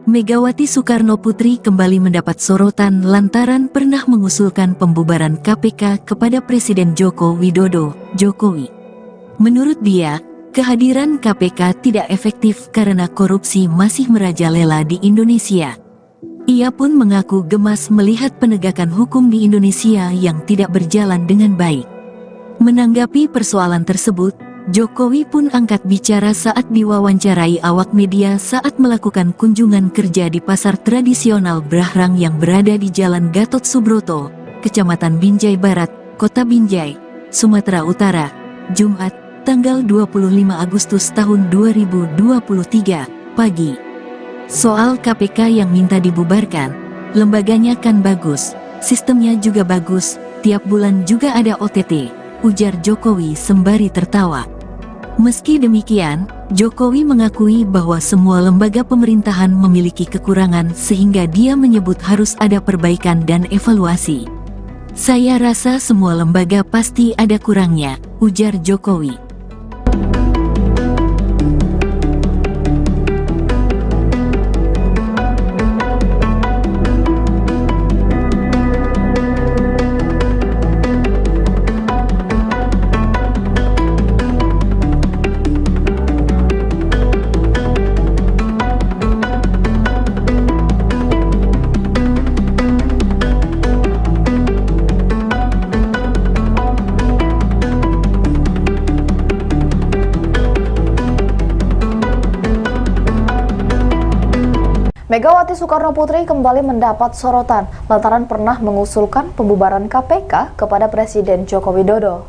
Megawati Soekarnoputri kembali mendapat sorotan lantaran pernah mengusulkan pembubaran KPK kepada Presiden Joko Widodo, Jokowi. Menurut dia, kehadiran KPK tidak efektif karena korupsi masih merajalela di Indonesia. Ia pun mengaku gemas melihat penegakan hukum di Indonesia yang tidak berjalan dengan baik. Menanggapi persoalan tersebut, Jokowi pun angkat bicara saat diwawancarai awak media saat melakukan kunjungan kerja di pasar tradisional Brahrang yang berada di Jalan Gatot Subroto, Kecamatan Binjai Barat, Kota Binjai, Sumatera Utara, Jumat, tanggal 25 Agustus tahun 2023, pagi. Soal KPK yang minta dibubarkan, lembaganya kan bagus, sistemnya juga bagus, tiap bulan juga ada OTT, ujar Jokowi sembari tertawa. Meski demikian, Jokowi mengakui bahwa semua lembaga pemerintahan memiliki kekurangan sehingga dia menyebut harus ada perbaikan dan evaluasi. Saya rasa semua lembaga pasti ada kurangnya, ujar Jokowi. Megawati Soekarnoputri kembali mendapat sorotan lantaran pernah mengusulkan pembubaran KPK kepada Presiden Joko Widodo.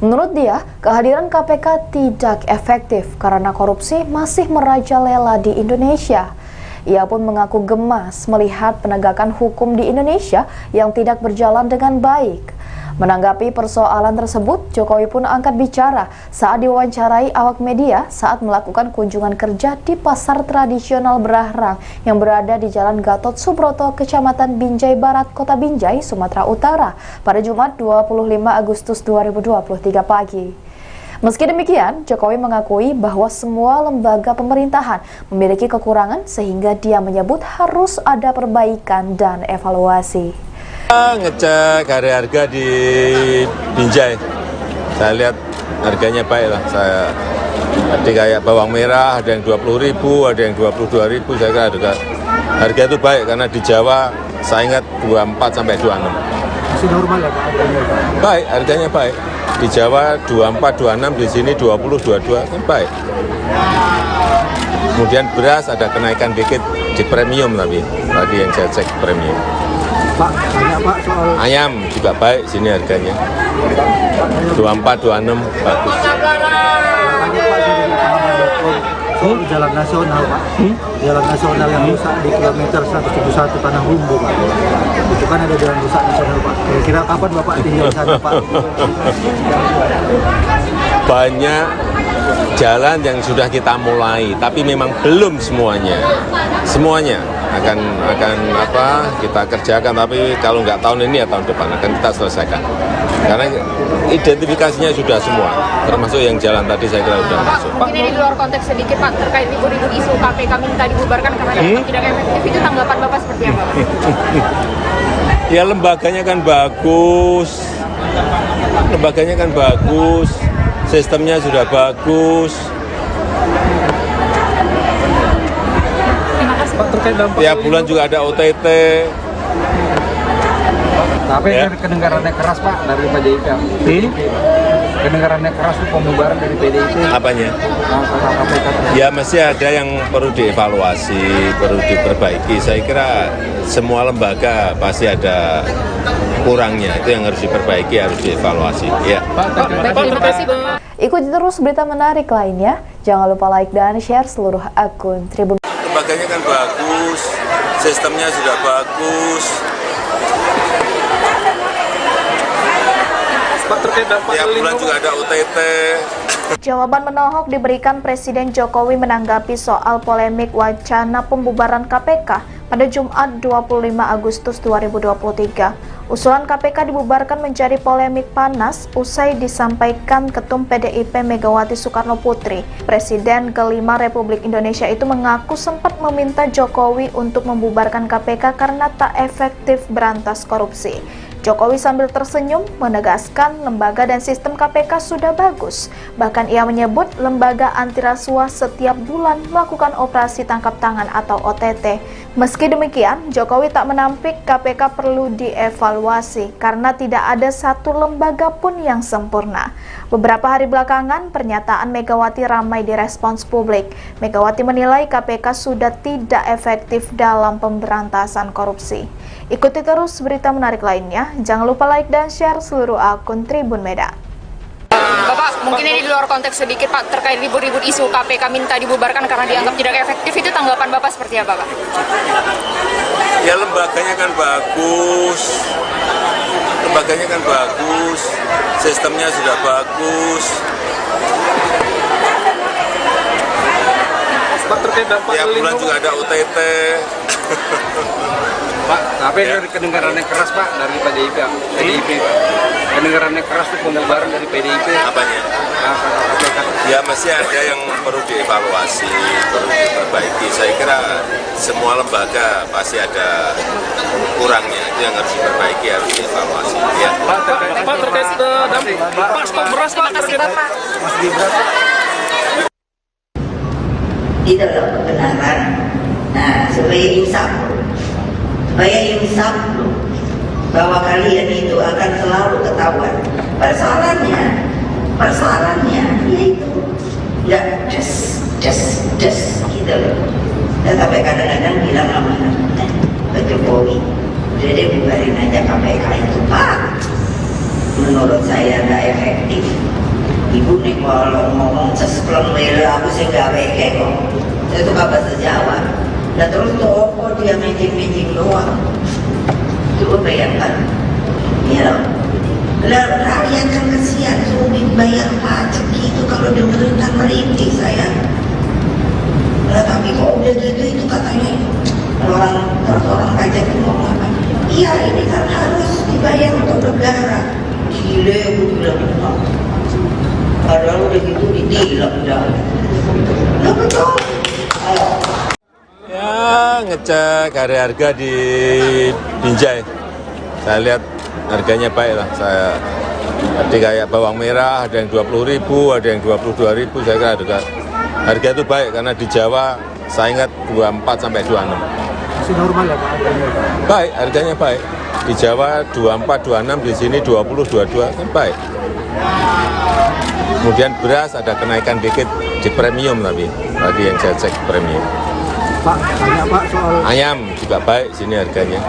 Menurut dia, kehadiran KPK tidak efektif karena korupsi masih merajalela di Indonesia. Ia pun mengaku gemas melihat penegakan hukum di Indonesia yang tidak berjalan dengan baik. Menanggapi persoalan tersebut, Jokowi pun angkat bicara saat diwawancarai awak media saat melakukan kunjungan kerja di pasar tradisional Brahrang yang berada di Jalan Gatot Subroto, Kecamatan Binjai Barat, Kota Binjai, Sumatera Utara pada Jumat 25 Agustus 2023 pagi. Meski demikian, Jokowi mengakui bahwa semua lembaga pemerintahan memiliki kekurangan sehingga dia menyebut harus ada perbaikan dan evaluasi. Ngecek harga di Binjai, saya lihat harganya baik lah. Tadi kayak bawang merah ada yang 20.000, ada yang 22.000. Saya kira harga itu baik karena di Jawa saya ingat 24 sampai 26. Masih normal ya Pak harganya? Baik, harganya baik. Di Jawa 24, 26, di sini 20, 22 kan baik. Kemudian beras ada kenaikan dikit di premium tapi tadi yang saya cek premium. Pak, banyak Pak soal Ayam juga baik sini harganya. 24, 26 bagus. tanya Pak soal jalan nasional Pak. Jalan nasional yang rusak di kilometer 171 Tanah Humbu Pak. Itu kan ada jalan rusak nasional Pak. Kira-kira kapan Bapak tinggal sana Pak? Banyak jalan yang sudah kita mulai, tapi memang belum semuanya. Semuanya akan kita kerjakan, tapi kalau nggak tahun ini ya tahun depan akan kita selesaikan. Karena identifikasinya sudah semua, termasuk yang jalan tadi saya kira sudah masuk. Pak, ini di luar konteks sedikit Pak, terkait ribut-ribut isu KPK minta dibubarkan karena tidak efektif, itu tanggapan Bapak seperti apa? Ya lembaganya kan bagus, sistemnya sudah bagus. Pak, terkait dampak Tiap bulan juga ada OTT. tapi Ya. kedengarannya keras Pak dari PDIP. Kedengarannya keras itu pembubaran dari PDIP. Apanya? Masalah KPK. Ya masih ada yang perlu dievaluasi, perlu diperbaiki. Saya kira semua lembaga pasti ada kurangnya, itu yang harus diperbaiki, harus dievaluasi. Ya. Terima kasih Bapak. Ikuti terus berita menarik lainnya. Jangan lupa like dan share seluruh akun Tribun. Lembaganya kan bagus, sistemnya sudah bagus. Pak, terkait dampak Tiap bulan juga ada OTT. Jawaban menohok diberikan Presiden Jokowi menanggapi soal polemik wacana pembubaran KPK. pada Jumat 25 Agustus 2023. Usulan KPK dibubarkan menjadi polemik panas usai disampaikan Ketum PDIP Megawati Soekarno Putri. Presiden kelima Republik Indonesia itu mengaku sempat meminta Jokowi untuk membubarkan KPK karena tak efektif berantas korupsi. Jokowi sambil tersenyum menegaskan lembaga dan sistem KPK sudah bagus. Bahkan ia menyebut lembaga anti rasuah setiap bulan melakukan operasi tangkap tangan atau OTT. Meski demikian, Jokowi tak menampik KPK perlu dievaluasi karena tidak ada satu lembaga pun yang sempurna. Beberapa hari belakangan, pernyataan Megawati ramai direspons publik. Megawati menilai KPK sudah tidak efektif dalam pemberantasan korupsi. Ikuti terus berita menarik lainnya. Jangan lupa like dan share seluruh akun Tribun Medan. Bapak, mungkin ini di luar konteks sedikit Pak, terkait ribut-ribut isu KPK minta dibubarkan karena dianggap tidak efektif, itu tanggapan Bapak seperti apa Pak? Ya lembaganya kan bagus, sistemnya sudah bagus. Pak, terkait dampak Tiap bulan juga ada OTT. Pak, tapi dari kedengarannya keras Pak dari PDIP Pak. Kedengarannya keras itu pembubaran dari PDIP. Apanya? Ya masih ada yang perlu dievaluasi, perlu diperbaiki. Saya kira semua lembaga pasti ada kurangnya, itu yang harus diperbaiki, harus dievaluasi. Ya. Pak, terkait dampak Pak, stok beras Pak. Terima kasih Bapak. Itu loh kebenaran. Nah, supaya insaf bahwa kalian itu akan selalu ketahuan. Persoalannya yaitu nggak just gitu loh. Dan sampai kadang-kadang bilang sama Pak Jokowi, udah deh bubarin aja KPK itu Pak. Menurut saya nggak efektif. Ibu nih kalau ngomong sespleng bela aku sih nggak weke kok. Saya tuh bahasa Jawa. Nah terus toko dia meeting doang. Coba bayangkan. Ya loh. Lah rakyat kan kesian sulit bayar pajak gitu kalau dengerin kan merintih saya. Lah tapi kok udah gitu itu katanya orang pajak itu ngomong apa? Iya ini kan harus dibayar untuk negara. Gile aku bilang padahal udah gitu ditilang dah. Lah betul. Ya ngecek harga di Binjai. Saya lihat harganya baik lah. Tadi kayak bawang merah ada yang 20.000, ada yang 22.000. Saya kira harga itu baik karena di Jawa saya ingat 24 sampai 26. Masih normal ya Pak harganya? Baik, harganya baik. Di Jawa 24, 26, di sini 20, 22 kan baik. Kemudian beras ada kenaikan dikit di premium tapi tadi yang saya cek premium. Pak, tanya Pak soal Ayam juga baik sini harganya.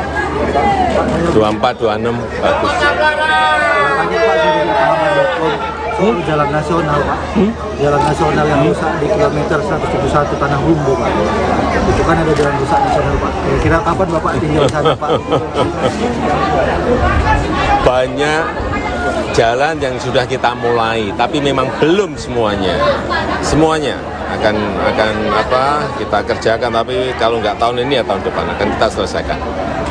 24, 26 bagus. tanya Pak dari pengamat.com soal jalan nasional Pak. Jalan nasional yang rusak di kilometer 171 Tanah Humbu Pak. Itu kan ada jalan rusak nasional Pak. Kira-kira kapan Bapak tinggal di sana Pak? Banyak jalan yang sudah kita mulai, tapi memang belum semuanya. Semuanya akan kita kerjakan, tapi kalau nggak tahun ini ya tahun depan akan kita selesaikan.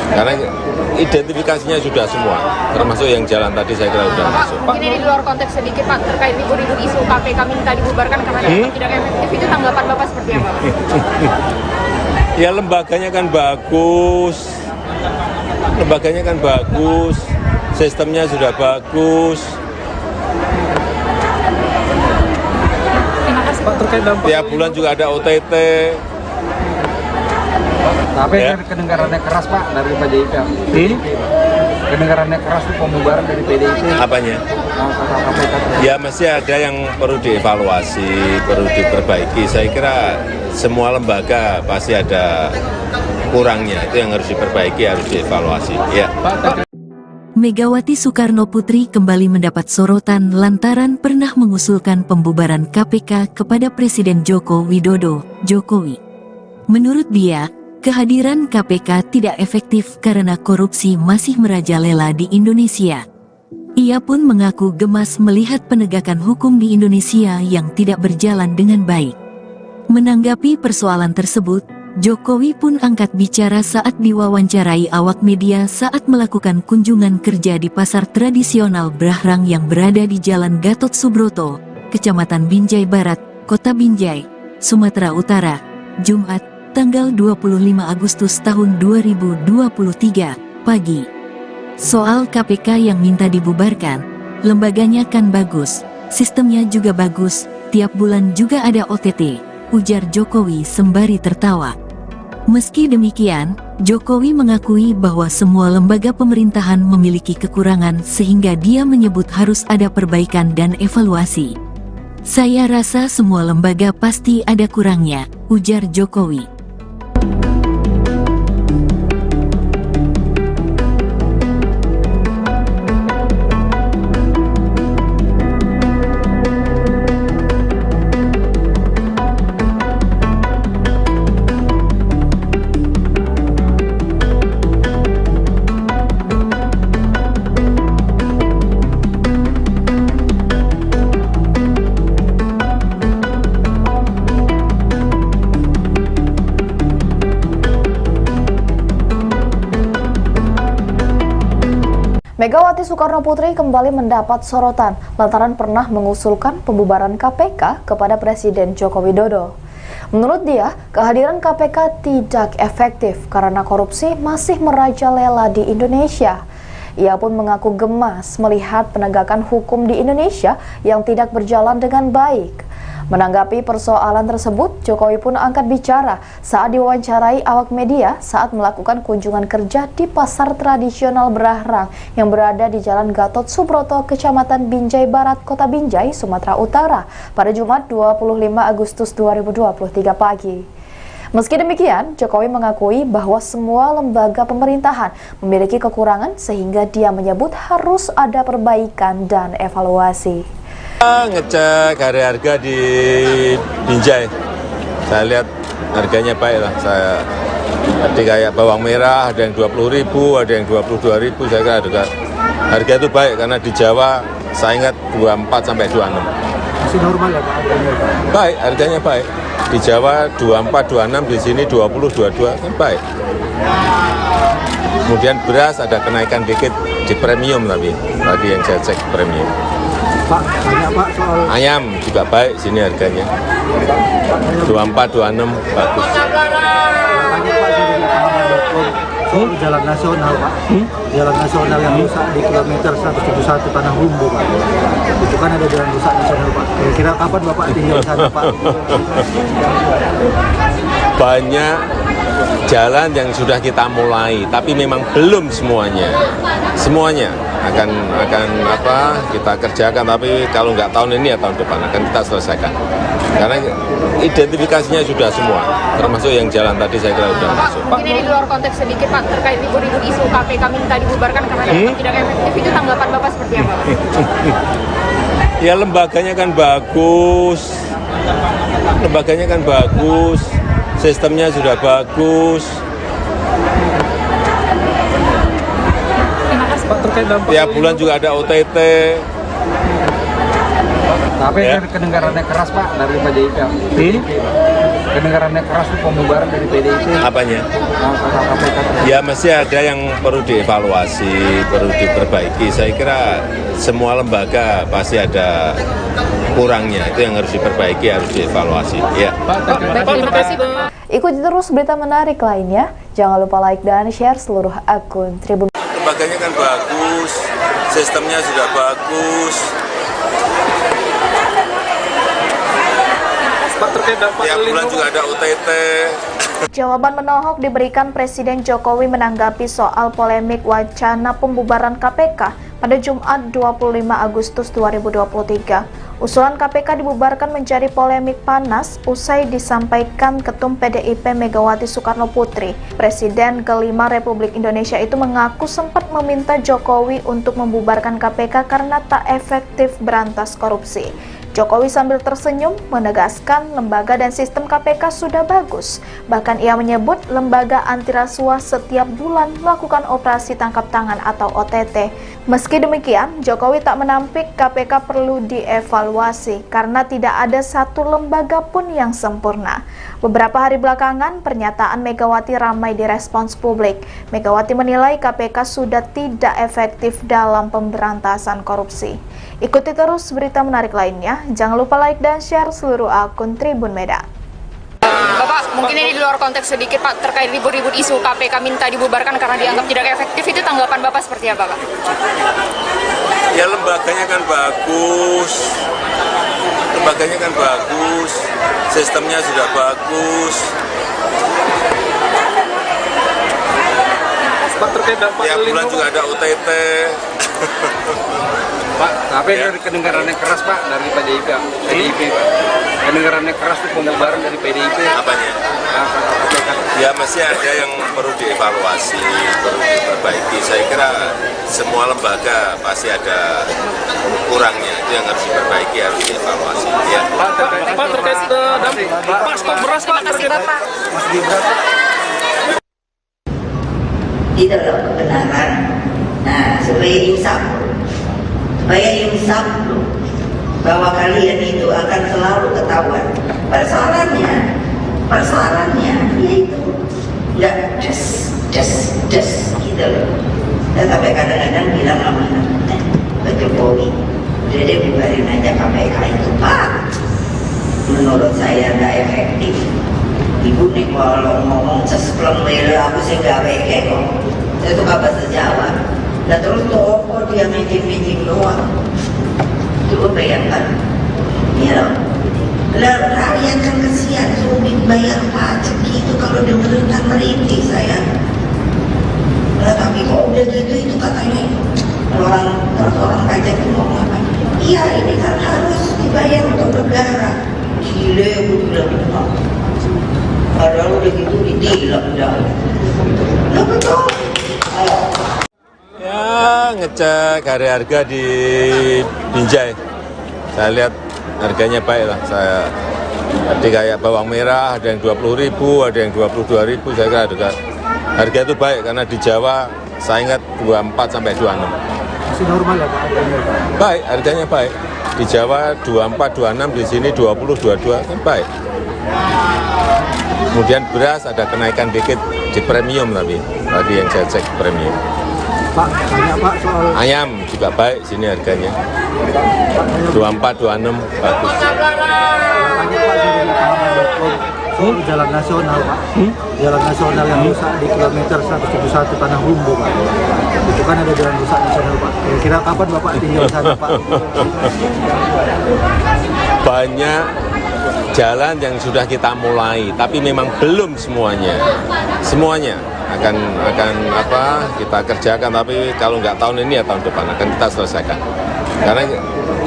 Karena identifikasinya sudah semua, termasuk yang jalan tadi saya kira sudah masuk. Mungkin ini di luar konteks sedikit Pak, terkait ribut-ribut isu KPK minta dibubarkan karena dianggap tidak efektif, itu tanggapan Bapak seperti apa? Ya lembaganya kan bagus, sistemnya sudah bagus. Pak, terkait dampak Tiap bulan juga ada OTT. tapi Ya. dari kedengarannya keras Pak dari PDIP. Kedengarannya keras itu pembubaran dari PDIP. Apanya? KPK. Ya masih ada yang perlu dievaluasi, perlu diperbaiki. Saya kira semua lembaga pasti ada kurangnya, itu yang harus diperbaiki, harus dievaluasi. Ya. Megawati Soekarno Putri kembali mendapat sorotan lantaran pernah mengusulkan pembubaran KPK kepada Presiden Joko Widodo, Jokowi. Menurut dia, kehadiran KPK tidak efektif karena korupsi masih merajalela di Indonesia. Ia pun mengaku gemas melihat penegakan hukum di Indonesia yang tidak berjalan dengan baik. Menanggapi persoalan tersebut, Jokowi pun angkat bicara saat diwawancarai awak media saat melakukan kunjungan kerja di pasar tradisional Brahrang yang berada di Jalan Gatot Subroto, Kecamatan Binjai Barat, Kota Binjai, Sumatera Utara, Jumat, tanggal 25 Agustus tahun 2023, pagi. Soal KPK yang minta dibubarkan, lembaganya kan bagus, sistemnya juga bagus, tiap bulan juga ada OTT, ujar Jokowi sembari tertawa. Meski demikian, Jokowi mengakui bahwa semua lembaga pemerintahan memiliki kekurangan sehingga dia menyebut harus ada perbaikan dan evaluasi. Saya rasa semua lembaga pasti ada kurangnya, ujar Jokowi. Megawati Soekarno Putri kembali mendapat sorotan lantaran pernah mengusulkan pembubaran KPK kepada Presiden Joko Widodo. Menurut dia, kehadiran KPK tidak efektif karena korupsi masih merajalela di Indonesia. Ia pun mengaku gemas melihat penegakan hukum di Indonesia yang tidak berjalan dengan baik. Menanggapi persoalan tersebut, Jokowi pun angkat bicara saat diwawancarai awak media saat melakukan kunjungan kerja di pasar tradisional Brahrang yang berada di Jalan Gatot Subroto, Kecamatan Binjai Barat, Kota Binjai, Sumatera Utara pada Jumat 25 Agustus 2023 pagi. Meski demikian, Jokowi mengakui bahwa semua lembaga pemerintahan memiliki kekurangan sehingga dia menyebut harus ada perbaikan dan evaluasi. Ngecek harga di Binjai, saya lihat harganya baik lah. Saya tadi kayak bawang merah ada yang 20.000, ada yang 22.000. Saya kira harga itu baik karena di Jawa saya ingat 24 sampai 26. Masih normal ya Pak harganya? Baik, harganya baik. Di Jawa 24, 26, di sini 20, 22 kan baik. Kemudian beras ada kenaikan dikit di premium tapi tadi yang saya cek premium. Pak, banyak Pak soal Ayam juga baik sini harganya. 24, 26 bagus. banyak Pak dari lapangan.com soal jalan nasional Pak. Jalan nasional yang rusak di kilometer 171 Tanah Humbu Pak. Itu kan ada jalan rusak nasional Pak. Kira-kira kapan Bapak tinggal sana Pak? Banyak jalan yang sudah kita mulai, tapi memang belum semuanya. Semuanya akan kita kerjakan, tapi kalau nggak tahun ini ya tahun depan akan kita selesaikan. Karena identifikasinya sudah semua, termasuk yang jalan tadi saya kira sudah masuk. Mungkin ini di luar konteks sedikit Pak, terkait libur-libur isu KPK minta dibubarkan karena dianggap tidak efektif, itu tanggapan Bapak seperti apa? Ya lembaganya kan bagus, sistemnya sudah bagus. Pak, terkait dampak Tiap bulan juga ada OTT. tapi Ya. kedengarannya keras Pak dari PDIP. Kedengarannya keras itu pembubaran dari PDIP. Apanya? Langkah KPK. Ya mesti ada yang perlu dievaluasi, perlu diperbaiki. Saya kira semua lembaga pasti ada kurangnya, itu yang harus diperbaiki, harus dievaluasi. Ya. Terima kasih Bapak. Ikuti terus berita menarik lainnya. Jangan lupa like dan share seluruh akun Tribun. Lembaganya kan bagus, sistemnya sudah bagus. Pak, terkait dampak Tiap bulan juga ada OTT. Jawaban menohok diberikan Presiden Jokowi menanggapi soal polemik wacana pembubaran KPK pada Jumat 25 Agustus 2023. Usulan KPK dibubarkan menjadi polemik panas usai disampaikan Ketum PDIP Megawati Soekarno Putri. Presiden kelima Republik Indonesia itu mengaku sempat meminta Jokowi untuk membubarkan KPK karena tak efektif berantas korupsi. Jokowi sambil tersenyum menegaskan lembaga dan sistem KPK sudah bagus. Bahkan ia menyebut lembaga anti rasuah setiap bulan melakukan operasi tangkap tangan atau OTT. Meski demikian, Jokowi tak menampik KPK perlu dievaluasi karena tidak ada satu lembaga pun yang sempurna. Beberapa hari belakangan, pernyataan Megawati ramai direspons publik. Megawati menilai KPK sudah tidak efektif dalam pemberantasan korupsi. Ikuti terus berita menarik lainnya. Jangan lupa like dan share seluruh akun Tribun Medan. Bapak, mungkin ini di luar konteks sedikit Pak, terkait ribut-ribut isu KPK minta dibubarkan karena dianggap tidak efektif, itu tanggapan Bapak seperti apa Pak? Ya lembaganya kan bagus, sistemnya sudah bagus. Pak, terkait dampak Tiap bulan juga ada OTT. Pak, tapi dari kedengarannya keras Pak dari PDIP Pak. Kedengarannya keras itu pembubaran dari PDIP. Apanya? Ya masih ada yang perlu dievaluasi, perlu diperbaiki. Saya kira semua lembaga pasti ada kurangnya, itu yang harus diperbaiki, harus dievaluasi. Ya. Pak, terkait dampak Pak, stok beras Pak. Terima kasih Bapak. Di dalam kebenaran. Nah, supaya insaf bahwa kalian itu akan selalu ketahuan. Persoalannya yaitu nggak just gitu loh. Tapi kadang-kadang bilang sama Pak Jokowi, udah deh bubarin aja KPK itu Pak. Menurut saya nggak efektif. Ibu nih kalau ngomong sespleng bela aku sih nggak weke kok. Saya tuh bahasa Jawa. Nah terus toko dia meeting doang. Coba bayangkan, ya loh. Lah rakyat kan kesian sulit bayar pajak gitu kalau dengerin kan merintih saya. Lah tapi kok udah gitu itu katanya orang pajak itu mau apa? Iya ini kan harus dibayar untuk negara. Gile aku bilang apa? Padahal udah gitu ditilang dah. Lah betul. Ya ngecek harga di Binjai, saya lihat harganya baik lah. Tadi kayak bawang merah ada yang 20.000, ada yang 22.000. Saya kira harga itu baik karena di Jawa saya ingat 24 sampai 26. Masih normal ya Pak harganya? Baik, harganya baik. Di Jawa 24, 26, di sini 20, 22 kan baik. Kemudian beras ada kenaikan dikit di premium tapi tadi yang saya cek premium. Pak, tanya Pak soal Ayam juga baik sini harganya. 24, 26 bagus. tanya Pak soal jalan nasional Pak. Jalan nasional yang rusak di kilometer 171 Tanah Humbu Pak. Itu kan ada jalan rusak nasional Pak. Kira-kira kapan Bapak tinggal di sana Pak? Banyak jalan yang sudah kita mulai, tapi memang belum semuanya. Semuanya akan kita kerjakan, tapi kalau nggak tahun ini ya tahun depan akan kita selesaikan. Karena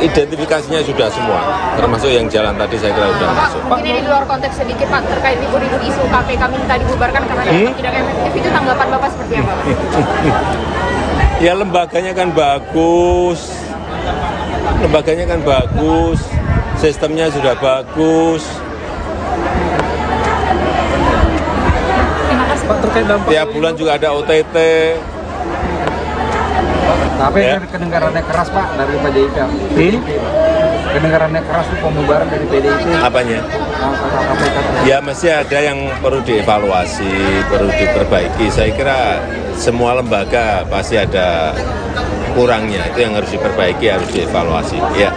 identifikasinya sudah semua, termasuk yang jalan tadi saya kira sudah masuk. Mungkin ini di luar konteks sedikit Pak, terkait ribut-ribut isu KPK minta dibubarkan karena dianggap tidak efektif, itu tanggapan Bapak seperti apa? Ya lembaganya kan bagus, sistemnya sudah bagus. Pak, terkait dampak Tiap bulan juga ada OTT. tapi Ya. dari kedengarannya keras Pak dari PDIP. Kedengarannya keras itu pembubaran dari PDIP. Apanya? KPK. Ya masih ada yang perlu dievaluasi, perlu diperbaiki. Saya kira semua lembaga pasti ada kurangnya, itu yang harus diperbaiki, harus dievaluasi. Ya.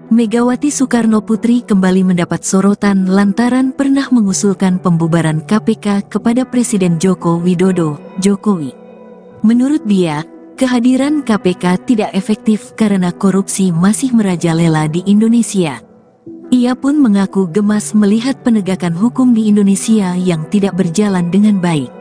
Megawati Soekarno Putri kembali mendapat sorotan lantaran pernah mengusulkan pembubaran KPK kepada Presiden Joko Widodo, Jokowi. Menurut dia, kehadiran KPK tidak efektif karena korupsi masih merajalela di Indonesia. Ia pun mengaku gemas melihat penegakan hukum di Indonesia yang tidak berjalan dengan baik.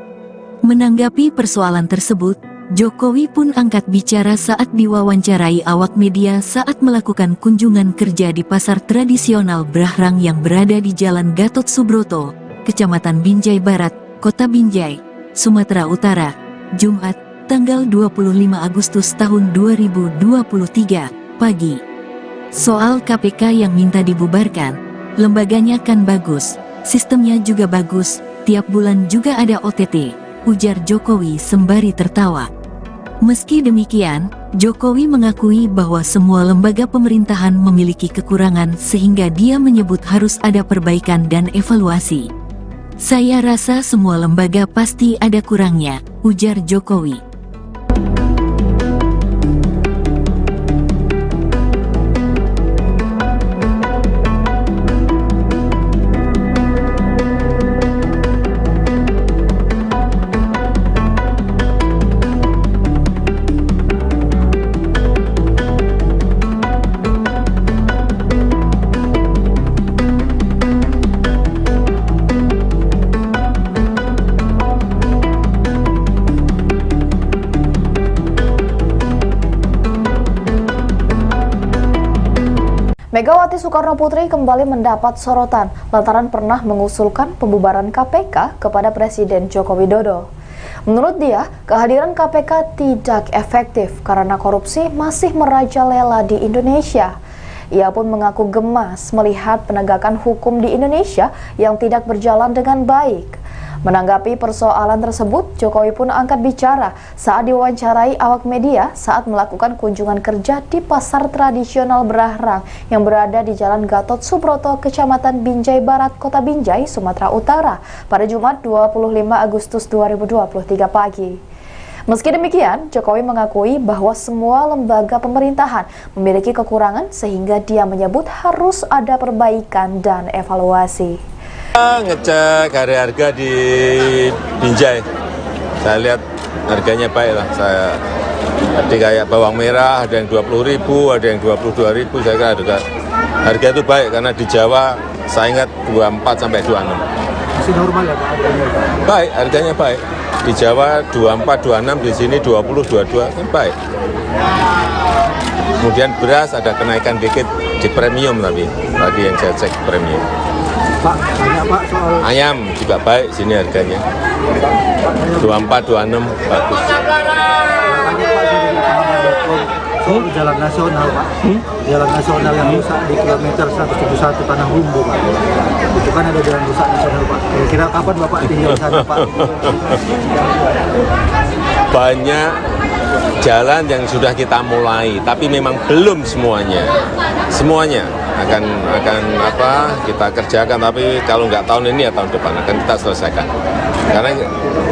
Menanggapi persoalan tersebut, Jokowi pun angkat bicara saat diwawancarai awak media saat melakukan kunjungan kerja di pasar tradisional Brahrang yang berada di Jalan Gatot Subroto, Kecamatan Binjai Barat, Kota Binjai, Sumatera Utara, Jumat, tanggal 25 Agustus tahun 2023, pagi. Soal KPK yang minta dibubarkan, lembaganya kan bagus, sistemnya juga bagus, tiap bulan juga ada OTT, ujar Jokowi sembari tertawa. Meski demikian, Jokowi mengakui bahwa semua lembaga pemerintahan memiliki kekurangan sehingga dia menyebut harus ada perbaikan dan evaluasi. Saya rasa semua lembaga pasti ada kurangnya, ujar Jokowi. Megawati Soekarnoputri kembali mendapat sorotan lantaran pernah mengusulkan pembubaran KPK kepada Presiden Joko Widodo. Menurut dia, kehadiran KPK tidak efektif karena korupsi masih merajalela di Indonesia. Ia pun mengaku gemas melihat penegakan hukum di Indonesia yang tidak berjalan dengan baik. Menanggapi persoalan tersebut, Jokowi pun angkat bicara saat diwawancarai awak media saat melakukan kunjungan kerja di pasar tradisional Berahrang yang berada di Jalan Gatot Subroto, Kecamatan Binjai Barat, Kota Binjai, Sumatera Utara pada Jumat 25 Agustus 2023 pagi. Meski demikian, Jokowi mengakui bahwa semua lembaga pemerintahan memiliki kekurangan sehingga dia menyebut harus ada perbaikan dan evaluasi. Ngecek harga di Binjai, saya lihat harganya baik lah. Saya tadi kayak bawang merah ada yang 20.000, ada yang 22.000. Saya kira harga itu baik karena di Jawa saya ingat 24 sampai 26. Masih normal ya Pak? Baik, harganya baik. Di Jawa 24, 26, di sini 20, 22 kan baik. Kemudian beras ada kenaikan dikit di premium tapi tadi yang saya cek premium. Pak, banyak Pak soal Ayam juga baik sini harganya. 24, 26 bagus. soal jalan nasional Pak, jalan nasional yang rusak di kilometer 171 Tanah Humbu Pak. Itu kan ada jalan rusak nasional Pak. Kira-kira kapan Bapak tinggal di sana Pak? Banyak jalan yang sudah kita mulai, tapi memang belum semuanya. Semuanya akan kita kerjakan, tapi kalau nggak tahun ini ya tahun depan akan kita selesaikan. Karena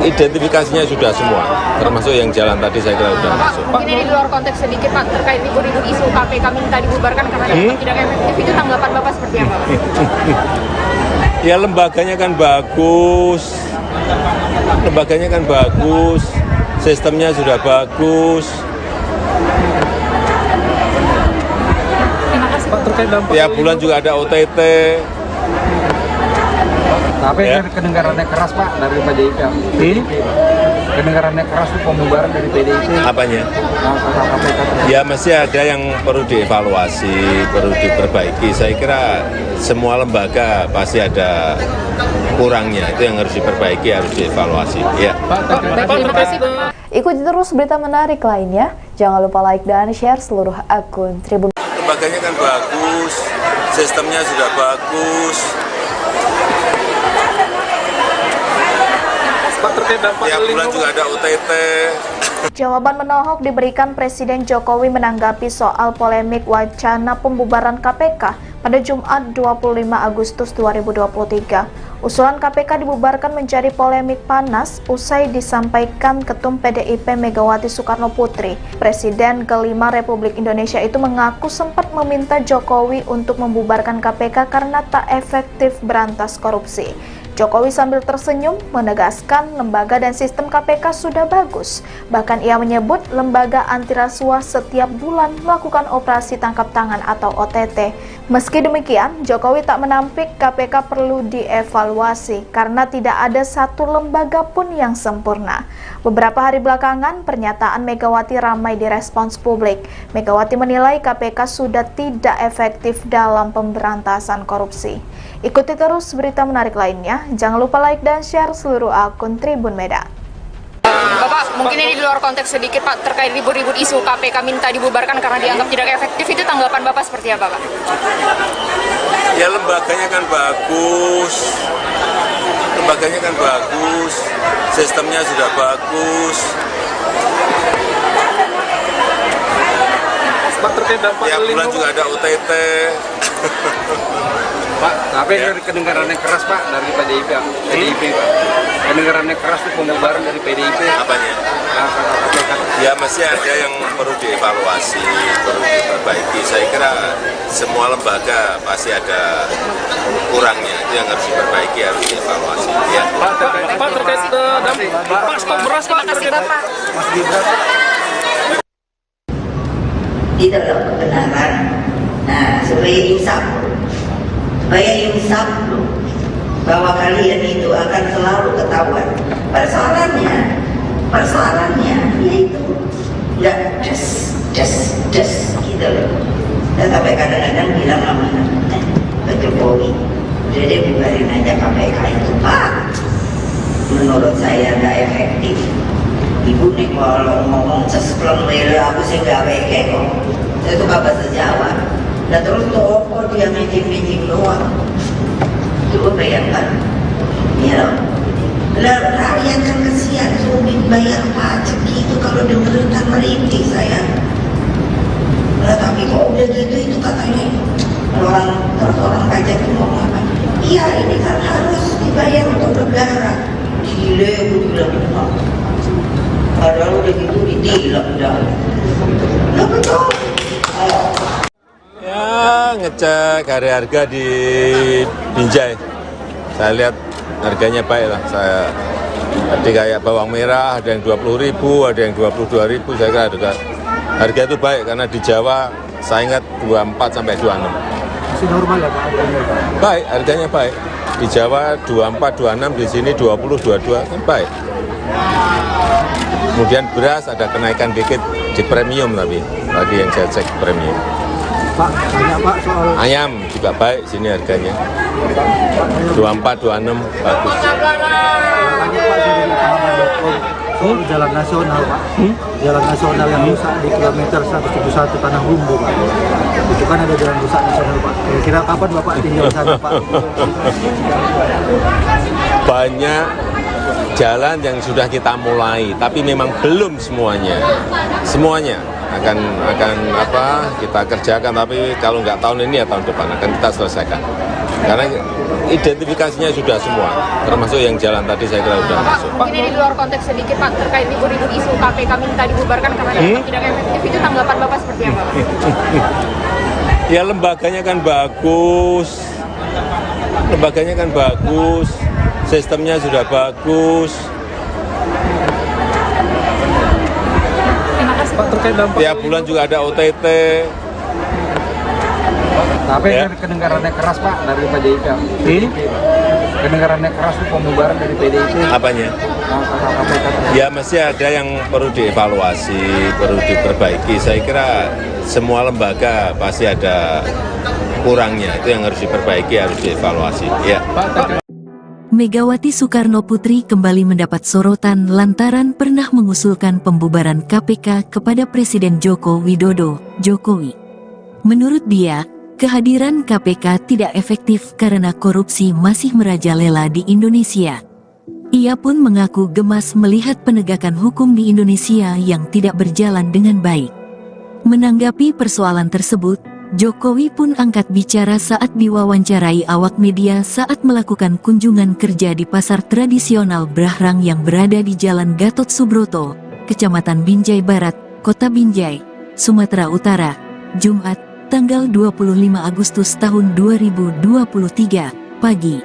identifikasinya sudah semua, termasuk yang jalan tadi saya kira sudah masuk. Mungkin ini di luar konteks sedikit Pak, terkait ribut-ribut isu KPK minta dibubarkan karena dianggap tidak efektif, itu tanggapan Bapak seperti apa? Ya lembaganya kan bagus, sistemnya sudah bagus. Pak, terkait dampak Tiap bulan juga ada OTT. tapi Ya. kedengarannya keras Pak dari PDIP. Kedengarannya keras itu pembubaran dari PDIP. Apanya? Soal KPK. Ya masih ada yang perlu dievaluasi, perlu diperbaiki. Saya kira semua lembaga pasti ada kurangnya, itu yang harus diperbaiki, harus dievaluasi. Ya. Terima kasih Pak. Ikuti terus berita menarik lainnya. Jangan lupa like dan share seluruh akun Tribun. Lembaganya kan bagus, sistemnya sudah bagus. Pak, terkait dampak Tiap bulan juga ada OTT. Jawaban menohok diberikan Presiden Jokowi menanggapi soal polemik wacana pembubaran KPK pada Jumat 25 Agustus 2023. Usulan KPK dibubarkan menjadi polemik panas usai disampaikan Ketum PDIP Megawati Soekarnoputri. Presiden kelima Republik Indonesia itu mengaku sempat meminta Jokowi untuk membubarkan KPK karena tak efektif berantas korupsi. Jokowi sambil tersenyum menegaskan lembaga dan sistem KPK sudah bagus. Bahkan ia menyebut lembaga anti rasuah setiap bulan melakukan operasi tangkap tangan atau OTT. Meski demikian, Jokowi tak menampik KPK perlu dievaluasi karena tidak ada satu lembaga pun yang sempurna. Beberapa hari belakangan, pernyataan Megawati ramai direspons publik. Megawati menilai KPK sudah tidak efektif dalam pemberantasan korupsi. Ikuti terus berita menarik lainnya. Jangan lupa like dan share seluruh akun Tribun Medan. Bapak, mungkin ini di luar konteks sedikit Pak, terkait ribut-ribut isu KPK minta dibubarkan karena dianggap tidak efektif, itu tanggapan Bapak seperti apa Pak? Ya lembaganya kan bagus, sistemnya sudah bagus. Pak, terkait dampak Tiap bulan juga ada OTT. Pak, tapi dari kedengaran yang keras Pak dari PDIP Pak. Kedengaran yang keras itu pembubaran dari PDIP. Apanya? Ya masih ada yang perlu dievaluasi, perlu diperbaiki. Saya kira semua lembaga pasti ada kurangnya, itu yang harus diperbaiki, harus dievaluasi. Ya. Pak, terkait Pak, stok beras Pak. Terima kasih Bapak. Di dalam kebenaran. Nah, supaya insaf bahwa kalian itu akan selalu ketahuan. Persoalannya yaitu nggak just gitu loh. Dan sampai kadang-kadang bilang sama Pak Jokowi, udah deh bubarin aja KPK itu Pak. Menurut saya nggak efektif. Ibu nih kalau ngomong sespleng lele aku sih nggak weke kok. Saya suka bahasa Jawa. Dan terus toko dia mijing-mijing doang. Coba bayangkan. Ya loh. Lah rakyat kan kesian sulit bayar pajak gitu kalau dengerin kan merintih saya. Lah tapi kok udah gitu itu katanya orang pajak itu ngomong apa? Iya ini kan harus dibayar untuk negara. Gile gue bilang padahal udah gitu ditilang dah. Lah betul. Ya ngecek harga di Binjai. Saya lihat harganya baik lah. Saya tadi kayak bawang merah ada yang 20.000, ada yang 22.000. Saya kira harga itu baik karena di Jawa saya ingat 24 sampai 26. Masih normal ya Pak? Baik, harganya baik. Di Jawa 24, 26, di sini 20, 22 kan baik. Kemudian beras ada kenaikan dikit di premium tapi tadi yang saya cek premium. Pak, tanya Pak soal Ayam juga baik sini harganya. 24, 26 bagus. tanya Pak dari pahaman.com soal jalan nasional Pak. Jalan nasional yang rusak di kilometer 171 Tanah Rumbu Pak. Itu kan ada jalan rusak nasional Pak. Kira-kira kapan Bapak tinggal sana Pak? Banyak jalan yang sudah kita mulai, tapi memang belum semuanya. Semuanya akan kita kerjakan, tapi kalau nggak tahun ini ya tahun depan akan kita selesaikan. Karena identifikasinya sudah semua, termasuk yang jalan tadi saya kira sudah masuk. Mungkin ini di luar konteks sedikit Pak, terkait ribut-ribut isu KPK minta dibubarkan karena dianggap tidak efektif, itu tanggapan Bapak seperti apa? Ya lembaganya kan bagus, sistemnya sudah bagus. Pak, terkait dampak Tiap bulan juga ada OTT. tapi Ya. dari kedengaran yang keras Pak dari PDIP Pak. Kedengaran yang keras itu pembubaran dari PDIP. Apanya? KPK. Ya masih ada yang perlu dievaluasi, perlu diperbaiki. Saya kira semua lembaga pasti ada kurangnya, itu yang harus diperbaiki, harus dievaluasi. Ya. Megawati Soekarno Putri kembali mendapat sorotan lantaran pernah mengusulkan pembubaran KPK kepada Presiden Joko Widodo, Jokowi. Menurut dia, kehadiran KPK tidak efektif karena korupsi masih merajalela di Indonesia. Ia pun mengaku gemas melihat penegakan hukum di Indonesia yang tidak berjalan dengan baik. Menanggapi persoalan tersebut, Jokowi pun angkat bicara saat diwawancarai awak media saat melakukan kunjungan kerja di pasar tradisional Brahrang yang berada di Jalan Gatot Subroto, Kecamatan Binjai Barat, Kota Binjai, Sumatera Utara, Jumat, tanggal 25 Agustus tahun 2023, pagi.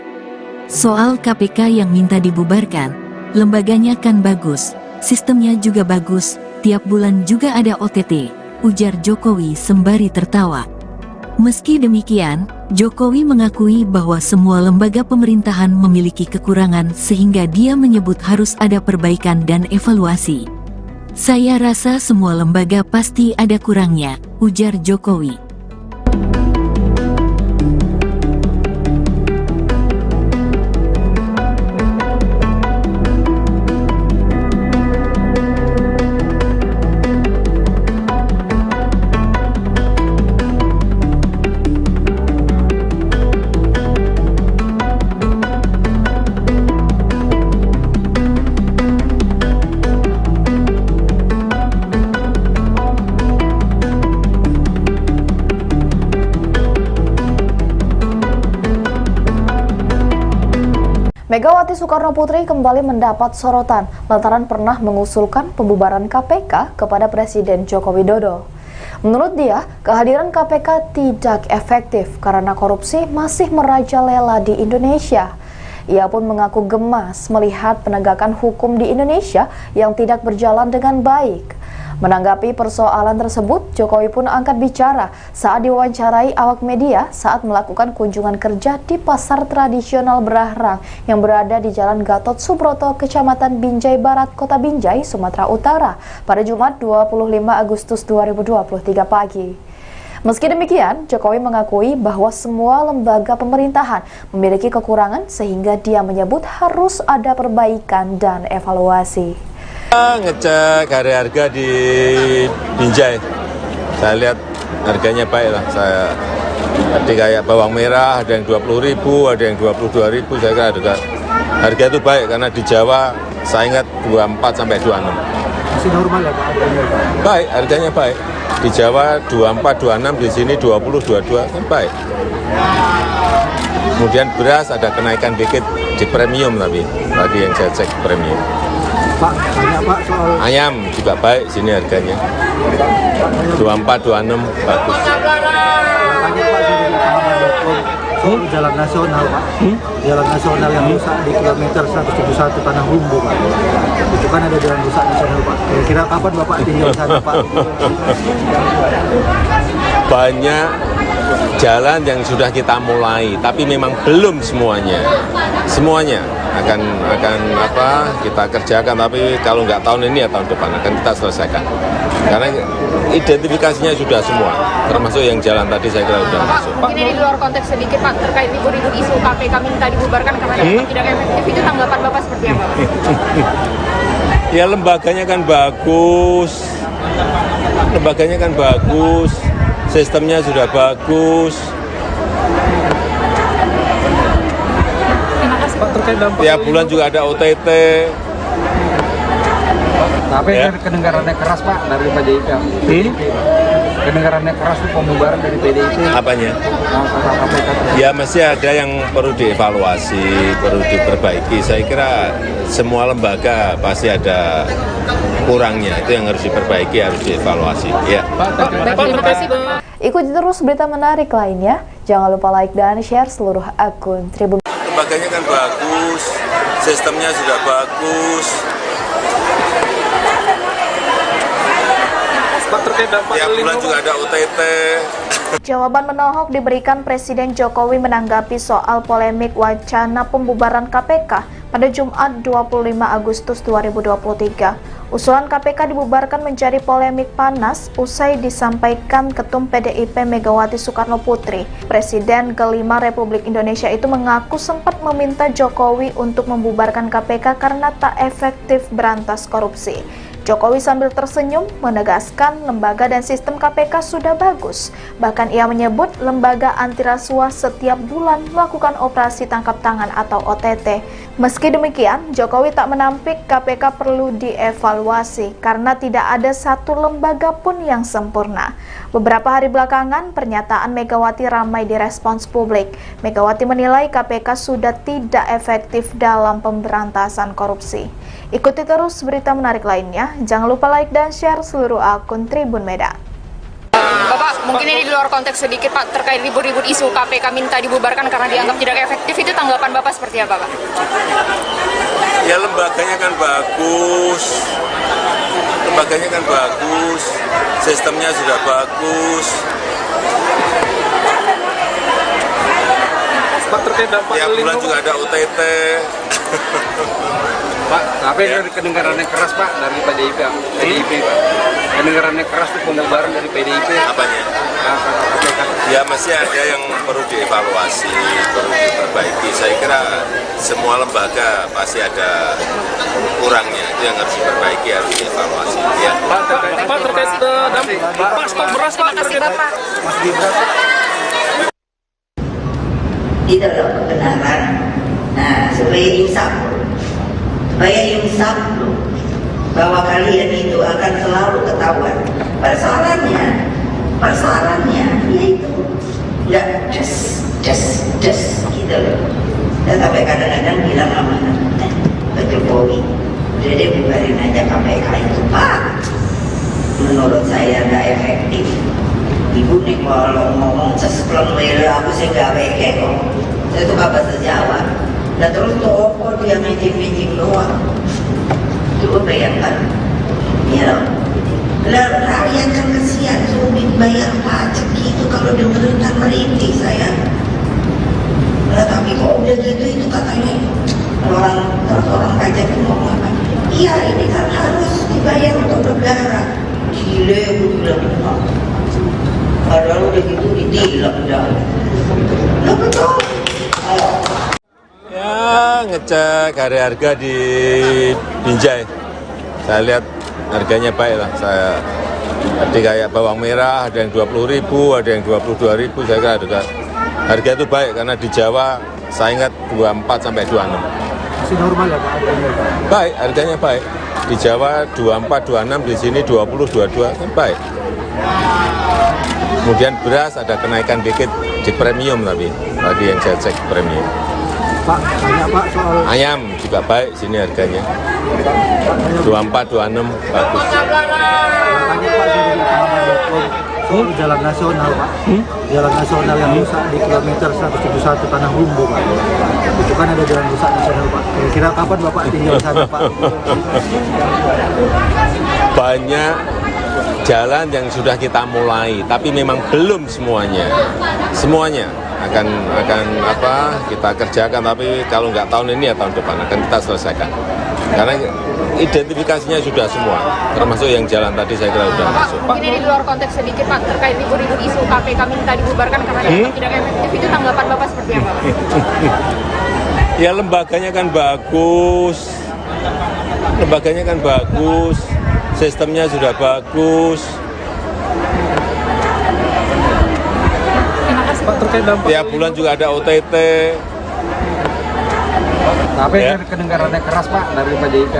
Soal KPK yang minta dibubarkan, lembaganya kan bagus, sistemnya juga bagus, tiap bulan juga ada OTT, ujar Jokowi sembari tertawa. Meski demikian, Jokowi mengakui bahwa semua lembaga pemerintahan memiliki kekurangan sehingga dia menyebut harus ada perbaikan dan evaluasi. Saya rasa semua lembaga pasti ada kurangnya, ujar Jokowi. Megawati Soekarno Putri kembali mendapat sorotan lantaran pernah mengusulkan pembubaran KPK kepada Presiden Joko Widodo. Menurut dia, kehadiran KPK tidak efektif karena korupsi masih merajalela di Indonesia. Ia pun mengaku gemas melihat penegakan hukum di Indonesia yang tidak berjalan dengan baik. Menanggapi persoalan tersebut, Jokowi pun angkat bicara saat diwawancarai awak media saat melakukan kunjungan kerja di pasar tradisional Berahrang yang berada di Jalan Gatot Subroto, Kecamatan Binjai Barat, Kota Binjai, Sumatera Utara pada Jumat 25 Agustus 2023 pagi. Meski demikian, Jokowi mengakui bahwa semua lembaga pemerintahan memiliki kekurangan sehingga dia menyebut harus ada perbaikan dan evaluasi. Ngecek harga di Binjai, saya lihat harganya baik lah. Tadi kayak bawang merah ada yang 20.000, ada yang 22.000. Saya kira harga itu baik karena di Jawa saya ingat 24 sampai 26. Masih normal ya Pak harganya? Baik, harganya baik. Di Jawa 24, 26, di sini 20, 22 kan baik. Kemudian beras ada kenaikan dikit di premium tapi tadi yang saya cek premium. Pak, tanya Pak soal Ayam juga baik sini harganya. 24, 26 bagus. tanya Pak soal jalan nasional Pak. Jalan nasional yang rusak di kilometer 171 Tanah Humbu Pak. Itu kan ada jalan rusak nasional Pak. Kira-kira kapan Bapak tinggal sana Pak? Banyak jalan yang sudah kita mulai, tapi memang belum semuanya. Semuanya akan kita kerjakan, tapi kalau nggak tahun ini ya tahun depan akan kita selesaikan. Karena identifikasinya sudah semua, termasuk yang jalan tadi saya kira sudah masuk. Mungkin ini di luar konteks sedikit Pak, terkait ribut-ribut isu KPK minta dibubarkan karena dianggap tidak efektif, itu tanggapan Bapak seperti apa? Ya lembaganya kan bagus, sistemnya sudah bagus. Pak, terkait dampak Tiap bulan juga ada OTT. tapi Ya. kedengarannya keras Pak dari PDIP. Kedengarannya keras tuh pembubaran dari PDIP. Apanya? Kata KPK. Ya mesti ada yang perlu dievaluasi, perlu diperbaiki. Saya kira semua lembaga pasti ada kurangnya, itu yang harus diperbaiki, harus dievaluasi. Ya. Terima kasih Bapak. Ikuti terus berita menarik lainnya. Jangan lupa like dan share seluruh akun Tribun. Lembaganya kan bagus, sistemnya sudah bagus. Pak, terkait dampak Tiap bulan juga ada OTT. Jawaban menohok diberikan Presiden Jokowi menanggapi soal polemik wacana pembubaran KPK pada Jumat 25 Agustus 2023. Usulan KPK dibubarkan menjadi polemik panas usai disampaikan Ketum PDIP Megawati Soekarno Putri. Presiden kelima Republik Indonesia itu mengaku sempat meminta Jokowi untuk membubarkan KPK karena tak efektif berantas korupsi. Jokowi sambil tersenyum menegaskan lembaga dan sistem KPK sudah bagus. Bahkan ia menyebut lembaga anti rasuah setiap bulan melakukan operasi tangkap tangan atau OTT. Meski demikian, Jokowi tak menampik KPK perlu dievaluasi karena tidak ada satu lembaga pun yang sempurna. Beberapa hari belakangan, pernyataan Megawati ramai direspons publik. Megawati menilai KPK sudah tidak efektif dalam pemberantasan korupsi. Ikuti terus berita menarik lainnya. Jangan lupa like dan share seluruh akun Tribun Medan. Bapak, mungkin ini di luar konteks sedikit Pak, terkait ribut-ribut isu KPK minta dibubarkan karena dianggap tidak efektif, itu tanggapan Bapak seperti apa Pak? Ya lembaganya kan bagus, sistemnya sudah bagus. Pak, terkait dampak Tiap bulan juga ada OTT. Pak, tapi Ya. kedengarannya keras Pak dari PDIP Pak. Kedengarannya keras tuh pembubaran dari PDIP. Apanya? Kata KPK. Ya masih ada yang perlu dievaluasi, perlu diperbaiki. Saya kira semua lembaga pasti ada kurangnya, itu yang harus diperbaiki, harus dievaluasi. Ya. Pak, terkait dampak stok beras Pak. Terima kasih Bapak. Mas Gibran. Itu loh kebenaran. Nah, supaya insaf loh, bahwa kalian itu akan selalu ketahuan. Persoalannya yaitu nggak just gitu loh. Sampai kadang-kadang bilang sama Pak Jokowi, udah deh bubarin aja KPK itu Pak. Menurut saya nggak efektif. Ibu nih kalau ngomong sesplon wele aku sih nggak weke kok. Saya suka bahasa Jawa. Nah terus toko dia meeting doang. Coba bayangkan, ya. Lah rakyat kan kesian sulit bayar pajak gitu kalau dengerin merintih saya. Nah tapi kok udah gitu itu katanya orang pajak itu ngomong apa? Iya ini kan harus dibayar untuk negara. Gile aku bilang, padahal udah gitu ditilang dah. Nah betul. Ya, ngecek harga di Binjai. Saya lihat harganya baik lah. Saya tadi kayak bawang merah ada yang 20.000, ada yang 22.000. Saya kira harga itu baik karena di Jawa saya ingat 24 sampai 26. Masih normal ya Pak? Baik, harganya baik. Di Jawa 24, 26, di sini 20, 22, kan baik. Kemudian beras ada kenaikan dikit di premium tapi tadi yang saya cek premium. Pak, banyak Pak soal Ayam juga baik sini harganya. 24, 26 bagus. tanya Pak dari lapangan.com soal jalan nasional Pak. Jalan nasional yang rusak di kilometer 171 Tanah Humbu Pak. Itu kan ada jalan rusak nasional Pak. Kira-kira kapan Bapak tinggal di sana Pak? Banyak jalan yang sudah kita mulai, tapi memang belum semuanya. Semuanya akan kita kerjakan, tapi kalau nggak tahun ini ya tahun depan akan kita selesaikan. Karena identifikasinya sudah semua, termasuk yang jalan tadi saya kira sudah masuk. Mungkin ini di luar konteks sedikit Pak, terkait ribut-ribut isu KPK minta dibubarkan karena dianggap tidak efektif, itu tanggapan Bapak seperti apa Pak? Ya lembaganya kan bagus, sistemnya sudah bagus. Pak terkait dampak Tiap bulan juga ada OTT. tapi Ya. kedengarannya keras Pak dari PDIP.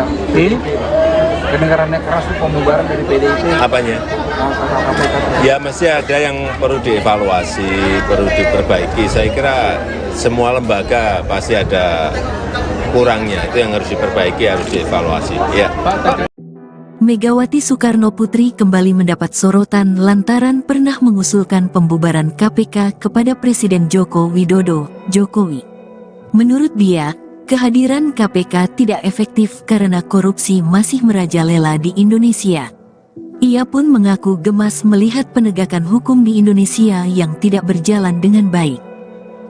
Kedengarannya keras pembubaran dari PDIP. Apanya? KPK. Ya mesti ada yang perlu dievaluasi, perlu diperbaiki. Saya kira semua lembaga pasti ada kurangnya, itu yang harus diperbaiki, harus dievaluasi. Ya. Megawati Soekarno Putri kembali mendapat sorotan lantaran pernah mengusulkan pembubaran KPK kepada Presiden Joko Widodo, Jokowi. Menurut dia, kehadiran KPK tidak efektif karena korupsi masih merajalela di Indonesia. Ia pun mengaku gemas melihat penegakan hukum di Indonesia yang tidak berjalan dengan baik.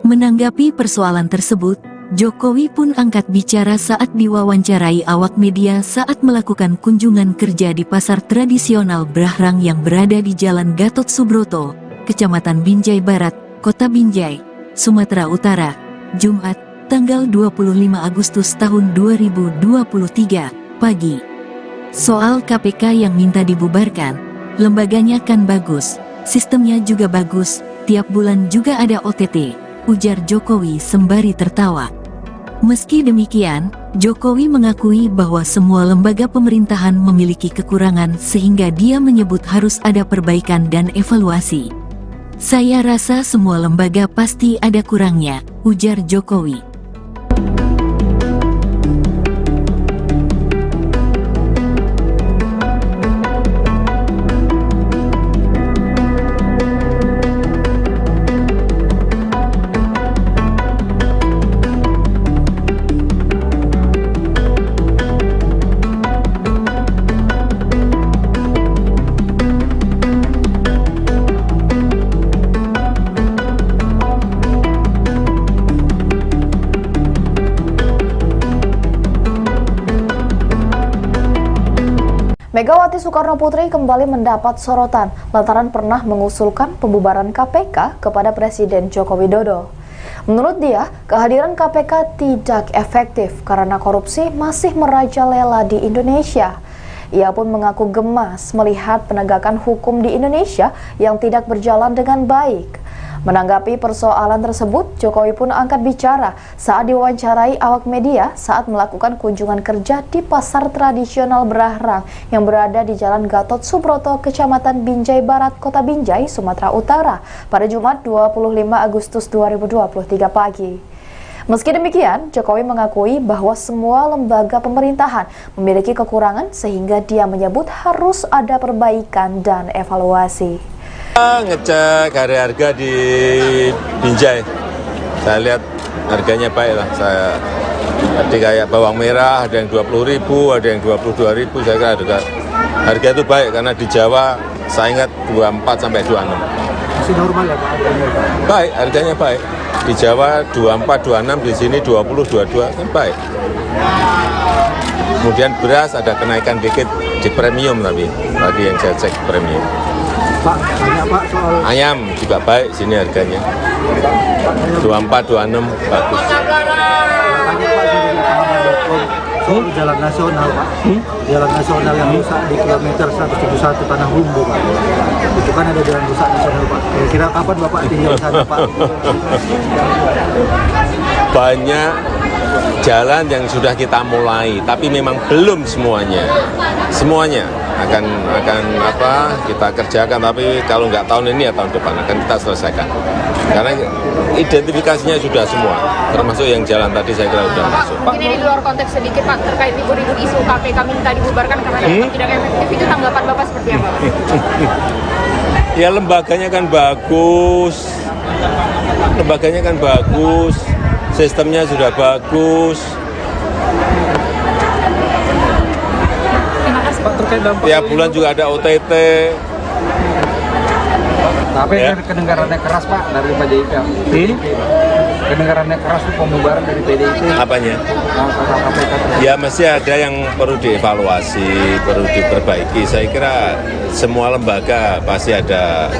Menanggapi persoalan tersebut, Jokowi pun angkat bicara saat diwawancarai awak media saat melakukan kunjungan kerja di pasar tradisional Brahrang yang berada di Jalan Gatot Subroto, Kecamatan Binjai Barat, Kota Binjai, Sumatera Utara, Jumat, tanggal 25 Agustus tahun 2023, pagi. Soal KPK yang minta dibubarkan, lembaganya kan bagus, sistemnya juga bagus, tiap bulan juga ada OTT, ujar Jokowi sembari tertawa. Meski demikian, Jokowi mengakui bahwa semua lembaga pemerintahan memiliki kekurangan sehingga dia menyebut harus ada perbaikan dan evaluasi. Saya rasa semua lembaga pasti ada kurangnya, ujar Jokowi. Megawati Soekarno Putri kembali mendapat sorotan lantaran pernah mengusulkan pembubaran KPK kepada Presiden Joko Widodo. Menurut dia, kehadiran KPK tidak efektif karena korupsi masih merajalela di Indonesia. Ia pun mengaku gemas melihat penegakan hukum di Indonesia yang tidak berjalan dengan baik. Menanggapi persoalan tersebut, Jokowi pun angkat bicara saat diwawancarai awak media saat melakukan kunjungan kerja di pasar tradisional Brahrang yang berada di Jalan Gatot Subroto, Kecamatan Binjai Barat, Kota Binjai, Sumatera Utara pada Jumat 25 Agustus 2023 pagi. Meski demikian, Jokowi mengakui bahwa semua lembaga pemerintahan memiliki kekurangan sehingga dia menyebut harus ada perbaikan dan evaluasi. Ngecek harga di Binjai, saya lihat harganya baik lah. Tadi kayak bawang merah ada yang 20.000, ada yang 22.000, saya kira harga itu baik karena di Jawa saya ingat 24 sampai 26. Masih normal ya Pak? Baik, harganya baik. Di Jawa 24, 26, di sini 20, 22, kan baik. Kemudian beras ada kenaikan dikit di premium tapi tadi yang saya cek premium. Pak, banyak Pak soal Ayam juga baik sini harganya. 24, 26 bagus. soal jalan nasional Pak, jalan nasional yang rusak di kilometer 171 Tanah Humbu Pak. Itu kan ada jalan rusak nasional Pak. Kira-kira kapan Bapak tinggal di sana Pak? Banyak jalan yang sudah kita mulai, tapi memang belum semuanya. Semuanya akan kita kerjakan, tapi kalau nggak tahun ini ya tahun depan akan kita selesaikan. Karena identifikasinya sudah semua, termasuk yang jalan tadi saya kira sudah masuk. Mungkin ini di luar konteks sedikit Pak, terkait ribut-ribut isu KPK minta dibubarkan karena dianggap tidak efektif, itu tanggapan Bapak seperti apa? Ya lembaganya kan bagus, sistemnya sudah bagus. Pak, terkait dampak Tiap bulan juga ada OTT. tapi Ya. kedengarannya keras Pak dari PDIP. Kedengarannya keras itu pembubaran dari PDIP. Apanya? KPK. Ya mesti ada yang perlu dievaluasi, perlu diperbaiki. Saya kira semua lembaga pasti ada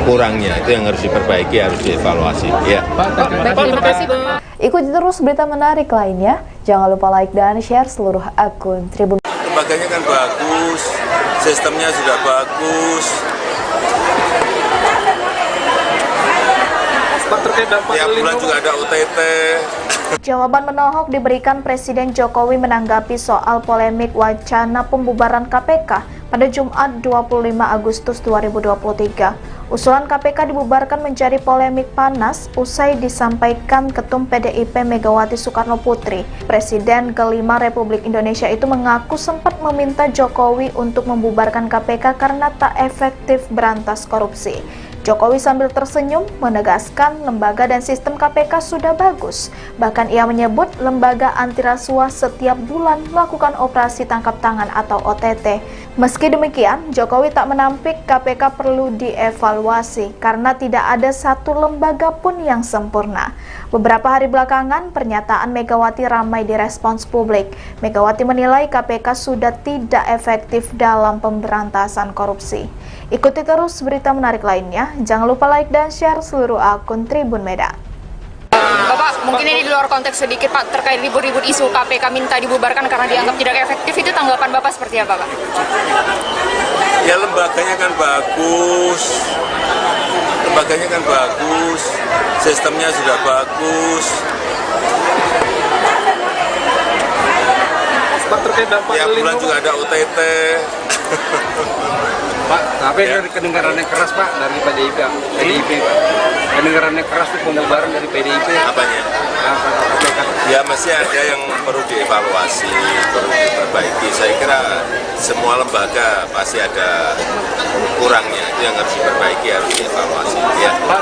kurangnya, itu yang harus diperbaiki, harus dievaluasi. Ya. Terima kasih Pak. Ikuti terus berita menarik lainnya. Jangan lupa like dan share seluruh akun Tribun. Lembaganya kan bagus, sistemnya sudah bagus. Pak, terkait dampak Tiap bulan juga ada OTT. Jawaban menohok diberikan Presiden Jokowi menanggapi soal polemik wacana pembubaran KPK pada Jumat 25 Agustus 2023. Usulan KPK dibubarkan menjadi polemik panas usai disampaikan Ketum PDIP Megawati Soekarno Putri. Presiden kelima Republik Indonesia itu mengaku sempat meminta Jokowi untuk membubarkan KPK karena tak efektif berantas korupsi. Jokowi sambil tersenyum menegaskan lembaga dan sistem KPK sudah bagus. Bahkan ia menyebut lembaga anti rasuah setiap bulan melakukan operasi tangkap tangan atau OTT. Meski demikian, Jokowi tak menampik KPK perlu dievaluasi karena tidak ada satu lembaga pun yang sempurna. Beberapa hari belakangan, pernyataan Megawati ramai direspons publik. Megawati menilai KPK sudah tidak efektif dalam pemberantasan korupsi. Ikuti terus berita menarik lainnya. Jangan lupa like dan share seluruh akun Tribun Medan. Bapak, mungkin ini di luar konteks sedikit Pak, terkait ribut-ribut isu KPK minta dibubarkan karena dianggap tidak efektif, itu tanggapan Bapak seperti apa Pak? Ya lembaganya kan bagus, sistemnya sudah bagus. Pak, terkait dampak Tiap bulan juga ada OTT. Pak, tapi Ya. kedengarannya keras Pak dari PDIP Pak. Kedengarannya keras itu pembubaran dari PDIP. Apanya? KPK. Ya mesti ada yang perlu dievaluasi, perlu diperbaiki. Saya kira semua lembaga pasti ada kurangnya, itu yang harus diperbaiki, harus dievaluasi. Ya. Pak,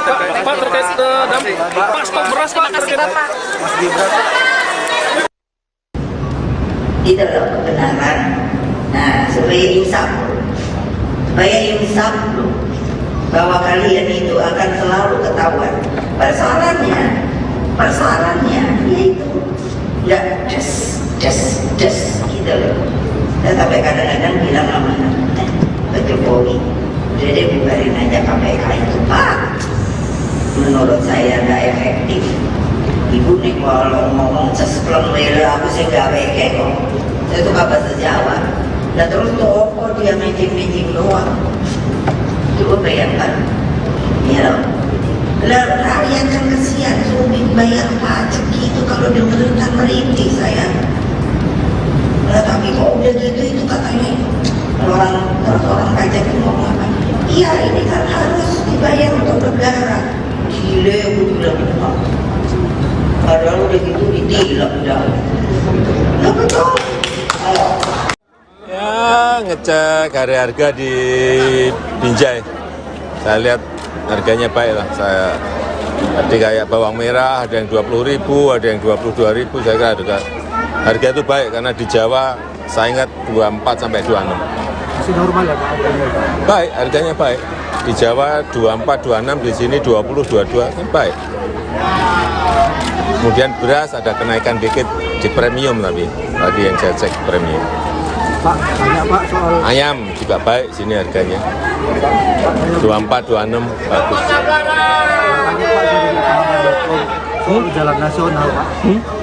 terkait dampak Pak, stok beras Pak. Terima kasih Bapak. Itu loh kebenaran. Nah, supaya insaf bahwa kalian itu akan selalu ketahuan. Persoalannya yaitu nggak just gitu loh. Tapi kadang-kadang bilang sama Pak Jokowi, udah deh bubarin aja KPK itu Pak. Menurut saya nggak efektif. Ibu nih kalau ngomong sespleng bela aku sih gak weke kok. Saya tuh gak bahasa Jawa. Dan terus toko dia meeting doang. Coba bayangkan. Ya loh. Lah rakyat kan kesian suami bayar pajak gitu kalau dengerin kan merintih saya. Lah tapi kok udah gitu itu katanya orang pajak itu ngomong apa? Iya ini kan harus dibayar untuk negara. Gile aku bilang Padahal udah gitu ditilang dah. Nah, betul. Ayo. Ya, ngecek harga di Binjai. Saya lihat harganya baik lah. Saya tadi kayak bawang merah ada yang 20.000, ada yang 22.000. Saya kira harga itu baik karena di Jawa saya ingat 24 sampai 26. Masih normal ya Pak harganya? Baik, harganya baik. Di Jawa 24, 26, di sini 20, 22, kan baik. Kemudian beras ada kenaikan dikit di premium tapi tadi yang saya cek premium. Pak, tanya Pak soal Ayam juga baik sini harganya. 24, 26 bagus. tanya Pak soal jalan nasional Pak.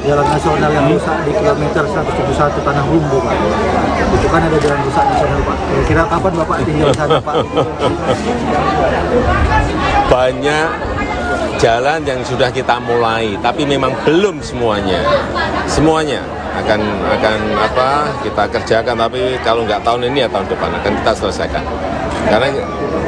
Jalan nasional yang rusak di kilometer 171 Tanah Rumbu Pak. Itu kan ada jalan rusak nasional Pak. Kira-kira kapan Bapak tinggal di sana Pak? Banyak jalan yang sudah kita mulai, tapi memang belum semuanya. Semuanya akan kita kerjakan, tapi kalau nggak tahun ini ya tahun depan akan kita selesaikan. Karena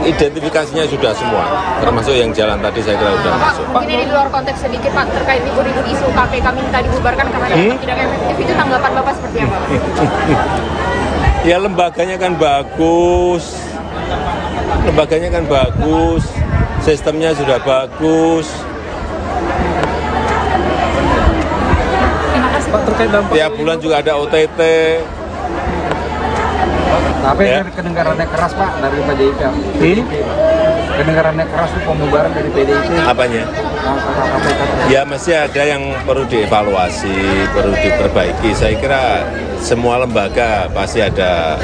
identifikasinya sudah semua, termasuk yang jalan tadi saya kira sudah masuk. Mungkin ini di luar konteks sedikit Pak, terkait libur-libur isu KPK minta dibubarkan karena dianggap tidak efektif, itu tanggapan Bapak seperti apa? Ya lembaganya kan bagus, sistemnya sudah bagus. Terima kasih. Pak, terkait dampak Tiap bulan juga ada OTT. tapi Ya. kedengarannya keras Pak dari PDIP. Kedengarannya keras tuh pembubaran dari PDIP. Apanya? Kata KPK. Ya mesti ada yang perlu dievaluasi, perlu diperbaiki. Saya kira semua lembaga pasti ada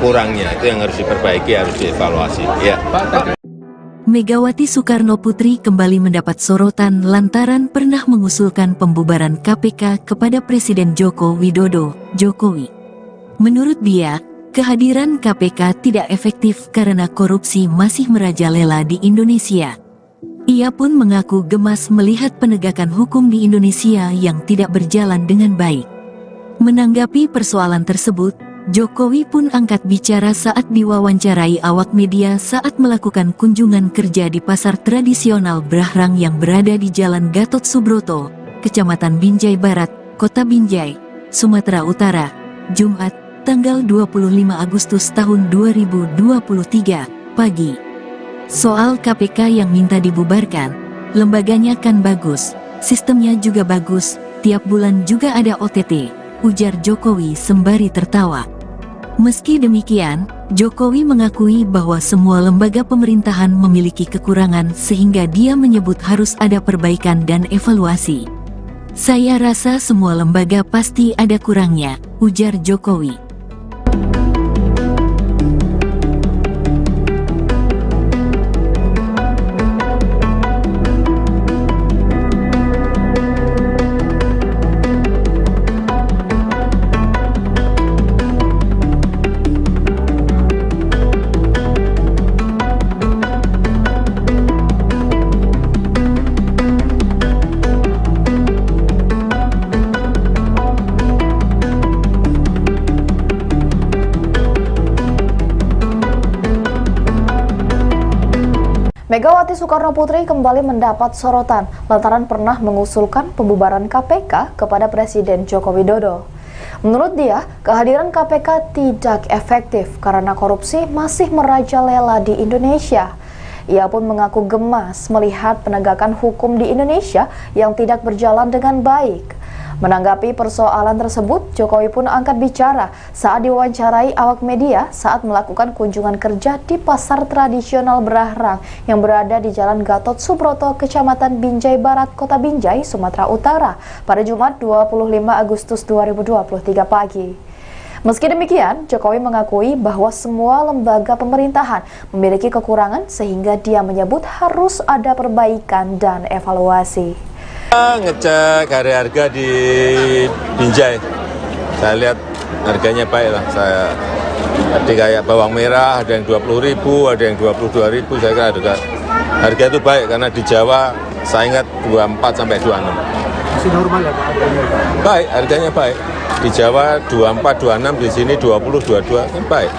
kurangnya, itu yang harus diperbaiki, harus dievaluasi. Ya. Megawati Soekarno Putri kembali mendapat sorotan lantaran pernah mengusulkan pembubaran KPK kepada Presiden Joko Widodo, Jokowi. Menurut dia, kehadiran KPK tidak efektif karena korupsi masih merajalela di Indonesia. Ia pun mengaku gemas melihat penegakan hukum di Indonesia yang tidak berjalan dengan baik. Menanggapi persoalan tersebut, Jokowi pun angkat bicara saat diwawancarai awak media saat melakukan kunjungan kerja di pasar tradisional Brahrang yang berada di Jalan Gatot Subroto, Kecamatan Binjai Barat, Kota Binjai, Sumatera Utara, Jumat, tanggal 25 Agustus tahun 2023, pagi. Soal KPK yang minta dibubarkan, lembaganya kan bagus, sistemnya juga bagus, tiap bulan juga ada OTT, ujar Jokowi sembari tertawa. Meski demikian, Jokowi mengakui bahwa semua lembaga pemerintahan memiliki kekurangan sehingga dia menyebut harus ada perbaikan dan evaluasi. Saya rasa semua lembaga pasti ada kurangnya, ujar Jokowi. Megawati Soekarno Putri kembali mendapat sorotan lantaran pernah mengusulkan pembubaran KPK kepada Presiden Joko Widodo. Menurut dia, kehadiran KPK tidak efektif karena korupsi masih merajalela di Indonesia. Ia pun mengaku gemas melihat penegakan hukum di Indonesia yang tidak berjalan dengan baik. Menanggapi persoalan tersebut, Jokowi pun angkat bicara saat diwawancarai awak media saat melakukan kunjungan kerja di pasar tradisional Brahrang yang berada di Jalan Gatot Subroto, Kecamatan Binjai Barat, Kota Binjai, Sumatera Utara pada Jumat 25 Agustus 2023 pagi. Meski demikian, Jokowi mengakui bahwa semua lembaga pemerintahan memiliki kekurangan sehingga dia menyebut harus ada perbaikan dan evaluasi. Ngecek harga di Binjai. Saya lihat harganya baik lah. Saya tadi kayak bawang merah ada yang 20.000, ada yang 22.000. Saya kira harga itu baik karena di Jawa saya ingat 24 sampai 26. Masih normal ya Pak harganya? Baik, harganya baik. Di Jawa 24, 26, di sini 20, 22, kan baik.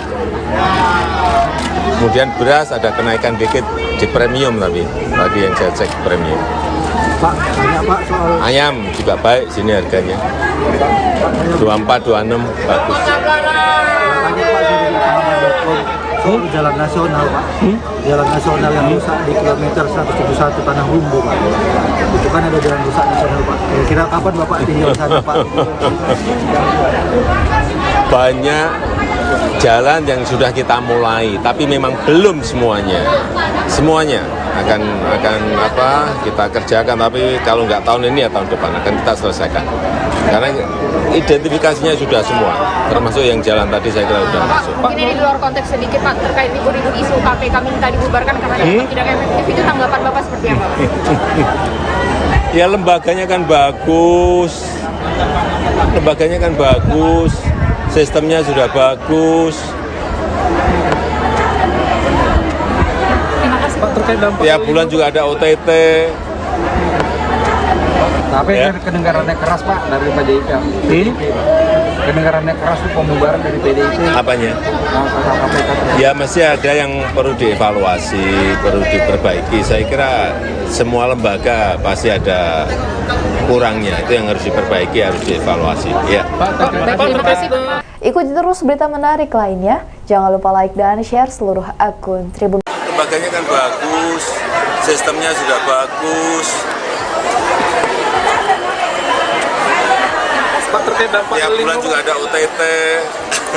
Kemudian beras ada kenaikan dikit di premium tapi tadi yang saya cek premium. Pak, banyak Pak soal Ayam juga baik sini harganya. 24, 26 bagus. banyak Pak saya dari pahaman.com soal jalan nasional Pak. Jalan nasional yang rusak di kilometer 171 Tanah Humbu Pak. Itu kan ada jalan rusak nasional Pak. Kira-kira kapan Bapak tinggal di sana Pak? Banyak jalan yang sudah kita mulai, tapi memang belum semuanya. Semuanya akan apa kita kerjakan, tapi kalau nggak tahun ini ya tahun depan akan kita selesaikan. Karena identifikasinya sudah semua, termasuk yang jalan tadi saya kira sudah masuk. Mungkin ini di luar konteks sedikit Pak, terkait libur-libur isu KPK minta dibubarkan karena dianggap tidak efektif, itu tanggapan Bapak seperti apa Pak? Ya lembaganya kan bagus, sistemnya sudah bagus. Pak, terkait dampak Tiap bulan juga ada OTT. tapi Ya. kedengarannya keras Pak dari PDIP. Kedengarannya keras itu pembubaran dari PDIP. Apanya? Langkah KPK. Ya masih ada yang perlu dievaluasi, perlu diperbaiki. Saya kira semua lembaga pasti ada kurangnya, itu yang harus diperbaiki, harus dievaluasi. Ya. Terima kasih Pak. Ikuti terus berita menarik lainnya. Jangan lupa like dan share seluruh akun Tribun. Lembaganya kan bagus, sistemnya sudah bagus. Pak, terkait dampak Tiap bulan juga ada OTT.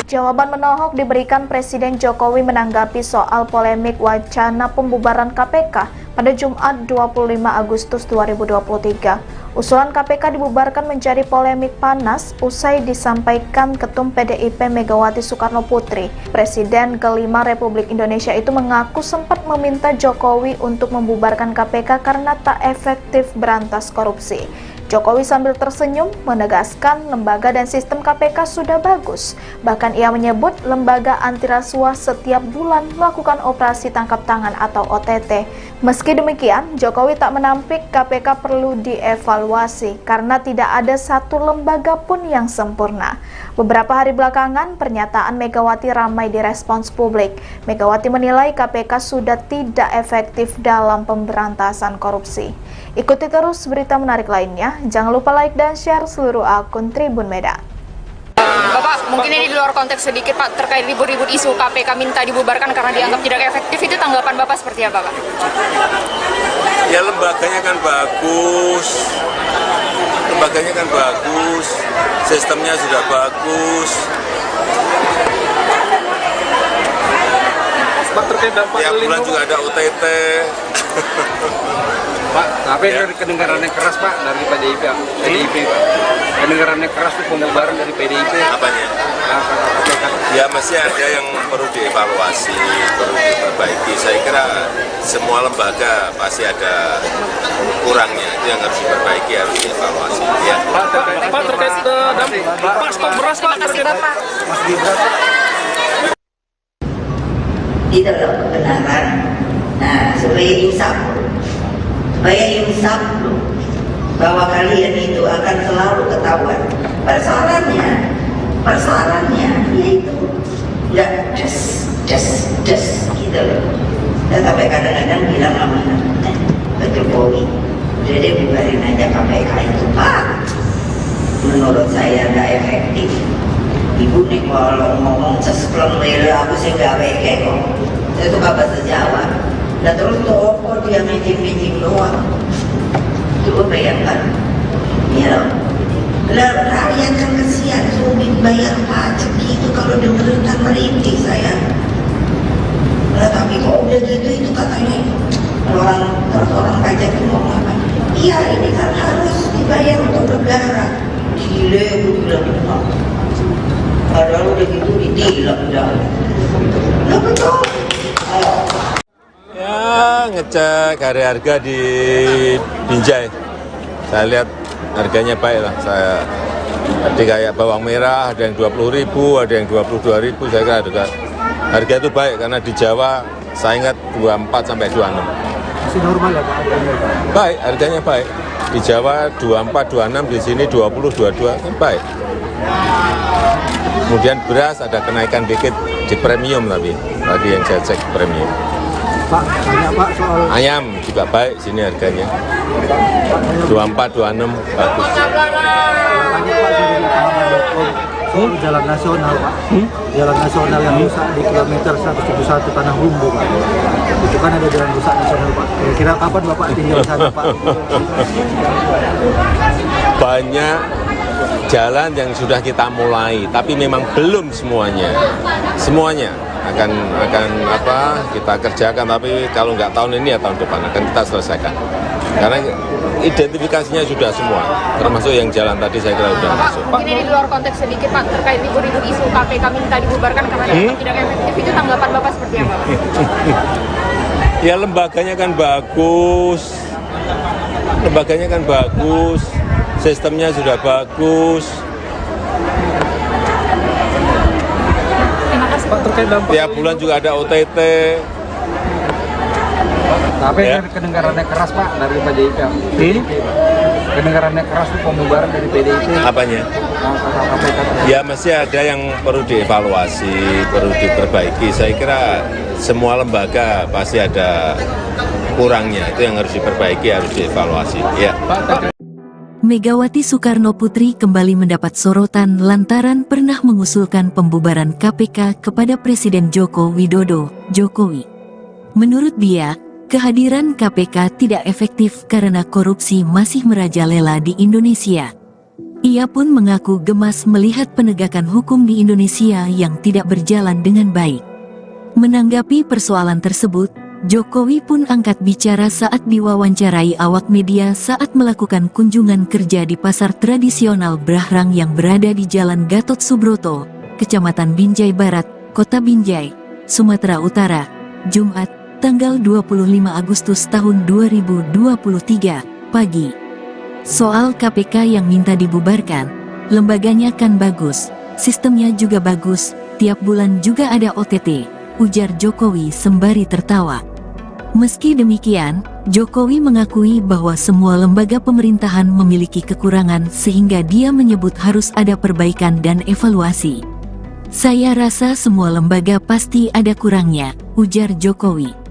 Jawaban menohok diberikan Presiden Jokowi menanggapi soal polemik wacana pembubaran KPK pada Jumat 25 Agustus 2023. Usulan KPK dibubarkan menjadi polemik panas usai disampaikan Ketum PDIP Megawati Soekarno Putri. Presiden kelima Republik Indonesia itu mengaku sempat meminta Jokowi untuk membubarkan KPK karena tak efektif berantas korupsi. Jokowi sambil tersenyum menegaskan lembaga dan sistem KPK sudah bagus. Bahkan ia menyebut lembaga anti rasuah setiap bulan melakukan operasi tangkap tangan atau OTT. Meski demikian, Jokowi tak menampik KPK perlu dievaluasi karena tidak ada satu lembaga pun yang sempurna. Beberapa hari belakangan, pernyataan Megawati ramai direspons publik. Megawati menilai KPK sudah tidak efektif dalam pemberantasan korupsi. Ikuti terus berita menarik lainnya. Jangan lupa like dan share seluruh akun Tribun Medan. Bapak, mungkin ini di luar konteks sedikit Pak, terkait libur-libur isu KPK minta dibubarkan karena dianggap tidak efektif, itu tanggapan Bapak seperti apa Pak? Ya lembaganya kan bagus, sistemnya sudah bagus. Pak, terkait dampak Tiap bulan juga ada OTT. Pak, tapi Ya. dari kedengarannya keras Pak dari PDIP Pak. Kedengarannya keras itu pembubaran dari PDIP. Apanya? Langkah KPK. Ya masih ada yang perlu dievaluasi, perlu diperbaiki. Saya kira semua lembaga pasti ada kurangnya, itu yang harus diperbaiki, harus dievaluasi. Ya. Pak, terkait dampak Pak, stok beras Pak. Terima kasih Bapak. Di dalam kebenaran. Nah, supaya insaf bahwa kalian itu akan selalu ketahuan. Persoalannya yaitu ya just gitu loh. Dan sampai kadang-kadang bilang sama Pak Jokowi, udah deh bubarin aja KPK itu Pak. Menurut saya nggak efektif. Ibu nih kalau ngomong sesplong lele aku sih nggak kayak kok. Saya tuh bahasa Jawa. Dan terus toko dia mijing doang. Coba bayangkan, ya loh. Lah rakyat kan kesian sulit bayar pajak gitu kalau dengerin kan merintih saya. Lah tapi kok udah gitu itu katanya orang pajak itu ngomong apa? Iya ini kan harus dibayar untuk negara. Gile gue bilang benar. Padahal udah gitu ditilang dah. Lah betul. Ya ngecek harga di Binjai. Saya lihat harganya baik lah. Saya tadi kayak bawang merah ada yang 20.000, ada yang 22.000. Saya kira harga itu baik karena di Jawa saya ingat 24 sampai 26. Masih normal ya Pak harganya Pak? Baik, harganya baik. Di Jawa 24, 26, di sini 20, 22 kan baik. Kemudian beras ada kenaikan dikit di premium tapi tadi yang saya cek premium. Pak, tanya Pak soal Ayam juga baik sini harganya. 24, 26 bagus. tanya Pak soal jalan nasional Pak. Jalan nasional yang rusak di kilometer 171 Tanah Rumbu Pak. Itu kan ada jalan rusak nasional Pak. Kira-kira kapan Bapak tinggal sana Pak? Banyak jalan yang sudah kita mulai, tapi memang belum semuanya. Semuanya akan kita kerjakan, tapi kalau nggak tahun ini ya tahun depan akan kita selesaikan. Karena identifikasinya sudah semua, termasuk yang jalan tadi saya kira sudah masuk. Mungkin ini di luar konteks sedikit Pak, terkait libur-libur isu KPK minta dibubarkan karena dianggap tidak efektif, itu tanggapan Bapak seperti apa? Ya lembaganya kan bagus, sistemnya sudah bagus. Terima kasih. Pak, terkait dampak Tiap bulan juga ada OTT. tapi Ya. kedengarannya keras Pak dari PDIP. Kedengarannya keras itu pembubaran dari PDIP. Apanya? KPK. Ya masih ada yang perlu dievaluasi, perlu diperbaiki. Saya kira semua lembaga pasti ada kurangnya, itu yang harus diperbaiki, harus dievaluasi. Ya. Megawati Soekarno Putri kembali mendapat sorotan lantaran pernah mengusulkan pembubaran KPK kepada Presiden Joko Widodo, Jokowi. Menurut dia, kehadiran KPK tidak efektif karena korupsi masih merajalela di Indonesia. Ia pun mengaku gemas melihat penegakan hukum di Indonesia yang tidak berjalan dengan baik. Menanggapi persoalan tersebut, Jokowi pun angkat bicara saat diwawancarai awak media saat melakukan kunjungan kerja di pasar tradisional Brahrang yang berada di Jalan Gatot Subroto, Kecamatan Binjai Barat, Kota Binjai, Sumatera Utara, Jumat, tanggal 25 Agustus tahun 2023, pagi. Soal KPK yang minta dibubarkan, lembaganya kan bagus, sistemnya juga bagus, tiap bulan juga ada OTT, ujar Jokowi sembari tertawa. Meski demikian, Jokowi mengakui bahwa semua lembaga pemerintahan memiliki kekurangan sehingga dia menyebut harus ada perbaikan dan evaluasi. Saya rasa semua lembaga pasti ada kurangnya, ujar Jokowi.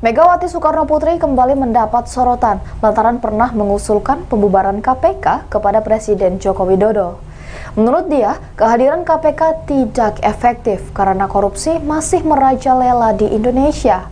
Megawati Soekarno Putri kembali mendapat sorotan lantaran pernah mengusulkan pembubaran KPK kepada Presiden Joko Widodo. Menurut dia, kehadiran KPK tidak efektif karena korupsi masih merajalela di Indonesia.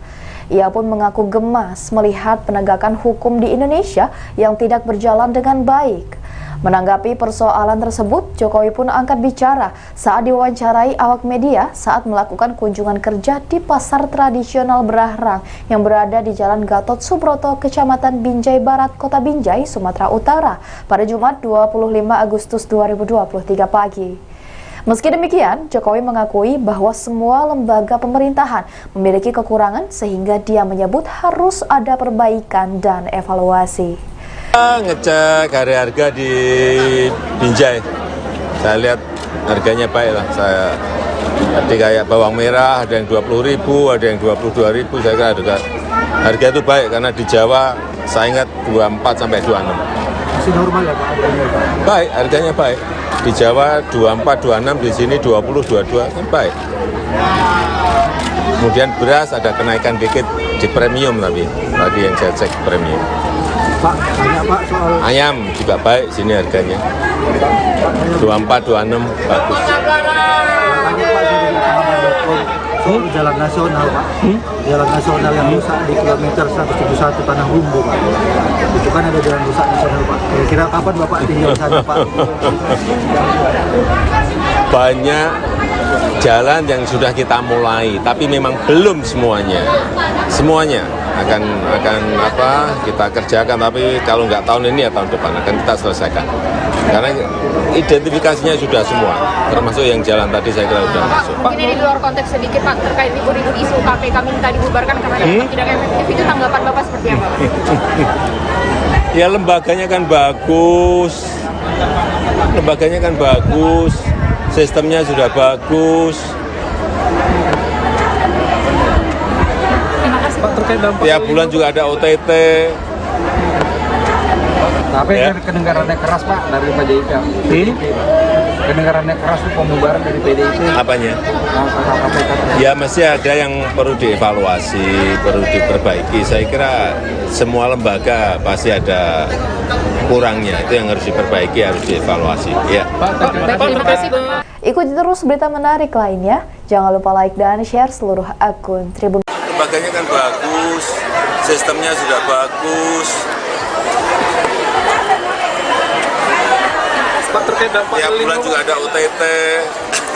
Ia pun mengaku gemas melihat penegakan hukum di Indonesia yang tidak berjalan dengan baik. Menanggapi persoalan tersebut, Jokowi pun angkat bicara saat diwawancarai awak media saat melakukan kunjungan kerja di pasar tradisional Brahrang yang berada di Jalan Gatot Subroto, Kecamatan Binjai Barat, Kota Binjai, Sumatera Utara pada Jumat 25 Agustus 2023 pagi. Meski demikian, Jokowi mengakui bahwa semua lembaga pemerintahan memiliki kekurangan sehingga dia menyebut harus ada perbaikan dan evaluasi. Ngecek harga di Binjai, saya lihat harganya baik lah. Saya tadi kayak bawang merah ada yang 20.000, ada yang 22.000. Saya kira harga itu baik karena di Jawa saya ingat 24 sampai 26. Masih normal ya Pak harganya Pak? Baik, harganya baik. Di Jawa 24, 26, di sini 20, 22 kan baik. Kemudian beras ada kenaikan dikit di premium tapi tadi yang saya cek premium. Pak, tanya Pak soal Ayam juga baik sini harganya. 24, 26 bagus. tanya Pak soal jalan nasional Pak. Jalan nasional yang rusak di kilometer 171 Tanah Rumbu Pak. Itu kan ada jalan rusak nasional Pak. Kira-kira kapan Bapak tinggal sana Pak? Banyak jalan yang sudah kita mulai, tapi memang belum semuanya. Semuanya akan kita kerjakan, tapi kalau nggak tahun ini ya tahun depan akan kita selesaikan. Karena identifikasinya sudah semua, termasuk yang jalan tadi saya kira sudah masuk. Mungkin ini di luar konteks sedikit Pak, terkait ribut-ribut isu KPK minta dibubarkan karena dianggap tidak efektif, itu tanggapan Bapak seperti apa? Ya lembaganya kan bagus, sistemnya sudah bagus. Pak, terkait dampak Tiap bulan juga ada OTT. tapi Ya. kedengarannya keras Pak dari PDIP. Kedengarannya keras itu pembubaran dari PDIP. Apanya? KPK. Ya masih ada yang perlu dievaluasi, perlu diperbaiki. Saya kira semua lembaga pasti ada kurangnya, itu yang harus diperbaiki, harus dievaluasi. Ya. Terima kasih Bapak. Ikuti terus berita menarik lainnya. Jangan lupa like dan share seluruh akun Tribun. Lembaganya kan bagus, sistemnya sudah bagus. Pak, terkait dampak Tiap bulan juga ada OTT.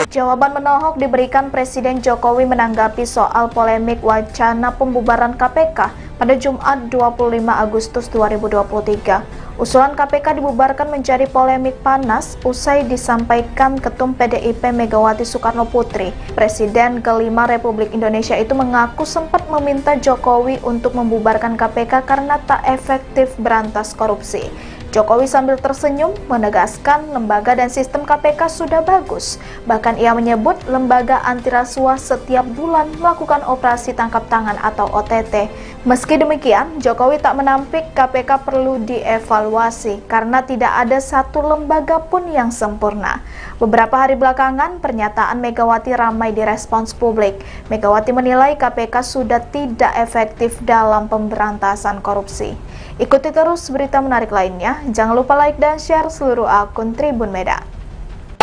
Jawaban menohok diberikan Presiden Jokowi menanggapi soal polemik wacana pembubaran KPK pada Jumat 25 Agustus 2023. Usulan KPK dibubarkan menjadi polemik panas usai disampaikan Ketum PDIP Megawati Soekarno Putri. Presiden kelima Republik Indonesia itu mengaku sempat meminta Jokowi untuk membubarkan KPK karena tak efektif berantas korupsi. Jokowi sambil tersenyum menegaskan lembaga dan sistem KPK sudah bagus. Bahkan ia menyebut lembaga anti rasuah setiap bulan melakukan operasi tangkap tangan atau OTT. Meski demikian, Jokowi tak menampik KPK perlu dievaluasi karena tidak ada satu lembaga pun yang sempurna. Beberapa hari belakangan, pernyataan Megawati ramai direspons publik. Megawati menilai KPK sudah tidak efektif dalam pemberantasan korupsi. Ikuti terus berita menarik lainnya. Jangan lupa like dan share seluruh akun Tribun Medan.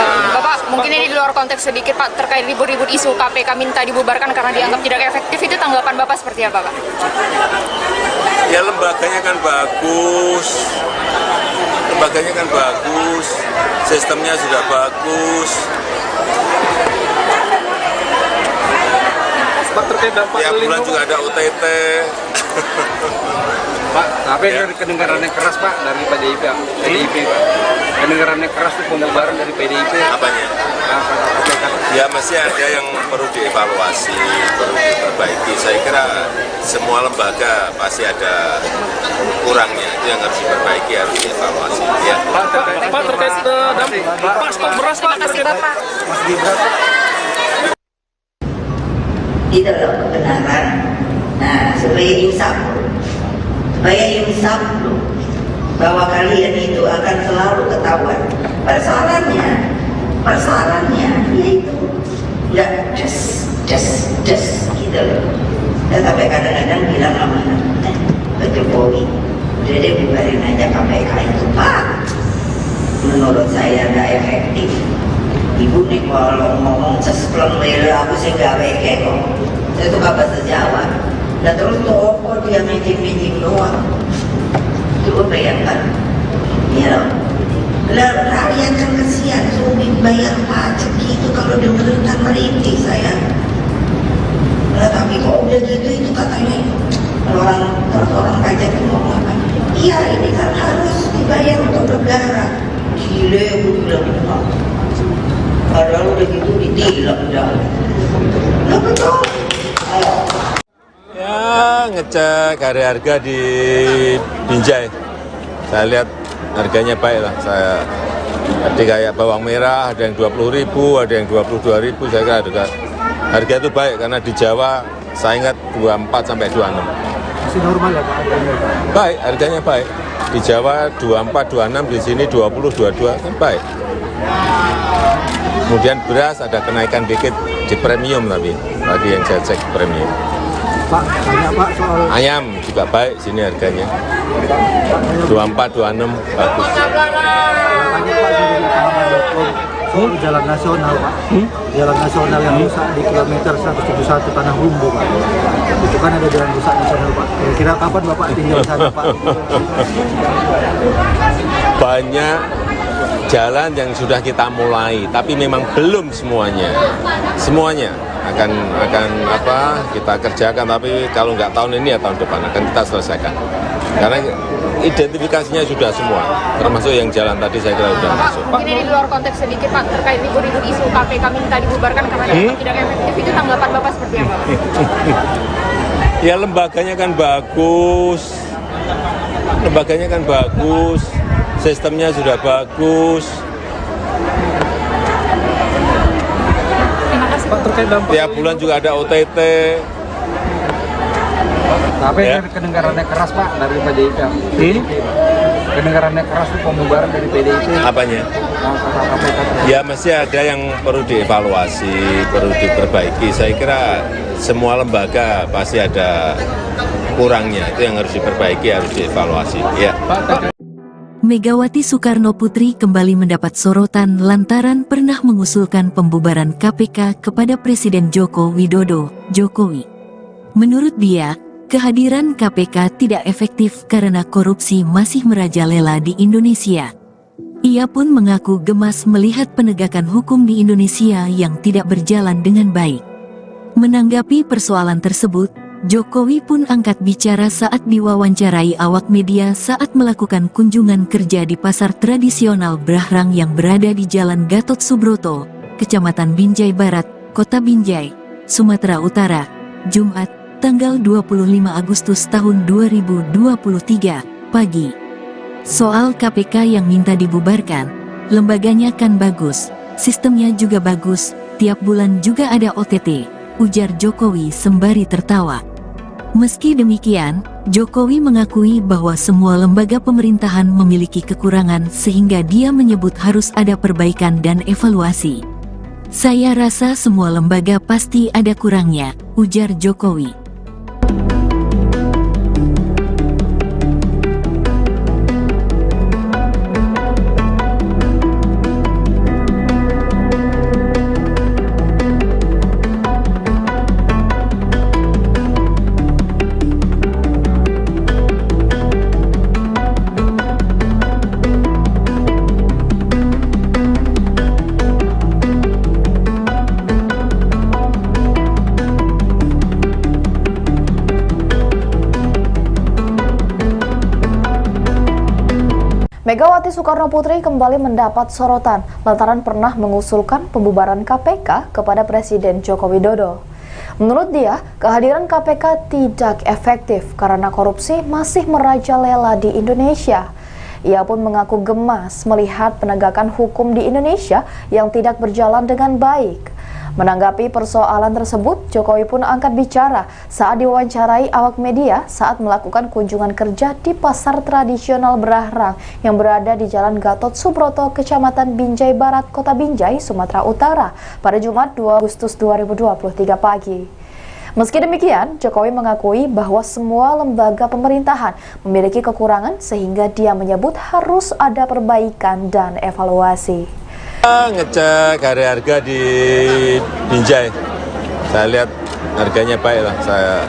Bapak, mungkin ini di luar konteks sedikit Pak, terkait ribut-ribut isu KPK minta dibubarkan karena dianggap tidak efektif, itu tanggapan Bapak seperti apa Pak? Ya lembaganya kan bagus, sistemnya sudah bagus. Pak, terkait dampak Tiap bulan juga ada OTT. Pak, tapi Ya. kedengarannya keras Pak dari PDIP Pak. Kedengarannya keras itu pembubaran dari PDIP. Apanya? KPK. Ya masih ada yang perlu dievaluasi, perlu diperbaiki. Saya kira semua lembaga pasti ada kurangnya, itu yang harus diperbaiki, harus dievaluasi. Ya. Pak, terkait dampak stok beras Pak. Terima kasih Bapak. Itu loh kebenaran. Nah, supaya insaf loh, bahwa kalian itu akan selalu ketahuan. Persoalannya yaitu nggak just gitu loh. Dan sampai kadang-kadang bilang sama Pak Jokowi, udah deh bubarin aja KPK itu Pak. Menurut saya nggak efektif. Ibu nih kalau ngomong sespleng lele aku sih gak weke kok. Saya tuh gak bahasa Jawa. Dan terus toko dia meeting doang. Coba bayangkan. Ya loh. Lah rakyat kan kesian sulit bayar pajak gitu kalau dengerin kan merintih saya. Lah tapi kok udah gitu itu katanya orang pajak itu ngomong apa? Iya ini kan harus dibayar untuk negara. Gile aku bilang. Padahal udah gitu ditilang dah. Lah betul. Ayo. Ya ngecek harga di Binjai. Saya lihat harganya baik lah. Saya tadi kayak bawang merah ada yang 20.000, ada yang 22.000. Saya kira harga itu baik karena di Jawa saya ingat 24 sampai 26. Masih normal ya Pak? Baik, harganya baik. Di Jawa 24, 26, di sini 20, 22 kan baik. Kemudian beras ada kenaikan dikit di premium tapi tadi yang saya cek premium. Pak, banyak Pak soal Ayam juga baik sini harganya. 24, 26 bagus. tanya Pak dari Tahapan.com soal jalan nasional Pak. Jalan nasional yang rusak di kilometer 171 Tanah Humbu Pak. Itu kan ada jalan rusak nasional Pak. Kira-kira kapan Bapak tinggal di sana Pak? Banyak jalan yang sudah kita mulai, tapi memang belum semuanya. Semuanya akan kita kerjakan, tapi kalau nggak tahun ini ya tahun depan akan kita selesaikan. Karena identifikasinya sudah semua, termasuk yang jalan tadi saya kira sudah masuk. Mungkin ini di luar konteks sedikit Pak, terkait libur-libur isu KPK minta dibubarkan karena dianggap tidak efektif, itu tanggapan Bapak seperti apa? Ya lembaganya kan bagus, sistemnya sudah bagus. Terima kasih. Pak, terkait dampak Tiap bulan juga ada OTT. Tapi Ya. kedengarannya keras Pak dari PDIP. Kedengarannya keras itu pembubaran dari PDIP. Apanya? KPK. Ya masih ada yang perlu dievaluasi, perlu diperbaiki. Saya kira semua lembaga pasti ada kurangnya, itu yang harus diperbaiki, harus dievaluasi. Ya. Megawati Soekarno Putri kembali mendapat sorotan lantaran pernah mengusulkan pembubaran KPK kepada Presiden Joko Widodo, Jokowi. Menurut dia, kehadiran KPK tidak efektif karena korupsi masih merajalela di Indonesia. Ia pun mengaku gemas melihat penegakan hukum di Indonesia yang tidak berjalan dengan baik. Menanggapi persoalan tersebut, Jokowi pun angkat bicara saat diwawancarai awak media saat melakukan kunjungan kerja di pasar tradisional Brahrang yang berada di Jalan Gatot Subroto, Kecamatan Binjai Barat, Kota Binjai, Sumatera Utara, Jumat, tanggal 25 Agustus tahun 2023, pagi. Soal KPK yang minta dibubarkan, lembaganya kan bagus, sistemnya juga bagus, tiap bulan juga ada OTT, ujar Jokowi sembari tertawa. Meski demikian, Jokowi mengakui bahwa semua lembaga pemerintahan memiliki kekurangan sehingga dia menyebut harus ada perbaikan dan evaluasi. Saya rasa semua lembaga pasti ada kurangnya, ujar Jokowi. Megawati Soekarno Putri kembali mendapat sorotan lantaran pernah mengusulkan pembubaran KPK kepada Presiden Joko Widodo. Menurut dia, kehadiran KPK tidak efektif karena korupsi masih merajalela di Indonesia. Ia pun mengaku gemas melihat penegakan hukum di Indonesia yang tidak berjalan dengan baik. Menanggapi persoalan tersebut, Jokowi pun angkat bicara saat diwawancarai awak media saat melakukan kunjungan kerja di pasar tradisional Brahrang yang berada di Jalan Gatot Subroto, Kecamatan Binjai Barat, Kota Binjai, Sumatera Utara pada Jumat 2 Agustus 2023 pagi. Meski demikian, Jokowi mengakui bahwa semua lembaga pemerintahan memiliki kekurangan sehingga dia menyebut harus ada perbaikan dan evaluasi. Ngecek harga di Binjai, saya lihat harganya baik lah. Saya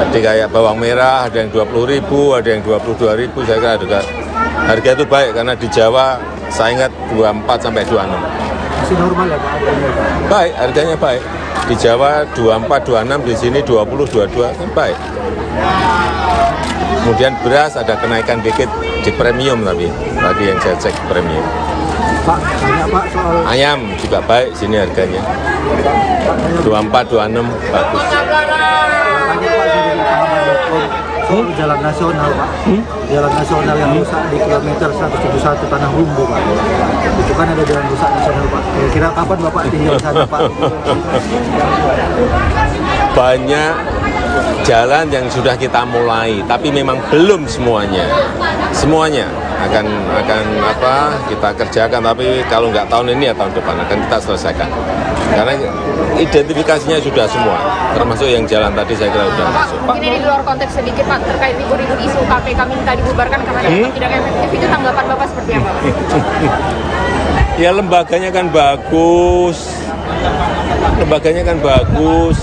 tadi kayak bawang merah ada yang 20.000, ada yang 22.000. Saya kira harga itu baik karena di Jawa saya ingat 24 sampai 26. masih normal ya Pak? Baik, harganya baik. Di Jawa 24, 26, di sini 20, 22 kan baik. Kemudian beras ada kenaikan dikit di premium tapi tadi yang saya cek premium. Pak, banyak Pak soal Ayam juga baik sini harganya. 24, 26 bagus. banyak Pak dari pahaman.com soal jalan nasional Pak. Jalan nasional yang rusak di kilometer 171 Tanah Humbu Pak. Itu kan ada jalan rusak nasional Pak. Kira-kira kapan Bapak tinggal di sana Pak? Banyak jalan yang sudah kita mulai, tapi memang belum semuanya. Semuanya akan kita kerjakan, tapi kalau nggak tahun ini ya tahun depan akan kita selesaikan. Karena identifikasinya sudah semua, termasuk yang jalan tadi saya kira sudah masuk. Mungkin ini di luar konteks sedikit Pak, terkait libur-libur isu KPK minta dibubarkan karena dianggap tidak efektif, itu tanggapan Bapak seperti apa? Ya lembaganya kan bagus,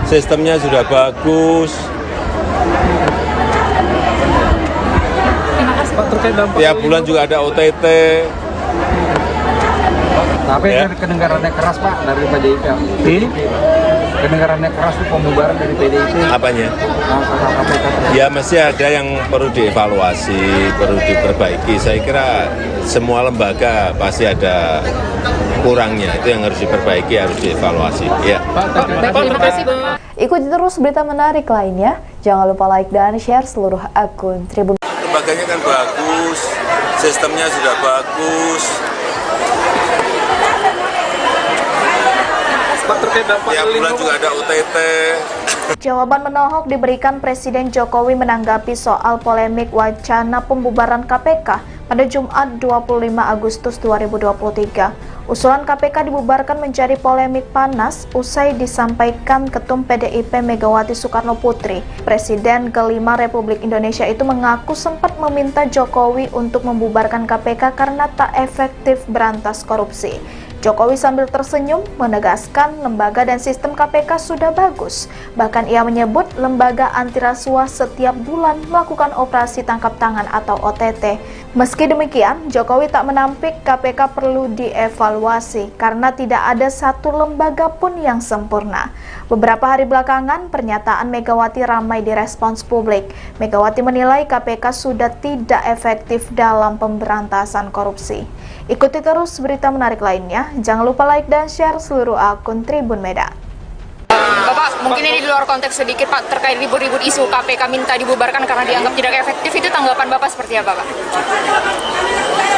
sistemnya sudah bagus. Terima kasih. Pak, terkait dampak Tiap bulan juga ada OTT. Tapi Ya. kedengarannya keras Pak dari PDIP. kedengarannya keras itu pembubaran dari PDIP. Apanya? KPK. Ya mesti ada yang perlu dievaluasi, perlu diperbaiki. Saya kira semua lembaga pasti ada kurangnya, itu yang harus diperbaiki, harus dievaluasi. Ya. Terima kasih. Ikuti terus berita menarik lainnya. Jangan lupa like dan share seluruh akun Tribun. Lembaganya kan bagus, sistemnya sudah bagus. Tiap bulan juga ada UTT. Jawaban menohok diberikan Presiden Jokowi menanggapi soal polemik wacana pembubaran KPK pada Jumat 25 Agustus 2023. Usulan KPK dibubarkan menjadi polemik panas usai disampaikan Ketum PDIP Megawati Soekarno Putri. Presiden kelima Republik Indonesia itu mengaku sempat meminta Jokowi untuk membubarkan KPK karena tak efektif berantas korupsi. Jokowi sambil tersenyum menegaskan lembaga dan sistem KPK sudah bagus. Bahkan ia menyebut lembaga anti rasuah setiap bulan melakukan operasi tangkap tangan atau OTT. Meski demikian, Jokowi tak menampik KPK perlu dievaluasi karena tidak ada satu lembaga pun yang sempurna. Beberapa hari belakangan, pernyataan Megawati ramai direspons publik. Megawati menilai KPK sudah tidak efektif dalam pemberantasan korupsi. Ikuti terus berita menarik lainnya. Jangan lupa like dan share seluruh akun Tribun Medan. Bapak, mungkin ini di luar konteks sedikit Pak, terkait ribut-ribut isu KPK minta dibubarkan karena dianggap tidak efektif, itu tanggapan Bapak seperti apa Pak?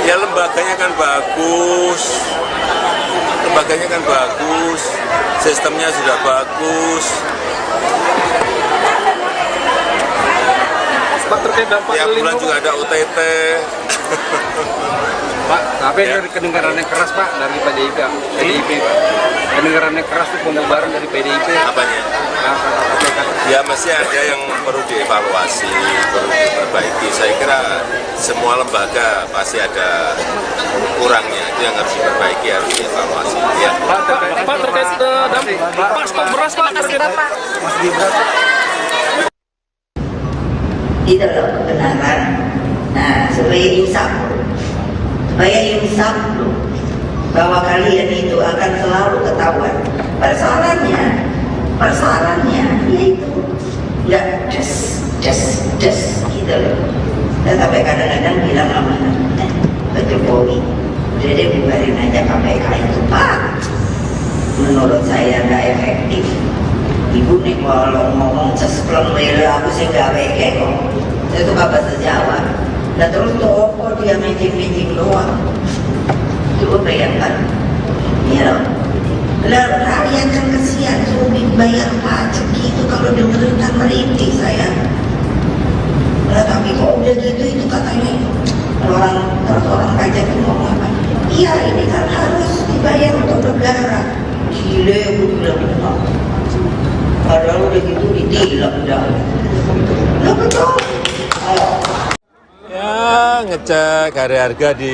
Ya lembaganya kan bagus, sistemnya sudah bagus. Tiap bulan juga ada UTT. Pak, tapi dari kedengarannya keras Pak dari PDIP Pak. Kedengarannya keras itu pembubaran dari PDIP. Apanya? Ya mesti ada yang perlu dievaluasi, perlu diperbaiki. Saya kira semua lembaga pasti ada kurangnya, itu yang harus diperbaiki, harus dievaluasi. Ya. Pak terkait Pak stok beras Pak. Terima kasih Bapak. Itu loh kebenaran. Nah, supaya insaf loh, bahwa kalian itu akan selalu ketahuan. Persoalannya yaitu nggak just gitu loh. Dan sampai kadang-kadang bilang sama Pak Jokowi, udah deh bubarin aja KPK itu Pak. Menurut saya nggak efektif. Ibu nih kalau ngomong cesplon wele aku sih gak weke kok. Saya suka bahasa Jawa. Dan terus toko dia meeting doang. Coba bayangkan. Ya loh. Lalu rakyat kan kesian suami bayar pajak gitu kalau dengerin kan merintih saya. Nah, tapi kok udah gitu itu katanya orang pajak itu ngomong apa? Iya ini kan harus dibayar untuk negara. Gile gue bilang padahal udah gitu ditilang dah. Nah betul. Ya ngecek harga di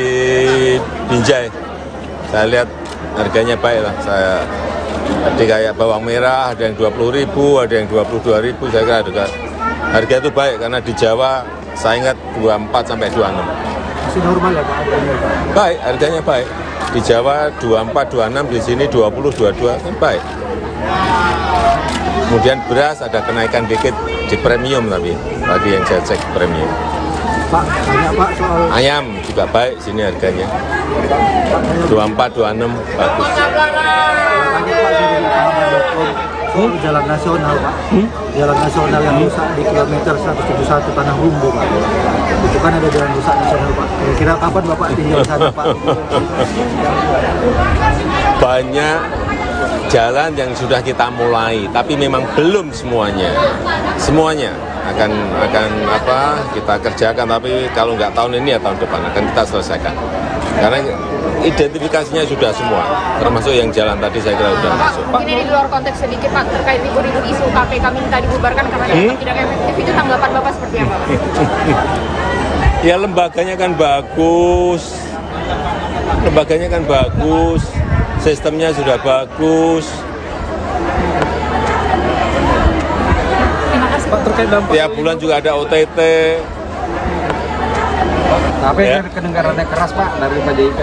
Binjai. Saya lihat harganya baik lah. Saya tadi kayak bawang merah ada yang 20.000, ada yang 22.000. Saya kira harga itu baik karena di Jawa saya ingat 24 sampai 26. Masih normal ya Pak harganya? Baik, harganya baik. Di Jawa 24, 26, di sini 20, 22 kan baik. Kemudian beras ada kenaikan dikit di premium tapi tadi yang saya cek premium. Pak, banyak Pak soal Ayam juga baik sini harganya. 24, 26 bagus. tanya Pak dari pahaman.com soal jalan nasional Pak. Jalan nasional yang rusak di kilometer 171 Tanah Rumbu Pak. Itu kan ada jalan rusak nasional Pak. Kira-kira kapan Bapak tinggal sana Pak? Banyak jalan yang sudah kita mulai, tapi memang belum semuanya. Semuanya akan kita kerjakan, tapi kalau nggak tahun ini ya tahun depan akan kita selesaikan. Karena identifikasinya sudah semua, termasuk yang jalan tadi saya kira sudah masuk. Mungkin ini di luar konteks sedikit Pak, terkait ribut-ribut isu KPK minta dibubarkan karena dianggap tidak efektif, itu tanggapan Bapak seperti apa Pak? Ya lembaganya kan bagus, sistemnya sudah bagus. Terima kasih Pak terkait dampak. Tiap bulan juga ada OTT. Tapi Ya. dari kedengarannya keras Pak dari PDIP.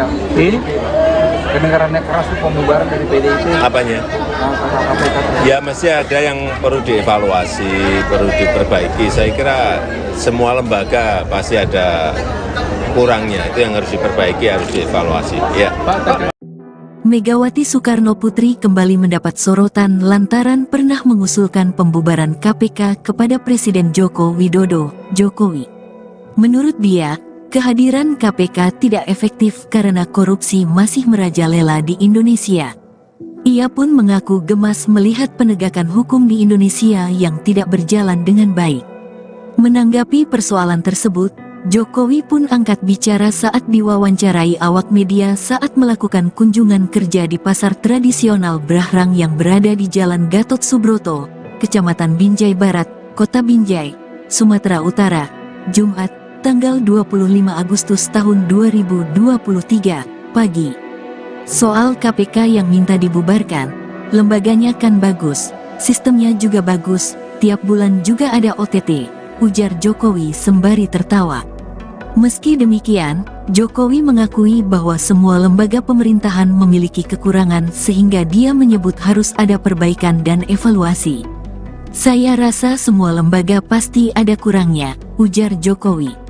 kedengarannya keras tuh pembubaran dari PDIP. Apanya? KPK. Ya mesti ada yang perlu dievaluasi, perlu diperbaiki. Saya kira semua lembaga pasti ada kurangnya, itu yang harus diperbaiki, harus dievaluasi. Ya. Megawati Soekarno Putri kembali mendapat sorotan lantaran pernah mengusulkan pembubaran KPK kepada Presiden Joko Widodo, Jokowi. Menurut dia, kehadiran KPK tidak efektif karena korupsi masih merajalela di Indonesia. Ia pun mengaku gemas melihat penegakan hukum di Indonesia yang tidak berjalan dengan baik. Menanggapi persoalan tersebut, Jokowi pun angkat bicara saat diwawancarai awak media saat melakukan kunjungan kerja di pasar tradisional Brahrang yang berada di Jalan Gatot Subroto, Kecamatan Binjai Barat, Kota Binjai, Sumatera Utara, Jumat, tanggal 25 Agustus tahun 2023, pagi. Soal KPK yang minta dibubarkan, lembaganya kan bagus, sistemnya juga bagus, tiap bulan juga ada OTT, ujar Jokowi sembari tertawa. Meski demikian, Jokowi mengakui bahwa semua lembaga pemerintahan memiliki kekurangan sehingga dia menyebut harus ada perbaikan dan evaluasi. Saya rasa semua lembaga pasti ada kurangnya, ujar Jokowi.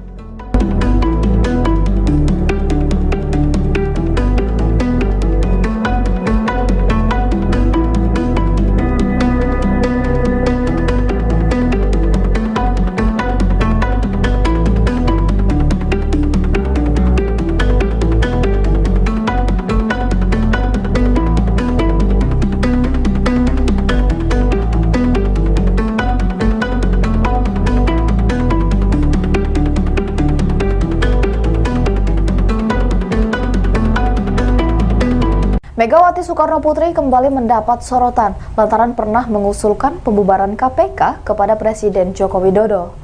Megawati Soekarno Putri kembali mendapat sorotan lantaran pernah mengusulkan pembubaran KPK kepada Presiden Joko Widodo.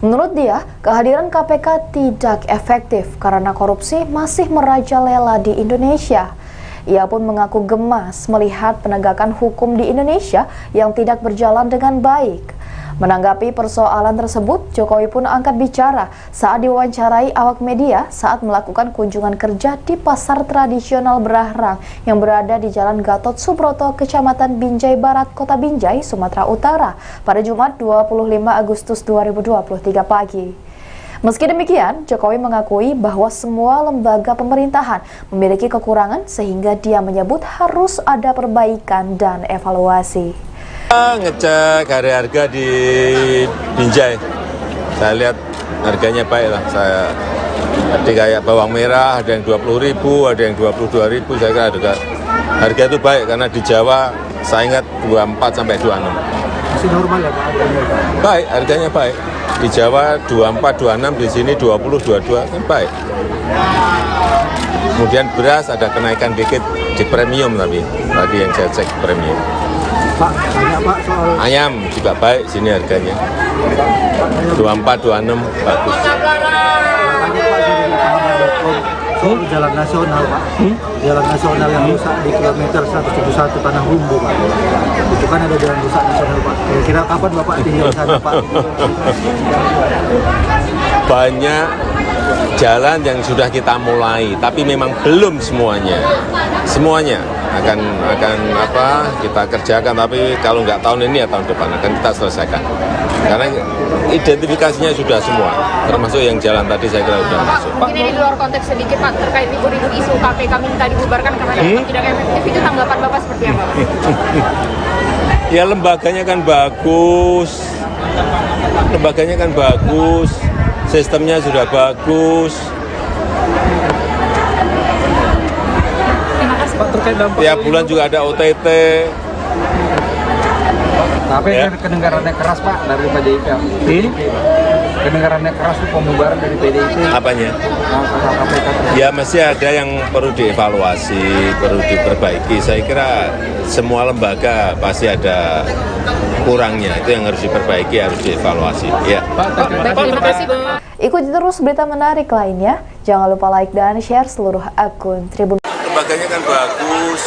Menurut dia, kehadiran KPK tidak efektif karena korupsi masih merajalela di Indonesia. Ia pun mengaku gemas melihat penegakan hukum di Indonesia yang tidak berjalan dengan baik. Menanggapi persoalan tersebut, Jokowi pun angkat bicara saat diwawancarai awak media saat melakukan kunjungan kerja di pasar tradisional Brahrang yang berada di Jalan Gatot Subroto, Kecamatan Binjai Barat, Kota Binjai, Sumatera Utara pada Jumat 25 Agustus 2023 pagi. Meski demikian, Jokowi mengakui bahwa semua lembaga pemerintahan memiliki kekurangan sehingga dia menyebut harus ada perbaikan dan evaluasi. Ngecek harga di Binjai, saya lihat harganya baik lah. Saya tadi kayak bawang merah ada yang 20.000, ada yang 22.000. Saya kira harga itu baik karena di Jawa saya ingat 24 sampai 26. Masih normal ya Pak harganya? Baik, harganya baik. Di Jawa 24, 26, di sini 20, 22 kan baik. Kemudian beras ada kenaikan dikit di premium tapi tadi yang saya cek premium. Pak, tanya Pak soal Ayam juga baik sini harganya. 24, 26 bagus. tanya Pak dari pahaman.com soal jalan nasional Pak. Jalan nasional yang rusak di kilometer 171 Tanah Humbu Pak. Itu kan ada jalan rusak nasional Pak. Kira-kira kapan Bapak tinggal sana Pak? Banyak jalan yang sudah kita mulai, tapi memang belum semuanya. Semuanya akan kita kerjakan, tapi kalau nggak tahun ini ya tahun depan akan kita selesaikan. Karena identifikasinya sudah semua, termasuk yang jalan tadi saya kira sudah masuk. Mungkin ini di luar konteks sedikit Pak, terkait libur-libur isu KPK minta dibubarkan karena dianggap tidak efektif, itu tanggapan Bapak seperti apa? Ya lembaganya kan bagus, sistemnya sudah bagus. Pak, terkait dampak Tiap bulan juga ada OTT. Tapi Ya. kedengarannya keras Pak dari PDIP. Kedengarannya keras tuh pembubaran dari PDIP. Apanya? KPK. Ya mesti ada yang perlu dievaluasi, perlu diperbaiki. Saya kira semua lembaga pasti ada kurangnya, itu yang harus diperbaiki, harus dievaluasi. Ya. Terima kasih Bapak. Ikuti terus berita menarik lainnya. Jangan lupa like dan share seluruh akun Tribun. Lembaganya kan bagus,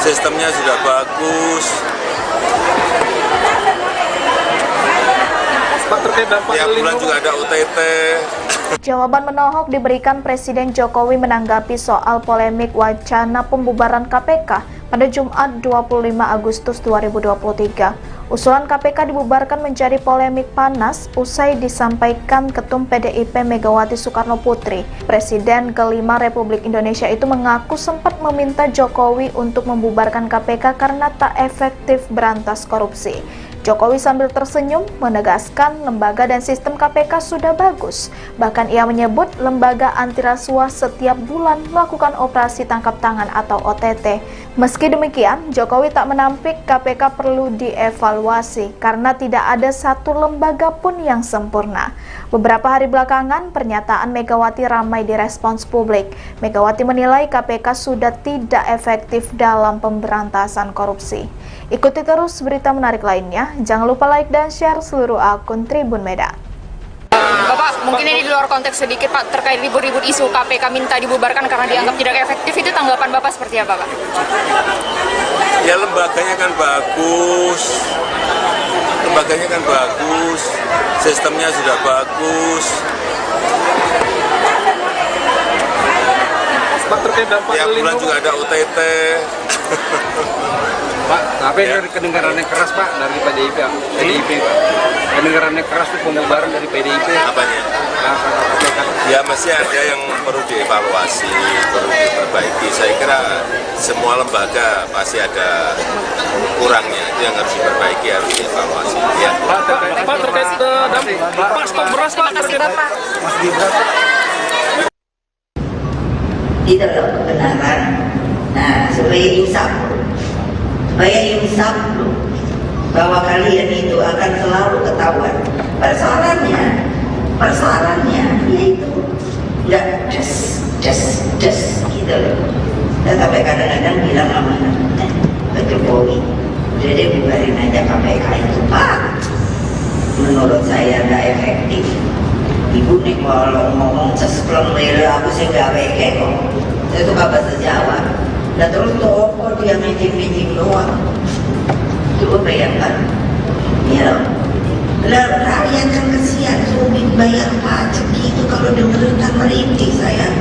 sistemnya sudah bagus. Pak, terkait dampak Tiap bulan lingkungan. juga ada OTT. Jawaban menohok diberikan Presiden Jokowi menanggapi soal polemik wacana pembubaran KPK pada Jumat 25 Agustus 2023. Usulan KPK dibubarkan menjadi polemik panas usai disampaikan Ketum PDIP Megawati Soekarno Putri. Presiden kelima Republik Indonesia itu mengaku sempat meminta Jokowi untuk membubarkan KPK karena tak efektif berantas korupsi. Jokowi sambil tersenyum menegaskan lembaga dan sistem KPK sudah bagus. Bahkan ia menyebut lembaga anti rasuah setiap bulan melakukan operasi tangkap tangan atau OTT. Meski demikian, Jokowi tak menampik KPK perlu dievaluasi karena tidak ada satu lembaga pun yang sempurna. Beberapa hari belakangan, pernyataan Megawati ramai direspons publik. Megawati menilai KPK sudah tidak efektif dalam pemberantasan korupsi. Ikuti terus berita menarik lainnya. Jangan lupa like dan share seluruh akun Tribun Medan. Bapak, mungkin ini di luar konteks sedikit Pak, terkait ribut-ribut isu KPK minta dibubarkan karena dianggap tidak efektif, itu tanggapan Bapak seperti apa Pak? Ya lembaganya kan bagus, sistemnya sudah bagus. Pak, terkait dampak Tiap bulan juga ada OTT. Pak, tapi dari kedengarannya keras Pak dari PDIP Pak. Kedengarannya keras itu pembubaran dari PDIP. Apanya? Ya masih ada yang perlu dievaluasi, perlu diperbaiki. Saya kira semua lembaga pasti ada kurangnya, itu yang harus diperbaiki, harus dievaluasi. Ya. Pak, terkait dampak Pak, stok beras Pak. Mas Gibran. Tidak ada kebenaran. Nah, supaya insaf loh, bahwa kalian itu akan selalu ketahuan. Persoalannya yaitu nggak just gitu loh. Dan sampai kadang-kadang bilang sama Pak Jokowi, udah deh bubarin aja KPK itu Pak. Menurut saya nggak efektif. Ibu nih kalau ngomong sespleng aku sih nggak weke kok. Saya suka bahasa Jawa. Dan terus toko dia mijing-mijing doang. Coba bayangkan. Ya, lah rakyat kan kesian sulit bayar pajak gitu kalau dengerin kan merintih saya.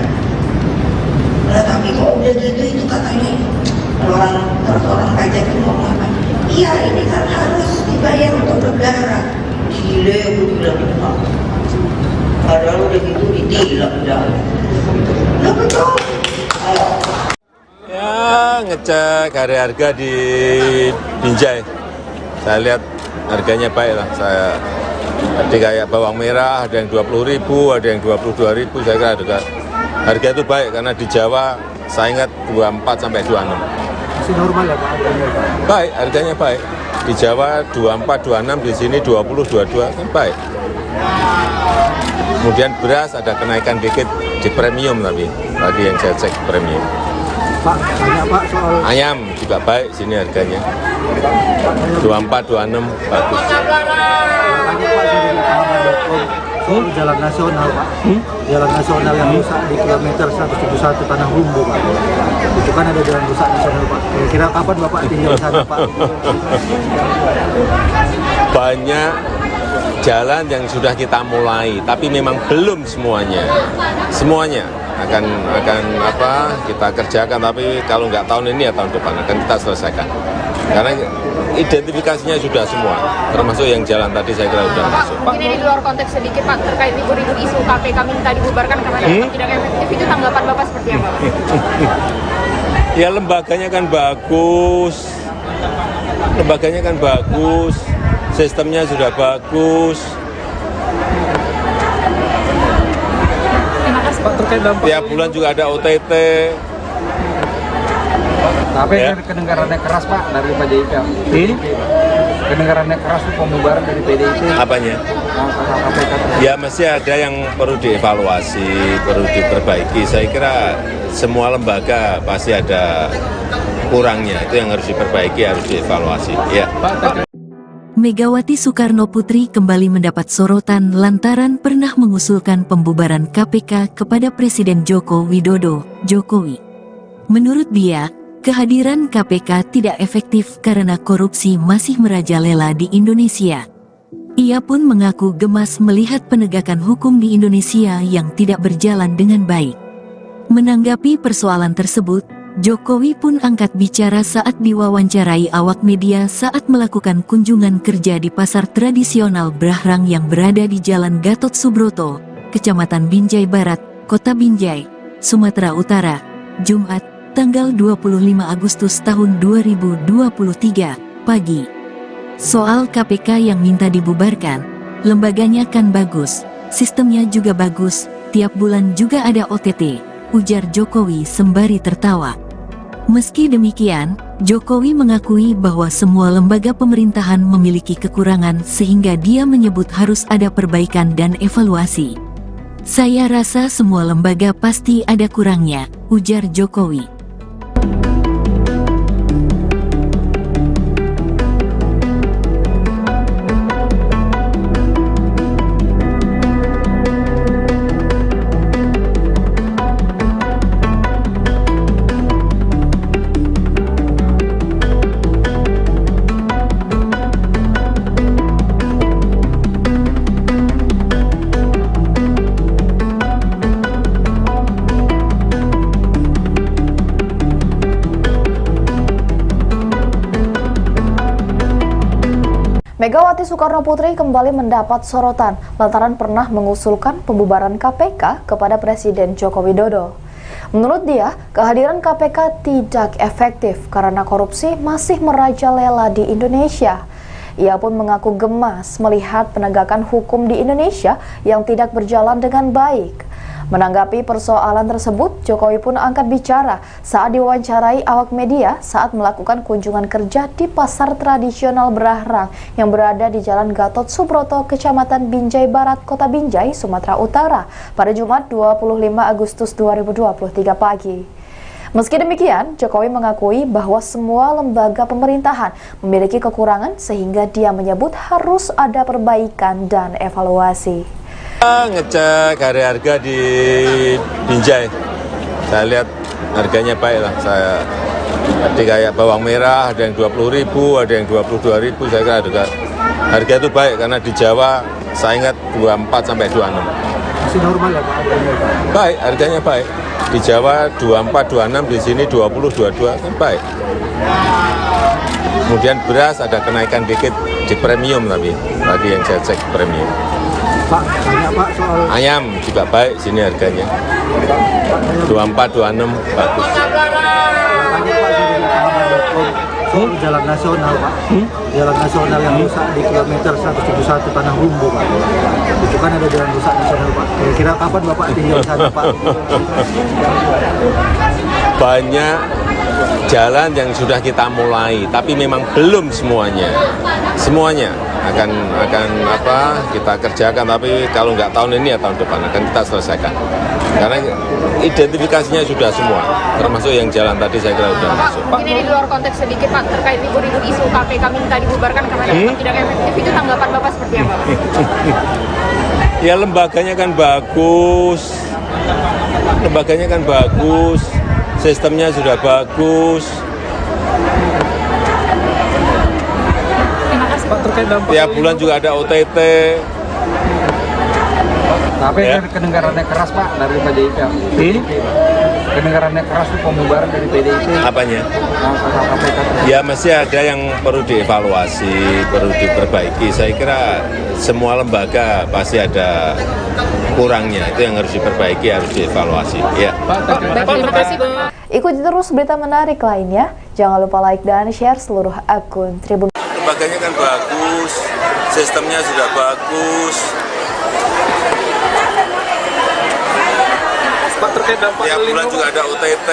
Lah tapi kok udah gitu itu katanya orang pajak itu ngomong apa? Iya ini kan harus dibayar untuk negara. Gile aku bilang apa? Padahal udah gitu ditilang dah. Lah betul. Ya ngecek harga di Binjai, saya lihat harganya baik lah. Tadi kayak bawang merah ada yang 20.000, ada yang 22.000. Saya kira harga itu baik karena di Jawa saya ingat 24 sampai 26. Masih normal ya Pak harganya Pak? Baik, harganya baik. Di Jawa 24, 26, di sini 20, 22 kan baik. Kemudian beras ada kenaikan dikit di premium tapi tadi yang saya cek premium. Pak, tanya Pak soal Ayam juga baik sini harganya. 24, 26 bagus. tanya Pak dari pahaman.com soal jalan nasional Pak. Jalan nasional yang rusak di kilometer 171 Tanah Humbu Pak. Itu kan ada jalan rusak nasional Pak. Kira-kira kapan Bapak tinggal di sana Pak? Banyak jalan yang sudah kita mulai, tapi memang belum semuanya. Semuanya akan kita kerjakan, tapi kalau nggak tahun ini ya tahun depan akan kita selesaikan. Karena identifikasinya sudah semua, termasuk yang jalan tadi saya kira sudah masuk. Mungkin ini di luar konteks sedikit Pak, terkait ribut-ribut isu KPK minta dibubarkan karena dianggap tidak efektif, itu tanggapan Bapak seperti apa? Ya lembaganya kan bagus, sistemnya sudah bagus. Pak, terkait dampak Tiap bulan juga ada OTT. Tapi Ya. dari kedengarannya keras Pak dari PDIP. Kedengarannya keras itu pembubaran dari PDIP. Apanya? KPK. Ya masih ada yang perlu dievaluasi, perlu diperbaiki. Saya kira semua lembaga pasti ada kurangnya, itu yang harus diperbaiki, harus dievaluasi. Ya. Megawati Soekarno Putri kembali mendapat sorotan lantaran pernah mengusulkan pembubaran KPK kepada Presiden Joko Widodo, Jokowi. Menurut dia, kehadiran KPK tidak efektif karena korupsi masih merajalela di Indonesia. Ia pun mengaku gemas melihat penegakan hukum di Indonesia yang tidak berjalan dengan baik. Menanggapi persoalan tersebut, Jokowi pun angkat bicara saat diwawancarai awak media saat melakukan kunjungan kerja di pasar tradisional Brahrang yang berada di Jalan Gatot Subroto, Kecamatan Binjai Barat, Kota Binjai, Sumatera Utara, Jumat, tanggal 25 Agustus tahun 2023, pagi. Soal KPK yang minta dibubarkan, lembaganya kan bagus, sistemnya juga bagus, tiap bulan juga ada OTT, ujar Jokowi sembari tertawa. Meski demikian, Jokowi mengakui bahwa semua lembaga pemerintahan memiliki kekurangan sehingga dia menyebut harus ada perbaikan dan evaluasi. Saya rasa semua lembaga pasti ada kurangnya, ujar Jokowi. Megawati Soekarno Putri kembali mendapat sorotan lantaran pernah mengusulkan pembubaran KPK kepada Presiden Joko Widodo. Menurut dia, kehadiran KPK tidak efektif karena korupsi masih merajalela di Indonesia. Ia pun mengaku gemas melihat penegakan hukum di Indonesia yang tidak berjalan dengan baik. Menanggapi persoalan tersebut, Jokowi pun angkat bicara saat diwawancarai awak media saat melakukan kunjungan kerja di pasar tradisional Brahrang yang berada di Jalan Gatot Subroto, Kecamatan Binjai Barat, Kota Binjai, Sumatera Utara pada Jumat 25 Agustus 2023 pagi. Meski demikian, Jokowi mengakui bahwa semua lembaga pemerintahan memiliki kekurangan sehingga dia menyebut harus ada perbaikan dan evaluasi. Ngecek harga di Binjai, saya lihat harganya baik lah. Saya tadi kayak bawang merah ada yang 20.000, ada yang 22.000. Saya kira harga itu baik karena di Jawa saya ingat 24 sampai 26. Masih normal ya Pak? Baik, harganya baik. Di Jawa 24, 26, di sini 20, 22 kan baik. Kemudian beras ada kenaikan dikit di premium, tapi tadi yang saya cek premium. Pak, banyak Pak soal Ayam juga baik sini harganya. 24, 26 bagus. soal jalan nasional Pak, jalan nasional yang rusak di kilometer 171 Tanah Rumbu Pak. Itu kan ada jalan rusak nasional Pak. Kira-kira kapan Bapak tinggal di sana Pak? Banyak jalan yang sudah kita mulai, tapi memang belum semuanya. Semuanya akan kita kerjakan, tapi kalau nggak tahun ini ya tahun depan akan kita selesaikan. Karena identifikasinya sudah semua, termasuk yang jalan tadi saya kira sudah masuk. Mungkin ini di luar konteks sedikit Pak, terkait ribut-ribut isu KPK minta dibubarkan karena dianggap tidak efektif, itu tanggapan Bapak seperti apa? Ya lembaganya kan bagus, sistemnya sudah bagus. Pak, terkait dampak Tiap bulan juga ada OTT. Tapi Ya. kedengarannya keras Pak dari PDIP. Kedengarannya keras itu pembubaran dari PDIP. Apanya? KPK. Ya masih ada yang perlu dievaluasi, perlu diperbaiki. Saya kira semua lembaga pasti ada kurangnya. Itu yang harus diperbaiki, harus dievaluasi. Ya. Terima kasih. Ikuti terus berita menarik lainnya. Jangan lupa like dan share seluruh akun Tribun. Lembaganya kan bagus, sistemnya sudah bagus. Pak, terkait dampak Tiap bulan juga ada OTT.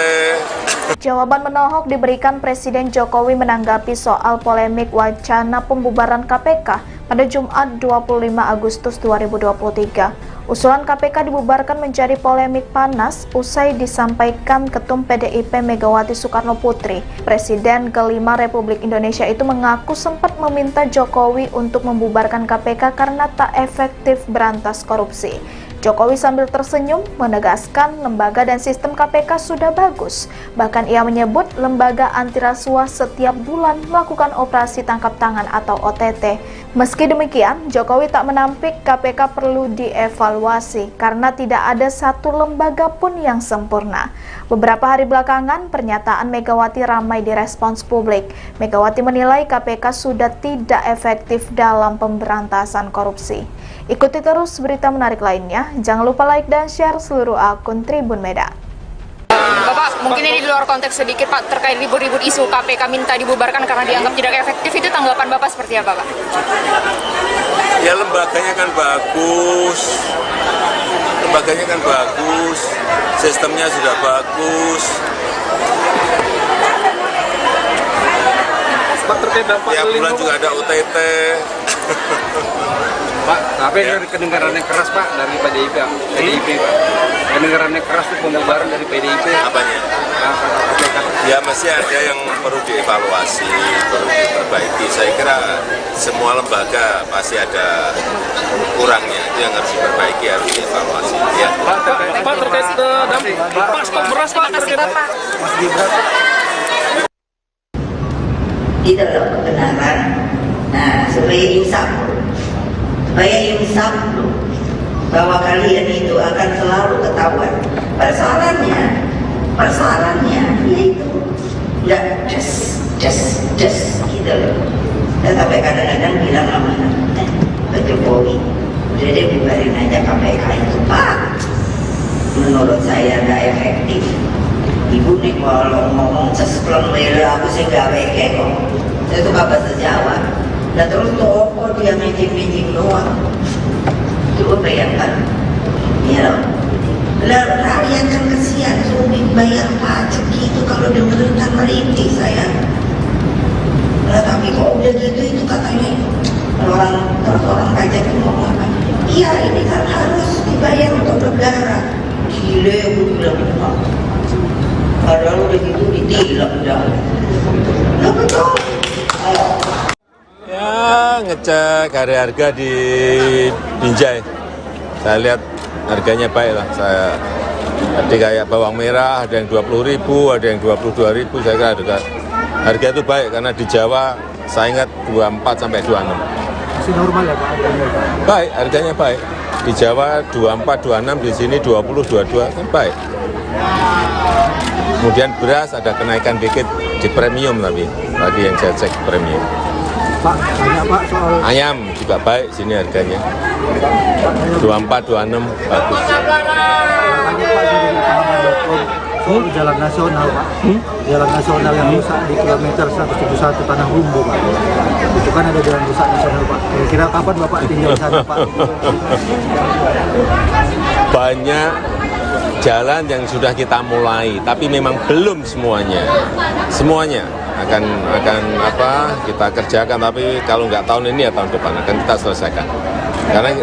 Jawaban menohok diberikan Presiden Jokowi menanggapi soal polemik wacana pembubaran KPK pada Jumat 25 Agustus 2023. Usulan KPK dibubarkan menjadi polemik panas usai disampaikan Ketum PDIP Megawati Soekarno Putri. Presiden kelima Republik Indonesia itu mengaku sempat meminta Jokowi untuk membubarkan KPK karena tak efektif berantas korupsi. Jokowi sambil tersenyum menegaskan lembaga dan sistem KPK sudah bagus. Bahkan ia menyebut lembaga anti rasuah setiap bulan melakukan operasi tangkap tangan atau OTT. Meski demikian, Jokowi tak menampik KPK perlu dievaluasi karena tidak ada satu lembaga pun yang sempurna. Beberapa hari belakangan, pernyataan Megawati ramai direspons publik. Megawati menilai KPK sudah tidak efektif dalam pemberantasan korupsi. Ikuti terus berita menarik lainnya. Jangan lupa like dan share seluruh akun Tribun Medan. Bapak, mungkin ini di luar konteks sedikit Pak, terkait ribut-ribut isu KPK minta dibubarkan karena dianggap tidak efektif, itu tanggapan Bapak seperti apa Pak? Ya lembaganya kan bagus, sistemnya sudah bagus. Pak, terkait dampak Tiap bulan juga ada OTT. Pak, tapi dari kedengarannya keras Pak dari PDIP Pak. Kedengarannya keras itu pembubaran dari PDIP. Apanya? Ya masih ada yang perlu dievaluasi, perlu diperbaiki. Saya kira semua lembaga pasti ada kurangnya, itu yang harus diperbaiki, harus dievaluasi. Ya. Pak, terkait dampak Pak, stok beras Pak, terkait Bapak. Itu loh kebenaran. Nah, supaya insaf bahwa kalian itu akan selalu ketahuan. Persoalannya yaitu nggak just gitu loh. Dan sampai kadang-kadang bilang sama Pak Jokowi, udah deh bubarin aja KPK itu Pak. Menurut saya nggak efektif. Ibu nih kalau ngomong cespleng bela aku sih gak weke kok. Saya suka bahasa Jawa. Dan terus toko dia mijing-mijing doang. Coba bayangkan. Ya loh. Lalu rakyat kan kesian sulit bayar pajak gitu kalau dengerin kan merintih saya. Nah, tapi kok udah gitu itu katanya orang pajak itu ngomong apa? Iya ini kan harus dibayar untuk negara. Gile aku bilang apa? Padahal udah gitu ditilang dah. Lah betul. Ya ngecek harga di Binjai. Saya lihat harganya baik lah. Tadi kayak bawang merah ada yang 20.000, ada yang 22.000. Saya kira harga itu baik karena di Jawa saya ingat 24 sampai 26. Masih normal ya Pak harganya? Baik, harganya baik. Di Jawa 24, 26, di sini 20, 22 kan baik. Kemudian beras ada kenaikan dikit di premium tapi tadi yang saya cek premium. Pak, banyak Pak soal Ayam juga baik sini harganya. 24, 26 bagus. banyak Pak dari pahaman.com soal jalan nasional Pak. Jalan nasional yang rusak di kilometer 171 Tanah Rumbu Pak. Itu kan ada jalan rusak nasional Pak. Kira-kira kapan Bapak tinggal di sana Pak? Banyak jalan yang sudah kita mulai, tapi memang belum semuanya. Semuanya akan kita kerjakan, tapi kalau nggak tahun ini ya tahun depan akan kita selesaikan. Karena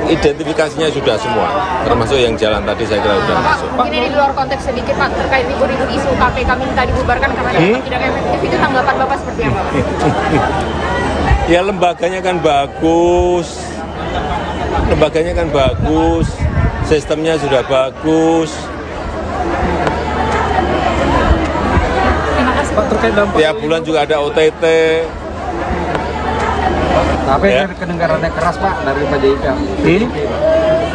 identifikasinya sudah semua, termasuk yang jalan tadi saya kira sudah masuk. Mungkin ini di luar konteks sedikit Pak, terkait ribut-ribut isu KPK minta dibubarkan karena dianggap tidak efektif, itu tanggapan Bapak seperti apa? Ya lembaganya kan bagus, sistemnya sudah bagus. Pak, terkait dampak Tiap bulan juga ada OTT. Tapi Ya. dari kedengarannya keras Pak dari PDIP.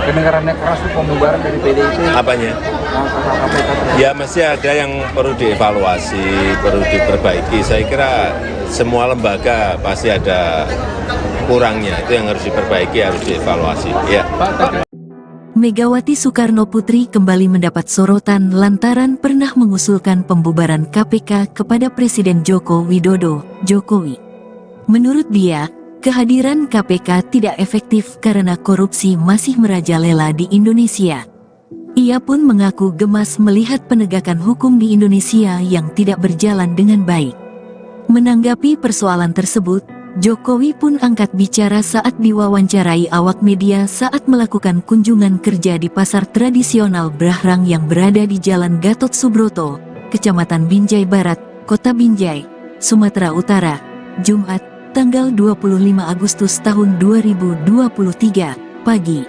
Kedengarannya keras itu pembubaran dari PDIP. Apanya? Ya masih ada yang perlu dievaluasi, perlu diperbaiki. Saya kira semua lembaga pasti ada kurangnya, itu yang harus diperbaiki, harus dievaluasi. Ya. Megawati Soekarno Putri kembali mendapat sorotan lantaran pernah mengusulkan pembubaran KPK kepada Presiden Joko Widodo, Jokowi. Menurut dia, kehadiran KPK tidak efektif karena korupsi masih merajalela di Indonesia. Ia pun mengaku gemas melihat penegakan hukum di Indonesia yang tidak berjalan dengan baik. Menanggapi persoalan tersebut, Jokowi pun angkat bicara saat diwawancarai awak media saat melakukan kunjungan kerja di pasar tradisional Brahrang yang berada di Jalan Gatot Subroto, Kecamatan Binjai Barat, Kota Binjai, Sumatera Utara, Jumat, tanggal 25 Agustus tahun 2023, pagi.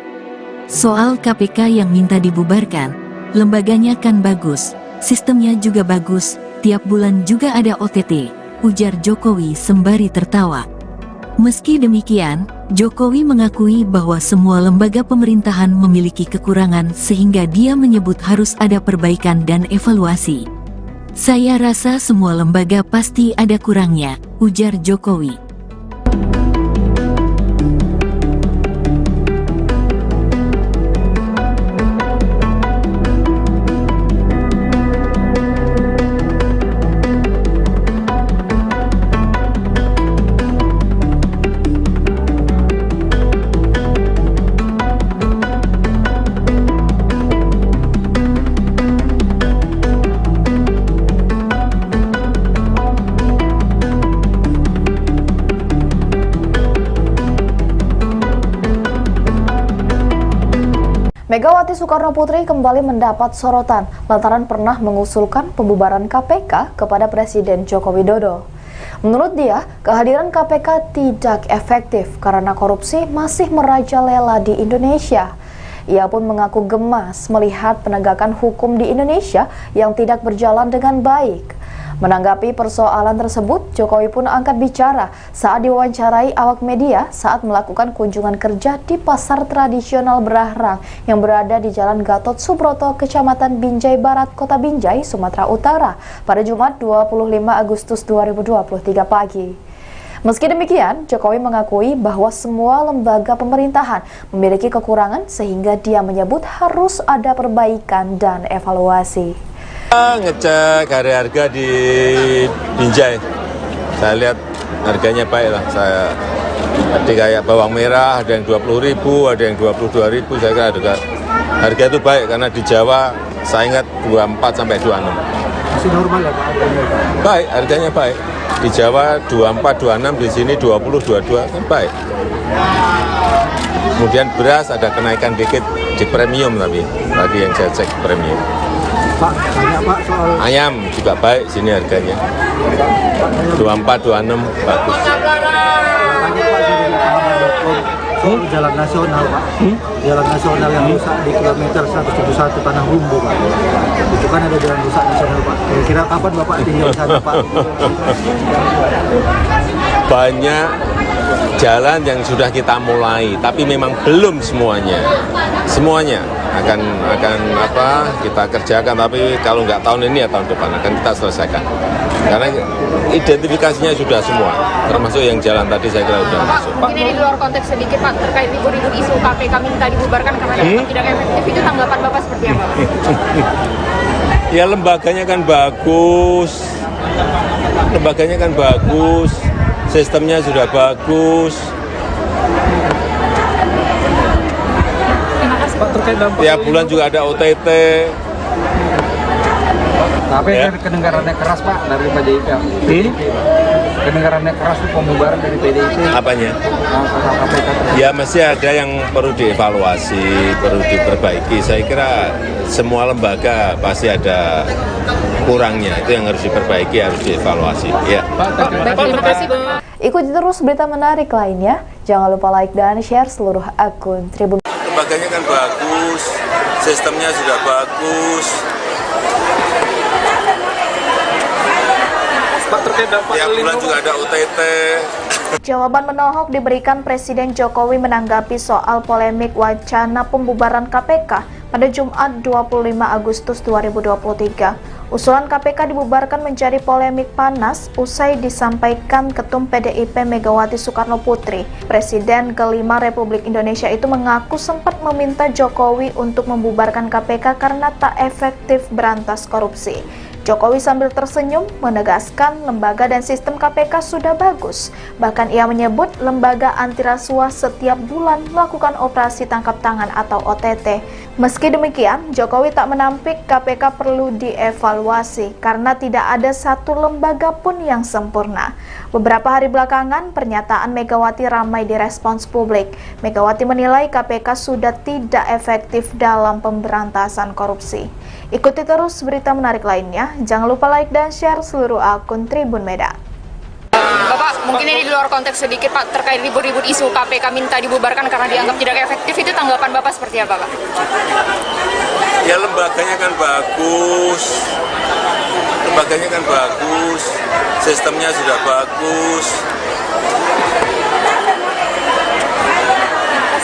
Soal KPK yang minta dibubarkan, lembaganya kan bagus, sistemnya juga bagus, tiap bulan juga ada OTT, ujar Jokowi sembari tertawa. Meski demikian, Jokowi mengakui bahwa semua lembaga pemerintahan memiliki kekurangan sehingga dia menyebut harus ada perbaikan dan evaluasi. Saya rasa semua lembaga pasti ada kurangnya, ujar Jokowi. Megawati Soekarnoputri kembali mendapat sorotan lantaran pernah mengusulkan pembubaran KPK kepada Presiden Joko Widodo. Menurut dia, kehadiran KPK tidak efektif karena korupsi masih merajalela di Indonesia. Ia pun mengaku gemas melihat penegakan hukum di Indonesia yang tidak berjalan dengan baik. Menanggapi persoalan tersebut, Jokowi pun angkat bicara saat diwawancarai awak media saat melakukan kunjungan kerja di pasar tradisional Berahrang yang berada di Jalan Gatot Subroto, Kecamatan Binjai Barat, Kota Binjai, Sumatera Utara pada Jumat 25 Agustus 2023 pagi. Meski demikian, Jokowi mengakui bahwa semua lembaga pemerintahan memiliki kekurangan sehingga dia menyebut harus ada perbaikan dan evaluasi. Ngecek harga di Binjai, saya lihat harganya baik lah. Saya tadi kayak bawang merah ada yang 20.000, ada yang 22.000. Saya kira harga itu baik karena di Jawa saya ingat 24 sampai 26. Masih normal ya Pak? Baik, harganya baik. Di Jawa 24, 26, di sini 20, 22 kan baik. Kemudian beras ada kenaikan dikit di premium tapi tadi yang saya cek premium. Pak, tanya Pak soal Ayam juga baik sini harganya. 24, 26 bagus. tanya Pak dari pahaman.com soal jalan nasional Pak. Jalan nasional yang rusak di kilometer 171 Tanah Rumbu Pak. Itu kan ada jalan rusak nasional Pak. Kira-kira kapan Bapak tinggal di sana Pak? Banyak jalan yang sudah kita mulai, tapi memang belum semuanya. Semuanya akan kita kerjakan, tapi kalau nggak tahun ini ya tahun depan akan kita selesaikan. Karena identifikasinya sudah semua, termasuk yang jalan tadi saya kira sudah masuk. Mungkin ini di luar konteks sedikit Pak, terkait ribut-ribut isu KPK minta dibubarkan karena dianggap tidak efektif, itu tanggapan Bapak seperti apa? Ya lembaganya kan bagus, sistemnya sudah bagus. Pak, terkait dampak Tiap bulan juga ada OTT. Tapi Ya. kedengarannya keras Pak dari PDIP. Kedengarannya keras itu pembubaran dari PDIP. Apanya? KPK. Ya mesti ada yang perlu dievaluasi, perlu diperbaiki. Saya kira semua lembaga pasti ada kurangnya. Itu yang harus diperbaiki, harus dievaluasi. Ya. Baik, terima kasih Pak. Ikuti terus berita menarik lainnya. Jangan lupa like dan share seluruh akun Tribun. Lembaganya kan bagus, sistemnya sudah bagus. Pak, terkait dampak Tiap bulan juga ada OTT. Jawaban menohok diberikan Presiden Jokowi menanggapi soal polemik wacana pembubaran KPK pada Jumat 25 Agustus 2023. Usulan KPK dibubarkan menjadi polemik panas usai disampaikan Ketum PDIP Megawati Soekarnoputri. Presiden kelima Republik Indonesia itu mengaku sempat meminta Jokowi untuk membubarkan KPK karena tak efektif berantas korupsi. Jokowi sambil tersenyum menegaskan lembaga dan sistem KPK sudah bagus. Bahkan ia menyebut lembaga anti rasuah setiap bulan melakukan operasi tangkap tangan atau OTT. Meski demikian, Jokowi tak menampik KPK perlu dievaluasi karena tidak ada satu lembaga pun yang sempurna. Beberapa hari belakangan, pernyataan Megawati ramai direspons publik. Megawati menilai KPK sudah tidak efektif dalam pemberantasan korupsi. Ikuti terus berita menarik lainnya. Jangan lupa like dan share seluruh akun Tribun Medan. Bapak, Mungkin ini di luar konteks sedikit Pak, terkait ribut-ribut isu KPK minta dibubarkan karena dianggap tidak efektif, itu tanggapan Bapak seperti apa Pak? Ya lembaganya kan bagus, sistemnya sudah bagus.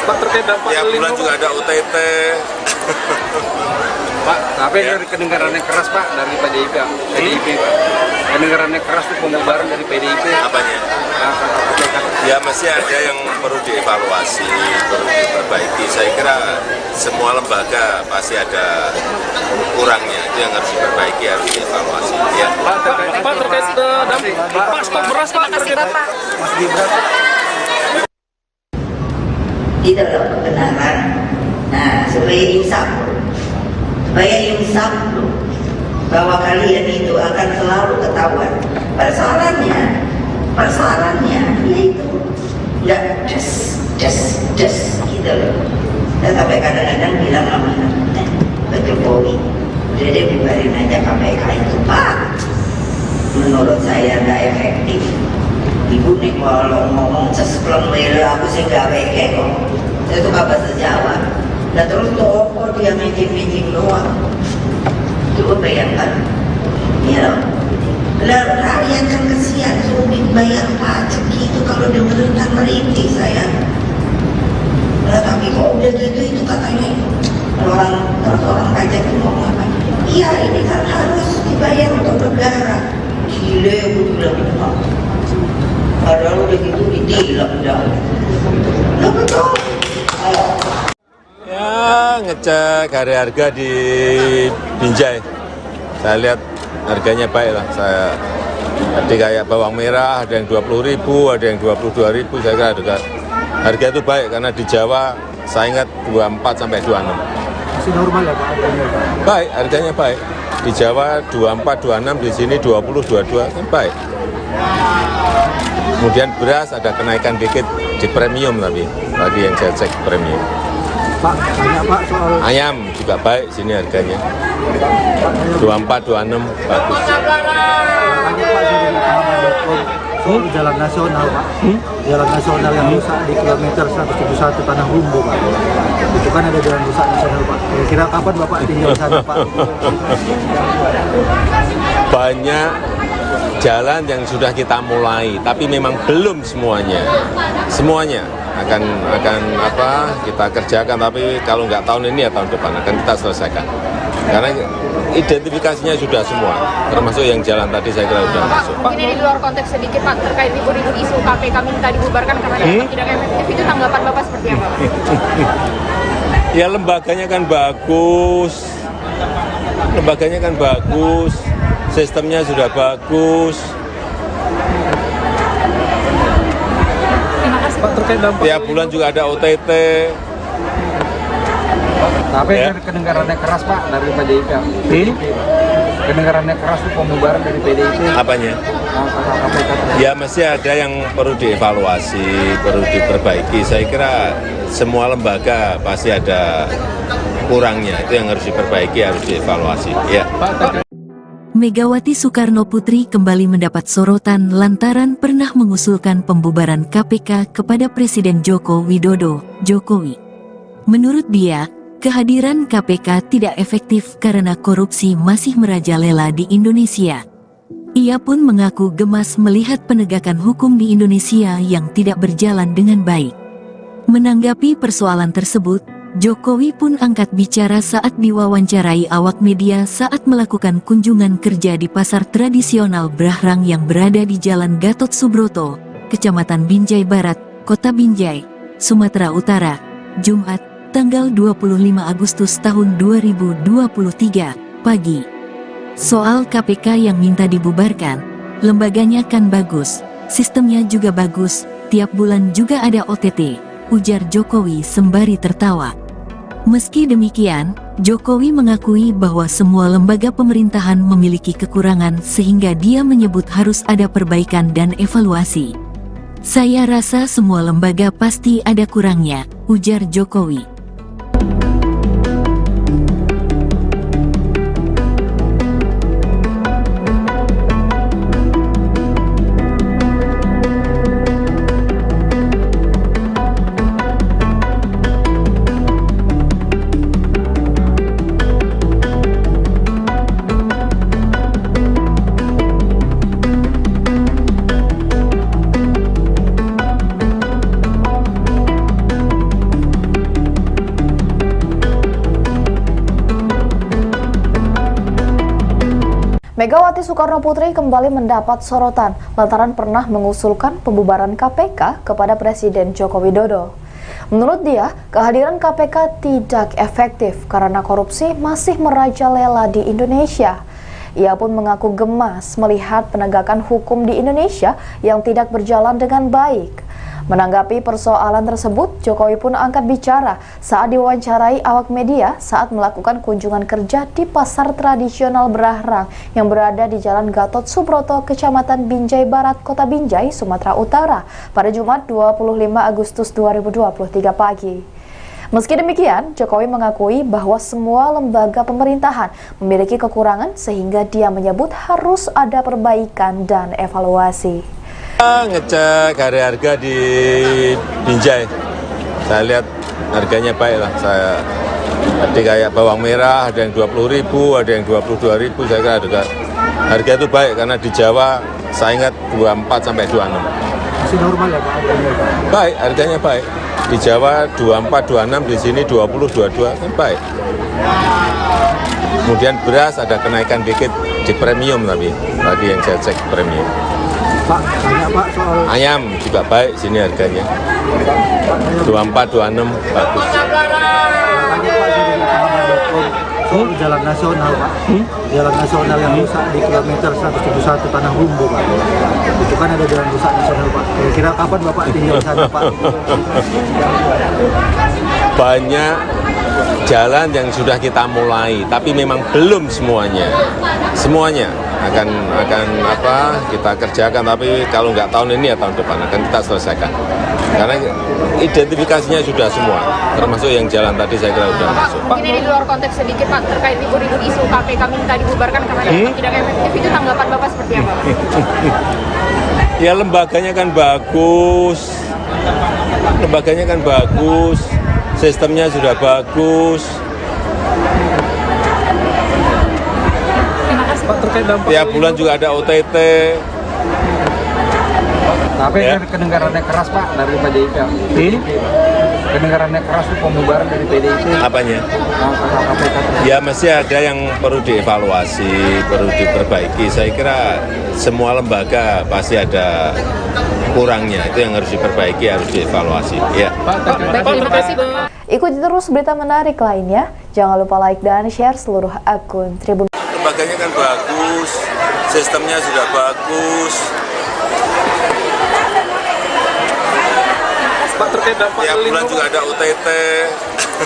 Pak, terkait dampak Tiap bulan juga ada OTT. Pak, tapi Ya. dari kedengaran yang keras Pak dari PDIP, Pak. Kedengaran yang keras itu pembubaran dari PDIP. Apanya? KPK. Ya masih ada yang perlu dievaluasi, perlu diperbaiki. Saya kira semua lembaga pasti ada kurangnya, itu yang harus diperbaiki, harus dievaluasi. Ya. Pak, terkait Pak, stok beras Pak. Terima kasih Bapak. Mas Gibran. Itu loh kebenaran. Nah, supaya insaf loh, bahwa kalian itu akan selalu ketahuan. Persoalannya yaitu nggak just gitu loh. Dan sampai kadang-kadang bilang sama Pak Jokowi, udah deh bubarin aja KPK itu Pak. Menurut saya nggak efektif. Ibu nih kalau ngomong sespleng lele aku sih gak weke kok. Saya suka bahasa Jawa. Dan terus toko dia minjem doang. Coba bayangkan. Ya loh. Lah rakyat kan kesian sulit bayar pajak gitu kalau dengerin kan merintih saya. Lah tapi kok udah gitu itu katanya orang pajak itu ngomong apa? Iya ini kan harus dibayar untuk negara. Gile aku bilang gitu. Padahal udah gitu ditilang dah. Lah betul. Ya ngecek harga di Binjai. Saya lihat harganya baik lah. Saya tadi kayak bawang merah ada yang 20.000, ada yang 22.000. Saya kira harga itu baik karena di Jawa saya ingat 24 sampai 26. Masih normal ya Pak? Baik, harganya baik. Di Jawa 24, 26, di sini 20, 22 kan baik. Kemudian beras ada kenaikan dikit di premium tapi tadi yang saya cek premium. Pak, banyak Pak soal Ayam juga baik sini harganya. 24, 26 bagus. tanya Pak dari pahaman.com soal jalan nasional Pak. Jalan nasional yang rusak di kilometer 171 Tanah Humbo Pak. Itu kan ada jalan rusak nasional Pak. Kira-kira kapan Bapak tinggal di sana Pak? Banyak jalan yang sudah kita mulai, tapi memang belum semuanya. Semuanya akan kita kerjakan, tapi kalau nggak tahun ini ya tahun depan akan kita selesaikan. Karena identifikasinya sudah semua, termasuk yang jalan tadi saya kira sudah masuk. Mungkin ini di luar konteks sedikit Pak, terkait ribut-ribut isu KPK minta dibubarkan karena dianggap tidak efektif, itu tanggapan Bapak seperti apa Pak? Ya lembaganya kan bagus, sistemnya sudah bagus. Terima kasih. Pak, terkait dampak Tiap bulan juga ada OTT. Tapi Ya. dari kedengaran yang keras Pak dari PDIP. Kedengaran yang keras itu pembubaran dari PDIP. Apanya? KPK. Ya masih ada yang perlu dievaluasi, perlu diperbaiki. Saya kira semua lembaga pasti ada kurangnya, itu yang harus diperbaiki, harus dievaluasi. Ya. Megawati Soekarno Putri kembali mendapat sorotan lantaran pernah mengusulkan pembubaran KPK kepada Presiden Joko Widodo, Jokowi. Menurut dia, kehadiran KPK tidak efektif karena korupsi masih merajalela di Indonesia. Ia pun mengaku gemas melihat penegakan hukum di Indonesia yang tidak berjalan dengan baik. Menanggapi persoalan tersebut, Jokowi pun angkat bicara saat diwawancarai awak media saat melakukan kunjungan kerja di pasar tradisional Brahrang yang berada di Jalan Gatot Subroto, Kecamatan Binjai Barat, Kota Binjai, Sumatera Utara, Jumat, tanggal 25 Agustus tahun 2023, pagi. Soal KPK yang minta dibubarkan, lembaganya kan bagus, sistemnya juga bagus, tiap bulan juga ada OTT, ujar Jokowi sembari tertawa. Meski demikian, Jokowi mengakui bahwa semua lembaga pemerintahan memiliki kekurangan sehingga dia menyebut harus ada perbaikan dan evaluasi. Saya rasa semua lembaga pasti ada kurangnya, ujar Jokowi. Megawati Soekarno Putri kembali mendapat sorotan lantaran pernah mengusulkan pembubaran KPK kepada Presiden Joko Widodo. Menurut dia, kehadiran KPK tidak efektif karena korupsi masih merajalela di Indonesia. Ia pun mengaku gemas melihat penegakan hukum di Indonesia yang tidak berjalan dengan baik. Menanggapi persoalan tersebut, Jokowi pun angkat bicara saat diwawancarai awak media saat melakukan kunjungan kerja di pasar tradisional Berahrang yang berada di Jalan Gatot Subroto, Kecamatan Binjai Barat, Kota Binjai, Sumatera Utara pada Jumat 25 Agustus 2023 pagi. Meski demikian, Jokowi mengakui bahwa semua lembaga pemerintahan memiliki kekurangan sehingga dia menyebut harus ada perbaikan dan evaluasi. Ngecek harga di Binjai, saya lihat harganya baik lah. Tadi kayak bawang merah ada yang 20.000, ada yang 22.000. Saya kira harga itu baik karena di Jawa saya ingat 24 sampai 26. Masih normal ya Pak harganya? Baik, harganya baik. Di Jawa 24, 26, di sini 20, 22 kan baik. Kemudian beras ada kenaikan dikit di premium tapi tadi yang saya cek premium. Pak, tanya Pak soal Ayam juga baik sini harganya. 24, 26 bagus. tanya Pak soal jalan nasional Pak. Jalan nasional yang rusak di kilometer 171 Tanah Rumbu Pak. Itu kan ada jalan rusak nasional Pak. Kira-kira kapan Bapak tinggal di sana Pak? Banyak jalan yang sudah kita mulai, tapi memang belum semuanya akan kita kerjakan. Tapi kalau nggak tahun ini ya tahun depan akan kita selesaikan. Karena identifikasinya sudah semua, termasuk yang jalan tadi saya kira sudah masuk. Mungkin ini di luar konteks sedikit Pak terkait ribut-ribut isu KPK minta dibubarkan karena dianggap tidak efektif, itu tanggapan Bapak seperti apa? Ya lembaganya kan bagus, sistemnya sudah bagus. Pak terkait dampak Tiap bulan juga ada OTT. Tapi Ya. kedengarannya keras Pak dari PDIP. Kedengarannya keras tuh pembubaran dari PDIP. Apanya? KPK. Ya mesti ada yang perlu dievaluasi, perlu diperbaiki. Saya kira semua lembaga pasti ada kurangnya, itu yang harus diperbaiki, harus dievaluasi. Ya. Terima kasih Pak. Ikuti terus berita menarik lainnya. Jangan lupa like dan share seluruh akun Tribun. Lembaganya kan bagus, sistemnya sudah bagus. Pak terkait dampak Tiap bulan juga ada OTT.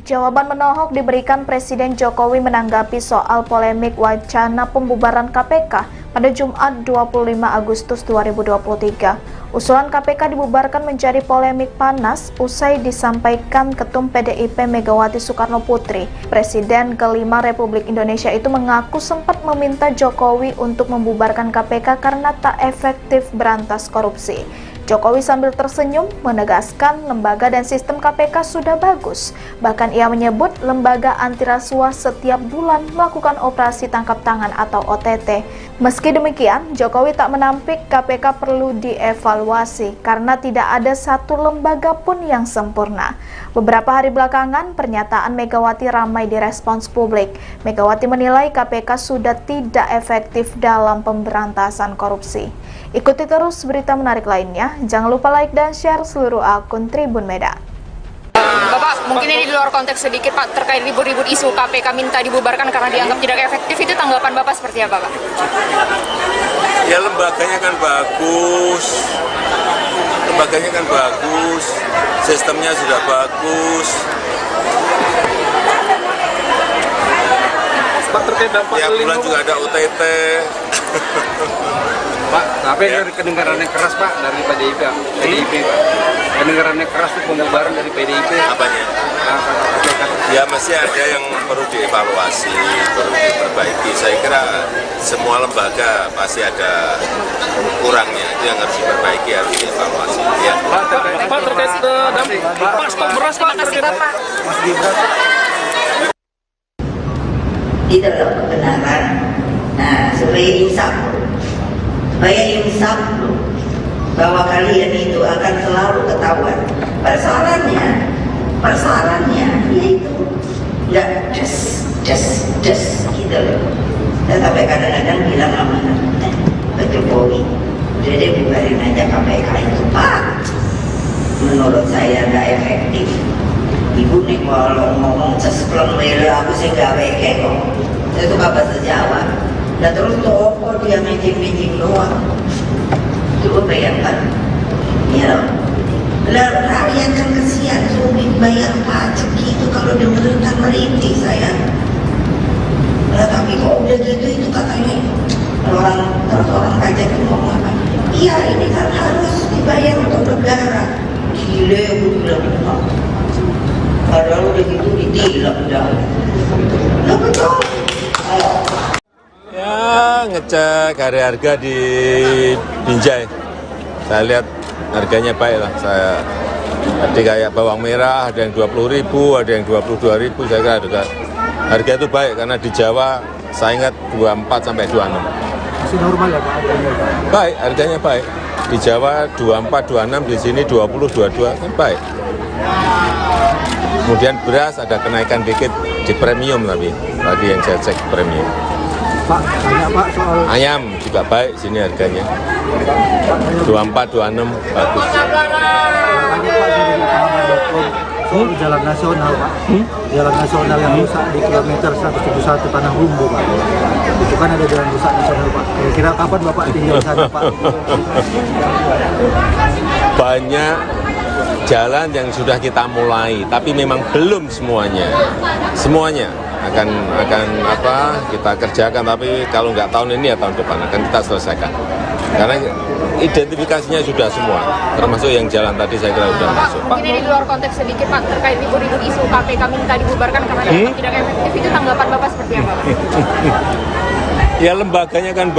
Jawaban menohok diberikan Presiden Jokowi menanggapi soal polemik wacana pembubaran KPK pada Jumat 25 Agustus 2023. Usulan KPK dibubarkan menjadi polemik panas usai disampaikan Ketum PDIP Megawati Soekarno Putri. Presiden kelima Republik Indonesia itu mengaku sempat meminta Jokowi untuk membubarkan KPK karena tak efektif berantas korupsi. Jokowi sambil tersenyum menegaskan lembaga dan sistem KPK sudah bagus. Bahkan ia menyebut lembaga anti rasuah setiap bulan melakukan operasi tangkap tangan atau OTT. Meski demikian, Jokowi tak menampik KPK perlu dievaluasi karena tidak ada satu lembaga pun yang sempurna. Beberapa hari belakangan, pernyataan Megawati ramai direspons publik. Megawati menilai KPK sudah tidak efektif dalam pemberantasan korupsi. Ikuti terus berita menarik lainnya. Jangan lupa like dan share seluruh akun Tribun Medan. Bapak, mungkin ini di luar konteks sedikit Pak terkait ribut-ribut isu KPK minta dibubarkan karena dianggap tidak efektif, itu tanggapan Bapak seperti apa Pak? Ya lembaganya kan bagus, sistemnya sudah bagus. Pak terkait dampak Tiap bulan juga ada OTT. Pak, tapi Ya. kedengarannya keras Pak dari PDIP Pak. Kedengarannya keras tuh pembubaran dari PDIP. Apanya? KPK. Ya mesti ada yang perlu dievaluasi, perlu diperbaiki. Saya kira semua lembaga pasti ada kurangnya, itu yang harus diperbaiki, harus dievaluasi. Ya. Pak terkait dampak Pak stok beras Pak. Terima kasih Bapak. Mas Gibran. Di dalam kebenaran. Nah, supaya insaf loh, bahwa kalian itu akan selalu ketahuan. Persoalannya yaitu nggak des gitu loh. Sampai kadang-kadang bilang sama Pak Jokowi, udah deh bubarin aja KPK itu Pak. Menurut saya nggak efektif. Ibu nih kalau ngomong sespleng mele aku sih nggak weke kok. Saya suka bahasa Jawa. Dan terus toko dia mijing-mijing doang. Coba bayangkan, ya lah rakyat kan kesian sulit bayar pajak gitu kalau dengerin kan merintih saya. Nah, tapi kok udah gitu itu katanya orang pajak itu ngomong apa? Iya ini kan harus dibayar untuk negara. Gile aku bilang, padahal udah gitu ditilang dah. Nah betul. Ya, ngecek harga di Binjai. Saya lihat harganya baik lah. Saya tadi kayak bawang merah ada yang 20.000, ada yang 22.000. Saya kira harga itu baik karena di Jawa saya ingat 24 sampai 26. Masih normal ya Pak? Baik, harganya baik. Di Jawa 24, 26, di sini 20, 22 kan baik. Kemudian beras ada kenaikan dikit di premium tapi tadi yang saya cek premium. Pak, tanya Pak soal Ayam juga baik sini harganya. 24, 26 bagus. tanya Pak dari pahaman.com soal jalan nasional Pak. Jalan nasional yang rusak di kilometer 171 Tanah Rumbu Pak. Itu kan ada jalan rusak nasional Pak. Kira-kira kapan Bapak tinggal di sana Pak? Banyak jalan yang sudah kita mulai, tapi memang belum semuanya. Semuanya akan kita kerjakan, tapi kalau nggak tahun ini ya tahun depan akan kita selesaikan. Karena identifikasinya sudah semua, termasuk yang jalan tadi saya kira sudah masuk. Mungkin ini di luar konteks sedikit Pak, terkait ribut-ribut isu KPK minta dibubarkan karena dianggap tidak efektif, itu tanggapan Bapak seperti apa Pak? Ya lembaganya kan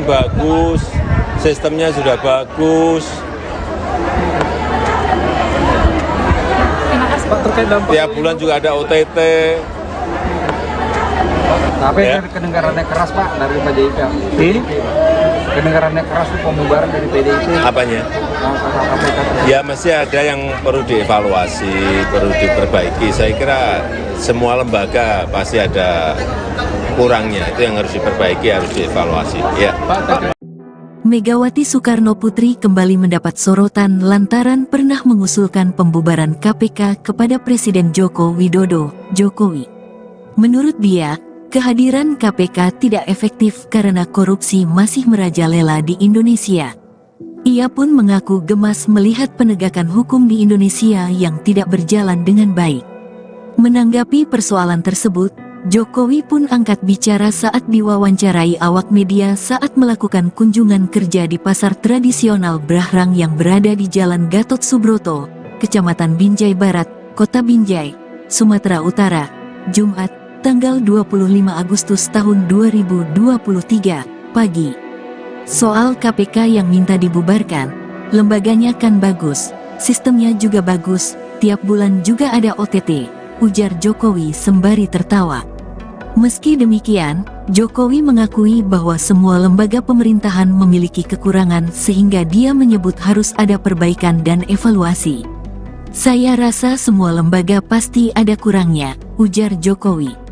bagus, sistemnya sudah bagus. Pak, terkait dampak Tiap bulan juga ada OTT. Tapi Ya. kedengarannya keras Pak dari PDIP. Kedengarannya keras itu pembubaran dari PDIP. Apanya? Ya mesti ada yang perlu dievaluasi, perlu diperbaiki. Saya kira semua lembaga pasti ada kurangnya, itu yang harus diperbaiki, harus dievaluasi. Ya. Megawati Soekarno Putri kembali mendapat sorotan lantaran pernah mengusulkan pembubaran KPK kepada Presiden Joko Widodo, Jokowi. Menurut dia, kehadiran KPK tidak efektif karena korupsi masih merajalela di Indonesia. Ia pun mengaku gemas melihat penegakan hukum di Indonesia yang tidak berjalan dengan baik. Menanggapi persoalan tersebut, Jokowi pun angkat bicara saat diwawancarai awak media saat melakukan kunjungan kerja di pasar tradisional Brahrang yang berada di Jalan Gatot Subroto, Kecamatan Binjai Barat, Kota Binjai, Sumatera Utara, Jumat, tanggal 25 Agustus tahun 2023, pagi. Soal KPK yang minta dibubarkan, lembaganya kan bagus, sistemnya juga bagus, tiap bulan juga ada OTT, ujar Jokowi sembari tertawa. Meski demikian, Jokowi mengakui bahwa semua lembaga pemerintahan memiliki kekurangan sehingga dia menyebut harus ada perbaikan dan evaluasi. Saya rasa semua lembaga pasti ada kurangnya, ujar Jokowi.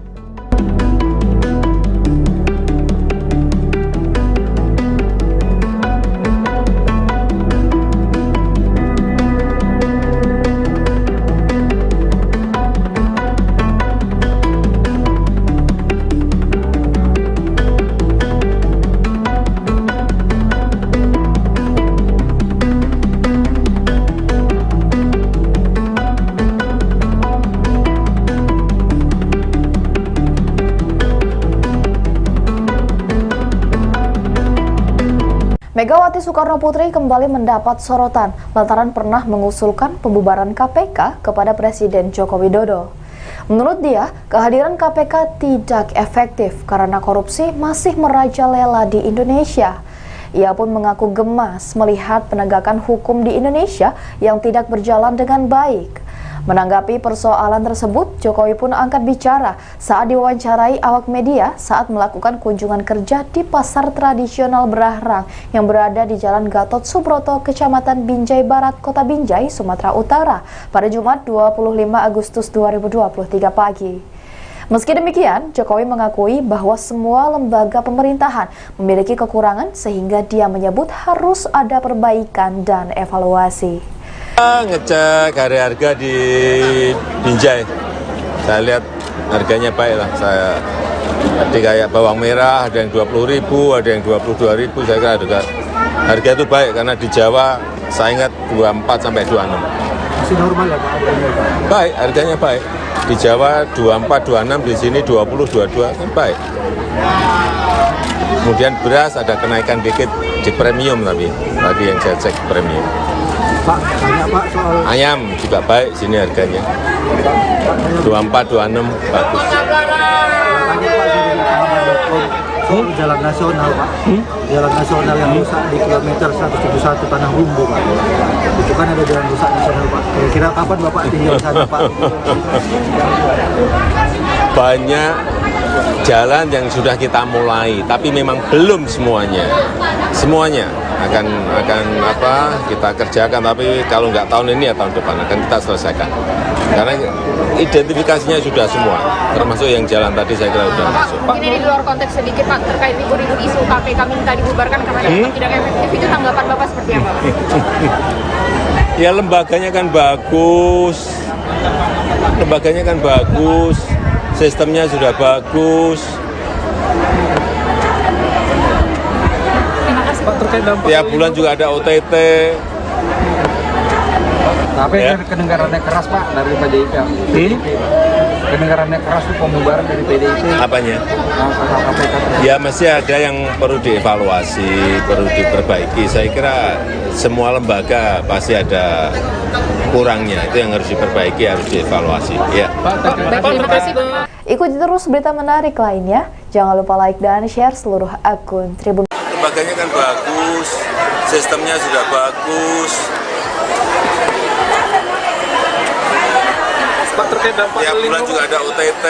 Megawati Soekarno Putri kembali mendapat sorotan lantaran pernah mengusulkan pembubaran KPK kepada Presiden Joko Widodo. Menurut dia, kehadiran KPK tidak efektif karena korupsi masih merajalela di Indonesia. Ia pun mengaku gemas melihat penegakan hukum di Indonesia yang tidak berjalan dengan baik. Menanggapi persoalan tersebut, Jokowi pun angkat bicara saat diwawancarai awak media saat melakukan kunjungan kerja di pasar tradisional Brahrang yang berada di Jalan Gatot Subroto, Kecamatan Binjai Barat, Kota Binjai, Sumatera Utara pada Jumat 25 Agustus 2023 pagi. Meski demikian, Jokowi mengakui bahwa semua lembaga pemerintahan memiliki kekurangan sehingga dia menyebut harus ada perbaikan dan evaluasi. Ngecek harga di Binjai, saya lihat harganya baik lah. Tadi kayak bawang merah ada yang 20.000, ada yang 22.000, saya kira harga itu baik karena di Jawa saya ingat 24 sampai 26. Masih normal ya Pak? Baik, harganya baik. Di Jawa 24, 26, di sini 20, 22, kan baik. Kemudian beras ada kenaikan dikit di premium tapi tadi yang saya cek premium. Pak, tanya Pak soal Ayam juga baik sini harganya. 24, 26 bagus. soal jalan nasional Pak, jalan nasional yang rusak di kilometer 171 Tanah Rumbu Pak. Itu kan ada jalan rusak nasional Pak. Kira-kira kapan Bapak tinggal di sana Pak? Banyak jalan yang sudah kita mulai, tapi memang belum semuanya. Semuanya akan kita kerjakan, tapi kalau nggak tahun ini ya tahun depan akan kita selesaikan. Karena identifikasinya sudah semua, termasuk yang jalan tadi saya kira sudah masuk. Mungkin ini di luar konteks sedikit Pak, terkait ribut-ribut isu KPK minta dibubarkan karena dianggap tidak efektif, itu tanggapan Bapak seperti apa Pak? Ya lembaganya kan bagus, sistemnya sudah bagus. Pak, terkait dampak Tiap bulan juga ada OTT. Tapi Ya. kedengarannya keras Pak dari PDIP. Kedengarannya keras itu pembubaran dari PDIP. Apanya? KPK. Ya masih ada yang perlu dievaluasi, perlu diperbaiki. Saya kira semua lembaga pasti ada kurangnya. Itu yang harus diperbaiki, harus dievaluasi. Ya. Terima kasih Pak. Ikuti terus berita menarik lainnya. Jangan lupa like dan share seluruh akun Tribun. Lembaganya kan bagus, sistemnya sudah bagus. Pak, terkait dampak Tiap bulan juga ada OTT.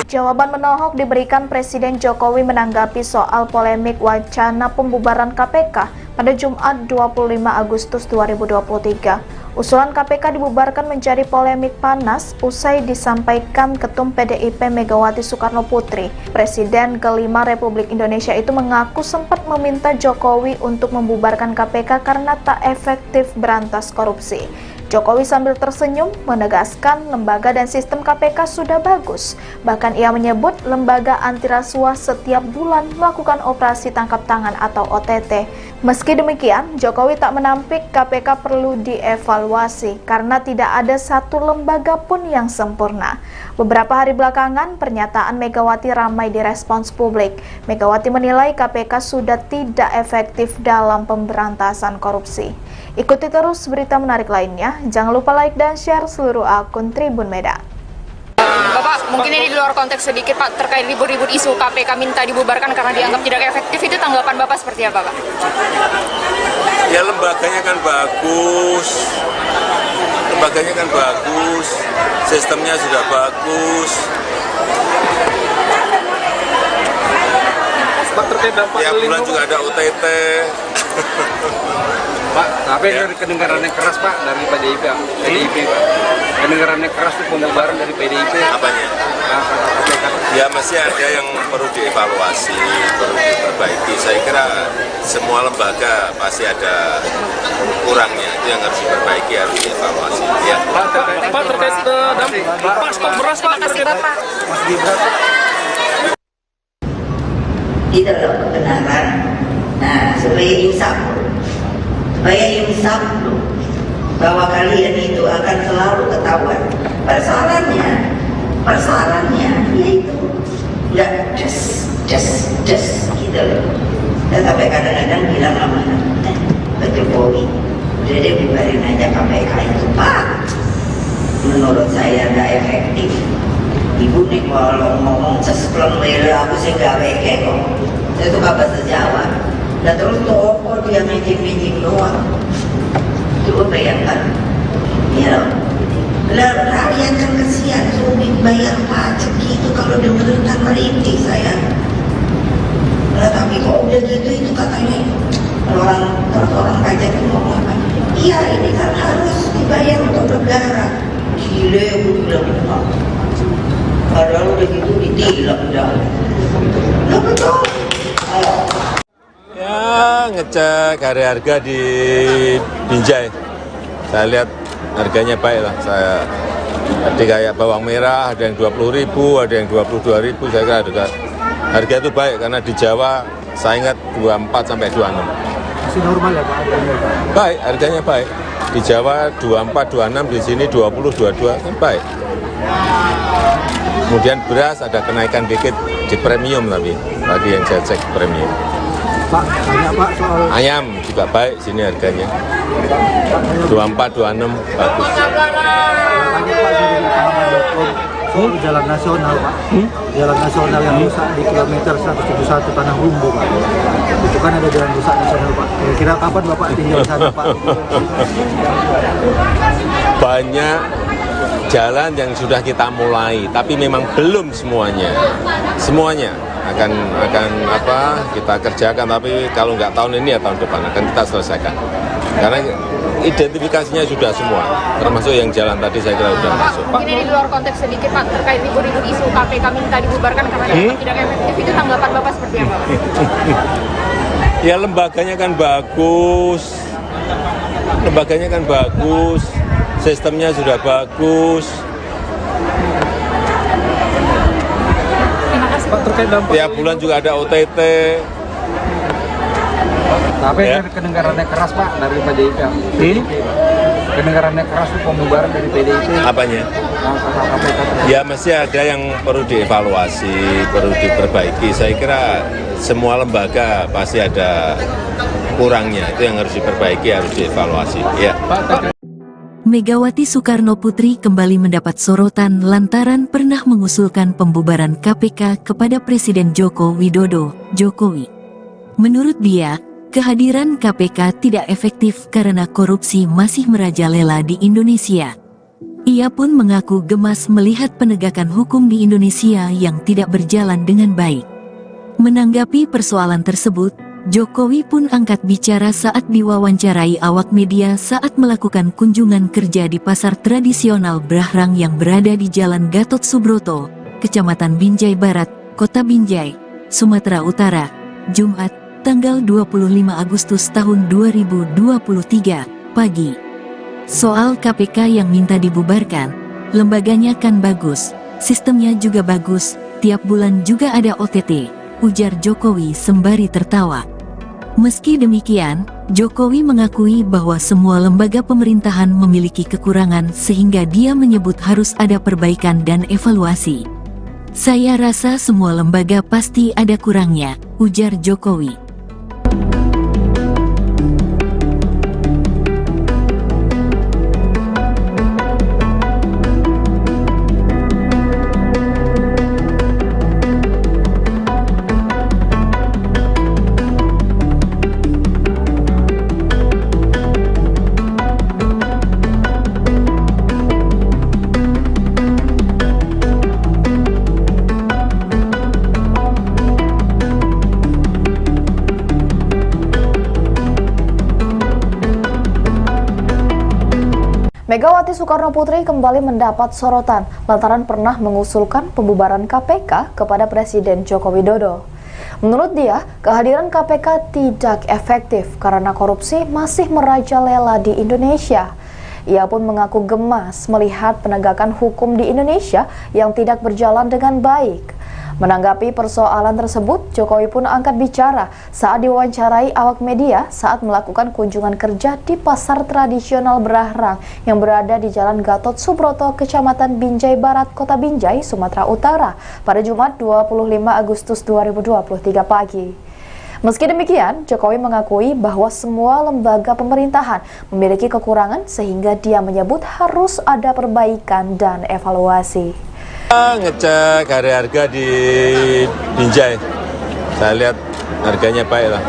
Jawaban menohok diberikan Presiden Jokowi menanggapi soal polemik wacana pembubaran KPK pada Jumat 25 Agustus 2023. Usulan KPK dibubarkan menjadi polemik panas usai disampaikan Ketum PDIP Megawati Soekarno Putri. Presiden kelima Republik Indonesia itu mengaku sempat meminta Jokowi untuk membubarkan KPK karena tak efektif berantas korupsi. Jokowi sambil tersenyum menegaskan lembaga dan sistem KPK sudah bagus. Bahkan ia menyebut lembaga anti rasuah setiap bulan melakukan operasi tangkap tangan atau OTT. Meski demikian, Jokowi tak menampik KPK perlu dievaluasi karena tidak ada satu lembaga pun yang sempurna. Beberapa hari belakangan, pernyataan Megawati ramai direspons publik. Megawati menilai KPK sudah tidak efektif dalam pemberantasan korupsi. Ikuti terus berita menarik lainnya. Jangan lupa like dan share seluruh akun Tribun Medan. Bapak, mungkin ini di luar konteks sedikit Pak, terkait ribut-ribut isu KPK minta dibubarkan karena dianggap tidak efektif, itu tanggapan Bapak seperti apa Pak? Ya lembaganya kan bagus, sistemnya sudah bagus. Pak, terkait dampak Tiap bulan juga ada OTT. Pak, tapi Ya. kedengarannya keras Pak dari PDIP. Pak. Kedengarannya keras itu pembubaran dari PDIP. Apanya? KPK. Ya masih ada yang perlu dievaluasi, perlu diperbaiki. Saya kira semua lembaga pasti ada kurangnya. Itu yang harus diperbaiki, harus dievaluasi. Ya. Pak, terkait dampak Pak, stok beras Pak. Terima kasih Bapak. Itu loh kebenaran. Nah, supaya insaf bahwa kalian itu akan selalu ketahuan. Persoalannya yaitu nggak just gitu loh. Tapi kadang-kadang bilang sama Pak Jokowi, udah deh bubarin aja KPK itu Pak. Menurut saya nggak efektif. Ibu nih kalau ngomong sespleng lele aku sih gak weke kok. Saya tuh gak bahasa Jawa. Dan terus toko dia mijing-mijing doang. Coba bayangkan. Ya loh. Lah rakyat kan kesian sulit bayar pajak gitu kalau dengerin kan merintih saya. Lah tapi kok udah gitu itu katanya orang pajak itu ngomong apa? Iya ini kan harus dibayar untuk negara. Gile aku bilang Padahal udah gitu ditilang dah. Nah betul. Ayo. Ya, ngecek harga di Binjai. Saya lihat harganya baik lah. Tadi kayak bawang merah ada yang 20.000, ada yang 22.000. Saya kira harga itu baik karena di Jawa saya ingat 24 sampai 26. Masih normal ya Pak harganya? Baik, harganya baik. Di Jawa 24, 26, di sini 20, 22 kan baik. Kemudian beras ada kenaikan dikit di premium tapi tadi yang saya cek premium. Pak, banyak Pak soal Ayam juga baik sini harganya. 24, 26 bagus. banyak Pak soal jalan nasional Pak. Jalan nasional yang rusak di kilometer 171 Tanah Rumbu Pak. Itu kan ada jalan rusak nasional Pak. Kira-kira kapan Bapak tinggal di sana Pak? Banyak jalan yang sudah kita mulai, tapi memang belum semuanya. Semuanya akan kita kerjakan, tapi kalau nggak tahun ini ya tahun depan akan kita selesaikan. Karena identifikasinya sudah semua, termasuk yang jalan tadi saya kira sudah masuk. Mungkin ini di luar konteks sedikit Pak, terkait ribut-ribut isu KPK minta dibubarkan karena dianggap tidak efektif, itu tanggapan Bapak seperti apa? Ya lembaganya kan bagus, sistemnya sudah bagus. Terima kasih. Pak, terkait dampak Tiap bulan juga ada OTT. Tapi Ya. kedengarannya keras Pak dari PDIP. Kedengarannya keras tuh pembubaran dari PDIP. Apanya? Langkah KPK. Ya mesti ada yang perlu dievaluasi, perlu diperbaiki. Saya kira semua lembaga pasti ada kurangnya, itu yang harus diperbaiki, harus dievaluasi. Ya. Megawati Soekarno Putri kembali mendapat sorotan lantaran pernah mengusulkan pembubaran KPK kepada Presiden Joko Widodo, Jokowi. Menurut dia, kehadiran KPK tidak efektif karena korupsi masih merajalela di Indonesia. Ia pun mengaku gemas melihat penegakan hukum di Indonesia yang tidak berjalan dengan baik. Menanggapi persoalan tersebut, Jokowi pun angkat bicara saat diwawancarai awak media saat melakukan kunjungan kerja di pasar tradisional Brahrang yang berada di Jalan Gatot Subroto, Kecamatan Binjai Barat, Kota Binjai, Sumatera Utara, Jumat, tanggal 25 Agustus tahun 2023, pagi. Soal KPK yang minta dibubarkan, lembaganya kan bagus, sistemnya juga bagus, tiap bulan juga ada OTT, ujar Jokowi sembari tertawa. Meski demikian, Jokowi mengakui bahwa semua lembaga pemerintahan memiliki kekurangan sehingga dia menyebut harus ada perbaikan dan evaluasi. Saya rasa semua lembaga pasti ada kurangnya, ujar Jokowi. Megawati Soekarno Putri kembali mendapat sorotan lantaran pernah mengusulkan pembubaran KPK kepada Presiden Joko Widodo. Menurut dia, kehadiran KPK tidak efektif karena korupsi masih merajalela di Indonesia. Ia pun mengaku gemas melihat penegakan hukum di Indonesia yang tidak berjalan dengan baik. Menanggapi persoalan tersebut, Jokowi pun angkat bicara saat diwawancarai awak media saat melakukan kunjungan kerja di pasar tradisional Brahrang yang berada di Jalan Gatot Subroto, Kecamatan Binjai Barat, Kota Binjai, Sumatera Utara pada Jumat 25 Agustus 2023 pagi. Meski demikian, Jokowi mengakui bahwa semua lembaga pemerintahan memiliki kekurangan sehingga dia menyebut harus ada perbaikan dan evaluasi. Ngecek harga di Binjai, saya lihat harganya baik lah.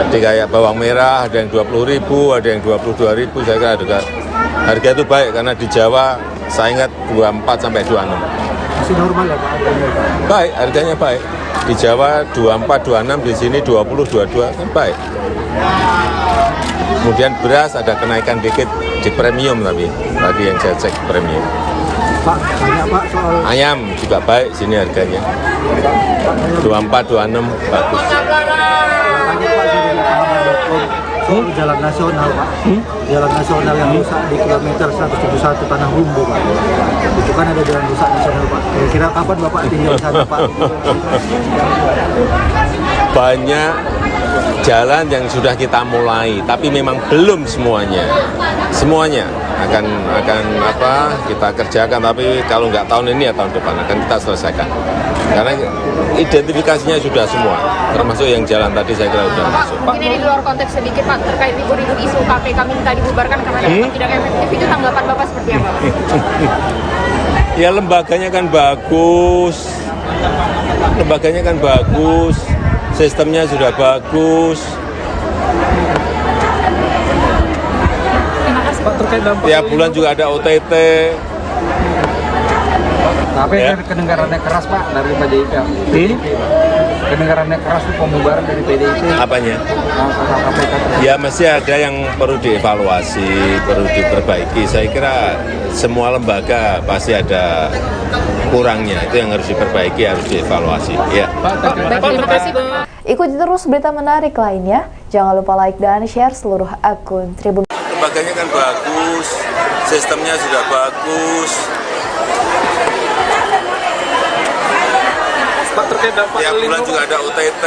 Tadi kayak bawang merah ada yang 20.000, ada yang 22.000. Saya kira harga itu baik karena di Jawa saya ingat 24 sampai 26. Masih normal ya Pak harganya? Baik, harganya baik. Di Jawa 24, 26, di sini 20, 22 kan baik. Kemudian beras ada kenaikan dikit di premium tapi tadi yang saya cek premium. Pak, tanya Pak soal Ayam juga baik sini harganya. 24, 26 bagus. tanya Pak saya dari pahaman.com soal jalan nasional Pak. Jalan nasional yang rusak di kilometer 171 Tanah Rumbu Pak. Itu kan ada jalan rusak nasional Pak. Kira-kira kapan Bapak tinggal di sana Pak? Banyak jalan yang sudah kita mulai, tapi memang belum semuanya. Semuanya akan kita kerjakan, tapi kalau nggak tahun ini ya tahun depan akan kita selesaikan. Karena identifikasinya sudah semua, termasuk yang jalan tadi saya kira sudah Pak, masuk. mungkin ini di luar konteks sedikit Pak, terkait ribut-ribut isu KPK minta dibubarkan karena dianggap tidak efektif, itu tanggapan Bapak seperti apa? Ya lembaganya kan bagus, sistemnya sudah bagus. Pak, terkait dampak Tiap bulan juga ada OTT. Tapi Ya. kedengarannya keras Pak dari PDIP. Kedengarannya keras itu pembubaran dari PDIP. Apanya? Karena KPK. Ya mesti ada yang perlu dievaluasi, perlu diperbaiki. Saya kira semua lembaga pasti ada kurangnya, itu yang harus diperbaiki, harus dievaluasi. Ya. Terima kasih Pak. Ikuti terus berita menarik lainnya. Jangan lupa like dan share seluruh akun Tribun. Lembaganya kan bagus, sistemnya sudah bagus. Pak, terkait dampak Tiap bulan juga ada OTT.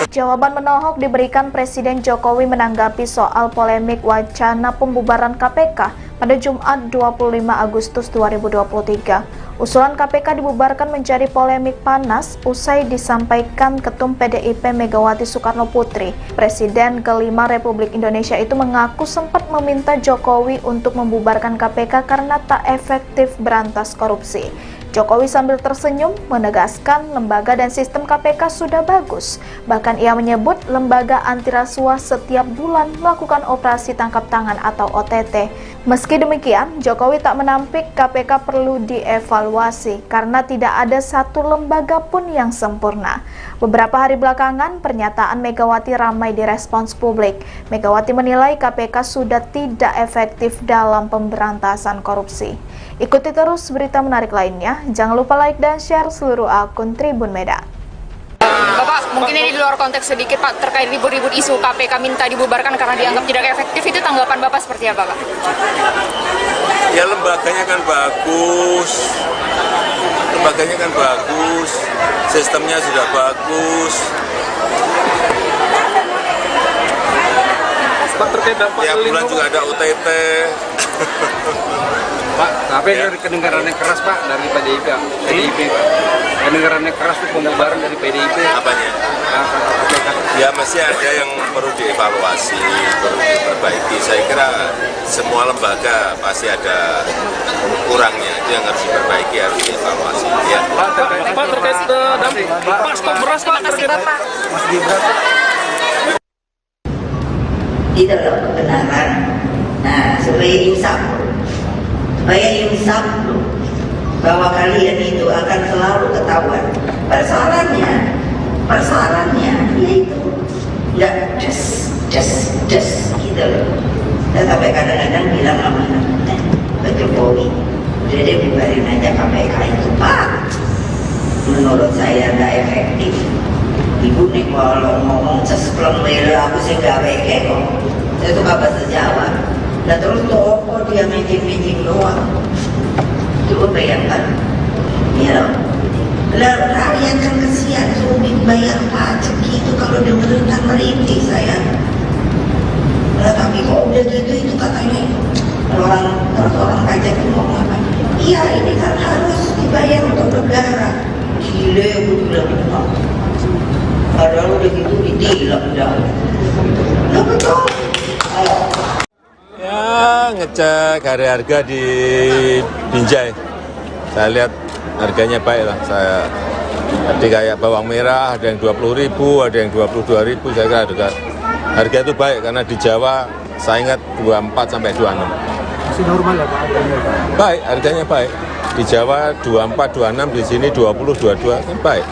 Jawaban menohok diberikan Presiden Jokowi menanggapi soal polemik wacana pembubaran KPK pada Jumat 25 Agustus 2023. Usulan KPK dibubarkan menjadi polemik panas usai disampaikan Ketum PDIP Megawati Soekarno Putri. Presiden kelima Republik Indonesia itu mengaku sempat meminta Jokowi untuk membubarkan KPK karena tak efektif berantas korupsi. Jokowi sambil tersenyum menegaskan lembaga dan sistem KPK sudah bagus. Bahkan ia menyebut lembaga anti rasuah setiap bulan melakukan operasi tangkap tangan atau OTT. Meski demikian, Jokowi tak menampik KPK perlu dievaluasi karena tidak ada satu lembaga pun yang sempurna. Beberapa hari belakangan, pernyataan Megawati ramai direspons publik. Megawati menilai KPK sudah tidak efektif dalam pemberantasan korupsi. Ikuti terus berita menarik lainnya. Jangan lupa like dan share seluruh akun Tribun Medan. Bapak, mungkin ini di luar konteks sedikit Pak, terkait ribut-ribut isu KPK minta dibubarkan karena dianggap tidak efektif, itu tanggapan Bapak seperti apa Pak? Ya lembaganya kan bagus, sistemnya sudah bagus. Pak, terkait dampak Tiap bulan juga ada OTT. Pak, tapi Ya. kedengarannya keras Pak dari PDIP. Pak. Kedengarannya keras itu pembubaran dari PDIP. Apanya? KPK. Ya mesti ada yang perlu dievaluasi, perlu diperbaiki. Saya kira semua lembaga pasti ada kurangnya, itu yang harus diperbaiki, harus dievaluasi. Ya. Pak, terkait dampak Pak, stok beras Pak, Terima kasih Bapak. Mas Gibran Pak. Itu loh kebenaran. Nah, supaya insaf loh, bahwa kalian itu akan selalu ketahuan. Persoalannya yaitu nggak just gitu loh. Dan sampai kadang-kadang bilang sama Pak Jokowi, udah deh bubarin aja KPK itu Pak. Menurut saya nggak efektif. Ibu nih kalau ngomong sespleng lele aku sih gak weke kok. Saya tuh gak bahasa Jawa. Nah terus toko dia meeting doang. Coba bayangkan. Ya loh. Lah rakyat kan kesian sulit bayar pajak gitu kalau dengerin kan merintih saya. Lah tapi kok udah gitu itu katanya orang pajak itu ngomong apa? Iya ini kan harus dibayar untuk negara. Gile aku bilang. Padahal udah gitu ditilang dah. Lah betul. Ya ngecek harga di Binjai. Saya lihat harganya baik lah. Saya tadi kayak bawang merah ada yang 20.000, ada yang 22.000. Saya kira harga itu baik karena di Jawa saya ingat 24 sampai 26. Masih normal ya Pak harganya Pak? Baik, harganya baik. Di Jawa 24, 26, di sini 20, 22 kan baik.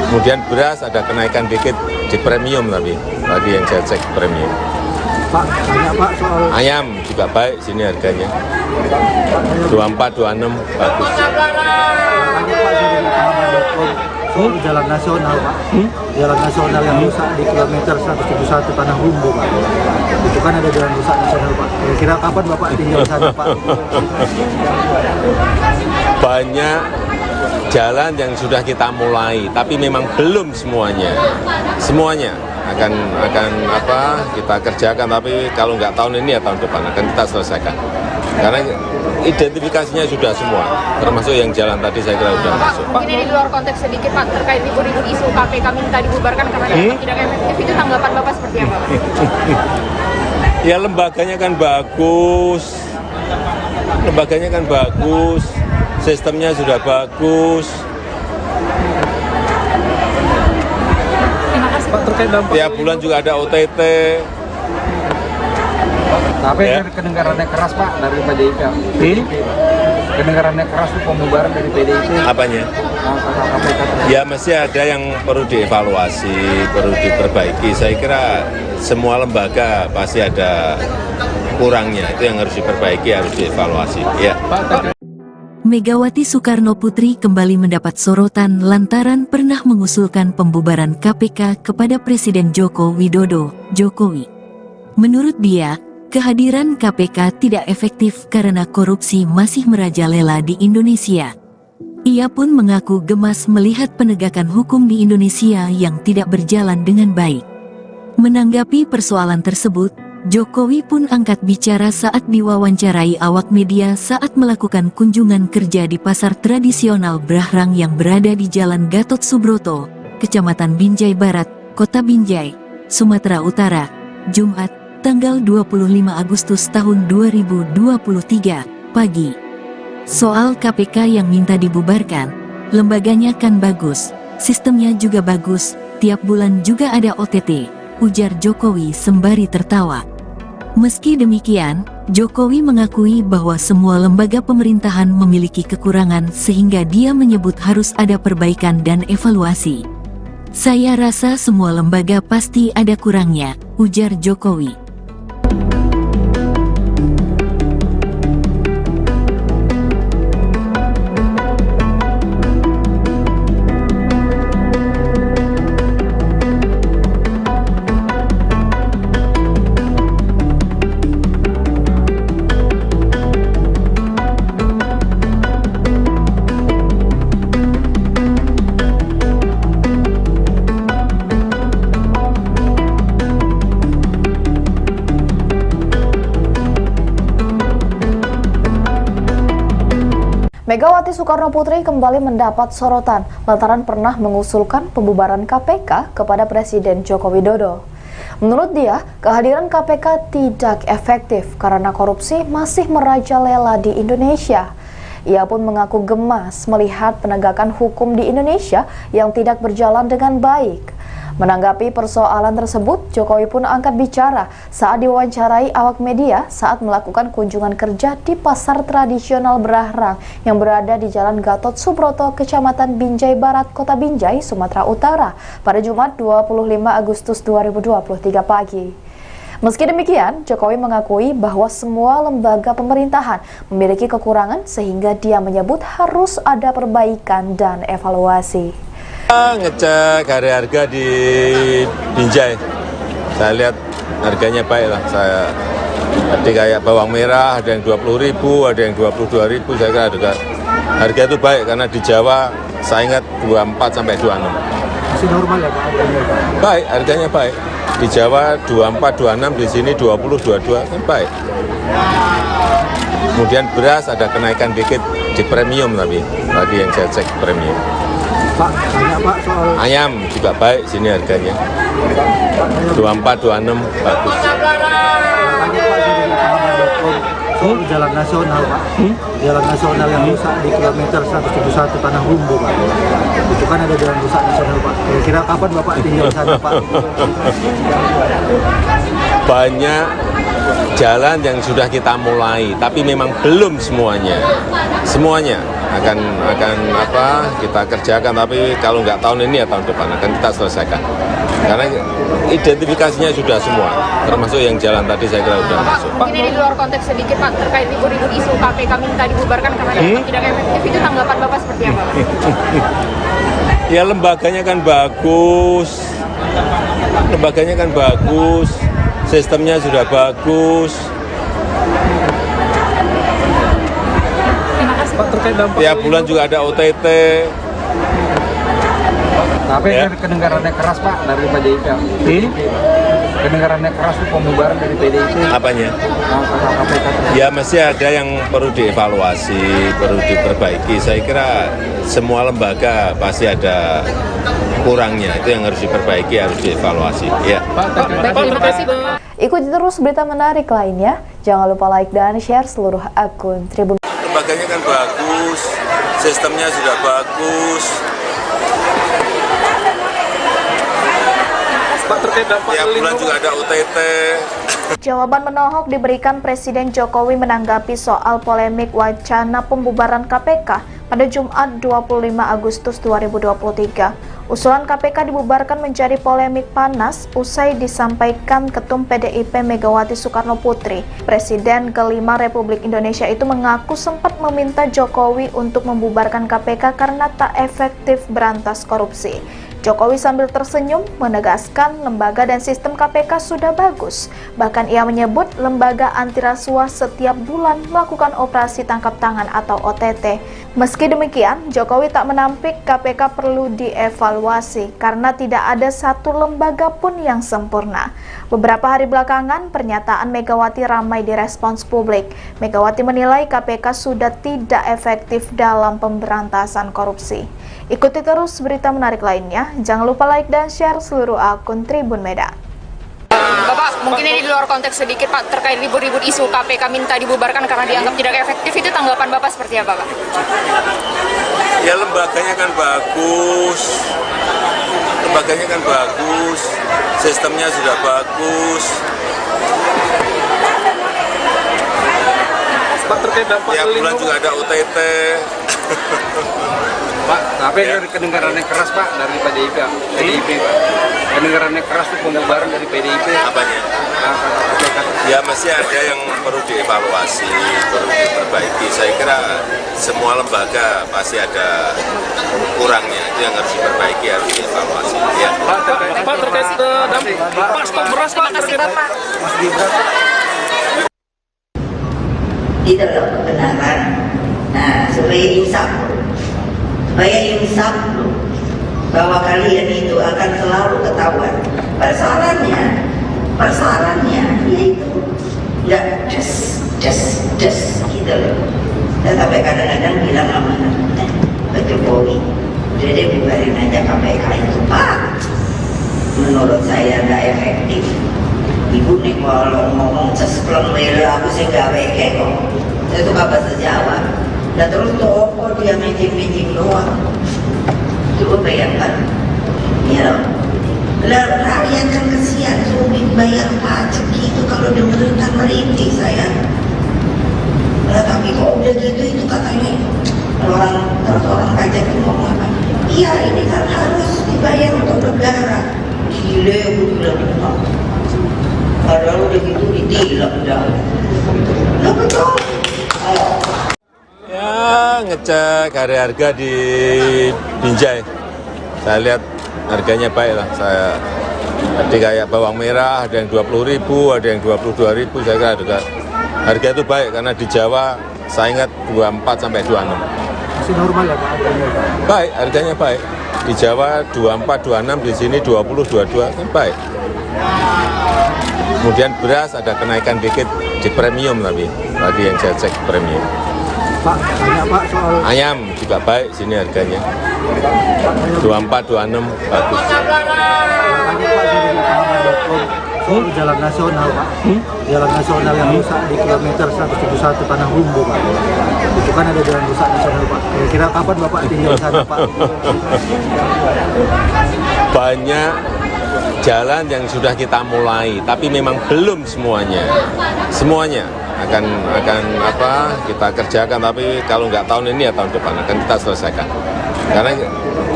Kemudian beras ada kenaikan dikit di premium tapi tadi yang saya cek premium. Pak, banyak Pak soal Ayam juga baik sini harganya. 24, 26 bagus. tanya Pak dari pahaman.com soal jalan nasional Pak. Jalan nasional yang rusak di kilometer 171 Tanah Rumbu Pak. Itu kan ada jalan rusak nasional Pak. Kira-kira kapan Bapak tinggal di sana Pak? Banyak jalan yang sudah kita mulai, tapi memang belum semuanya. Semuanya akan kita kerjakan, tapi kalau nggak tahun ini ya tahun depan akan kita selesaikan. Karena identifikasinya sudah semua, termasuk yang jalan tadi saya kira sudah masuk. Mungkin ini di luar konteks sedikit Pak, terkait libur-libur isu KPK minta dibubarkan karena dianggap tidak efektif, itu tanggapan Bapak seperti apa? Ya lembaganya kan bagus, sistemnya sudah bagus. Pak, terkait dampak Tiap bulan juga ada OTT. Tapi Ya. kedengarannya keras Pak dari PDIP. Kedengarannya keras itu pembubaran dari PDIP. Apanya? KPK. Ya mesti ada yang perlu dievaluasi, perlu diperbaiki. Saya kira semua lembaga pasti ada kurangnya. Itu yang harus diperbaiki, harus dievaluasi. Ya. Megawati Soekarno Putri kembali mendapat sorotan lantaran pernah mengusulkan pembubaran KPK kepada Presiden Joko Widodo, Jokowi. Menurut dia, kehadiran KPK tidak efektif karena korupsi masih merajalela di Indonesia. Ia pun mengaku gemas melihat penegakan hukum di Indonesia yang tidak berjalan dengan baik. Menanggapi persoalan tersebut, Jokowi pun angkat bicara saat diwawancarai awak media saat melakukan kunjungan kerja di pasar tradisional Brahrang yang berada di Jalan Gatot Subroto, Kecamatan Binjai Barat, Kota Binjai, Sumatera Utara, Jumat, tanggal 25 Agustus tahun 2023, pagi. Soal KPK yang minta dibubarkan, lembaganya kan bagus, sistemnya juga bagus, tiap bulan juga ada OTT, ujar Jokowi sembari tertawa. Meski demikian, Jokowi mengakui bahwa semua lembaga pemerintahan memiliki kekurangan sehingga dia menyebut harus ada perbaikan dan evaluasi. Saya rasa semua lembaga pasti ada kurangnya, ujar Jokowi. Megawati Soekarno Putri kembali mendapat sorotan lantaran pernah mengusulkan pembubaran KPK kepada Presiden Joko Widodo. Menurut dia, kehadiran KPK tidak efektif karena korupsi masih merajalela di Indonesia. Ia pun mengaku gemas melihat penegakan hukum di Indonesia yang tidak berjalan dengan baik. Menanggapi persoalan tersebut, Jokowi pun angkat bicara saat diwawancarai awak media saat melakukan kunjungan kerja di pasar tradisional Brahrang yang berada di Jalan Gatot Subroto, Kecamatan Binjai Barat, Kota Binjai, Sumatera Utara pada Jumat 25 Agustus 2023 pagi. Meski demikian, Jokowi mengakui bahwa semua lembaga pemerintahan memiliki kekurangan sehingga dia menyebut harus ada perbaikan dan evaluasi. Ngecek harga di Binjai, saya lihat harganya baik lah. Tadi kayak bawang merah ada yang 20.000, ada yang 22.000. Saya kira juga harga itu baik karena di Jawa saya ingat 24 sampai 26. Masih normal ya Pak harganya Pak? Baik, harganya baik. Di Jawa 24, 26, di sini 20, 22 kan baik. Kemudian beras ada kenaikan dikit di premium, tapi tadi yang saya cek premium. Pak, banyak Pak soal Ayam juga baik sini harganya. 24, 26 bagus. tanya Pak dari pahaman.com soal jalan nasional Pak. Jalan nasional yang rusak di kilometer 171 Tanah Rumbu Pak. Itu kan ada jalan rusak nasional Pak. Kira-kira kapan Bapak tinggal di sana Pak? Banyak jalan yang sudah kita mulai, tapi memang belum semuanya. Semuanya akan kita kerjakan, tapi kalau nggak tahun ini ya tahun depan akan kita selesaikan. Karena identifikasinya sudah semua, termasuk yang jalan tadi saya kira sudah masuk. Mungkin ini di luar konteks sedikit Pak, terkait ribut-ribut isu KPK minta dibubarkan karena dianggap tidak efektif, itu tanggapan Bapak seperti apa? Ya lembaganya kan bagus, sistemnya sudah bagus. Pak, terkait dampak Tiap bulan juga ada OTT. Tapi Ya. kedengarannya keras Pak dari PDIP. Kedengarannya keras tuh pembubaran dari PDIP. Apanya? KPK. Ya mesti ada yang perlu dievaluasi, perlu diperbaiki. Saya kira semua lembaga pasti ada kurangnya, itu yang harus diperbaiki, harus dievaluasi. Ya. Terima kasih Pak. Ikuti terus berita menarik lainnya. Jangan lupa like dan share seluruh akun Tribun. Lembaganya kan bagus, sistemnya sudah bagus. Pak, terkait dampak Tiap bulan juga ada OTT. Jawaban menohok diberikan Presiden Jokowi menanggapi soal polemik wacana pembubaran KPK pada Jumat 25 Agustus 2023. Usulan KPK dibubarkan menjadi polemik panas usai disampaikan Ketum PDIP Megawati Soekarno Putri. Presiden kelima Republik Indonesia itu mengaku sempat meminta Jokowi untuk membubarkan KPK karena tak efektif berantas korupsi. Jokowi sambil tersenyum menegaskan lembaga dan sistem KPK sudah bagus. Bahkan ia menyebut lembaga anti rasuah setiap bulan melakukan operasi tangkap tangan atau OTT. Meski demikian, Jokowi tak menampik KPK perlu dievaluasi karena tidak ada satu lembaga pun yang sempurna. Beberapa hari belakangan, pernyataan Megawati ramai direspons publik. Megawati menilai KPK sudah tidak efektif dalam pemberantasan korupsi. Ikuti terus berita menarik lainnya. Jangan lupa like dan share seluruh akun Tribun Medan. Bapak, mungkin ini di luar konteks sedikit Pak, terkait ribut-ribut isu KPK minta dibubarkan karena dianggap tidak efektif, itu tanggapan Bapak seperti apa Pak? Ya lembaganya kan bagus, sistemnya sudah bagus. Pak, terkait dampak Tiap bulan juga ada OTT. Pak, tapi Ya. kedengarannya keras Pak dari PDIP Pak. Kedengarannya keras tuh pembubaran dari PDIP. Apanya? KPK. Ya mesti ada yang perlu dievaluasi, perlu diperbaiki. Saya kira semua lembaga pasti ada kurangnya, itu yang harus diperbaiki, harus dievaluasi. Ya. Pak, terkait dampak Pak, stok beras Pak. Terima kasih Bapak. Mas Gibran. Di dalam kebenaran. Nah, supaya insaf loh, bahwa kalian itu akan selalu ketahuan. Persoalannya yaitu nggak just gitu loh. Dan sampai kadang-kadang bilang sama Pak Jokowi, udah deh bubarin aja KPK itu Pak. Menurut saya nggak efektif. Ibu nih kalau ngomong sespleng mele aku sih gak weke kok. Saya suka bahasa Jawa. Dan terus toko dia meeting doang. Coba bayangkan. Ya, lah rakyat kan kesian sulit bayar pajak gitu kalau dengerin kan merintih saya. Lah tapi kok udah gitu itu katanya orang pajak itu ngomong apa? Iya ini kan harus dibayar untuk negara. Gile aku bilang. Padahal udah gitu ditilang dah. Lah betul. Ya ngecek harga di Binjai. Saya lihat harganya baik lah. Saya tadi kayak bawang merah ada yang 20.000, ada yang 22.000. Saya kira harga itu baik karena di Jawa saya ingat 24 sampai 26. Masih normal ya Pak harganya Pak? Baik, harganya baik. Di Jawa 24, 26, di sini 20, 22 kan baik. Kemudian beras ada kenaikan dikit di premium tapi tadi yang saya cek premium. Pak, tanya Pak soal Ayam juga baik sini harganya. 24, 26 bagus. tanya Pak dari pahaman.com soal jalan nasional Pak. Jalan nasional yang rusak di kilometer 171 Tanah Humbu Pak. Itu kan ada jalan rusak nasional Pak. Kira-kira kapan Bapak tinggal di sana Pak? Banyak jalan yang sudah kita mulai, tapi memang belum semuanya. Semuanya akan kita kerjakan, tapi kalau nggak tahun ini ya tahun depan akan kita selesaikan. Karena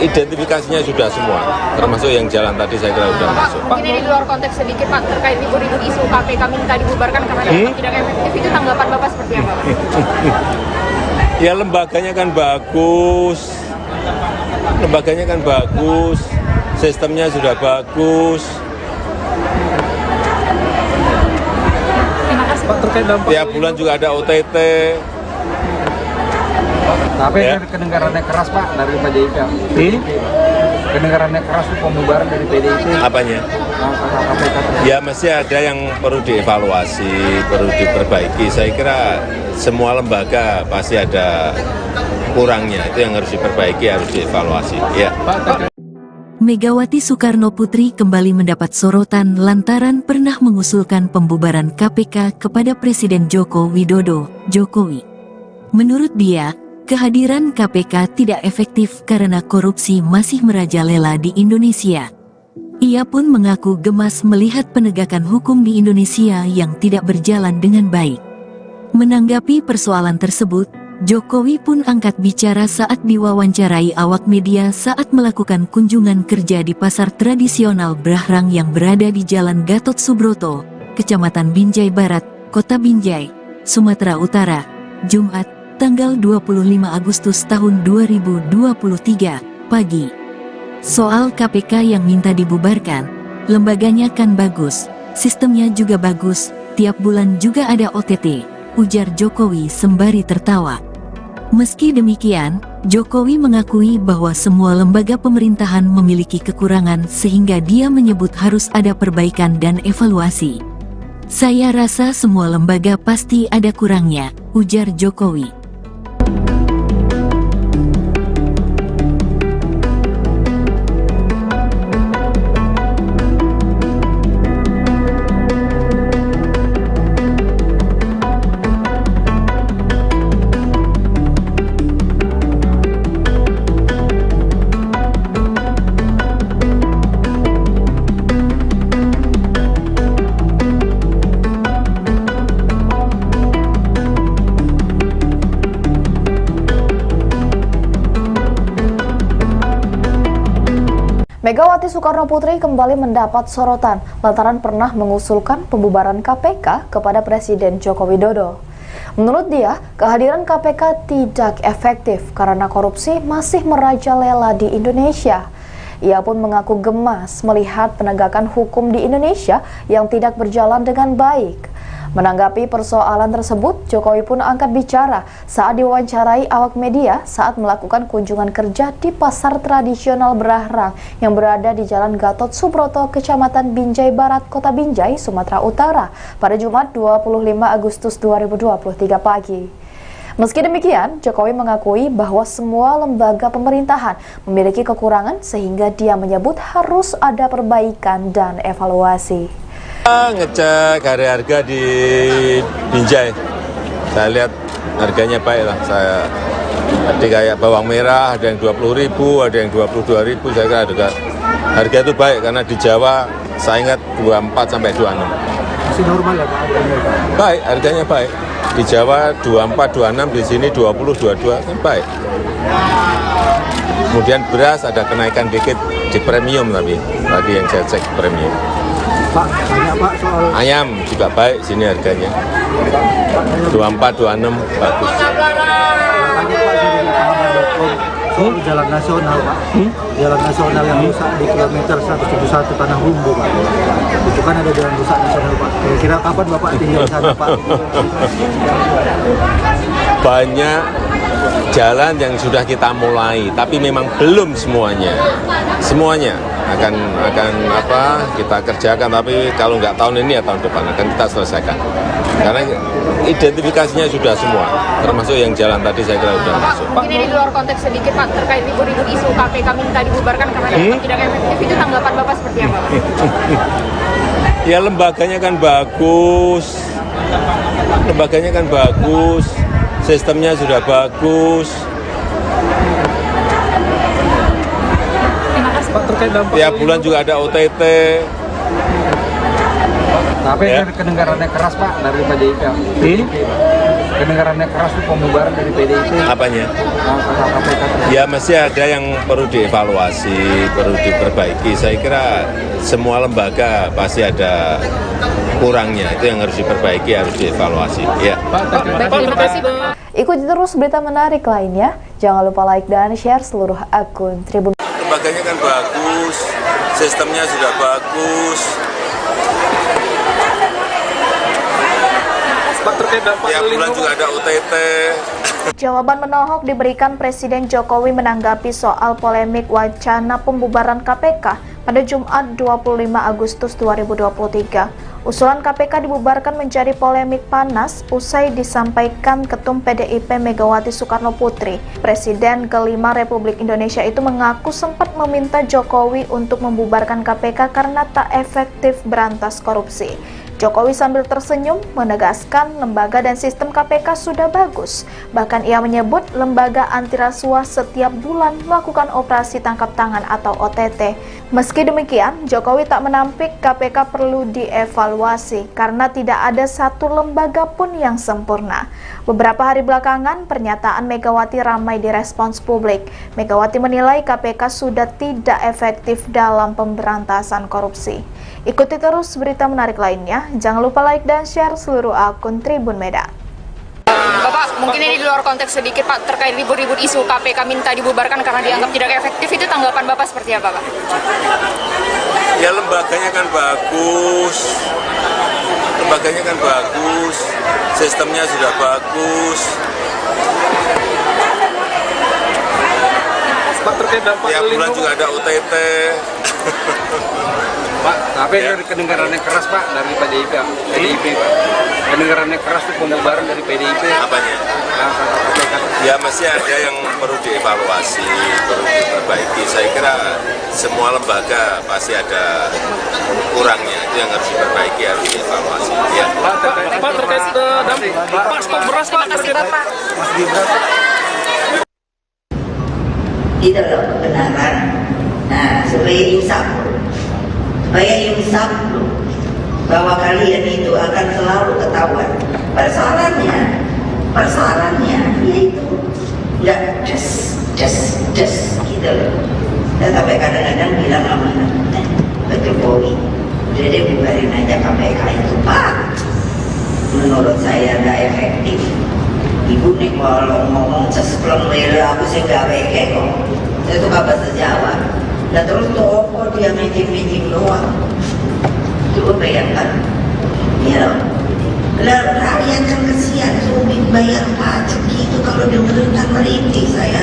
identifikasinya sudah semua, termasuk yang jalan tadi saya kira sudah masuk. Mungkin ini di luar konteks sedikit Pak, terkait libur-libur isu KPK minta dibubarkan karena dianggap tidak efektif, itu tanggapan Bapak seperti apa Pak? Ya lembaganya kan bagus, sistemnya sudah bagus. Pak, terkait dampak Tiap bulan juga ada OTT. Tapi Ya. kedengarannya keras Pak dari PDIP. Kedengarannya keras itu pembubaran dari PDIP. Apanya? KPK. Ya mesti ada yang perlu dievaluasi, perlu diperbaiki. Saya kira semua lembaga pasti ada kurangnya, itu yang harus diperbaiki, harus dievaluasi. Ya. Megawati Soekarno Putri kembali mendapat sorotan lantaran pernah mengusulkan pembubaran KPK kepada Presiden Joko Widodo, Jokowi. Menurut dia, kehadiran KPK tidak efektif karena korupsi masih merajalela di Indonesia. Ia pun mengaku gemas melihat penegakan hukum di Indonesia yang tidak berjalan dengan baik. Menanggapi persoalan tersebut, Jokowi pun angkat bicara saat diwawancarai awak media saat melakukan kunjungan kerja di pasar tradisional Brahrang yang berada di Jalan Gatot Subroto, Kecamatan Binjai Barat, Kota Binjai, Sumatera Utara, Jumat, tanggal 25 Agustus tahun 2023, pagi. Soal KPK yang minta dibubarkan, lembaganya kan bagus, sistemnya juga bagus, tiap bulan juga ada OTT, ujar Jokowi sembari tertawa. Meski demikian, Jokowi mengakui bahwa semua lembaga pemerintahan memiliki kekurangan sehingga dia menyebut harus ada perbaikan dan evaluasi. Saya rasa semua lembaga pasti ada kurangnya, ujar Jokowi. Megawati Soekarno Putri kembali mendapat sorotan lantaran pernah mengusulkan pembubaran KPK kepada Presiden Joko Widodo. Menurut dia, kehadiran KPK tidak efektif karena korupsi masih merajalela di Indonesia. Ia pun mengaku gemas melihat penegakan hukum di Indonesia yang tidak berjalan dengan baik. Menanggapi persoalan tersebut, Jokowi pun angkat bicara saat diwawancarai awak media saat melakukan kunjungan kerja di pasar tradisional Brahrang yang berada di Jalan Gatot Subroto, Kecamatan Binjai Barat, Kota Binjai, Sumatera Utara pada Jumat 25 Agustus 2023 pagi. Meski demikian, Jokowi mengakui bahwa semua lembaga pemerintahan memiliki kekurangan sehingga dia menyebut harus ada perbaikan dan evaluasi. Ngecek harga di Binjai, saya lihat harganya baik lah. Saya tadi kayak bawang merah ada yang 20.000, ada yang 22.000. Saya kira harga itu baik karena di Jawa saya ingat 24 sampai 26. Masih normal ya Pak harganya? Baik, harganya baik. Di Jawa 24, 26, di sini 20, 22 kan baik. Kemudian beras ada kenaikan dikit di premium tapi tadi yang saya cek premium. Pak, banyak Pak soal Ayam juga baik sini harganya. 24, 26 bagus. tanya Pak dari pahaman.com soal jalan nasional Pak. Jalan nasional yang rusak di kilometer 171 Tanah Rumbu Pak. Itu kan ada jalan rusak nasional Pak. Kira-kira kapan Bapak tinggal di sana Pak? Banyak jalan yang sudah kita mulai, tapi memang belum semuanya. Semuanya akan kita kerjakan, tapi kalau nggak tahun ini ya tahun depan akan kita selesaikan. Karena identifikasinya sudah semua, termasuk yang jalan tadi saya kira sudah masuk. Mungkin ini di luar konteks sedikit Pak, terkait libur-libur isu KPK minta dibubarkan karena dianggap tidak efektif, itu tanggapan Bapak seperti apa Pak? Ya lembaganya kan bagus, sistemnya sudah bagus. Pak, terkait dampak Tiap bulan juga ada OTT. Tapi Ya. kedengarannya keras Pak dari PDIP. kedengarannya keras tuh pembubaran dari PDIP. Apanya? Kata KPK. Ya mesti ada yang perlu dievaluasi, perlu diperbaiki. Saya kira semua lembaga pasti ada kurangnya, itu yang harus diperbaiki, harus dievaluasi. Ya. Terima kasih, Pak. Ikuti terus berita menarik lainnya. Jangan lupa like dan share seluruh akun Tribun. Lembaganya kan bagus, sistemnya sudah bagus. Pak, terkait dampak Tiap bulan juga ada OTT. Jawaban menohok diberikan Presiden Jokowi menanggapi soal polemik wacana pembubaran KPK pada Jumat 25 Agustus 2023. Usulan KPK dibubarkan menjadi polemik panas usai disampaikan Ketum PDIP Megawati Soekarno Putri. Presiden kelima Republik Indonesia itu mengaku sempat meminta Jokowi untuk membubarkan KPK karena tak efektif berantas korupsi. Jokowi sambil tersenyum menegaskan lembaga dan sistem KPK sudah bagus. Bahkan ia menyebut lembaga anti rasuah setiap bulan melakukan operasi tangkap tangan atau OTT. Meski demikian, Jokowi tak menampik KPK perlu dievaluasi karena tidak ada satu lembaga pun yang sempurna. Beberapa hari belakangan, pernyataan Megawati ramai direspons publik. Megawati menilai KPK sudah tidak efektif dalam pemberantasan korupsi. Ikuti terus berita menarik lainnya. Jangan lupa like dan share seluruh akun Tribun Medan. Bapak, mungkin ini di luar konteks sedikit Pak, terkait ribut-ribut isu KPK minta dibubarkan karena dianggap tidak efektif, itu tanggapan Bapak seperti apa, Pak? Ya lembaganya kan bagus, sistemnya sudah bagus. Pak, terkait dampak Tiap bulan juga ada OTT. Pak, tapi Ya. dari kedengarannya keras Pak dari PDIP, Pak. Kedengarannya keras tuh pembubaran dari PDIP. Apanya? Kata KPK. Ya mesti ada yang perlu dievaluasi, perlu diperbaiki. Saya kira semua lembaga pasti ada kurangnya, itu yang harus diperbaiki, harus dievaluasi. Ya. Pak, terkait dampak Pak, stok beras Pak. Terima kasih, Bapak. Itu loh kebenaran. Nah, supaya insaf bahwa kalian itu akan selalu ketahuan. Persoalannya yaitu nggak just gitu loh. Dan sampai kadang-kadang bilang sama Pak Jokowi, udah deh bubarin aja KPK itu Pak. Menurut saya nggak efektif. Ibu nih kalau ngomong sespleng lele aku sih nggak weke kok. Saya suka bahasa Jawa. Nah terus toko dia meeting doang. Coba bayangkan, ya loh. Lah rakyat kan kesian, sulit bayar pajak gitu kalau dengerin kan merintih saya.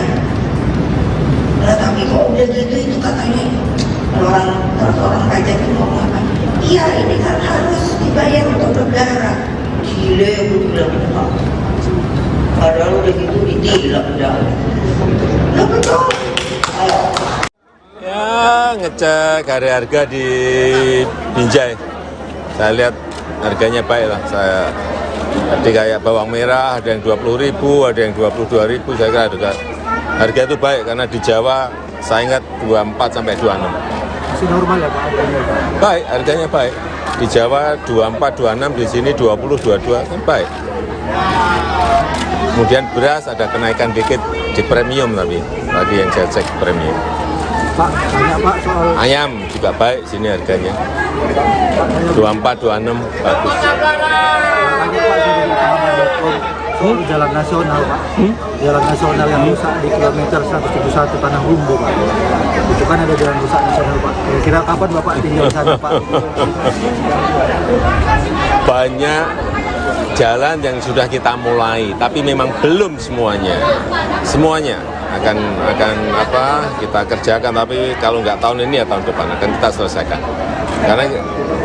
Lah tapi kok udah gitu itu katanya orang pajak itu ngomong apa? Iya ini kan harus dibayar untuk negara. Gile gue bilang apa? Padahal udah gitu ditilang dah. Lah betul. Ya ngecek harga di Binjai, saya lihat harganya baik lah. Saya tadi kayak bawang merah ada yang 20.000, ada yang 22.000. Saya kira harga itu baik karena di Jawa saya ingat 24 sampai 26. Masih normal ya Pak harganya? Baik, harganya baik. Di Jawa 24, 26, di sini 20, 22 kan baik. Kemudian beras ada kenaikan dikit di premium tapi tadi yang saya cek premium. Pak, tanya Pak soal Ayam juga baik sini harganya. 24, 26 bagus. tanya Pak sudah ditanggapan soal jalan nasional Pak. Jalan nasional yang rusak di kilometer 171 Tanah Humbu Pak. Itu kan ada jalan rusak nasional Pak. Kira-kira kapan Bapak tinggal di sana Pak? Banyak jalan yang sudah kita mulai, tapi memang belum semuanya. Semuanya akan kita kerjakan, tapi kalau nggak tahun ini ya tahun depan akan kita selesaikan. Karena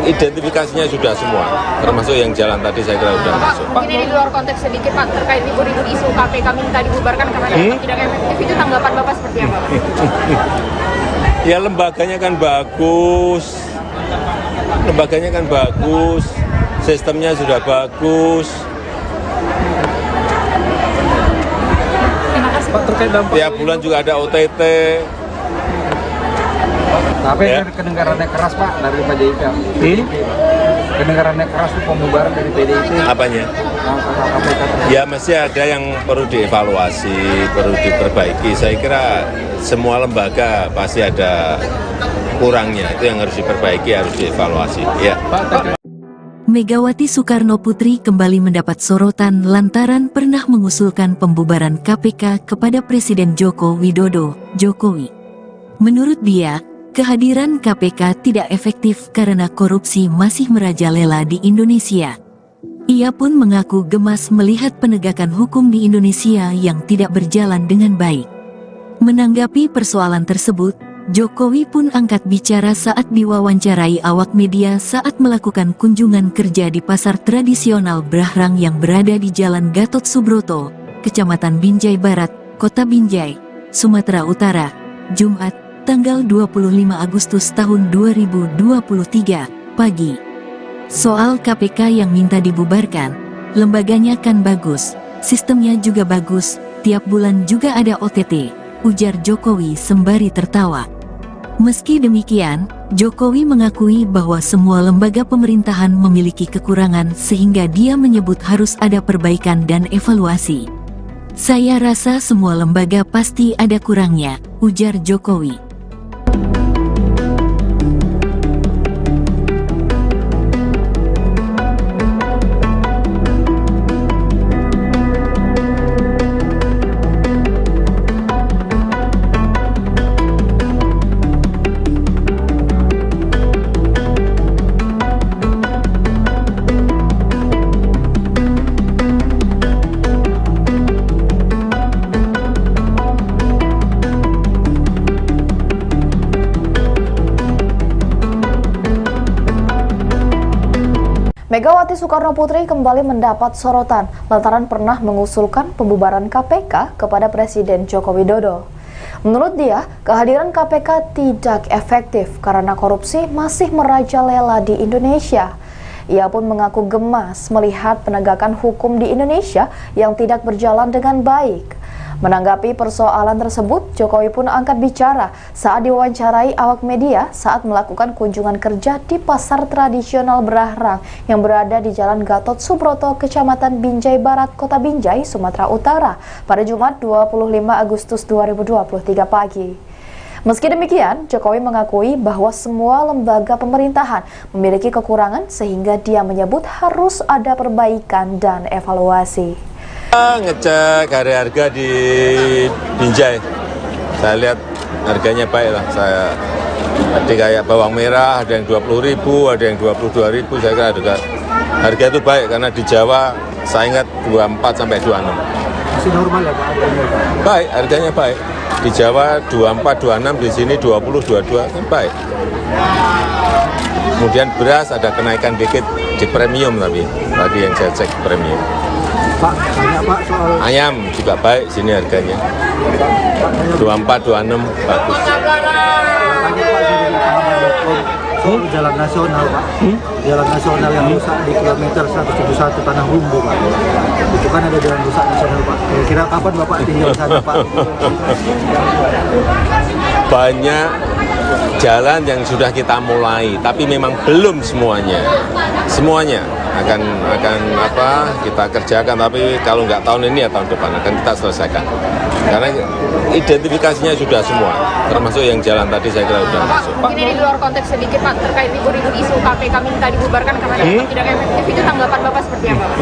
identifikasinya sudah semua, termasuk yang jalan tadi saya kira sudah Bapak, masuk. mungkin ini di luar konteks sedikit Pak, terkait ribut-ribut isu KPK minta dibubarkan karena dianggap tidak efektif, itu tanggapan Bapak seperti apa, Pak? Ya lembaganya kan bagus, sistemnya sudah bagus. Terima kasih. Pak, terkait dampak Tiap bulan juga ada OTT. Tapi Ya. dari kedengarannya keras Pak dari PDIP. Kedengarannya keras tuh pembubaran dari PDIP. Apanya? langkah KPK? Ya mesti ada yang perlu dievaluasi, perlu diperbaiki. Saya kira semua lembaga pasti ada kurangnya, itu yang harus diperbaiki, harus dievaluasi. Ya. Megawati Soekarno Putri kembali mendapat sorotan lantaran pernah mengusulkan pembubaran KPK kepada Presiden Joko Widodo, Jokowi. Menurut dia, kehadiran KPK tidak efektif karena korupsi masih merajalela di Indonesia. Ia pun mengaku gemas melihat penegakan hukum di Indonesia yang tidak berjalan dengan baik. Menanggapi persoalan tersebut, Jokowi pun angkat bicara saat diwawancarai awak media saat melakukan kunjungan kerja di pasar tradisional Brahrang yang berada di Jalan Gatot Subroto, Kecamatan Binjai Barat, Kota Binjai, Sumatera Utara, Jumat, tanggal 25 Agustus tahun 2023, pagi. Soal KPK yang minta dibubarkan, lembaganya kan bagus, sistemnya juga bagus, tiap bulan juga ada OTT, ujar Jokowi sembari tertawa. Meski demikian, Jokowi mengakui bahwa semua lembaga pemerintahan memiliki kekurangan sehingga dia menyebut harus ada perbaikan dan evaluasi. Saya rasa semua lembaga pasti ada kurangnya, ujar Jokowi. Megawati Soekarno Putri kembali mendapat sorotan lantaran pernah mengusulkan pembubaran KPK kepada Presiden Joko Widodo. Menurut dia, kehadiran KPK tidak efektif karena korupsi masih merajalela di Indonesia. Ia pun mengaku gemas melihat penegakan hukum di Indonesia yang tidak berjalan dengan baik. Menanggapi persoalan tersebut, Jokowi pun angkat bicara saat diwawancarai awak media saat melakukan kunjungan kerja di pasar tradisional Brahrang yang berada di Jalan Gatot Subroto, Kecamatan Binjai Barat, Kota Binjai, Sumatera Utara pada Jumat 25 Agustus 2023 pagi. Meski demikian, Jokowi mengakui bahwa semua lembaga pemerintahan memiliki kekurangan sehingga dia menyebut harus ada perbaikan dan evaluasi. Ngecek harga di Binjai, saya lihat harganya baik lah. Saya tadi kayak bawang merah ada yang 20.000, ada yang 22.000. Saya kira harga itu baik karena di Jawa saya ingat 24 sampai 26. Masih normal ya Pak? Baik, harganya baik. Di Jawa 24, 26, di sini 20, 22 kan baik. Kemudian beras ada kenaikan dikit di premium tapi tadi yang saya cek premium. Pak, tanya Pak soal Ayam juga baik sini harganya. 24, 26 bagus. tanya Pak dari pahaman.com soal jalan nasional Pak. Jalan nasional yang rusak di kilometer 171 Tanah Humbu Pak. Itu kan ada jalan rusak nasional Pak. Kira-kira kapan Bapak tinggal di sana Pak? Banyak jalan yang sudah kita mulai, tapi memang belum semuanya. Semuanya akan kita kerjakan, tapi kalau nggak tahun ini ya tahun depan akan kita selesaikan. Karena identifikasinya sudah semua, termasuk yang jalan tadi saya kira sudah masuk. Mungkin ini di luar konteks sedikit Pak, terkait ribut-ribut isu KPK minta dibubarkan karena dianggap tidak efektif, itu tanggapan Bapak seperti apa Pak?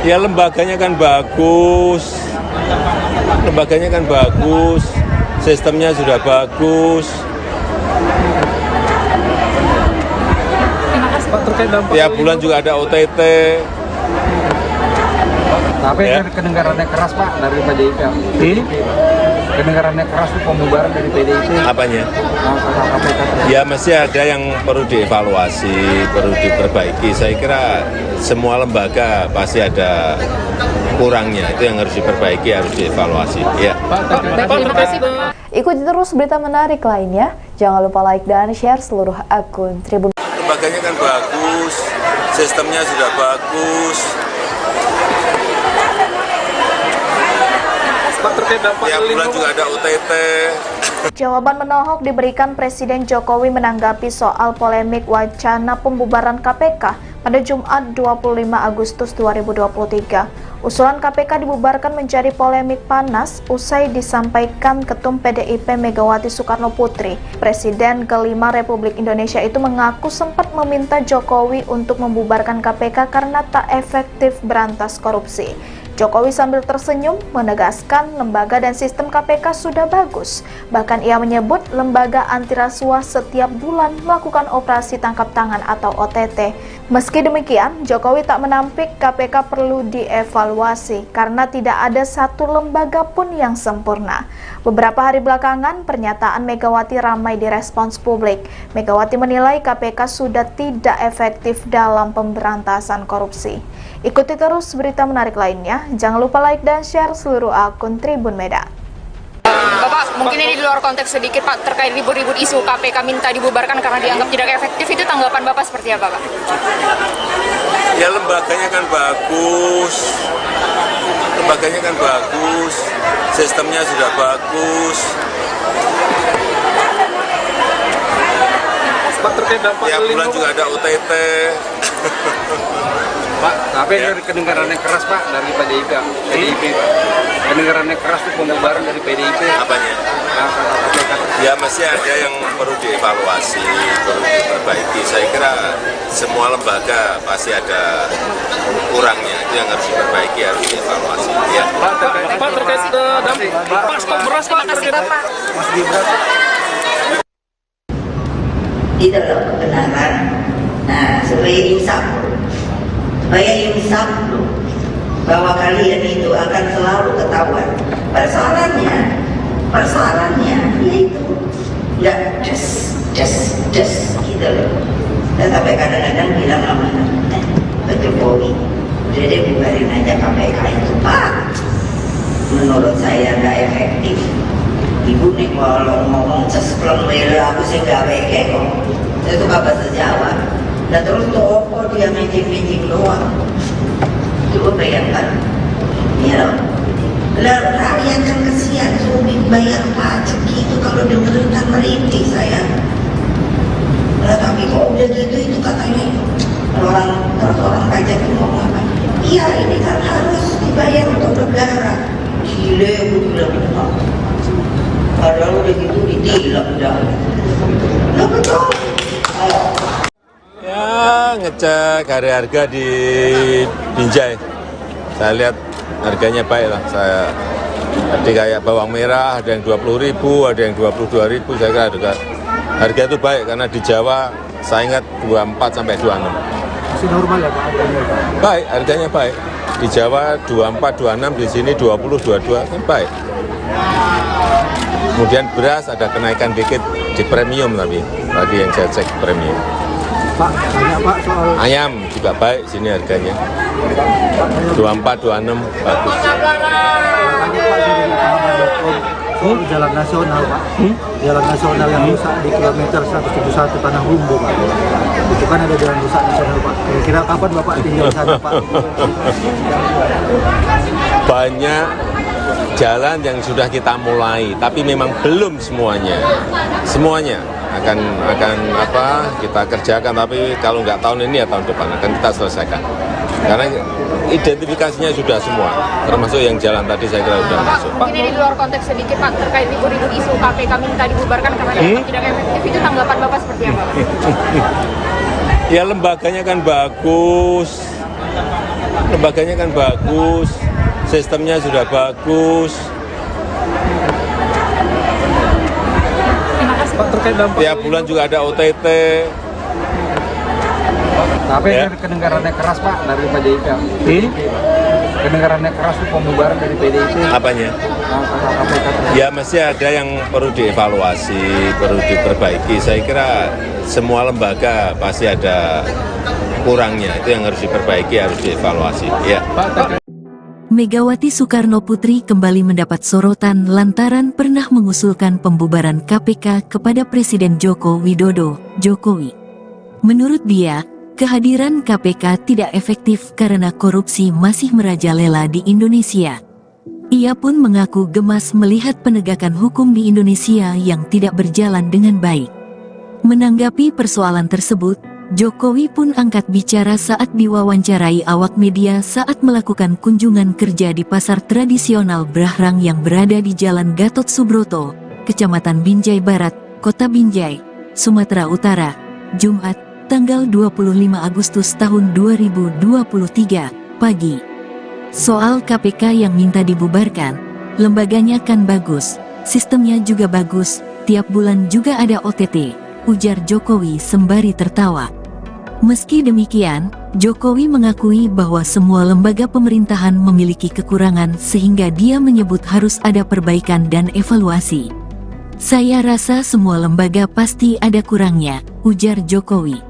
Ya lembaganya kan bagus, sistemnya sudah bagus. Pak, terkait dampak Tiap bulan juga ada OTT. Tapi Ya. kedengarannya keras Pak dari PDIP. Kedengarannya keras itu pembubaran dari PDIP. Apanya? Langkah KPK. Ya mesti ada yang perlu dievaluasi, perlu diperbaiki. Saya kira semua lembaga pasti ada kurangnya, itu yang harus diperbaiki, harus dievaluasi. Ya. Terima kasih Pak. Ikuti terus berita menarik lainnya. Jangan lupa like dan share seluruh akun Tribun. Lembaganya kan bagus, sistemnya sudah bagus. Pak, terkait dampak Tiap bulan juga ada OTT. Jawaban menohok diberikan Presiden Jokowi menanggapi soal polemik wacana pembubaran KPK pada Jumat 25 Agustus 2023. Usulan KPK dibubarkan menjadi polemik panas usai disampaikan Ketum PDIP Megawati Soekarno Putri. Presiden kelima Republik Indonesia itu mengaku sempat meminta Jokowi untuk membubarkan KPK karena tak efektif berantas korupsi. Jokowi sambil tersenyum menegaskan lembaga dan sistem KPK sudah bagus. Bahkan ia menyebut lembaga anti rasuah setiap bulan melakukan operasi tangkap tangan atau OTT. Meski demikian, Jokowi tak menampik KPK perlu dievaluasi karena tidak ada satu lembaga pun yang sempurna. Beberapa hari belakangan, pernyataan Megawati ramai direspons publik. Megawati menilai KPK sudah tidak efektif dalam pemberantasan korupsi. Ikuti terus berita menarik lainnya. Jangan lupa like dan share seluruh akun Tribun Medan. Bapak, mungkin ini di luar konteks sedikit Pak, terkait ribut-ribut isu KPK minta dibubarkan karena dianggap tidak efektif, itu tanggapan Bapak seperti apa Pak? Ya lembaganya kan bagus, sistemnya sudah bagus. Pak, terkait dampak Tiap bulan juga ada OTT. Pak, tapi dari kedengaran yang keras Pak dari PDIP, Pak. Kedengaran yang keras itu pembubaran dari PDIP. Apanya? Ya masih ada yang perlu dievaluasi, perlu diperbaiki. Saya kira semua lembaga pasti ada kurangnya, itu yang harus diperbaiki, harus dievaluasi. Ya. Pak, terkait dampak Pak, stok beras Pak, terkait Bapak. Mas Gibran. Itu loh kebenaran. Nah, supaya insaf loh, bahwa kalian itu akan selalu ketahuan. Persoalannya yaitu nggak just gitu loh. Dan sampai kadang-kadang bilang sama Pak Jokowi, udah deh bubarin aja KPK itu Pak. Menurut saya nggak efektif. Ibu nih kalau ngomong sesplong bela aku sih nggak weke kok. Saya suka bahasa Jawa. Dan terus toko dia meeting doang. Coba bayangkan, ya loh. Lalu rakyat kan kesian, suami bayar pajak gitu kalau dengerin kan merintih saya. Nah, tapi kok udah gitu itu katanya orang pajak itu ngomong apa? Iya ini kan harus dibayar untuk negara. Gile, gue bilang padahal udah gitu ditilang dah. Nah betul. Ya ngecek harga di Binjai, saya lihat harganya baik lah. Saya tadi kayak bawang merah ada yang 20.000, ada yang 22.000. Saya kira harga itu baik karena di Jawa saya ingat 24 sampai 26. Masih normal ya Pak harganya? Baik, harganya baik. Di Jawa 24, 26, di sini 20, 22 kan baik. Kemudian beras ada kenaikan dikit di premium tapi tadi yang saya cek premium. Pak, banyak Pak soal Ayam juga baik sini harganya. 24, 26 bagus. tanya Pak dari pahaman.com soal jalan nasional Pak. Jalan nasional yang rusak di kilometer 171 Tanah Humbu Pak. Itu kan ada jalan rusak nasional Pak. Kira-kira kapan Bapak tinggal sana Pak? Banyak jalan yang sudah kita mulai, tapi memang belum semuanya. Semuanya akan kita kerjakan, tapi kalau nggak tahun ini ya tahun depan akan kita selesaikan. Karena identifikasinya sudah semua, termasuk yang jalan tadi saya kira sudah masuk. Mungkin ini di luar konteks sedikit Pak, terkait ribut-ribut isu KPK minta dibubarkan karena dianggap tidak efektif, itu tanggapan Bapak seperti apa? Ya lembaganya kan bagus, sistemnya sudah bagus. Pak, terkait dampak Tiap bulan juga ada OTT. Tapi Ya. dari kedengaran yang keras Pak dari PDIP. Kedengaran yang keras itu pembubaran dari PDIP. Apanya? Ya masih ada yang perlu dievaluasi, perlu diperbaiki. Saya kira semua lembaga pasti ada kurangnya, itu yang harus diperbaiki, harus dievaluasi. Ya. Megawati Soekarno Putri kembali mendapat sorotan lantaran pernah mengusulkan pembubaran KPK kepada Presiden Joko Widodo, Jokowi. Menurut dia, kehadiran KPK tidak efektif karena korupsi masih merajalela di Indonesia. Ia pun mengaku gemas melihat penegakan hukum di Indonesia yang tidak berjalan dengan baik. Menanggapi persoalan tersebut, Jokowi pun angkat bicara saat diwawancarai awak media saat melakukan kunjungan kerja di pasar tradisional Brahrang yang berada di Jalan Gatot Subroto, Kecamatan Binjai Barat, Kota Binjai, Sumatera Utara, Jumat, tanggal 25 Agustus tahun 2023, pagi. Soal KPK yang minta dibubarkan, lembaganya kan bagus, sistemnya juga bagus, tiap bulan juga ada OTT, ujar Jokowi sembari tertawa. Meski demikian, Jokowi mengakui bahwa semua lembaga pemerintahan memiliki kekurangan sehingga dia menyebut harus ada perbaikan dan evaluasi. Saya rasa semua lembaga pasti ada kurangnya, ujar Jokowi.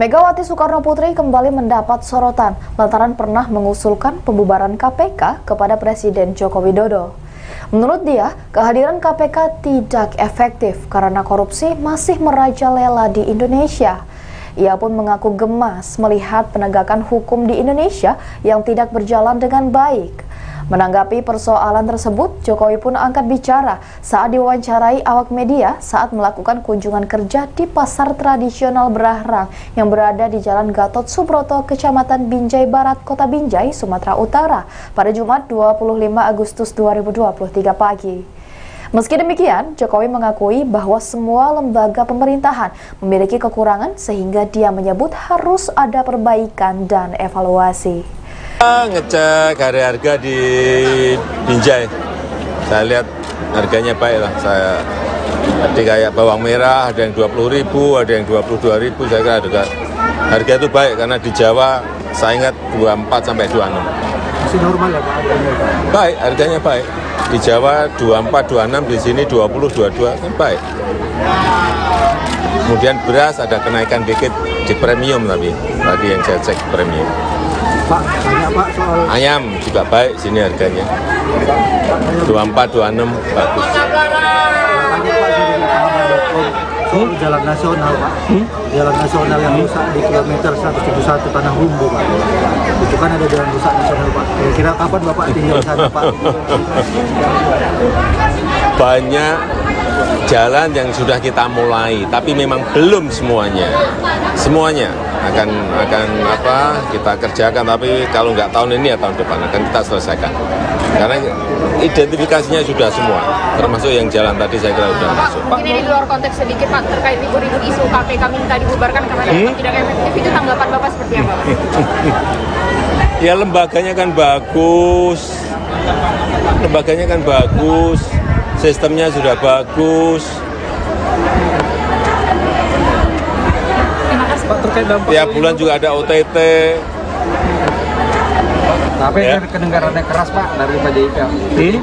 Megawati Soekarno Putri kembali mendapat sorotan lantaran pernah mengusulkan pembubaran KPK kepada Presiden Joko Widodo. Menurut dia, kehadiran KPK tidak efektif karena korupsi masih merajalela di Indonesia. Ia pun mengaku gemas melihat penegakan hukum di Indonesia yang tidak berjalan dengan baik. Menanggapi persoalan tersebut, Jokowi pun angkat bicara saat diwawancarai awak media saat melakukan kunjungan kerja di pasar tradisional Brahrang yang berada di Jalan Gatot Subroto, Kecamatan Binjai Barat, Kota Binjai, Sumatera Utara pada Jumat 25 Agustus 2023 pagi. Meski demikian, Jokowi mengakui bahwa semua lembaga pemerintahan memiliki kekurangan sehingga dia menyebut harus ada perbaikan dan evaluasi. Ngecek harga di Binjai, saya lihat harganya baik lah. Tadi kayak bawang merah ada yang 20.000, ada yang 22.000. Saya kira harga itu baik karena di Jawa saya ingat 24 sampai 26. Masih normal ya Pak? Baik, harganya baik. Di Jawa 24, 26, di sini 20, 22 kan baik. Kemudian beras ada kenaikan dikit di premium tapi tadi yang saya cek premium. Pak, tanya Pak soal Ayam juga baik sini harganya. 24, 26 bagus. tanya Pak dari pahaman.com soal jalan nasional Pak. Jalan nasional yang rusak di kilometer 171 Tanah Humbu Pak. Itu kan ada jalan rusak nasional Pak. Kira-kira kapan Bapak tinggal di sana Pak? Banyak jalan yang sudah kita mulai, tapi memang belum semuanya. Semuanya akan kita kerjakan, tapi kalau nggak tahun ini ya tahun depan akan kita selesaikan. Karena identifikasinya sudah semua, termasuk yang jalan tadi saya kira sudah masuk. Mungkin ini di luar konteks sedikit Pak, terkait ribut-ribut isu KPK minta dibubarkan karena dianggap tidak efektif, itu tanggapan Bapak seperti apa? Ya lembaganya kan bagus, sistemnya sudah bagus. Pak, terkait dampak Tiap bulan juga ada OTT. Tapi Ya. kedengarannya keras Pak dari PDIP.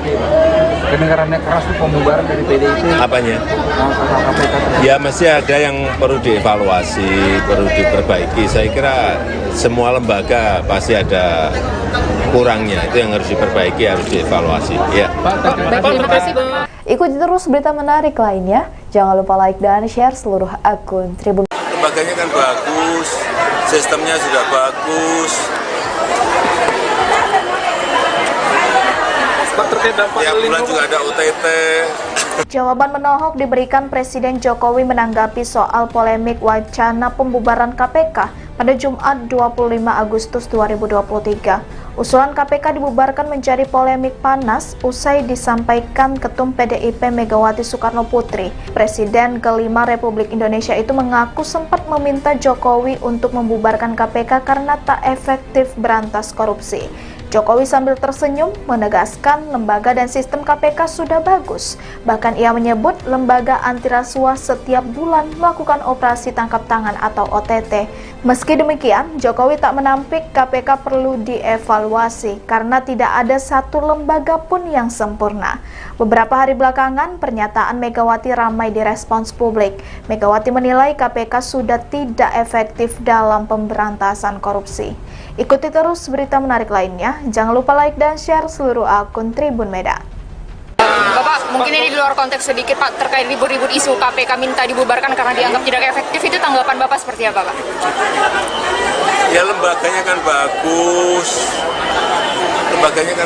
Kedengarannya keras itu pembubaran dari PDIP. Apanya? KPK. Ya mesti ada yang perlu dievaluasi, perlu diperbaiki. Saya kira semua lembaga pasti ada kurangnya. Itu yang harus diperbaiki, harus dievaluasi. Ya. Baik, terima kasih. Ikuti terus berita menarik lainnya. Jangan lupa like dan share seluruh akun Tribun. Lembaganya kan bagus, sistemnya sudah bagus. Pak, terkait dampak Tiap bulan juga ada OTT. Jawaban menohok diberikan Presiden Jokowi menanggapi soal polemik wacana pembubaran KPK pada Jumat 25 Agustus 2023. Usulan KPK dibubarkan menjadi polemik panas usai disampaikan Ketum PDIP Megawati Soekarno Putri. Presiden kelima Republik Indonesia itu mengaku sempat meminta Jokowi untuk membubarkan KPK karena tak efektif berantas korupsi. Jokowi sambil tersenyum menegaskan lembaga dan sistem KPK sudah bagus. Bahkan ia menyebut lembaga anti rasuah setiap bulan melakukan operasi tangkap tangan atau OTT. Meski demikian, Jokowi tak menampik KPK perlu dievaluasi karena tidak ada satu lembaga pun yang sempurna. Beberapa hari belakangan, pernyataan Megawati ramai direspons publik. Megawati menilai KPK sudah tidak efektif dalam pemberantasan korupsi. Ikuti terus berita menarik lainnya. Jangan lupa like dan share seluruh akun Tribun Medan. Bapak, mungkin ini di luar konteks sedikit Pak, terkait ribut-ribut isu KPK minta dibubarkan karena dianggap tidak efektif, itu tanggapan Bapak seperti apa Pak? Ya lembaganya kan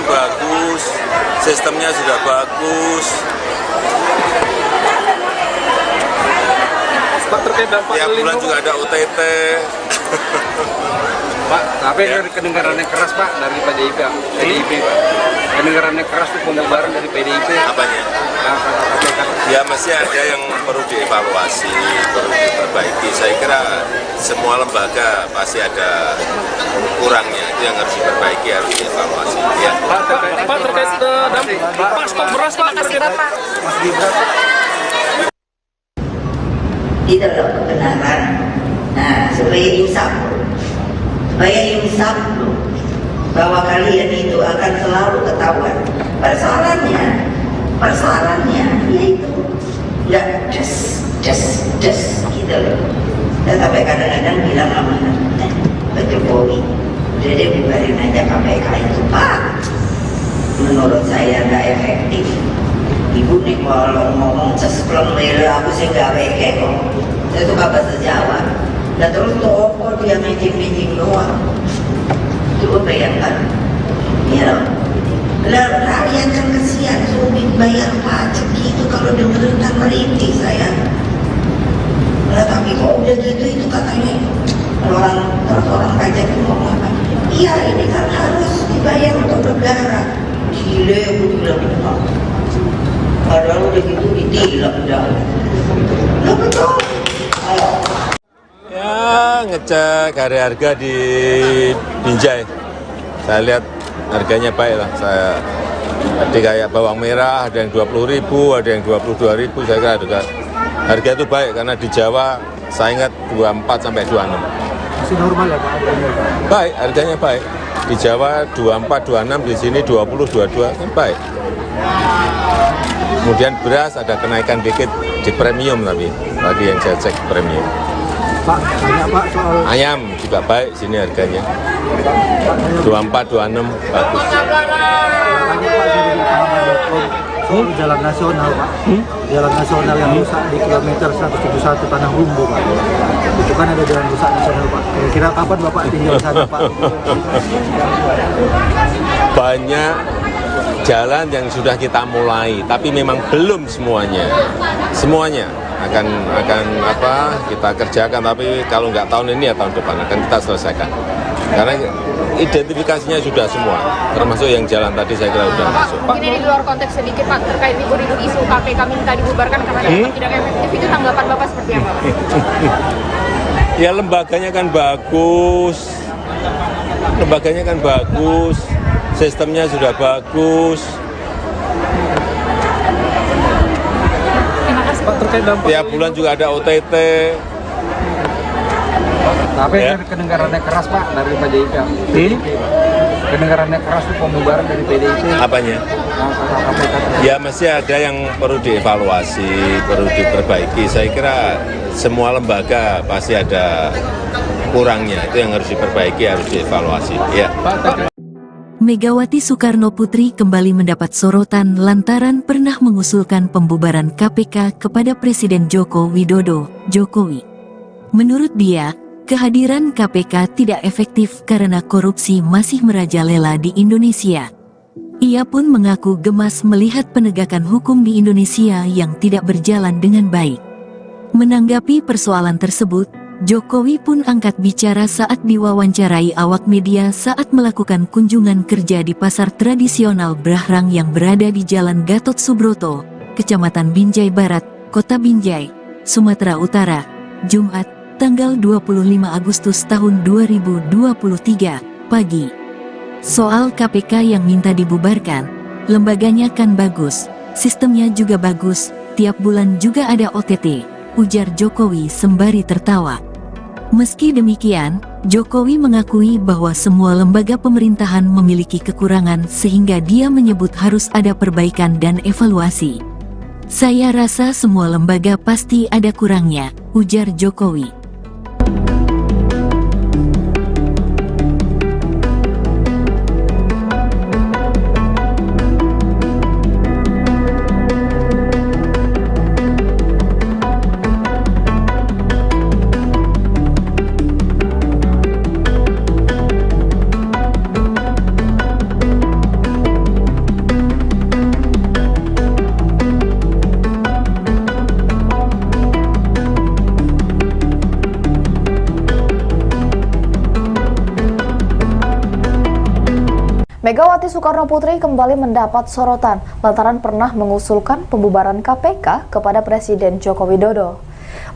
bagus, sistemnya sudah bagus. Pak, terkait dampak Tiap bulan juga ada OTT. Pak, tapi dari kedengaran yang keras Pak dari PDIP Pak. Kedengaran yang keras itu pembubaran dari PDIP. Apanya? Ya masih ada yang perlu dievaluasi, perlu diperbaiki. Saya kira semua lembaga pasti ada kurangnya, itu yang harus diperbaiki, harus dievaluasi. Ya. Pak, terkait dampak Pak, stok beras Pak. Terima kasih Bapak. Tidak ada kebenaran. Nah, supaya insaf bahwa kalian itu akan selalu ketahuan. Persoalannya yaitu nggak just gitu loh. Dan sampai kadang-kadang bilang sama Pak Jokowi, udah deh bubarin aja KPK itu Pak. Menurut saya nggak efektif. Ibu nih kalau ngomong cespleng lele aku sih nggak weke kok. Saya suka bahasa Jawa. Dan terus toko dia meeting doang. Coba bayangkan, ya lah rakyat kan kesian, sulit bayar pajak gitu kalau dengerin kan merintih saya. Lah tapi kok udah gitu itu katanya orang pajak itu ngomong apa? Iya ini kan harus dibayar untuk negara. Gile aku bilang padahal udah gitu ditilang dah. Lah betul. Ayo. Ya ngecek harga di Binjai. Saya lihat harganya baik lah. Saya tadi kayak bawang merah ada yang 20.000, ada yang 22.000. Saya kira harga itu baik karena di Jawa saya ingat 24 sampai 26. Masih normal ya Pak? Baik, harganya baik. Di Jawa 24, 26, di sini 20, 22 kan baik. Kemudian beras ada kenaikan dikit di premium tapi tadi yang saya cek premium. Pak, banyak Pak soal Ayam juga baik sini harganya. 24, 26 bagus. soal jalan nasional Pak. Jalan nasional yang rusak di kilometer 171 Tanah Humbu Pak. Itu kan ada jalan rusak nasional Pak. Kira-kira kapan Bapak tinggal di sana Pak? Banyak jalan yang sudah kita mulai, tapi memang belum semuanya. Semuanya akan kita kerjakan, tapi kalau nggak tahun ini ya tahun depan akan kita selesaikan. Karena identifikasinya sudah semua, termasuk yang jalan tadi saya kira sudah masuk. Mungkin ini di luar konteks sedikit Pak, terkait ribut-ribut isu KPK minta dibubarkan karena dianggap tidak efektif, itu tanggapan Bapak seperti apa Pak? Ya lembaganya kan bagus, sistemnya sudah bagus. Terima kasih Pak, terkait dampak Tiap bulan juga ada OTT. Tapi Ya. kedengarannya keras Pak dari PDIP. Kedengarannya keras itu pembubaran dari PDIP. Apanya? Ya masih ada yang perlu dievaluasi, perlu diperbaiki. Saya kira semua lembaga pasti ada kurangnya, itu yang harus diperbaiki, harus dievaluasi. Ya. Megawati Soekarno Putri kembali mendapat sorotan lantaran pernah mengusulkan pembubaran KPK kepada Presiden Joko Widodo, Jokowi. Menurut dia, kehadiran KPK tidak efektif karena korupsi masih merajalela di Indonesia. Ia pun mengaku gemas melihat penegakan hukum di Indonesia yang tidak berjalan dengan baik. Menanggapi persoalan tersebut, Jokowi pun angkat bicara saat diwawancarai awak media saat melakukan kunjungan kerja di pasar tradisional Brahrang yang berada di Jalan Gatot Subroto, Kecamatan Binjai Barat, Kota Binjai, Sumatera Utara, Jumat, tanggal 25 Agustus tahun 2023, pagi. Soal KPK yang minta dibubarkan, lembaganya kan bagus, sistemnya juga bagus, tiap bulan juga ada OTT, ujar Jokowi sembari tertawa. Meski demikian, Jokowi mengakui bahwa semua lembaga pemerintahan memiliki kekurangan sehingga dia menyebut harus ada perbaikan dan evaluasi. Saya rasa semua lembaga pasti ada kurangnya, ujar Jokowi. Megawati Soekarno Putri kembali mendapat sorotan lantaran pernah mengusulkan pembubaran KPK kepada Presiden Joko Widodo.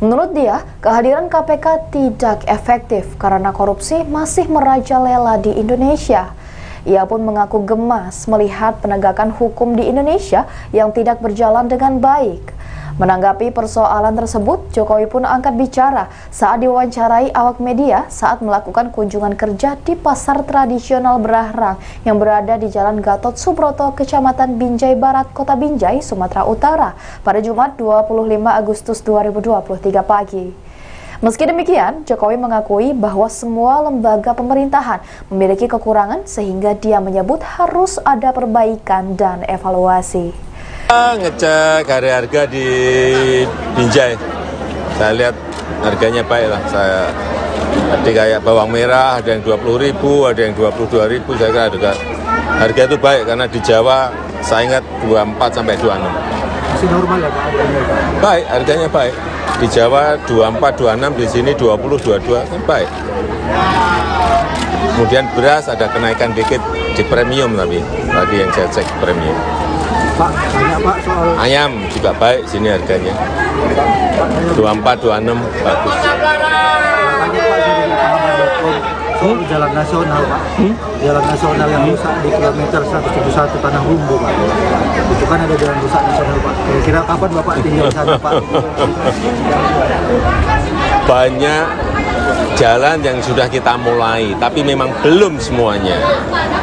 Menurut dia, kehadiran KPK tidak efektif karena korupsi masih merajalela di Indonesia. Ia pun mengaku gemas melihat penegakan hukum di Indonesia yang tidak berjalan dengan baik. Menanggapi persoalan tersebut, Jokowi pun angkat bicara saat diwawancarai awak media saat melakukan kunjungan kerja di pasar tradisional Berahrang yang berada di Jalan Gatot Subroto, Kecamatan Binjai Barat, Kota Binjai, Sumatera Utara pada Jumat 25 Agustus 2023 pagi. Meski demikian, Jokowi mengakui bahwa semua lembaga pemerintahan memiliki kekurangan sehingga dia menyebut harus ada perbaikan dan evaluasi. Ngecek harga di Binjai, saya lihat harganya baik lah. Tadi kayak bawang merah ada yang 20.000, ada yang 22.000. Saya kira harga itu baik karena di Jawa saya ingat 24 sampai 26. Masih normal ya Pak harganya? Baik, harganya baik. Di Jawa 24, 26, di sini 20, 22 kan baik. Kemudian beras ada kenaikan dikit di premium tapi tadi yang saya cek premium. Pak, banyak Pak soal Ayam juga baik sini harganya. 24, 26 bagus. tanya Pak dari pahaman.com soal jalan nasional Pak. Jalan nasional yang rusak di kilometer 171 Tanah Rumbu Pak. Itu kan ada jalan rusak nasional Pak. Kira-kira kapan Bapak tinggal sana Pak? Banyak jalan yang sudah kita mulai, tapi memang belum semuanya.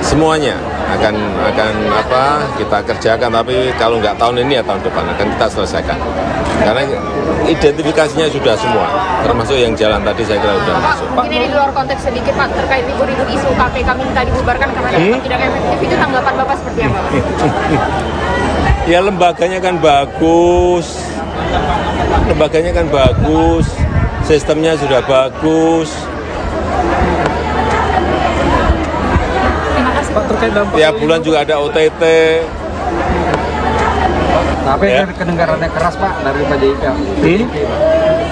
Semuanya akan kita kerjakan, tapi kalau nggak tahun ini ya tahun depan akan kita selesaikan. Karena identifikasinya sudah semua, termasuk yang jalan tadi saya kira sudah masuk. Mungkin ini di luar konteks sedikit Pak, terkait libur-libur isu KPK minta dibubarkan karena dianggap tidak efektif, itu tanggapan Bapak seperti apa Pak? Ya lembaganya kan bagus, sistemnya sudah bagus. Pak, terkait dampak Tiap bulan juga ada OTT. Tapi Ya. kedengarannya keras Pak dari PDIP.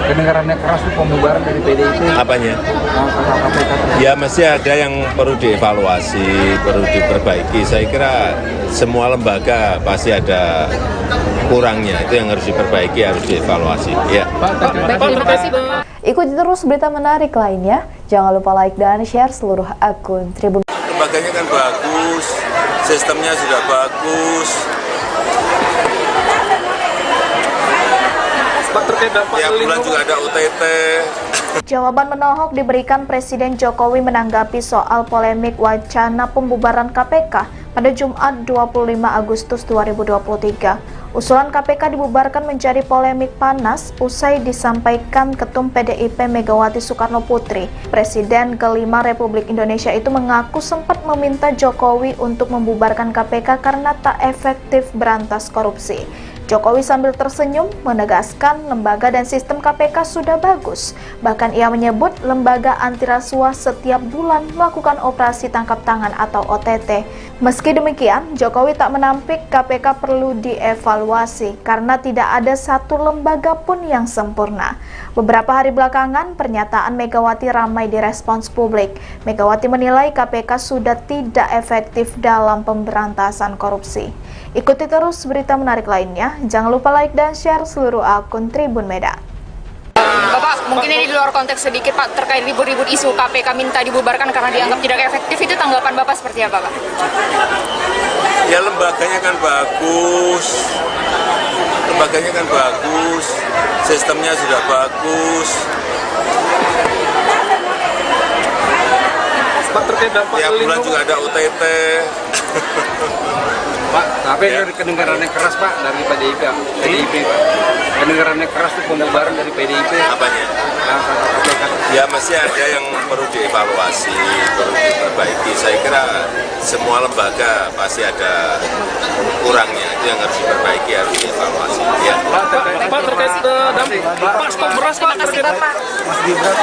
Kedengarannya keras itu pembubaran dari PDIP. Apanya? Kata KPK. Ya masih ada yang perlu dievaluasi, perlu diperbaiki. Saya kira semua lembaga pasti ada kurangnya. Itu yang harus diperbaiki, harus dievaluasi. Ya. Terima kasih Pak. Ikuti terus berita menarik lainnya. Jangan lupa like dan share seluruh akun Tribun. Lembaganya kan bagus, sistemnya sudah bagus. Pak, terkait dampak Tiap bulan juga ada OTT. Jawaban menohok diberikan Presiden Jokowi menanggapi soal polemik wacana pembubaran KPK pada Jumat 25 Agustus 2023. Usulan KPK dibubarkan menjadi polemik panas usai disampaikan Ketum PDIP Megawati Soekarno Putri. Presiden kelima Republik Indonesia itu mengaku sempat meminta Jokowi untuk membubarkan KPK karena tak efektif berantas korupsi. Jokowi sambil tersenyum menegaskan lembaga dan sistem KPK sudah bagus. Bahkan ia menyebut lembaga anti rasuah setiap bulan melakukan operasi tangkap tangan atau OTT. Meski demikian, Jokowi tak menampik KPK perlu dievaluasi karena tidak ada satu lembaga pun yang sempurna. Beberapa hari belakangan, pernyataan Megawati ramai direspons publik. Megawati menilai KPK sudah tidak efektif dalam pemberantasan korupsi. Ikuti terus berita menarik lainnya. Jangan lupa like dan share seluruh akun Tribun Medan. Bapak, mungkin ini di luar konteks sedikit Pak, terkait ribut-ribut isu KPK minta dibubarkan karena dianggap tidak efektif, itu tanggapan Bapak seperti apa Pak? Ya lembaganya kan bagus, sistemnya sudah bagus. Pak, terkait dampak Tiap bulan juga ada OTT. Pak, tapi Ya. dari kedengarannya keras Pak dari PDIP Pak. Kedengarannya keras itu pembubaran dari PDIP. Apanya? KPK. Ya masih ada yang perlu dievaluasi, perlu diperbaiki. Saya kira semua lembaga pasti ada kurangnya, itu yang harus diperbaiki, harus dievaluasi. Ya. Pak, terkait dampak Pak, stok beras Pak, terkait Bapak. Mas Gibran.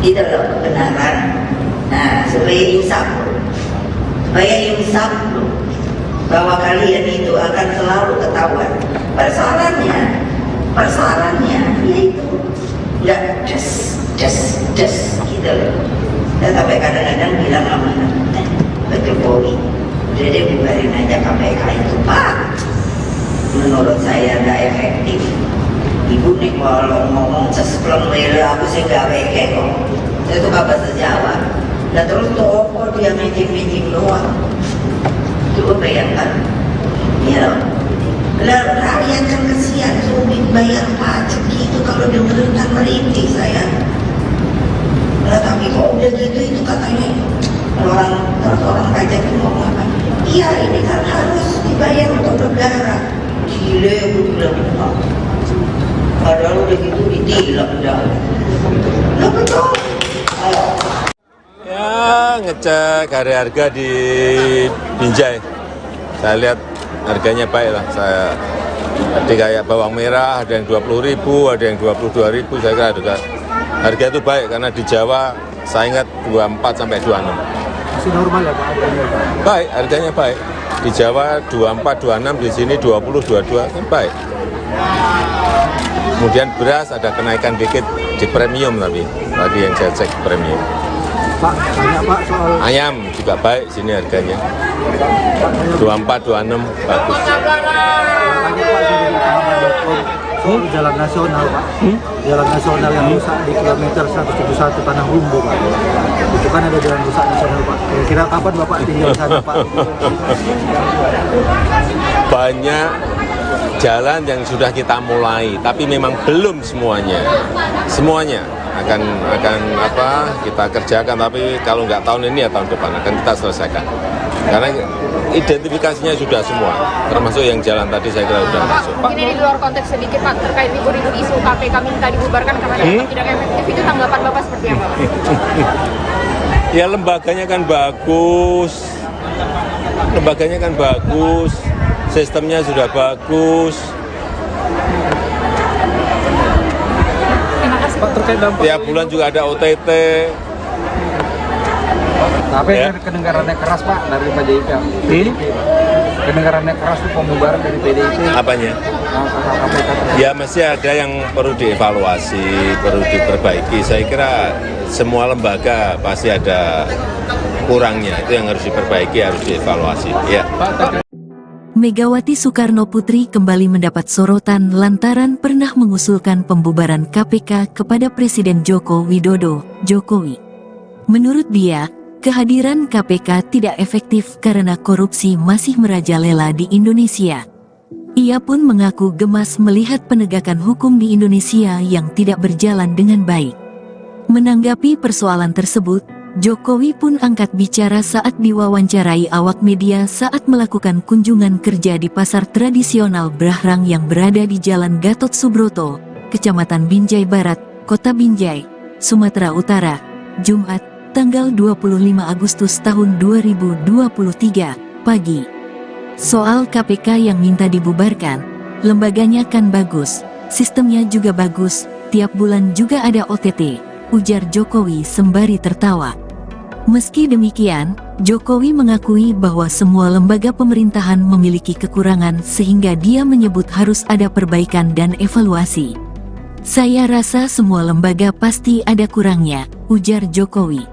Itu loh kebenaran. Nah, supaya insaf loh, bahwa kalian itu akan selalu ketahuan. Persoalannya yaitu nggak just gitu loh. Dan sampai kadang-kadang bilang sama Pak Jokowi, udah deh bubarin aja KPK itu Pak. Menurut saya nggak efektif. Ibu nih kalau ngomong sespleng wele aku sih gak weke kok. Saya tuh gak bahasa Jawa. Nah terus toko dia meeting doang. Coba bayangkan. Ya loh. Lah rakyat kan kesian sulit bayar pajak gitu kalau dengerin kan merintih saya. Lah tapi kok udah gitu itu katanya orang pajak itu ngomong apa? Iya ini kan harus dibayar untuk negara. Gile aku bilang. Padahal udah gitu ditilang dah. Lah betul. Ya ngecek harga di Binjai. Saya lihat harganya baik lah. Tadi kayak bawang merah ada yang 20.000, ada yang 22.000. Saya kira juga harga itu baik karena di Jawa saya ingat 24 sampai 26. Masih normal ya Pak harganya Pak? Baik, harganya baik. Di Jawa 24, 26, di sini 20, 22 kan baik. Kemudian beras ada kenaikan dikit di premium tapi tadi yang saya cek premium. Pak, tanya Pak soal Ayam juga baik sini harganya. 24, 26 bagus. tanya Pak sudah soal jalan nasional Pak. Jalan nasional yang rusak di kilometer 171 Tanah Humbu Pak. Itu kan ada jalan rusak nasional Pak. Kira-kira kapan Bapak tinggal di sana Pak? Banyak jalan yang sudah kita mulai, tapi memang belum semuanya. Semuanya akan kita kerjakan, tapi kalau nggak tahun ini ya tahun depan akan kita selesaikan. Karena identifikasinya sudah semua, termasuk yang jalan tadi saya kira sudah masuk. Mungkin ini di luar konteks sedikit Pak, terkait ribut-ribut isu KPK minta dibubarkan karena dianggap tidak efektif, itu tanggapan Bapak seperti apa? Ya lembaganya kan bagus, sistemnya sudah bagus. Pak, terkait dampak Tiap bulan juga ada OTT. Tapi Ya. dari kedengarannya keras Pak dari PDIP. Kedengarannya keras itu pembubaran dari PDIP. Apanya? KPK. Ya masih ada yang perlu dievaluasi, perlu diperbaiki. Saya kira semua lembaga pasti ada kurangnya, itu yang harus diperbaiki, harus dievaluasi. Ya. Megawati Soekarno Putri kembali mendapat sorotan lantaran pernah mengusulkan pembubaran KPK kepada Presiden Joko Widodo, Jokowi. Menurut dia, kehadiran KPK tidak efektif karena korupsi masih merajalela di Indonesia. Ia pun mengaku gemas melihat penegakan hukum di Indonesia yang tidak berjalan dengan baik. Menanggapi persoalan tersebut, Jokowi pun angkat bicara saat diwawancarai awak media saat melakukan kunjungan kerja di pasar tradisional Brahrang yang berada di Jalan Gatot Subroto, Kecamatan Binjai Barat, Kota Binjai, Sumatera Utara, Jumat, tanggal 25 Agustus tahun 2023, pagi. Soal KPK yang minta dibubarkan, lembaganya kan bagus, sistemnya juga bagus, tiap bulan juga ada OTT, ujar Jokowi sembari tertawa. Meski demikian, Jokowi mengakui bahwa semua lembaga pemerintahan memiliki kekurangan sehingga dia menyebut harus ada perbaikan dan evaluasi. Saya rasa semua lembaga pasti ada kurangnya, ujar Jokowi.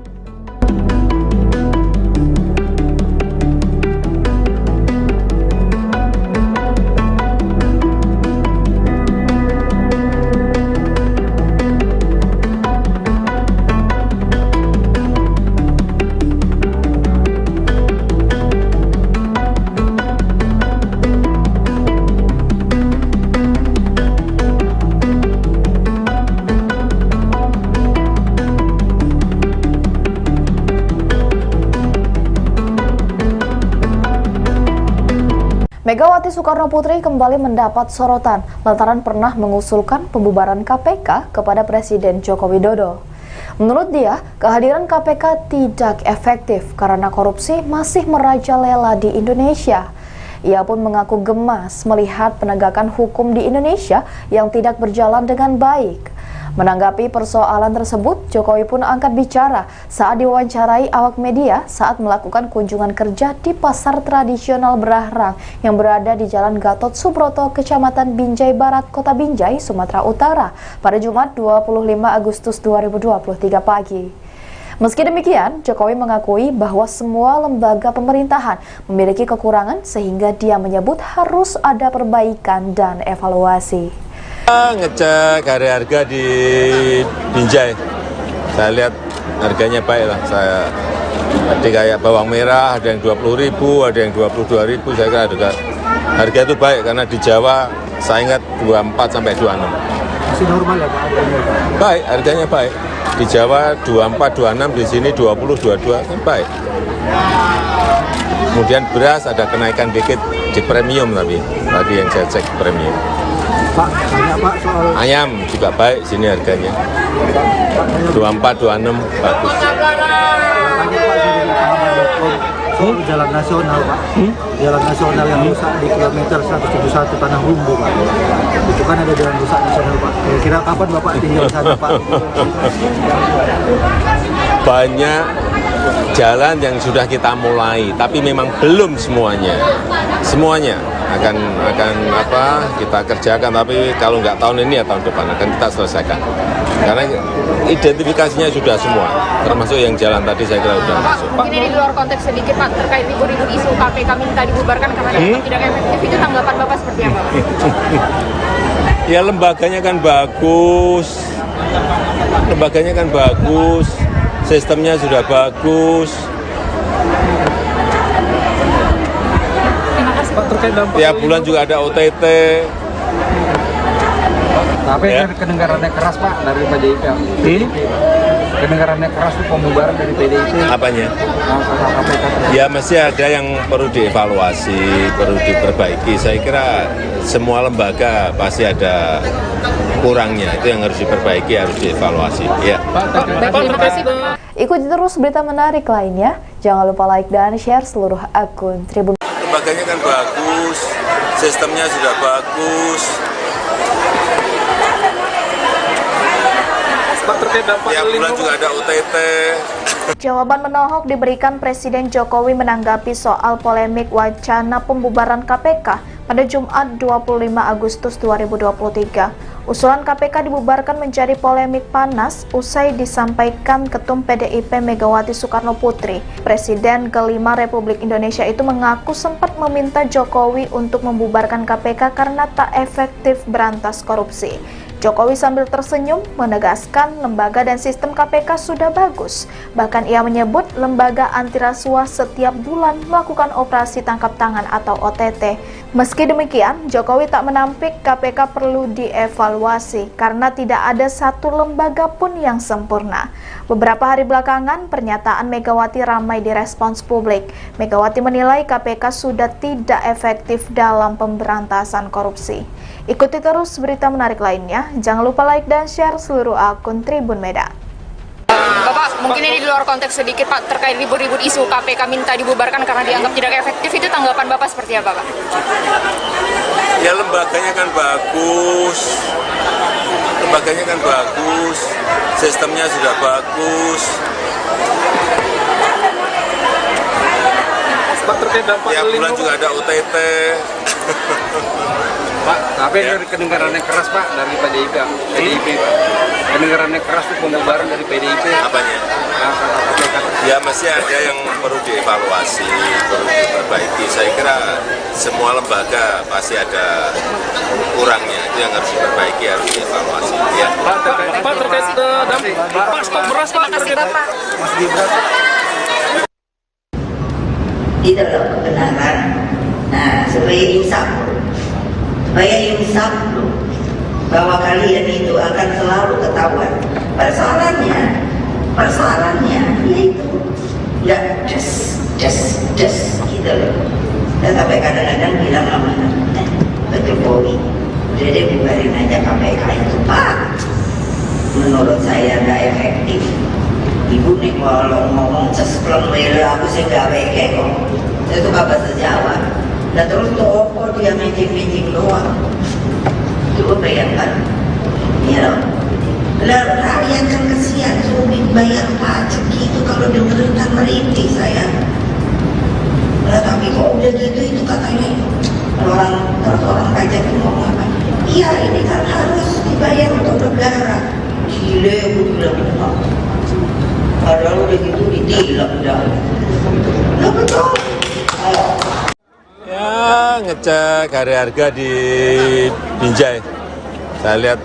Megawati Soekarnoputri kembali mendapat sorotan lantaran pernah mengusulkan pembubaran KPK kepada Presiden Joko Widodo. Menurut dia, kehadiran KPK tidak efektif karena korupsi masih merajalela di Indonesia. Ia pun mengaku gemas melihat penegakan hukum di Indonesia yang tidak berjalan dengan baik. Menanggapi persoalan tersebut, Jokowi pun angkat bicara saat diwawancarai awak media saat melakukan kunjungan kerja di pasar tradisional Berahrang yang berada di Jalan Gatot Subroto, Kecamatan Binjai Barat, Kota Binjai, Sumatera Utara pada Jumat 25 Agustus 2023 pagi. Meski demikian, Jokowi mengakui bahwa semua lembaga pemerintahan memiliki kekurangan sehingga dia menyebut harus ada perbaikan dan evaluasi. Ngecek harga di Binjai, saya lihat harganya baik lah. Tadi kayak bawang merah ada yang 20.000, ada yang 22.000. Saya kira harga itu baik karena di Jawa saya ingat 24 sampai 26. Masih normal ya Pak? Baik, harganya baik. Di Jawa 24, 26, di sini 20, 22 kan baik. Kemudian beras ada kenaikan dikit di premium tapi tadi yang saya cek premium. Pak, tanya Pak soal Ayam juga baik sini harganya. 24, 26 bagus. tanya Pak dari pahaman.com soal jalan nasional Pak. Jalan nasional yang rusak di kilometer 171 Tanah Humbu Pak. Itu kan ada jalan rusak nasional Pak. Kira-kira kapan Bapak tinggal di sana Pak? Banyak jalan yang sudah kita mulai, tapi memang belum semuanya. Semuanya akan kita kerjakan, tapi kalau nggak tahun ini ya tahun depan akan kita selesaikan. Karena identifikasinya sudah semua, termasuk yang jalan tadi saya kira sudah masuk. Mungkin ini di luar konteks sedikit Pak, terkait ribut-ribut isu KPK minta dibubarkan karena dianggap tidak efektif, itu tanggapan Bapak seperti apa Pak? Ya lembaganya kan bagus, sistemnya sudah bagus. Pak, terkait dampak Tiap bulan juga ada OTT. Tapi Ya. kedengarannya keras Pak dari PDIP. Kedengarannya keras itu pembubaran dari PDIP. Apanya? Masalah KPK. Ya masih ada yang perlu dievaluasi, perlu diperbaiki. Saya kira semua lembaga pasti ada kurangnya, itu yang harus diperbaiki, harus dievaluasi. Ya. Terima kasih Pak. Ikuti terus berita menarik lainnya. Jangan lupa like dan share seluruh akun Tribun. Lembaganya kan bagus, sistemnya sudah bagus. Pak, terkait dampak Tiap bulan juga ada OTT. Jawaban menohok diberikan Presiden Jokowi menanggapi soal polemik wacana pembubaran KPK pada Jumat 25 Agustus 2023. Usulan KPK dibubarkan menjadi polemik panas usai disampaikan Ketum PDIP Megawati Soekarnoputri. Presiden kelima Republik Indonesia itu mengaku sempat meminta Jokowi untuk membubarkan KPK karena tak efektif berantas korupsi. Jokowi sambil tersenyum menegaskan lembaga dan sistem KPK sudah bagus. Bahkan ia menyebut lembaga anti rasuah setiap bulan melakukan operasi tangkap tangan atau OTT. Meski demikian, Jokowi tak menampik KPK perlu dievaluasi karena tidak ada satu lembaga pun yang sempurna. Beberapa hari belakangan, pernyataan Megawati ramai direspons publik. Megawati menilai KPK sudah tidak efektif dalam pemberantasan korupsi. Ikuti terus berita menarik lainnya. Jangan lupa like dan share seluruh akun Tribun Medan. Bapak, mungkin ini di luar konteks sedikit Pak, terkait ribut-ribut isu KPK minta dibubarkan karena dianggap tidak efektif, itu tanggapan Bapak seperti apa Pak? Ya lembaganya kan bagus, sistemnya sudah bagus. Pak, terkait dampak Tiap bulan juga ada OTT. Pak, tapi kedengarannya keras Pak dari PDIP. Pak. Kedengarannya keras itu pembubaran dari PDIP. Apanya? Masalah KPK. Ya masih ada yang perlu dievaluasi, perlu diperbaiki. Saya kira semua lembaga pasti ada kurangnya, itu yang harus diperbaiki, harus dievaluasi. Ya. Pak, terkait dampak Pak, stok beras Pak, Terima kasih Bapak. Itu loh kebenaran. Nah, supaya insaf loh, bahwa kalian itu akan selalu ketahuan. Persoalannya yaitu nggak just gitu loh. Dan sampai kadang-kadang bilang sama udah deh bubarin aja KPK itu Pak. Menurut saya nggak efektif. Ibu nih kalau ngomong cesplon aku sih nggak kayak kok. Saya tuh gak bahasa Jawa. Dan terus toko dia meeting doang. Coba bayangkan. Ya loh. Lah rakyat kan kesian sulit bayar pajak gitu kalau dengerin kan merintih saya. Lah tapi kok udah gitu itu katanya orang pajak itu ngomong apa? Iya ini kan harus dibayar untuk negara. Gile gue bilang. Padahal udah gitu ditilang dah. Lah betul. Ya, ngecek harga di Binjai. Saya lihat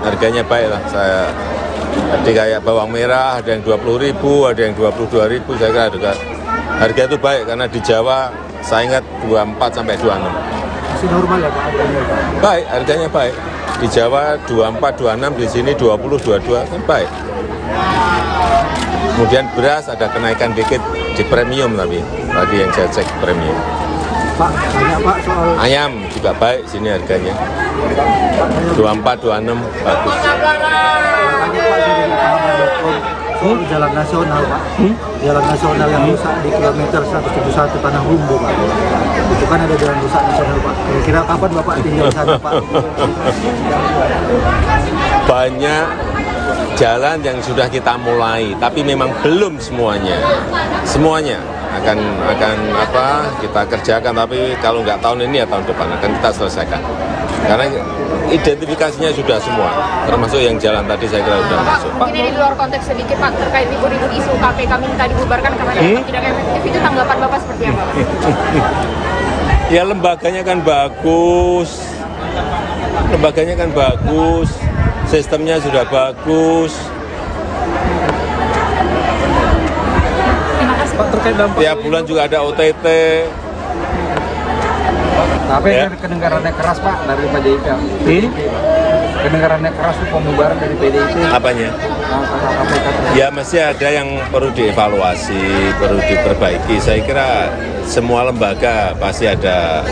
harganya baik lah. Tadi kayak bawang merah ada yang 20.000, ada yang 22.000. Saya kira harga itu baik karena di Jawa saya ingat 24 sampai 26. Masih normal ya Pak harganya? Baik, harganya baik. Di Jawa 24, 26, di sini 20, 22 kan baik. Kemudian beras ada kenaikan dikit di premium tapi tadi yang saya cek premium. Pak, banyak Pak soal Ayam juga baik sini harganya. 24, 26 bagus. tanya Pak dari pahaman.com soal jalan nasional Pak. Jalan nasional yang rusak di kilometer 171 Tanah Humbu Pak. Itu kan ada jalan rusak nasional Pak. Kira-kira kapan Bapak tinggal sana Pak? Banyak jalan yang sudah kita mulai, tapi memang belum semuanya. Semuanya akan kita kerjakan, tapi kalau nggak tahun ini ya tahun depan akan kita selesaikan. Karena identifikasinya sudah semua, termasuk yang jalan tadi saya kira sudah masuk. Ini di luar konteks sedikit Pak, terkait ribut-ribut isu KPK minta dibubarkan karena dianggap tidak efektif, itu tanggapan Bapak seperti apa? Ya lembaganya kan bagus, sistemnya sudah bagus. Pak, terkait dampak Tiap bulan juga ada OTT. Tapi Ya. kedengarannya keras Pak dari PDIP. Kedengarannya keras tuh pembubaran dari PDIP. Apanya? Ya masih ada yang perlu dievaluasi, perlu diperbaiki. Saya kira semua lembaga pasti ada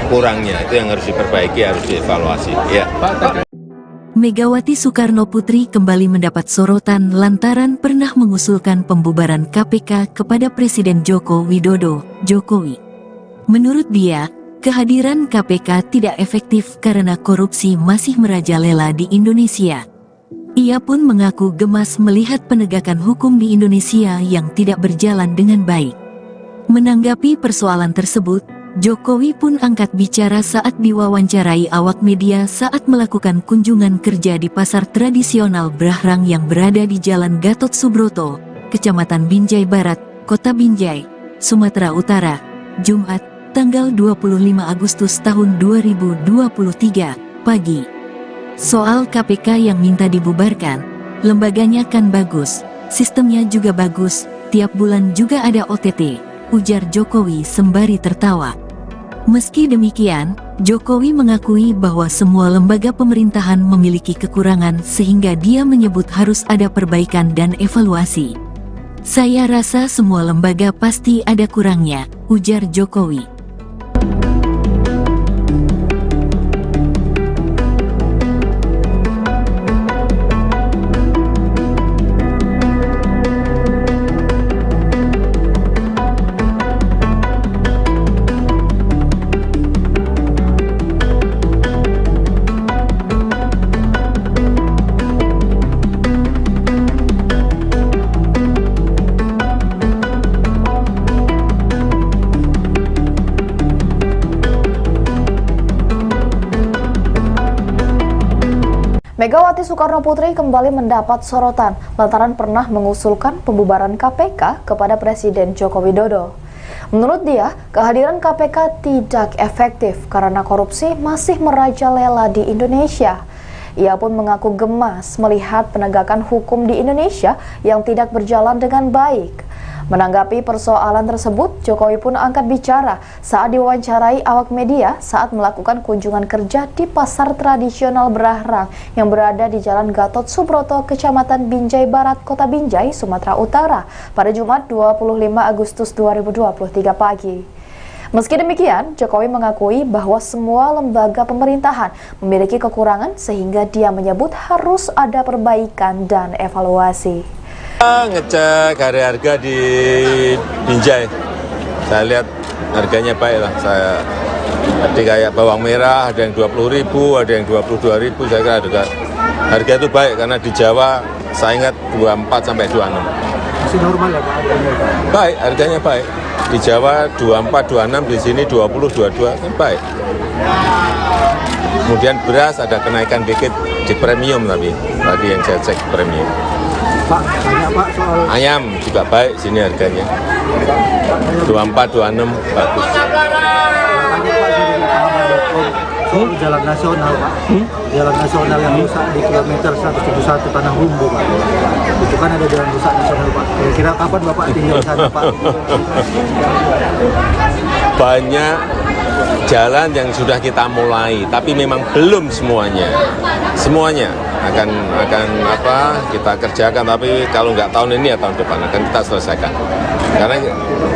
kurangnya. Itu yang harus diperbaiki, harus dievaluasi. Ya. Megawati Soekarno Putri kembali mendapat sorotan lantaran pernah mengusulkan pembubaran KPK kepada Presiden Joko Widodo, Jokowi. Menurut dia, kehadiran KPK tidak efektif karena korupsi masih merajalela di Indonesia. Ia pun mengaku gemas melihat penegakan hukum di Indonesia yang tidak berjalan dengan baik. Menanggapi persoalan tersebut, Jokowi pun angkat bicara saat diwawancarai awak media saat melakukan kunjungan kerja di pasar tradisional Brahrang yang berada di Jalan Gatot Subroto, Kecamatan Binjai Barat, Kota Binjai, Sumatera Utara, Jumat, tanggal 25 Agustus tahun 2023, pagi. Soal KPK yang minta dibubarkan, lembaganya kan bagus, sistemnya juga bagus, tiap bulan juga ada OTT, ujar Jokowi sembari tertawa. Meski demikian, Jokowi mengakui bahwa semua lembaga pemerintahan memiliki kekurangan sehingga dia menyebut harus ada perbaikan dan evaluasi. Saya rasa semua lembaga pasti ada kurangnya, ujar Jokowi. Megawati Soekarno Putri kembali mendapat sorotan lantaran pernah mengusulkan pembubaran KPK kepada Presiden Joko Widodo. Menurut dia, kehadiran KPK tidak efektif karena korupsi masih merajalela di Indonesia. Ia pun mengaku gemas melihat penegakan hukum di Indonesia yang tidak berjalan dengan baik. Menanggapi persoalan tersebut, Jokowi pun angkat bicara saat diwawancarai awak media saat melakukan kunjungan kerja di pasar tradisional Brahrang yang berada di Jalan Gatot Subroto, Kecamatan Binjai Barat, Kota Binjai, Sumatera Utara pada Jumat 25 Agustus 2023 pagi. Meski demikian, Jokowi mengakui bahwa semua lembaga pemerintahan memiliki kekurangan sehingga dia menyebut harus ada perbaikan dan evaluasi. Ngecek harga di Binjai, saya lihat harganya baik lah. Tadi kayak bawang merah ada yang 20.000, ada yang 22.000, saya kira harga itu baik karena di Jawa saya ingat 24 sampai 26. Masih normal ya Pak harganya? Baik, harganya baik. Di Jawa 24, 26, di sini 20, 22, kan baik. Kemudian beras ada kenaikan dikit di premium tapi tadi yang saya cek premium. Pak, tanya Pak soal Ayam juga baik sini harganya. 24, 26 bagus. tanya Pak dari pahaman.com soal jalan nasional Pak. Jalan nasional yang rusak di kilometer 171 Tanah Rumbu Pak. Itu kan ada jalan rusak nasional Pak. Kira-kira kapan Bapak tinggal di sana Pak? Banyak jalan yang sudah kita mulai, tapi memang belum semuanya. Semuanya akan kita kerjakan, tapi kalau nggak tahun ini ya tahun depan akan kita selesaikan. Karena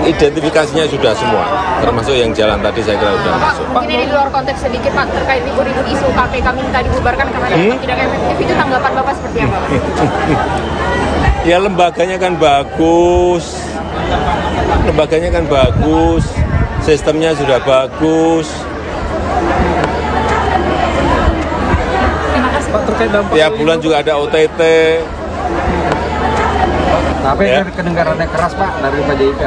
identifikasinya sudah semua, termasuk yang jalan tadi saya kira sudah masuk. Mungkin ini di luar konteks sedikit Pak, terkait ribut-ribut isu KPK minta dibubarkan karena dianggap tidak efektif, itu tanggapan Bapak seperti apa Pak? Ya lembaganya kan bagus, sistemnya sudah bagus. Pak, terkait dampak Tiap bulan juga ada OTT. Tapi Ya. kedengarannya keras Pak dari PDIP.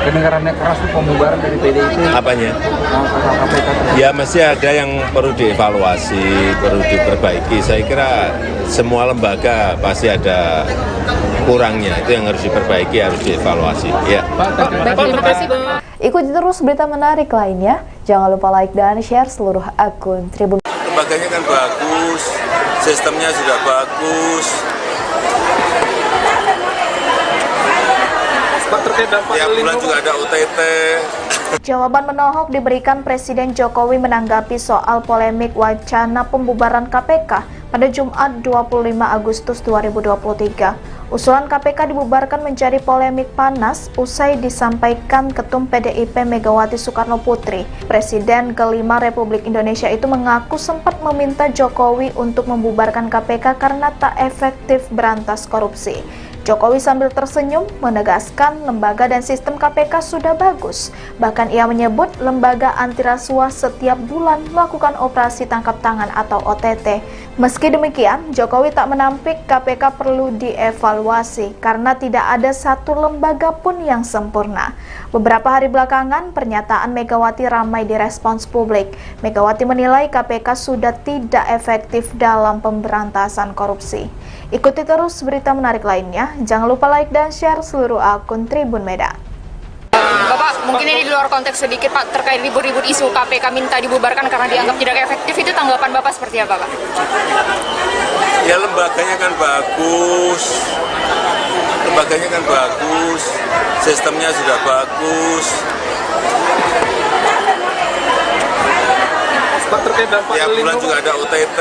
Kedengarannya keras itu pembubaran dari PDIP. Apanya? KPK. Ya mesti ada yang perlu dievaluasi, perlu diperbaiki. Saya kira semua lembaga pasti ada kurangnya. Itu yang harus diperbaiki, harus dievaluasi. Ya. Terima kasih Pak. Ikuti terus berita menarik lainnya. Jangan lupa like dan share seluruh akun Tribun. Lembaganya kan bagus, sistemnya sudah bagus. Pak, terkait dampak Tiap bulan juga ada OTT. Jawaban menohok diberikan Presiden Jokowi menanggapi soal polemik wacana pembubaran KPK pada Jumat 25 Agustus 2023. Usulan KPK dibubarkan menjadi polemik panas usai disampaikan Ketum PDIP Megawati Soekarno Putri. Presiden kelima Republik Indonesia itu mengaku sempat meminta Jokowi untuk membubarkan KPK karena tak efektif berantas korupsi. Jokowi sambil tersenyum menegaskan lembaga dan sistem KPK sudah bagus. Bahkan ia menyebut lembaga anti rasuah setiap bulan melakukan operasi tangkap tangan atau OTT. Meski demikian, Jokowi tak menampik KPK perlu dievaluasi karena tidak ada satu lembaga pun yang sempurna. Beberapa hari belakangan, pernyataan Megawati ramai direspons publik. Megawati menilai KPK sudah tidak efektif dalam pemberantasan korupsi. Ikuti terus berita menarik lainnya. Jangan lupa like dan share seluruh akun Tribun Medan. Bapak, mungkin ini di luar konteks sedikit Pak, terkait ribut-ribut isu KPK minta dibubarkan karena dianggap tidak efektif, itu tanggapan Bapak seperti apa Pak? Ya lembaganya kan bagus, sistemnya sudah bagus. Pak, terkait dampak Tiap bulan juga ada OTT.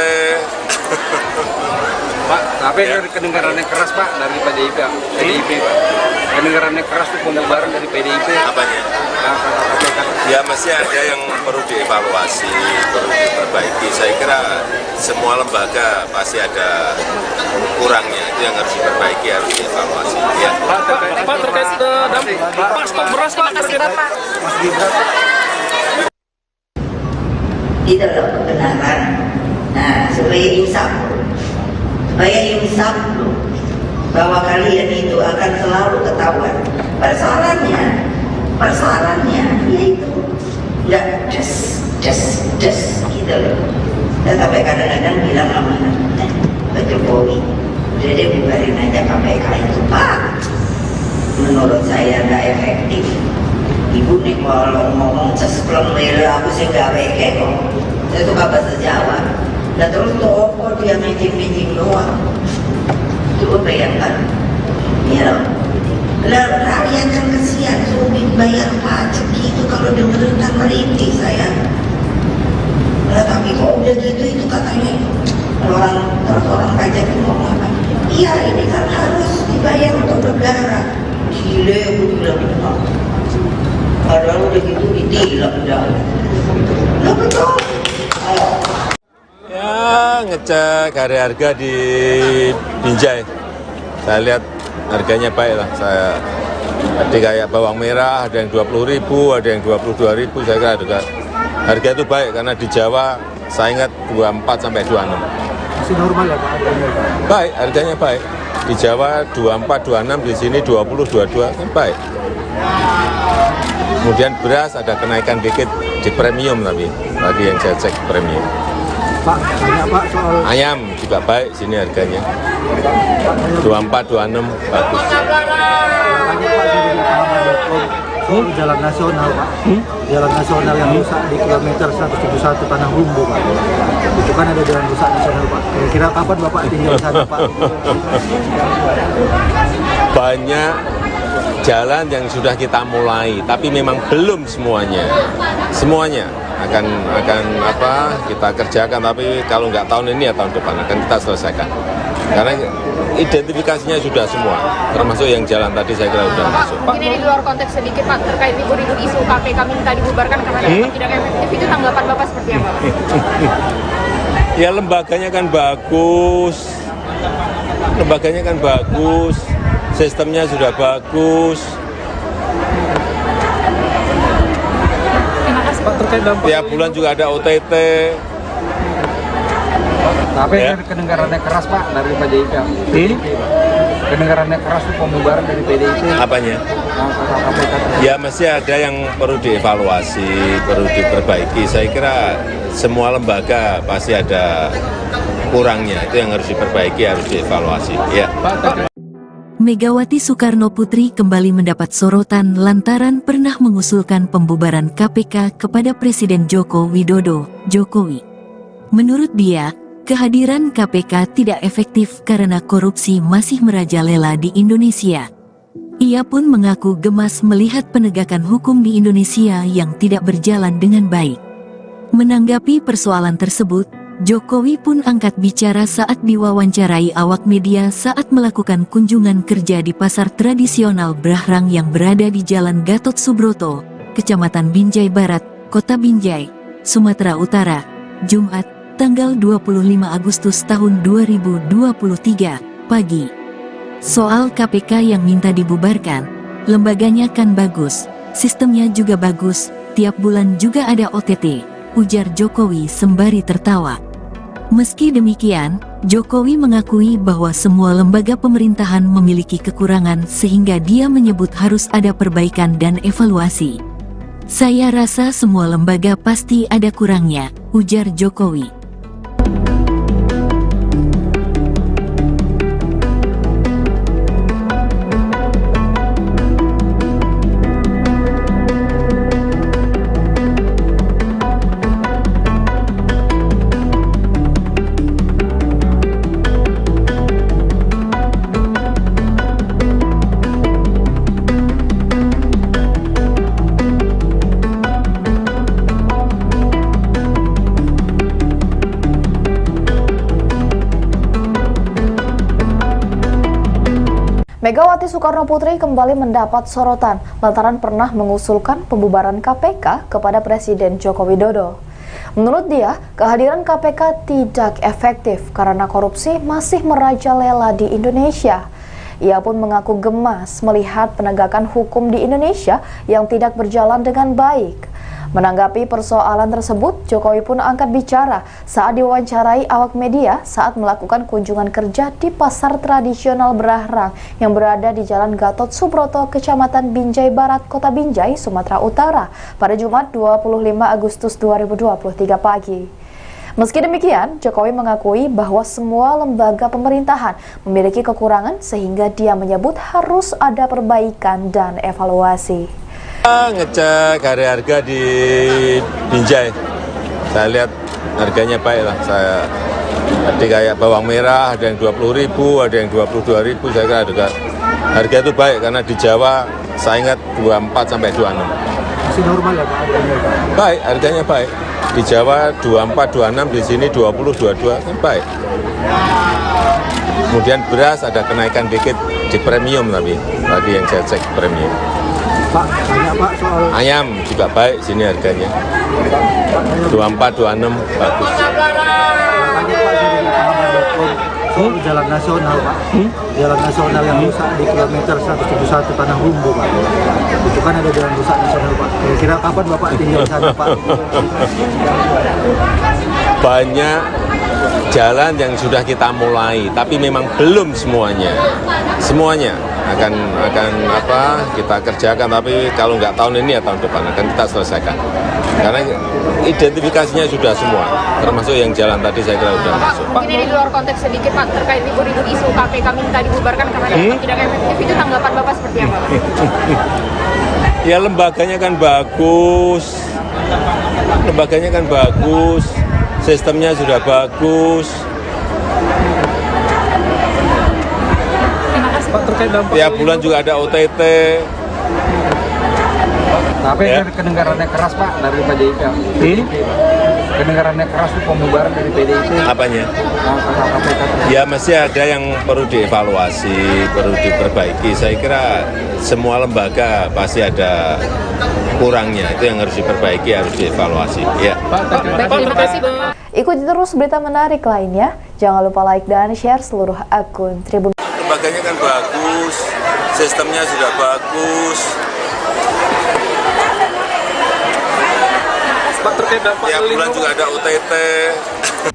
Pak, tapi Ya. kedengarannya keras Pak dari PDIP Pak. Kedengarannya keras itu pembubaran dari PDIP. Apanya? KPK. Ya mesti ada yang perlu dievaluasi, perlu diperbaiki. Saya kira semua lembaga pasti ada kurangnya. Itu yang harus diperbaiki, harus dievaluasi. Ya. Pak, terkait dampak Pak, stok beras Pak. Terima kasih Bapak. Di dalam kebenaran. Nah, supaya insaf loh, bahwa kalian itu akan selalu ketahuan. Persoalannya yaitu nggak just gitu loh. Dan sampai kadang-kadang bilang sama Pak Jokowi, udah deh bubarin aja KPK itu Pak. Menurut saya nggak efektif. Ibu nih kalau ngomong sespleng lele aku sih nggak weke kok. Saya suka bahasa Jawa. Dan terus toko dia meeting doang. Coba bayangkan, ya lah rakyat kan kesian sulit bayar pajak gitu kalau dengerin kan merintih saya. Lah tapi kok udah gitu itu katanya orang pajak itu ngomong apa? Iya ini kan harus dibayar untuk negara. Gile aku bilang Padahal udah gitu ditilang dah. Nah betul. Ayo. Ya, ngecek harga di Binjai. Saya lihat harganya baik lah. Tadi kayak bawang merah ada yang 20.000, ada yang 22.000. Saya kira harga itu baik karena di Jawa saya ingat 24 sampai 26. Masih normal ya Pak? Baik, harganya baik. Di Jawa 24, 26, di sini 20, 22 kan baik. Kemudian beras ada kenaikan dikit di premium tapi tadi yang saya cek premium. Pak, banyak Pak soal Ayam juga baik sini harganya. 24, 26 bagus. soal jalan nasional Pak, jalan nasional yang rusak di kilometer 171 Tanah Humbu Pak. Itu kan ada jalan rusak nasional Pak. Kira-kira kapan Bapak tinggal di sana Pak? Banyak jalan yang sudah kita mulai, tapi memang belum semuanya. Semuanya akan kita kerjakan, tapi kalau nggak tahun ini ya tahun depan akan kita selesaikan. Karena identifikasinya sudah semua, termasuk yang jalan tadi saya kira sudah masuk. Mungkin ini di luar konteks sedikit Pak, terkait libur-libur isu KPK minta dibubarkan karena dianggap tidak efektif, itu tanggapan Bapak seperti apa? Ya lembaganya kan bagus, sistemnya sudah bagus. Pak, terkait dampak Tiap bulan juga ada OTT. Tapi Ya. kedengarannya keras Pak dari PDIP. Kedengarannya keras itu pembubaran dari PDIP. Apanya? Ya mesti ada yang perlu dievaluasi, perlu diperbaiki. Saya kira semua lembaga pasti ada kurangnya. Itu yang harus diperbaiki, harus dievaluasi. Ya. Megawati Soekarno Putri kembali mendapat sorotan lantaran pernah mengusulkan pembubaran KPK kepada Presiden Joko Widodo, Jokowi. Menurut dia, kehadiran KPK tidak efektif karena korupsi masih merajalela di Indonesia. Ia pun mengaku gemas melihat penegakan hukum di Indonesia yang tidak berjalan dengan baik. Menanggapi persoalan tersebut, Jokowi pun angkat bicara saat diwawancarai awak media saat melakukan kunjungan kerja di pasar tradisional Brahrang yang berada di Jalan Gatot Subroto, Kecamatan Binjai Barat, Kota Binjai, Sumatera Utara, Jumat, tanggal 25 Agustus tahun 2023, pagi. Soal KPK yang minta dibubarkan, lembaganya kan bagus, sistemnya juga bagus, tiap bulan juga ada OTT, ujar Jokowi sembari tertawa. Meski demikian, Jokowi mengakui bahwa semua lembaga pemerintahan memiliki kekurangan sehingga dia menyebut harus ada perbaikan dan evaluasi. Saya rasa semua lembaga pasti ada kurangnya, ujar Jokowi. Megawati Soekarno Putri kembali mendapat sorotan lantaran pernah mengusulkan pembubaran KPK kepada Presiden Joko Widodo. Menurut dia, kehadiran KPK tidak efektif karena korupsi masih merajalela di Indonesia. Ia pun mengaku gemas melihat penegakan hukum di Indonesia yang tidak berjalan dengan baik. Menanggapi persoalan tersebut, Jokowi pun angkat bicara saat diwawancarai awak media saat melakukan kunjungan kerja di pasar tradisional Brahrang yang berada di Jalan Gatot Subroto, Kecamatan Binjai Barat, Kota Binjai, Sumatera Utara pada Jumat 25 Agustus 2023 pagi. Meski demikian, Jokowi mengakui bahwa semua lembaga pemerintahan memiliki kekurangan sehingga dia menyebut harus ada perbaikan dan evaluasi. Ngecek harga di Binjai. Saya lihat harganya baik lah. Tadi kayak bawang merah ada yang 20.000, ada yang 22.000. Saya kira harga itu baik karena di Jawa saya ingat 24 sampai 26. Masih normal ya Pak? Baik, harganya baik. Di Jawa 24, 26, di sini 20, 22 kan baik. Kemudian beras ada kenaikan dikit di premium tapi tadi yang saya cek premium. Pak, tanya Pak soal Ayam juga baik sini harganya. 24, 26 bagus. tanya Pak dari pengamat.com soal jalan nasional Pak. Jalan nasional yang rusak di kilometer 171 Tanah Rumbu Pak. Itu kan ada jalan rusak nasional Pak. Kira-kira kapan Bapak tinggal di sana Pak? Banyak jalan yang sudah kita mulai, tapi memang belum semuanya. Semuanya akan apa kita kerjakan, tapi kalau nggak tahun ini ya tahun depan akan kita selesaikan. Karena identifikasinya sudah semua, termasuk yang jalan tadi saya kira sudah masuk. Mungkin ini di luar konteks sedikit Pak, terkait libur-libur isu KPK minta dibubarkan karena dianggap tidak efektif, itu tanggapan Bapak seperti apa Pak? Ya lembaganya kan bagus, sistemnya sudah bagus. Pak, terkait dampak Tiap bulan juga ada OTT. Tapi Ya. kedengarannya keras Pak dari PDIP. Kedengarannya keras itu pembubaran dari PDIP. Apanya? Kata KPK. Ya masih ada yang perlu dievaluasi, perlu diperbaiki. Saya kira semua lembaga pasti ada kurangnya. Itu yang harus diperbaiki, harus dievaluasi. Ya. Terima kasih Pak. Ikuti terus berita menarik lainnya. Jangan lupa like dan share seluruh akun Tribun. Lembaganya kan bagus, sistemnya sudah bagus. Pak, terkait dampak Tiap bulan juga ada OTT.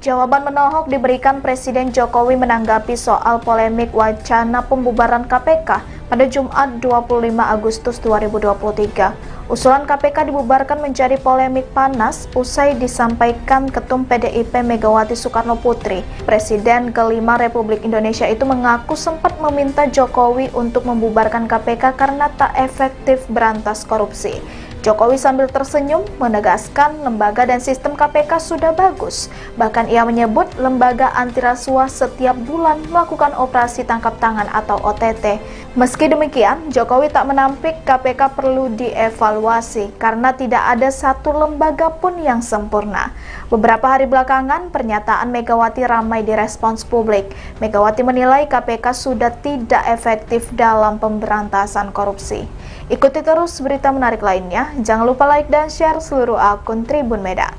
Jawaban menohok diberikan Presiden Jokowi menanggapi soal polemik wacana pembubaran KPK pada Jumat 25 Agustus 2023. Usulan KPK dibubarkan menjadi polemik panas usai disampaikan Ketum PDIP Megawati Soekarno Putri. Presiden kelima Republik Indonesia itu mengaku sempat meminta Jokowi untuk membubarkan KPK karena tak efektif berantas korupsi. Jokowi sambil tersenyum menegaskan lembaga dan sistem KPK sudah bagus. Bahkan ia menyebut lembaga anti rasuah setiap bulan melakukan operasi tangkap tangan atau OTT. Meski demikian, Jokowi tak menampik KPK perlu dievaluasi karena tidak ada satu lembaga pun yang sempurna. Beberapa hari belakangan, pernyataan Megawati ramai direspons publik. Megawati menilai KPK sudah tidak efektif dalam pemberantasan korupsi. Ikuti terus berita menarik lainnya. Jangan lupa like dan share seluruh akun Tribun Medan.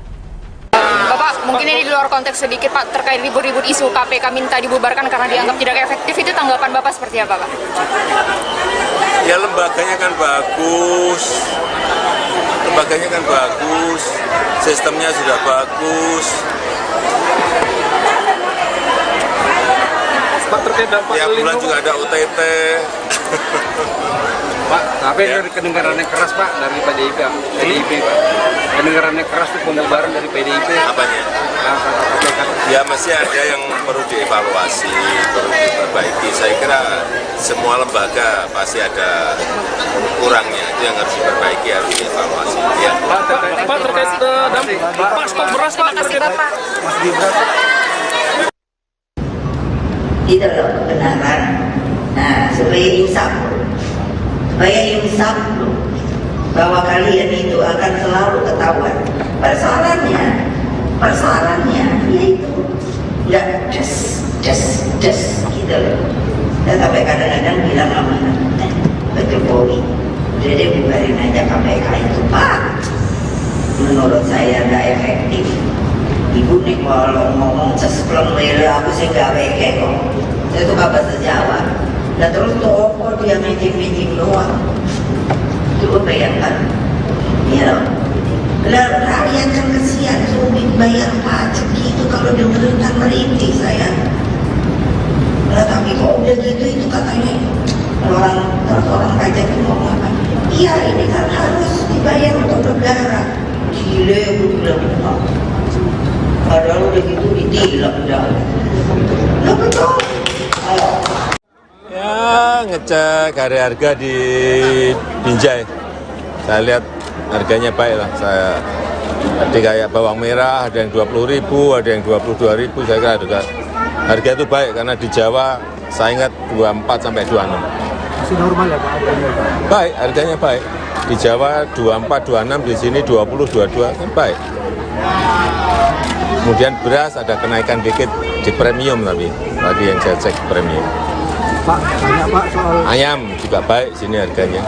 Bapak, mungkin ini di luar konteks sedikit Pak, terkait libur-libur isu KPK minta dibubarkan karena dianggap tidak efektif, itu tanggapan Bapak seperti apa Pak? Ya lembaganya kan bagus, sistemnya sudah bagus. Pak, terkait dampak Tiap bulan juga ada OTT. Pak, tapi Ya. kedengarannya keras Pak dari PDIP Pak. Kedengarannya keras itu pembubaran dari PDIP. Apanya? Kata KPK. Ya masih ada yang perlu dievaluasi, perlu diperbaiki. Saya kira semua lembaga pasti ada kurangnya. Itu yang harus diperbaiki, harus dievaluasi. Ya. Pak, terkait dampak Pak, stok beras Pak, Terima kasih Bapak. Itu loh kebenaran. Nah, supaya insaf loh, bahwa kalian itu akan selalu ketahuan. Persoalannya yaitu nggak just gitu loh. Dan sampai kadang-kadang bilang sama Pak Jokowi, udah deh bubarin aja KPK itu Pak. Menurut saya nggak efektif. Ibu nih kalau ngomong sespleng lele aku sih nggak weke kok. Saya tuh gak bahasa Jawa. Nah terus toko dia meeting doang. Coba bayangkan. Ya loh. Lah rakyat kan kesian sulit bayar pajak gitu kalau dengerin kan merintih saya. Lah tapi kok udah gitu itu katanya orang pajak itu ngomong apa? Iya ini kan harus dibayar untuk negara. Gile gue bilang. Padahal udah gitu ditilang dah. Lah betul. Ya ngecek harga di Binjai. Saya lihat harganya baik lah. Tadi kayak bawang merah ada yang 20.000, ada yang 22.000. Saya kira harga itu baik karena di Jawa saya ingat 24 sampai 26. Masih normal ya Pak harganya Pak? Baik, harganya baik. Di Jawa 24, 26, di sini 20, 22 kan baik. Kemudian beras ada kenaikan dikit di premium tapi tadi yang saya cek premium. Pak, tanya Pak soal Ayam juga baik sini harganya.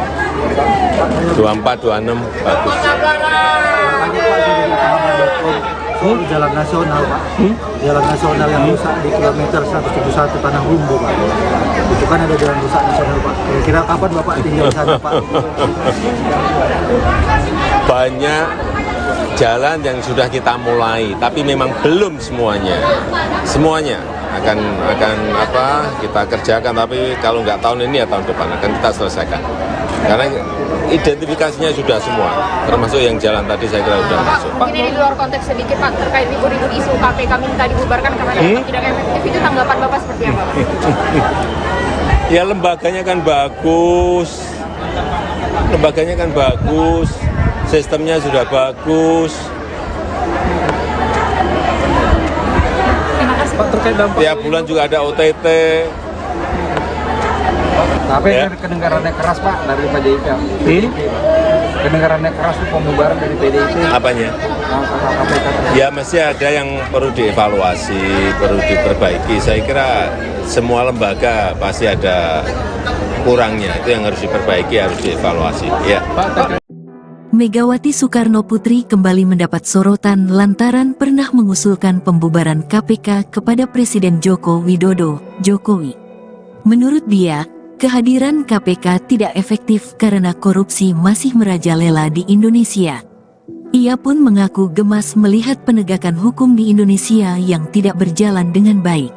24, 26 bagus. Tanya Pak sudah soal jalan nasional Pak, jalan nasional yang rusak di kilometer 171 Tanah Humbu Pak. Itu kan ada jalan rusak nasional Pak. Kira-kira kapan Bapak tinggal di sana Pak? Banyak jalan yang sudah kita mulai, tapi memang belum semuanya. Semuanya akan kita kerjakan, tapi kalau nggak tahun ini ya tahun depan akan kita selesaikan. Karena identifikasinya sudah semua, termasuk yang jalan tadi saya kira sudah masuk. Mungkin ini di luar konteks sedikit Pak, terkait ribut-ribut isu KPK minta dibubarkan karena dianggap tidak efektif, itu tanggapan Bapak seperti apa? Ya lembaganya kan bagus, sistemnya sudah bagus. Pak, terkait dampak Tiap bulan juga ada OTT. Tapi Ya. kedengarannya keras Pak dari PDIP. Kedengarannya keras itu pembubaran dari PDIP. Apanya? KPK. Ya mesti ada yang perlu dievaluasi, perlu diperbaiki. Saya kira semua lembaga pasti ada kurangnya, itu yang harus diperbaiki, harus dievaluasi. Ya. Megawati Soekarno Putri kembali mendapat sorotan lantaran pernah mengusulkan pembubaran KPK kepada Presiden Joko Widodo, Jokowi. Menurut dia, kehadiran KPK tidak efektif karena korupsi masih merajalela di Indonesia. Ia pun mengaku gemas melihat penegakan hukum di Indonesia yang tidak berjalan dengan baik.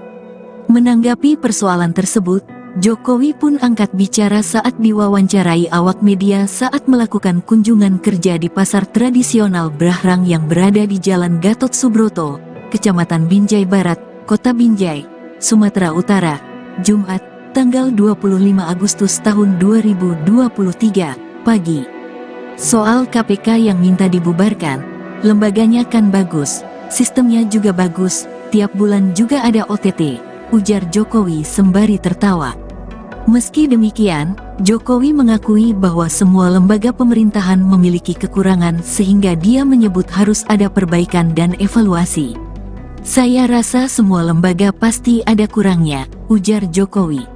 Menanggapi persoalan tersebut, Jokowi pun angkat bicara saat diwawancarai awak media saat melakukan kunjungan kerja di pasar tradisional Brahrang yang berada di Jalan Gatot Subroto, Kecamatan Binjai Barat, Kota Binjai, Sumatera Utara, Jumat, tanggal 25 Agustus tahun 2023, pagi. Soal KPK yang minta dibubarkan, lembaganya kan bagus, sistemnya juga bagus, tiap bulan juga ada OTT, ujar Jokowi sembari tertawa. Meski demikian, Jokowi mengakui bahwa semua lembaga pemerintahan memiliki kekurangan sehingga dia menyebut harus ada perbaikan dan evaluasi. Saya rasa semua lembaga pasti ada kurangnya, ujar Jokowi.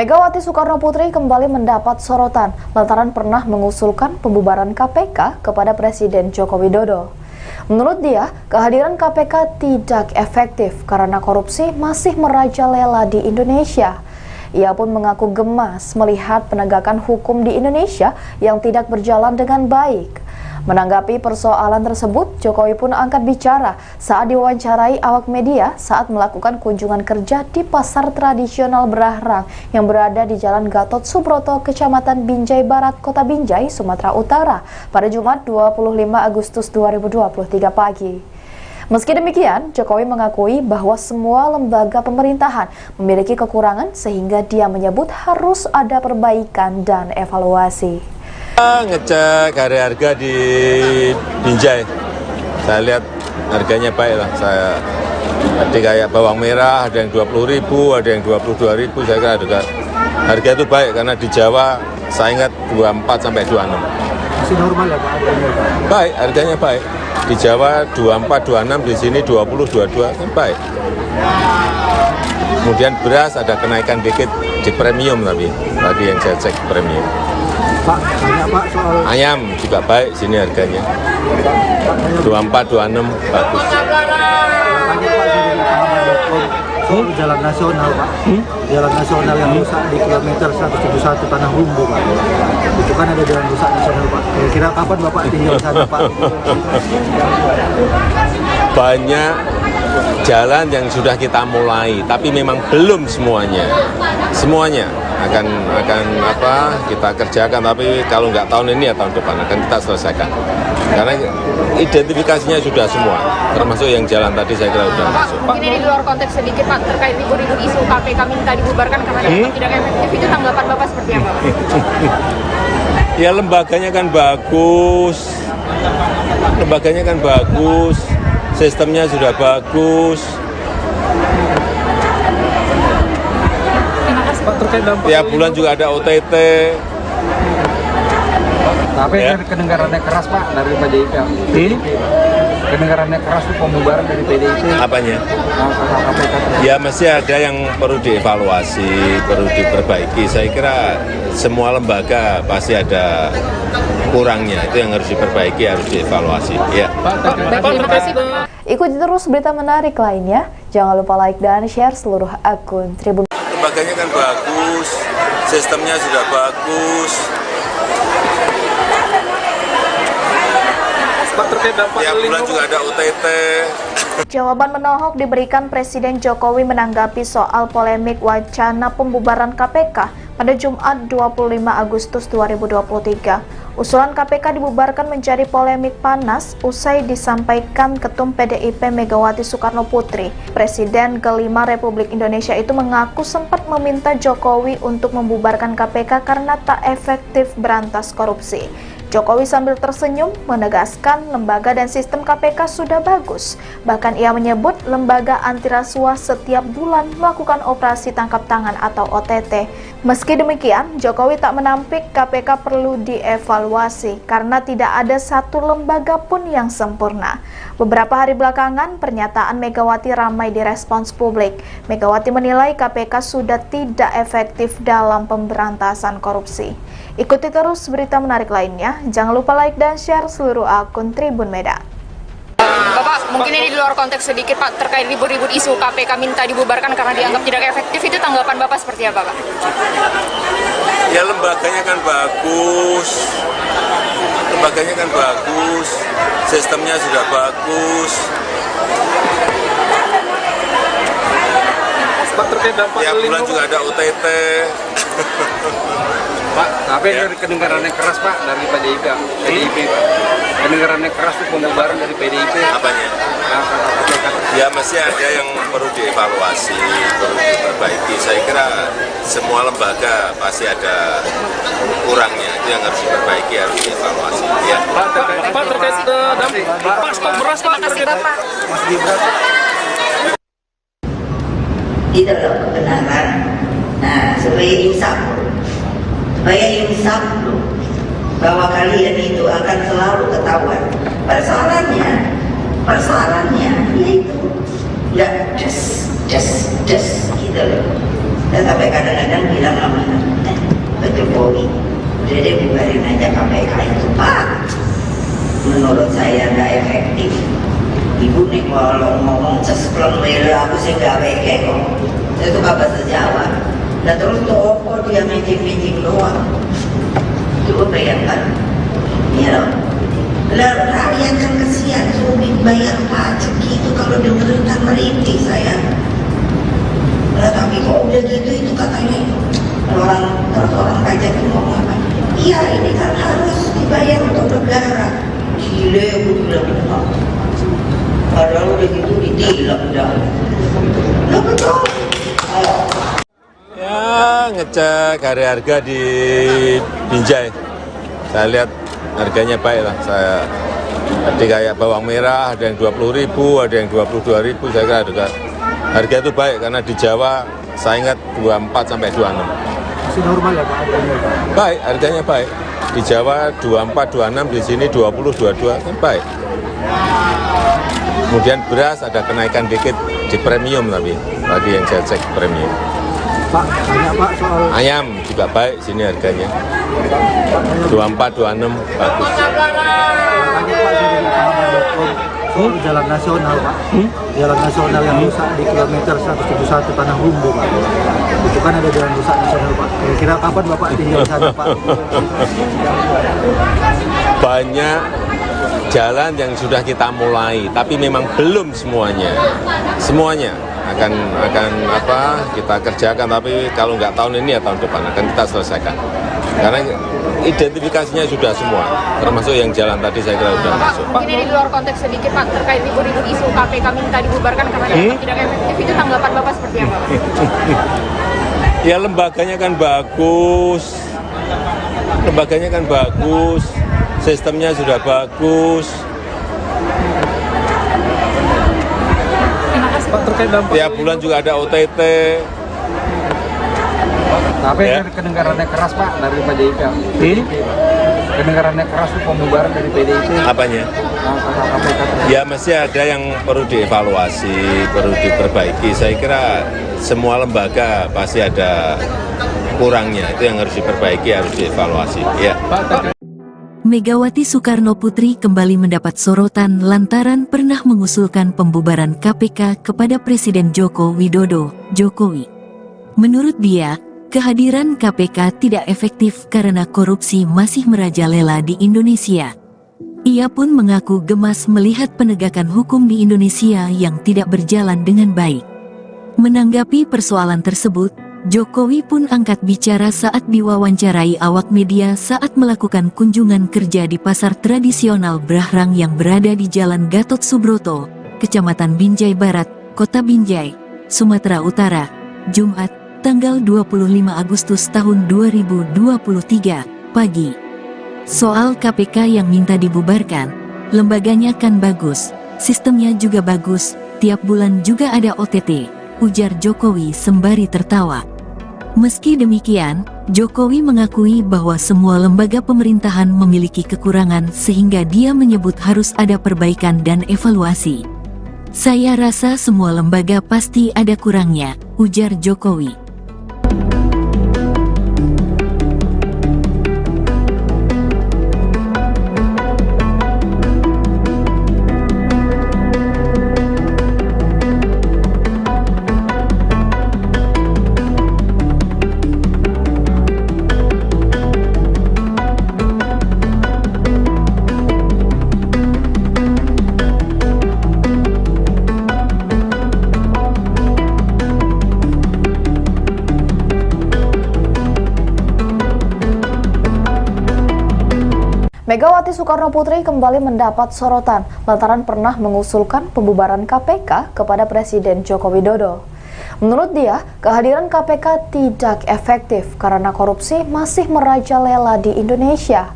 Megawati Soekarno Putri kembali mendapat sorotan lantaran pernah mengusulkan pembubaran KPK kepada Presiden Joko Widodo. Menurut dia, kehadiran KPK tidak efektif karena korupsi masih merajalela di Indonesia. Ia pun mengaku gemas melihat penegakan hukum di Indonesia yang tidak berjalan dengan baik. Menanggapi persoalan tersebut, Jokowi pun angkat bicara saat diwawancarai awak media saat melakukan kunjungan kerja di pasar tradisional Brahrang yang berada di Jalan Gatot Subroto, Kecamatan Binjai Barat, Kota Binjai, Sumatera Utara pada Jumat 25 Agustus 2023 pagi. Meski demikian, Jokowi mengakui bahwa semua lembaga pemerintahan memiliki kekurangan sehingga dia menyebut harus ada perbaikan dan evaluasi. Ngecek harga di Binjai, saya lihat harganya baik lah. Saya tadi kayak bawang merah ada yang 20.000, ada yang 22.000. Saya kira harga itu baik karena di Jawa saya ingat 24 sampai 26. Masih normal ya Pak? Baik, harganya baik. Di Jawa 24, 26, di sini 20, 22 kan baik. Kemudian beras ada kenaikan dikit di premium, tapi tadi yang saya cek premium. Pak, tanya Pak soal Ayam juga baik sini harganya. 24, 26 bagus. tanya Pak sudah soal jalan nasional Pak, jalan nasional yang rusak di kilometer 171 Tanah Humbu Pak. Itu kan ada jalan rusak nasional Pak. Kira-kira kapan Bapak tinggal di sana Pak? Banyak jalan yang sudah kita mulai, tapi memang belum semuanya. Semuanya akan apa kita kerjakan, tapi kalau nggak tahun ini ya tahun depan akan kita selesaikan. Karena identifikasinya sudah semua, termasuk yang jalan tadi saya kira sudah masuk. Mungkin ini di luar konteks sedikit Pak, terkait ribut-ribut isu KPK minta dibubarkan karena dianggap tidak efektif, itu tanggapan Bapak seperti apa Pak? Ya lembaganya kan bagus, sistemnya sudah bagus. Pak, terkait dampak Tiap bulan juga ada OTT. Tapi Ya. kedengarannya keras Pak dari PDIP. Kedengarannya keras itu pembubaran dari PDIP. Apanya? KPK. Ya mesti ada yang perlu dievaluasi, perlu diperbaiki. Saya kira semua lembaga pasti ada kurangnya, itu yang harus diperbaiki, harus dievaluasi. Ya. Terima kasih Pak. Ikuti terus berita menarik lainnya. Jangan lupa like dan share seluruh akun Tribun. Lembaganya kan bagus, sistemnya sudah bagus. Pak, terkait dampak Tiap bulan juga ada OTT. Jawaban menohok diberikan Presiden Jokowi menanggapi soal polemik wacana pembubaran KPK pada Jumat 25 Agustus 2023. Usulan KPK dibubarkan menjadi polemik panas usai disampaikan Ketum PDIP Megawati Soekarno Putri. Presiden kelima Republik Indonesia itu mengaku sempat meminta Jokowi untuk membubarkan KPK karena tak efektif berantas korupsi. Jokowi sambil tersenyum menegaskan lembaga dan sistem KPK sudah bagus. Bahkan ia menyebut lembaga anti rasuah setiap bulan melakukan operasi tangkap tangan atau OTT. Meski demikian, Jokowi tak menampik KPK perlu dievaluasi karena tidak ada satu lembaga pun yang sempurna. Beberapa hari belakangan, pernyataan Megawati ramai direspons publik. Megawati menilai KPK sudah tidak efektif dalam pemberantasan korupsi. Ikuti terus berita menarik lainnya. Jangan lupa like dan share seluruh akun Tribun Medan. Bapak, mungkin ini di luar konteks sedikit Pak, terkait ribut-ribut isu KPK minta dibubarkan karena dianggap tidak efektif, itu tanggapan Bapak seperti apa Pak? Ya lembaganya kan bagus, sistemnya sudah bagus. Pak, terkait dampak Tiap bulan juga ada OTT. Pak, tapi kedengarannya keras Pak dari PDIP. Pak. Kedengarannya keras itu pembubaran dari PDIP. Apanya? Ya mesti ada yang perlu dievaluasi, perlu diperbaiki. Saya kira semua lembaga pasti ada kurangnya, itu yang harus diperbaiki, harus dievaluasi. Ya. Pak, terkait dampak Pak, stok beras Pak, Terima kasih Bapak. Itu loh kebenaran. Nah, supaya insaf loh, bahwa kalian itu akan selalu ketahuan. Persoalannya yaitu nggak just gitu loh. Dan sampai kadang-kadang bilang sama Pak Jokowi, udah deh bubarin aja KPK itu Pak. Menurut saya nggak efektif. Ibu nih kalau ngomong cesplon wele aku sih gak weke kok. Saya tuh bahasa Jawa. Dan terus toko dia meeting doang. Coba bayangkan. Ya loh. Lalu rakyat kan kesian sulit bayar pajak gitu kalau dengerin kan merintih saya. Nah, tapi kok udah gitu itu katanya orang pajak itu ngomong apa? Iya ini kan harus dibayar untuk negara. Gile aku bilang. Padahal udah gitu ditilang dah. Lah betul. Ya ngecek harga di Binjai. Saya lihat harganya baik lah. Saya tadi kayak bawang merah ada yang 20.000, ada yang 22.000. Saya kira harga itu baik karena di Jawa saya ingat 24 sampai 26. Masih normal ya Pak harganya? Baik, harganya baik. Di Jawa 24, 26, di sini 20, 22 kan baik. Kemudian beras ada kenaikan dikit di premium tapi tadi yang saya cek premium. Pak, banyak Pak soal Ayam juga baik sini harganya. 24, 26 bagus. tanya Pak dari pahaman.com soal jalan nasional Pak. Jalan nasional yang rusak di kilometer 171 Tanah Rumbu Pak. Itu kan ada jalan rusak nasional Pak. Kira-kira kapan Bapak tinggal sana Pak? Banyak jalan yang sudah kita mulai, tapi memang belum semuanya akan apa kita kerjakan, tapi kalau nggak tahun ini ya tahun depan akan kita selesaikan. Karena identifikasinya sudah semua, termasuk yang jalan tadi saya kira sudah masuk. Pak, mungkin ini di luar konteks sedikit Pak, terkait libur-libur isu KPK minta dibubarkan karena dianggap tidak efektif, itu tanggapan Bapak seperti apa? Ya lembaganya kan bagus, sistemnya sudah bagus. Pak, terkait dampak Tiap bulan juga ada OTT. Tapi Ya. kedengarannya keras Pak dari PDIP. Kedengarannya keras tuh pembubaran dari PDIP. Apanya? KPK. Ya masih ada yang perlu dievaluasi, perlu diperbaiki. Saya kira semua lembaga pasti ada kurangnya. Itu yang harus diperbaiki, harus dievaluasi. Ya. Megawati Soekarno Putri kembali mendapat sorotan lantaran pernah mengusulkan pembubaran KPK kepada Presiden Joko Widodo, Jokowi. Menurut dia, kehadiran KPK tidak efektif karena korupsi masih merajalela di Indonesia. Ia pun mengaku gemas melihat penegakan hukum di Indonesia yang tidak berjalan dengan baik. Menanggapi persoalan tersebut, Jokowi pun angkat bicara saat diwawancarai awak media saat melakukan kunjungan kerja di pasar tradisional Brahrang yang berada di Jalan Gatot Subroto, Kecamatan Binjai Barat, Kota Binjai, Sumatera Utara, Jumat, tanggal 25 Agustus tahun 2023, pagi. Soal KPK yang minta dibubarkan, lembaganya kan bagus, sistemnya juga bagus, tiap bulan juga ada OTT, ujar Jokowi sembari tertawa. Meski demikian, Jokowi mengakui bahwa semua lembaga pemerintahan memiliki kekurangan sehingga dia menyebut harus ada perbaikan dan evaluasi. Saya rasa semua lembaga pasti ada kurangnya, ujar Jokowi. Megawati Soekarno Putri kembali mendapat sorotan lantaran pernah mengusulkan pembubaran KPK kepada Presiden Joko Widodo. Menurut dia, kehadiran KPK tidak efektif karena korupsi masih merajalela di Indonesia.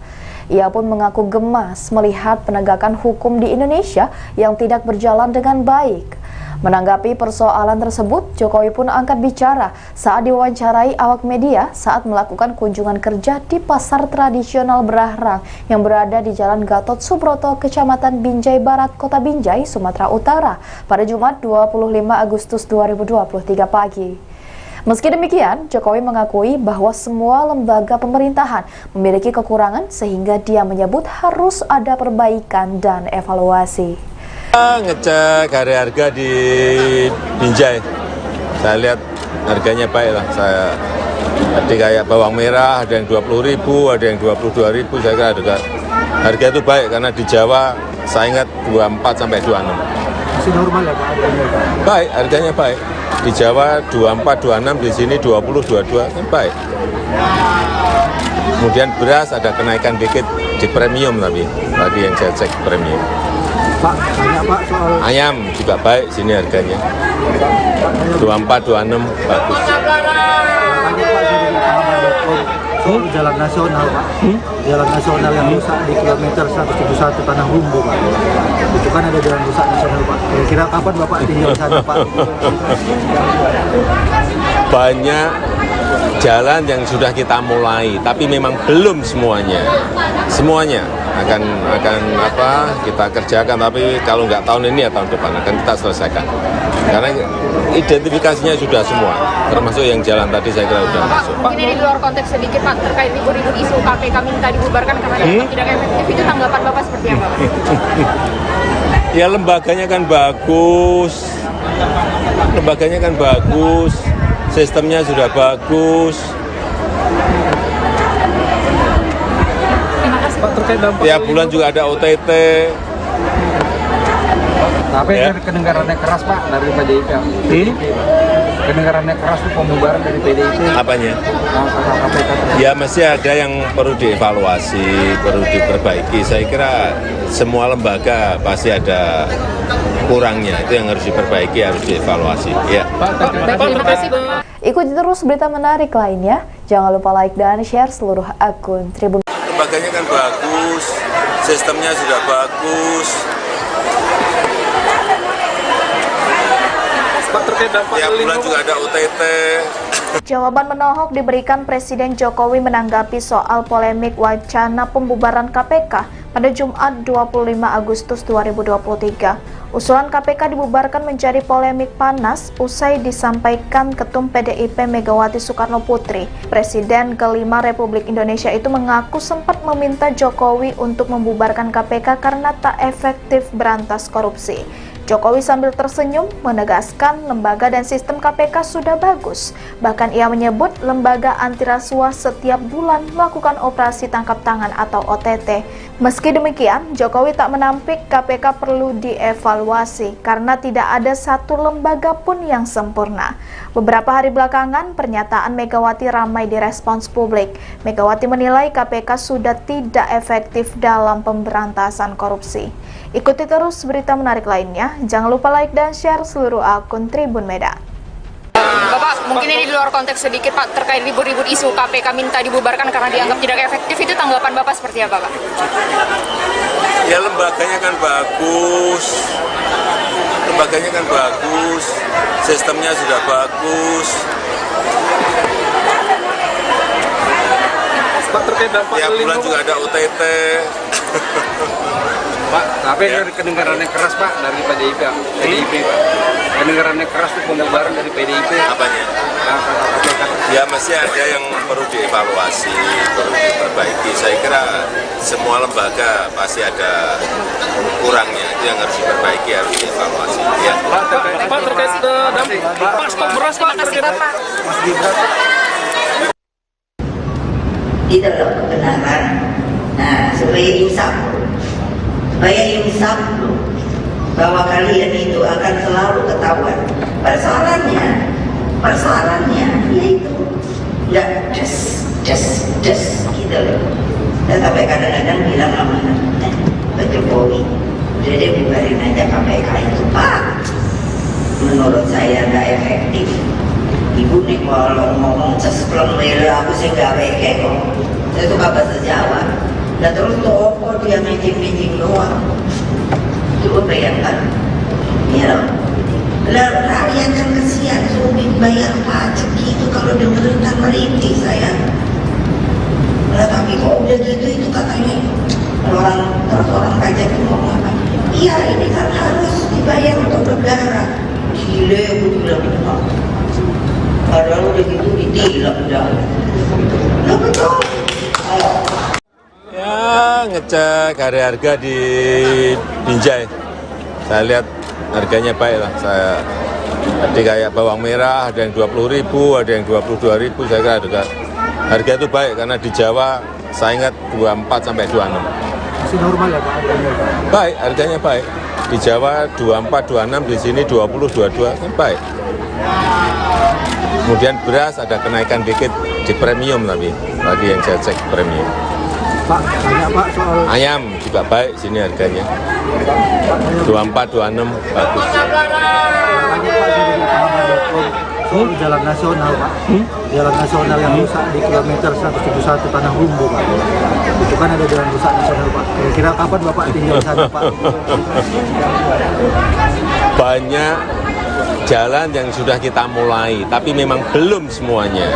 Ia pun mengaku gemas melihat penegakan hukum di Indonesia yang tidak berjalan dengan baik. Menanggapi persoalan tersebut, Jokowi pun angkat bicara saat diwawancarai awak media saat melakukan kunjungan kerja di pasar tradisional Brahrang yang berada di Jalan Gatot Subroto, Kecamatan Binjai Barat, Kota Binjai, Sumatera Utara pada Jumat 25 Agustus 2023 pagi. Meski demikian, Jokowi mengakui bahwa semua lembaga pemerintahan memiliki kekurangan sehingga dia menyebut harus ada perbaikan dan evaluasi. Ngecek harga di Binjai, saya lihat harganya baik lah. Saya tadi kayak bawang merah ada yang 20.000, ada yang 22.000. Saya kira harga itu baik karena di Jawa saya ingat 24 sampai 26. Masih normal ya Pak harganya Pak? Baik, harganya baik. Di Jawa 24, 26, di sini 20, 22 kan baik. Kemudian beras ada kenaikan dikit di premium tapi tadi yang saya cek premium. Pak, tanya Pak soal Ayam juga baik sini harganya. 24, 26 bagus. tanya Pak dari pahaman.com soal jalan nasional Pak. Jalan nasional yang rusak di kilometer 171 Tanah Humbu Pak. Itu kan ada jalan rusak nasional Pak. Kira-kira kapan Bapak tinggal di sana Pak? Banyak jalan yang sudah kita mulai, tapi memang belum semuanya. Semuanya akan apa kita kerjakan, tapi kalau nggak tahun ini ya tahun depan akan kita selesaikan. Karena identifikasinya sudah semua, termasuk yang jalan tadi saya kira sudah masuk. Mungkin ini di luar konteks sedikit Pak, terkait libur-libur isu KPK minta dibubarkan karena dianggap tidak efektif, itu tanggapan Bapak seperti apa? Ya lembaganya kan bagus, sistemnya sudah bagus. Pak, terkait dampak Tiap bulan juga ada OTT. Tapi Ya. kedengarannya keras Pak dari PDIP. Kedengarannya keras itu pembubaran dari PDIP. Apanya? KPK. Ya mesti ada yang perlu dievaluasi, perlu diperbaiki. Saya kira semua lembaga pasti ada kurangnya, itu yang harus diperbaiki, harus dievaluasi. Ya. Terima kasih. Ikuti terus berita menarik lainnya. Jangan lupa like dan share seluruh akun Tribun. Lembaganya kan bagus, sistemnya sudah bagus. Pak, terkait dampak Tiap bulan juga ada OTT. Jawaban menohok diberikan Presiden Jokowi menanggapi soal polemik wacana pembubaran KPK pada Jumat 25 Agustus 2023. Usulan KPK dibubarkan menjadi polemik panas usai disampaikan Ketum PDIP Megawati Soekarno Putri. Presiden kelima Republik Indonesia itu mengaku sempat meminta Jokowi untuk membubarkan KPK karena tak efektif berantas korupsi. Jokowi sambil tersenyum menegaskan lembaga dan sistem KPK sudah bagus. Bahkan ia menyebut lembaga anti rasuah setiap bulan melakukan operasi tangkap tangan atau OTT. Meski demikian, Jokowi tak menampik KPK perlu dievaluasi karena tidak ada satu lembaga pun yang sempurna. Beberapa hari belakangan, pernyataan Megawati ramai direspons publik. Megawati menilai KPK sudah tidak efektif dalam pemberantasan korupsi. Ikuti terus berita menarik lainnya. Jangan lupa like dan share seluruh akun Tribun Medan. Bapak, mungkin ini di luar konteks sedikit Pak, terkait ribut-ribut isu KPK minta dibubarkan karena dianggap tidak efektif, itu tanggapan Bapak seperti apa Pak? Ya lembaganya kan bagus, sistemnya sudah bagus. Pak, terkait dampak Tiap bulan juga ada OTT. Pak, tapi Ya. kedengarannya keras Pak dari PDIP. PDIP Pak. Kedengarannya keras itu pembubaran dari PDIP. Apanya? KPK. Ya mesti ada yang perlu dievaluasi, perlu diperbaiki. Saya kira semua lembaga pasti ada kurangnya, itu yang harus diperbaiki, harus dievaluasi. Ya. Pak, terkait dampak Pak, stok beras Pak. Terima kasih Bapak. Di dalam kebenaran. Nah, supaya insaf bahwa kalian itu akan selalu ketahuan. Persoalannya yaitu nggak just gitu loh. Dan sampai kadang-kadang bilang sama Pak Jokowi, udah deh bubarin aja KPK itu Pak. Menurut saya nggak efektif. Ibu nih kalau ngomong cespleng lele aku sih nggak peke kok. Saya suka bahasa Jawa. Dan terus toko dia meeting doang. Coba bayangkan, ya loh. Lah rakyat kan kesian, sulit bayar pajak gitu kalau dengerin kan merintih saya. Lah tapi kok udah gitu itu katanya orang pajak itu ngomong apa? Iya ini kan harus dibayar untuk negara. Gile aku bilang. Padahal udah gitu ditilang dah. Lah betul. Ayo. Ya ngecek harga di Binjai. Saya lihat harganya baik lah. Saya tadi kayak bawang merah ada yang 20.000, ada yang 22.000. Saya kira harga itu baik karena di Jawa saya ingat 24 sampai 26. Masih normal ya Pak? Baik, harganya baik. Di Jawa 24, 26, di sini 20, 22 kan baik. Kemudian beras ada kenaikan dikit di premium tapi tadi yang saya cek premium. Pak, banyak Pak soal Ayam juga baik sini harganya. 24, 26 bagus. soal jalan nasional Pak. Jalan nasional yang rusak di kilometer 171 Tanah Humbu Pak. Itu kan ada jalan rusak nasional Pak. Kira-kira kapan Bapak tinggal di sana Pak? Banyak jalan yang sudah kita mulai, tapi memang belum semuanya.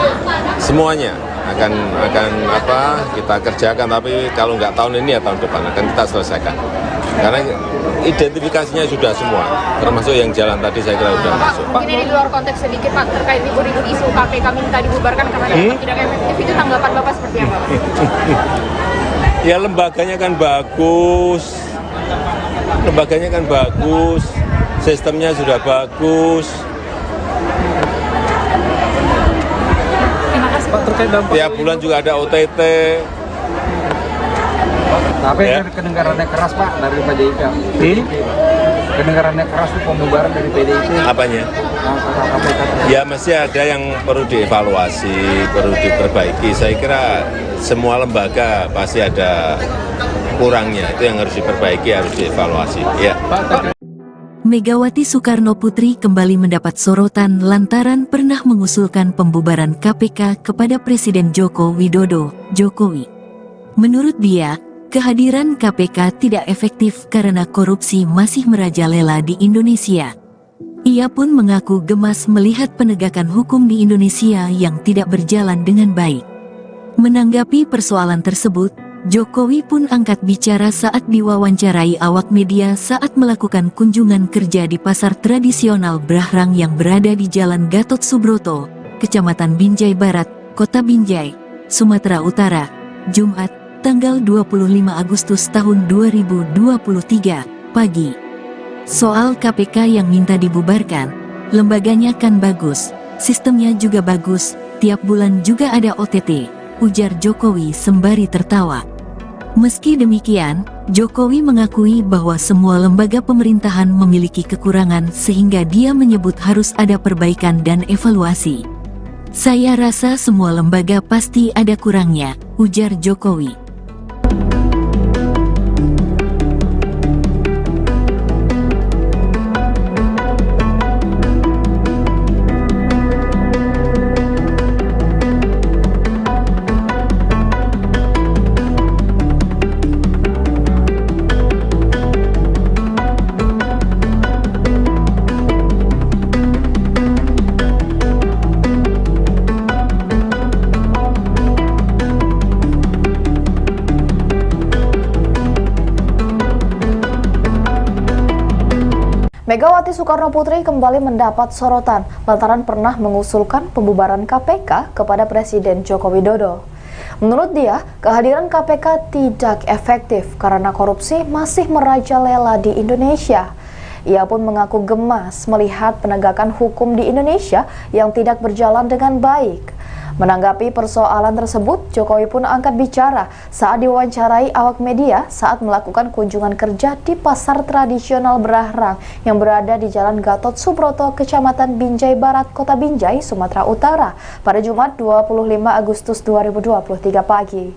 Semuanya akan kita kerjakan, tapi kalau nggak tahun ini ya tahun depan akan kita selesaikan. Karena identifikasinya sudah semua, termasuk yang jalan tadi saya kira sudah masuk. Mungkin ini di luar konteks sedikit Pak, terkait ribut-ribut isu KPK minta dibubarkan karena dianggap tidak efektif, itu tanggapan Bapak seperti apa? Ya lembaganya kan bagus, sistemnya sudah bagus. Terima kasih Pak, terkait dampak Tiap bulan juga ada OTT. Tapi Ya. kedengarannya keras Pak dari PDIP. kedengarannya keras itu pembubaran dari PDIP. Apanya? KPK. Ya mesti ada yang perlu dievaluasi, perlu diperbaiki. Saya kira semua lembaga pasti ada kurangnya, itu yang harus diperbaiki, harus dievaluasi. Ya. Megawati Soekarno Putri kembali mendapat sorotan lantaran pernah mengusulkan pembubaran KPK kepada Presiden Joko Widodo, Jokowi. Menurut dia, kehadiran KPK tidak efektif karena korupsi masih merajalela di Indonesia. Ia pun mengaku gemas melihat penegakan hukum di Indonesia yang tidak berjalan dengan baik. Menanggapi persoalan tersebut, Jokowi pun angkat bicara saat diwawancarai awak media saat melakukan kunjungan kerja di pasar tradisional Brahrang yang berada di Jalan Gatot Subroto, Kecamatan Binjai Barat, Kota Binjai, Sumatera Utara, Jumat, tanggal 25 Agustus tahun 2023, pagi. Soal KPK yang minta dibubarkan, lembaganya kan bagus, sistemnya juga bagus, tiap bulan juga ada OTT, ujar Jokowi sembari tertawa. Meski demikian, Jokowi mengakui bahwa semua lembaga pemerintahan memiliki kekurangan sehingga dia menyebut harus ada perbaikan dan evaluasi. Saya rasa semua lembaga pasti ada kurangnya, ujar Jokowi. Megawati Soekarno Putri kembali mendapat sorotan lantaran pernah mengusulkan pembubaran KPK kepada Presiden Joko Widodo. Menurut dia, kehadiran KPK tidak efektif karena korupsi masih merajalela di Indonesia. Ia pun mengaku gemas melihat penegakan hukum di Indonesia yang tidak berjalan dengan baik. Menanggapi persoalan tersebut, Jokowi pun angkat bicara saat diwawancarai awak media saat melakukan kunjungan kerja di pasar tradisional Brahrang yang berada di Jalan Gatot Subroto, Kecamatan Binjai Barat, Kota Binjai, Sumatera Utara pada Jumat 25 Agustus 2023 pagi.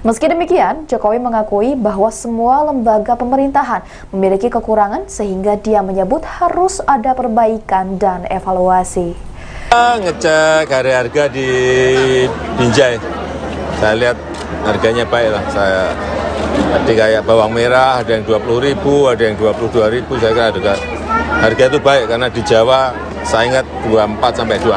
Meski demikian, Jokowi mengakui bahwa semua lembaga pemerintahan memiliki kekurangan sehingga dia menyebut harus ada perbaikan dan evaluasi. Ngecek harga di Binjai, saya lihat harganya baik lah. Saya tadi kayak bawang merah ada yang 20.000, ada yang 22.000. Saya kira harga itu baik karena di Jawa saya ingat 24 sampai 26.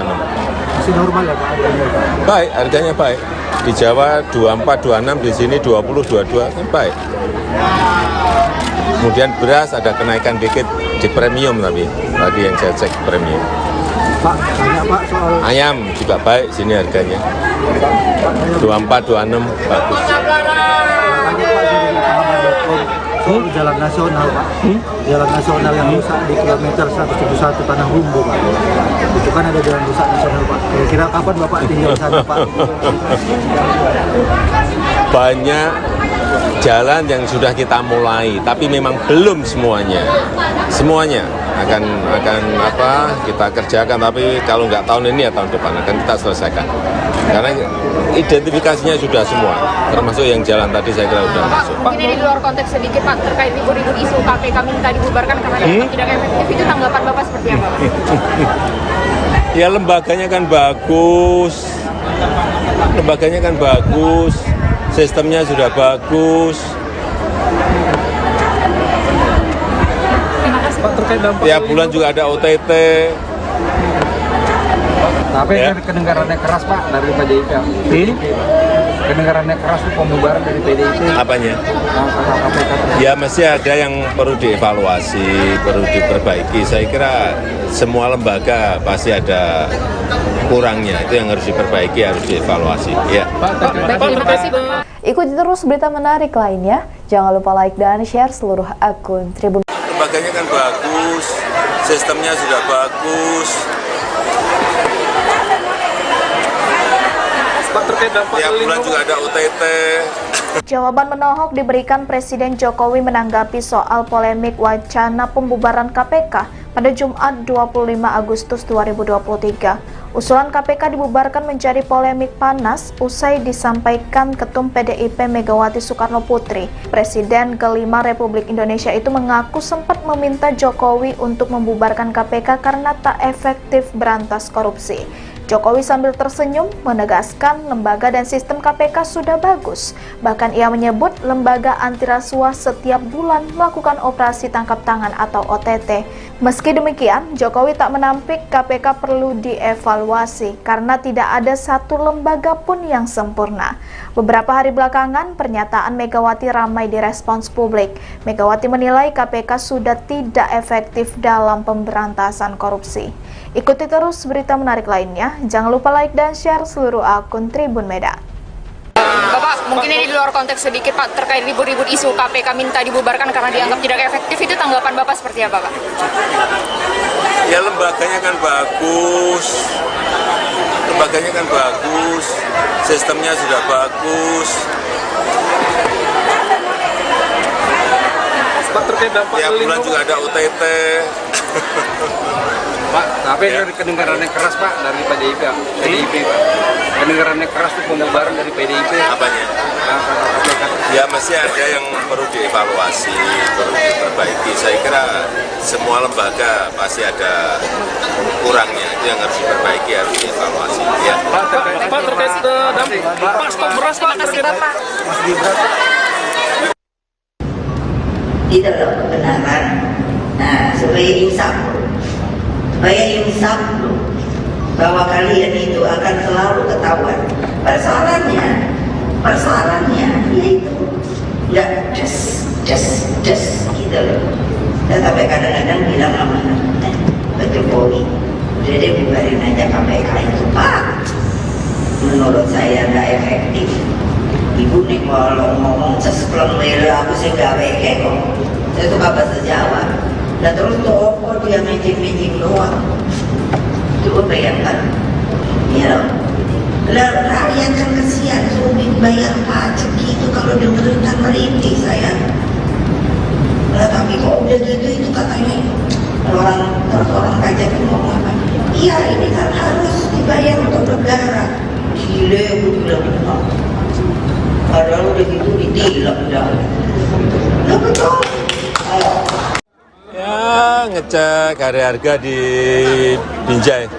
Masih normal ya Pak harganya? Baik, harganya baik. Di Jawa 24, 26, di sini 20, 22 kan baik. Kemudian beras ada kenaikan dikit di premium tapi tadi yang saya cek premium. Pak, tanya Pak soal Ayam juga baik sini harganya. 24, 26 bagus. tanya Pak dari pahaman.com soal jalan nasional Pak. Jalan nasional yang rusak di kilometer 171 Tanah Rumbu Pak. Itu kan ada jalan rusak nasional Pak. Kira-kira kapan Bapak tinggal di sana Pak? Banyak jalan yang sudah kita mulai, tapi memang belum semuanya akan kita kerjakan. Tapi kalau nggak tahun ini ya tahun depan akan kita selesaikan. Karena identifikasinya sudah semua, termasuk yang jalan tadi saya kira sudah masuk. Mungkin ini di luar konteks sedikit Pak terkait ribut-ribut isu KPK minta dibubarkan karena dianggap tidak efektif. Itu tanggapan Bapak seperti apa? Ya lembaganya kan bagus, sistemnya sudah bagus. Pak terkait dampak Tiap bulan juga ada OTT. Tapi Ya. kedengarannya keras Pak dari PDIP. Kedengarannya keras itu pembubaran dari PDIP. Apanya? KPK. Ya mesti ada yang perlu dievaluasi, perlu diperbaiki. Saya kira semua lembaga pasti ada kurangnya, itu yang harus diperbaiki, harus dievaluasi. Ya. Terima kasih Pak. Ikuti terus berita menarik lainnya. Jangan lupa like dan share seluruh akun Tribun. Lembaganya kan bagus, sistemnya sudah bagus. Pak terkait terkait dampak Tiap bulan juga ada OTT. Jawaban menohok diberikan Presiden Jokowi menanggapi soal polemik wacana pembubaran KPK pada Jumat 25 Agustus 2023. Usulan KPK dibubarkan menjadi polemik panas usai disampaikan Ketum PDIP Megawati Soekarno Putri. Presiden kelima Republik Indonesia itu mengaku sempat meminta Jokowi untuk membubarkan KPK karena tak efektif berantas korupsi. Jokowi sambil tersenyum menegaskan lembaga dan sistem KPK sudah bagus. Bahkan ia menyebut lembaga anti rasuah setiap bulan melakukan operasi tangkap tangan atau OTT. Meski demikian, Jokowi tak menampik KPK perlu dievaluasi karena tidak ada satu lembaga pun yang sempurna. Beberapa hari belakangan, pernyataan Megawati ramai direspons publik. Megawati menilai KPK sudah tidak efektif dalam pemberantasan korupsi. Ikuti terus berita menarik lainnya. Jangan lupa like dan share seluruh akun Tribun Medan. Bapak, mungkin ini di luar konteks sedikit Pak, terkait ribut-ribut isu KPK minta dibubarkan karena dianggap tidak efektif, itu tanggapan Bapak seperti apa, Pak? Ya lembaganya kan bagus. Lembaganya kan bagus. Sistemnya sudah bagus. Pak, terkait dampak Tiap bulan juga ada OTT. Pak, tapi dari kedengarannya keras Pak dari PDIP Pak. Kedengarannya keras tuh pembubaran dari PDIP. Apanya? Ya masih ada yang perlu dievaluasi, perlu diperbaiki. Saya kira semua lembaga pasti ada kurangnya, itu yang harus diperbaiki, harus dievaluasi. Ya. Pak, terkait dampak Pak, stok beras Pak. Terima kasih Bapak. Mas Gibran. Di dalam kebenaran. Nah, supaya insaf bahwa kalian itu akan selalu ketahuan. Persoalannya yaitu nggak just gitu loh. Dan sampai kadang-kadang bilang sama Pak Jokowi, udah deh bubarin aja KPK itu Pak. Menurut saya nggak efektif. Ibu nih kalau ngomong sespleng mele aku sih nggak weke kok. Saya suka bahasa Jawa. Dan terus toko dia meeting doang. Coba bayangkan, ya, rakyat kan kesian, sulit bayar pajak gitu kalau dengerin kan merintih saya. Nah, tapi kok udah gitu itu katanya orang pajak itu ngomong apa? Iya ini kan harus dibayar untuk negara. Gile aku bilang, padahal udah gitu ditilang dah. Nah betul. Ya ngecek harga di Binjai.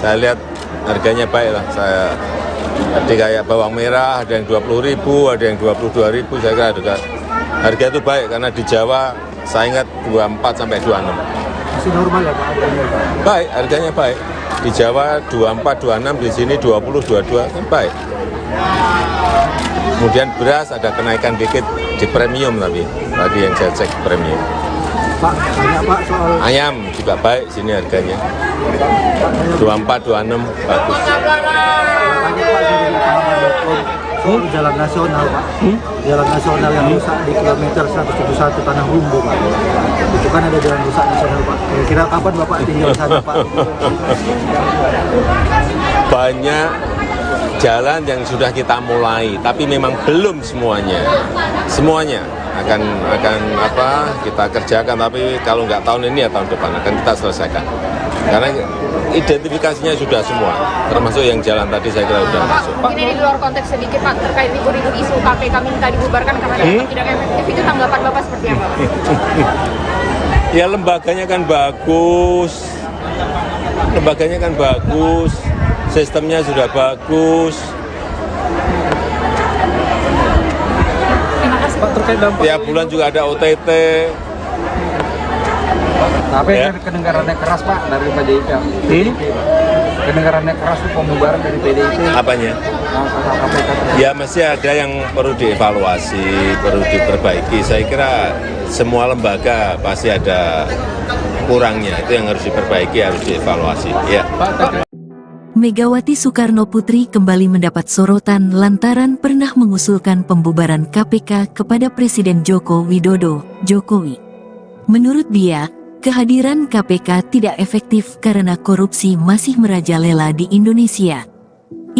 Saya lihat harganya baik lah. Tadi kayak bawang merah ada yang 20.000, ada yang 22.000. Saya kira harga itu baik karena di Jawa saya ingat 24 sampai 26. Masih normal ya Pak? Baik, harganya baik. Di Jawa 24, 26, di sini 20, 22 kan baik. Kemudian beras ada kenaikan dikit di premium tapi tadi yang saya cek premium. Pak, banyak Pak soal Ayam juga baik sini harganya. 24, 26 bagus. banyak Pak dari lapangan.com soal jalan nasional Pak. Jalan nasional yang rusak di kilometer 171 Tanah Humbu Pak. Itu kan ada jalan rusak nasional Pak. Kira-kira kapan Bapak tinggal di sana Pak? Banyak jalan yang sudah kita mulai, tapi memang belum semuanya. Semuanya akan kita kerjakan, tapi kalau nggak tahun ini ya tahun depan akan kita selesaikan. Karena identifikasinya sudah semua, termasuk yang jalan tadi saya kira sudah masuk. Mungkin ini di luar konteks sedikit Pak, terkait ribut-ribut isu KPK minta dibubarkan karena dianggap tidak efektif, itu tanggapan Bapak seperti apa? Ya lembaganya kan bagus, sistemnya sudah bagus. Pak, terkait dampak Tiap bulan juga ada OTT. Tapi Ya. kedengarannya keras Pak dari PDIP. Kedengarannya keras tuh pembubaran dari PDIP. Apanya? KPK. Ya masih ada yang perlu dievaluasi, perlu diperbaiki. Saya kira semua lembaga pasti ada kurangnya, itu yang harus diperbaiki, harus dievaluasi. Ya. Megawati Soekarno Putri kembali mendapat sorotan lantaran pernah mengusulkan pembubaran KPK kepada Presiden Joko Widodo, Jokowi. Menurut dia, kehadiran KPK tidak efektif karena korupsi masih merajalela di Indonesia.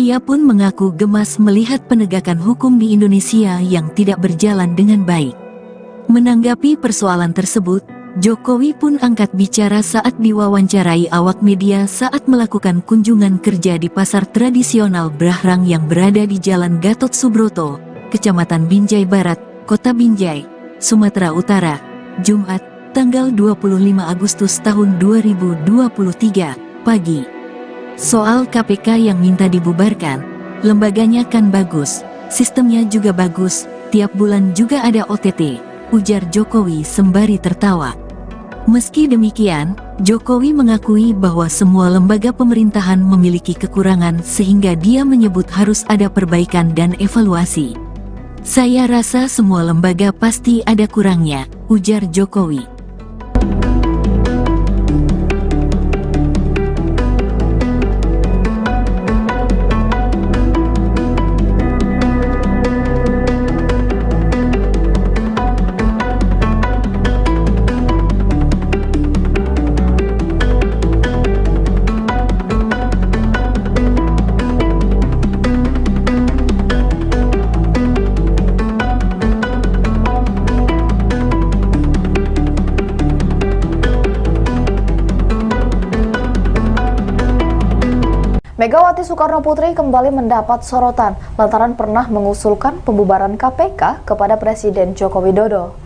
Ia pun mengaku gemas melihat penegakan hukum di Indonesia yang tidak berjalan dengan baik. Menanggapi persoalan tersebut, Jokowi pun angkat bicara saat diwawancarai awak media saat melakukan kunjungan kerja di pasar tradisional Brahrang yang berada di Jalan Gatot Subroto, Kecamatan Binjai Barat, Kota Binjai, Sumatera Utara, Jumat, tanggal 25 Agustus tahun 2023, pagi. Soal KPK yang minta dibubarkan, lembaganya kan bagus, sistemnya juga bagus, tiap bulan juga ada OTT, ujar Jokowi sembari tertawa. Meski demikian, Jokowi mengakui bahwa semua lembaga pemerintahan memiliki kekurangan sehingga dia menyebut harus ada perbaikan dan evaluasi. Saya rasa semua lembaga pasti ada kurangnya, ujar Jokowi. Megawati Soekarno Putri kembali mendapat sorotan lantaran pernah mengusulkan pembubaran KPK kepada Presiden Joko Widodo.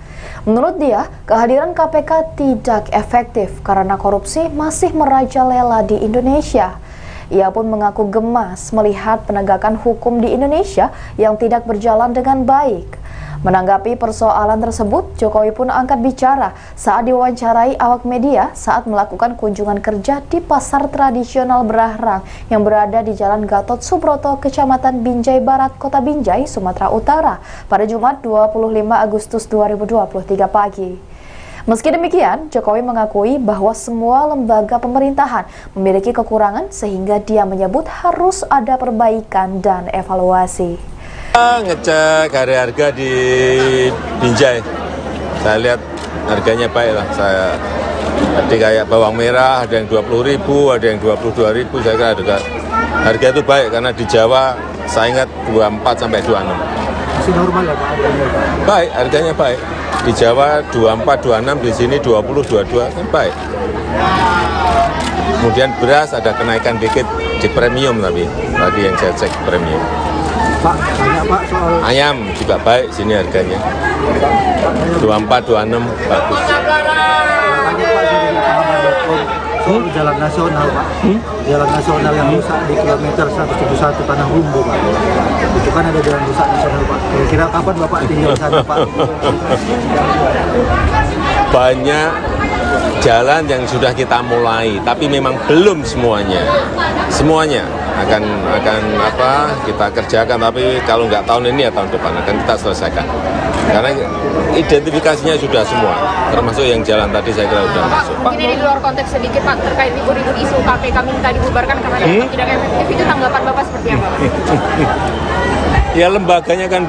Menurut dia, kehadiran KPK tidak efektif karena korupsi masih merajalela di Indonesia. Ia pun mengaku gemas melihat penegakan hukum di Indonesia yang tidak berjalan dengan baik. Menanggapi persoalan tersebut, Jokowi pun angkat bicara saat diwawancarai awak media saat melakukan kunjungan kerja di pasar tradisional Brahrang yang berada di Jalan Gatot Subroto, Kecamatan Binjai Barat, Kota Binjai, Sumatera Utara pada Jumat 25 Agustus 2023 pagi. Meski demikian, Jokowi mengakui bahwa semua lembaga pemerintahan memiliki kekurangan sehingga dia menyebut harus ada perbaikan dan evaluasi. Ngecek harga di Binjai, saya lihat harganya baik lah. Tadi kayak bawang merah ada yang 20.000, ada yang 22.000. Saya kira harga itu baik karena di Jawa saya ingat 24 sampai 26. Masih normal ya Pak? Baik, harganya baik. Di Jawa 24, 26, di sini 20, 22 kan baik. Kemudian beras ada kenaikan dikit di premium, tapi tadi yang saya cek premium. Pak, banyak Pak soal Ayam juga baik sini harganya. 24, 26 bagus. tanya Pak dari Pahaman.com soal jalan nasional Pak. Jalan nasional yang rusak di kilometer 171 Tanah Rumbu Pak. Itu kan ada jalan rusak nasional Pak. Kira-kira kapan Bapak tinggal di sana Pak? Banyak jalan yang sudah kita mulai, tapi memang belum semuanya. Semuanya akan kita kerjakan, tapi kalau nggak tahun ini ya tahun depan akan kita selesaikan. Karena identifikasinya sudah semua, termasuk yang jalan tadi saya kira sudah masuk. Mungkin ini di luar konteks sedikit Pak, terkait ribut-ribut isu KPK minta dibubarkan karena dianggap tidak efektif, itu tanggapan Bapak seperti apa? Ya lembaganya kan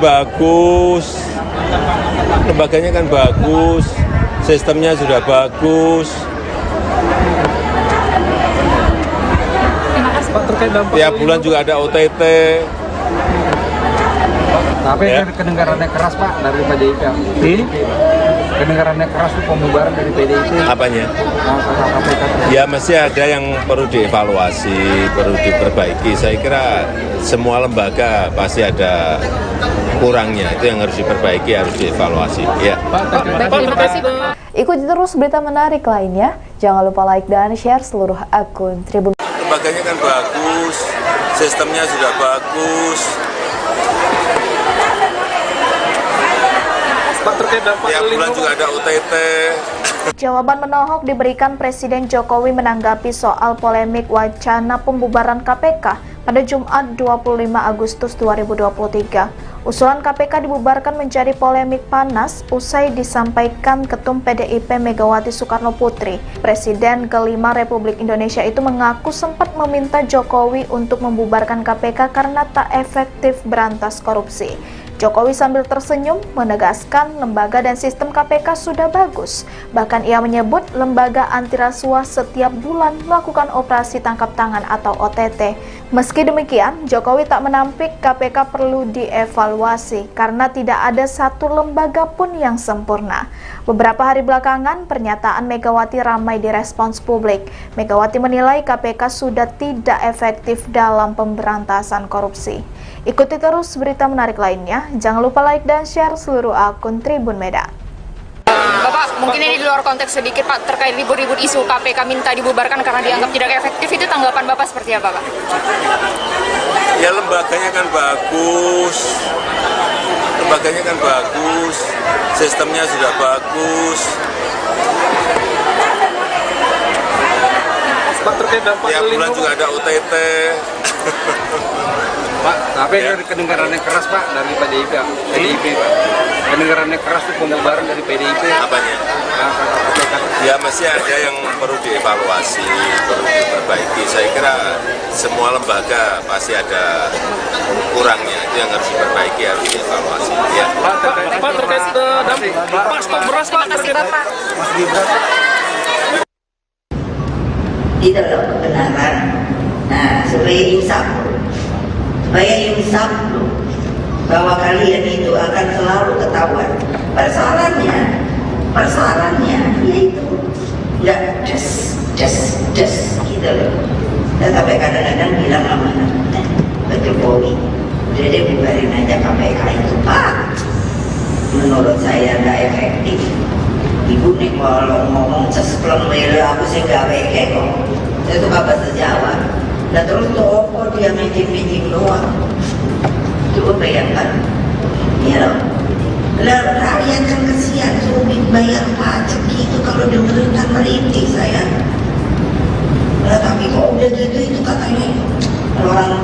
bagus, sistemnya sudah bagus. Pak, terkait dampak Tiap bulan juga ada OTT. Tapi Ya. kedengarannya keras Pak dari PDIP. Kedengarannya keras itu pembubaran dari PDIP. Apanya? KPK. Ya mesti ada yang perlu dievaluasi, perlu diperbaiki. Saya kira semua lembaga pasti ada kurangnya. Itu yang harus diperbaiki, harus dievaluasi. Ya. Terima kasih. Ikuti terus berita menarik lainnya. Jangan lupa like dan share seluruh akun Tribun. Lembaganya kan bagus, sistemnya sudah bagus. Pak, terkait dampak Tiap bulan juga ada OTT. Jawaban menohok diberikan Presiden Jokowi menanggapi soal polemik wacana pembubaran KPK pada Jumat 25 Agustus 2023. Usulan KPK dibubarkan menjadi polemik panas usai disampaikan Ketum PDIP Megawati Soekarno Putri. Presiden kelima Republik Indonesia itu mengaku sempat meminta Jokowi untuk membubarkan KPK karena tak efektif berantas korupsi. Jokowi sambil tersenyum menegaskan lembaga dan sistem KPK sudah bagus. Bahkan ia menyebut lembaga anti rasuah setiap bulan melakukan operasi tangkap tangan atau OTT. Meski demikian, Jokowi tak menampik KPK perlu dievaluasi karena tidak ada satu lembaga pun yang sempurna. Beberapa hari belakangan, pernyataan Megawati ramai direspons publik. Megawati menilai KPK sudah tidak efektif dalam pemberantasan korupsi. Ikuti terus berita menarik lainnya. Jangan lupa like dan share seluruh akun Tribun Medan. Bapak, mungkin ini di luar konteks sedikit Pak, terkait ribut-ribut isu KPK minta dibubarkan karena dianggap tidak efektif, itu tanggapan Bapak seperti apa Pak? Ya lembaganya kan bagus, sistemnya sudah bagus. Pak, terkait dampak Tiap bulan juga ada OTT. Pak, tapi dari kedengarannya keras Pak dari PDIP Pak. Kedengarannya keras itu pembubaran dari PDIP. Apanya? Ya masih ada yang perlu dievaluasi, perlu diperbaiki. Saya kira semua lembaga pasti ada kurangnya, itu yang harus diperbaiki, harus dievaluasi. Ya. Pak, terkait dampak Pak, stok beras Pak. Itu loh kebenaran. Nah, supaya insaf bahwa kalian itu akan selalu ketahuan. Persoalannya yaitu nggak just gitu loh. Dan sampai kadang-kadang bilang sama Pak Jokowi, udah deh bubarin aja KPK itu Pak. Menurut saya nggak efektif. Ibu nih kalau ngomong cespleng mele aku sih nggak weke kok. Saya tuh bahasa Jawa. Dan terus toko dia meeting doang. Coba bayangkan, ya loh. Lah rakyat kan kesian sulit bayar pajak gitu kalau dengerin merintih saya. Lah tapi kok udah gitu itu katanya orang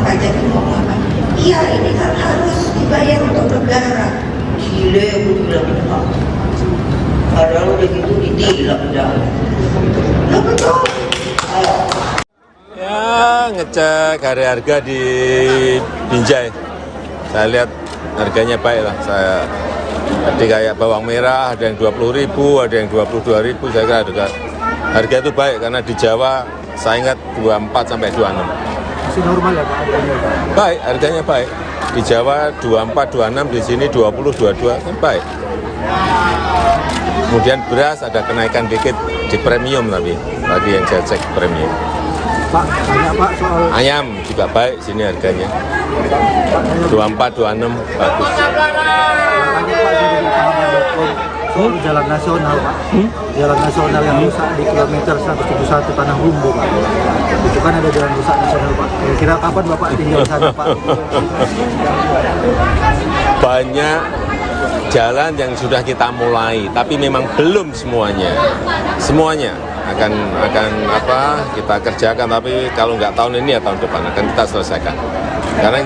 pajak itu ngomong apa? Iya ini kan harus dibayar untuk negara. Gile aku bilang gitu. Padahal udah gitu ditilang udah. Lah betul. Ya ngecek harga di Binjai, saya lihat harganya baik lah. Jadi kayak bawang merah ada yang 20.000, ada yang 22.000. Saya kira harga itu baik karena di Jawa saya ingat 24 sampai 26. Masih normal ya Pak harganya? Baik, harganya baik. Di Jawa 24, 26, di sini 20, 22 kan baik. Kemudian beras ada kenaikan dikit di premium tapi bagi yang saya cek premium. Pak, tanya Pak soal Ayam juga baik sini harganya. 24, 26 bagus. tanya Pak dari pahaman.com soal jalan nasional Pak. Jalan nasional yang rusak di kilometer 171 Tanah Bumbu Pak. Itu kan ada jalan rusak nasional Pak. Kira-kira kapan Bapak tinggal di sana Pak? Banyak jalan yang sudah kita mulai, tapi memang belum semuanya. Semuanya akan kita kerjakan, tapi kalau nggak tahun ini ya tahun depan akan kita selesaikan. Karena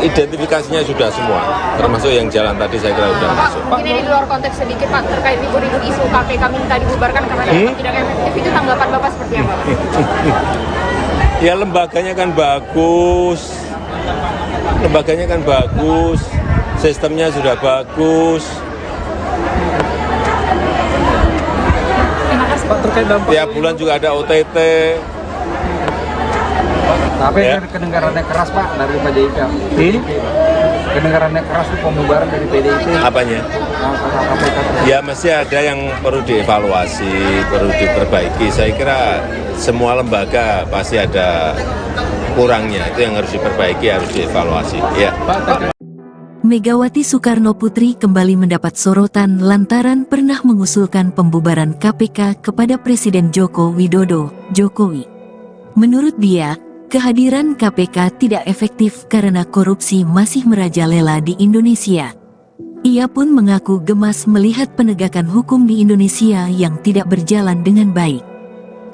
identifikasinya sudah semua, termasuk yang jalan tadi saya kira sudah masuk. Mungkin ini di luar konteks sedikit Pak, terkait ribut-ribut isu KPK minta dibubarkan karena dianggap tidak efektif, itu tanggapan Bapak seperti apa? Ya lembaganya kan bagus, sistemnya sudah bagus. Pak, terkait dampak Tiap bulan juga ada OTT. Tapi Ya. dari kedengarannya keras Pak dari PDIP. Kedengarannya keras itu pembubaran dari PDIP. Apanya? Ya mesti ada yang perlu dievaluasi, perlu diperbaiki. Saya kira semua lembaga pasti ada kurangnya, itu yang harus diperbaiki, harus dievaluasi. Ya. Megawati Soekarno Putri kembali mendapat sorotan lantaran pernah mengusulkan pembubaran KPK kepada Presiden Joko Widodo, Jokowi. Menurut dia, kehadiran KPK tidak efektif karena korupsi masih merajalela di Indonesia. Ia pun mengaku gemas melihat penegakan hukum di Indonesia yang tidak berjalan dengan baik.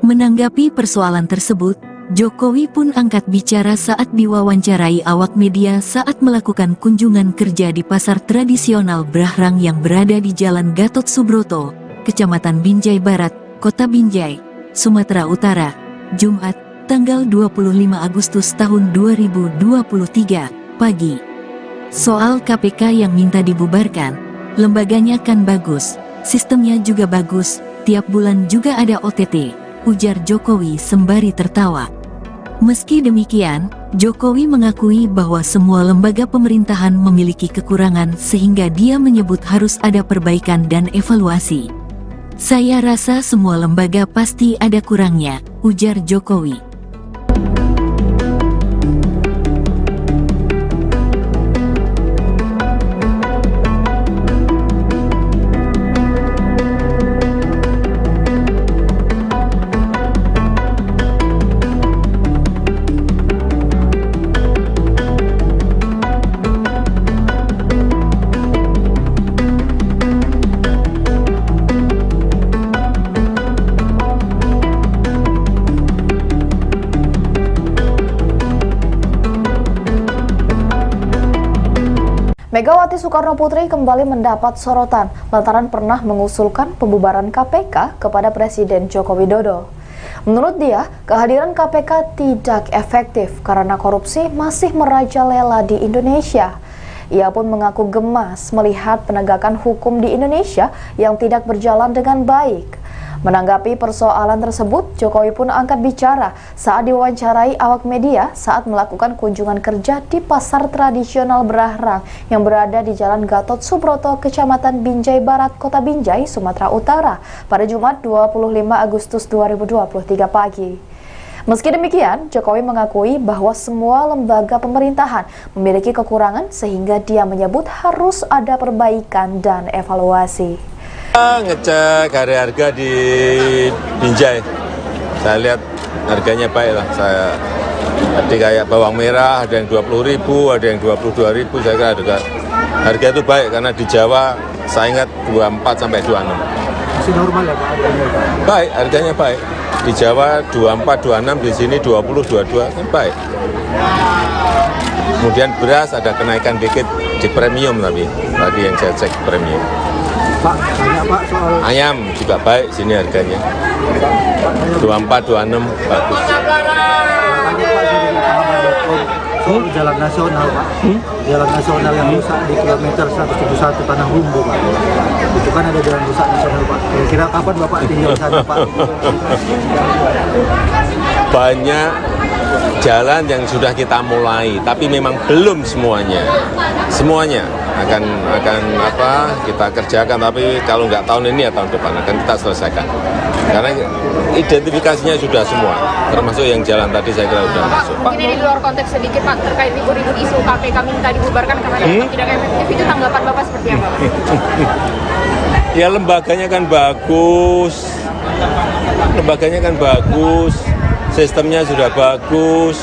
Menanggapi persoalan tersebut, Jokowi pun angkat bicara saat diwawancarai awak media saat melakukan kunjungan kerja di pasar tradisional Brahrang yang berada di Jalan Gatot Subroto, Kecamatan Binjai Barat, Kota Binjai, Sumatera Utara, Jumat, tanggal 25 Agustus tahun 2023, pagi. Soal KPK yang minta dibubarkan, lembaganya kan bagus, sistemnya juga bagus, tiap bulan juga ada OTT, ujar Jokowi sembari tertawa. Meski demikian, Jokowi mengakui bahwa semua lembaga pemerintahan memiliki kekurangan sehingga dia menyebut harus ada perbaikan dan evaluasi. Saya rasa semua lembaga pasti ada kurangnya, ujar Jokowi. Megawati Soekarno Putri kembali mendapat sorotan lantaran pernah mengusulkan pembubaran KPK kepada Presiden Joko Widodo. Menurut dia, kehadiran KPK tidak efektif karena korupsi masih merajalela di Indonesia. Ia pun mengaku gemas melihat penegakan hukum di Indonesia yang tidak berjalan dengan baik. Menanggapi persoalan tersebut, Jokowi pun angkat bicara saat diwawancarai awak media saat melakukan kunjungan kerja di pasar tradisional Berahrang yang berada di Jalan Gatot Subroto, Kecamatan Binjai Barat, Kota Binjai, Sumatera Utara pada Jumat 25 Agustus 2023 pagi. Meski demikian, Jokowi mengakui bahwa semua lembaga pemerintahan memiliki kekurangan sehingga dia menyebut harus ada perbaikan dan evaluasi. Ngecek harga di Binjai, saya lihat harganya baik lah. Tadi kayak bawang merah ada yang 20.000, ada yang 22.000. Saya kira harga itu baik karena di Jawa saya ingat 24 sampai 26. Masih normal ya Pak? Baik, harganya baik. Di Jawa 24, 26, di sini 20, 22 kan baik. Kemudian beras ada kenaikan dikit di premium tapi tadi yang saya cek premium. Pak, tanya Pak soal Ayam juga baik sini harganya. 24, 26 bagus. tanya Pak dari pahaman.com soal jalan nasional Pak. Jalan nasional yang rusak di kilometer 171 Tanah Humbu Pak. Itu kan ada jalan rusak nasional Pak. Kira-kira kapan Bapak tinggal di sana Pak? Banyak jalan yang sudah kita mulai, tapi memang belum semuanya. Semuanya akan kita kerjakan, tapi kalau nggak tahun ini ya tahun depan akan kita selesaikan. Karena identifikasinya sudah semua, termasuk yang jalan tadi saya kira sudah masuk. Mungkin ini di luar konteks sedikit Pak, terkait ribut-ribut isu KPK minta dibubarkan karena dianggap tidak efektif, itu tanggapan Bapak seperti apa? Ya lembaganya kan bagus, sistemnya sudah bagus.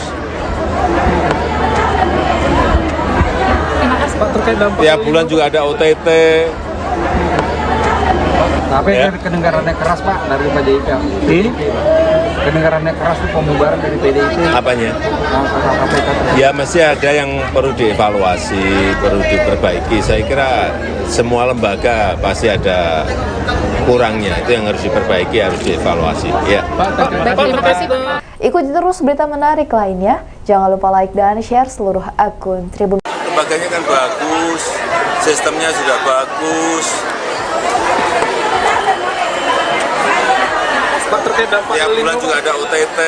Pak, terkait dampak Tiap bulan juga ada OTT. Tapi Ya. kedengarannya keras Pak dari PDIP. Kedengarannya keras itu pembubaran dari PDIP. Apanya? KPK. Ya masih ada yang perlu dievaluasi, perlu diperbaiki. Saya kira semua lembaga pasti ada kurangnya. Itu yang harus diperbaiki, harus dievaluasi. Ya. Terima kasih Pak. Ikuti terus berita menarik lainnya. Jangan lupa like dan share seluruh akun Tribun. Lembaganya kan bagus, sistemnya sudah bagus. Pak, terkait dampak Tiap bulan juga ada OTT.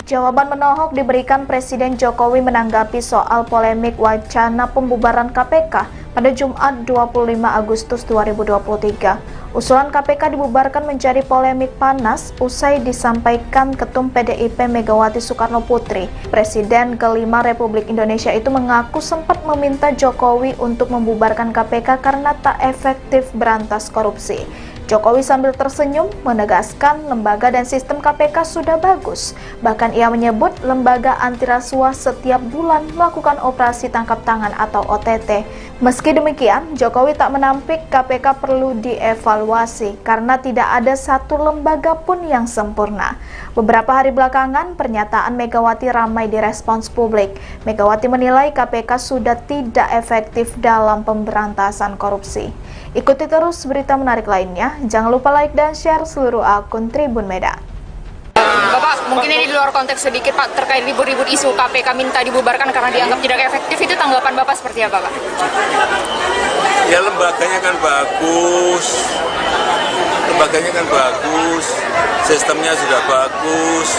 Jawaban menohok diberikan Presiden Jokowi menanggapi soal polemik wacana pembubaran KPK pada Jumat 25 Agustus 2023. Usulan KPK dibubarkan menjadi polemik panas usai disampaikan Ketum PDIP Megawati Soekarno Putri. Presiden kelima Republik Indonesia itu mengaku sempat meminta Jokowi untuk membubarkan KPK karena tak efektif berantas korupsi. Jokowi sambil tersenyum menegaskan lembaga dan sistem KPK sudah bagus. Bahkan ia menyebut lembaga anti rasuah setiap bulan melakukan operasi tangkap tangan atau OTT. Meski demikian, Jokowi tak menampik KPK perlu dievaluasi karena tidak ada satu lembaga pun yang sempurna. Beberapa hari belakangan, pernyataan Megawati ramai direspons publik. Megawati menilai KPK sudah tidak efektif dalam pemberantasan korupsi. Ikuti terus berita menarik lainnya. Jangan lupa like dan share seluruh akun Tribun Medan. Bapak, Mungkin ini di luar konteks sedikit Pak, terkait ribut-ribut isu KPK minta dibubarkan karena dianggap tidak efektif, itu tanggapan Bapak seperti apa Pak? Ya lembaganya kan bagus, sistemnya sudah bagus.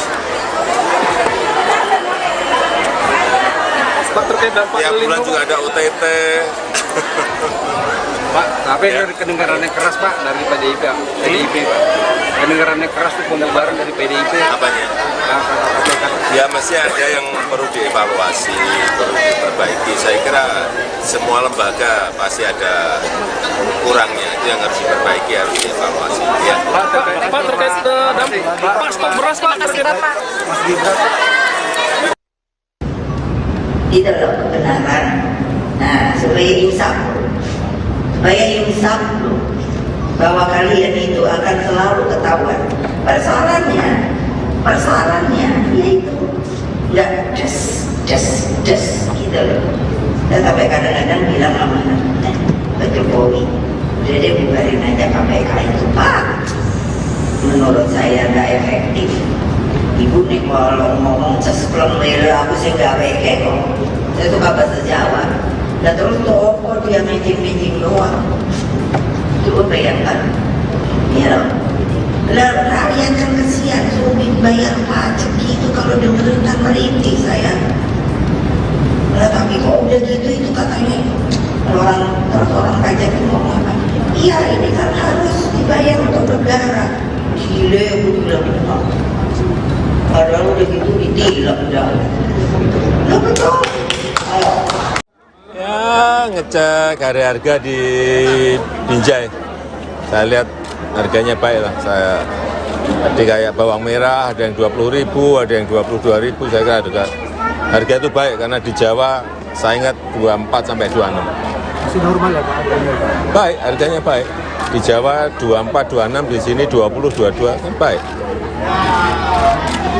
Pak, terkait dampak Tiap bulan juga ada OTT. Pak, tapi Ya. dari kedengaran yang keras Pak dari PDIP Pak. Kedengaran yang keras itu pembubaran dari PDIP. Apanya? KPK. Ya masih ada yang perlu dievaluasi, perlu diperbaiki. Saya kira semua lembaga pasti ada kurangnya, itu yang harus diperbaiki, harus dievaluasi. Ya. Pak, terkait dampak Pak, stok beras Pak. Terima kasih Bapak. Mas Gibran. Itu loh kebenaran. Nah, supaya insaf loh, bahwa kalian itu akan selalu ketahuan. Persoalannya yaitu nggak just gitu loh. Dan sampai kadang-kadang bilang sama Pak Jokowi, udah deh bubarin aja KPK itu Pak. Menurut saya nggak efektif. Ibu nih kalau ngomong cespleng lele aku sih nggak weke kok. Saya suka bahasa Jawa. Dan terus toko dia meeting doang. Coba bayangkan, ya loh. Lah rakyat kan kesian, suami bayar pajak gitu kalau dengerin kan merintih saya. Lah tapi kok udah gitu itu katanya orang pajak itu ngomong apa? Iya ini kan harus dibayar untuk negara. Gile aku bilang. Padahal udah gitu ditilang udah. Lo betul. Ayo. Ya ngecek harga di Binjai. Saya lihat harganya baik lah. Saya tadi kayak bawang merah ada yang 20.000, ada yang 22.000. Saya kira harga itu baik karena di Jawa saya ingat 24 sampai 26. Masih normal ya Pak? Baik, harganya baik. Di Jawa 24, 26, di sini 20, 22 kan baik.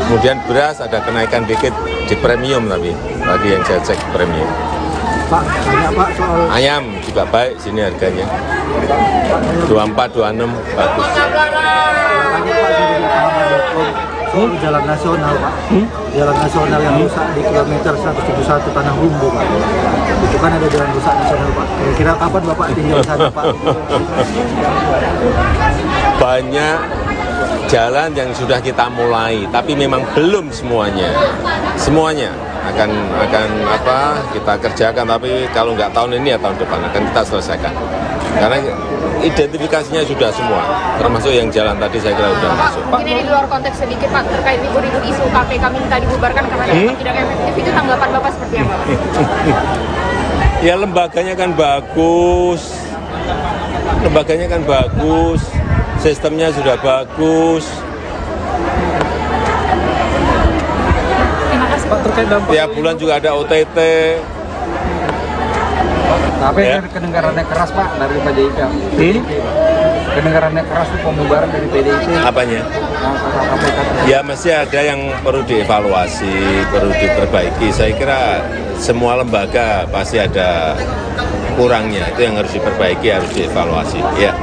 Kemudian beras ada kenaikan dikit di premium tapi tadi yang saya cek premium. Pak, tanya Pak soal Ayam juga baik sini harganya. 24, 26 bagus. tanya Pak dari pahaman.com soal jalan nasional Pak. Jalan nasional yang rusak di kilometer 171 Tanah Humbu Pak. Itu kan ada jalan rusak nasional Pak. Kira-kira kapan Bapak tinggal di sana Pak? Banyak jalan yang sudah kita mulai, tapi memang belum semuanya. Semuanya akan kita kerjakan, tapi kalau nggak tahun ini ya tahun depan akan kita selesaikan. Karena identifikasinya sudah semua, termasuk yang jalan tadi saya kira sudah masuk. Mungkin ini di luar konteks sedikit Pak, terkait ribut-ribut isu KPK minta dibubarkan karena dianggap tidak efektif, itu tanggapan Bapak seperti apa Pak? Ya lembaganya kan bagus, sistemnya sudah bagus. Terima kasih. Pak, terkait dampak Tiap bulan juga ada OTT. Tapi Ya. dari kedengaran yang keras Pak dari PDIP. Kedengaran yang keras itu pembubaran dari PDIP. Apanya? KPK. Ya masih ada yang perlu dievaluasi, perlu diperbaiki. Saya kira semua lembaga pasti ada kurangnya, itu yang harus diperbaiki, harus dievaluasi. Ya.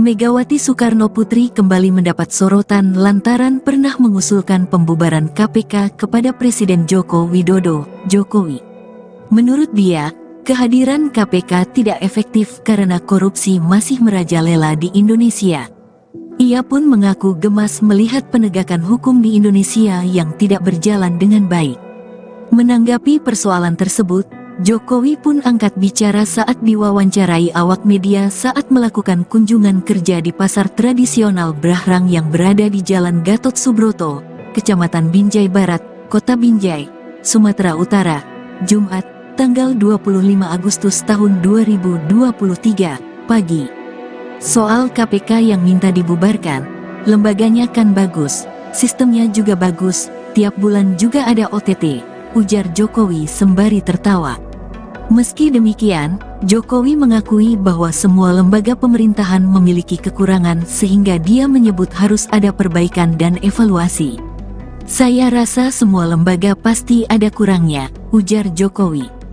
Megawati Soekarno Putri kembali mendapat sorotan lantaran pernah mengusulkan pembubaran KPK kepada Presiden Joko Widodo, Jokowi. Menurut dia, kehadiran KPK tidak efektif karena korupsi masih merajalela di Indonesia. Ia pun mengaku gemas melihat penegakan hukum di Indonesia yang tidak berjalan dengan baik. Menanggapi persoalan tersebut, Jokowi pun angkat bicara saat diwawancarai awak media saat melakukan kunjungan kerja di pasar tradisional Brahrang yang berada di Jalan Gatot Subroto, Kecamatan Binjai Barat, Kota Binjai, Sumatera Utara, Jumat, tanggal 25 Agustus tahun 2023, pagi. Soal KPK yang minta dibubarkan, lembaganya kan bagus, sistemnya juga bagus, tiap bulan juga ada OTT, ujar Jokowi sembari tertawa. Meski demikian, Jokowi mengakui bahwa semua lembaga pemerintahan memiliki kekurangan sehingga dia menyebut harus ada perbaikan dan evaluasi. Saya rasa semua lembaga pasti ada kurangnya, ujar Jokowi.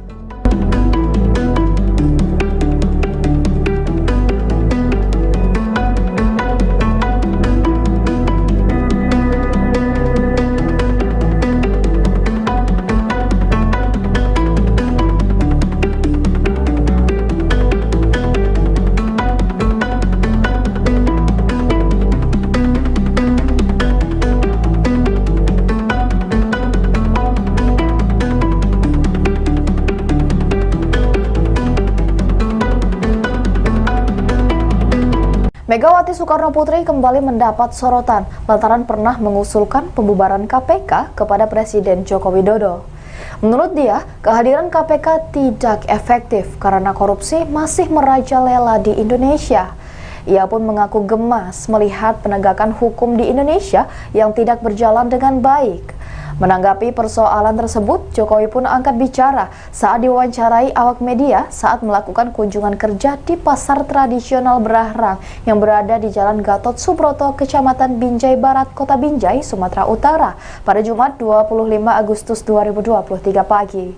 Megawati Soekarnoputri kembali mendapat sorotan lantaran pernah mengusulkan pembubaran KPK kepada Presiden Joko Widodo. Menurut dia, kehadiran KPK tidak efektif karena korupsi masih merajalela di Indonesia. Ia pun mengaku gemas melihat penegakan hukum di Indonesia yang tidak berjalan dengan baik. Menanggapi persoalan tersebut, Jokowi pun angkat bicara saat diwawancarai awak media saat melakukan kunjungan kerja di pasar tradisional Berahrang yang berada di Jalan Gatot Subroto, Kecamatan Binjai Barat, Kota Binjai, Sumatera Utara pada Jumat 25 Agustus 2023 pagi.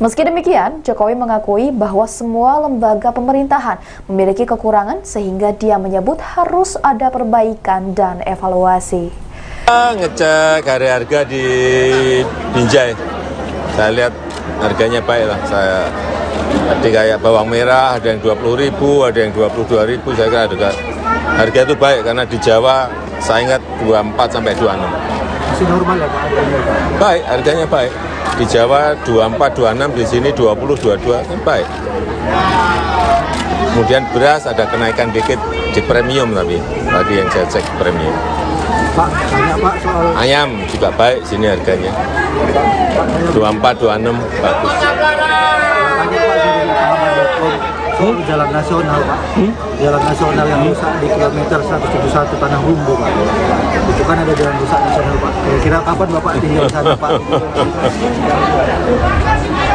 Meski demikian, Jokowi mengakui bahwa semua lembaga pemerintahan memiliki kekurangan sehingga dia menyebut harus ada perbaikan dan evaluasi. Ngecek harga di Binjai, saya lihat harganya baik lah. Tadi kayak bawang merah ada yang 20.000, ada yang 22.000. Saya kira harga itu baik karena di Jawa saya ingat 24 sampai 26. Masih normal ya Pak harganya? Baik, harganya baik. Di Jawa 24, 26, di sini 20, 22 kan baik. Kemudian beras ada kenaikan dikit di premium tapi tadi yang saya cek premium. Pak, tanya Pak soal Ayam juga baik sini harganya. 24, 26 bagus. tanya Pak soal jalan nasional Pak. Jalan nasional yang rusak di kilometer 171 Tanah Rumbu Pak. Itu kan ada jalan rusak nasional Pak. Kira-kira kapan Bapak tinggal di sana Pak?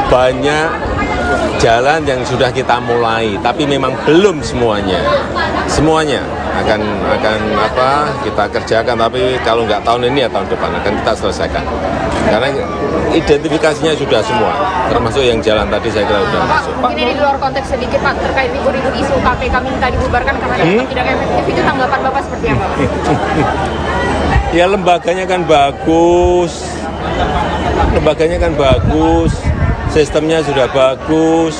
Banyak jalan yang sudah kita mulai, tapi memang belum semuanya akan kita kerjakan. Tapi kalau nggak tahun ini ya tahun depan akan kita selesaikan. Karena identifikasinya sudah semua, termasuk yang jalan tadi saya kira sudah masuk. Mungkin ini di luar konteks sedikit Pak terkait ribut-ribut isu KPK minta dibubarkan karena dianggap tidak efektif. Itu tanggapan Bapak seperti apa? Ya lembaganya kan bagus, sistemnya sudah bagus.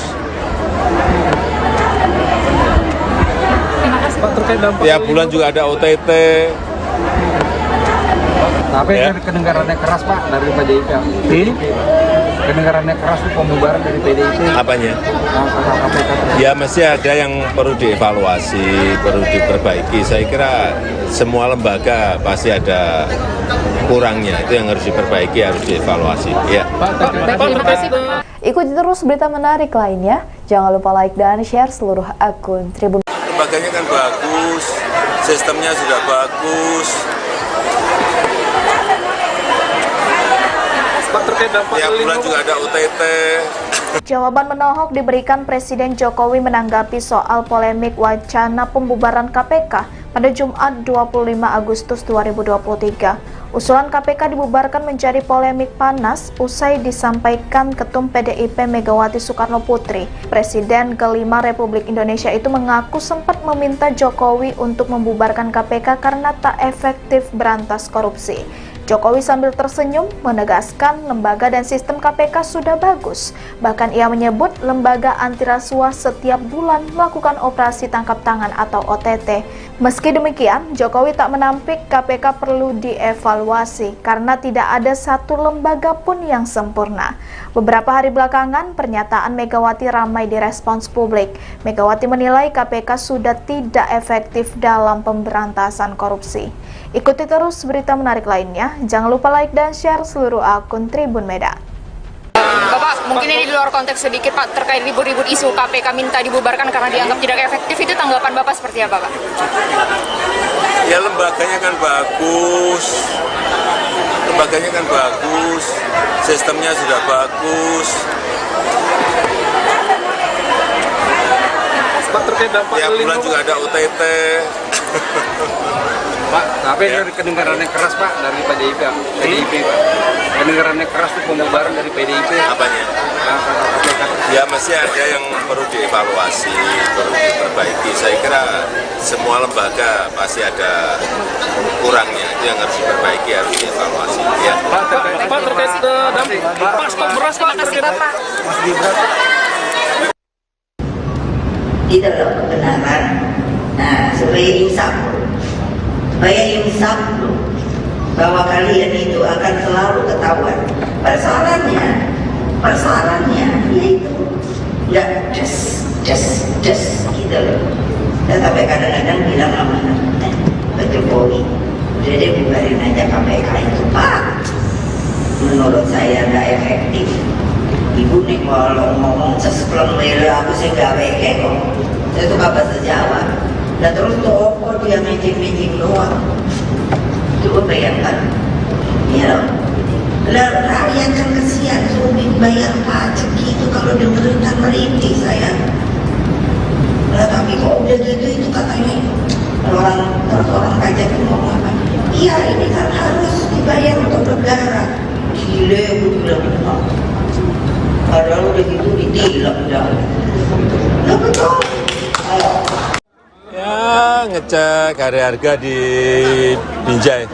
Pak terkait dampak Tiap bulan juga ada OTT. Tapi Ya. kedengarannya keras Pak dari PDIP. Kedengarannya keras tuh pembubaran dari PDIP. Apanya? KPK. Ya mesti ada yang perlu dievaluasi, perlu diperbaiki. Saya kira semua lembaga pasti ada kurangnya. Itu yang harus diperbaiki, harus dievaluasi. Ya. Terima kasih Pak. Ikuti terus berita menarik lainnya. Jangan lupa like dan share seluruh akun Tribun. Lembaganya kan bagus, sistemnya sudah bagus. Pak terkait dampak Tiap bulan juga ada OTT. Jawaban menohok diberikan Presiden Jokowi menanggapi soal polemik wacana pembubaran KPK pada Jumat 25 Agustus 2023. Usulan KPK dibubarkan menjadi polemik panas usai disampaikan Ketum PDIP Megawati Soekarnoputri. Presiden kelima Republik Indonesia itu mengaku sempat meminta Jokowi untuk membubarkan KPK karena tak efektif berantas korupsi. Jokowi sambil tersenyum menegaskan lembaga dan sistem KPK sudah bagus. Bahkan ia menyebut lembaga anti rasuah setiap bulan melakukan operasi tangkap tangan atau OTT. Meski demikian, Jokowi tak menampik KPK perlu dievaluasi karena tidak ada satu lembaga pun yang sempurna. Beberapa hari belakangan, pernyataan Megawati ramai direspons publik. Megawati menilai KPK sudah tidak efektif dalam pemberantasan korupsi. Ikuti terus berita menarik lainnya. Jangan lupa like dan share seluruh akun Tribun Medan. Bapak, mungkin ini di luar konteks sedikit Pak terkait ribut-ribut isu KPK minta dibubarkan karena dianggap tidak efektif. Itu tanggapan Bapak seperti apa Pak? Ya lembaganya kan bagus, sistemnya sudah bagus. Pak terkait dampak Tiap bulan juga ada OTT. Pak, tapi Ya. kedengarannya keras Pak dari PDIP Pak. Kedengarannya keras tuh pembubaran dari PDIP. Apanya? KPK. Ya mesti ada yang perlu dievaluasi, perlu diperbaiki. Saya kira semua lembaga pasti ada kurangnya. Itu yang harus diperbaiki, harus dievaluasi. Ya. Pak terkait dampak Pak stok beras Pak. Terima kasih Bapak. Di dalam kebenaran. Nah, supaya insaf bahwa kalian itu akan selalu ketahuan. Persoalannya yaitu nggak just gitu loh. Sampai kadang-kadang bilang sama Pak Jokowi, udah deh bubarin aja KPK itu Pak. Menurut saya nggak efektif. Ibu nih kalau ngomong sespleng lele aku sih gawe kok. Saya suka bahasa Jawa. Dan terus toko dia meeting doang. Coba bayangkan. Ya, lah rakyat kan kesian sulit bayar pajak gitu kalau dengerin kan merintih saya. Lah tapi kok udah gitu itu katanya orang pajak itu ngomong apa? Iya ini kan harus dibayar untuk negara. Gile aku bilang padahal udah gitu ditilang dah. Lah betul. Ya, ngecek harga di Binjai.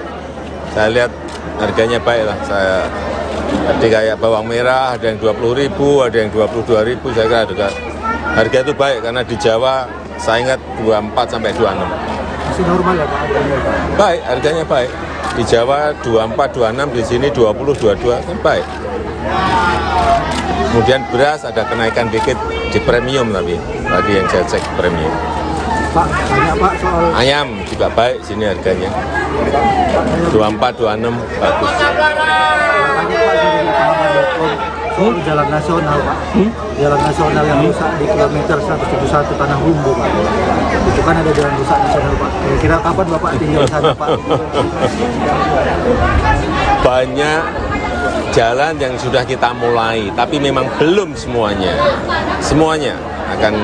Saya lihat harganya baik lah. Tadi kayak bawang merah ada yang 20.000, ada yang 22.000. Saya kira harga itu baik karena di Jawa saya ingat 24 sampai 26. Masih normal ya Pak? Baik, harganya baik. Di Jawa 24, 26, di sini 20, 22 kan baik. Kemudian beras ada kenaikan dikit di premium tapi tadi yang saya cek premium. Pak, tanya Pak soal Ayam juga baik sini harganya. 24, 26 bagus. soal jalan nasional Pak, jalan nasional yang rusak di kilometer 171 Tanah Humbu Pak. Itu kan ada jalan rusak nasional Pak. Kira-kira kapan Bapak tinggal di sana Pak? Banyak jalan yang sudah kita mulai, tapi memang belum semuanya. Semuanya akan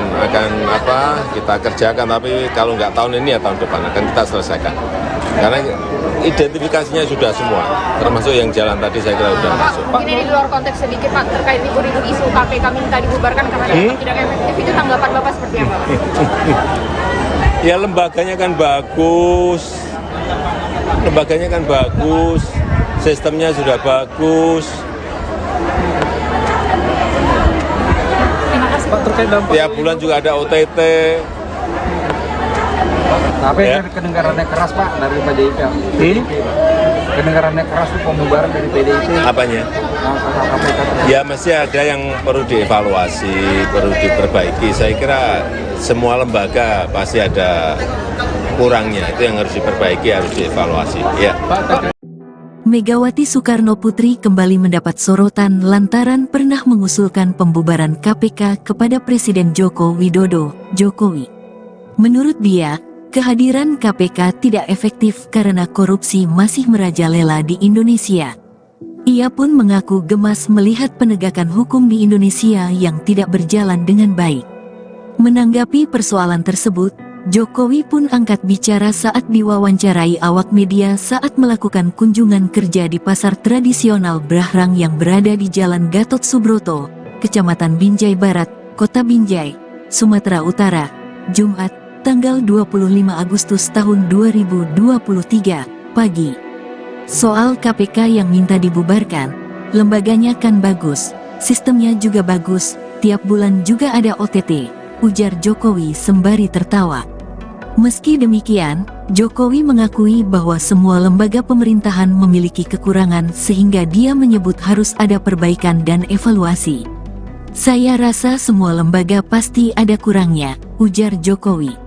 kita kerjakan, tapi kalau nggak tahun ini ya tahun depan akan kita selesaikan. Karena identifikasinya sudah semua, termasuk yang jalan tadi saya kira sudah masuk. Mungkin ini di luar konteks sedikit Pak, terkait ribut-ribut isu KPK minta dibubarkan karena dianggap tidak efektif, itu tanggapan Bapak seperti apa? Ya lembaganya kan bagus, sistemnya sudah bagus. Pak, terkait dampak Tiap bulan juga ada OTT. Tapi Ya. kedengarannya keras Pak dari PDIP. Kedengarannya keras itu pembubaran dari PDIP. Apanya? Ya mesti ada yang perlu dievaluasi, perlu diperbaiki. Saya kira semua lembaga pasti ada kurangnya, itu yang harus diperbaiki, harus dievaluasi. Ya. Megawati Soekarno Putri kembali mendapat sorotan lantaran pernah mengusulkan pembubaran KPK kepada Presiden Joko Widodo, Jokowi. Menurut dia, kehadiran KPK tidak efektif karena korupsi masih merajalela di Indonesia. Ia pun mengaku gemas melihat penegakan hukum di Indonesia yang tidak berjalan dengan baik. Menanggapi persoalan tersebut, Jokowi pun angkat bicara saat diwawancarai awak media saat melakukan kunjungan kerja di pasar tradisional Brahrang yang berada di Jalan Gatot Subroto, Kecamatan Binjai Barat, Kota Binjai, Sumatera Utara, Jumat, tanggal 25 Agustus tahun 2023, pagi. Soal KPK yang minta dibubarkan, lembaganya kan bagus, sistemnya juga bagus, tiap bulan juga ada OTT, ujar Jokowi sembari tertawa. Meski demikian, Jokowi mengakui bahwa semua lembaga pemerintahan memiliki kekurangan sehingga dia menyebut harus ada perbaikan dan evaluasi. Saya rasa semua lembaga pasti ada kurangnya, ujar Jokowi.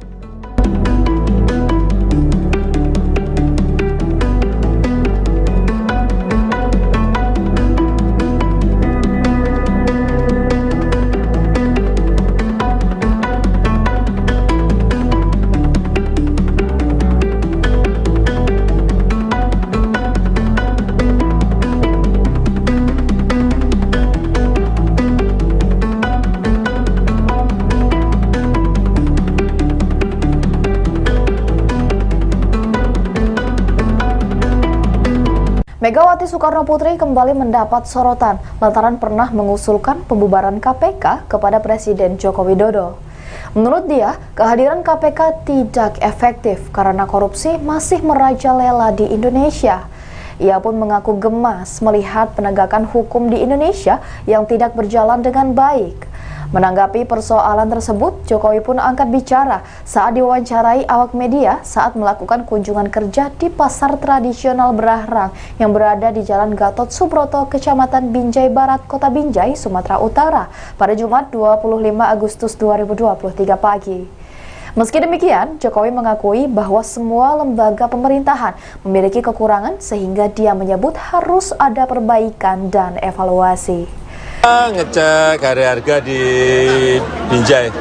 Megawati Soekarno Putri kembali mendapat sorotan lantaran pernah mengusulkan pembubaran KPK kepada Presiden Joko Widodo. Menurut dia, kehadiran KPK tidak efektif karena korupsi masih merajalela di Indonesia. Ia pun mengaku gemas melihat penegakan hukum di Indonesia yang tidak berjalan dengan baik. Menanggapi persoalan tersebut, Jokowi pun angkat bicara saat diwawancarai awak media saat melakukan kunjungan kerja di pasar tradisional Brahrang yang berada di Jalan Gatot Subroto, Kecamatan Binjai Barat, Kota Binjai, Sumatera Utara pada Jumat 25 Agustus 2023 pagi. Meski demikian, Jokowi mengakui bahwa semua lembaga pemerintahan memiliki kekurangan sehingga dia menyebut harus ada perbaikan dan evaluasi. Ngecek harga di Binjai,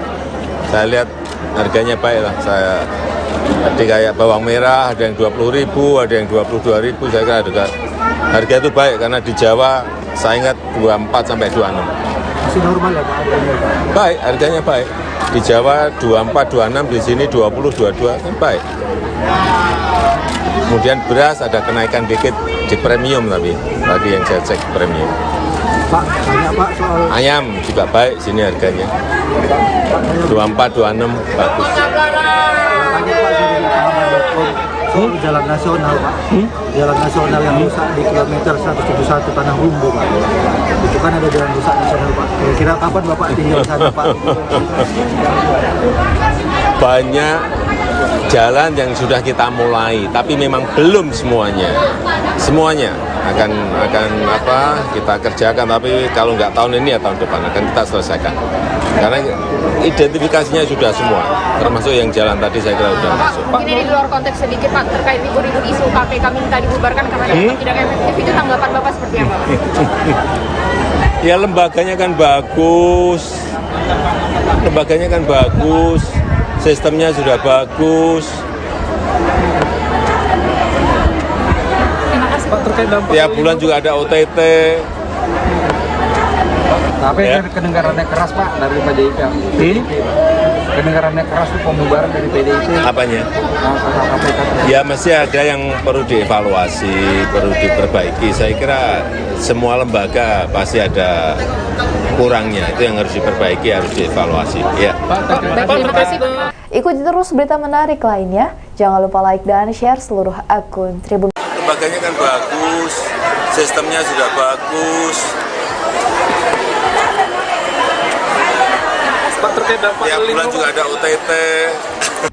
saya lihat harganya baik lah. Tadi kayak bawang merah ada yang 20.000, ada yang 22.000. Saya kira harga itu baik karena di Jawa saya ingat 24 sampai 26. Masih normal ya Pak? Baik, harganya baik. Di Jawa 24, 26, di sini 20, 22 kan baik. Kemudian beras ada kenaikan dikit di premium tapi tadi yang saya cek premium. Pak, banyak Pak soal Ayam juga baik sini harganya. 24, 26 bagus. soal jalan nasional Pak, jalan nasional yang rusak di kilometer 171 Tanah Rumbu Pak. Itu kan ada jalan rusak nasional Pak. Kira-kira kapan Bapak tinggal di sana Pak? Banyak jalan yang sudah kita mulai, tapi memang belum semuanya. Semuanya akan kita kerjakan, tapi kalau nggak tahun ini ya tahun depan akan kita selesaikan. Karena identifikasinya sudah semua, termasuk yang jalan tadi saya kira sudah masuk. Mungkin ini di luar konteks sedikit Pak, terkait ribut-ribut isu KPK minta dibubarkan karena dianggap tidak efektif, itu tanggapan Bapak seperti apa? Ya lembaganya kan bagus, sistemnya sudah bagus. Pak, terkait dampak Tiap bulan juga ada OTT. Tapi Ya. kedengarannya keras Pak dari PDIP. Kedengarannya keras itu pembubaran dari PDIP. Apanya? KPK. Ya masih ada yang perlu dievaluasi, perlu diperbaiki. Saya kira semua lembaga pasti ada kurangnya. Itu yang harus diperbaiki, harus dievaluasi. Ya. Terima kasih. Ikuti terus berita menarik lainnya. Jangan lupa like dan share seluruh akun Tribun. Lembaganya kan bagus, sistemnya sudah bagus. Pak, terkait dampak Tiap bulan juga ada OTT.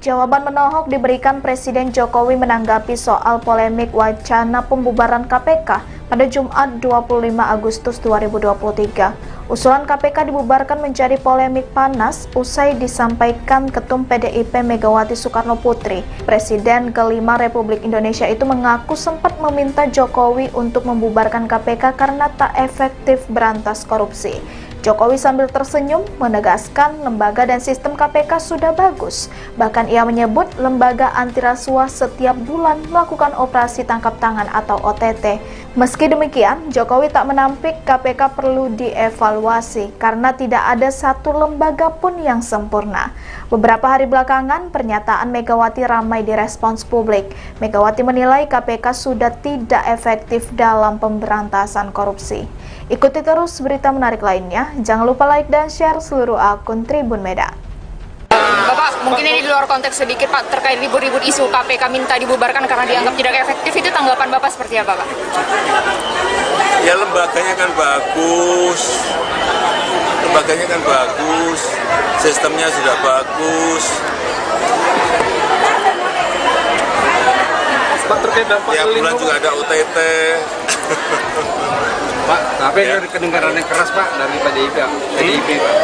Jawaban menohok diberikan Presiden Jokowi menanggapi soal polemik wacana pembubaran KPK pada Jumat 25 Agustus 2023. Usulan KPK dibubarkan menjadi polemik panas usai disampaikan Ketum PDIP Megawati Soekarno Putri. Presiden kelima Republik Indonesia itu mengaku sempat meminta Jokowi untuk membubarkan KPK karena tak efektif berantas korupsi. Jokowi sambil tersenyum menegaskan lembaga dan sistem KPK sudah bagus. Bahkan ia menyebut lembaga anti rasuah setiap bulan melakukan operasi tangkap tangan atau OTT. Meski demikian, Jokowi tak menampik KPK perlu dievaluasi karena tidak ada satu lembaga pun yang sempurna. Beberapa hari belakangan, pernyataan Megawati ramai direspons publik. Megawati menilai KPK sudah tidak efektif dalam pemberantasan korupsi. Ikuti terus berita menarik lainnya. Jangan lupa like dan share seluruh akun Tribun Medan. Bapak, mungkin ini di luar konteks sedikit Pak, terkait ribut-ribut isu KPK minta dibubarkan karena dianggap tidak efektif, itu tanggapan Bapak seperti apa Pak? Ya lembaganya kan bagus, sistemnya sudah bagus. Pak, terkait dampak Tiap bulan juga ada OTT. Pak, tapi Ya. kedengarannya keras Pak dari PDIP. Pak.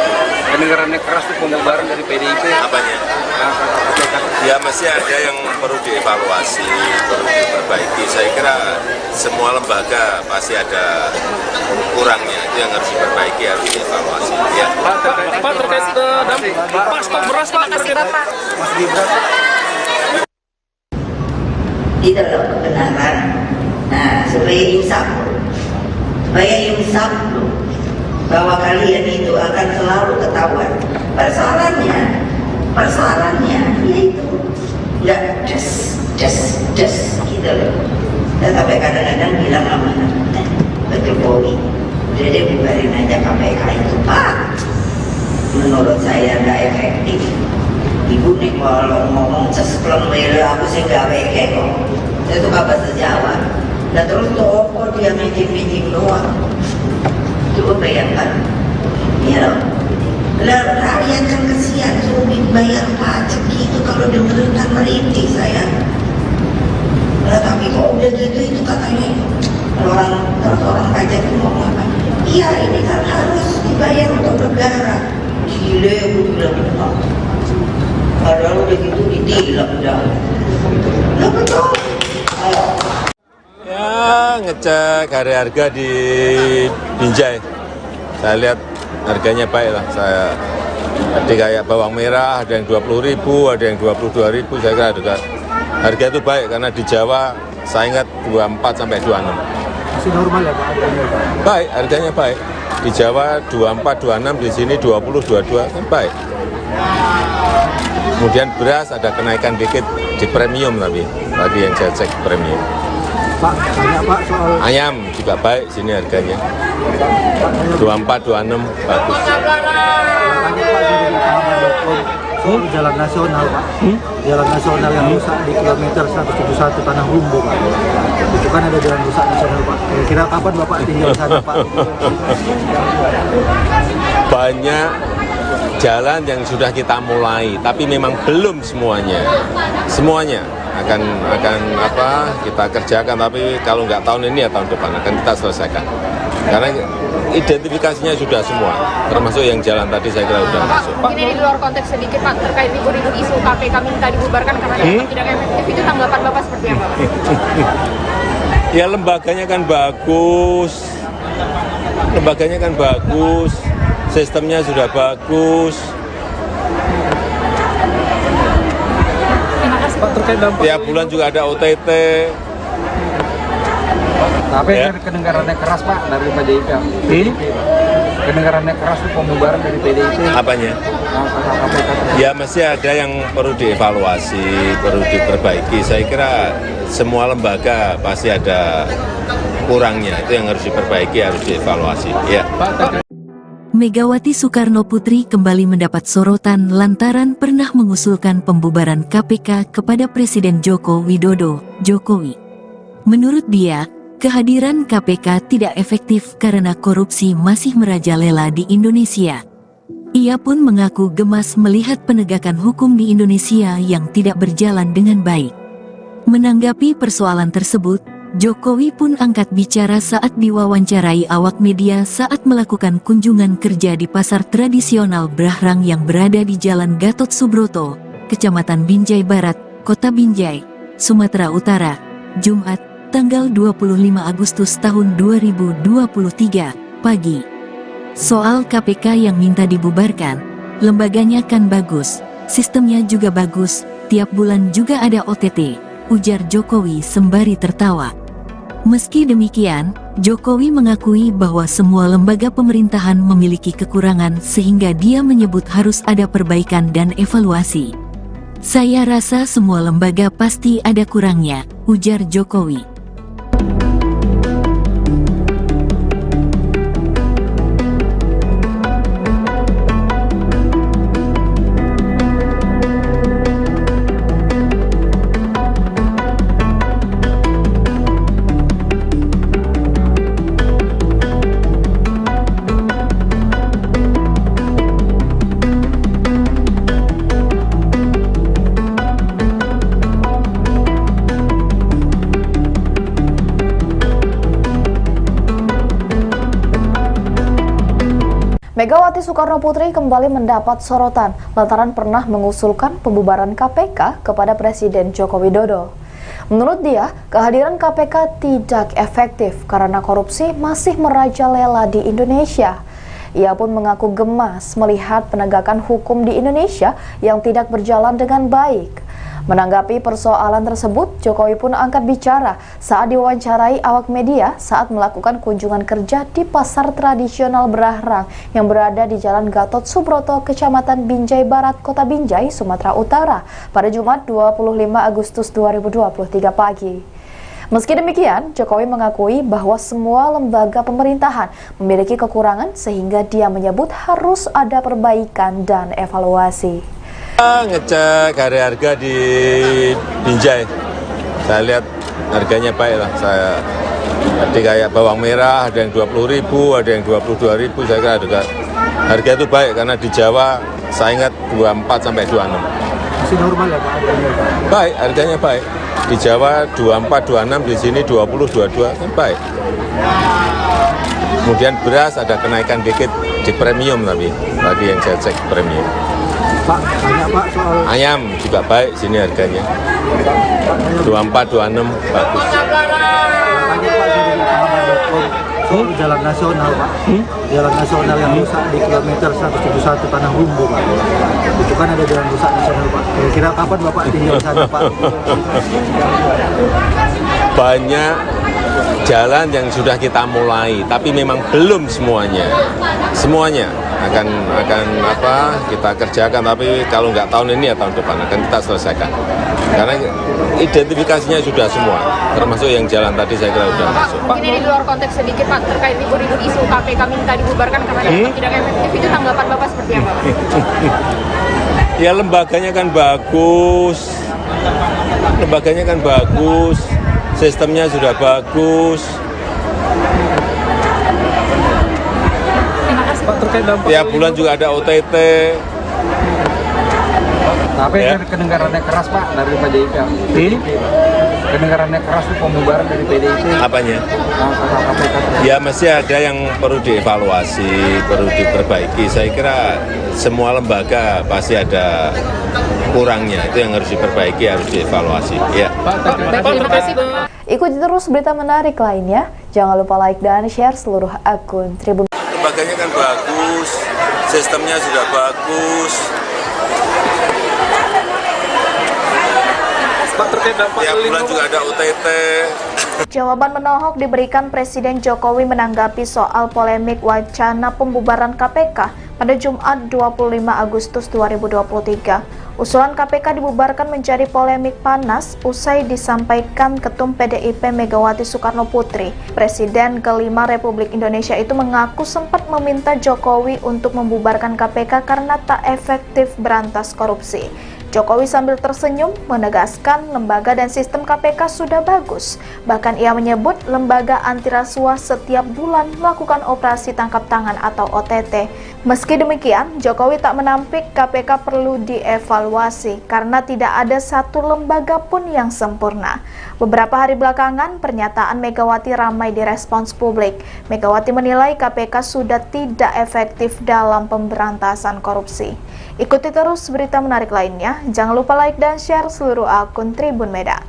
Kedengarannya keras itu pembubaran dari PDIP. Apanya? KPK. Ya masih ada yang perlu dievaluasi, perlu diperbaiki. Saya kira semua lembaga pasti ada kurangnya. Itu yang harus diperbaiki, harus dievaluasi. Ya. Pak, terkait dampak Pak, stok beras Pak, terkait Bapak. Mas Gibran Itu loh kebenaran. Nah, supaya insaf bahwa kalian itu akan selalu ketahuan. Persoalannya yaitu nggak just gitu loh. Tapi kadang-kadang bilang sama Pak Jokowi, udah deh bubarin aja KPK itu Pak. Menurut saya nggak efektif. Ibu nih kalau ngomong cespleng bela aku sih nggak weke kok. Saya tuh gak bahasa Jawa. Dan terus toko dia meeting doang. Coba bayangkan. Ya loh. Lah rakyat kan kesian suruh bayar pajak gitu kalau dengerin kan merintih saya. Lah tapi kok udah gitu itu katanya orang pajak itu ngomong apa? Iya ini kan harus dibayar untuk negara. Gile aku bilang Padahal udah gitu ditilang dah. Nah betul. Ayo. Ya, ngecek harga di Binjai. Saya lihat harganya baik lah. Tadi kayak bawang merah ada yang 20.000, ada yang 22.000. Saya kira juga harga itu baik karena di Jawa saya ingat 24 sampai 26. Masih normal ya Pak harganya? Baik, harganya baik. Di Jawa 24, 26, di sini 20, 22 kan baik. Kemudian beras ada kenaikan dikit di premium tapi tadi yang saya cek premium. Pak, tanya Pak soal Ayam juga baik sini harganya. 24, 26 bagus. tanya Pak dari soal jalan nasional Pak. Jalan nasional yang rusak di kilometer 171 Tanah Rumbu Pak. Itu kan ada jalan rusak nasional Pak. Kira-kira kapan Bapak tinggal di sana Pak? Banyak jalan yang sudah kita mulai, tapi memang belum semuanya. Semuanya akan kita kerjakan, tapi kalau nggak tahun ini ya tahun depan akan kita selesaikan. Karena identifikasinya sudah semua, termasuk yang jalan tadi saya kira sudah masuk. Mungkin ini di luar konteks sedikit Pak, terkait ribut-ribut isu KPK minta dibubarkan karena dianggap tidak efektif, itu tanggapan Bapak seperti apa? Ya lembaganya kan bagus, sistemnya sudah bagus. Pak, terkait dampak Tiap bulan juga ada OTT. Tapi Ya. kedengarannya keras Pak dari PDIP. Kedengarannya keras tuh pembubaran dari PDIP. Apanya? Ya mesti ada yang perlu dievaluasi, perlu diperbaiki. Saya kira semua lembaga pasti ada kurangnya, itu yang harus diperbaiki, harus dievaluasi. Ya. Megawati Soekarno Putri kembali mendapat sorotan lantaran pernah mengusulkan pembubaran KPK kepada Presiden Joko Widodo, Jokowi. Menurut dia, kehadiran KPK tidak efektif karena korupsi masih merajalela di Indonesia. Ia pun mengaku gemas melihat penegakan hukum di Indonesia yang tidak berjalan dengan baik. Menanggapi persoalan tersebut, Jokowi pun angkat bicara saat diwawancarai awak media saat melakukan kunjungan kerja di pasar tradisional Brahrang yang berada di Jalan Gatot Subroto, Kecamatan Binjai Barat, Kota Binjai, Sumatera Utara, Jumat, tanggal 25 Agustus tahun 2023, pagi. Soal KPK yang minta dibubarkan, lembaganya kan bagus, sistemnya juga bagus, tiap bulan juga ada OTT, ujar Jokowi sembari tertawa. Meski demikian, Jokowi mengakui bahwa semua lembaga pemerintahan memiliki kekurangan sehingga dia menyebut harus ada perbaikan dan evaluasi. Saya rasa semua lembaga pasti ada kurangnya, ujar Jokowi. Megawati Soekarno Putri kembali mendapat sorotan lantaran pernah mengusulkan pembubaran KPK kepada Presiden Joko Widodo. Menurut dia, kehadiran KPK tidak efektif karena korupsi masih merajalela di Indonesia. Ia pun mengaku gemas melihat penegakan hukum di Indonesia yang tidak berjalan dengan baik. Menanggapi persoalan tersebut, Jokowi pun angkat bicara saat diwawancarai awak media saat melakukan kunjungan kerja di pasar tradisional Brahrang yang berada di Jalan Gatot Subroto, Kecamatan Binjai Barat, Kota Binjai, Sumatera Utara pada Jumat 25 Agustus 2023 pagi. Meski demikian, Jokowi mengakui bahwa semua lembaga pemerintahan memiliki kekurangan sehingga dia menyebut harus ada perbaikan dan evaluasi. Ngecek harga di Binjai, saya lihat harganya baik lah. Tadi kayak bawang merah ada yang 20.000, ada yang 22.000. Saya kira juga harga itu baik karena di Jawa saya ingat 24 sampai 26. Masih normal ya Pak harganya? Baik, harganya baik. Di Jawa 24, 26, di sini 20, 22 kan baik. Kemudian beras ada kenaikan dikit di premium tapi tadi yang saya cek premium. Pak, banyak Pak soal Ayam juga baik sini harganya. 24, 26 bagus. tanya Pak dari pahaman.com soal jalan nasional Pak. Jalan nasional yang rusak di kilometer 171 Tanah Humbu Pak. Itu kan ada jalan rusak nasional Pak. Kira-kira kapan Bapak tinggal di sana Pak? Banyak jalan yang sudah kita mulai, tapi memang belum semuanya. Semuanya akan apa kita kerjakan, tapi kalau nggak tahun ini ya tahun depan akan kita selesaikan. Karena identifikasinya sudah semua, termasuk yang jalan tadi saya kira sudah masuk. Mungkin ini di luar konteks sedikit Pak, terkait ribut-ribut isu KPK minta dibubarkan karena dianggap tidak efektif, itu tanggapan Bapak seperti apa Pak? Ya lembaganya kan bagus, sistemnya sudah bagus. Pak, terkait dampak Tiap bulan juga ada OTT. Tapi Ya. kedengarannya keras Pak dari PDIP. Kedengarannya keras itu pembubaran dari PDIP. Apanya? KPK. Ya mesti ada yang perlu dievaluasi, perlu diperbaiki. Saya kira semua lembaga pasti ada kurangnya, itu yang harus diperbaiki, harus dievaluasi. Ya. Baik, terima kasih Pak. Ikuti terus berita menarik lainnya. Jangan lupa like dan share seluruh akun Tribun. Lembaganya kan bagus, sistemnya sudah bagus. Pak, terkait dampak Tiap bulan juga ada OTT. Jawaban menohok diberikan Presiden Jokowi menanggapi soal polemik wacana pembubaran KPK pada Jumat 25 Agustus 2023. Usulan KPK dibubarkan menjadi polemik panas usai disampaikan Ketum PDIP Megawati Soekarno Putri. Presiden kelima Republik Indonesia itu mengaku sempat meminta Jokowi untuk membubarkan KPK karena tak efektif berantas korupsi. Jokowi sambil tersenyum menegaskan lembaga dan sistem KPK sudah bagus. Bahkan ia menyebut lembaga anti rasuah setiap bulan melakukan operasi tangkap tangan atau OTT. Meski demikian, Jokowi tak menampik KPK perlu dievaluasi karena tidak ada satu lembaga pun yang sempurna. Beberapa hari belakangan, pernyataan Megawati ramai direspons publik. Megawati menilai KPK sudah tidak efektif dalam pemberantasan korupsi. Ikuti terus berita menarik lainnya. Jangan lupa like dan share seluruh akun Tribun Medan.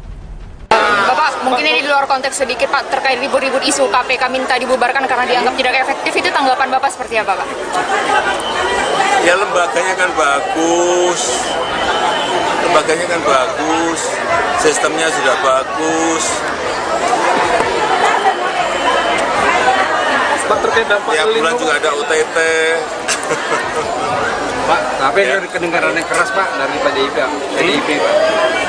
Bapak, mungkin ini di luar konteks sedikit Pak, terkait ribut-ribut isu KPK minta dibubarkan karena dianggap tidak efektif, itu tanggapan Bapak seperti apa Pak? Ya lembaganya kan bagus, sistemnya sudah bagus. Pak, terkait dampak Tiap bulan juga ada OTT. Pak, tapi kedengarannya keras Pak dari PDIP. Pak.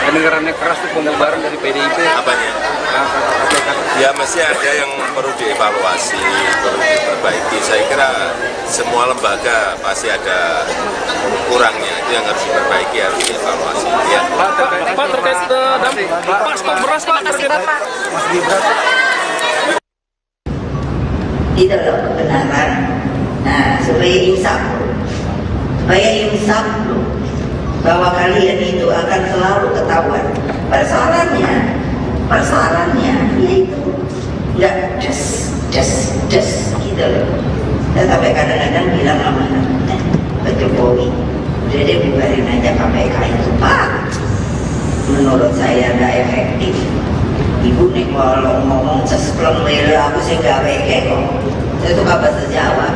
Kedengarannya keras itu pembubaran dari PDIP. Apanya? KPK. Ya mesti ada yang perlu dievaluasi, perlu diperbaiki. Saya kira semua lembaga pasti ada kurangnya, itu yang harus diperbaiki, harus dievaluasi. Ya. Pak, terkait dampak Pak, stok beras Pak, Terima kasih Bapak. Itu loh kebenaran. Nah, supaya insaf loh, bahwa kalian itu akan selalu ketahuan. Persoalannya yaitu nggak just gitu loh. Dan sampai kadang-kadang bilang sama Pak Jokowi, udah deh bubarin aja KPK itu Pak. Menurut saya nggak efektif. Ibu nih kalau ngomong sesplong lele aku sih gak weke kok. Saya suka bahasa Jawa.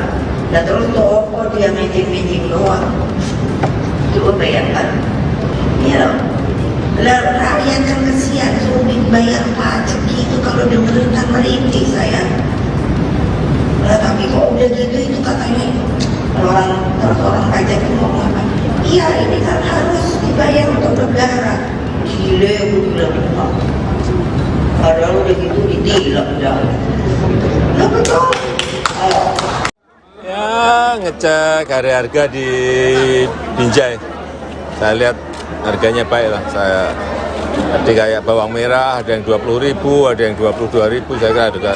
Dan terus toko dia meeting doang. Coba bayangkan. Ya loh. Lah rakyat kan kesian sulit bayar pajak gitu kalau dengerin kan merintih saya. Lah tapi kok udah gitu itu katanya orang pajak itu ngomong apa? Iya ini kan harus dibayar untuk negara. Gile aku bilang. Padahal udah gitu ditilang dah. Nah betul. Ya ngecek harga di Binjai. Saya lihat harganya baik lah. Saya tadi kayak bawang merah ada yang 20.000, ada yang 22.000. Saya kira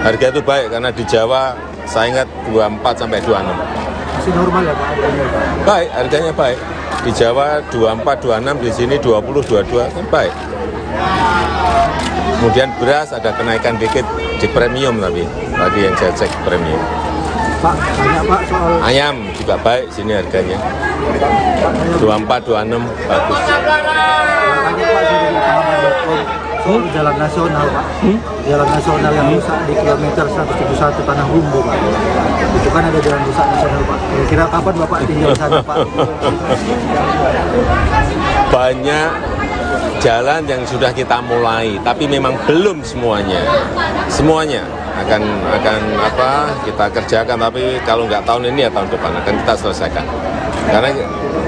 harga itu baik karena di Jawa saya ingat 24 sampai 26. Masih normal ya Pak harganya Pak? Baik, harganya baik. Di Jawa 24, 26, di sini 20, 22 kan baik. Kemudian beras ada kenaikan dikit di premium tapi tadi yang saya cek premium. Pak, banyak Pak soal Ayam juga baik sini harganya. 24, 26 bagus. banyak Pak dari pengamat.com soal jalan nasional Pak. Jalan nasional yang rusak di kilometer 171 Tanah Humbu Pak. Itu kan ada jalan rusak nasional Pak. Kira-kira kapan Bapak tinggal sana Pak? Banyak jalan yang sudah kita mulai, tapi memang belum semuanya. Semuanya akan kita kerjakan, tapi kalau nggak tahun ini ya tahun depan akan kita selesaikan. Karena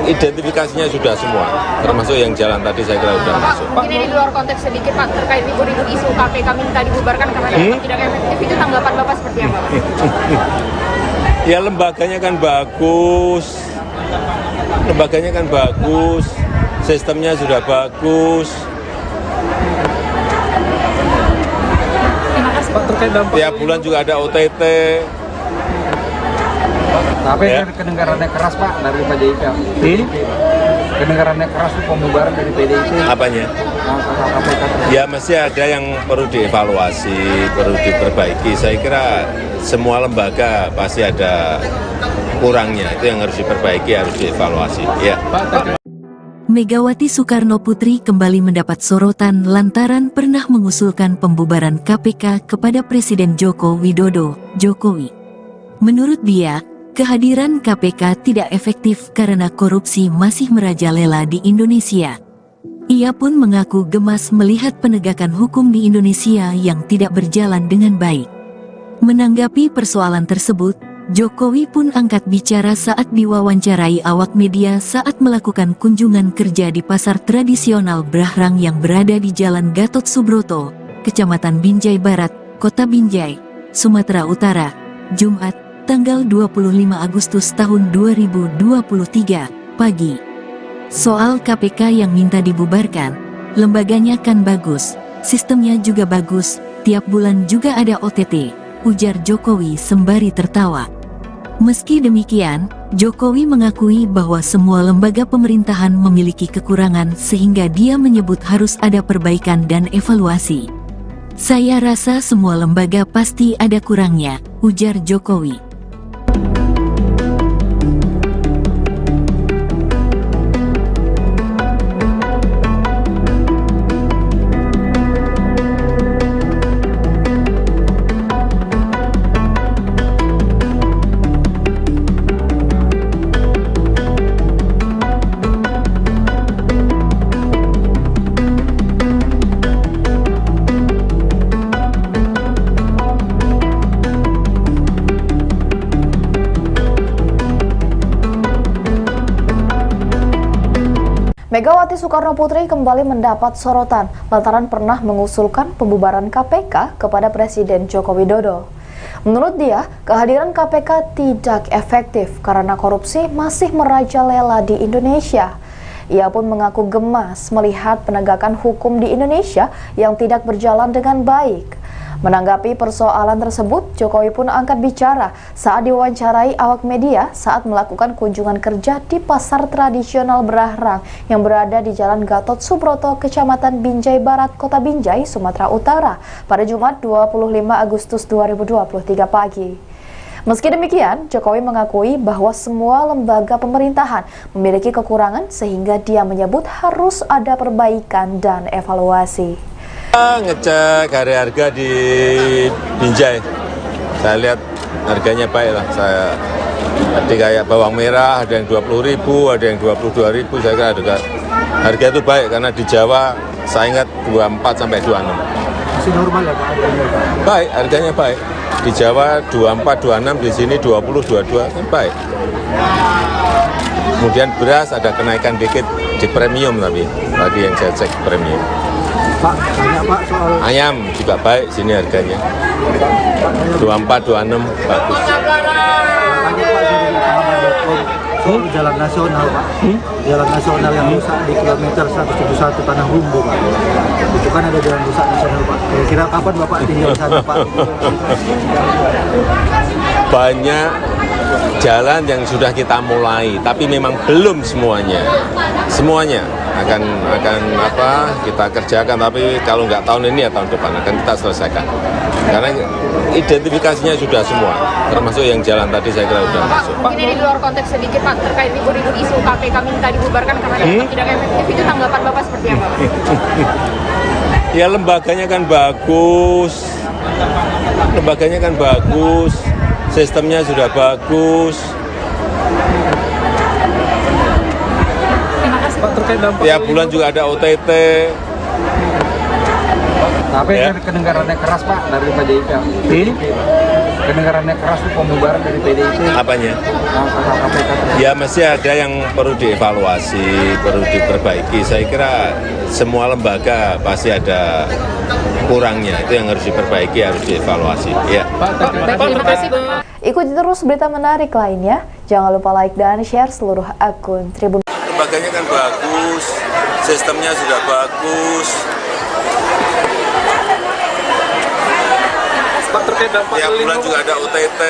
identifikasinya sudah semua, termasuk yang jalan tadi saya kira sudah masuk. Mungkin ini di luar konteks sedikit Pak, terkait ribut-ribut isu KPK minta dibubarkan karena dianggap tidak efektif, itu tanggapan Bapak seperti apa? Ya lembaganya kan bagus, sistemnya sudah bagus. Pak, terkait dampak Tiap bulan juga ada OTT. Tapi Ya. kedengarannya keras Pak dari PDIP. Kedengarannya keras tuh pembubaran dari PDIP. Apanya? KPK. Ya mesti ada yang perlu dievaluasi, perlu diperbaiki. Saya kira semua lembaga pasti ada kurangnya. Itu yang harus diperbaiki, harus dievaluasi. Ya. Megawati Soekarno Putri kembali mendapat sorotan lantaran pernah mengusulkan pembubaran KPK kepada Presiden Joko Widodo, Jokowi. Menurut dia, kehadiran KPK tidak efektif karena korupsi masih merajalela di Indonesia. Ia pun mengaku gemas melihat penegakan hukum di Indonesia yang tidak berjalan dengan baik. Menanggapi persoalan tersebut, Jokowi pun angkat bicara saat diwawancarai awak media saat melakukan kunjungan kerja di pasar tradisional Brahrang yang berada di Jalan Gatot Subroto, Kecamatan Binjai Barat, Kota Binjai, Sumatera Utara, Jumat, tanggal 25 Agustus tahun 2023, pagi. Soal KPK yang minta dibubarkan, lembaganya kan bagus, sistemnya juga bagus, tiap bulan juga ada OTT, ujar Jokowi sembari tertawa. Meski demikian, Jokowi mengakui bahwa semua lembaga pemerintahan memiliki kekurangan sehingga dia menyebut harus ada perbaikan dan evaluasi. Saya rasa semua lembaga pasti ada kurangnya, ujar Jokowi. Megawati Soekarno Putri kembali mendapat sorotan lantaran pernah mengusulkan pembubaran KPK kepada Presiden Joko Widodo. Menurut dia, kehadiran KPK tidak efektif karena korupsi masih merajalela di Indonesia. Ia pun mengaku gemas melihat penegakan hukum di Indonesia yang tidak berjalan dengan baik. Menanggapi persoalan tersebut, Jokowi pun angkat bicara saat diwawancarai awak media saat melakukan kunjungan kerja di pasar tradisional Brahrang yang berada di Jalan Gatot Subroto, Kecamatan Binjai Barat, Kota Binjai, Sumatera Utara pada Jumat 25 Agustus 2023 pagi. Meski demikian, Jokowi mengakui bahwa semua lembaga pemerintahan memiliki kekurangan sehingga dia menyebut harus ada perbaikan dan evaluasi. Ngecek harga di Binjai, saya lihat harganya baik lah. Saya tadi kayak bawang merah ada yang 20.000, ada yang 22.000. Saya kira harga itu baik karena di Jawa saya ingat 24 sampai 26. Masih normal ya Pak harganya Pak? Baik, harganya baik. Di Jawa 24, 26, di sini 20, 22 kan baik. Kemudian beras ada kenaikan dikit di premium tapi tadi yang saya cek premium. Pak, banyak Pak soal Ayam juga baik sini harganya. 24, 26 bagus. banyak Pak dari pengamat.com soal jalan nasional Pak. Jalan nasional yang rusak di kilometer 171 Tanah Humbu Pak. Itu kan ada jalan rusak nasional Pak. Kira-kira kapan Bapak tinggal sana Pak? Banyak jalan yang sudah kita mulai, tapi memang belum semuanya. Semuanya kita kerjakan, tapi kalau nggak tahun ini ya tahun depan akan kita selesaikan. Karena identifikasinya sudah semua, termasuk yang jalan tadi saya kira sudah Pak, masuk. mungkin ini di luar konteks sedikit Pak, terkait ribut-ribut isu KPK minta dibubarkan karena dianggap tidak efektif, itu tanggapan Bapak seperti apa? Ya lembaganya kan bagus, sistemnya sudah bagus. Pak, terkait dampak Tiap bulan juga ada OTT. Tapi Ya. kedengarannya keras Pak dari PDIP. Kedengarannya keras tuh pembubaran dari PDIP. Apanya? KPK. Ya mesti ada yang perlu dievaluasi, perlu diperbaiki. Saya kira semua lembaga pasti ada kurangnya, itu yang harus diperbaiki, harus dievaluasi. Ya. Terima kasih Pak. Ikuti terus berita menarik lainnya. Jangan lupa like dan share seluruh akun Tribun. Lembaganya kan bagus, sistemnya sudah bagus. Pak, terkait dampak Tiap bulan juga ada OTT.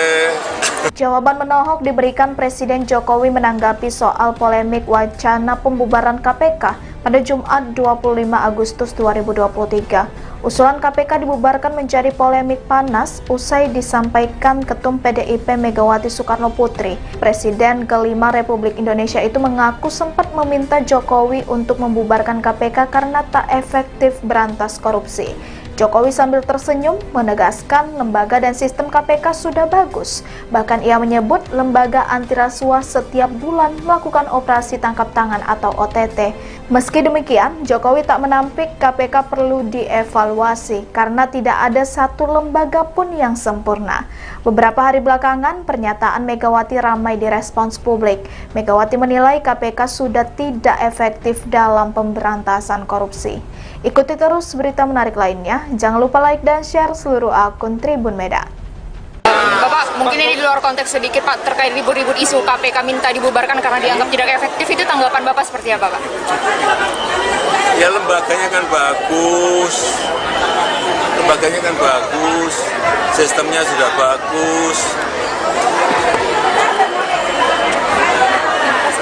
Jawaban menohok diberikan Presiden Jokowi menanggapi soal polemik wacana pembubaran KPK pada Jumat 25 Agustus 2023. Usulan KPK dibubarkan menjadi polemik panas usai disampaikan Ketum PDIP Megawati Soekarno Putri. Presiden kelima Republik Indonesia itu mengaku sempat meminta Jokowi untuk membubarkan KPK karena tak efektif berantas korupsi. Jokowi sambil tersenyum menegaskan lembaga dan sistem KPK sudah bagus. Bahkan ia menyebut lembaga anti rasuah setiap bulan melakukan operasi tangkap tangan atau OTT. Meski demikian, Jokowi tak menampik KPK perlu dievaluasi karena tidak ada satu lembaga pun yang sempurna. Beberapa hari belakangan, pernyataan Megawati ramai direspons publik. Megawati menilai KPK sudah tidak efektif dalam pemberantasan korupsi. Ikuti terus berita menarik lainnya. Jangan lupa like dan share seluruh akun Tribun Medan. Bapak, mungkin ini di luar konteks sedikit Pak, terkait ribut-ribut isu KPK minta dibubarkan karena dianggap tidak efektif, itu tanggapan Bapak seperti apa Pak? Ya lembaganya kan bagus, sistemnya sudah bagus.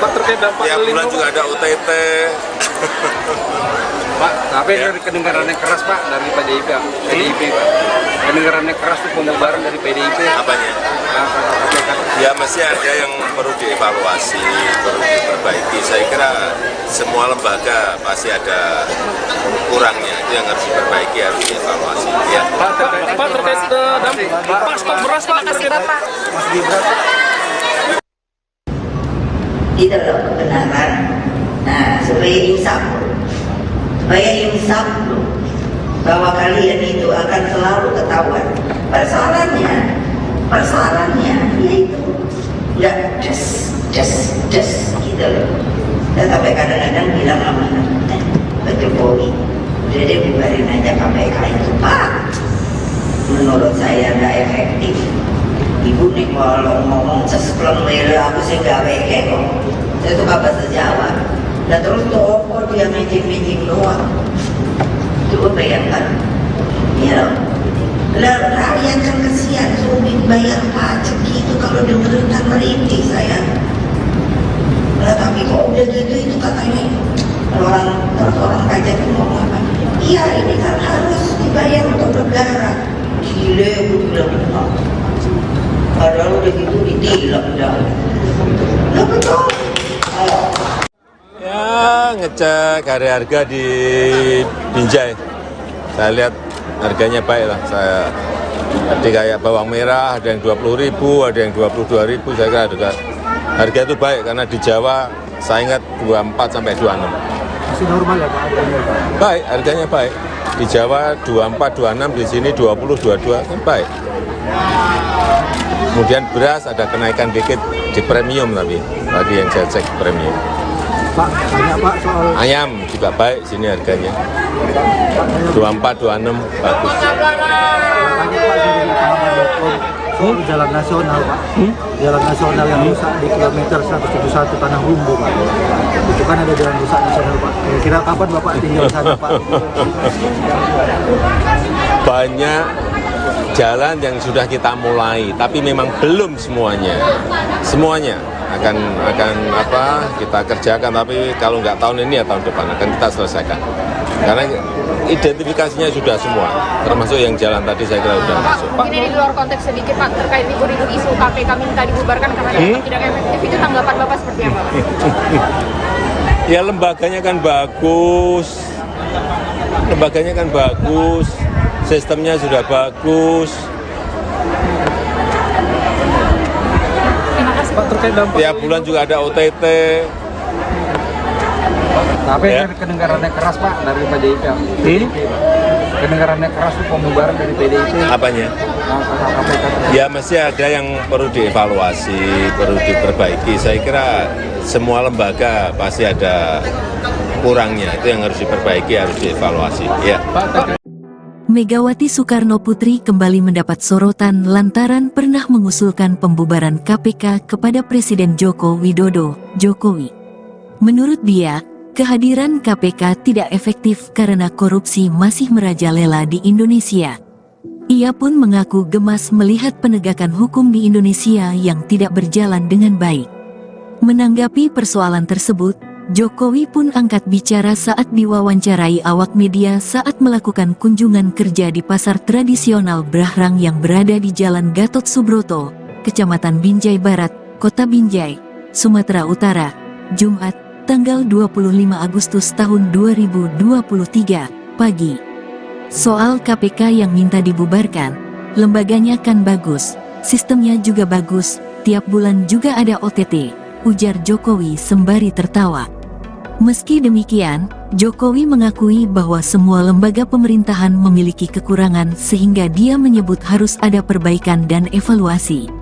Pak, terkait dampak Tiap bulan juga ada OTT. Pak, tapi Ya. kedengarannya keras Pak dari PDIP Pak. Kedengarannya keras tuh pembubaran dari PDIP. Apanya? KPK. Ya mesti ada yang perlu dievaluasi, perlu diperbaiki. Saya kira semua lembaga pasti ada kurangnya, itu yang harus diperbaiki, harus dievaluasi. Ya. Pak, terkait dampak Pak, stok beras Pak. Terima kasih Bapak. Mas Gibran. Itu loh kebenaran. Nah, supaya insaf loh, bahwa kalian itu akan selalu ketahuan. Persoalannya yaitu nggak just gitu loh. Dan sampai kadang-kadang bilang sama Pak Jokowi, udah deh bubarin aja KPK itu Pak. Menurut saya nggak efektif. Ibu nih kalau ngomong sespleng mere aku sih gawe kok. Saya suka bahasa Jawa. Nah terus toko dia meeting doang. Coba bayangkan. Ya, lah rakyat kan kesian sulit bayar pajak gitu kalau dengerin kan merintih saya. Lah tapi kok udah gitu itu katanya orang pajak itu ngomong apa? Iya ini kan harus dibayar untuk negara. Gile aku bilang. Padahal udah gitu ditilang dah. Lah betul. Ya ngecek harga di Binjai. Saya lihat harganya baik lah. Tadi kayak bawang merah ada yang 20.000, ada yang 22.000. Saya kira harga itu baik karena di Jawa saya ingat 24 sampai 26. Masih normal ya Pak harganya Pak? Baik, harganya baik. Di Jawa 24, 26, di sini 20, 22 kan baik. Kemudian beras ada kenaikan dikit di premium tapi tadi yang saya cek premium. Pak, tanya Pak soal Ayam juga baik sini harganya. 24, 26 bagus. tanya Pak dari pahaman.com soal jalan nasional Pak. Jalan nasional yang rusak di kilometer 171 Tanah Humbu Pak. Itu kan ada jalan rusak nasional Pak. Kira-kira kapan Bapak tinggal di sana Pak? Banyak jalan yang sudah kita mulai, tapi memang belum semuanya. Semuanya akan apa kita kerjakan, tapi kalau nggak tahun ini ya tahun depan akan kita selesaikan. Karena identifikasinya sudah semua, termasuk yang jalan tadi saya kira sudah masuk. Mungkin ini di luar konteks sedikit Pak, terkait libur-libur isu KPK minta dibubarkan karena dianggap tidak efektif, itu tanggapan Bapak seperti apa Pak? Ya lembaganya kan bagus, sistemnya sudah bagus. Pak, terkait dampak Tiap bulan juga ada OTT. Tapi Ya. kedengarannya keras Pak dari PDIP. Kedengarannya keras itu pembubaran dari PDIP. Apanya? KPK. Ya mesti ada yang perlu dievaluasi, perlu diperbaiki. Saya kira semua lembaga pasti ada kurangnya, itu yang harus diperbaiki, harus dievaluasi. Ya. Megawati Soekarno Putri kembali mendapat sorotan lantaran pernah mengusulkan pembubaran KPK kepada Presiden Joko Widodo, Jokowi. Menurut dia, kehadiran KPK tidak efektif karena korupsi masih merajalela di Indonesia. Ia pun mengaku gemas melihat penegakan hukum di Indonesia yang tidak berjalan dengan baik. Menanggapi persoalan tersebut, Jokowi pun angkat bicara saat diwawancarai awak media saat melakukan kunjungan kerja di pasar tradisional Brahrang yang berada di Jalan Gatot Subroto, Kecamatan Binjai Barat, Kota Binjai, Sumatera Utara, Jumat, tanggal 25 Agustus tahun 2023, pagi. Soal KPK yang minta dibubarkan, lembaganya kan bagus, sistemnya juga bagus, tiap bulan juga ada OTT, ujar Jokowi sembari tertawa. Meski demikian, Jokowi mengakui bahwa semua lembaga pemerintahan memiliki kekurangan sehingga dia menyebut harus ada perbaikan dan evaluasi.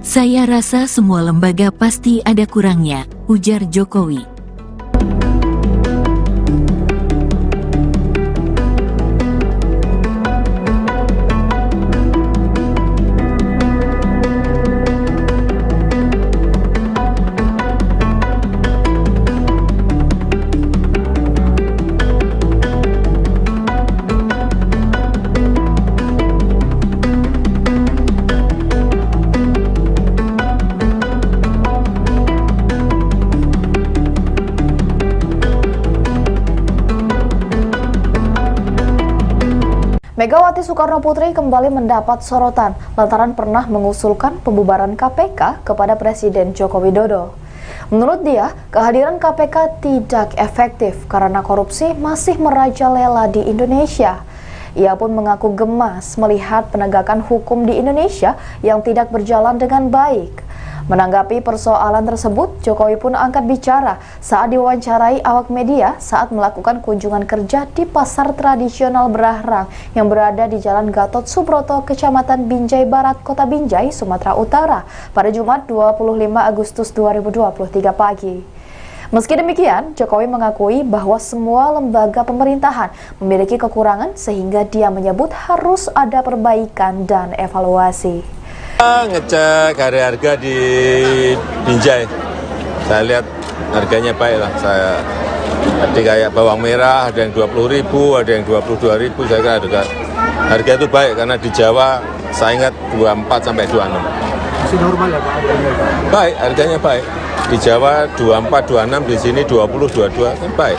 Saya rasa semua lembaga pasti ada kurangnya, ujar Jokowi. Megawati Soekarno Putri kembali mendapat sorotan lantaran pernah mengusulkan pembubaran KPK kepada Presiden Joko Widodo. Menurut dia, kehadiran KPK tidak efektif karena korupsi masih merajalela di Indonesia. Ia pun mengaku gemas melihat penegakan hukum di Indonesia yang tidak berjalan dengan baik. Menanggapi persoalan tersebut, Jokowi pun angkat bicara saat diwawancarai awak media saat melakukan kunjungan kerja di pasar tradisional Brahrang yang berada di Jalan Gatot Subroto, Kecamatan Binjai Barat, Kota Binjai, Sumatera Utara pada Jumat 25 Agustus 2023 pagi. Meski demikian, Jokowi mengakui bahwa semua lembaga pemerintahan memiliki kekurangan sehingga dia menyebut harus ada perbaikan dan evaluasi. Ngecek harga di Binjai, saya lihat harganya baik lah. Saya tadi kayak bawang merah ada yang 20.000, ada yang 22.000. Saya kira harga itu baik karena di Jawa saya ingat 24 sampai 26. Masih normal ya Pak harganya? Baik, harganya baik. Di Jawa 24, 26, di sini 20, 22 kan baik.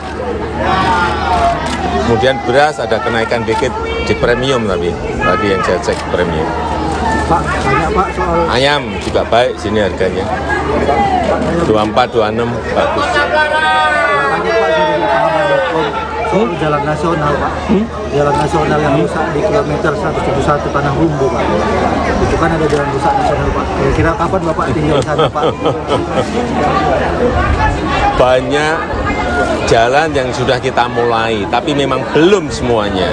Kemudian beras ada kenaikan dikit di premium, tapi tadi yang saya cek premium. Pak, banyak Pak soal Ayam juga baik sini harganya. 24, 26 bagus. tanya Pak dari pengamat.com soal jalan nasional Pak. Jalan nasional yang rusak di kilometer 171 Tanah Rumbu Pak. Itu kan ada jalan rusak nasional Pak. Kira-kira kapan Bapak tinggal sana Pak? Banyak jalan yang sudah kita mulai, tapi memang belum semuanya.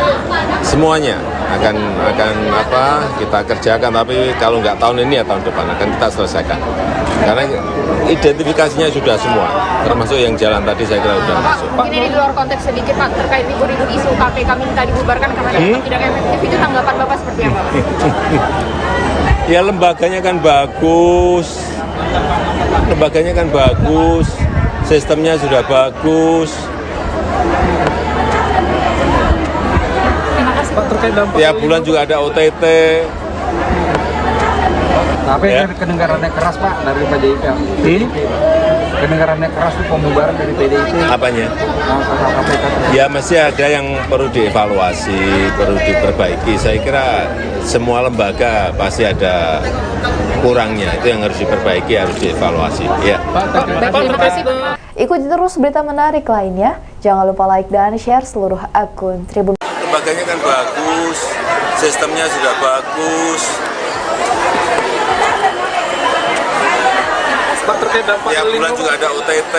Semuanya akan apa kita kerjakan, tapi kalau nggak tahun ini ya tahun depan akan kita selesaikan. Karena identifikasinya sudah semua, termasuk yang jalan tadi saya kira sudah masuk. Mungkin ini di luar konteks sedikit Pak, terkait libur-libur isu KPK minta dibubarkan karena dianggap tidak efektif, itu tanggapan Bapak seperti apa Pak? Ya lembaganya kan bagus, sistemnya sudah bagus. Pak, terkait dampak Tiap bulan juga ada OTT. Tapi Ya. kedengarannya keras Pak dari PDIP. Kedengarannya keras itu pembubaran dari PDIP. Apanya? Kata KPK. Ya masih ada yang perlu dievaluasi, perlu diperbaiki. Saya kira semua lembaga pasti ada kurangnya, itu yang harus diperbaiki, harus dievaluasi. Ya. Terima kasih Pak. Ikuti terus berita menarik lainnya. Jangan lupa like dan share seluruh akun Tribun. Lembaganya kan bagus, sistemnya sudah bagus. Pak, terkait dampak Tiap bulan juga ada OTT.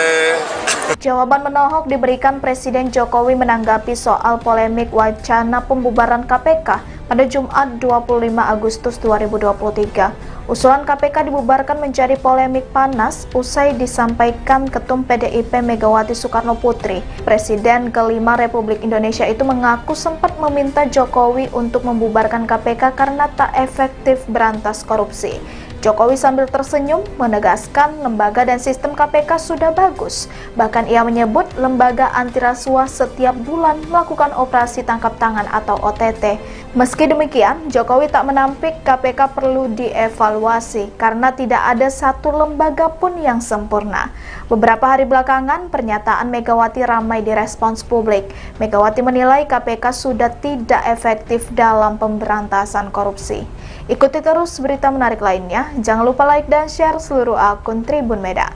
Jawaban menohok diberikan Presiden Jokowi menanggapi soal polemik wacana pembubaran KPK pada Jumat 25 Agustus 2023. Usulan KPK dibubarkan menjadi polemik panas usai disampaikan Ketum PDIP Megawati Soekarno Putri. Presiden kelima Republik Indonesia itu mengaku sempat meminta Jokowi untuk membubarkan KPK karena tak efektif berantas korupsi. Jokowi sambil tersenyum menegaskan lembaga dan sistem KPK sudah bagus. Bahkan ia menyebut lembaga anti rasuah setiap bulan melakukan operasi tangkap tangan atau OTT. Meski demikian, Jokowi tak menampik KPK perlu dievaluasi karena tidak ada satu lembaga pun yang sempurna. Beberapa hari belakangan, pernyataan Megawati ramai direspons publik. Megawati menilai KPK sudah tidak efektif dalam pemberantasan korupsi. Ikuti terus berita menarik lainnya. Jangan lupa like dan share seluruh akun Tribun Medan.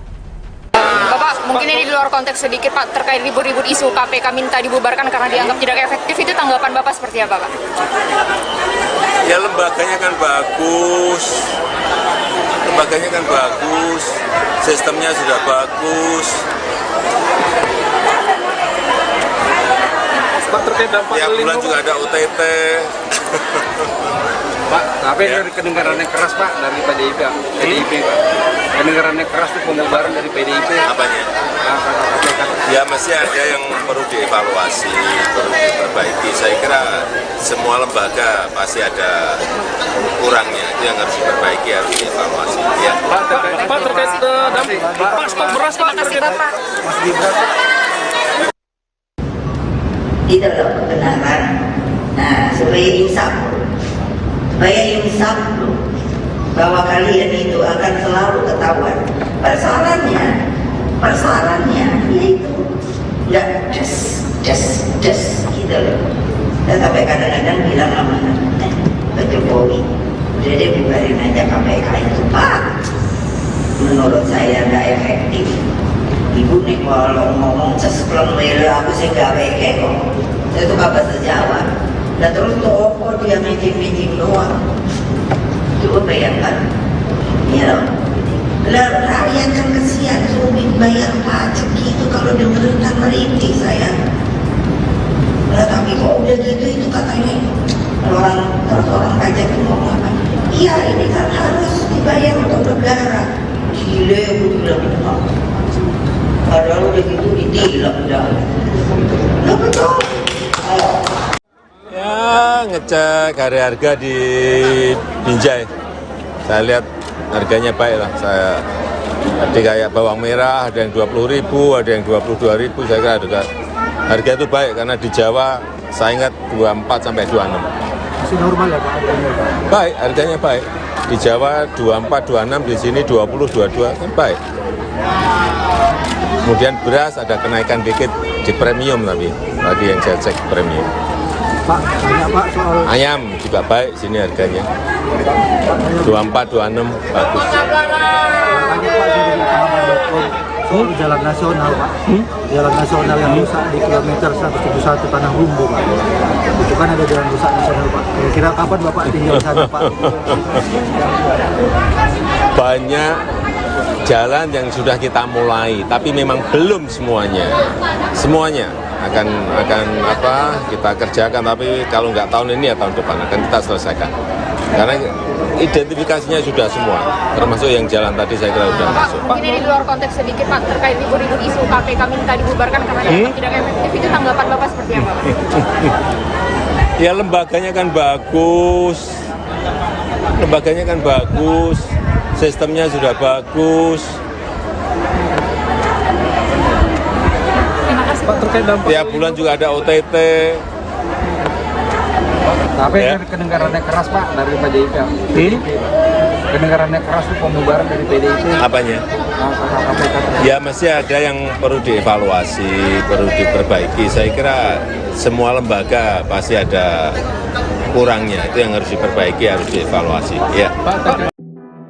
Bapak, mungkin ini di luar konteks sedikit Pak, terkait ribut-ribut isu KPK minta dibubarkan karena dianggap tidak efektif, itu tanggapan Bapak seperti apa Pak? Ya lembaganya kan bagus, sistemnya sudah bagus. Pak, terkait dampak Tiap bulan juga ada OTT. Pak, tapi Ya. kedengarannya keras Pak dari PDIP. Pak. Kedengarannya keras itu pembubaran dari PDIP. Apanya? Kata KPK. Ya masih ada yang perlu dievaluasi, perlu diperbaiki. Saya kira semua lembaga pasti ada kurangnya, itu yang harus diperbaiki, harus dievaluasi. Ya. Pak, terkait dampak Pak, stok beras Pak. Terima kasih Bapak. Mas Gibran. Tidak ada kebenaran. Nah, supaya insaf dulu bahwa kalian itu akan selalu ketahuan. Persoalannya yaitu nggak just gitu loh. Dan sampai kadang-kadang bilang sama Pak Jokowi, udah deh bubarin aja KPK itu Pak. Menurut saya nggak efektif. Ibu nih kalau ngomong sespleng mele aku sih gak weke kok. Saya tuh gak bahasa Jawa. Dan terus toko dia mijing-mijing doang. Coba bayangkan. Ya loh. Lah rakyat kan kesian sulit bayar pajak gitu kalau dengerin kan merintih saya. Lah tapi kok udah gitu itu katanya orang pajak itu ngomong apa? Iya ini kan harus dibayar untuk negara. Gile aku bilang. Padahal udah gitu ditilang dah. Lah betul. Ya ngecek harga di Binjai. Saya lihat harganya baik lah. Tadi kayak bawang merah ada yang 20.000, ada yang 22.000. Saya kira harga itu baik karena di Jawa saya ingat 24 sampai 26. Masih normal ya Pak harganya Pak? Baik, harganya baik. Di Jawa 24, 26, di sini 20, 22 kan baik. Kemudian beras ada kenaikan dikit di premium tapi tadi yang saya cek premium. Pak, tanya Pak soal Ayam juga baik sini harganya. 24, 26 bagus. tanya Pak dari Tahapan.com soal jalan nasional Pak. Jalan nasional yang rusak di kilometer 171 Tanah Rumbu Pak. Itu kan ada jalan rusak nasional Pak. Kira-kira kapan Bapak tinggal di sana Pak? Banyak jalan yang sudah kita mulai, tapi memang belum semuanya. Semuanya akan kita kerjakan, tapi kalau nggak tahun ini ya tahun depan akan kita selesaikan. Karena identifikasinya sudah semua, termasuk yang jalan tadi saya kira sudah Pak, masuk. mungkin ini di luar konteks sedikit Pak, terkait ribut-ribut isu KPK minta dibubarkan karena dianggap tidak efektif, itu tanggapan Bapak seperti apa Pak? Ya lembaganya kan bagus, sistemnya sudah bagus. Terima kasih. Pak, terkait dampak Tiap bulan juga ada OTT. Tapi Ya. kedengarannya keras Pak dari PDIP. kedengarannya keras itu pembubaran dari PDIP. Apanya? KPK. Ya masih ada yang perlu dievaluasi, perlu diperbaiki. Saya kira semua lembaga pasti ada kurangnya, itu yang harus diperbaiki, harus dievaluasi. Ya.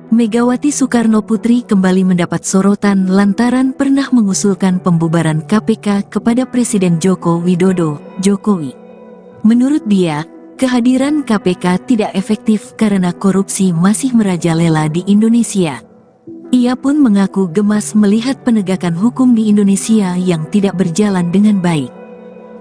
Megawati Soekarno Putri kembali mendapat sorotan lantaran pernah mengusulkan pembubaran KPK kepada Presiden Joko Widodo, Jokowi. Menurut dia, kehadiran KPK tidak efektif karena korupsi masih merajalela di Indonesia. Ia pun mengaku gemas melihat penegakan hukum di Indonesia yang tidak berjalan dengan baik.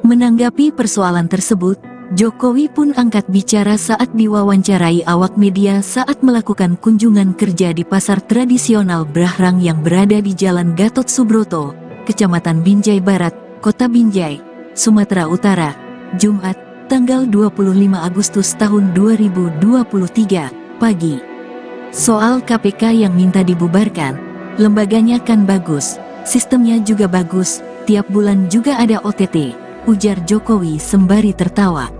Menanggapi persoalan tersebut, Jokowi pun angkat bicara saat diwawancarai awak media saat melakukan kunjungan kerja di pasar tradisional Brahrang yang berada di Jalan Gatot Subroto, Kecamatan Binjai Barat, Kota Binjai, Sumatera Utara, Jumat, tanggal 25 Agustus tahun 2023, pagi. Soal KPK yang minta dibubarkan, lembaganya kan bagus, sistemnya juga bagus, tiap bulan juga ada OTT, ujar Jokowi sembari tertawa.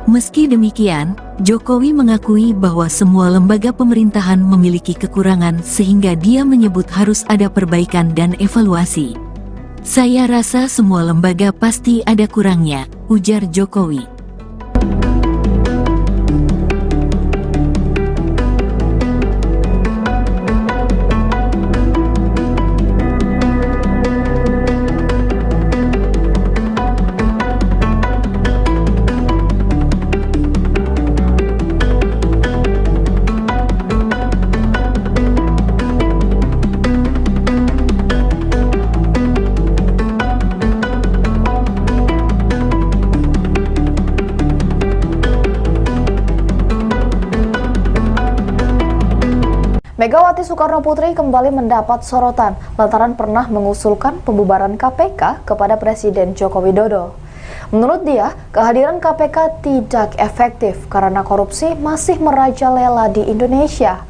Meski demikian, Jokowi mengakui bahwa semua lembaga pemerintahan memiliki kekurangan sehingga dia menyebut harus ada perbaikan dan evaluasi. Saya rasa semua lembaga pasti ada kurangnya, ujar Jokowi. Megawati Soekarno Putri kembali mendapat sorotan lantaran pernah mengusulkan pembubaran KPK kepada Presiden Joko Widodo. Menurut dia, kehadiran KPK tidak efektif karena korupsi masih merajalela di Indonesia.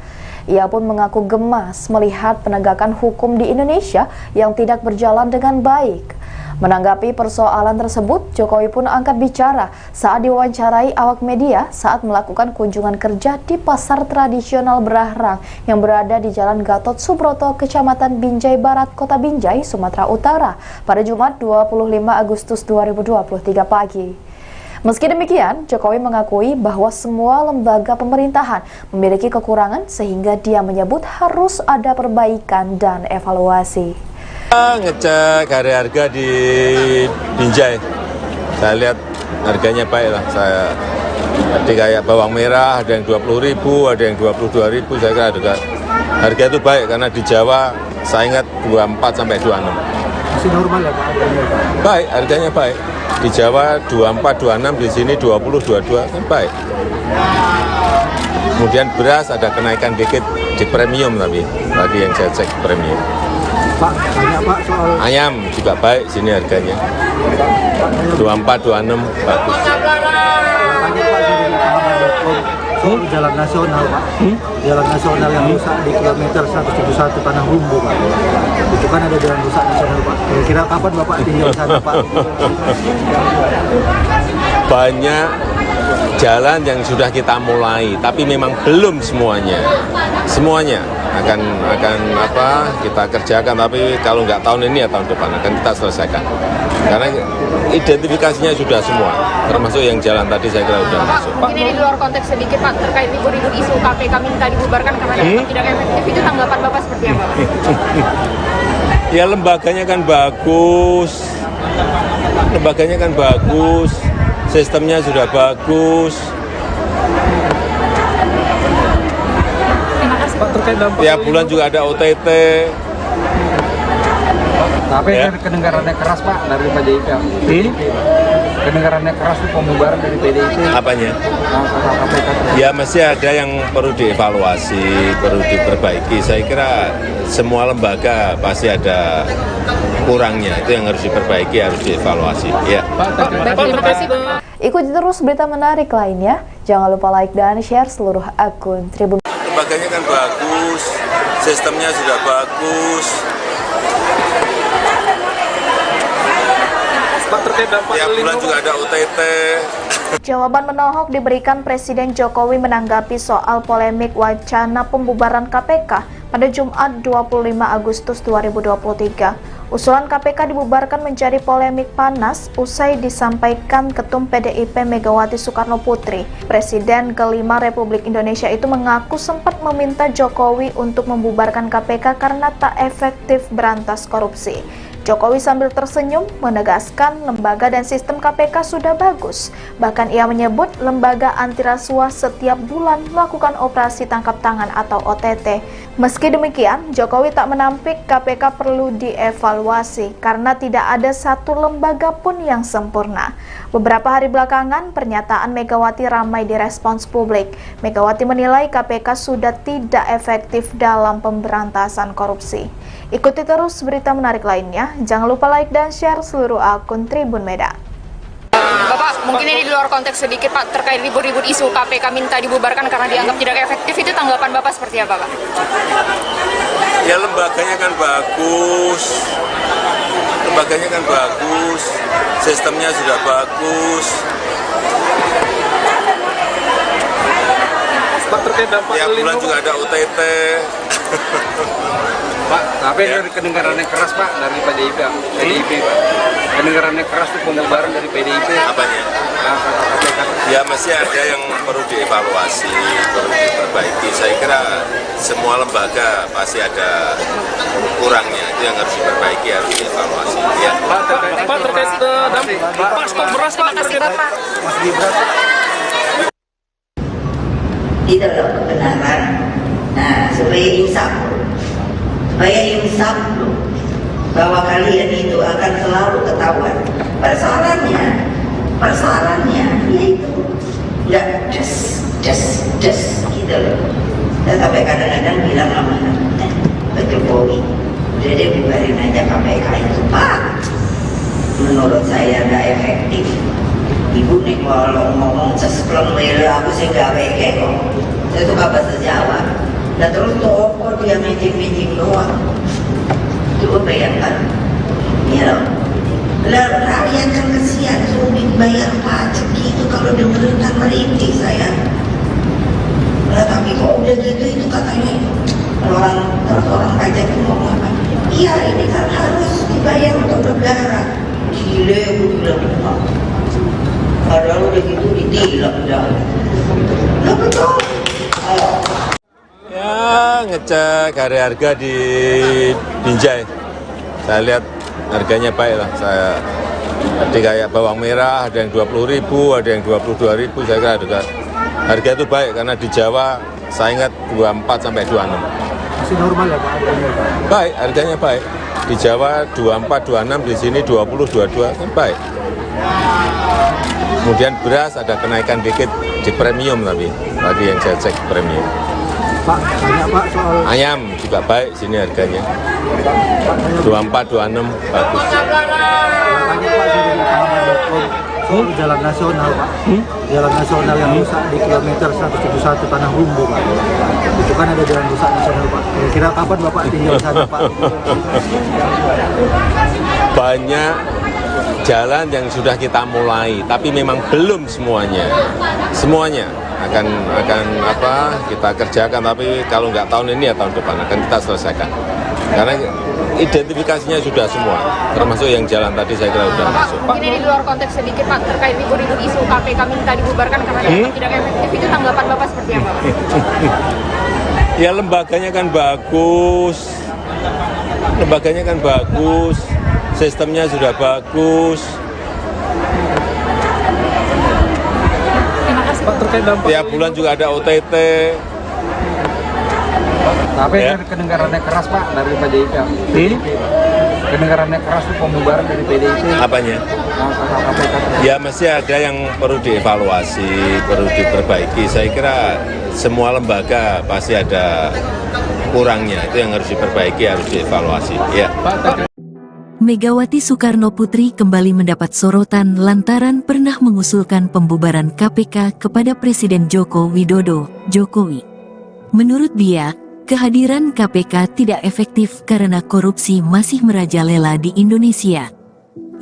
Ia pun mengaku gemas melihat penegakan hukum di Indonesia yang tidak berjalan dengan baik. Menanggapi persoalan tersebut, Jokowi pun angkat bicara saat diwawancarai awak media saat melakukan kunjungan kerja di pasar tradisional Brahrang yang berada di Jalan Gatot Subroto, Kecamatan Binjai Barat, Kota Binjai, Sumatera Utara pada Jumat 25 Agustus 2023 pagi. Meski demikian, Jokowi mengakui bahwa semua lembaga pemerintahan memiliki kekurangan sehingga dia menyebut harus ada perbaikan dan evaluasi. Ngecek harga di Binjai, saya lihat harganya baik lah. Saya tadi kayak bawang merah ada yang 20.000, ada yang 22.000. Saya kira harga itu baik karena di Jawa saya ingat 24 sampai 26. Masih normal ya Pak? Baik, harganya baik. Di Jawa 24, 26, di sini 20, 22 kan baik. Kemudian beras ada kenaikan dikit di premium tapi tadi yang saya cek premium. Pak, banyak Pak soal Ayam juga baik sini harganya. 24, 26 bagus. tanya Pak dari pahaman.com soal jalan nasional Pak. Jalan nasional yang rusak di kilometer 171 Tanah Rumbu Pak. Itu kan ada jalan rusak nasional Pak. Kira-kira kapan Bapak tinggal di sana Pak? Banyak jalan yang sudah kita mulai, tapi memang belum semuanya. Semuanya akan kita kerjakan, tapi kalau nggak tahun ini ya tahun depan akan kita selesaikan. Karena identifikasinya sudah semua, termasuk yang jalan tadi saya kira sudah masuk. Mungkin ini di luar konteks sedikit Pak, terkait ribut-ribut isu KPK minta dibubarkan karena dianggap tidak efektif, itu tanggapan Bapak seperti apa Pak? Ya lembaganya kan bagus, sistemnya sudah bagus. Pak, terkait dampak Tiap bulan juga ada OTT. Tapi Ya. kedengarannya keras Pak dari PDIP. Kedengarannya keras itu pembubaran dari PDIP. Apanya? KPK. Ya masih ada yang perlu dievaluasi, perlu diperbaiki. Saya kira semua lembaga pasti ada kurangnya, itu yang harus diperbaiki, harus dievaluasi. Ya. Terima kasih Pak. Ikuti terus berita menarik lainnya. Jangan lupa like dan share seluruh akun Tribun. Lembaganya kan bagus, sistemnya sudah bagus. Pak, terkait dampak Tiap bulan juga ada OTT. Jawaban menohok diberikan Presiden Jokowi menanggapi soal polemik wacana pembubaran KPK pada Jumat 25 Agustus 2023. Usulan KPK dibubarkan menjadi polemik panas usai disampaikan Ketum PDIP Megawati Soekarno Putri. Presiden kelima Republik Indonesia itu mengaku sempat meminta Jokowi untuk membubarkan KPK karena tak efektif berantas korupsi. Jokowi sambil tersenyum menegaskan lembaga dan sistem KPK sudah bagus. Bahkan ia menyebut lembaga anti rasuah setiap bulan melakukan operasi tangkap tangan atau OTT. Meski demikian, Jokowi tak menampik KPK perlu dievaluasi karena tidak ada satu lembaga pun yang sempurna. Beberapa hari belakangan, pernyataan Megawati ramai direspons publik. Megawati menilai KPK sudah tidak efektif dalam pemberantasan korupsi. Ikuti terus berita menarik lainnya. Jangan lupa like dan share seluruh akun Tribun Medan. Bapak, mungkin ini di luar konteks sedikit Pak, terkait ribut-ribut isu KPK minta dibubarkan karena dianggap tidak efektif, itu tanggapan Bapak seperti apa Pak? Ya lembaganya kan bagus, sistemnya sudah bagus. Pak, terkait dampak Tiap bulan juga ada OTT. Pak, tapi dari kedengaran yang keras Pak dari PDIP Pak. Kedengaran yang keras itu pembubaran dari PDIP. Apanya? Ya masih ada yang perlu dievaluasi, perlu diperbaiki. Saya kira semua lembaga pasti ada kurangnya, itu yang harus diperbaiki, harus dievaluasi. Ya. Pak, terkait dampak Pak, stok beras Pak. Terima kasih Bapak. Itu loh kebenaran. Nah, supaya insaf loh, bahwa kalian itu akan selalu ketahuan. Persoalannya yaitu nggak just gitu loh. Dan sampai kadang-kadang bilang sama Pak Jokowi, udah deh bubarin aja KPK itu Pak. Menurut saya nggak efektif. Ibu nih kalau ngomong sesplong lele aku sih nggak weke kok. Saya suka bahasa Jawa. Dan terus toko dia meeting doang. Coba bayangkan, ya loh. Lalu rakyat kan kesian sulit bayar pajak gitu kalau dengerin kan merintih saya. Nah, tapi kok udah gitu itu katanya orang pajak itu ngomong apa? Iya ini kan harus dibayar untuk negara. Gile gue bilang. Padahal udah gitu ditilang dah. Nah betul. Ya ngecek harga di Binjai. Saya lihat harganya baik lah. Saya tadi kayak bawang merah ada yang 20.000, ada yang 22.000. Saya kira harga itu baik karena di Jawa saya ingat 24 sampai 26. Masih normal ya Pak harganya? Baik, harganya baik. Di Jawa 24, 26, di sini 20, 22 kan baik. Kemudian beras ada kenaikan dikit di premium tapi tadi yang saya cek premium. Pak, banyak Pak soal Ayam juga baik sini harganya. 24, 26 bagus. banyak Pak dari pengamat.com soal jalan nasional Pak. Jalan nasional yang rusak di kilometer 171 Tanah Humbu Pak. Itu kan ada jalan rusak nasional Pak. Kira-kira kapan Bapak tinggal sana Pak? Banyak jalan yang sudah kita mulai, tapi memang belum semuanya. Semuanya akan kita kerjakan, tapi kalau nggak tahun ini ya tahun depan akan kita selesaikan. Karena identifikasinya sudah semua, termasuk yang jalan tadi saya kira sudah masuk. Mungkin ini di luar konteks sedikit Pak, terkait ribut-ribut isu KPK minta dibubarkan karena dianggap tidak efektif, itu tanggapan Bapak seperti apa Pak? Ya lembaganya kan bagus, sistemnya sudah bagus. Pak, terkait dampak Tiap bulan juga ada OTT. Tapi Ya. dari kedengaran yang keras Pak dari PDIP. Kedengaran yang keras itu pembubaran dari PDIP. Apanya? Ya masih ada yang perlu dievaluasi, perlu diperbaiki. Saya kira semua lembaga pasti ada kurangnya, itu yang harus diperbaiki, harus dievaluasi. Ya. Megawati Soekarno Putri kembali mendapat sorotan lantaran pernah mengusulkan pembubaran KPK kepada Presiden Joko Widodo, Jokowi. Menurut dia, kehadiran KPK tidak efektif karena korupsi masih merajalela di Indonesia.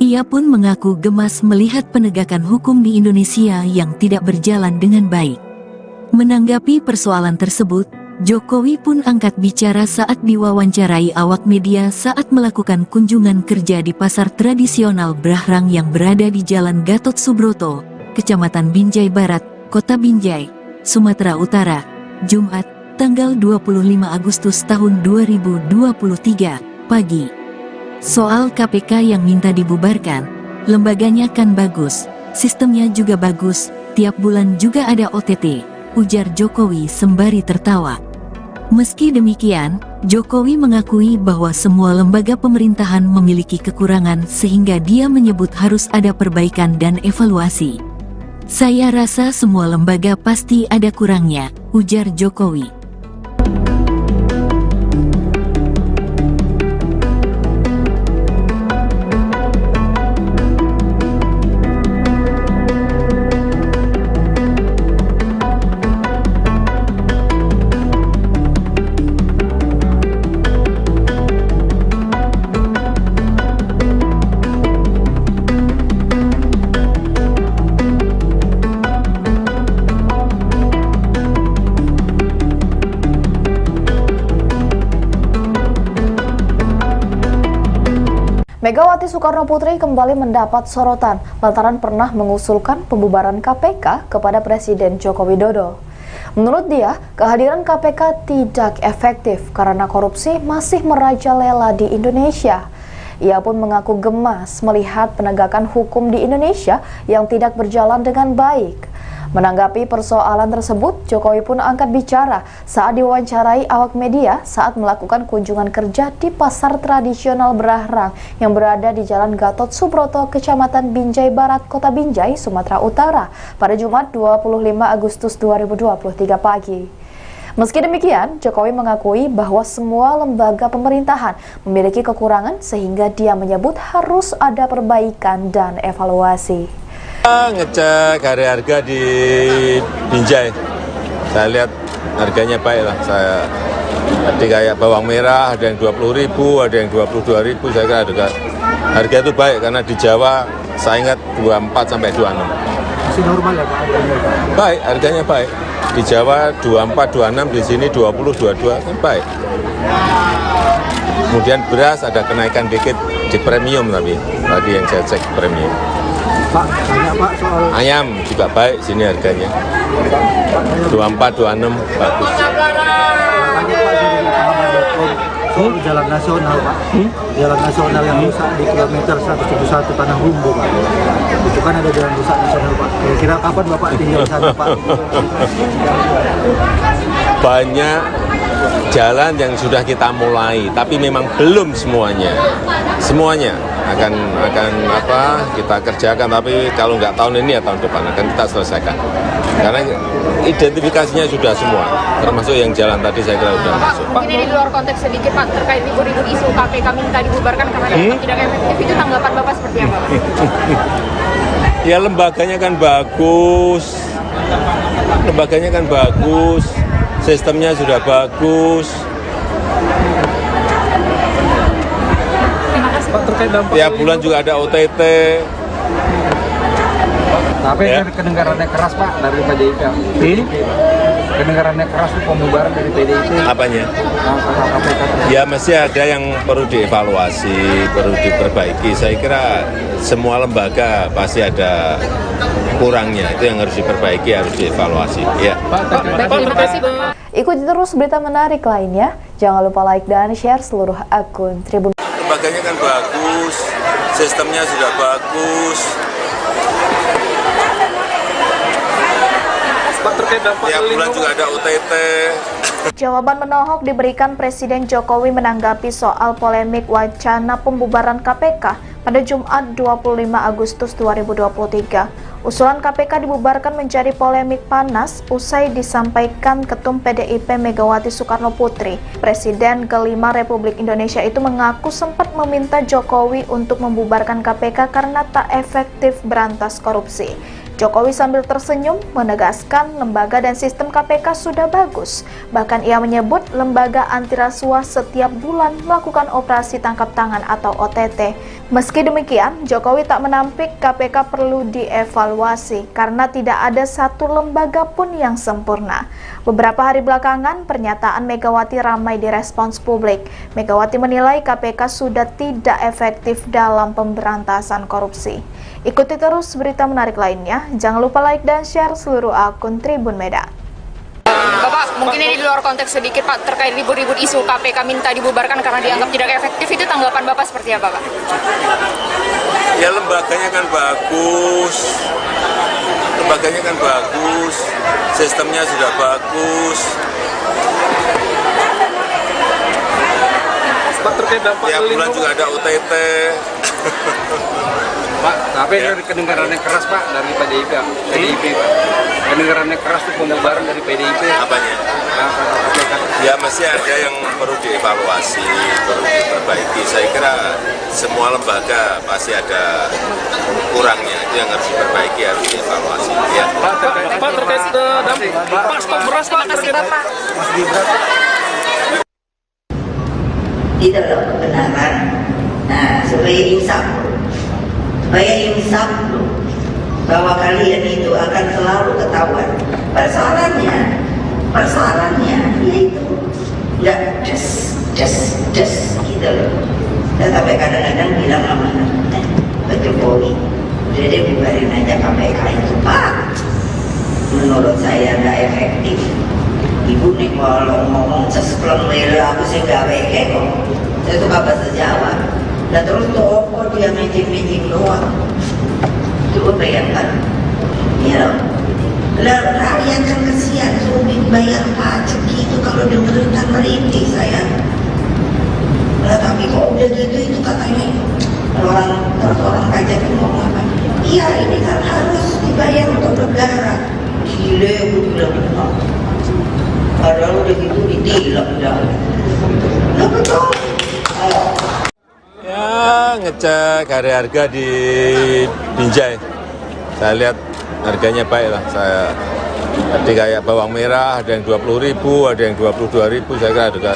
Ia pun mengaku gemas melihat penegakan hukum di Indonesia yang tidak berjalan dengan baik. Menanggapi persoalan tersebut, Jokowi pun angkat bicara saat diwawancarai awak media saat melakukan kunjungan kerja di pasar tradisional Brahrang yang berada di Jalan Gatot Subroto, Kecamatan Binjai Barat, Kota Binjai, Sumatera Utara, Jumat, tanggal 25 Agustus tahun 2023, pagi. Soal KPK yang minta dibubarkan, lembaganya kan bagus, sistemnya juga bagus, tiap bulan juga ada OTT, ujar Jokowi sembari tertawa. Meski demikian, Jokowi mengakui bahwa semua lembaga pemerintahan memiliki kekurangan sehingga dia menyebut harus ada perbaikan dan evaluasi. Saya rasa semua lembaga pasti ada kurangnya, ujar Jokowi. Megawati Soekarnoputri kembali mendapat sorotan lantaran pernah mengusulkan pembubaran KPK kepada Presiden Joko Widodo. Menurut dia, kehadiran KPK tidak efektif karena korupsi masih merajalela di Indonesia. Ia pun mengaku gemas melihat penegakan hukum di Indonesia yang tidak berjalan dengan baik. Menanggapi persoalan tersebut, Jokowi pun angkat bicara saat diwawancarai awak media saat melakukan kunjungan kerja di pasar tradisional Brahrang yang berada di Jalan Gatot Subroto, Kecamatan Binjai Barat, Kota Binjai, Sumatera Utara pada Jumat 25 Agustus 2023 pagi. Meski demikian, Jokowi mengakui bahwa semua lembaga pemerintahan memiliki kekurangan sehingga dia menyebut harus ada perbaikan dan evaluasi. Ngecek harga di Binjai, saya lihat harganya baik lah. Tadi kayak bawang merah ada yang 20.000, ada yang 22.000. Saya kira harga itu baik karena di Jawa saya ingat 24 sampai 26. Masih normal ya Pak harganya? Baik, harganya baik. Di Jawa 24, 26, di sini 20, 22 kan baik. Kemudian beras ada kenaikan dikit di premium tapi tadi yang saya cek premium. Pak, tanya Pak soal Ayam juga baik sini harganya. 24, 26 bagus. tanya Pak soal jalan nasional Pak. Jalan nasional yang rusak di kilometer 171 Tanah Rumbu Pak. Itu kan ada jalan rusak nasional Pak. Kira-kira kapan Bapak tinggal di sana Pak? Banyak jalan yang sudah kita mulai, tapi memang belum semuanya. Semuanya akan kita kerjakan, tapi kalau nggak tahun ini ya tahun depan akan kita selesaikan. Karena identifikasinya sudah semua, termasuk yang jalan tadi saya kira sudah masuk. Mungkin ini di luar konteks sedikit Pak, terkait ribut-ribut isu KPK minta dibubarkan karena dianggap tidak efektif, itu tanggapan Bapak seperti apa? Ya lembaganya kan bagus, sistemnya sudah bagus. Pak, terkait dampak Tiap bulan juga ada OTT. Tapi Ya. kedengarannya keras Pak dari PDIP. Kedengarannya keras tuh pembubaran dari PDIP. Apanya? KPK. Ya mesti ada yang perlu dievaluasi, perlu diperbaiki. Saya kira semua lembaga pasti ada kurangnya. Itu yang harus diperbaiki, harus dievaluasi. Ya. Terima kasih Pak. Ikuti terus berita menarik lainnya. Jangan lupa like dan share seluruh akun Tribun. Lembaganya kan bagus, sistemnya sudah bagus. Pak, terkait dampak Tiap bulan juga ada OTT. Jawaban menohok diberikan Presiden Jokowi menanggapi soal polemik wacana pembubaran KPK pada Jumat 25 Agustus 2023. Usulan KPK dibubarkan menjadi polemik panas usai disampaikan Ketum PDIP Megawati Soekarnoputri. Presiden kelima Republik Indonesia itu mengaku sempat meminta Jokowi untuk membubarkan KPK karena tak efektif berantas korupsi. Jokowi sambil tersenyum menegaskan lembaga dan sistem KPK sudah bagus. Bahkan ia menyebut lembaga anti rasuah setiap bulan melakukan operasi tangkap tangan atau OTT. Meski demikian, Jokowi tak menampik KPK perlu dievaluasi karena tidak ada satu lembaga pun yang sempurna. Beberapa hari belakangan, pernyataan Megawati ramai direspons publik. Megawati menilai KPK sudah tidak efektif dalam pemberantasan korupsi. Ikuti terus berita menarik lainnya. Jangan lupa like dan share seluruh akun Tribun Medan. Bapak, mungkin ini di luar konteks sedikit Pak, terkait ribut-ribut isu KPK minta dibubarkan karena dianggap tidak efektif, itu tanggapan Bapak seperti apa Pak? Ya lembaganya kan bagus, sistemnya sudah bagus. Pak, terkait dampak Tiap bulan juga ada OTT. Pak, tapi dari kedengarannya keras Pak dari PDIP Pak. Kedengarannya keras tuh pembubaran dari PDIP. Apanya? Ya masih ada yang perlu dievaluasi, perlu diperbaiki. Saya kira semua lembaga pasti ada kurangnya, itu yang harus diperbaiki, harus dievaluasi. Ya. Pak, terkait dampak Pak, stok beras Pak. Terima kasih Bapak. Mas Gibran. Tidak ada kebenaran. Nah, supaya insaf loh, bahwa kalian itu akan selalu ketahuan. Persoalannya yaitu nggak just gitu loh. Dan sampai kadang-kadang bilang sama Pak Jokowi, udah deh bubarin aja KPK itu Pak. Menurut saya nggak efektif. Ibu nih kalau ngomong sespleng lele aku sih nggak weke kok. Saya suka bahasa Jawa. Dan terus toko dia meeting doang. Coba bayangkan, ya, lah rakyat kan kesian, sulit bayar pajak gitu kalau dengerin kan merintih saya. Lah tapi kok udah gitu itu katanya orang pajak itu ngomong apa? Iya ini kan harus dibayar untuk negara. Gile aku bilang, padahal udah gitu ditilang dah. Lah betul. Ya ngecek harga di Binjai. Saya lihat harganya baik lah. Tadi kayak bawang merah ada yang 20.000, ada yang 22.000. Saya kira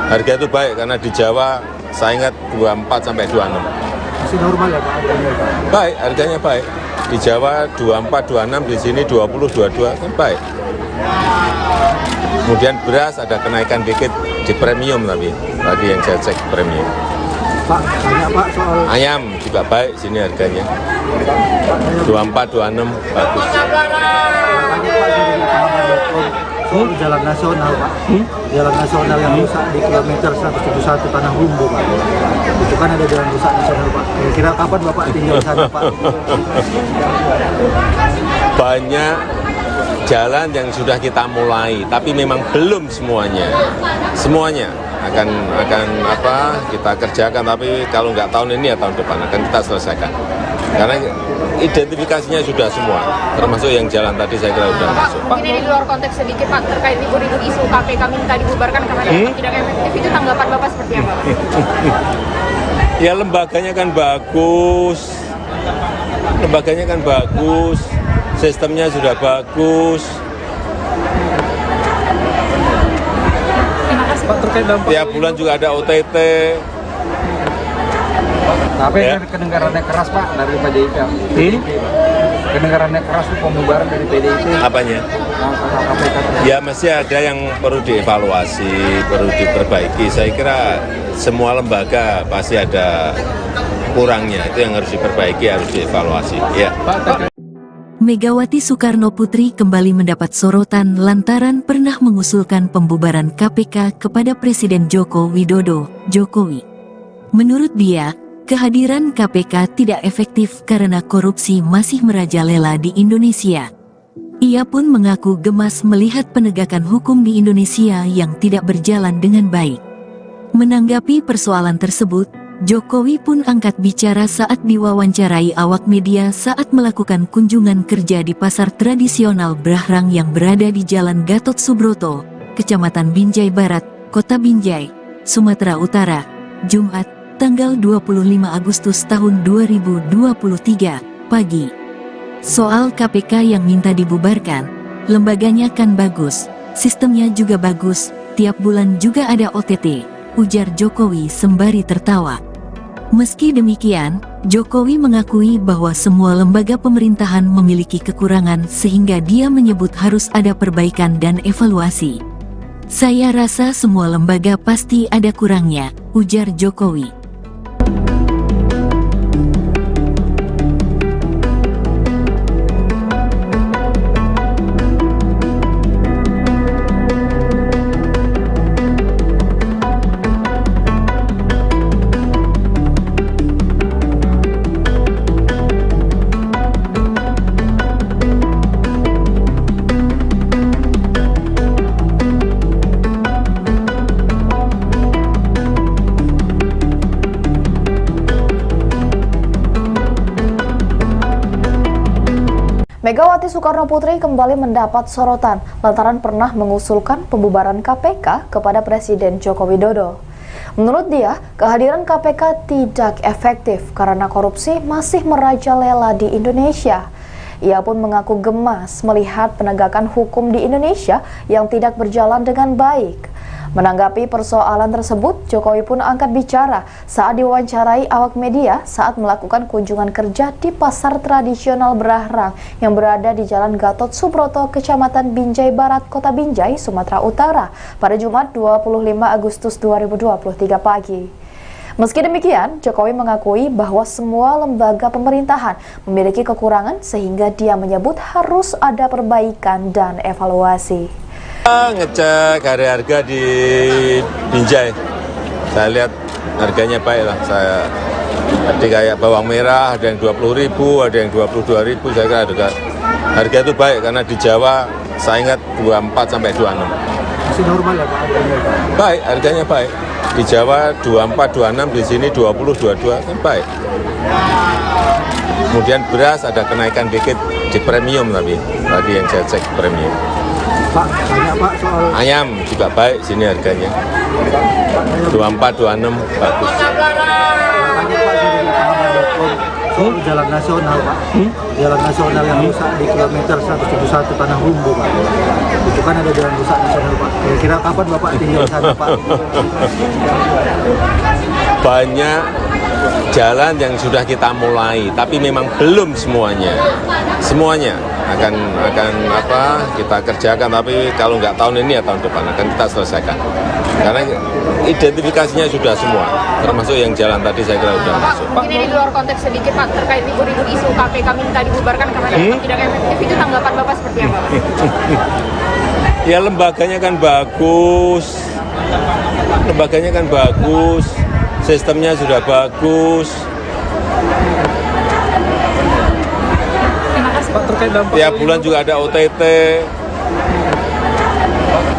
harga itu baik karena di Jawa saya ingat 24 sampai 26. Masih normal ya Pak harganya Pak? Baik, harganya baik. Di Jawa 24, 26, di sini 20, 22 kan baik. Kemudian beras ada kenaikan dikit di premium tapi tadi yang saya cek premium. Pak, tanya Pak soal Ayam juga baik sini harganya. 24, 26 bagus. soal jalan nasional Pak, jalan nasional yang rusak di kilometer 171 Tanah Humbu Pak. Itu kan ada jalan rusak nasional Pak. Kira-kira kapan Bapak tinggal di sana Pak? Banyak jalan yang sudah kita mulai, tapi memang belum semuanya akan kita kerjakan, tapi kalau nggak tahun ini ya tahun depan akan kita selesaikan. Karena identifikasinya sudah semua, termasuk yang jalan tadi saya kira sudah masuk. Mungkin ini di luar konteks sedikit Pak, terkait ribut-ribut isu KPK minta dibubarkan karena dianggap tidak efektif, itu tanggapan Bapak seperti apa? Ya lembaganya kan bagus, sistemnya sudah bagus. Pak, terkait dampak Tiap bulan juga ada OTT. Tapi Ya. kedengarannya keras Pak dari PDIP. Kedengarannya keras itu pembubaran dari PDIP. Apanya? Ya masih ada yang perlu dievaluasi, perlu diperbaiki. Saya kira semua lembaga pasti ada kurangnya, itu yang harus diperbaiki, harus dievaluasi. Ya. Megawati Soekarno Putri kembali mendapat sorotan lantaran pernah mengusulkan pembubaran KPK kepada Presiden Joko Widodo, Jokowi. Menurut dia, kehadiran KPK tidak efektif karena korupsi masih merajalela di Indonesia. Ia pun mengaku gemas melihat penegakan hukum di Indonesia yang tidak berjalan dengan baik. Menanggapi persoalan tersebut, Jokowi pun angkat bicara saat diwawancarai awak media saat melakukan kunjungan kerja di pasar tradisional Brahrang yang berada di Jalan Gatot Subroto, Kecamatan Binjai Barat, Kota Binjai, Sumatera Utara, Jumat, tanggal 25 Agustus tahun 2023, pagi. Soal KPK yang minta dibubarkan, lembaganya kan bagus, sistemnya juga bagus, tiap bulan juga ada OTT, ujar Jokowi sembari tertawa. Meski demikian, Jokowi mengakui bahwa semua lembaga pemerintahan memiliki kekurangan sehingga dia menyebut harus ada perbaikan dan evaluasi. Saya rasa semua lembaga pasti ada kurangnya, ujar Jokowi. Megawati Soekarno Putri kembali mendapat sorotan lantaran pernah mengusulkan pembubaran KPK kepada Presiden Joko Widodo. Menurut dia, kehadiran KPK tidak efektif karena korupsi masih merajalela di Indonesia. Ia pun mengaku gemas melihat penegakan hukum di Indonesia yang tidak berjalan dengan baik. Menanggapi persoalan tersebut, Jokowi pun angkat bicara saat diwawancarai awak media saat melakukan kunjungan kerja di pasar tradisional Berahrang yang berada di Jalan Gatot Subroto, Kecamatan Binjai Barat, Kota Binjai, Sumatera Utara pada Jumat 25 Agustus 2023 pagi. Meski demikian, Jokowi mengakui bahwa semua lembaga pemerintahan memiliki kekurangan sehingga dia menyebut harus ada perbaikan dan evaluasi. Ngecek harga di Binjai, saya lihat harganya baik lah. Saya tadi kayak bawang merah ada yang 20.000, ada yang 22.000. Saya kira harga itu baik karena di Jawa saya ingat 24 sampai 26. Masih normal ya Pak harganya? Baik, harganya baik. Di Jawa 24, 26, di sini 20, 22 kan baik. Kemudian beras ada kenaikan dikit di premium tapi tadi yang saya cek premium. Pak, banyak Pak soal Ayam juga baik sini harganya. 24, 26 bagus. tanya Pak dari pengamat.com soal jalan nasional Pak. Jalan nasional yang rusak di kilometer 171 Tanah Humbu Pak. Itu kan ada jalan rusak nasional Pak. Kira-kira kapan Bapak tinggal sana Pak? Banyak jalan yang sudah kita mulai, tapi memang belum semuanya. Semuanya akan kita kerjakan, tapi kalau nggak tahun ini ya tahun depan akan kita selesaikan. Karena identifikasinya sudah semua, termasuk yang jalan tadi saya kira sudah masuk. Mungkin ini di luar konteks sedikit Pak, terkait ribut-ribut isu KPK minta dibubarkan karena dianggap tidak efektif, itu tanggapan Bapak seperti apa? Ya lembaganya kan bagus, sistemnya sudah bagus. Pak, terkait dampak Tiap bulan juga ada OTT.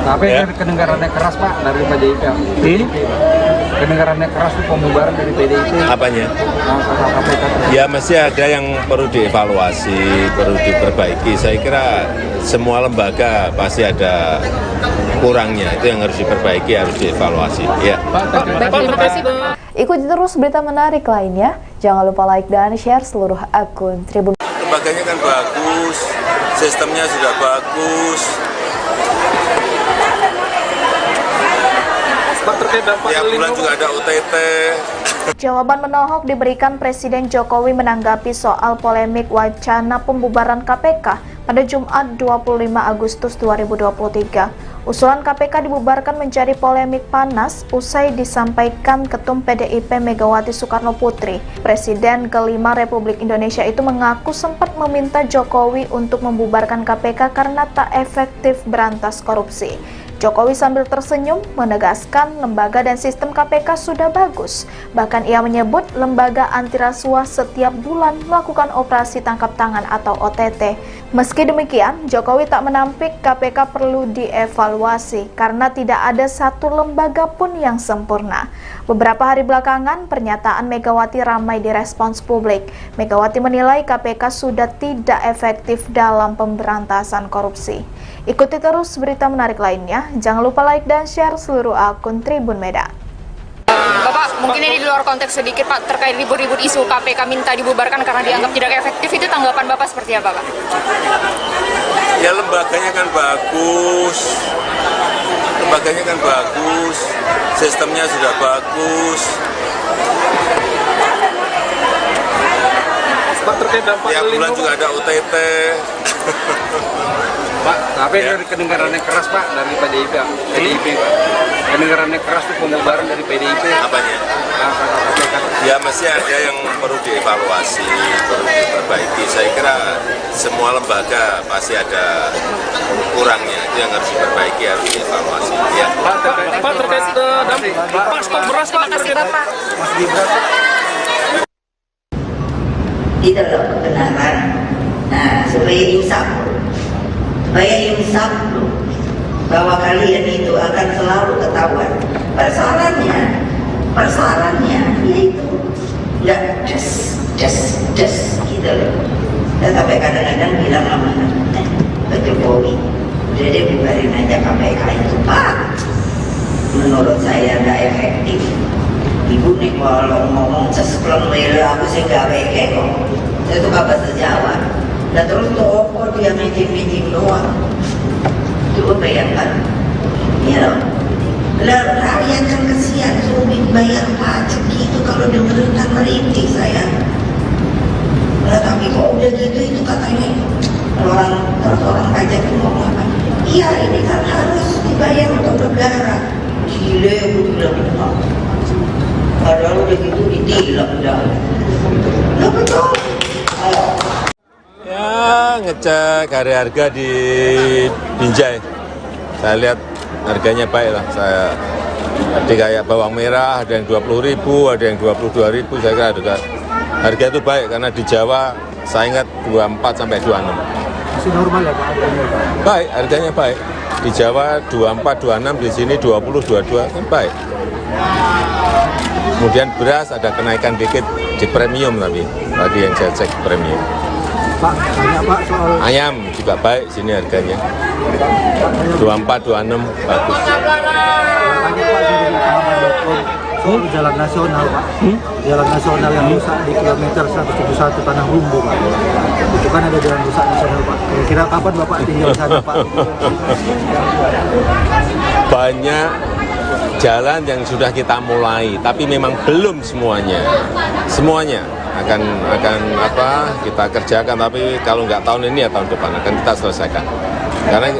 Tapi Ya. kedengarannya keras Pak dari PDIP. Kedengarannya keras itu pembubaran dari PDIP. Apanya? Kata KPK. Ya masih ada yang perlu dievaluasi, perlu diperbaiki. Saya kira semua lembaga pasti ada kurangnya. Itu yang harus diperbaiki, harus dievaluasi. Ya. Terima kasih Pak. Ikuti terus berita menarik lainnya. Jangan lupa like dan share seluruh akun Tribun. Lembaganya kan bagus, sistemnya sudah bagus. Pak, terkait dampak Tiap bulan juga ada OTT. Jawaban menohok diberikan Presiden Jokowi menanggapi soal polemik wacana pembubaran KPK pada Jumat 25 Agustus 2023. Usulan KPK dibubarkan menjadi polemik panas usai disampaikan Ketum PDIP Megawati Soekarno Putri. Presiden kelima Republik Indonesia itu mengaku sempat meminta Jokowi untuk membubarkan KPK karena tak efektif berantas korupsi. Jokowi sambil tersenyum menegaskan lembaga dan sistem KPK sudah bagus. Bahkan ia menyebut lembaga anti rasuah setiap bulan melakukan operasi tangkap tangan atau OTT. Meski demikian, Jokowi tak menampik KPK perlu dievaluasi karena tidak ada satu lembaga pun yang sempurna. Beberapa hari belakangan, pernyataan Megawati ramai direspons publik. Megawati menilai KPK sudah tidak efektif dalam pemberantasan korupsi. Ikuti terus berita menarik lainnya. Jangan lupa like dan share seluruh akun Tribun Medan. Bapak, mungkin ini di luar konteks sedikit Pak, terkait ribut-ribut isu KPK minta dibubarkan karena dianggap tidak efektif, itu tanggapan Bapak seperti apa Pak? Ya lembaganya kan bagus, sistemnya sudah bagus. Pak, terkait dampak Tiap bulan juga ada OTT. Pak, tapi kedengarannya keras Pak dari PDIP Pak. Kedengarannya keras itu pembubaran dari PDIP. Apanya? Ya masih ada yang perlu dievaluasi, perlu diperbaiki. Saya kira semua lembaga pasti ada kurangnya, itu yang harus diperbaiki, harus dievaluasi. Ya. Pak, terkait dampak Pak, stok beras Pak. Terima kasih Bapak. Mas Gibran. Tidak loh kebenaran. Nah, supaya insaf loh, bahwa kalian itu akan selalu ketahuan. Persoalannya yaitu nggak just gitu loh. Dan sampai kadang-kadang bilang sama Pak Jokowi, udah deh bubarin aja KPK itu Pak. Menurut saya nggak efektif. Ibu nih kalau ngomong sespleng mele aku sih nggak weke kok. Saya suka bahasa Jawa. Dan terus toko dia mijing doang. Coba bayangkan, ya loh. Lah rakyat kan kesian sulit bayar pajak gitu kalau dengerin kan merintih saya. Lah tapi kok udah gitu itu katanya orang pajak itu ngomong apa? Iya ini kan harus dibayar untuk negara. Gile aku bilang apa? Padahal udah gitu ditilang dah. Lah betul. Ya ngecek harga di Binjai. Saya lihat harganya baik lah. Tadi kayak bawang merah ada yang 20.000, ada yang 22.000. Saya kira harga itu baik karena di Jawa saya ingat 24 sampai 26. Masih normal ya Pak harganya Pak? Baik, harganya baik. Di Jawa 24, 26, di sini 20, 22 kan baik. Kemudian beras ada kenaikan dikit di premium tapi tadi yang saya cek premium. Pak, tanya Pak soal Ayam juga baik sini harganya. 24, 26 bagus. tanya Pak dari pengalaman.com soal jalan nasional Pak. Jalan nasional yang rusak di kilometer 171 Tanah Rumbu Pak. Itu kan ada jalan rusak nasional Pak. Kira-kira kapan Bapak tinggal di sana Pak? Banyak jalan yang sudah kita mulai, tapi memang belum semuanya. Semuanya akan kita kerjakan, tapi kalau nggak tahun ini ya tahun depan akan kita selesaikan. Karena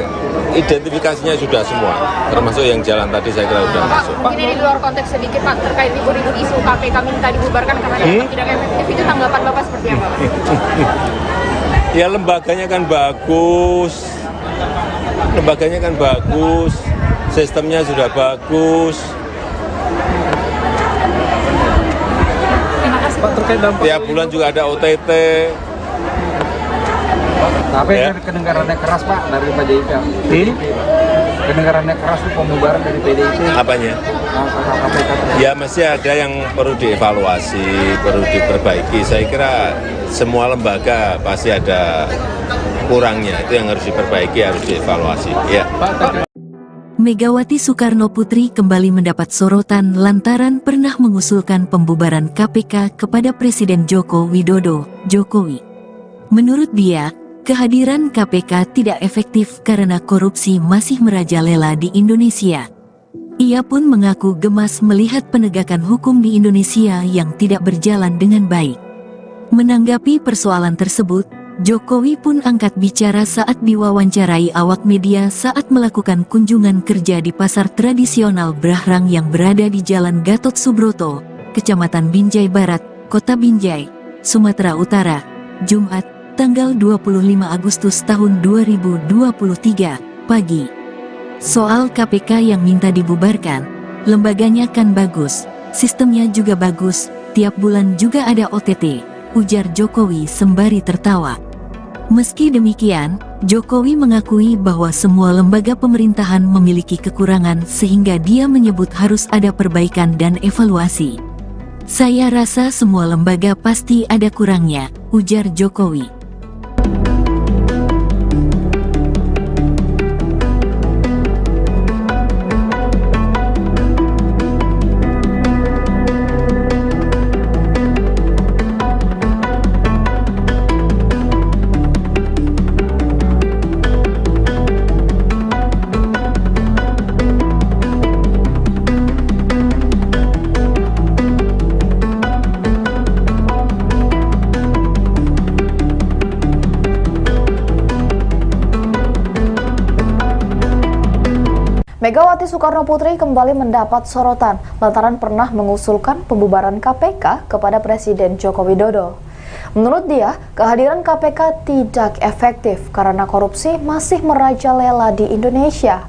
identifikasinya sudah semua, termasuk yang jalan tadi saya kira sudah masuk. Mungkin ini di luar konteks sedikit Pak, terkait ribut-ribut isu KPK minta dibubarkan karena dianggap tidak efektif, itu tanggapan Bapak seperti apa Pak? Ya lembaganya kan bagus, sistemnya sudah bagus. Pak, terkait dampak Tiap bulan juga ada OTT. Tapi Ya. kedengarannya keras Pak dari PDIP. Kedengarannya keras itu pembubaran dari PDIP. Apanya? KPK. Ya masih ada yang perlu dievaluasi, perlu diperbaiki. Saya kira semua lembaga pasti ada kurangnya, itu yang harus diperbaiki, harus dievaluasi. Ya. Megawati Soekarno Putri kembali mendapat sorotan lantaran pernah mengusulkan pembubaran KPK kepada Presiden Joko Widodo, Jokowi. Menurut dia, kehadiran KPK tidak efektif karena korupsi masih merajalela di Indonesia. Ia pun mengaku gemas melihat penegakan hukum di Indonesia yang tidak berjalan dengan baik. Menanggapi persoalan tersebut, Jokowi pun angkat bicara saat diwawancarai awak media saat melakukan kunjungan kerja di pasar tradisional Brahrang yang berada di Jalan Gatot Subroto, Kecamatan Binjai Barat, Kota Binjai, Sumatera Utara, Jumat, tanggal 25 Agustus tahun 2023, pagi. Soal KPK yang minta dibubarkan, lembaganya kan bagus, sistemnya juga bagus, tiap bulan juga ada OTT, ujar Jokowi sembari tertawa. Meski demikian, Jokowi mengakui bahwa semua lembaga pemerintahan memiliki kekurangan sehingga dia menyebut harus ada perbaikan dan evaluasi. Saya rasa semua lembaga pasti ada kurangnya, ujar Jokowi. Megawati Soekarnoputri kembali mendapat sorotan lantaran pernah mengusulkan pembubaran KPK kepada Presiden Joko Widodo. Menurut dia, kehadiran KPK tidak efektif karena korupsi masih merajalela di Indonesia.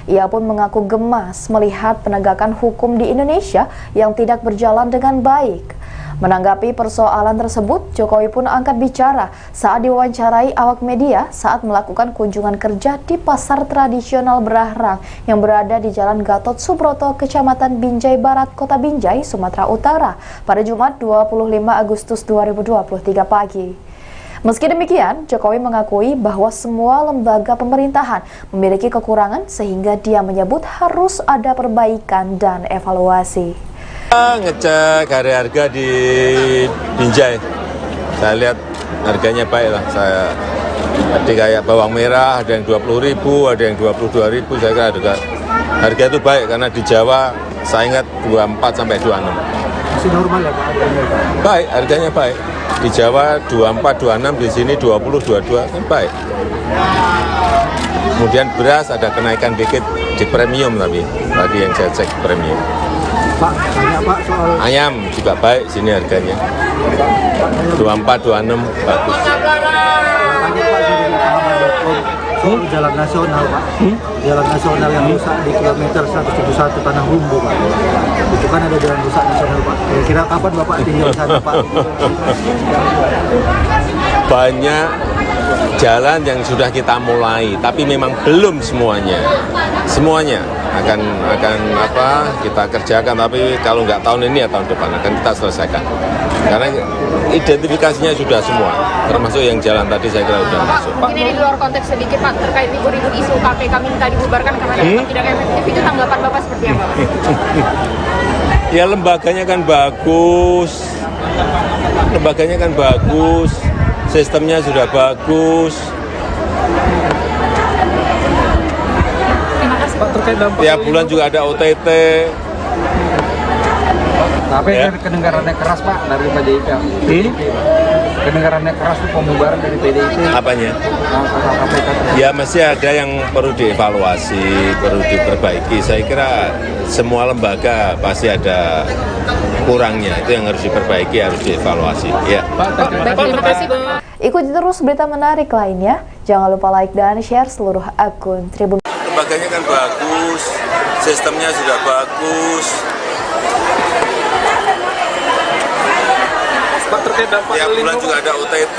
Ia pun mengaku gemas melihat penegakan hukum di Indonesia yang tidak berjalan dengan baik. Menanggapi persoalan tersebut, Jokowi pun angkat bicara saat diwawancarai awak media saat melakukan kunjungan kerja di pasar tradisional Berahrang yang berada di Jalan Gatot Subroto, Kecamatan Binjai Barat, Kota Binjai, Sumatera Utara pada Jumat 25 Agustus 2023 pagi. Meski demikian, Jokowi mengakui bahwa semua lembaga pemerintahan memiliki kekurangan sehingga dia menyebut harus ada perbaikan dan evaluasi. Ngecek harga di Binjai, saya lihat harganya baik lah. Tadi kayak bawang merah ada yang 20.000, ada yang 22.000. Saya kira harga itu baik karena di Jawa saya ingat 24 sampai 26. Masih normal ya Pak harganya? Baik, harganya baik. Di Jawa 24, 26, di sini 20, 22 kan baik. Kemudian beras ada kenaikan dikit di premium tapi tadi yang saya cek premium. Pak, tanya Pak soal Ayam juga baik sini harganya. 24, 26 bagus. tanya Pak dari pahaman.com soal jalan nasional Pak. Jalan nasional yang rusak di kilometer 171 Tanah Humbu Pak. Itu kan ada jalan rusak nasional Pak. Kira-kira kapan Bapak tinggal di sana Pak? Banyak jalan yang sudah kita mulai, tapi memang belum semuanya. Semuanya akan kita kerjakan, tapi kalau nggak tahun ini ya tahun depan akan kita selesaikan. Karena identifikasinya sudah semua, termasuk yang jalan tadi saya kira sudah masuk. Mungkin ini di luar konteks sedikit Pak, terkait ribut-ribut isu KPK minta dibubarkan karena dianggap tidak efektif, itu tanggapan Bapak seperti apa Pak? Ya lembaganya kan bagus, sistemnya sudah bagus. Pak, terkait dampak Tiap bulan juga ada OTT. Tapi Ya. kedengarannya keras Pak dari PDIP. Kedengarannya keras itu pembubaran dari PDIP. Apanya? KPK. Ya masih ada yang perlu dievaluasi, perlu diperbaiki. Saya kira semua lembaga pasti ada kurangnya. Itu yang harus diperbaiki, harus dievaluasi. Ya. Terima kasih Pak. Ikuti terus berita menarik lainnya. Jangan lupa like dan share seluruh akun Tribun. Lembaganya kan bagus, sistemnya sudah bagus. Pak, terkait dampak Tiap bulan juga ada OTT.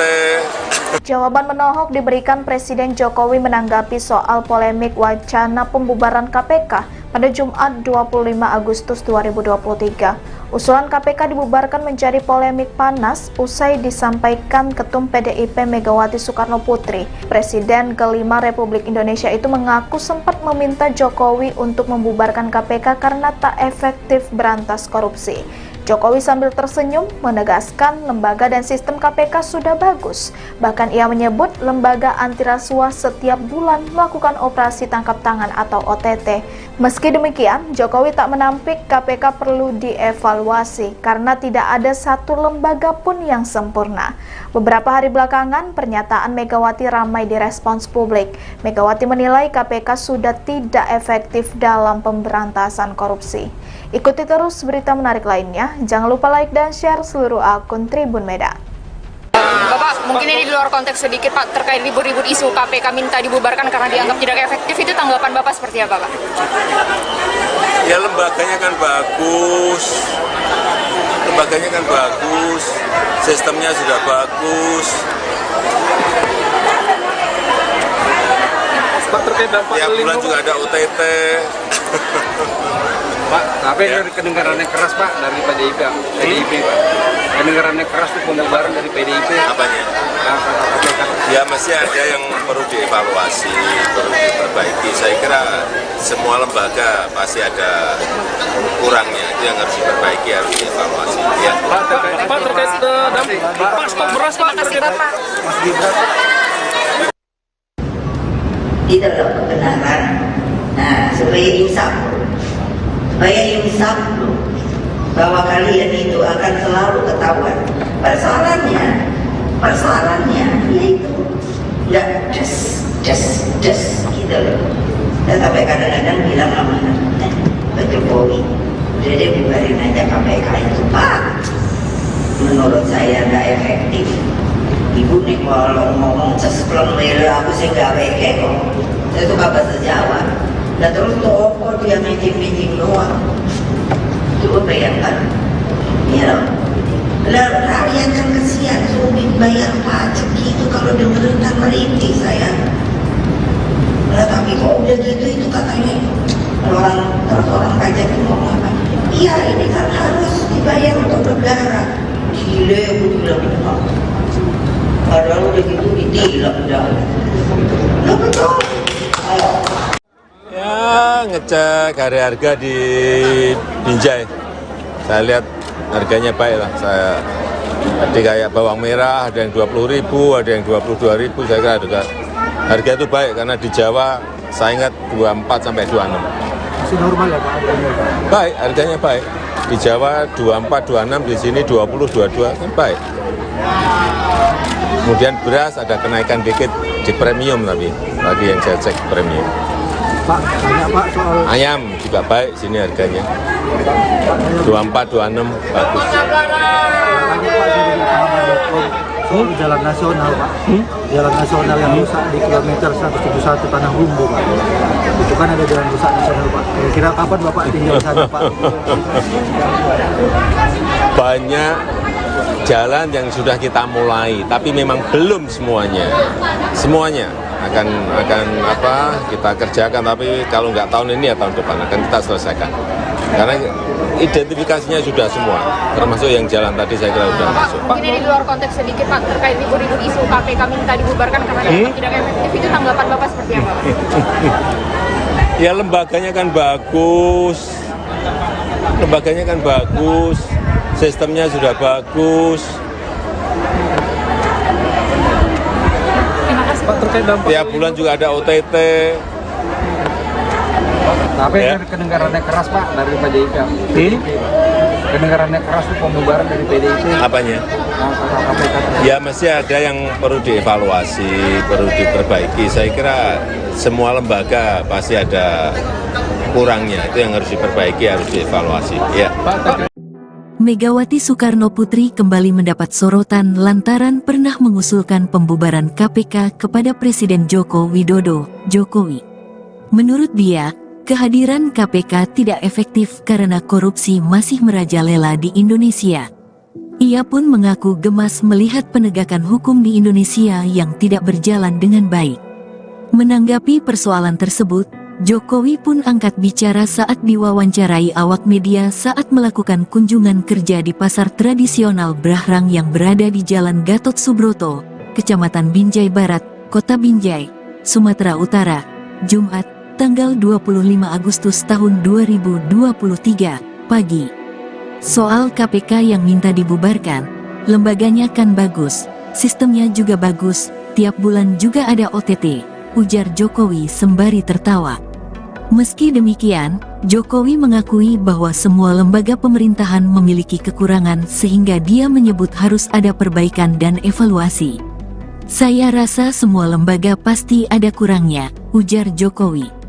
Jawaban menohok diberikan Presiden Jokowi menanggapi soal polemik wacana pembubaran KPK pada Jumat 25 Agustus 2023. Usulan KPK dibubarkan menjadi polemik panas usai disampaikan Ketum PDIP Megawati Soekarnoputri. Presiden kelima Republik Indonesia itu mengaku sempat meminta Jokowi untuk membubarkan KPK karena tak efektif berantas korupsi. Jokowi sambil tersenyum menegaskan lembaga dan sistem KPK sudah bagus. Bahkan ia menyebut lembaga anti rasuah setiap bulan melakukan operasi tangkap tangan atau OTT. Meski demikian, Jokowi tak menampik KPK perlu dievaluasi karena tidak ada satu lembaga pun yang sempurna. Beberapa hari belakangan, pernyataan Megawati ramai direspons publik. Megawati menilai KPK sudah tidak efektif dalam pemberantasan korupsi. Ikuti terus berita menarik lainnya. Jangan lupa like dan share seluruh akun Tribun Medan. Bapak, mungkin ini di luar konteks sedikit Pak, terkait ribut-ribut isu KPK minta dibubarkan karena dianggap tidak efektif, itu tanggapan Bapak seperti apa Pak? Ya lembaganya kan bagus, sistemnya sudah bagus. Pak, terkait dampak Tiap bulan juga ada OTT. Pak, tapi Ya. kedengarannya keras Pak dari PDIP Pak. Kedengarannya keras itu pembubaran dari PDIP. Apanya? KPK. Ya masih ada yang perlu dievaluasi, perlu diperbaiki. Saya kira semua lembaga pasti ada kurangnya. Itu yang harus diperbaiki, harus dievaluasi. Ya. Pak, terkait dampak Pak, stok beras Pak. Terima kasih Bapak. Mas Gibran Di dalam kebenaran. Nah, supaya insaf loh, bahwa kalian itu akan selalu ketahuan. Persoalannya yaitu nggak des gitu loh. Dan sampai kadang-kadang bilang sama Pak Jokowi, udah deh bubarin aja KPK itu Pak. Menurut saya nggak efektif. Ibu nih kalau ngomong cespleng lele aku sih nggak weke kok. Saya suka bahasa Jawa. Dan terus toko dia meeting doang. Coba bayangkan, ya lah rakyat kan kesian sulit bayar pajak gitu kalau dengerin kan merintih saya. Lah tapi kok udah gitu itu katanya orang pajak itu ngomong apa? Iya ini kan harus dibayar untuk negara. Gile aku bilang apa? Padahal udah gitu ditilang dah. Lah betul. Ayo. Ya, ngecek harga di Binjai. Saya lihat harganya baik lah. Saya tadi kayak bawang merah ada yang 20.000, ada yang 22.000. Saya kira harga itu baik karena di Jawa saya ingat 24 sampai 26. Masih normal ya Pak? Baik, harganya baik. Di Jawa 24, 26, di sini 20, 22 kan baik. Kemudian beras ada kenaikan dikit di premium tapi tadi yang saya cek premium. Pak, tanya Pak soal Ayam juga baik sini harganya. 24, 26 bagus. tanya Pak dari pahaman.com soal jalan nasional Pak. Jalan nasional yang rusak di kilometer 171 Tanah Humbu Pak. Itu kan ada jalan rusak nasional Pak. Kira-kira kapan Bapak tinggal di sana Pak? Banyak jalan yang sudah kita mulai, tapi memang belum semuanya. Semuanya akan kita kerjakan, tapi kalau nggak tahun ini ya tahun depan akan kita selesaikan. Karena identifikasinya sudah semua, termasuk yang jalan tadi saya kira sudah masuk. Mungkin ini di luar konteks sedikit Pak, terkait libur-libur isu KPK minta dibubarkan karena dianggap tidak efektif, itu tanggapan Bapak seperti apa? Ya lembaganya kan bagus, sistemnya sudah bagus. Pak, terkait dampak Tiap bulan juga ada OTT. Tapi Ya. kedengarannya keras Pak dari PDIP. Kedengarannya keras itu pembubaran dari PDIP. Apanya? KPK. Ya mesti ada yang perlu dievaluasi, perlu diperbaiki. Saya kira semua lembaga pasti ada kurangnya. Itu yang harus diperbaiki, harus dievaluasi. Ya. Megawati Soekarno Putri kembali mendapat sorotan lantaran pernah mengusulkan pembubaran KPK kepada Presiden Joko Widodo, Jokowi. Menurut dia, kehadiran KPK tidak efektif karena korupsi masih merajalela di Indonesia. Ia pun mengaku gemas melihat penegakan hukum di Indonesia yang tidak berjalan dengan baik. Menanggapi persoalan tersebut, Jokowi pun angkat bicara saat diwawancarai awak media saat melakukan kunjungan kerja di pasar tradisional Brahrang yang berada di Jalan Gatot Subroto, Kecamatan Binjai Barat, Kota Binjai, Sumatera Utara, Jumat, tanggal 25 Agustus tahun 2023, pagi. Soal KPK yang minta dibubarkan, lembaganya kan bagus, sistemnya juga bagus, tiap bulan juga ada OTT, ujar Jokowi sembari tertawa. Meski demikian, Jokowi mengakui bahwa semua lembaga pemerintahan memiliki kekurangan sehingga dia menyebut harus ada perbaikan dan evaluasi. Saya rasa semua lembaga pasti ada kurangnya, ujar Jokowi.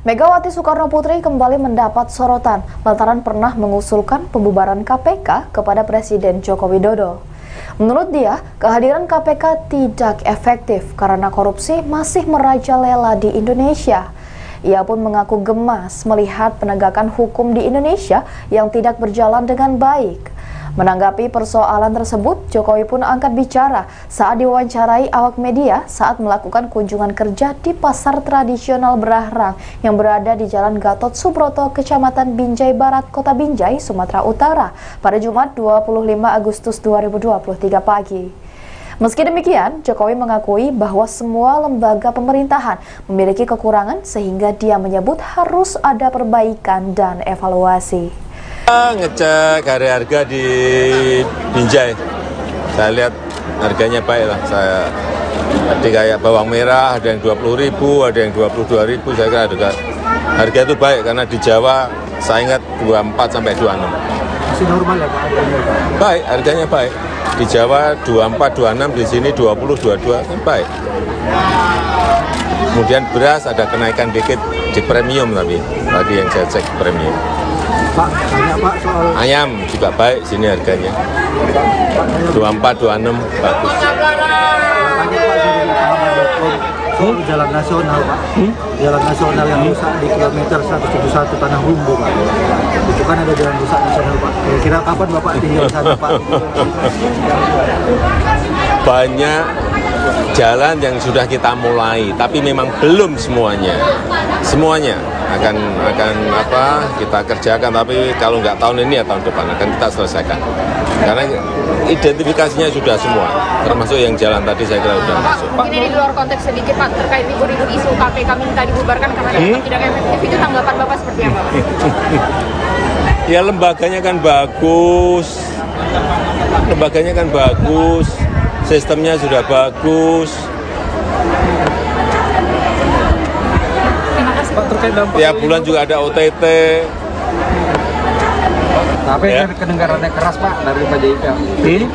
Megawati Soekarno Putri kembali mendapat sorotan lantaran pernah mengusulkan pembubaran KPK kepada Presiden Joko Widodo. Menurut dia, kehadiran KPK tidak efektif karena korupsi masih merajalela di Indonesia. Ia pun mengaku gemas melihat penegakan hukum di Indonesia yang tidak berjalan dengan baik. Menanggapi persoalan tersebut, Jokowi pun angkat bicara saat diwawancarai awak media saat melakukan kunjungan kerja di pasar tradisional Brahrang yang berada di Jalan Gatot Subroto, Kecamatan Binjai Barat, Kota Binjai, Sumatera Utara pada Jumat 25 Agustus 2023 pagi. Meski demikian, Jokowi mengakui bahwa semua lembaga pemerintahan memiliki kekurangan sehingga dia menyebut harus ada perbaikan dan evaluasi. Ngecek harga di Binjai, saya lihat harganya baik lah. Tadi kayak bawang merah ada yang 20.000, ada yang 22.000. Saya kira harga itu baik karena di Jawa saya ingat 24 sampai 26. Masih normal ya Pak harganya? Baik, harganya baik. Di Jawa 24, 26, di sini 20, 22 kan baik. Kemudian beras ada kenaikan dikit di premium tapi tadi yang saya cek premium. Pak, tanya Pak soal Ayam juga baik sini harganya. 24, 26 bagus. tanya Pak dari pahaman.com soal jalan nasional Pak. Jalan nasional yang rusak di kilometer 171 Tanah Humbu Pak. Itu kan ada jalan rusak nasional Pak. Kira-kira kapan Bapak tinggal di sana Pak? Banyak jalan yang sudah kita mulai, tapi memang belum semuanya. Semuanya akan kita kerjakan, tapi kalau nggak tahun ini ya tahun depan akan kita selesaikan. Karena identifikasinya sudah semua, termasuk yang jalan tadi saya kira sudah masuk. Mungkin ini di luar konteks sedikit Pak, terkait ribut-ribut isu KPK minta dibubarkan karena dianggap tidak efektif, itu tanggapan Bapak seperti apa? Ya lembaganya kan bagus, sistemnya sudah bagus. Pak, terkait dampak Tiap bulan juga ada OTT. Tapi Ya. kedengarannya keras Pak dari PDIP.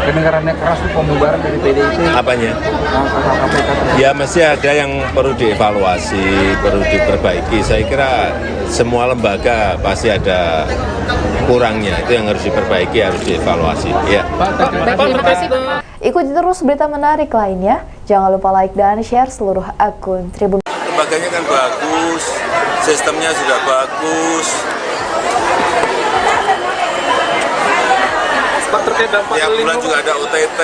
Kedengarannya keras tuh pembubaran dari PDIP. Apanya? KPK. Ya mesti ada yang perlu dievaluasi, perlu diperbaiki. Saya kira semua lembaga pasti ada kurangnya, itu yang harus diperbaiki, harus dievaluasi. Ya. Terima kasih Pak. Ikuti terus berita menarik lainnya. Jangan lupa like dan share seluruh akun Tribun. Lembaganya kan bagus, sistemnya sudah bagus. Pak, terkait dampak Tiap bulan juga ada OTT.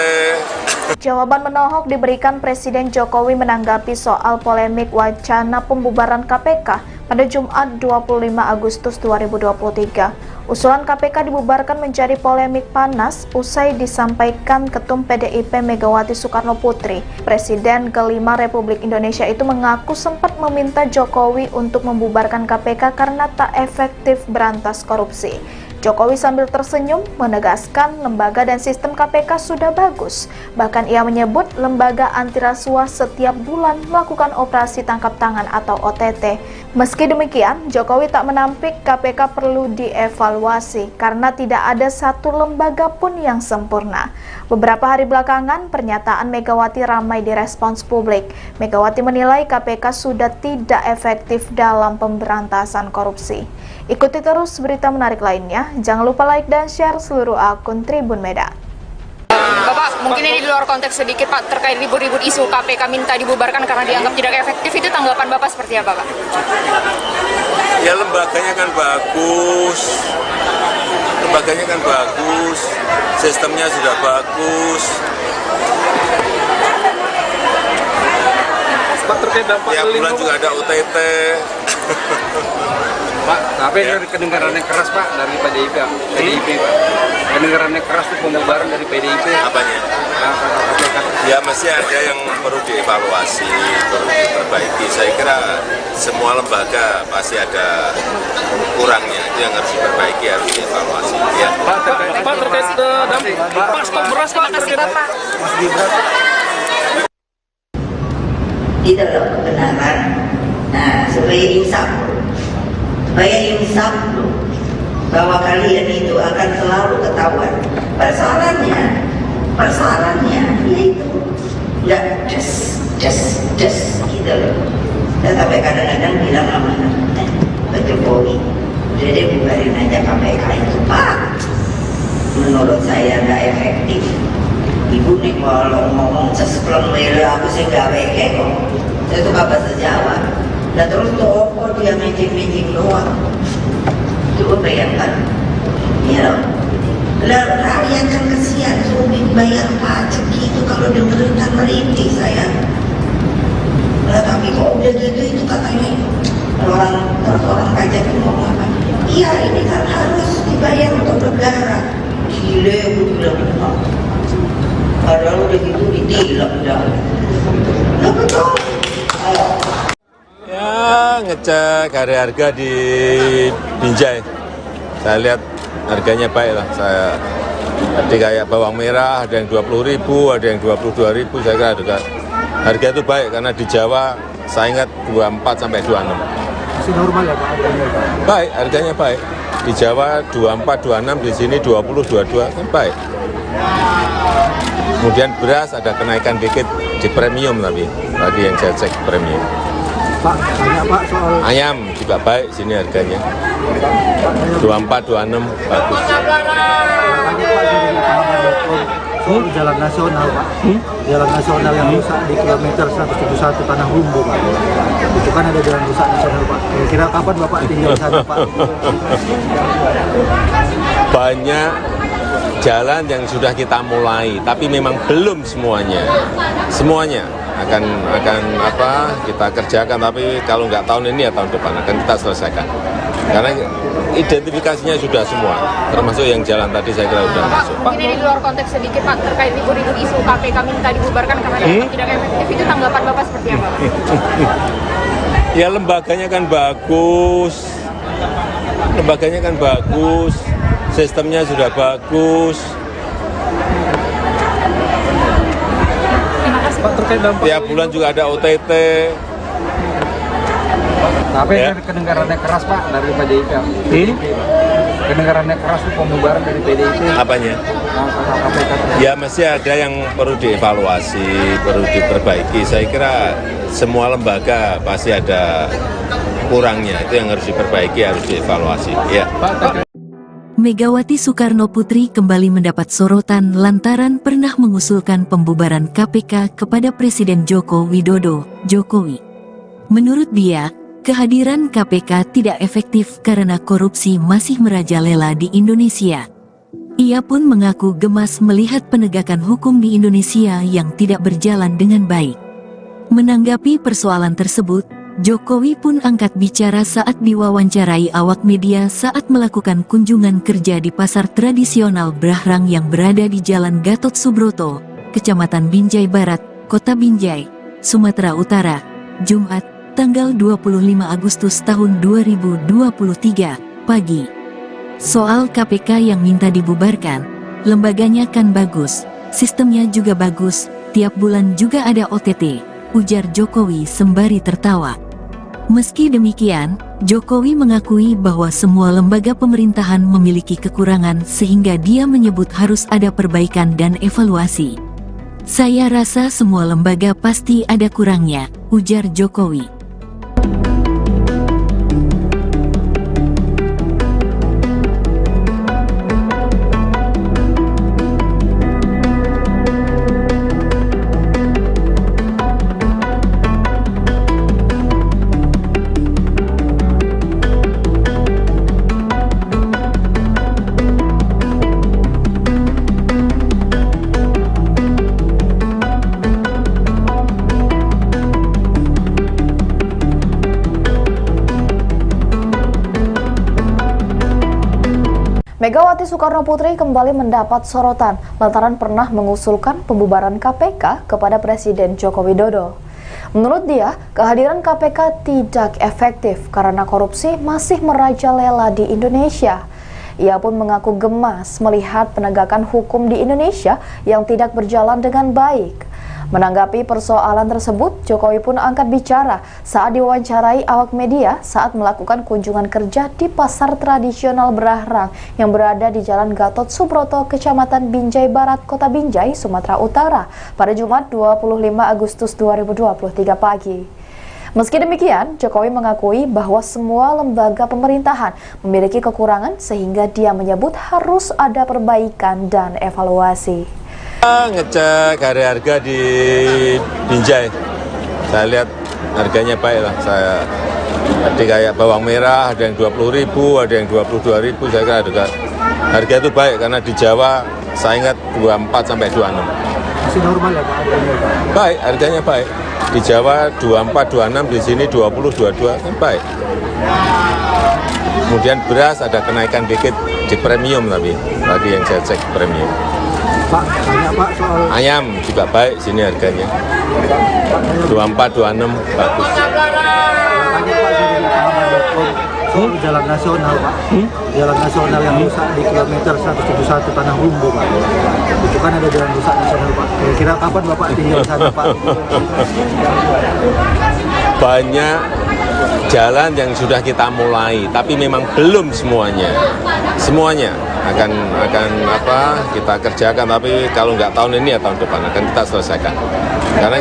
Jawaban menohok diberikan Presiden Jokowi menanggapi soal polemik wacana pembubaran KPK pada Jumat 25 Agustus 2023. Usulan KPK dibubarkan menjadi polemik panas usai disampaikan Ketum PDIP Megawati Soekarno Putri. Presiden kelima Republik Indonesia itu mengaku sempat meminta Jokowi untuk membubarkan KPK karena tak efektif berantas korupsi. Jokowi sambil tersenyum menegaskan lembaga dan sistem KPK sudah bagus. Bahkan ia menyebut lembaga anti rasuah setiap bulan melakukan operasi tangkap tangan atau OTT. Meski demikian, Jokowi tak menampik KPK perlu dievaluasi karena tidak ada satu lembaga pun yang sempurna. Beberapa hari belakangan, pernyataan Megawati ramai direspons publik. Megawati menilai KPK sudah tidak efektif dalam pemberantasan korupsi. Ikuti terus berita menarik lainnya. Jangan lupa like dan share seluruh akun Tribun Medan. Bapak, mungkin ini di luar konteks sedikit Pak, terkait ribut-ribut isu KPK minta dibubarkan karena dianggap tidak efektif, itu tanggapan Bapak seperti apa Pak? Ya lembaganya kan bagus, sistemnya sudah bagus. Pak, terkait dampak Tiap bulan juga ada OTT. Pak, tapi Ya. kedengarannya keras Pak dari PDIP Pak. Kedengarannya keras tuh pembubaran dari PDIP. Apanya? KPK. Ya mesti ada yang perlu dievaluasi, perlu diperbaiki. Saya kira semua lembaga pasti ada kurangnya, itu yang harus diperbaiki, harus dievaluasi. Ya. Pak, terkait dampak Pak, stok beras Pak. Terima kasih Bapak. Mas Gibran. Di dalam kebenaran. Nah, supaya insaf loh, bahwa kalian itu akan selalu ketahuan. Persoalannya yaitu nggak just gitu loh. Dan sampai kadang-kadang bilang sama Pak Jokowi, udah deh bubarin aja KPK itu Pak. Menurut saya nggak efektif. Ibu nih kalau ngomong sespleng mele aku sih gak weke kok. Saya suka bahasa Jawa. Nah terus toko dia meeting doang. Coba bayangkan. Ya, lah rakyat kan kesian sulit bayar pajak gitu kalau dengerin kan merintih saya. Nah tapi kok udah gitu itu katanya orang pajak itu ngomong apa? Iya ini kan harus dibayar untuk negara. Gile aku bilang. Padahal udah gitu ditilang dah. Nah betul. Ya, ngecek harga di Binjai. Saya lihat harganya baik lah. Tadi kayak bawang merah ada yang 20.000, ada yang 22.000. Saya kira harga itu baik karena di Jawa saya ingat 24 sampai 26. Masih normal ya Pak harganya Pak? Baik, harganya baik. Di Jawa 24, 26, di sini 20, 22 kan baik. Kemudian beras ada kenaikan dikit di premium tapi tadi yang saya cek premium. Pak, tanya Pak soal Ayam juga baik sini harganya. 24, 26 bagus. soal jalan nasional Pak, jalan nasional yang rusak di kilometer 171 Tanah Humbu Pak. Itu kan ada jalan rusak nasional Pak. Kira-kira kapan Bapak tinggal di sana Pak? Banyak jalan yang sudah kita mulai, tapi memang belum semuanya. Semuanya akan kita kerjakan, tapi kalau nggak tahun ini ya tahun depan akan kita selesaikan. Karena identifikasinya sudah semua, termasuk yang jalan tadi saya kira sudah masuk. Mungkin ini di luar konteks sedikit Pak, terkait ribut-ribut isu KPK minta dibubarkan karena dianggap tidak efektif, itu tanggapan Bapak seperti apa? Ya lembaganya kan bagus, sistemnya sudah bagus. Pak, terkait dampak Tiap bulan juga ada OTT. Tapi Ya. kedengarannya keras Pak dari PDIP. Kedengarannya keras itu pembubaran dari PDIP. Apanya? KPK. Ya masih ada yang perlu dievaluasi, perlu diperbaiki. Saya kira semua lembaga pasti ada kurangnya, itu yang harus diperbaiki, harus dievaluasi. Ya. Megawati Soekarno Putri kembali mendapat sorotan lantaran pernah mengusulkan pembubaran KPK kepada Presiden Joko Widodo, Jokowi. Menurut dia, kehadiran KPK tidak efektif karena korupsi masih merajalela di Indonesia. Ia pun mengaku gemas melihat penegakan hukum di Indonesia yang tidak berjalan dengan baik. Menanggapi persoalan tersebut, Jokowi pun angkat bicara saat diwawancarai awak media saat melakukan kunjungan kerja di pasar tradisional Brahrang yang berada di Jalan Gatot Subroto, Kecamatan Binjai Barat, Kota Binjai, Sumatera Utara, Jumat, tanggal 25 Agustus tahun 2023, pagi. Soal KPK yang minta dibubarkan, lembaganya kan bagus, sistemnya juga bagus, tiap bulan juga ada OTT, ujar Jokowi sembari tertawa. Meski demikian, Jokowi mengakui bahwa semua lembaga pemerintahan memiliki kekurangan sehingga dia menyebut harus ada perbaikan dan evaluasi. Saya rasa semua lembaga pasti ada kurangnya, ujar Jokowi. Megawati Soekarno Putri kembali mendapat sorotan lantaran pernah mengusulkan pembubaran KPK kepada Presiden Joko Widodo. Menurut dia, kehadiran KPK tidak efektif karena korupsi masih merajalela di Indonesia. Ia pun mengaku gemas melihat penegakan hukum di Indonesia yang tidak berjalan dengan baik. Menanggapi persoalan tersebut, Jokowi pun angkat bicara saat diwawancarai awak media saat melakukan kunjungan kerja di pasar tradisional Brahrang yang berada di Jalan Gatot Subroto, Kecamatan Binjai Barat, Kota Binjai, Sumatera Utara pada Jumat 25 Agustus 2023 pagi. Meski demikian, Jokowi mengakui bahwa semua lembaga pemerintahan memiliki kekurangan sehingga dia menyebut harus ada perbaikan dan evaluasi. Ngecek harga di Binjai, saya lihat harganya baik lah. Tadi kayak bawang merah ada yang 20.000, ada yang 22.000. Saya kira harga itu baik karena di Jawa saya ingat 24 sampai 26. Masih normal ya Pak harganya Pak? Baik, harganya baik. Di Jawa 24, 26, di sini 20, 22 kan baik. Kemudian beras ada kenaikan dikit di premium tapi tadi yang saya cek premium. Pak, tanya Pak soal Ayam juga baik sini harganya. 24, 26 bagus. tanya Pak dari lapangan.com soal jalan nasional Pak. Jalan nasional yang rusak di kilometer 171 Tanah Rumbu Pak. Itu kan ada jalan rusak nasional Pak. Kira-kira kapan Bapak tinggal di sana Pak? Banyak jalan yang sudah kita mulai, tapi memang belum semuanya. Semuanya akan kita kerjakan, tapi kalau nggak tahun ini ya tahun depan akan kita selesaikan. Karena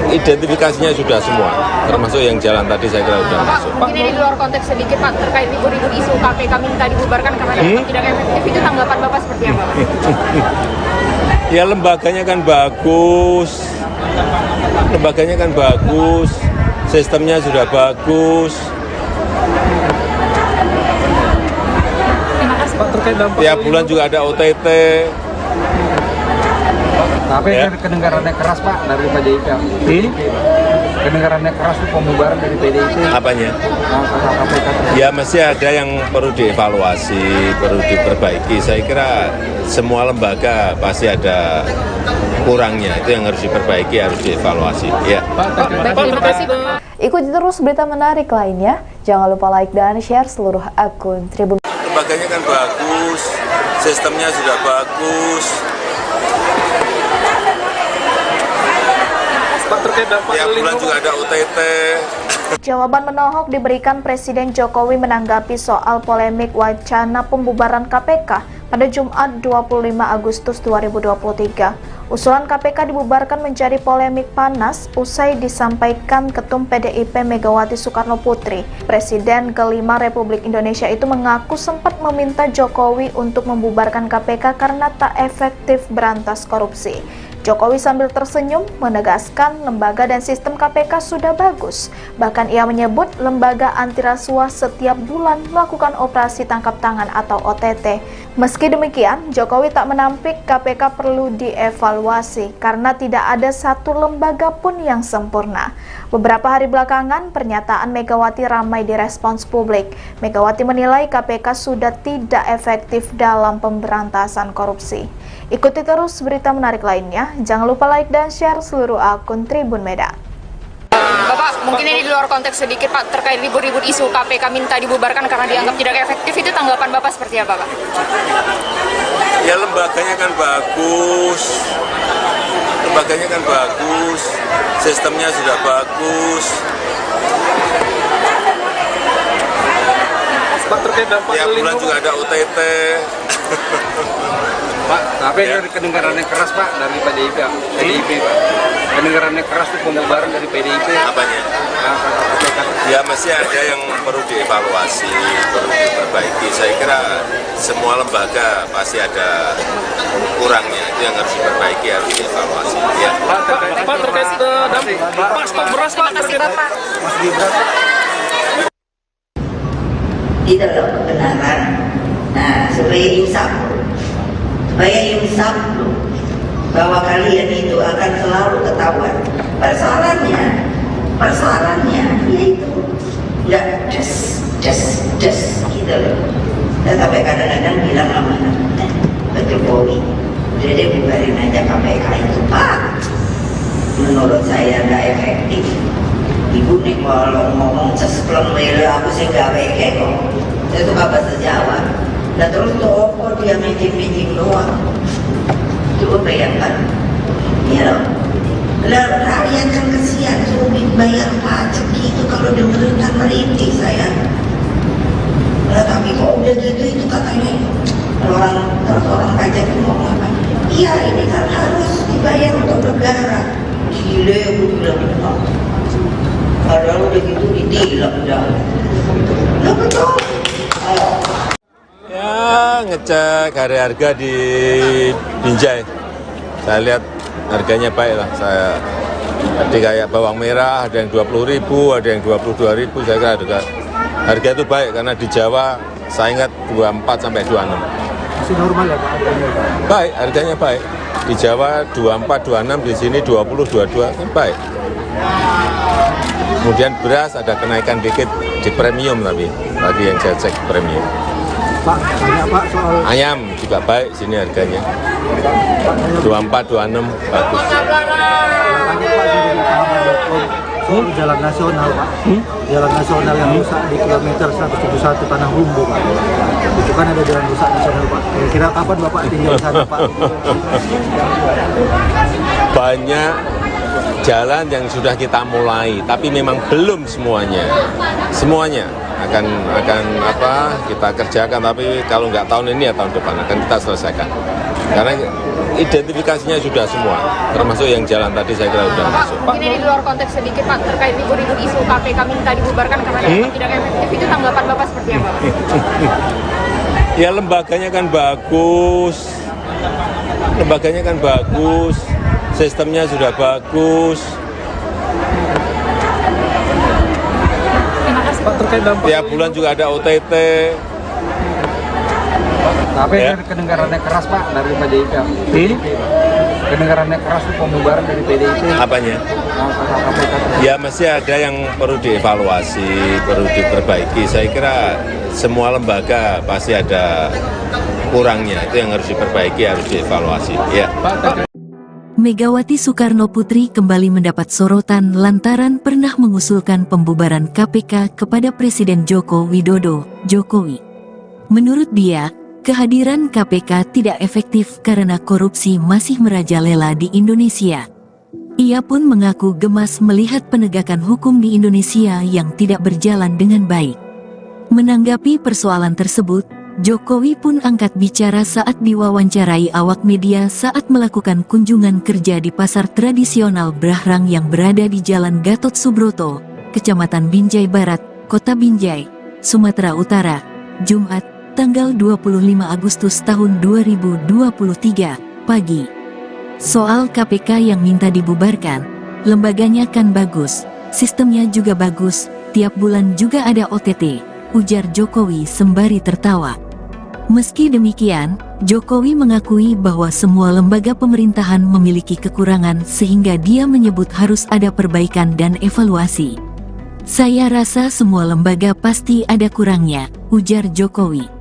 identifikasinya sudah semua, termasuk yang jalan tadi saya kira sudah masuk. Mungkin ini di luar konteks sedikit Pak, terkait libur-libur isu KPK minta dibubarkan karena dianggap tidak efektif, itu tanggapan Bapak seperti apa Pak? Ya lembaganya kan bagus, sistemnya sudah bagus. Pak, terkait dampak Tiap bulan juga ada OTT. Tapi Ya. kedengarannya keras Pak dari PDIP. Kedengarannya keras itu pembubaran dari PDIP. Apanya? Kata KPK. Ya mesti ada yang perlu dievaluasi, perlu diperbaiki. Saya kira semua lembaga pasti ada kurangnya, itu yang harus diperbaiki, harus dievaluasi. Ya. Pak, terima kasih. Ikuti terus berita menarik lainnya. Jangan lupa like dan share seluruh akun Tribun. Lembaganya kan bagus, sistemnya sudah bagus. Pak, terkait dampak Tiap bulan juga ada OTT. Jawaban menohok diberikan Presiden Jokowi menanggapi soal polemik wacana pembubaran KPK pada Jumat 25 Agustus 2023. Usulan KPK dibubarkan menjadi polemik panas usai disampaikan Ketum PDIP Megawati Soekarno Putri. Presiden kelima Republik Indonesia itu mengaku sempat meminta Jokowi untuk membubarkan KPK karena tak efektif berantas korupsi. Jokowi sambil tersenyum menegaskan lembaga dan sistem KPK sudah bagus. Bahkan ia menyebut lembaga anti rasuah setiap bulan melakukan operasi tangkap tangan atau OTT. Meski demikian, Jokowi tak menampik KPK perlu dievaluasi karena tidak ada satu lembaga pun yang sempurna. Beberapa hari belakangan, pernyataan Megawati ramai direspons publik. Megawati menilai KPK sudah tidak efektif dalam pemberantasan korupsi. Ikuti terus berita menarik lainnya. Jangan lupa like dan share seluruh akun Tribun Medan. Bapak, mungkin ini di luar konteks sedikit Pak, terkait libur-libur isu KPK minta dibubarkan karena dianggap tidak efektif, itu tanggapan Bapak seperti apa Pak? Ya lembaganya kan bagus, sistemnya sudah bagus. Pak, terkait dampak Tiap bulan juga ada OTT. Pak, tapi Ya. kedengarannya keras Pak dari PDIP. Pak. Kedengarannya keras itu pembubaran dari PDIP. Apanya? Kata KPK. Ya mesti ada yang perlu dievaluasi, perlu diperbaiki. Saya kira semua lembaga pasti ada kurangnya, itu yang harus diperbaiki, harus dievaluasi. Ya. Pak, terkait dampak Pak, stok beras Pak, terkait Bapak. Mas Gibran. Itu loh kebenaran. Nah, supaya insaf bahwa kalian itu akan selalu ketahuan. Persoalannya yaitu nggak just gitu loh. Dan sampai kadang-kadang bilang sama Pak Jokowi, udah deh bubarin aja KPK itu Pak. Menurut saya nggak efektif. Ibu nih kalau ngomong cespleng mele aku sih gak weke kok. Saya tuh gak bahasa Jawa. Dan terus toko dia mijing-mijing doang. Coba bayangkan. Ya loh. Lah rakyat kan kesian sulit bayar pajak gitu kalau dengerin kan merintih saya. Lah tapi kok udah gitu itu katanya orang pajak itu ngomong apa? Iya ini kan harus dibayar untuk negara. Gile aku bilang oh. Padahal udah gitu ditilang dah. Lah betul. Ya ngecek harga di Binjai. Saya lihat harganya baik lah. Saya tadi kayak bawang merah ada yang 20.000, ada yang 22.000. Saya kira harga itu baik karena di Jawa saya ingat 24 sampai 26. Masih normal ya Pak harganya Pak? Baik, harganya baik. Di Jawa 24, 26, di sini 20, 22 kan baik. Kemudian beras ada kenaikan dikit di premium tapi tadi yang saya cek premium. Pak, banyak Pak soal Ayam juga baik sini harganya. 24, 26 bagus. banyak Pak dari pahaman.com soal jalan nasional Pak. Jalan nasional yang rusak di kilometer 171 Tanah Rumbu Pak. Itu kan ada jalan rusak nasional Pak. Kira-kira kapan Bapak tinggal di sana Pak? Banyak jalan yang sudah kita mulai, tapi memang belum semuanya. Semuanya akan kita kerjakan, tapi kalau nggak tahun ini ya tahun depan akan kita selesaikan. Karena identifikasinya sudah semua, termasuk yang jalan tadi saya kira sudah masuk. Mungkin ini di luar konteks sedikit Pak, terkait ribut-ribut isu KPK minta dibubarkan karena dianggap tidak efektif, itu tanggapan Bapak seperti apa? Ya lembaganya kan bagus, sistemnya sudah bagus. Pak, terkait dampak Tiap bulan juga ada OTT. Tapi Ya. kedengarannya keras Pak dari PDIP. Kedengarannya keras itu pembubaran dari PDIP. Apanya? Ya mesti ada yang perlu dievaluasi, perlu diperbaiki. Saya kira semua lembaga pasti ada kurangnya, itu yang harus diperbaiki, harus dievaluasi. Ya. Megawati Soekarno Putri kembali mendapat sorotan lantaran pernah mengusulkan pembubaran KPK kepada Presiden Joko Widodo, Jokowi. Menurut dia, kehadiran KPK tidak efektif karena korupsi masih merajalela di Indonesia. Ia pun mengaku gemas melihat penegakan hukum di Indonesia yang tidak berjalan dengan baik. Menanggapi persoalan tersebut, Jokowi pun angkat bicara saat diwawancarai awak media saat melakukan kunjungan kerja di pasar tradisional Brahrang yang berada di Jalan Gatot Subroto, Kecamatan Binjai Barat, Kota Binjai, Sumatera Utara, Jumat, tanggal 25 Agustus tahun 2023, pagi. Soal KPK yang minta dibubarkan, lembaganya kan bagus, sistemnya juga bagus, tiap bulan juga ada OTT, ujar Jokowi sembari tertawa. Meski demikian, Jokowi mengakui bahwa semua lembaga pemerintahan memiliki kekurangan sehingga dia menyebut harus ada perbaikan dan evaluasi. Saya rasa semua lembaga pasti ada kurangnya, ujar Jokowi.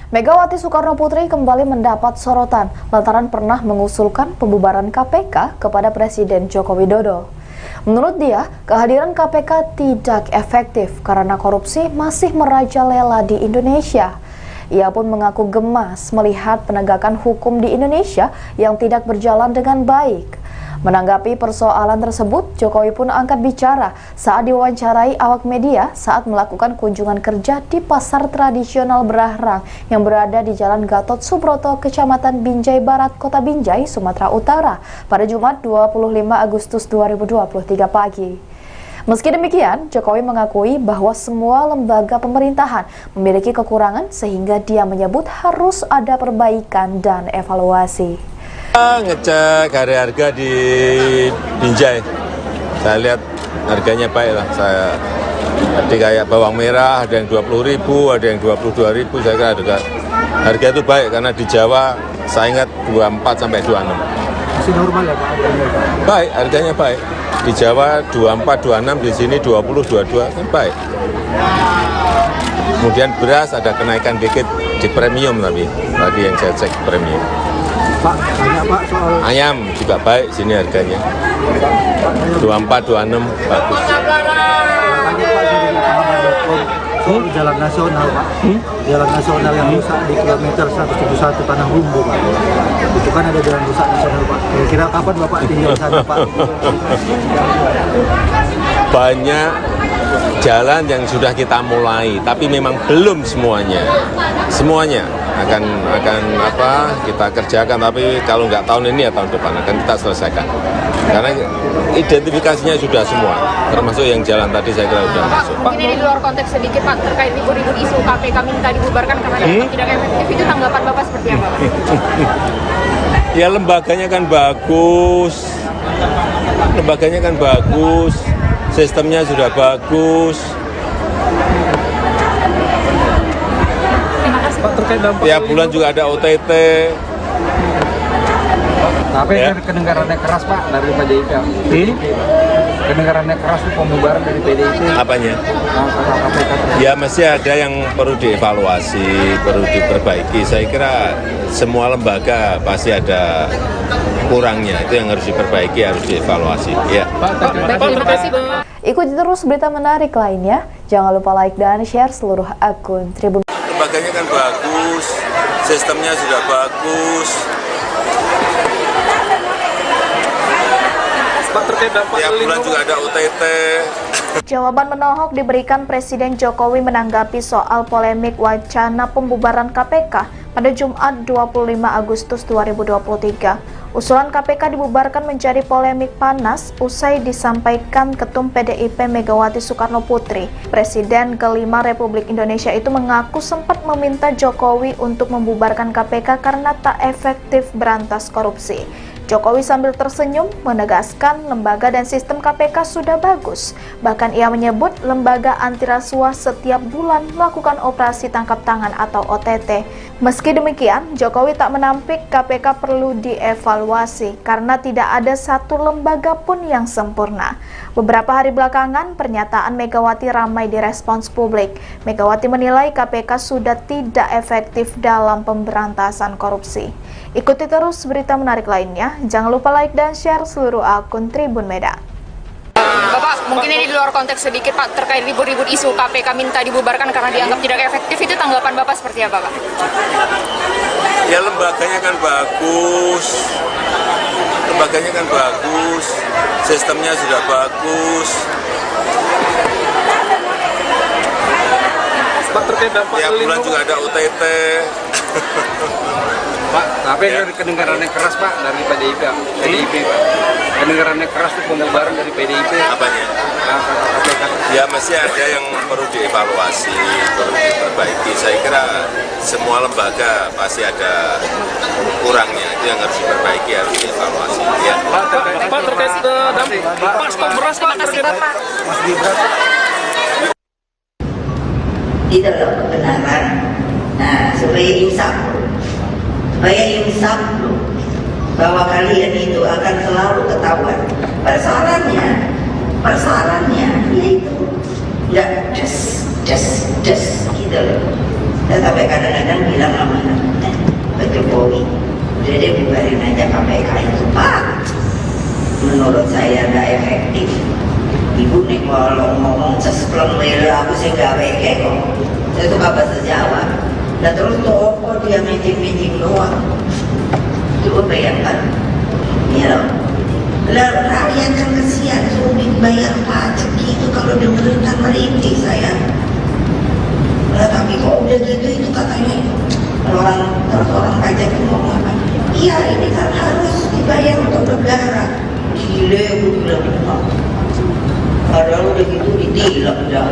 Megawati Soekarno Putri kembali mendapat sorotan lantaran pernah mengusulkan pembubaran KPK kepada Presiden Joko Widodo. Menurut dia, kehadiran KPK tidak efektif karena korupsi masih merajalela di Indonesia. Ia pun mengaku gemas melihat penegakan hukum di Indonesia yang tidak berjalan dengan baik. Menanggapi persoalan tersebut, Jokowi pun angkat bicara saat diwawancarai awak media saat melakukan kunjungan kerja di pasar tradisional Brahrang yang berada di Jalan Gatot Subroto, Kecamatan Binjai Barat, Kota Binjai, Sumatera Utara pada Jumat 25 Agustus 2023 pagi. Meski demikian, Jokowi mengakui bahwa semua lembaga pemerintahan memiliki kekurangan sehingga dia menyebut harus ada perbaikan dan evaluasi. Ngecek harga di Binjai, saya lihat harganya baik lah. Saya tadi kayak bawang merah ada yang 20.000, ada yang 22.000. Saya kira harga itu baik karena di Jawa saya ingat 24 sampai 26. Masih normal ya Pak? Baik, harganya baik. Di Jawa 24, 26, di sini 20, 22 kan baik. Kemudian beras ada kenaikan dikit di premium tapi tadi yang saya cek premium. Pak, banyak Pak soal Ayam juga baik sini harganya. 24, 26 bagus. banyak Pak dari pahaman.com soal jalan nasional Pak. Jalan nasional yang rusak di kilometer 171 Tanah Rumbu Pak. Itu kan ada jalan rusak nasional Pak. Kira-kira kapan Bapak tinggal di sana Pak? Banyak jalan yang sudah kita mulai, tapi memang belum semuanya. Semuanya akan kita kerjakan, tapi kalau nggak tahun ini ya tahun depan akan kita selesaikan. Karena identifikasinya sudah semua, termasuk yang jalan tadi saya kira sudah Pak, masuk. mungkin ini di luar konteks sedikit Pak, terkait ribut-ribut isu KPK minta dibubarkan karena dianggap tidak efektif, itu tanggapan Bapak seperti apa Pak? Ya lembaganya kan bagus, sistemnya sudah bagus. Pak, terkait dampak Tiap bulan juga ada OTT. Tapi Ya. kedengarannya keras Pak dari PDIP. Kedengarannya keras itu pembubaran dari PDIP. Apanya? KPK. Ya masih ada yang perlu dievaluasi, perlu diperbaiki. Saya kira semua lembaga pasti ada kurangnya. Itu yang harus diperbaiki, harus dievaluasi. Ya. Baik, terima kasih Pak. Ikuti terus berita menarik lainnya. Jangan lupa like dan share seluruh akun Tribun. Lembaganya kan bagus, sistemnya sudah bagus. Pak, terkait dampak Tiap bulan juga ada OTT. Jawaban menohok diberikan Presiden Jokowi menanggapi soal polemik wacana pembubaran KPK pada Jumat 25 Agustus 2023. Usulan KPK dibubarkan menjadi polemik panas usai disampaikan Ketum PDIP Megawati Soekarno Putri. Presiden kelima Republik Indonesia itu mengaku sempat meminta Jokowi untuk membubarkan KPK karena tak efektif berantas korupsi. Jokowi sambil tersenyum menegaskan lembaga dan sistem KPK sudah bagus. Bahkan ia menyebut lembaga anti rasuah setiap bulan melakukan operasi tangkap tangan atau OTT. Meski demikian, Jokowi tak menampik KPK perlu dievaluasi karena tidak ada satu lembaga pun yang sempurna. Beberapa hari belakangan, pernyataan Megawati ramai direspons publik. Megawati menilai KPK sudah tidak efektif dalam pemberantasan korupsi. Ikuti terus berita menarik lainnya. Jangan lupa like dan share seluruh akun Tribun Medan. Bapak, mungkin ini di luar konteks sedikit Pak, terkait ribut-ribut isu KPK minta dibubarkan karena dianggap tidak efektif, itu tanggapan Bapak seperti apa Pak? Ya lembaganya kan bagus, sistemnya sudah bagus. Pak, terkait dampak Tiap bulan juga ada OTT. Pak, tapi kedengarannya keras Pak dari PDIP. Pak. Kedengarannya keras itu pembubaran dari PDIP. Apanya? KPK. Ya masih ada yang perlu dievaluasi, perlu diperbaiki. Saya kira semua lembaga pasti ada kurangnya. Itu yang harus diperbaiki, harus dievaluasi. Ya. Pak, terkait dampak Pak, stok beras Pak, Terima kasih Bapak. Di dalam kebenaran. Nah, supaya insaf loh, bahwa kalian itu akan selalu ketahuan. Persoalannya yaitu nggak just gitu loh. Dan sampai kadang-kadang bilang sama Pak Jokowi, udah deh bubarin aja KPK itu Pak. Menurut saya nggak efektif. Ibu nih kalau ngomong sesplong lele aku sih nggak weke kok. Saya tuh bahasa Jawa. Dan terus toko dia meeting doang. Coba bayangkan, ya loh. Lalu rakyat kan kesian sulit bayar pajak gitu kalau dengerin kan merintih saya. Nah, tapi kok udah gitu itu katanya orang pajak itu ngomong apa? Iya ini kan harus dibayar untuk negara. Gile gue bilang. Padahal udah gitu ditilang dah.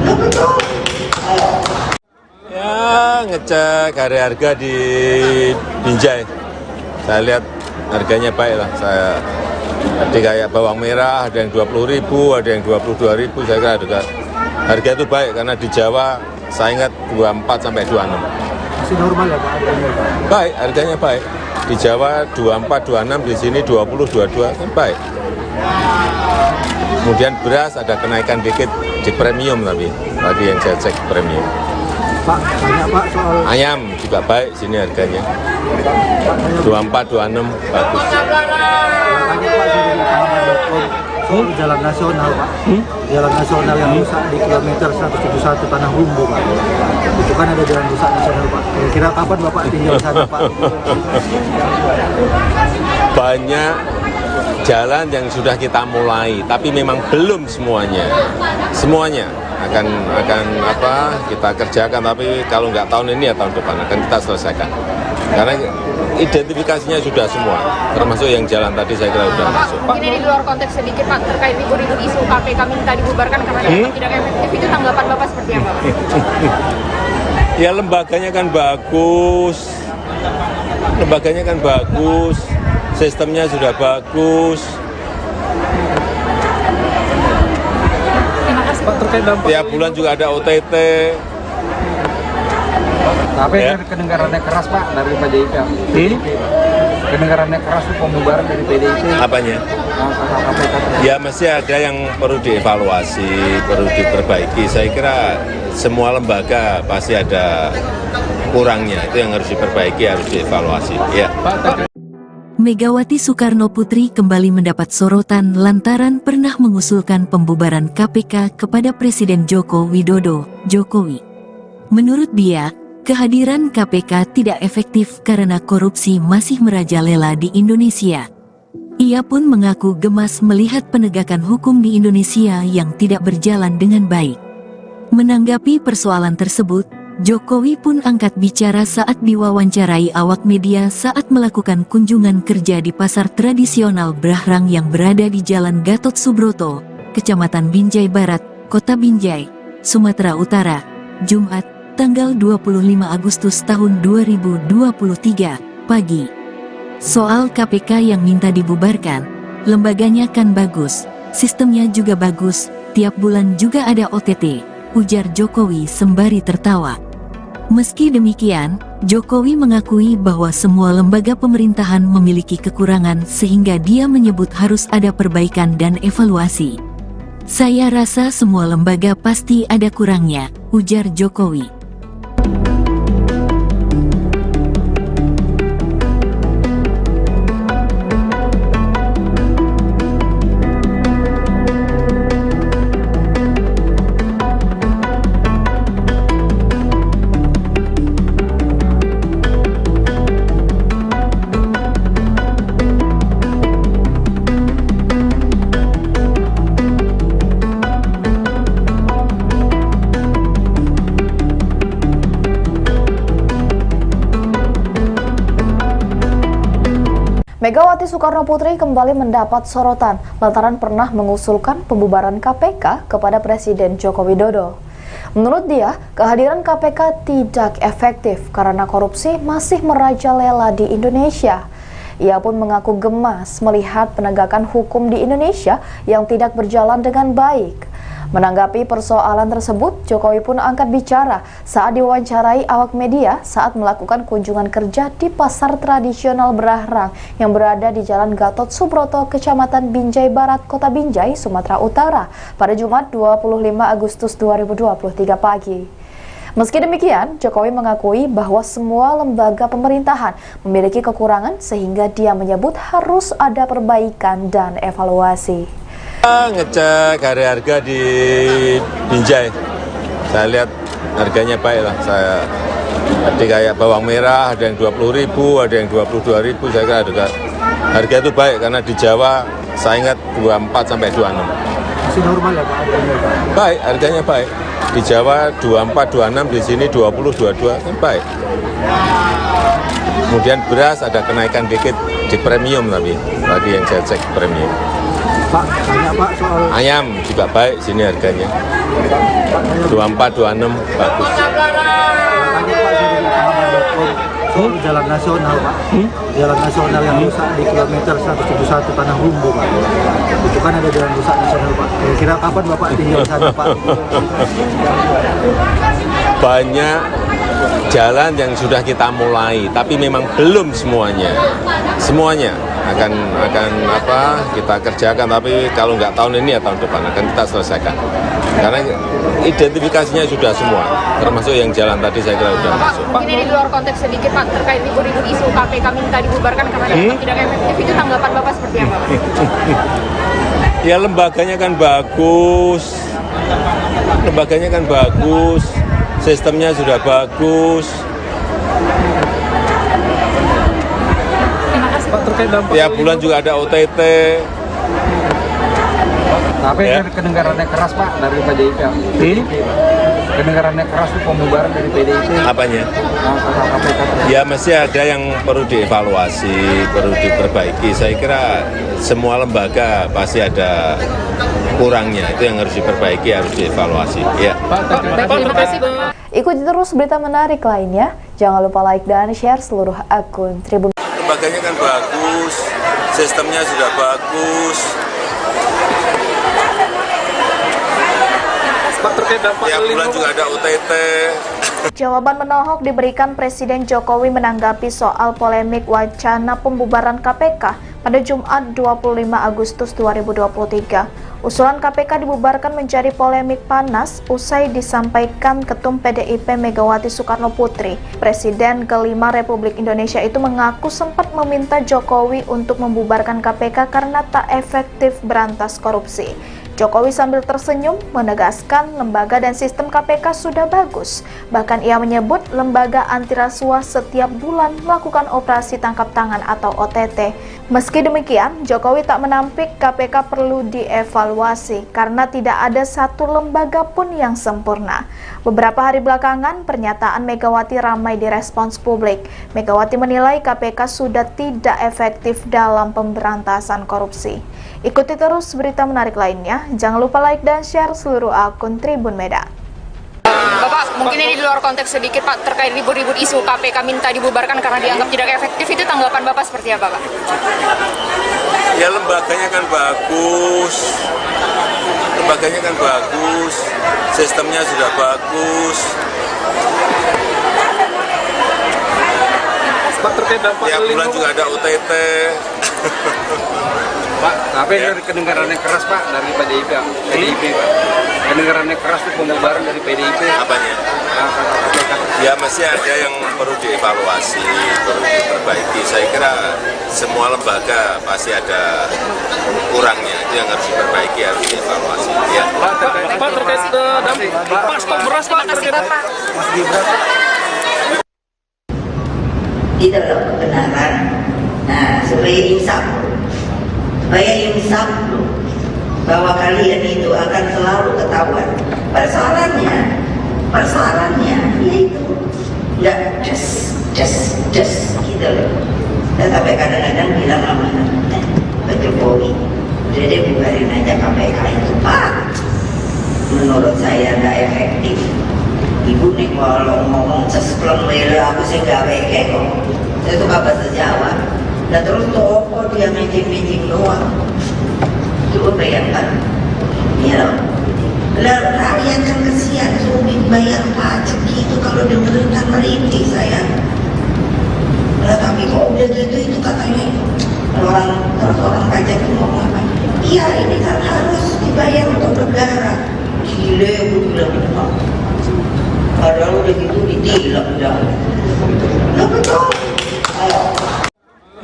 Nah betul. Ya ngecek harga di Binjai. Saya lihat harganya baik lah. Tadi kayak bawang merah ada yang 20.000, ada yang 22.000. Saya kira harga itu baik karena di Jawa saya ingat 24 sampai 26. Masih normal ya Pak harganya? Baik, harganya baik. Di Jawa 24, 26, di sini 20, 22 kan baik. Kemudian beras ada kenaikan dikit di premium tapi tadi yang saya cek premium. Pak, banyak Pak soal Ayam juga baik sini harganya. 24, 26 bagus. tanya Pak dari Pahaman.com soal jalan nasional Pak. Jalan nasional yang rusak di kilometer 171 Tanah Humbu Pak. Itu kan ada jalan rusak nasional Pak. Kira-kira kapan Bapak tinggal sana Pak? Banyak jalan yang sudah kita mulai, tapi memang belum semuanya. Semuanya akan kita kerjakan, tapi kalau nggak tahun ini ya tahun depan akan kita selesaikan. Karena identifikasinya sudah semua, termasuk yang jalan tadi saya kira sudah masuk. Mungkin ini di luar konteks sedikit Pak, terkait ribut-ribut isu KPK minta dibubarkan karena dianggap tidak efektif, itu tanggapan Bapak seperti apa? Ya lembaganya kan bagus, sistemnya sudah bagus. Pak, terkait dampak Tiap bulan juga ada OTT. Tapi Ya. kedengarannya keras Pak dari PDIP. Kedengarannya keras itu pembubaran dari PDIP. Apanya? KPK. Ya mesti ada yang perlu dievaluasi, perlu diperbaiki. Saya kira semua lembaga pasti ada kurangnya. Itu yang harus diperbaiki, harus dievaluasi. Ya. Megawati Soekarno Putri kembali mendapat sorotan lantaran pernah mengusulkan pembubaran KPK kepada Presiden Joko Widodo, Jokowi. Menurut dia, kehadiran KPK tidak efektif karena korupsi masih merajalela di Indonesia. Ia pun mengaku gemas melihat penegakan hukum di Indonesia yang tidak berjalan dengan baik. Menanggapi persoalan tersebut, Jokowi pun angkat bicara saat diwawancarai awak media saat melakukan kunjungan kerja di pasar tradisional Brahrang yang berada di Jalan Gatot Subroto, Kecamatan Binjai Barat, Kota Binjai, Sumatera Utara, Jumat, tanggal 25 Agustus tahun 2023, pagi. Soal KPK yang minta dibubarkan, lembaganya kan bagus, sistemnya juga bagus, tiap bulan juga ada OTT, ujar Jokowi sembari tertawa. Meski demikian, Jokowi mengakui bahwa semua lembaga pemerintahan memiliki kekurangan sehingga dia menyebut harus ada perbaikan dan evaluasi. Saya rasa semua lembaga pasti ada kurangnya, ujar Jokowi. Megawati Soekarno Putri kembali mendapat sorotan lantaran pernah mengusulkan pembubaran KPK kepada Presiden Joko Widodo. Menurut dia, kehadiran KPK tidak efektif karena korupsi masih merajalela di Indonesia. Ia pun mengaku gemas melihat penegakan hukum di Indonesia yang tidak berjalan dengan baik. Menanggapi persoalan tersebut, Jokowi pun angkat bicara saat diwawancarai awak media saat melakukan kunjungan kerja di pasar tradisional Brahrang yang berada di Jalan Gatot Subroto, Kecamatan Binjai Barat, Kota Binjai, Sumatera Utara pada Jumat 25 Agustus 2023 pagi. Meski demikian, Jokowi mengakui bahwa semua lembaga pemerintahan memiliki kekurangan sehingga dia menyebut harus ada perbaikan dan evaluasi. Ngecek harga di Binjai, saya lihat harganya baik lah. Saya tadi kayak bawang merah ada yang 20.000, ada yang 22.000. Saya kira harga itu baik karena di Jawa saya ingat 24 sampai 26. Masih normal ya Pak harganya Pak? Baik, harganya baik. Di Jawa 24, 26, di sini 20, 22 kan baik. Kemudian beras ada kenaikan dikit di premium tapi tadi yang saya cek premium. Pak, tanya Pak soal Ayam juga baik sini harganya. 24, 26 bagus. tanya Pak saya dari pahaman.com soal jalan nasional Pak. Jalan nasional yang rusak di kilometer 171 Tanah Humbu Pak. Itu kan ada jalan rusak nasional Pak. Kira-kira kapan Bapak tinggal di sana Pak? Banyak jalan yang sudah kita mulai, tapi memang belum semuanya. Semuanya akan kita kerjakan, tapi kalau nggak tahun ini ya tahun depan akan kita selesaikan. Karena identifikasinya sudah semua, termasuk yang jalan tadi saya kira sudah masuk. Mungkin ini di luar konteks sedikit Pak, terkait ribut-ribut isu KPK minta dibubarkan karena dianggap tidak efektif, itu tanggapan Bapak seperti apa? Ya lembaganya kan bagus, sistemnya sudah bagus. Pak, terkait dampak Tiap bulan juga ada OTT. Tapi Ya. kedengarannya keras Pak dari PDIP. kedengarannya keras itu pembubaran dari PDIP. Apanya? KPK. Ya mesti ada yang perlu dievaluasi, perlu diperbaiki. Saya kira semua lembaga pasti ada kurangnya, itu yang harus diperbaiki, harus dievaluasi. Ya. Terima kasih. Ikuti terus berita menarik lainnya. Jangan lupa like dan share seluruh akun Tribun. Lembaganya kan bagus, sistemnya sudah bagus. Terkait dampak Tiap bulan juga ada OTT. Jawaban menohok diberikan Presiden Jokowi menanggapi soal polemik wacana pembubaran KPK pada Jumat 25 Agustus 2023. Usulan KPK dibubarkan menjadi polemik panas usai disampaikan Ketum PDIP Megawati Soekarno Putri. Presiden kelima Republik Indonesia itu mengaku sempat meminta Jokowi untuk membubarkan KPK karena tak efektif berantas korupsi. Jokowi sambil tersenyum menegaskan lembaga dan sistem KPK sudah bagus. Bahkan ia menyebut lembaga anti rasuah setiap bulan melakukan operasi tangkap tangan atau OTT. Meski demikian, Jokowi tak menampik KPK perlu dievaluasi karena tidak ada satu lembaga pun yang sempurna. Beberapa hari belakangan, pernyataan Megawati ramai direspons publik. Megawati menilai KPK sudah tidak efektif dalam pemberantasan korupsi. Ikuti terus berita menarik lainnya. Jangan lupa like dan share seluruh akun Tribun Medan. Bapak, mungkin ini di luar konteks sedikit Pak, terkait ribut-ribut isu KPK minta dibubarkan karena dianggap tidak efektif, itu tanggapan Bapak seperti apa Pak? Ya lembaganya kan bagus, sistemnya sudah bagus. Pak, terkait dampak Tiap bulan juga ada OTT. Pak, tapi dari kedengarannya keras Pak dari PDIP Pak. Kedengarannya keras itu pembubaran dari PDIP. Apanya? KPK. Ya mesti ada yang perlu dievaluasi, perlu diperbaiki. Saya kira semua lembaga pasti ada kurangnya, itu yang harus diperbaiki, harus dievaluasi. Ya. Pak, terkait dampak stok beras Pak. Terima kasih Bapak. Mas Gibran. Itu loh kebenaran. Nah, supaya insaf loh, bahwa kalian itu akan selalu ketahuan. Persoalannya yaitu nggak just gitu loh. Dan sampai kadang-kadang bilang sama Pak Jokowi, udah deh bubarin aja KPK itu Pak. Menurut saya nggak efektif. Ibu nih kalau ngomong sespleng lele aku sih nggak peke kok. Saya tuh bahasa Jawa. Dan terus toko dia meeting doang. Coba bayangkan, ya loh. Lah rakyat kan kesian, sulit bayar pajak gitu kalau dengerin kan merintih saya. Lah tapi kok udah gitu itu katanya orang pajak itu ngomong apa? Iya ini kan harus dibayar untuk negara. Gile aku bilang gitu. Padahal udah gitu ditilang dah. Lah betul. Ayo.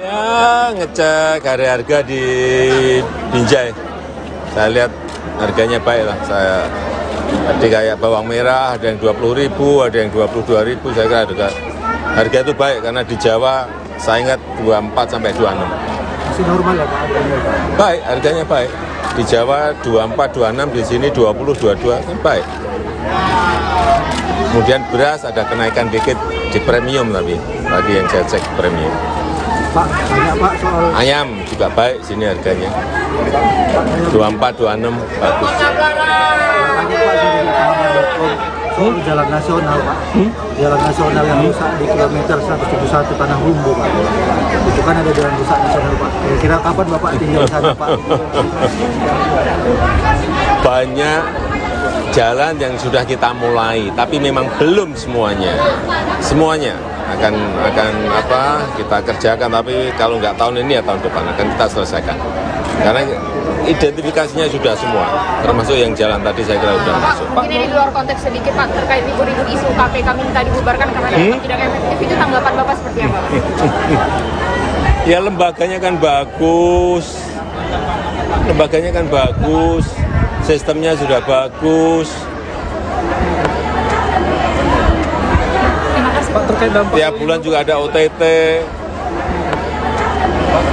Ya ngecek harga di Binjai. Saya lihat harganya baik lah. Saya tadi kayak bawang merah ada yang 20.000, ada yang 22.000. Saya kira harga itu baik karena di Jawa saya ingat 24 sampai 26. Masih normal ya Pak? Baik, harganya baik. Di Jawa 24, 26, di sini 20, 22 kan baik. Kemudian beras ada kenaikan dikit di premium tapi tadi yang saya cek premium. Pak, banyak Pak soal Ayam juga baik sini harganya. 24, 26 bagus. tanya Pak dari pahaman.com soal jalan nasional Pak. Jalan nasional yang rusak di kilometer 171 Tanah Rumbu Pak. Itu kan ada jalan rusak nasional Pak. Kira-kira kapan Bapak tinggal di sana Pak? Banyak jalan yang sudah kita mulai, tapi memang belum semuanya. Semuanya akan kita kerjakan, tapi kalau nggak tahun ini ya tahun depan akan kita selesaikan. Karena identifikasinya sudah semua, termasuk yang jalan tadi saya kira sudah masuk. Mungkin ini di luar konteks sedikit Pak, terkait ribut-ribut isu KPK minta dibubarkan karena dianggap tidak efektif, itu tanggapan Bapak seperti apa? Ya lembaganya kan bagus, sistemnya sudah bagus. Terima kasih Pak, terkait dampak Tiap bulan juga ada OTT.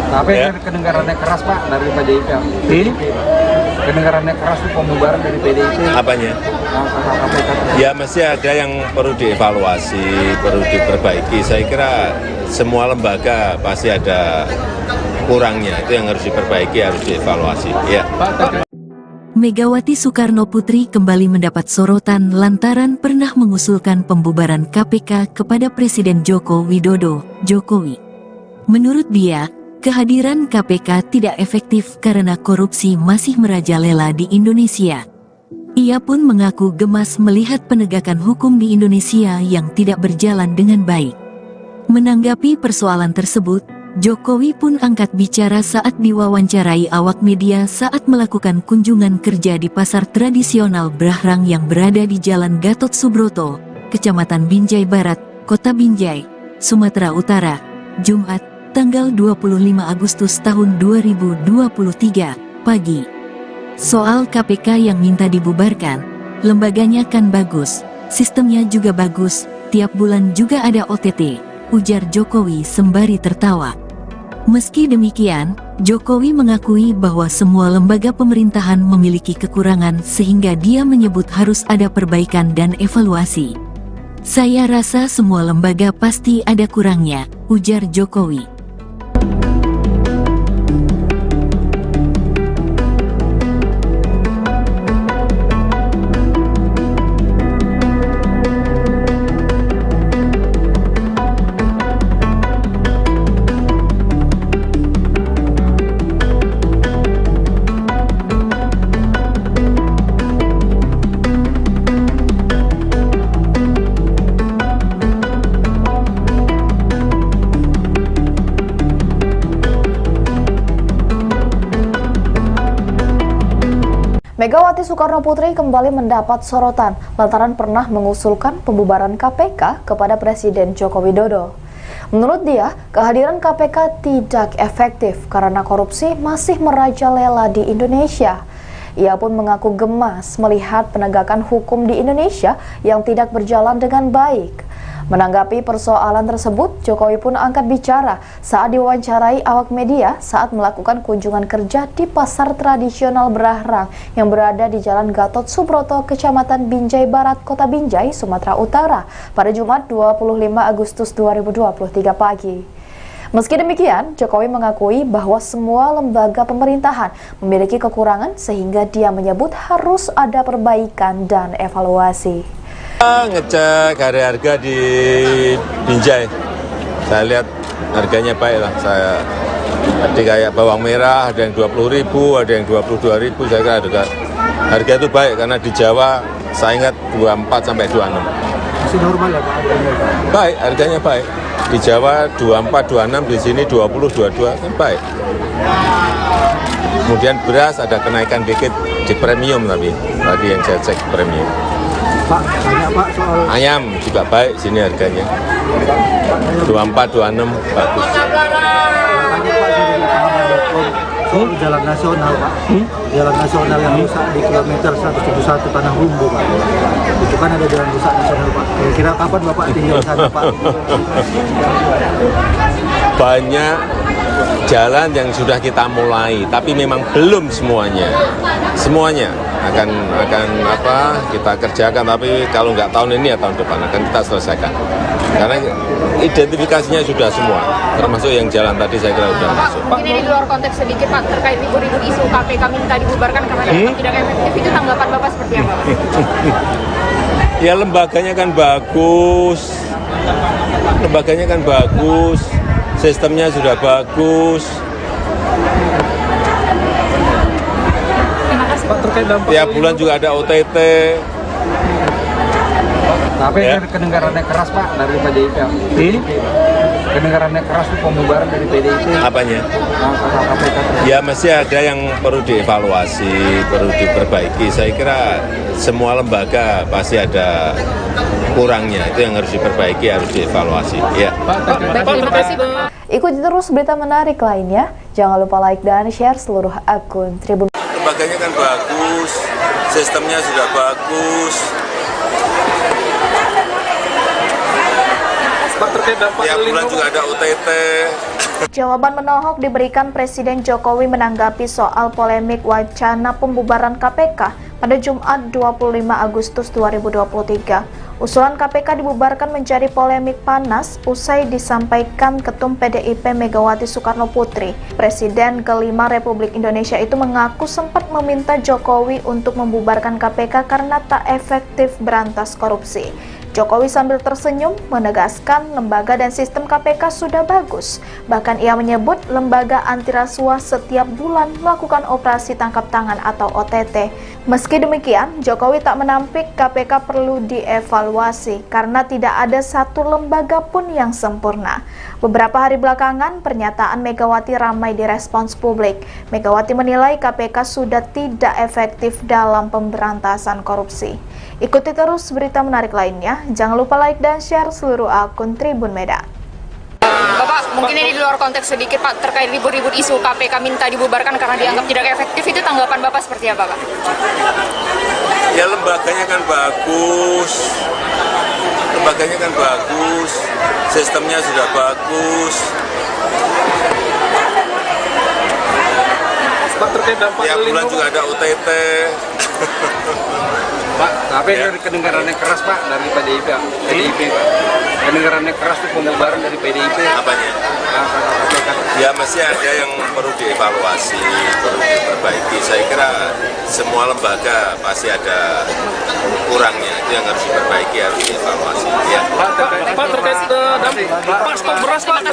Tapi Ya. kedengarannya keras Pak dari PDIP. kedengarannya keras itu pembubaran dari PDIP. Apanya? KPK. Ya mesti ada yang perlu dievaluasi, perlu diperbaiki. Saya kira semua lembaga pasti ada kurangnya, itu yang harus diperbaiki, harus dievaluasi. Ya. Megawati Soekarno Putri kembali mendapat sorotan lantaran pernah mengusulkan pembubaran KPK kepada Presiden Joko Widodo, Jokowi. Menurut dia, kehadiran KPK tidak efektif karena korupsi masih merajalela di Indonesia. Ia pun mengaku gemas melihat penegakan hukum di Indonesia yang tidak berjalan dengan baik. Menanggapi persoalan tersebut, Jokowi pun angkat bicara saat diwawancarai awak media saat melakukan kunjungan kerja di pasar tradisional Brahrang yang berada di Jalan Gatot Subroto, Kecamatan Binjai Barat, Kota Binjai, Sumatera Utara, Jumat, tanggal 25 Agustus tahun 2023, pagi. Soal KPK yang minta dibubarkan, lembaganya kan bagus, sistemnya juga bagus, tiap bulan juga ada OTT, ujar Jokowi sembari tertawa. Meski demikian, Jokowi mengakui bahwa semua lembaga pemerintahan memiliki kekurangan sehingga dia menyebut harus ada perbaikan dan evaluasi. Saya rasa semua lembaga pasti ada kurangnya, ujar Jokowi. Megawati Soekarno Putri kembali mendapat sorotan lantaran pernah mengusulkan pembubaran KPK kepada Presiden Joko Widodo. Menurut dia, kehadiran KPK tidak efektif karena korupsi masih merajalela di Indonesia. Ia pun mengaku gemas melihat penegakan hukum di Indonesia yang tidak berjalan dengan baik. Menanggapi persoalan tersebut, Jokowi pun angkat bicara saat diwawancarai awak media saat melakukan kunjungan kerja di pasar tradisional Brahrang yang berada di Jalan Gatot Subroto, Kecamatan Binjai Barat, Kota Binjai, Sumatera Utara pada Jumat 25 Agustus 2023 pagi. Meski demikian, Jokowi mengakui bahwa semua lembaga pemerintahan memiliki kekurangan sehingga dia menyebut harus ada perbaikan dan evaluasi. Ngecek harga di Binjai, saya lihat harganya baik lah. Saya tadi kayak bawang merah ada yang 20.000, ada yang 22.000. Saya kira harga itu baik karena di Jawa saya ingat 24 sampai 26. Masih normal ya Pak harganya? Baik, harganya baik. Di Jawa 24, 26, di sini 20, 22 kan baik. Kemudian beras ada kenaikan dikit di premium tapi tadi yang saya cek premium. Pak, banyak Pak soal Ayam juga baik sini harganya. 24, 26 bagus. tanya Pak dari pengamat.com soal jalan nasional Pak. Jalan nasional yang rusak di kilometer 171 Tanah Rumbu Pak. Itu kan ada jalan rusak nasional Pak. Kira-kira kapan Bapak tinggal sana Pak? Banyak jalan yang sudah kita mulai, tapi memang belum semuanya. Semuanya akan kita kerjakan, tapi kalau nggak tahun ini ya tahun depan akan kita selesaikan. Karena identifikasinya sudah semua, termasuk yang jalan tadi saya kira sudah masuk. Mungkin ini di luar konteks sedikit Pak, terkait ribut-ribut isu KPK minta dibubarkan karena dianggap tidak efektif, itu tanggapan Bapak seperti apa? Ya lembaganya kan bagus, sistemnya sudah bagus. Pak, terkait dampak Tiap bulan juga ada OTT. Tapi Ya. kedengarannya keras Pak dari PDIP. Kedengarannya keras itu pembubaran dari PDIP. Apanya? KPK. Ya mesti ada yang perlu dievaluasi, perlu diperbaiki. Saya kira semua lembaga pasti ada kurangnya, itu yang harus diperbaiki, harus dievaluasi. Ya. Terima kasih Bapak. Ikuti terus berita menarik lainnya. Jangan lupa like dan share seluruh akun Tribun. Lembaganya kan bagus, sistemnya sudah bagus. Pak, terkait dampak Tiap bulan lingkungan. juga ada OTT. Jawaban menohok diberikan Presiden Jokowi menanggapi soal polemik wacana pembubaran KPK pada Jumat 25 Agustus 2023. Usulan KPK dibubarkan menjadi polemik panas usai disampaikan Ketum PDIP Megawati Soekarno Putri. Presiden kelima Republik Indonesia itu mengaku sempat meminta Jokowi untuk membubarkan KPK karena tak efektif berantas korupsi. Jokowi sambil tersenyum menegaskan lembaga dan sistem KPK sudah bagus. Bahkan ia menyebut lembaga anti rasuah setiap bulan melakukan operasi tangkap tangan atau OTT. Meski demikian, Jokowi tak menampik KPK perlu dievaluasi karena tidak ada satu lembaga pun yang sempurna. Beberapa hari belakangan, pernyataan Megawati ramai direspons publik. Megawati menilai KPK sudah tidak efektif dalam pemberantasan korupsi. Ikuti terus berita menarik lainnya. Jangan lupa like dan share seluruh akun Tribun Medan. Bapak, mungkin ini di luar konteks sedikit Pak, terkait ribut-ribut isu KPK minta dibubarkan karena dianggap tidak efektif, itu tanggapan Bapak seperti apa Pak? Ya lembaganya kan bagus, sistemnya sudah bagus. Pak, terkait dampak Tiap bulan juga ada OTT. Pak, tapi kedengarannya keras Pak dari PDIP Pak. Kedengarannya keras itu pembubaran dari PDIP. Apanya? Ya masih ada yang perlu dievaluasi, perlu diperbaiki. Saya kira semua lembaga pasti ada kurangnya, itu yang harus diperbaiki, harus dievaluasi. Ya. Pak, terkait dampak Pak, stok beras Pak.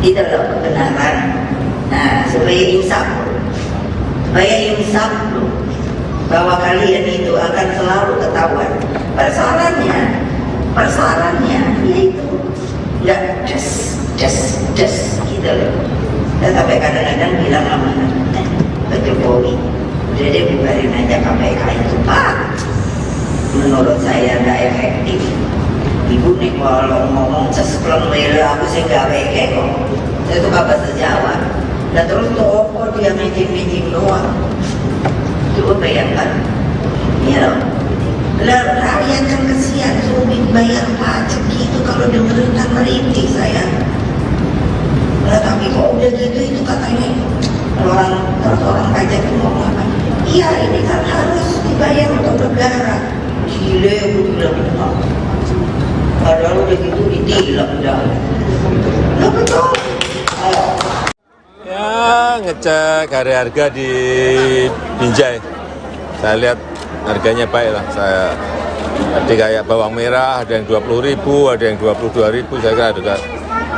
Itu loh kebenaran. Nah, supaya insaf loh, bahwa kalian itu akan selalu ketahuan. Persoalannya yaitu nggak just gitu loh. Dan sampai kadang-kadang bilang sama Pak Jokowi, udah deh bubarin aja KPK itu Pak. Menurut saya nggak efektif. Ibu nih kalau ngomong sespleng mele aku sih nggak weke kok. Saya tuh bahasa Jawa. Dan terus toko dia minjem doang. Coba bayangkan, ya loh. Lah rakyat kan kesian sulit bayar pajak gitu kalau dengerin kan merintih saya. Lah tapi kok udah gitu itu katanya orang pajak itu ngomong apa? Iya ini kan harus dibayar untuk negara. Gile aku bilang. Padahal udah gitu ditilang dah. Lah betul. Ya ngecek harga di Binjai, saya lihat harganya baik lah. Saya tadi kayak bawang merah ada yang 20.000, ada yang 22.000. Saya kira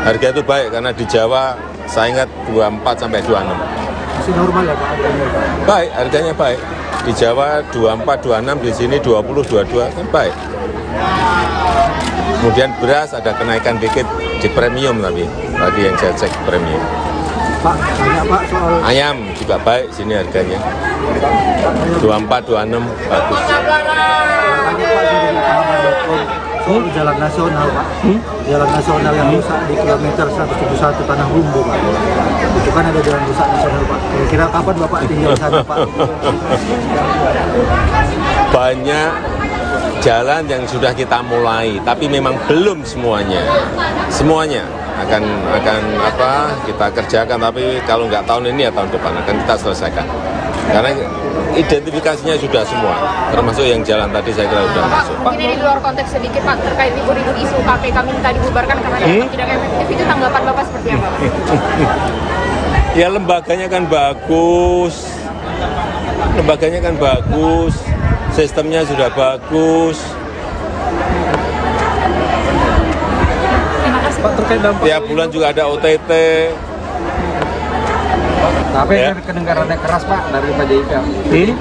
harga itu baik karena di Jawa saya ingat 24 sampai 26. Masih normal ya Pak harganya? Baik, harganya baik. Di Jawa 24, 26, di sini 20, 22 kan baik. Kemudian beras ada kenaikan dikit di premium tapi tadi yang saya cek premium. Pak, tanya Pak soal Ayam juga baik sini harganya. 24, 26 bagus. tanya Pak dari pengalaman.com soal jalan nasional Pak. Jalan nasional yang rusak di kilometer 171 Tanah Bumbu Pak. Itu kan ada jalan rusak nasional Pak. Kira-kira kapan Bapak tinggal di sana Pak? Banyak jalan yang sudah kita mulai, tapi memang belum semuanya. Semuanya akan kita kerjakan, tapi kalau nggak tahun ini ya tahun depan akan kita selesaikan. Karena identifikasinya sudah semua, termasuk yang jalan tadi saya kira sudah masuk. Mungkin ini di luar konteks sedikit Pak, terkait ribut-ribut isu KPK minta dibubarkan karena dianggap tidak efektif, itu tanggapan Bapak seperti apa? Ya lembaganya kan bagus, sistemnya sudah bagus. Pak, terkait dampak Tiap bulan juga ada OTT. Tapi Ya. kedengarannya keras Pak dari PDIP.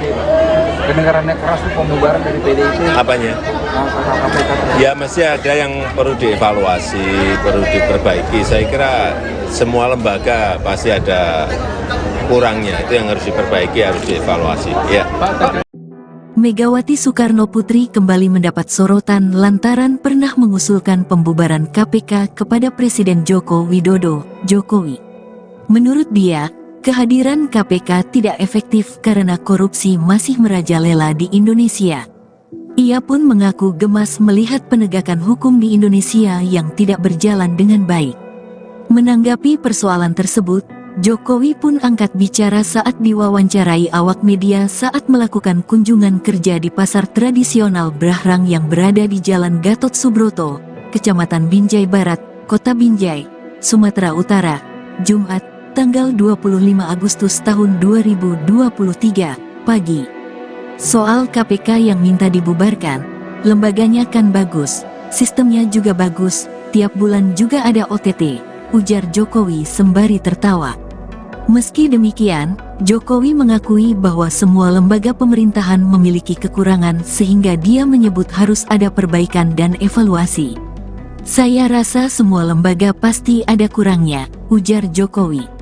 Kedengarannya keras itu pembubaran dari PDIP. Apanya? KPK. Ya masih ada yang perlu dievaluasi, perlu diperbaiki. Saya kira semua lembaga pasti ada kurangnya, itu yang harus diperbaiki, harus dievaluasi. Ya. Megawati Soekarno Putri kembali mendapat sorotan lantaran pernah mengusulkan pembubaran KPK kepada Presiden Joko Widodo, Jokowi. Menurut dia, kehadiran KPK tidak efektif karena korupsi masih merajalela di Indonesia. Ia pun mengaku gemas melihat penegakan hukum di Indonesia yang tidak berjalan dengan baik. Menanggapi persoalan tersebut, Jokowi pun angkat bicara saat diwawancarai awak media saat melakukan kunjungan kerja di pasar tradisional Brahrang yang berada di Jalan Gatot Subroto, Kecamatan Binjai Barat, Kota Binjai, Sumatera Utara, Jumat, tanggal 25 Agustus tahun 2023, pagi. Soal KPK yang minta dibubarkan, lembaganya kan bagus, sistemnya juga bagus, tiap bulan juga ada OTT, ujar Jokowi sembari tertawa. Meski demikian, Jokowi mengakui bahwa semua lembaga pemerintahan memiliki kekurangan sehingga dia menyebut harus ada perbaikan dan evaluasi. Saya rasa semua lembaga pasti ada kurangnya, ujar Jokowi.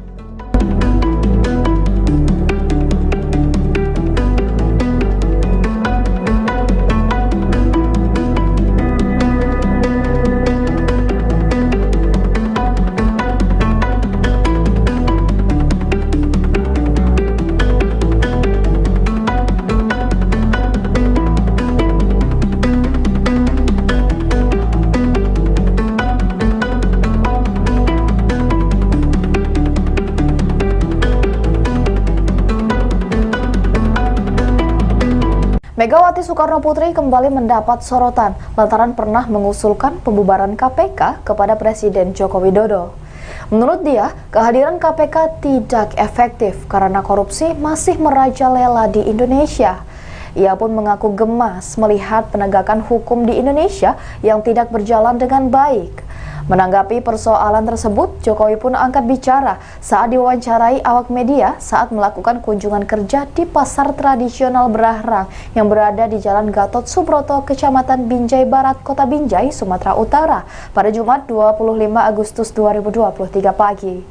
Megawati Soekarnoputri kembali mendapat sorotan lantaran pernah mengusulkan pembubaran KPK kepada Presiden Joko Widodo. Menurut dia, kehadiran KPK tidak efektif karena korupsi masih merajalela di Indonesia. Ia pun mengaku gemas melihat penegakan hukum di Indonesia yang tidak berjalan dengan baik. Menanggapi persoalan tersebut, Jokowi pun angkat bicara saat diwawancarai awak media saat melakukan kunjungan kerja di pasar tradisional Brahrang yang berada di Jalan Gatot Subroto, Kecamatan Binjai Barat, Kota Binjai, Sumatera Utara pada Jumat 25 Agustus 2023 pagi.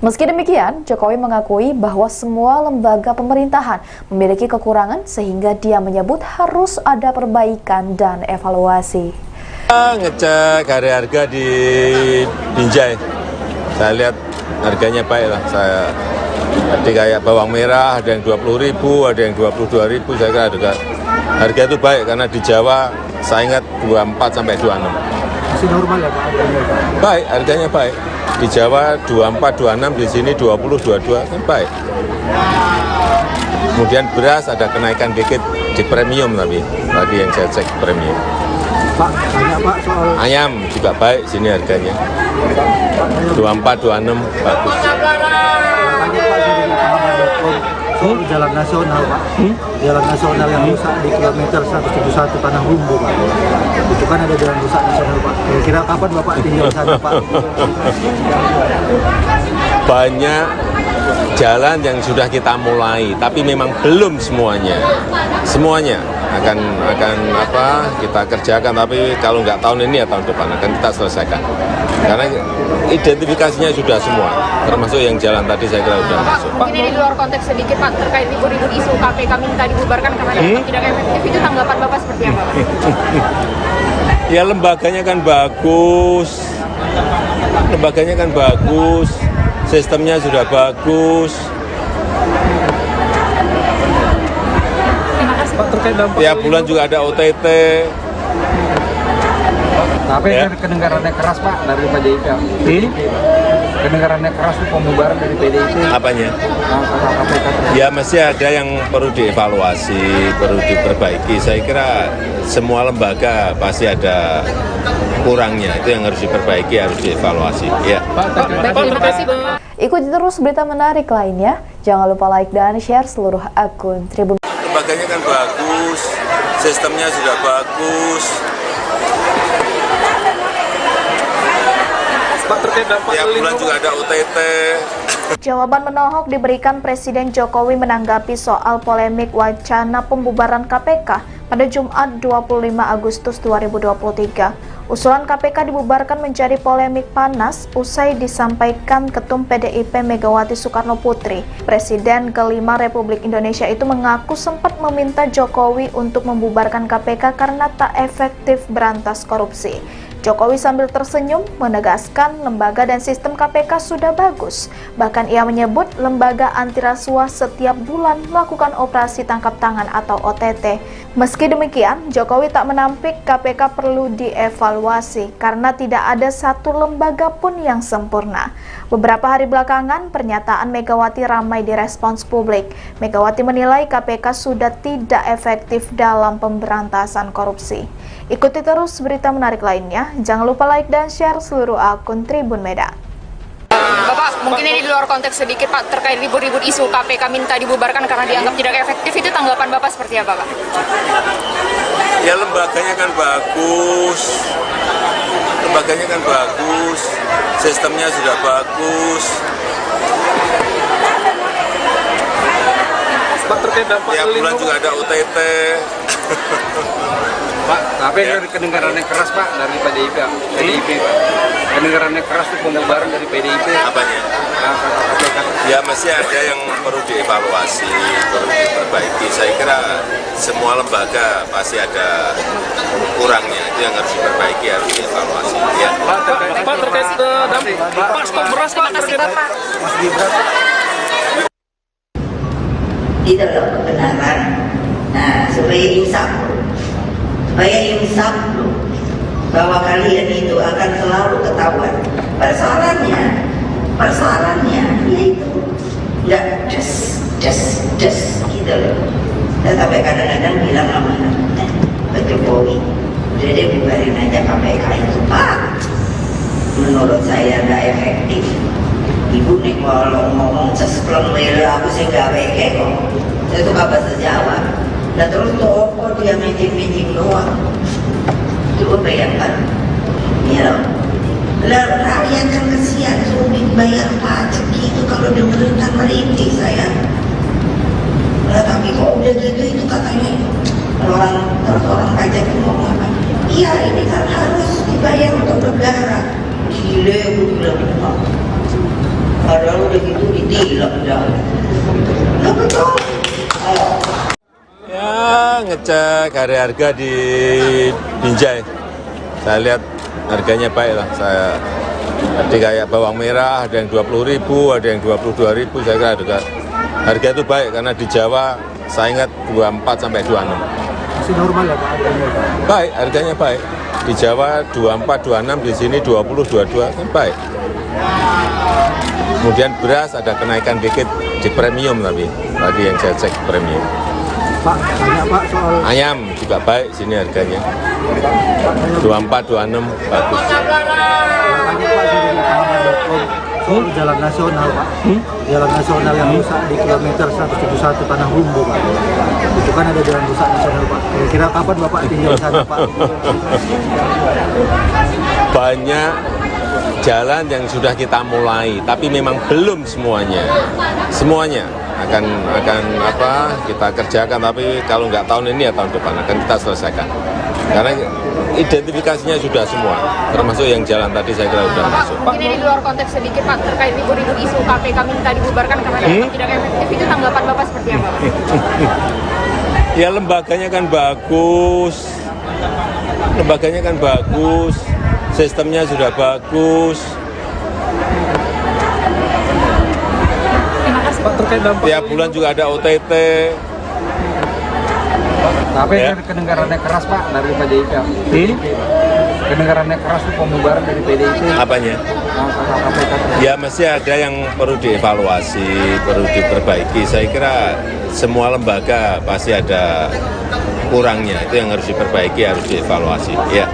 Meski demikian, Jokowi mengakui bahwa semua lembaga pemerintahan memiliki kekurangan sehingga dia menyebut harus ada perbaikan dan evaluasi. Ngecek harga di Binjai, saya lihat harganya baik lah. Jadi kayak bawang merah ada yang 20.000, ada yang 22.000. Saya kira harga itu baik karena di Jawa saya ingat 24 sampai 26. Masih normal ya Pak? Baik, harganya baik. Di Jawa 24, 26, di sini 20, 22 kan baik. Kemudian beras ada kenaikan dikit di premium tapi tadi yang saya cek premium. Pak, tanya Pak soal Ayam juga baik sini harganya. 24, 26 bagus. tanya Pak dari pahaman.com soal jalan nasional Pak. Jalan nasional yang rusak di kilometer 171 Tanah Humbu Pak. Itu kan ada jalan rusak nasional Pak. Kira-kira kapan Bapak tinggal di sana Pak? Banyak jalan yang sudah kita mulai, tapi memang belum semuanya. Semuanya akan kita kerjakan, tapi kalau nggak tahun ini ya tahun depan akan kita selesaikan. Karena identifikasinya sudah semua, termasuk yang jalan tadi saya kira sudah masuk. Mungkin ini di luar konteks sedikit Pak, terkait ribut-ribut isu KPK minta dibubarkan karena dianggap tidak efektif, itu tanggapan Bapak seperti apa Pak? Ya lembaganya kan bagus, sistemnya sudah bagus. Pak, terkait dampak Tiap bulan juga ada OTT. Tapi Ya. kedengarannya keras Pak dari PDIP. Kedengarannya keras itu pembubaran dari PDIP. Apanya? KPK. Ya masih ada yang perlu dievaluasi, perlu diperbaiki. Saya kira semua lembaga pasti ada kurangnya. Itu yang harus diperbaiki, harus dievaluasi. Ya. Terima kasih Pak. Ikuti terus berita menarik lainnya. Jangan lupa like dan share seluruh akun Tribun. Lembaganya kan bagus, sistemnya sudah bagus. Pak, terkait dampak Tiap bulan juga ada OTT. Jawaban menohok diberikan Presiden Jokowi menanggapi soal polemik wacana pembubaran KPK pada Jumat 25 Agustus 2023. Usulan KPK dibubarkan menjadi polemik panas usai disampaikan Ketum PDIP Megawati Soekarnoputri. Presiden kelima Republik Indonesia itu mengaku sempat meminta Jokowi untuk membubarkan KPK karena tak efektif berantas korupsi. Jokowi sambil tersenyum menegaskan lembaga dan sistem KPK sudah bagus. Bahkan ia menyebut lembaga anti rasuah setiap bulan melakukan operasi tangkap tangan atau OTT. Meski demikian, Jokowi tak menampik KPK perlu dievaluasi karena tidak ada satu lembaga pun yang sempurna. Beberapa hari belakangan, pernyataan Megawati ramai direspons publik. Megawati menilai KPK sudah tidak efektif dalam pemberantasan korupsi. Ikuti terus berita menarik lainnya. Jangan lupa like dan share seluruh akun Tribun Medan. Bapak, mungkin ini di luar konteks sedikit Pak, terkait ribut-ribut isu KPK minta dibubarkan karena dianggap tidak efektif, itu tanggapan Bapak seperti apa Pak? Ya lembaganya kan bagus, sistemnya sudah bagus. Pak, terkait dampak Tiap bulan juga ada OTT. Pak, tapi dari kedengaran yang keras Pak dari PDIP Pak. Kedengaran yang keras itu pembubaran dari PDIP. Apanya? Ya masih ada yang perlu dievaluasi, perlu diperbaiki. Saya kira semua lembaga pasti ada kurangnya, itu yang harus diperbaiki, harus dievaluasi. Ya. Pak, terkait dampak stok beras Pak. Terima kasih Bapak. Itu loh kebenaran. Nah, supaya insaf loh, bahwa kalian itu akan selalu ketahuan. Persoalannya yaitu nggak just gitu loh. Dan sampai kadang-kadang bilang sama Pak Jokowi, udah deh bubarin aja KPK itu Pak. Menurut saya nggak efektif. Ibu nih kalau ngomong sespleng lele aku sih nggak weke kok. Saya suka bahasa Jawa. Dan terus toko dia meeting doang. Coba bayangkan, ya loh. Lah rakyat kan kesian sulit bayar pajak gitu kalau dengerin kan merintih saya. Lah tapi kok udah gitu itu katanya orang pajak itu ngomong apa? Iya ini kan harus dibayar untuk negara. Gile gue bilang. Padahal udah gitu ditilang dah. Lah betul. Ya ngecek harga di Binjai. Saya lihat harganya baik lah. Tadi kayak bawang merah ada yang 20.000, ada yang 22.000. Saya kira harga itu baik karena di Jawa saya ingat 24 sampai 26. Masih normal ya Pak harganya? Baik, harganya baik. Di Jawa 24, 26, di sini 20, 22 kan baik. Kemudian beras ada kenaikan dikit di premium tapi tadi yang saya cek premium. Pak, tanya Pak soal Ayam juga baik sini harganya. 24, 26 bagus. tanya Pak dari pengamat.com soal jalan nasional Pak. Jalan nasional yang rusak di kilometer 171 Tanah Humbu Pak. Itu kan ada jalan rusak nasional Pak. Kira-kira kapan Bapak tinggal sana Pak? Banyak jalan yang sudah kita mulai, tapi memang belum semuanya. Semuanya akan kita kerjakan, tapi kalau nggak tahun ini ya tahun depan akan kita selesaikan. Karena identifikasinya sudah semua, termasuk yang jalan tadi saya kira sudah masuk. Mungkin ini di luar konteks sedikit Pak, terkait ribut-ribut isu KPK minta dibubarkan karena dianggap tidak efektif, itu tanggapan Bapak seperti apa? Ya lembaganya kan bagus, sistemnya sudah bagus. Pak, terkait dampak Tiap bulan juga ada OTT. Tapi Ya. dari kedengaran yang keras Pak dari PDIP Pak. Kedengaran yang keras itu pembubaran dari PDIP. Apanya? KPK. Ya masih ada yang perlu dievaluasi, perlu diperbaiki. Saya kira semua lembaga pasti ada kurangnya, itu yang harus diperbaiki, harus dievaluasi. Ya.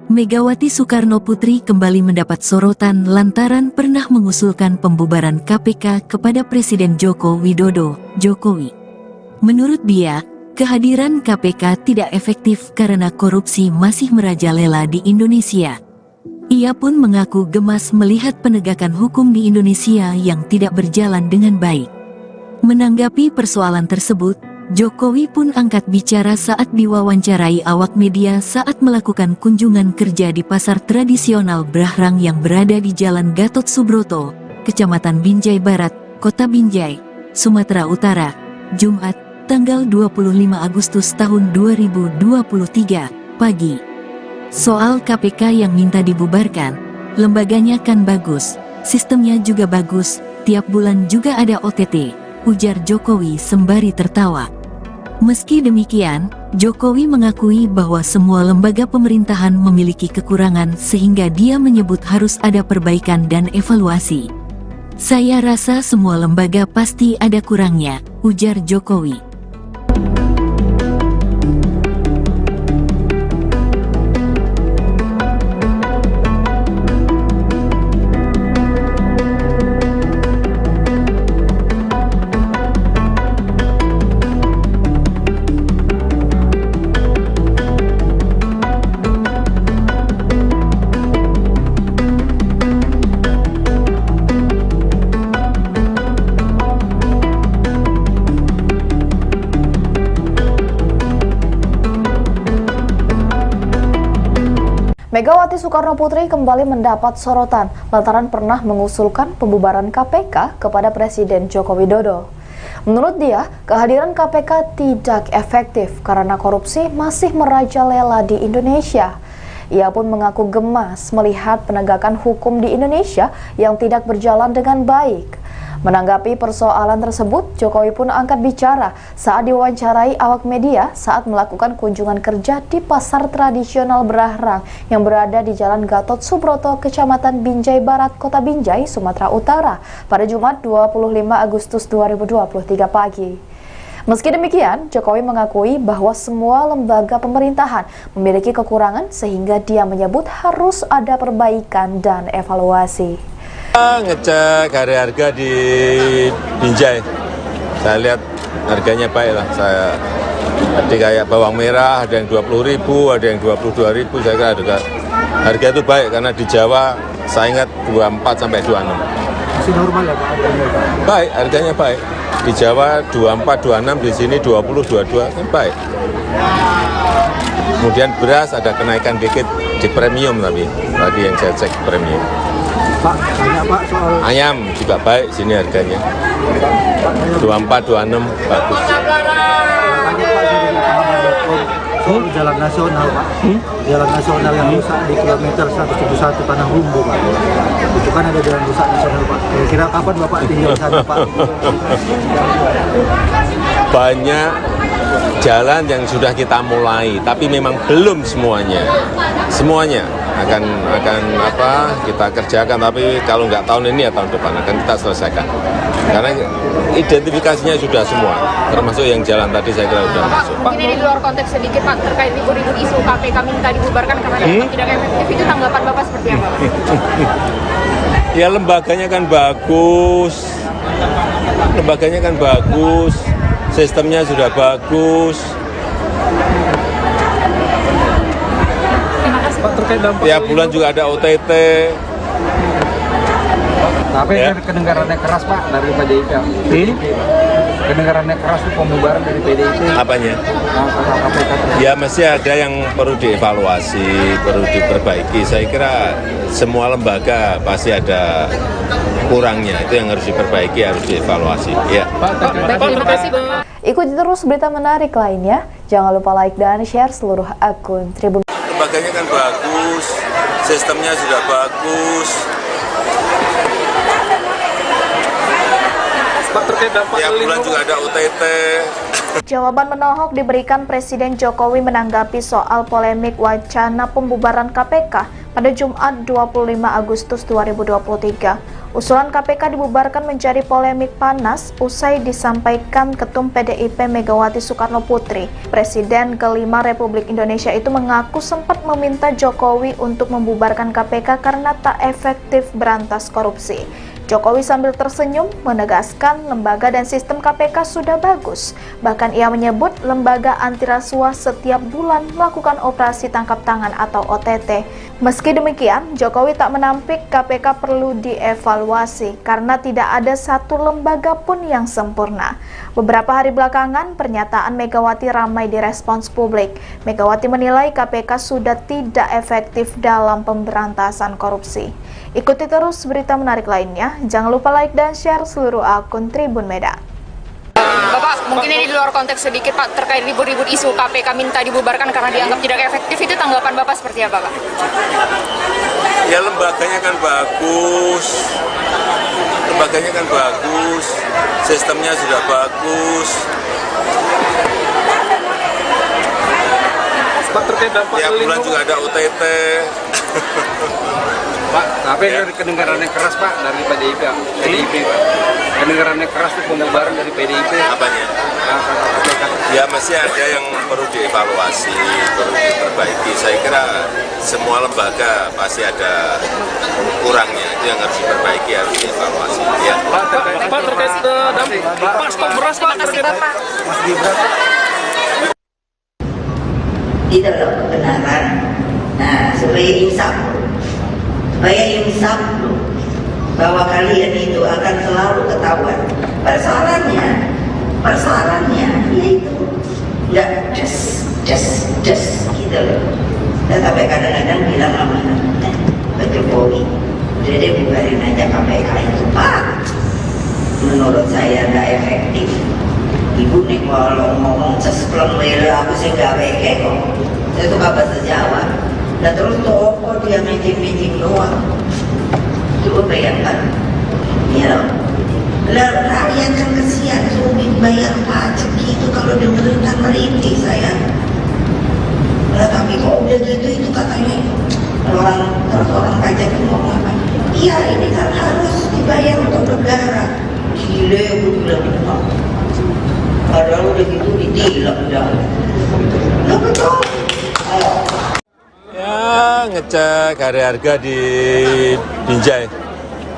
Megawati Soekarno Putri kembali mendapat sorotan lantaran pernah mengusulkan pembubaran KPK kepada Presiden Joko Widodo, Jokowi. Menurut dia, kehadiran KPK tidak efektif karena korupsi masih merajalela di Indonesia. Ia pun mengaku gemas melihat penegakan hukum di Indonesia yang tidak berjalan dengan baik. Menanggapi persoalan tersebut, Jokowi pun angkat bicara saat diwawancarai awak media saat melakukan kunjungan kerja di pasar tradisional Brahrang yang berada di Jalan Gatot Subroto, Kecamatan Binjai Barat, Kota Binjai, Sumatera Utara, Jumat, tanggal 25 Agustus tahun 2023, pagi. Soal KPK yang minta dibubarkan, lembaganya kan bagus, sistemnya juga bagus, tiap bulan juga ada OTT, ujar Jokowi sembari tertawa. Meski demikian, Jokowi mengakui bahwa semua lembaga pemerintahan memiliki kekurangan sehingga dia menyebut harus ada perbaikan dan evaluasi. Saya rasa semua lembaga pasti ada kurangnya, ujar Jokowi. Megawati Soekarno Putri kembali mendapat sorotan lantaran pernah mengusulkan pembubaran KPK kepada Presiden Joko Widodo. Menurut dia, kehadiran KPK tidak efektif karena korupsi masih merajalela di Indonesia. Ia pun mengaku gemas melihat penegakan hukum di Indonesia yang tidak berjalan dengan baik. Menanggapi persoalan tersebut, Jokowi pun angkat bicara saat diwawancarai awak media saat melakukan kunjungan kerja di pasar tradisional Berahrang yang berada di Jalan Gatot Subroto, Kecamatan Binjai Barat, Kota Binjai, Sumatera Utara pada Jumat 25 Agustus 2023 pagi. Meski demikian, Jokowi mengakui bahwa semua lembaga pemerintahan memiliki kekurangan sehingga dia menyebut harus ada perbaikan dan evaluasi. Ngecek harga di Binjai, saya lihat harganya baik lah. Jadi kayak bawang merah ada yang 20.000, ada yang 22.000. Saya kira harga itu baik karena di Jawa saya ingat 24 sampai 26. Masih normal ya Pak? Baik, harganya baik. Di Jawa 24, 26, di sini 20, 22 kan baik. Kemudian beras ada kenaikan dikit di premium tapi tadi yang saya cek premium. Pak, tanya Pak soal Ayam juga baik sini harganya. 24, 26 bagus. tanya Pak dari pahaman.com soal jalan nasional Pak. Jalan nasional yang rusak di kilometer 171 Tanah Humbu Pak. Itu kan ada jalan rusak nasional Pak. Kira-kira kapan Bapak tinggal di sana Pak? Banyak jalan yang sudah kita mulai, tapi memang belum semuanya. Semuanya akan kita kerjakan, tapi kalau nggak tahun ini ya tahun depan akan kita selesaikan. Karena identifikasinya sudah semua, termasuk yang jalan tadi saya kira sudah masuk. Mungkin ini di luar konteks sedikit Pak, terkait ribut-ribut isu KPK minta dibubarkan karena dianggap tidak efektif, itu tanggapan Bapak seperti apa? Ya lembaganya kan bagus, sistemnya sudah bagus. Pak, terkait dampak Tiap bulan juga ada OTT. Tapi Ya. kedengarannya keras Pak dari PDIP. Kedengarannya keras itu pembubaran dari PDIP. Apanya? KPK. Ya mesti ada yang perlu dievaluasi, perlu diperbaiki. Saya kira semua lembaga pasti ada kurangnya. Itu yang harus diperbaiki, harus dievaluasi. Ya. Terima kasih Pak. Ikuti terus berita menarik lainnya. Jangan lupa like dan share seluruh akun Tribun. Lembaganya kan bagus, sistemnya sudah bagus. Pak, terkait dampak Tiap bulan juga ada OTT. Jawaban menohok diberikan Presiden Jokowi menanggapi soal polemik wacana pembubaran KPK pada Jumat 25 Agustus 2023. Usulan KPK dibubarkan menjadi polemik panas usai disampaikan Ketum PDIP Megawati Soekarno Putri. Presiden kelima Republik Indonesia itu mengaku sempat meminta Jokowi untuk membubarkan KPK karena tak efektif berantas korupsi. Jokowi sambil tersenyum menegaskan lembaga dan sistem KPK sudah bagus. Bahkan ia menyebut lembaga anti rasuah setiap bulan melakukan operasi tangkap tangan atau OTT. Meski demikian, Jokowi tak menampik KPK perlu dievaluasi karena tidak ada satu lembaga pun yang sempurna. Beberapa hari belakangan, pernyataan Megawati ramai direspons publik. Megawati menilai KPK sudah tidak efektif dalam pemberantasan korupsi. Ikuti terus berita menarik lainnya. Jangan lupa like dan share seluruh akun Tribun Medan. Bapak, Mungkin ini di luar konteks sedikit Pak, terkait ribut-ribut isu KPK minta dibubarkan karena dianggap tidak efektif, itu tanggapan Bapak seperti apa Pak? Ya lembaganya kan bagus, sistemnya sudah bagus. Pak, terkait dampak Tiap bulan juga ada OTT. Pak, tapi dari kedengaran yang keras Pak dari PDIP Pak. Kedengaran yang keras itu pembubaran dari PDIP. Apanya? Ya masih ada yang perlu dievaluasi, perlu diperbaiki. Saya kira semua lembaga pasti ada kurangnya, itu yang harus diperbaiki, harus dievaluasi. Ya. Pak, terkait dampak Pak, stok beras Pak. Terima kasih Bapak. Mas Gibran, Itu loh kebenaran. Nah, supaya insaf loh, bahwa kalian itu akan selalu ketahuan. Persoalannya yaitu nggak just gitu loh. Dan sampai kadang-kadang bilang sama Pak Jokowi, udah deh bubarin aja KPK itu Pak. Menurut saya nggak efektif. Ibu nih kalau ngomong sespleng lele aku sih gak weke kok. Saya tuh bahasa Jawa. Dan terus toko dia meeting doang. Coba bayangkan. Ya loh. Lah rakyat kan kesian sulit bayar pajak gitu kalau dengerin kan merintih saya. Lah tapi kok udah gitu itu katanya orang pajak itu ngomong apa? Iya ini kan harus dibayar untuk negara. Gile aku bilang. Padahal udah gitu ditilang dah. Nah betul. Ya ngecek harga di Binjai.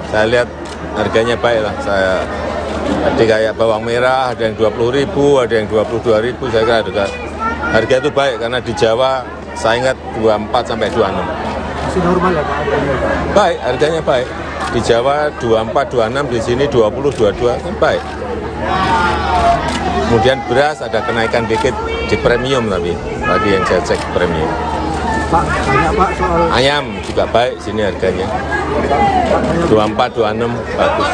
Saya lihat harganya baik lah. Saya tadi kayak bawang merah ada yang 20.000, ada yang 22.000. Saya kira harga itu baik karena di Jawa saya ingat 24 sampai 26. masih normal ya Pak? Baik, harganya baik. Di Jawa 24, 26, di sini 20, 22 kan baik. Kemudian beras ada kenaikan dikit di premium tapi tadi yang saya cek premium. Pak, banyak Pak soal Ayam juga baik sini harganya. 24, 26 bagus.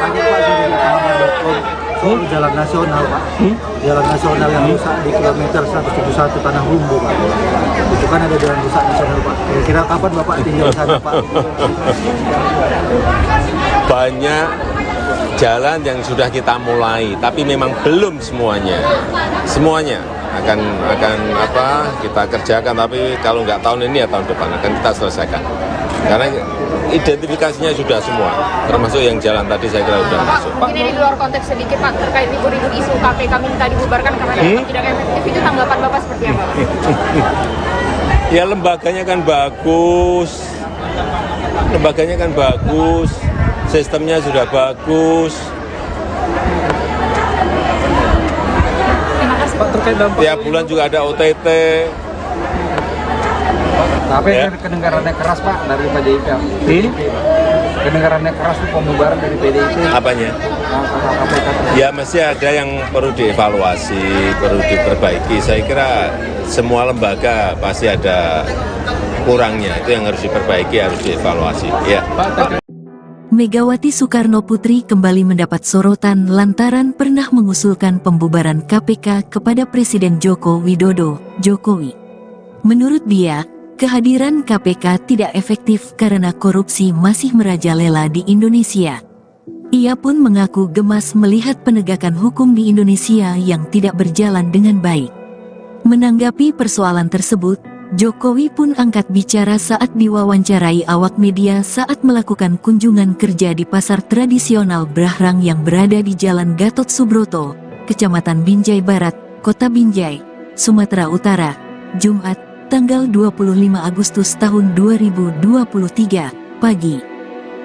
tanya Pak dari Tahapan.com soal jalan nasional Pak. Jalan nasional yang rusak di kilometer 171 Tanah Rumbu Pak. Itu kan ada jalan rusak nasional Pak. Kira-kira kapan Bapak tinggal di sana Pak? Banyak jalan yang sudah kita mulai, tapi memang belum semuanya. Semuanya akan kita kerjakan, tapi kalau nggak tahun ini ya tahun depan akan kita selesaikan. Karena identifikasinya sudah semua, termasuk yang jalan tadi saya kira sudah masuk. Mungkin ini di luar konteks sedikit Pak, terkait ribut-ribut isu KPK minta dibubarkan karena dianggap tidak efektif, itu tanggapan Bapak seperti apa? Ya lembaganya kan bagus, sistemnya sudah bagus. Terima kasih. Pak, terkait dampak Tiap bulan juga ada OTT. Tapi Ya. kedengarannya keras Pak dari PDIP. Kedengarannya keras itu pembubaran dari PDIP. Apanya? KPK. Ya masih ada yang perlu dievaluasi, perlu diperbaiki. Saya kira semua lembaga pasti ada kurangnya, itu yang harus diperbaiki, harus dievaluasi. Ya. Megawati Soekarno Putri kembali mendapat sorotan lantaran pernah mengusulkan pembubaran KPK kepada Presiden Joko Widodo, Jokowi. Menurut dia, kehadiran KPK tidak efektif karena korupsi masih merajalela di Indonesia. Ia pun mengaku gemas melihat penegakan hukum di Indonesia yang tidak berjalan dengan baik. Menanggapi persoalan tersebut, Jokowi pun angkat bicara saat diwawancarai awak media saat melakukan kunjungan kerja di pasar tradisional Brahrang yang berada di Jalan Gatot Subroto, Kecamatan Binjai Barat, Kota Binjai, Sumatera Utara, Jumat, tanggal 25 Agustus tahun 2023, pagi.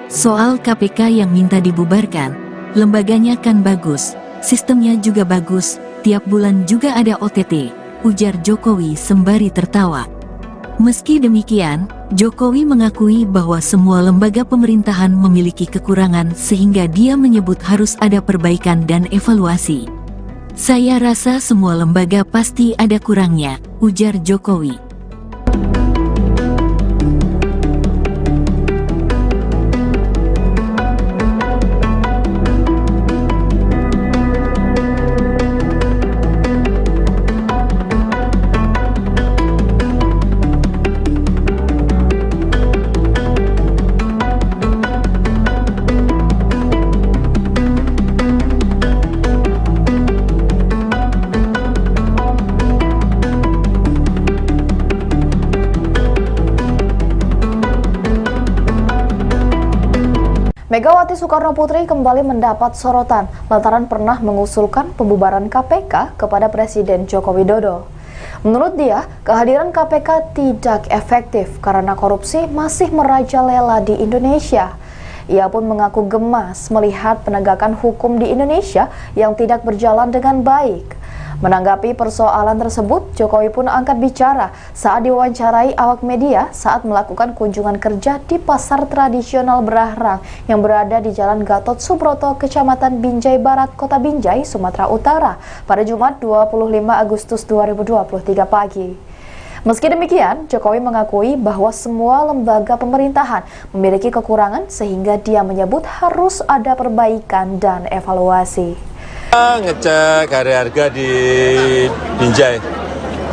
Soal KPK yang minta dibubarkan, lembaganya kan bagus, sistemnya juga bagus, tiap bulan juga ada OTT, ujar Jokowi sembari tertawa. Meski demikian, Jokowi mengakui bahwa semua lembaga pemerintahan memiliki kekurangan sehingga dia menyebut harus ada perbaikan dan evaluasi. Saya rasa semua lembaga pasti ada kurangnya, ujar Jokowi. Megawati Soekarno Putri kembali mendapat sorotan lantaran pernah mengusulkan pembubaran KPK kepada Presiden Joko Widodo. Menurut dia, kehadiran KPK tidak efektif karena korupsi masih merajalela di Indonesia. Ia pun mengaku gemas melihat penegakan hukum di Indonesia yang tidak berjalan dengan baik. Menanggapi persoalan tersebut, Jokowi pun angkat bicara saat diwawancarai awak media saat melakukan kunjungan kerja di pasar tradisional Berahrang yang berada di Jalan Gatot Subroto, Kecamatan Binjai Barat, Kota Binjai, Sumatera Utara pada Jumat 25 Agustus 2023 pagi. Meski demikian, Jokowi mengakui bahwa semua lembaga pemerintahan memiliki kekurangan sehingga dia menyebut harus ada perbaikan dan evaluasi. Ngecek harga di Binjai,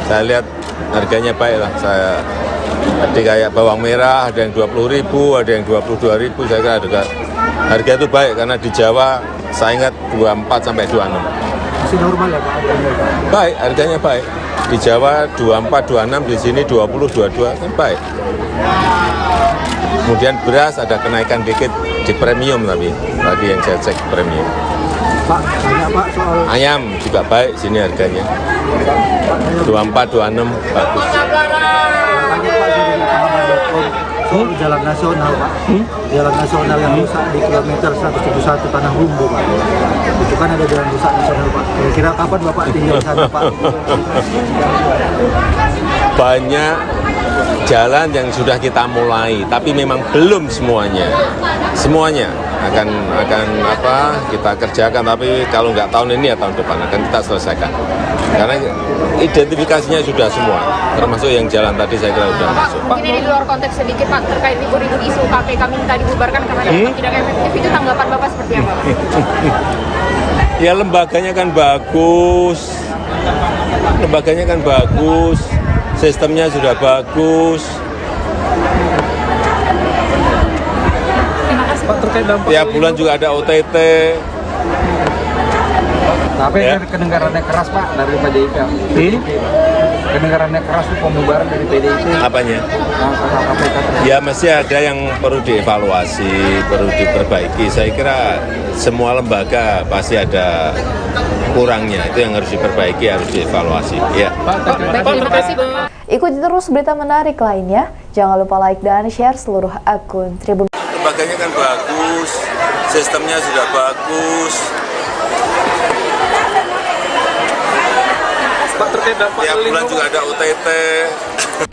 saya lihat harganya baik lah. Tadi kayak bawang merah ada yang 20.000, ada yang 22.000. Saya kira harga itu baik karena di Jawa saya ingat 24 sampai 26. Masih normal ya Pak? Baik, harganya baik. Di Jawa 24, 26, di sini 20, 22 kan baik. Kemudian beras ada kenaikan dikit di premium tapi tadi yang saya cek premium. Pak, banyak Pak soal Ayam juga baik sini harganya. 24, 26 bagus. banyak Pak dari pahaman.com soal jalan nasional Pak. Jalan nasional yang rusak di kilometer 171 Tanah Rumbu Pak. Itu kan ada jalan rusak nasional Pak. Kira-kira kapan Bapak tinggal di sana Pak? Banyak jalan yang sudah kita mulai, tapi memang belum semuanya akan kita kerjakan. Tapi kalau nggak tahun ini ya tahun depan akan kita selesaikan. Karena identifikasinya sudah semua, termasuk yang jalan tadi saya kira sudah masuk. Mungkin ini di luar konteks sedikit Pak terkait ribut-ribut isu KPK minta dibubarkan karena dianggap tidak efektif, itu tanggapan Bapak seperti apa? Ya lembaganya kan bagus, sistemnya sudah bagus. Pak terkait dampak Tiap bulan juga ada OTT. Tapi Ya. kedengarannya keras Pak dari PDIP. Kedengarannya keras tuh pembubaran dari PDIP. Apanya? Karena KPK Ya mesti ada yang perlu dievaluasi, perlu diperbaiki. Saya kira semua lembaga pasti ada kurangnya, itu yang harus diperbaiki, harus dievaluasi. Ya. Terima kasih Bapak. Ikuti terus berita menarik lainnya. Jangan lupa like dan share seluruh akun Tribun. Lembaganya kan bagus, sistemnya sudah bagus. Pak terkait dampak Tiap bulan juga ada OTT.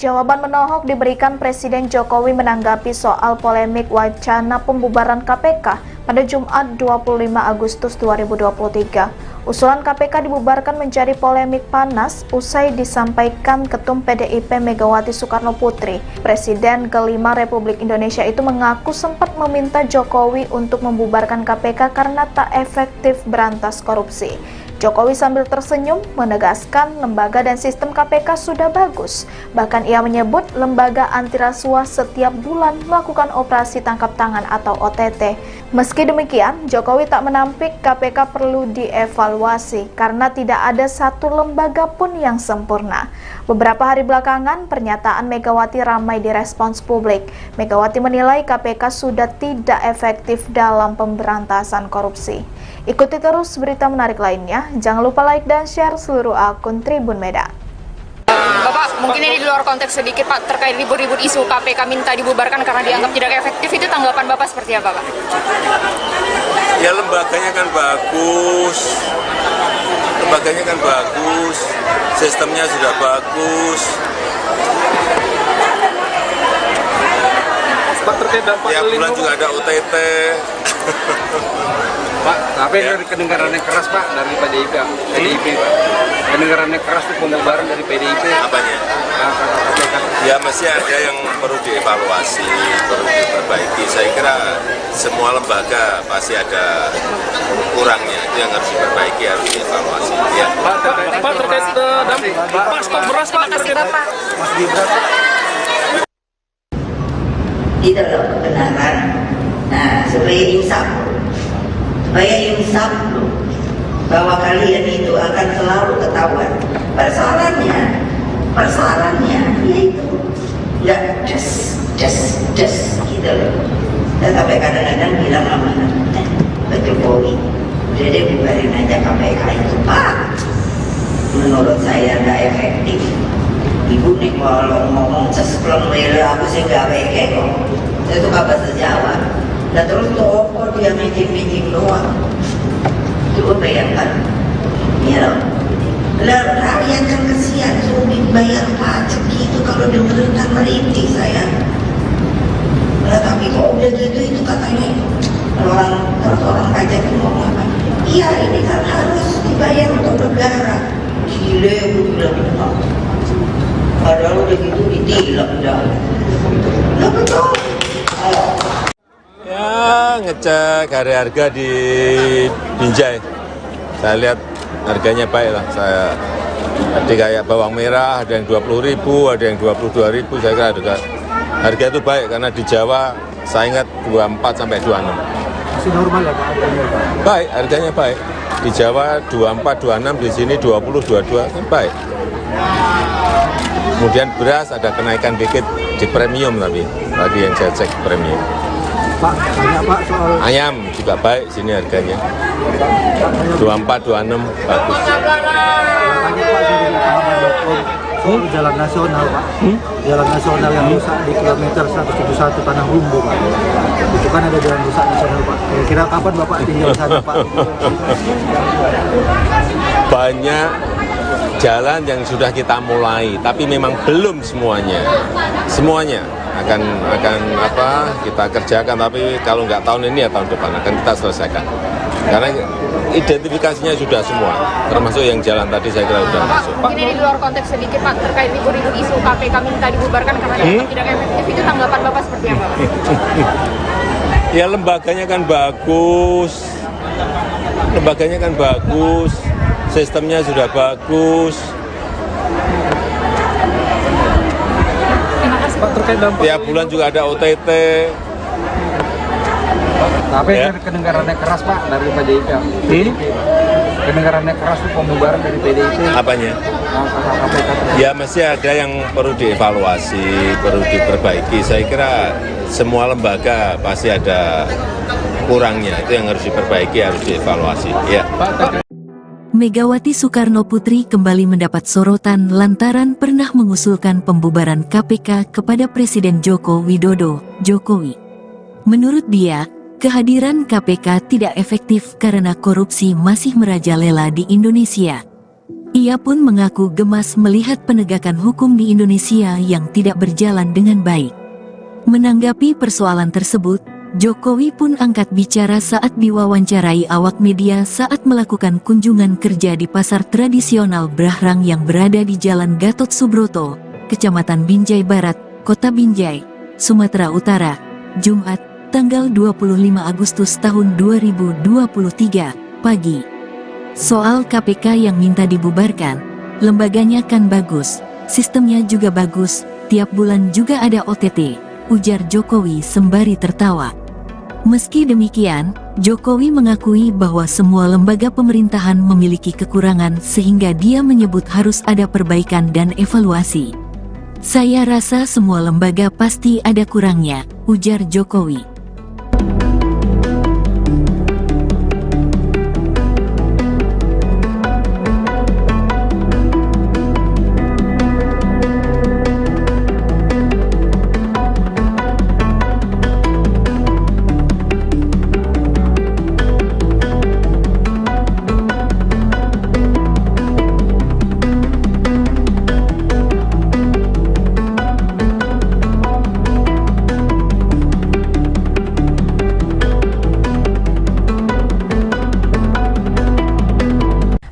Jawaban menohok diberikan Presiden Jokowi menanggapi soal polemik wacana pembubaran KPK pada Jumat 25 Agustus 2023. Usulan KPK dibubarkan menjadi polemik panas usai disampaikan Ketum PDIP Megawati Soekarno Putri. Presiden kelima Republik Indonesia itu mengaku sempat meminta Jokowi untuk membubarkan KPK karena tak efektif berantas korupsi. Jokowi sambil tersenyum menegaskan lembaga dan sistem KPK sudah bagus. Bahkan ia menyebut lembaga anti rasuah setiap bulan melakukan operasi tangkap tangan atau OTT. Meski demikian, Jokowi tak menampik KPK perlu dievaluasi karena tidak ada satu lembaga pun yang sempurna. Beberapa hari belakangan, pernyataan Megawati ramai direspons publik. Megawati menilai KPK sudah tidak efektif dalam pemberantasan korupsi. Ikuti terus berita menarik lainnya. Jangan lupa like dan share seluruh akun Tribun Medan. Bapak, mungkin ini di luar konteks sedikit Pak terkait ribut-ribut isu KPK minta dibubarkan karena dianggap tidak efektif, itu tanggapan Bapak seperti apa Pak? Ya lembaganya kan bagus, sistemnya sudah bagus. Pak terkait dampak Tiap bulan juga ada OTT. Pak, tapi Ya. kedengarannya keras Pak dari PDIP Pak. Kedengarannya keras tuh pembubaran dari PDIP. Apanya? KPK. Ya mesti ada yang perlu dievaluasi, perlu diperbaiki. Saya kira semua lembaga pasti ada kurangnya, itu yang harus diperbaiki, harus dievaluasi. Ya. Pak terkait dampak Pak stok beras Pak. Terima kasih Bapak. Mas Gibran. Itu loh kebenaran. Nah, supaya insaf loh, bahwa kalian itu akan selalu ketahuan. Persoalannya yaitu nggak just gitu loh. Dan sampai kadang-kadang bilang sama KPK itu Pak, menurut saya nggak efektif. Ibu nih kalau ngomong cesplon aku sih nggak peke kok, saya suka bahasa Jawa. Dan terus toko dia meeting doang. Coba bayangkan, ya loh. Lah rakyat kan kesian, sulit bayar pajak gitu kalau dengerin merintih saya. Lah tapi kok udah gitu itu katanya orang pajak itu ngomong apa? Iya ini kan harus dibayar untuk negara. Gile aku bilang, padahal udah gitu ditilang dah. Lah betul. Ya, ngecek harga di Binjai. Saya lihat harganya baik lah. Tadi kayak bawang merah ada yang 20.000, ada yang 22.000. Saya kira harga itu baik karena di Jawa saya ingat 24 sampai 26. Masih normal ya Pak harganya Pak? Baik, harganya baik. Di Jawa 24, 26, di sini 20, 22 kan baik. Kemudian beras ada kenaikan dikit di premium tapi tadi yang saya cek premium. Pak, banyak Pak soal Ayam juga baik sini harganya. 24, 26 bagus. tanya Pak dari pahaman.com soal jalan nasional Pak. Jalan nasional yang rusak di kilometer 171 Tanah Humbu Pak. Itu kan ada jalan rusak nasional Pak. Kira-kira kapan Bapak tinggal di sana Pak? Banyak jalan yang sudah kita mulai, tapi memang belum semuanya. Semuanya akan kita kerjakan, tapi kalau nggak tahun ini ya tahun depan akan kita selesaikan. Karena identifikasinya sudah semua, termasuk yang jalan tadi saya kira sudah masuk. Mungkin ini di luar konteks sedikit Pak, terkait ribut-ribut isu KPK minta dibubarkan karena dianggap tidak efektif, itu tanggapan Bapak seperti apa Pak? Ya lembaganya kan bagus, sistemnya sudah bagus. Pak, terkait dampak Tiap bulan juga ada OTT. Tapi Ya. kedengarannya keras Pak dari PDIP. Kedengarannya keras itu pembubaran dari PDIP. Apanya? KPK. Ya mesti ada yang perlu dievaluasi, perlu diperbaiki. Saya kira semua lembaga pasti ada kurangnya, itu yang harus diperbaiki, harus dievaluasi. Ya. Megawati Soekarno Putri kembali mendapat sorotan lantaran pernah mengusulkan pembubaran KPK kepada Presiden Joko Widodo, Jokowi. Menurut dia, kehadiran KPK tidak efektif karena korupsi masih merajalela di Indonesia. Ia pun mengaku gemas melihat penegakan hukum di Indonesia yang tidak berjalan dengan baik. Menanggapi persoalan tersebut, Jokowi pun angkat bicara saat diwawancarai awak media saat melakukan kunjungan kerja di pasar tradisional Brahrang yang berada di Jalan Gatot Subroto, Kecamatan Binjai Barat, Kota Binjai, Sumatera Utara, Jumat, tanggal 25 Agustus tahun 2023, pagi. Soal KPK yang minta dibubarkan, lembaganya kan bagus, sistemnya juga bagus, tiap bulan juga ada OTT, ujar Jokowi sembari tertawa. Meski demikian, Jokowi mengakui bahwa semua lembaga pemerintahan memiliki kekurangan sehingga dia menyebut harus ada perbaikan dan evaluasi. Saya rasa semua lembaga pasti ada kurangnya, ujar Jokowi.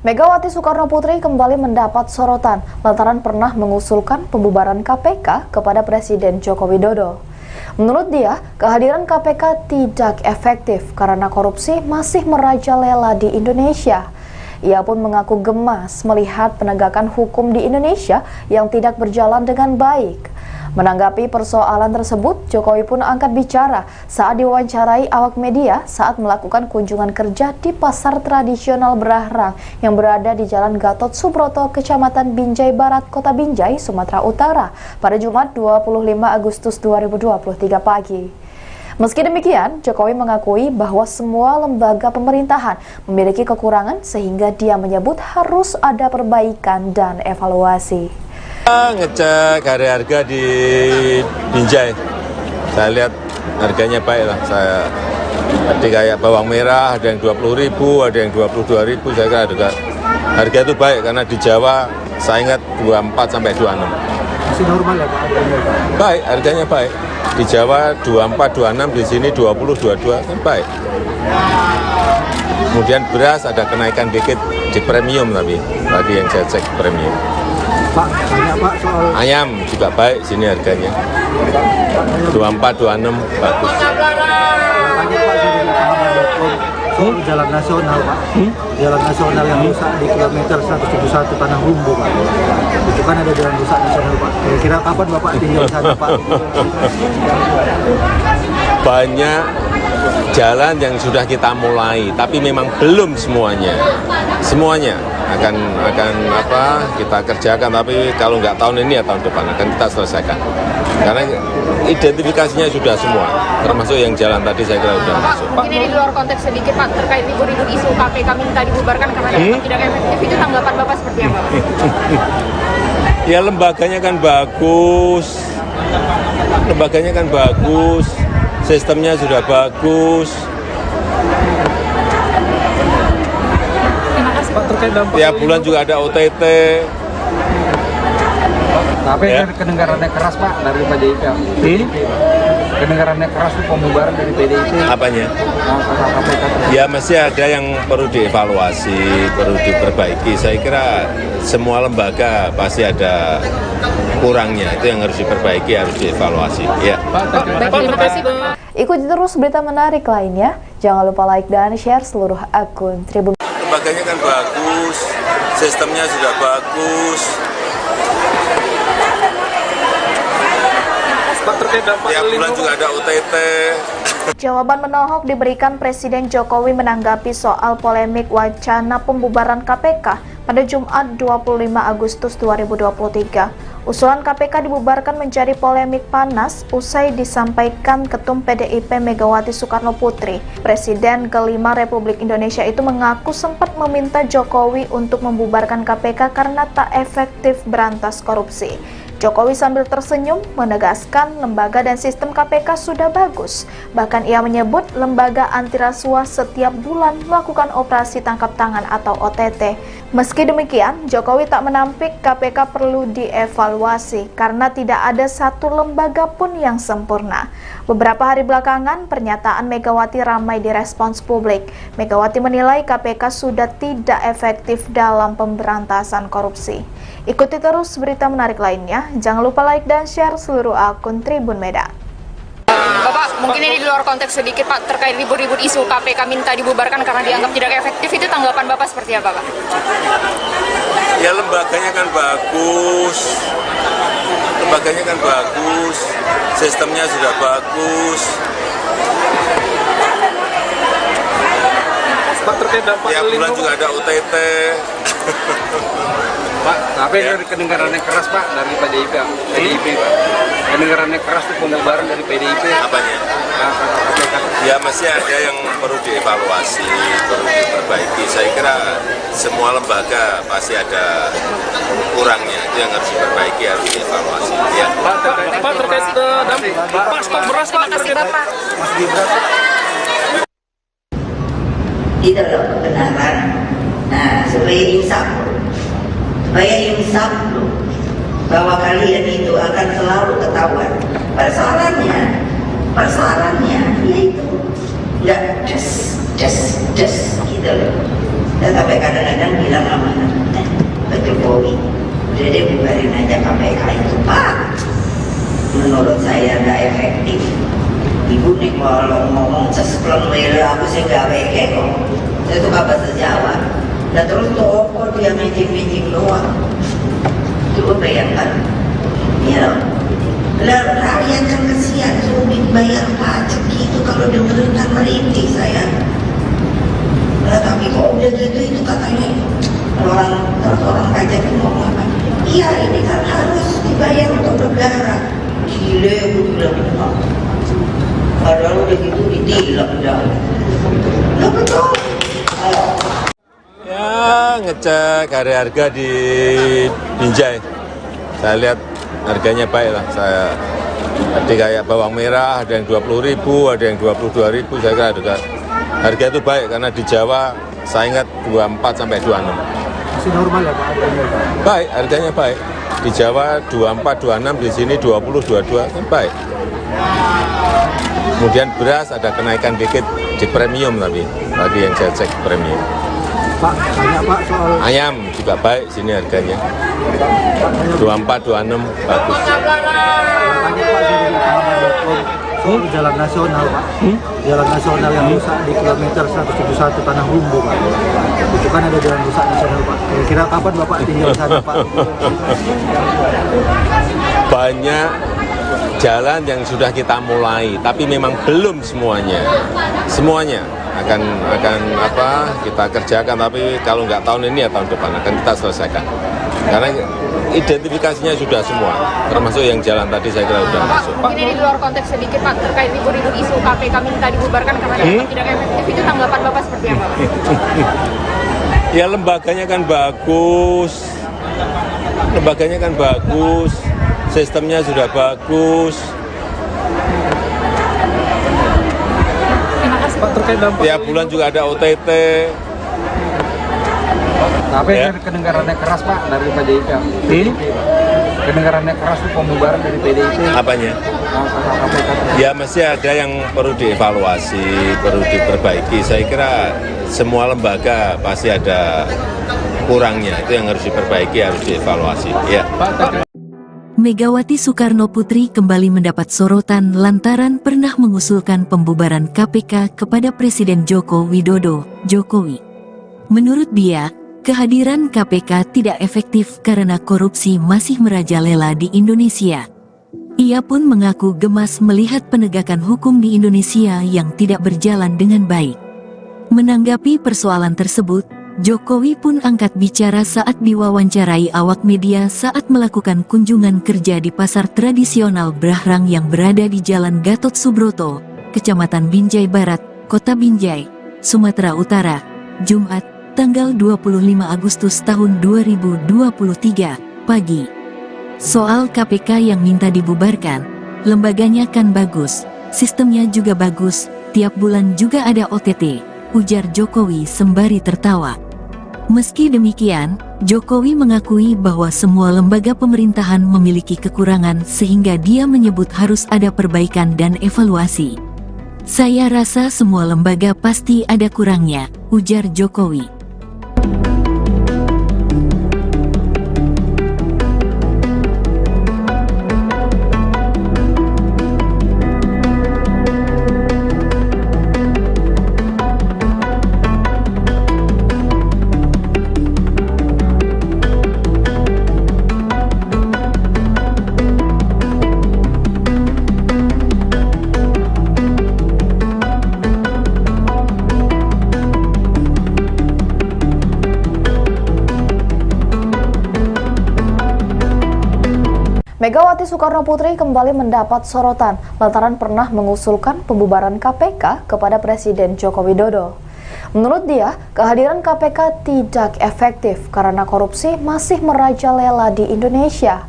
Megawati Soekarno Putri kembali mendapat sorotan lantaran pernah mengusulkan pembubaran KPK kepada Presiden Joko Widodo. Menurut dia, kehadiran KPK tidak efektif karena korupsi masih merajalela di Indonesia. Ia pun mengaku gemas melihat penegakan hukum di Indonesia yang tidak berjalan dengan baik. Menanggapi persoalan tersebut, Jokowi pun angkat bicara saat diwawancarai awak media saat melakukan kunjungan kerja di pasar tradisional Brahrang yang berada di Jalan Gatot Subroto, Kecamatan Binjai Barat, Kota Binjai, Sumatera Utara pada Jumat 25 Agustus 2023 pagi. Meski demikian, Jokowi mengakui bahwa semua lembaga pemerintahan memiliki kekurangan sehingga dia menyebut harus ada perbaikan dan evaluasi. Ngecek harga di Binjai, saya lihat harganya baik lah. Tadi kayak bawang merah ada yang 20.000, ada yang 22.000, saya kira harga itu baik karena di Jawa saya ingat 24 sampai 26. Masih normal ya Pak harganya? Baik, harganya baik. Di Jawa 24, 26, di sini 20, 22, kan baik. Kemudian beras ada kenaikan dikit di premium tapi tadi yang saya cek premium. Pak, banyak Pak soal Ayam juga baik sini harganya. 24, 26 bagus. tanya Pak saya dari pengamat.com soal jalan nasional Pak. Jalan nasional yang rusak di kilometer 171 Tanah Rumbu Pak. Itu kan ada jalan rusak nasional Pak. Kira-kira kapan Bapak tinggal sana Pak? Banyak jalan yang sudah kita mulai, tapi memang belum semuanya. Semuanya akan kita kerjakan, tapi kalau nggak tahun ini ya tahun depan akan kita selesaikan. Karena identifikasinya sudah semua, termasuk yang jalan tadi saya kira sudah masuk. Mungkin ini di luar konteks sedikit Pak, terkait libur-libur isu KPK minta dibubarkan karena dianggap tidak efektif, itu tanggapan Bapak seperti apa Pak? Ya lembaganya kan bagus, sistemnya sudah bagus. Pak, terkait dampak Tiap bulan juga ada OTT. Tapi Ya. kedengarannya keras Pak dari PDIP. Kedengarannya keras itu pembubaran dari PDIP. Apanya? KPK. Ya masih ada yang perlu dievaluasi, perlu diperbaiki. Saya kira semua lembaga pasti ada kurangnya, itu yang harus diperbaiki, harus dievaluasi. Ya. Terima kasih Pak. Ikuti terus berita menarik lainnya. Jangan lupa like dan share seluruh akun Tribun. Lembaganya kan bagus, sistemnya sudah bagus. Pak, terkait dampak Tiap bulan juga ada OTT. Jawaban menohok diberikan Presiden Jokowi menanggapi soal polemik wacana pembubaran KPK pada Jumat 25 Agustus 2023. Usulan KPK dibubarkan menjadi polemik panas usai disampaikan Ketum PDIP Megawati Soekarno Putri. Presiden kelima Republik Indonesia itu mengaku sempat meminta Jokowi untuk membubarkan KPK karena tak efektif berantas korupsi. Jokowi sambil tersenyum menegaskan lembaga dan sistem KPK sudah bagus. Bahkan ia menyebut lembaga anti rasuah setiap bulan melakukan operasi tangkap tangan atau OTT. Meski demikian, Jokowi tak menampik KPK perlu dievaluasi karena tidak ada satu lembaga pun yang sempurna. Beberapa hari belakangan, pernyataan Megawati ramai direspons publik. Megawati menilai KPK sudah tidak efektif dalam pemberantasan korupsi. Ikuti terus berita menarik lainnya. Jangan lupa like dan share seluruh akun Tribun Medan. Bapak, mungkin ini di luar konteks sedikit Pak, terkait libur-libur isu KPK minta dibubarkan karena dianggap tidak efektif, itu tanggapan Bapak seperti apa Pak? Ya lembaganya kan bagus, sistemnya sudah bagus. Pak, terkait dampak Tiap bulan juga ada OTT. Pak, tapi kedengarannya keras Pak dari PDIP Pak. Kedengarannya keras itu pembubaran dari PDIP. Apanya? KPK. Ya masih ada yang perlu dievaluasi, perlu diperbaiki. Saya kira semua lembaga pasti ada kurangnya, itu yang harus diperbaiki, harus dievaluasi. Ya. Pak, terkait dampak Pak, stok beras Pak, terkait Bapak. Itu loh kebenaran. Nah, supaya insaf loh, bahwa kalian itu akan selalu ketahuan. Persoalannya yaitu nggak just gitu loh. Dan sampai kadang-kadang bilang sama Pak Jokowi, udah deh bubarin aja KPK itu Pak. Menurut saya nggak efektif. Ibu nih kalau ngomong sespleng wele aku sih nggak weke kok. Saya suka bahasa Jawa. Dan terus toko dia mijing-mijing doang. Coba bayangkan. Ya, lah rakyat kan kesian sulit bayar pajak gitu kalau dengerin kan merintih saya. Lah tapi kok udah gitu itu katanya orang pajak itu ngomong apa? Iya ini kan harus dibayar untuk negara. Gile, gue bilang Padahal udah gitu ditilang dah. Nah betul. Ya, ngecek harga di Binjai. Saya lihat harganya baik lah. Saya tadi kayak bawang merah ada yang 20.000, ada yang 22.000. Saya kira harga itu baik karena di Jawa saya ingat 24 sampai 26. Masih normal ya Pak harganya? Baik, harganya baik. Di Jawa 24, 26, di sini 20, 22 kan baik. Kemudian beras ada kenaikan dikit di premium tapi tadi yang saya cek premium. Pak, tanya Pak soal Ayam juga baik sini harganya. 24, 26 bagus. tanya Pak dari pahaman.com soal jalan nasional Pak. Jalan nasional yang rusak di kilometer 171 Tanah Humbu Pak. Itu kan ada jalan rusak nasional Pak. Kira-kira kapan Bapak tinggal di sana Pak? Banyak jalan yang sudah kita mulai, tapi memang belum semuanya. Semuanya akan kita kerjakan, tapi kalau nggak tahun ini ya tahun depan akan kita selesaikan. Karena identifikasinya sudah semua, termasuk yang jalan tadi saya kira sudah masuk. Mungkin ini di luar konteks sedikit Pak, terkait ribut-ribut isu KPK minta dibubarkan karena dianggap tidak efektif, itu tanggapan Bapak seperti apa? Ya lembaganya kan bagus, sistemnya sudah bagus. Pak, terkait dampak Tiap bulan juga ada OTT. Tapi Ya. kedengarannya keras Pak dari PDIP. Kedengarannya keras itu pembubaran dari PDIP. Apanya? Ya mesti ada yang perlu dievaluasi, perlu diperbaiki. Saya kira semua lembaga pasti ada kurangnya. Itu yang harus diperbaiki, harus dievaluasi. Ya. Megawati Soekarno Putri kembali mendapat sorotan lantaran pernah mengusulkan pembubaran KPK kepada Presiden Joko Widodo, Jokowi. Menurut dia, kehadiran KPK tidak efektif karena korupsi masih merajalela di Indonesia. Ia pun mengaku gemas melihat penegakan hukum di Indonesia yang tidak berjalan dengan baik. Menanggapi persoalan tersebut, Jokowi pun angkat bicara saat diwawancarai awak media saat melakukan kunjungan kerja di pasar tradisional Brahrang yang berada di Jalan Gatot Subroto, Kecamatan Binjai Barat, Kota Binjai, Sumatera Utara, Jumat, tanggal 25 Agustus tahun 2023, pagi. Soal KPK yang minta dibubarkan, lembaganya kan bagus, sistemnya juga bagus, tiap bulan juga ada OTT, ujar Jokowi sembari tertawa. Meski demikian, Jokowi mengakui bahwa semua lembaga pemerintahan memiliki kekurangan sehingga dia menyebut harus ada perbaikan dan evaluasi. Saya rasa semua lembaga pasti ada kurangnya, ujar Jokowi. Megawati Soekarno Putri kembali mendapat sorotan lantaran pernah mengusulkan pembubaran KPK kepada Presiden Joko Widodo. Menurut dia, kehadiran KPK tidak efektif karena korupsi masih merajalela di Indonesia.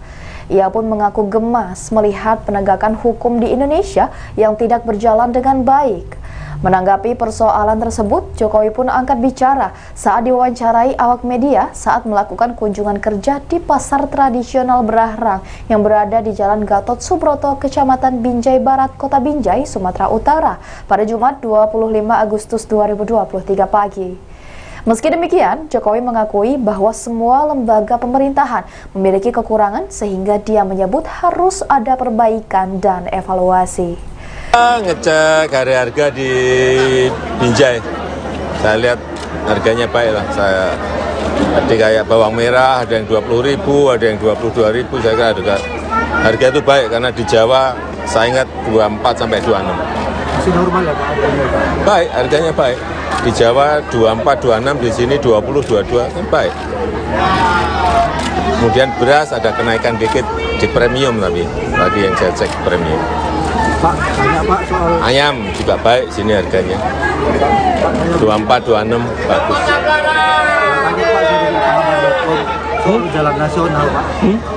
Ia pun mengaku gemas melihat penegakan hukum di Indonesia yang tidak berjalan dengan baik. Menanggapi persoalan tersebut, Jokowi pun angkat bicara saat diwawancarai awak media saat melakukan kunjungan kerja di pasar tradisional Brahrang yang berada di Jalan Gatot Subroto, Kecamatan Binjai Barat, Kota Binjai, Sumatera Utara pada Jumat 25 Agustus 2023 pagi. Meski demikian, Jokowi mengakui bahwa semua lembaga pemerintahan memiliki kekurangan sehingga dia menyebut harus ada perbaikan dan evaluasi. Ngecek harga di Binjai. Saya lihat harganya baik lah. Saya tadi kayak bawang merah ada yang 20.000, ada yang 22.000. Saya kira harga itu baik karena di Jawa saya ingat 24 sampai 26. Masih normal ya Pak harganya? Baik, harganya baik. Di Jawa 24, 26, di sini 20, 22 kan baik. Kemudian beras ada kenaikan dikit di premium, tapi tadi yang saya cek premium. Pak, tanya Pak soal Ayam juga baik sini harganya. 24, 26 bagus. tanya Pak saya dari pahaman.com soal jalan nasional Pak.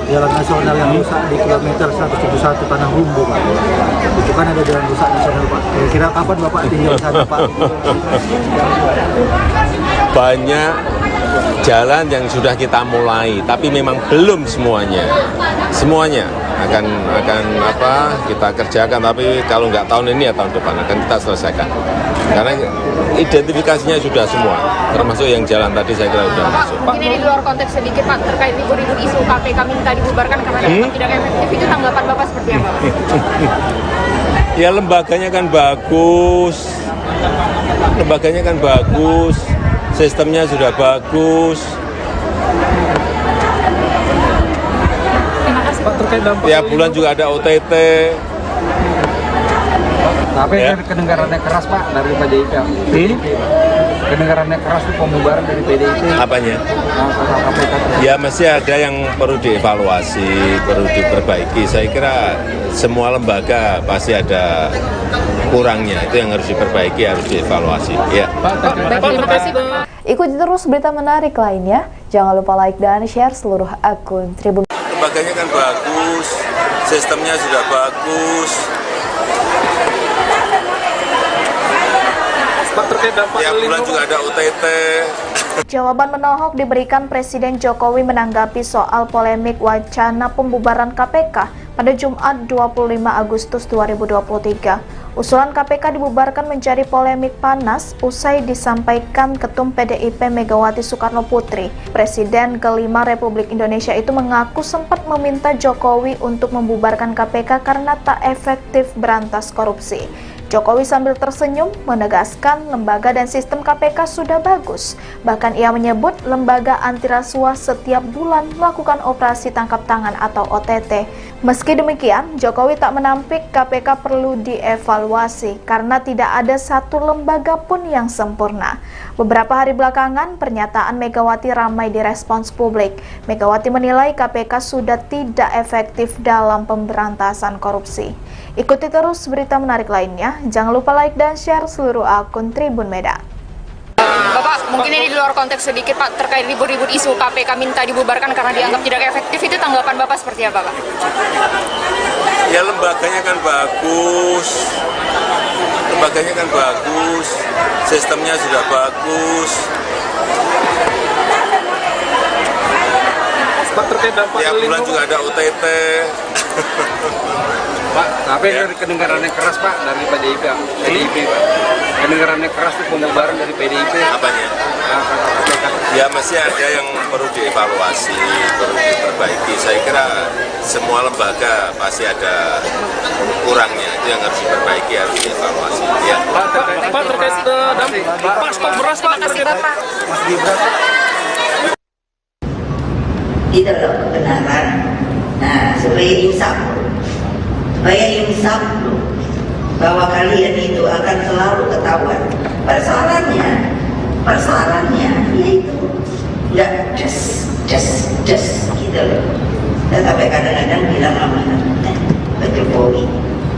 Jalan nasional yang rusak di kilometer 171 Tanah Humbu Pak. Itu kan ada jalan rusak nasional Pak. Kira-kira kapan Bapak tinggal di sana Pak? Banyak jalan yang sudah kita mulai, tapi memang belum semuanya. Semuanya akan kita kerjakan, tapi kalau nggak tahun ini ya tahun depan akan kita selesaikan. Karena identifikasinya sudah semua, termasuk yang jalan tadi saya kira sudah masuk. Mungkin ini di luar konteks sedikit Pak, terkait ribut-ribut isu KPK minta dibubarkan karena dianggap tidak efektif, itu tanggapan Bapak seperti apa? Ya lembaganya kan bagus, sistemnya sudah bagus. Pak, terkait dampak Tiap bulan juga ada OTT. Tapi Ya. kedengarannya keras Pak dari PDIP. Kedengarannya keras itu pembubaran dari PDIP. Apanya? Karena KPK. Ya masih ada yang perlu dievaluasi, perlu diperbaiki. Saya kira semua lembaga pasti ada kurangnya, itu yang harus diperbaiki, harus dievaluasi. Ya. Terima kasih Pak. Ikuti terus berita menarik lainnya. Jangan lupa like dan share seluruh akun Tribun. Lembaganya kan bagus, sistemnya sudah bagus. Pak, terkait dampak Tiap bulan juga ada OTT. Jawaban menohok diberikan Presiden Jokowi menanggapi soal polemik wacana pembubaran KPK pada Jumat 25 Agustus 2023. Usulan KPK dibubarkan menjadi polemik panas usai disampaikan Ketum PDIP Megawati Soekarno Putri. Presiden kelima Republik Indonesia itu mengaku sempat meminta Jokowi untuk membubarkan KPK karena tak efektif berantas korupsi. Jokowi sambil tersenyum menegaskan lembaga dan sistem KPK sudah bagus. Bahkan ia menyebut lembaga anti rasuah setiap bulan melakukan operasi tangkap tangan atau OTT. Meski demikian, Jokowi tak menampik KPK perlu dievaluasi karena tidak ada satu lembaga pun yang sempurna. Beberapa hari belakangan, pernyataan Megawati ramai direspons publik. Megawati menilai KPK sudah tidak efektif dalam pemberantasan korupsi. Ikuti terus berita menarik lainnya. Jangan lupa like dan share seluruh akun Tribun Medan. Bapak, mungkin ini di luar konteks sedikit Pak, terkait ribut-ribut isu KPK minta dibubarkan karena dianggap tidak efektif, itu tanggapan Bapak seperti apa Pak? Ya lembaganya kan bagus, sistemnya sudah bagus. Pak, terkait dampak Tiap bulan juga ada OTT. Pak, tapi Ya. kedengarannya keras Pak dari PDIP Pak. Kedengarannya keras itu pembubaran dari PDIP. Apanya? KPK. Ya masih ada yang perlu dievaluasi, perlu diperbaiki. Saya kira semua lembaga pasti ada kurangnya, itu yang harus diperbaiki, harus dievaluasi. Ya. Pak, terkait dampak Pak, stok beras Pak. Terima kasih Bapak. Mas Gibran Pak. Itu loh kebenaran. Nah, supaya insaf loh, bahwa kalian itu akan selalu ketahuan. Persoalannya yaitu nggak just gitu loh. Dan sampai kadang-kadang bilang sama Pak Jokowi,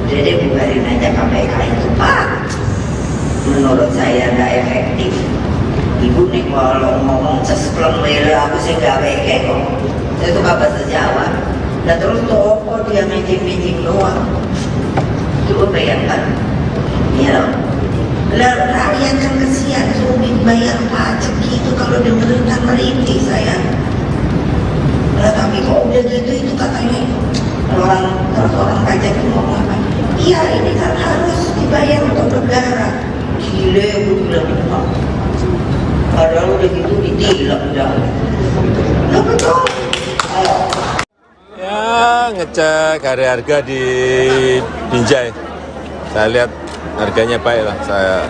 udah deh bubarin aja KPK itu Pak. Menurut saya nggak efektif. Ibu nih kalau ngomong sespleng lele aku sih gak peke kok. Saya tuh bahasa Jawa. Dan terus toko dia meeting doang. Coba bayangkan. Ya loh. Lah rakyat kan kesian sulit bayar pajak gitu kalau dengerin kan merintih saya. Lah tapi kok udah gitu itu katanya orang pajak itu ngomong apa? Iya ini kan harus dibayar untuk negara. Gile aku bilang. Padahal udah gitu ditilang dah. Lah betul. Ya ngecek harga di Binjai. Saya lihat harganya baik lah. Saya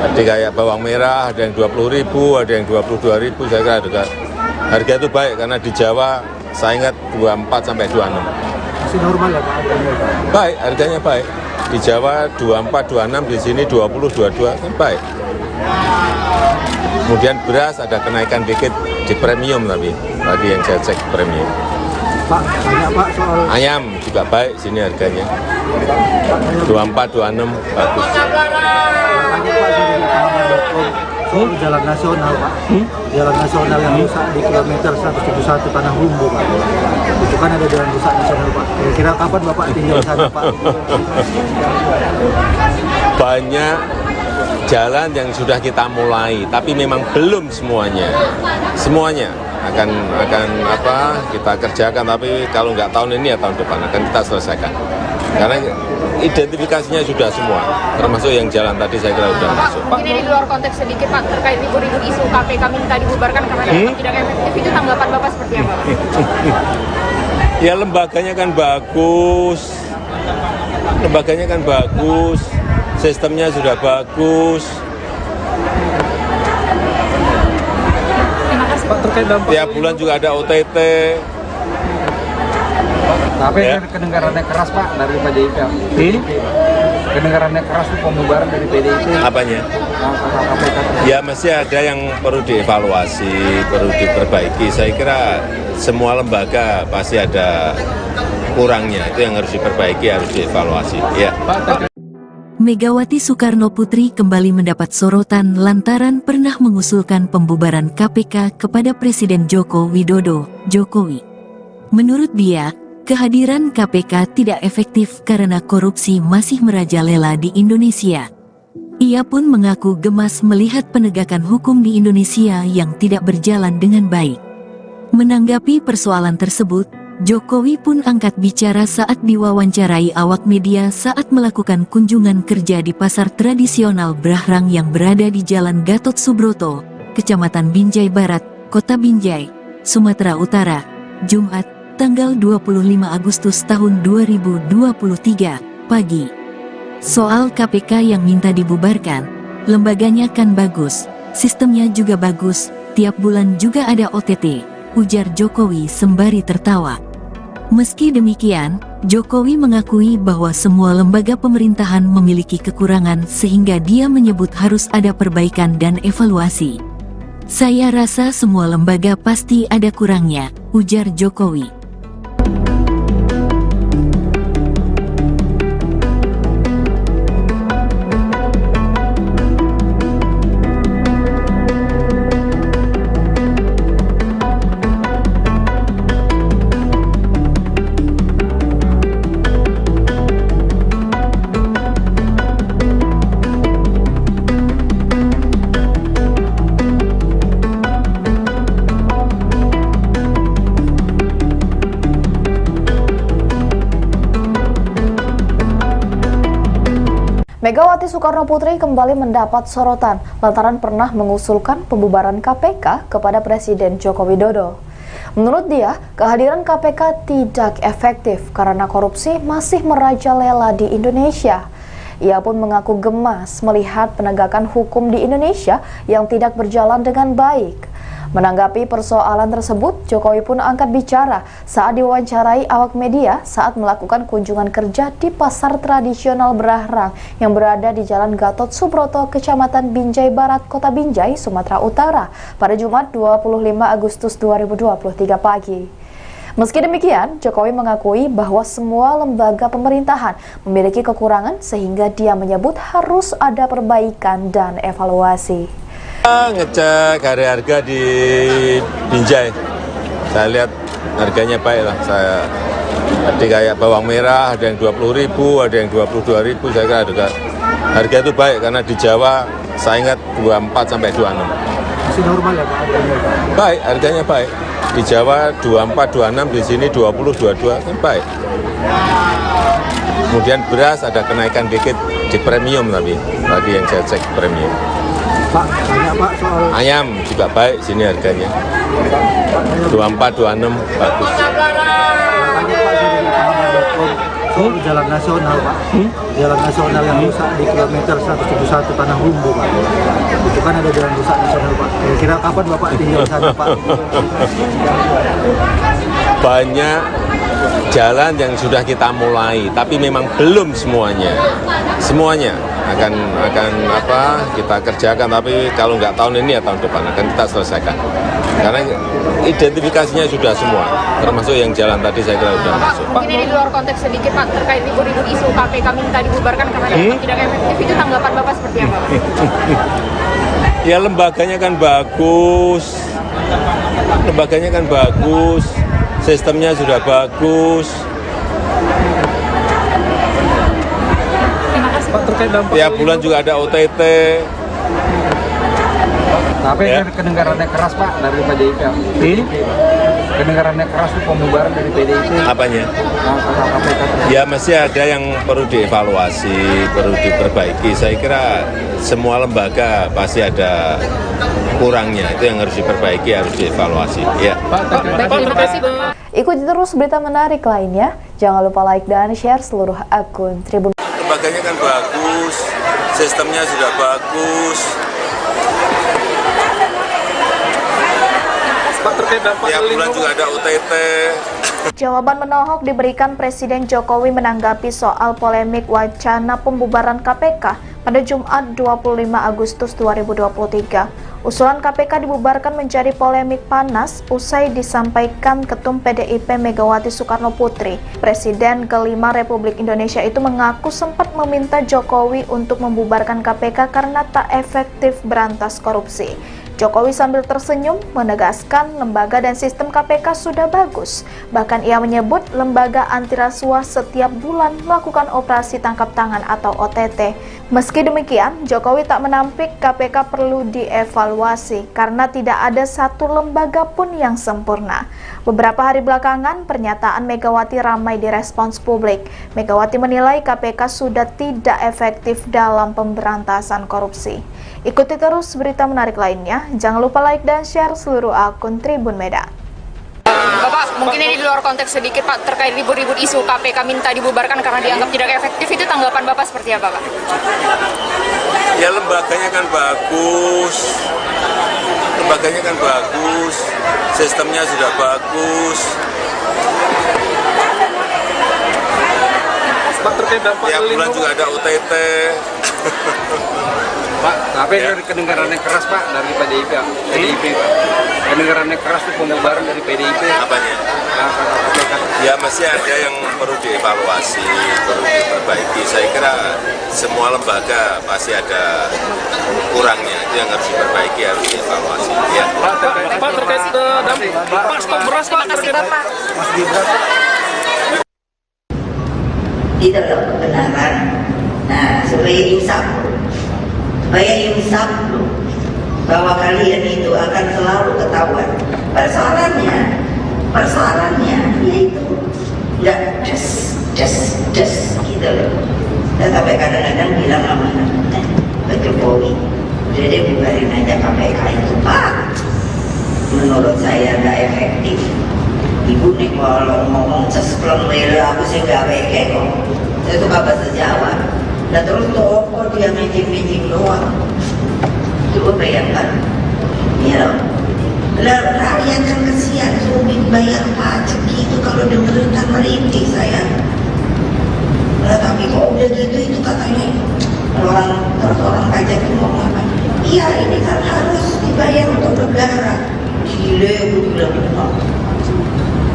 tadi kayak bawang merah ada yang 20.000, ada yang 22.000. Saya kira harga itu baik karena di Jawa saya ingat 24 sampai 26. Masih normal ya Pak? Baik, harganya baik. Di Jawa 24, 26, di sini 20, 22 kan baik. Kemudian beras ada kenaikan dikit di premium, tapi tadi yang saya cek premium. Pak, banyak Pak soal Ayam juga baik sini harganya. 24, 26 bagus. tanya Pak dari pahaman.com soal jalan nasional Pak. Jalan nasional yang rusak di kilometer 171 Tanah Humbu Pak. Itu kan ada jalan rusak nasional Pak. Kira-kira kapan Bapak tinggal di sana Pak? Banyak jalan yang sudah kita mulai, tapi memang belum semuanya. Semuanya akan kita kerjakan, tapi kalau nggak tahun ini ya tahun depan akan kita selesaikan. Karena identifikasinya sudah semua, termasuk yang jalan tadi saya kira sudah masuk. Mungkin ini di luar konteks sedikit Pak, terkait ribut-ribut isu KPK minta dibubarkan karena dianggap tidak efektif, itu tanggapan Bapak seperti apa? Ya lembaganya kan bagus, sistemnya sudah bagus. Terima kasih. Pak, terkait dampak Tiap bulan juga ada OTT. Tapi Ya. kedengarannya keras Pak dari PDIP. Kedengarannya keras itu pembubaran dari PDIP. Apanya? KPK. Ya masih ada yang perlu dievaluasi, perlu diperbaiki. Saya kira semua lembaga pasti ada kurangnya, itu yang harus diperbaiki, harus dievaluasi. Ya. Megawati Soekarno Putri kembali mendapat sorotan lantaran pernah mengusulkan pembubaran KPK kepada Presiden Joko Widodo, Jokowi. Menurut dia, kehadiran KPK tidak efektif karena korupsi masih merajalela di Indonesia. Ia pun mengaku gemas melihat penegakan hukum di Indonesia yang tidak berjalan dengan baik. Menanggapi persoalan tersebut, Jokowi pun angkat bicara saat diwawancarai awak media saat melakukan kunjungan kerja di pasar tradisional Brahrang yang berada di Jalan Gatot Subroto, Kecamatan Binjai Barat, Kota Binjai, Sumatera Utara, Jumat, tanggal 25 Agustus tahun 2023, pagi. Soal KPK yang minta dibubarkan, lembaganya kan bagus, sistemnya juga bagus, tiap bulan juga ada OTT, ujar Jokowi sembari tertawa. Meski demikian, Jokowi mengakui bahwa semua lembaga pemerintahan memiliki kekurangan sehingga dia menyebut harus ada perbaikan dan evaluasi. Saya rasa semua lembaga pasti ada kurangnya, ujar Jokowi. Megawati Soekarno Putri kembali mendapat sorotan lantaran pernah mengusulkan pembubaran KPK kepada Presiden Joko Widodo. Menurut dia, kehadiran KPK tidak efektif karena korupsi masih merajalela di Indonesia. Ia pun mengaku gemas melihat penegakan hukum di Indonesia yang tidak berjalan dengan baik. Menanggapi persoalan tersebut, Jokowi pun angkat bicara saat diwawancarai awak media saat melakukan kunjungan kerja di pasar tradisional Brahrang yang berada di Jalan Gatot Subroto, Kecamatan Binjai Barat, Kota Binjai, Sumatera Utara pada Jumat 25 Agustus 2023 pagi. Meski demikian, Jokowi mengakui bahwa semua lembaga pemerintahan memiliki kekurangan sehingga dia menyebut harus ada perbaikan dan evaluasi. Ngecek harga di Binjai, saya lihat harganya baik lah. Saya tadi kayak bawang merah ada yang 20.000, ada yang 22.000. Saya kira harga itu baik karena di Jawa saya ingat 24 sampai 26. Masih normal ya Pak harganya Pak? Baik, harganya baik. Di Jawa 24, 26, di sini 20, 22 kan baik. Kemudian beras ada kenaikan dikit di premium tapi tadi yang saya cek premium. Pak, banyak Pak soal Ayam juga baik sini harganya. 24, 26 bagus. tanya Pak dari pahaman.com soal jalan nasional Pak. Jalan nasional yang rusak di kilometer 171 Tanah Humbu Pak. Itu kan ada jalan rusak nasional Pak. Kira-kira kapan Bapak tinggal di sana Pak? Banyak jalan yang sudah kita mulai, tapi memang belum semuanya. Semuanya kita kerjakan, tapi kalau nggak tahun ini ya tahun depan akan kita selesaikan. Karena identifikasinya sudah semua, termasuk yang jalan tadi saya kira sudah masuk. Mungkin ini di luar konteks sedikit Pak, terkait ribut-ribut isu KPK minta dibubarkan karena dianggap tidak efektif, itu tanggapan Bapak seperti apa Pak? Ya lembaganya kan bagus, sistemnya sudah bagus. Pak, terkait dampak Tiap bulan juga ada OTT. Tapi Ya. kedengarannya keras Pak dari PDIP. Kedengarannya keras itu pembubaran dari PDIP. Apanya? KPK. Ya masih ada yang perlu dievaluasi, perlu diperbaiki. Saya kira semua lembaga pasti ada kurangnya, itu yang harus diperbaiki, harus dievaluasi. Ya. Pak, terima kasih. Ikuti terus berita menarik lainnya. Jangan lupa like dan share seluruh akun Tribun. Lembaganya kan bagus, sistemnya sudah bagus. Pak, terkait dampak Tiap bulan juga ada OTT. Jawaban menohok diberikan Presiden Jokowi menanggapi soal polemik wacana pembubaran KPK pada Jumat 25 Agustus 2023. Usulan KPK dibubarkan menjadi polemik panas usai disampaikan Ketum PDIP Megawati Soekarno Putri. Presiden kelima Republik Indonesia itu mengaku sempat meminta Jokowi untuk membubarkan KPK karena tak efektif berantas korupsi. Jokowi sambil tersenyum menegaskan lembaga dan sistem KPK sudah bagus. Bahkan ia menyebut lembaga anti rasuah setiap bulan melakukan operasi tangkap tangan atau OTT. Meski demikian, Jokowi tak menampik KPK perlu dievaluasi karena tidak ada satu lembaga pun yang sempurna. Beberapa hari belakangan, pernyataan Megawati ramai direspons publik. Megawati menilai KPK sudah tidak efektif dalam pemberantasan korupsi. Ikuti terus berita menarik lainnya. Jangan lupa like dan share seluruh akun Tribun Medan. Bapak, mungkin ini di luar konteks sedikit Pak, terkait ribut-ribut isu KPK minta dibubarkan karena dianggap tidak efektif, itu tanggapan Bapak seperti apa Pak? Ya lembaganya kan bagus, sistemnya sudah bagus. Pak, terkait dampak Tiap bulan juga ada OTT. Pak, tapi Ya. kedengarannya keras Pak dari PDIP. Pak. Kedengarannya keras itu pembubaran dari PDIP. Apanya? KPK. Ya masih ada yang perlu dievaluasi, perlu diperbaiki. Saya kira semua lembaga pasti ada kurangnya, itu yang harus diperbaiki, harus dievaluasi. Ya. Pak, terkait dampak Pak, stok beras Pak, Terima kasih Bapak. Itu loh kebenaran. Nah, supaya insaf loh, bahwa kalian itu akan selalu ketahuan. Persoalannya yaitu nggak just gitu loh. Dan sampai kadang-kadang bilang sama Pak Jokowi, udah deh bubarin aja KPK itu Pak. Menurut saya nggak efektif. Ibu nih kalau ngomong cespleng lele aku sih nggak peke kok. Saya tuh bahasa Jawa. Dan terus toko dia meeting doang. Coba bayangkan, ya loh. Lah rakyat yang kesian sulit bayar pajak gitu kalau dengerin kan merintih saya. Lah tapi kok udah gitu itu katanya orang pajak itu ngomong apa? Iya ini kan harus dibayar untuk negara. Gile aku bilang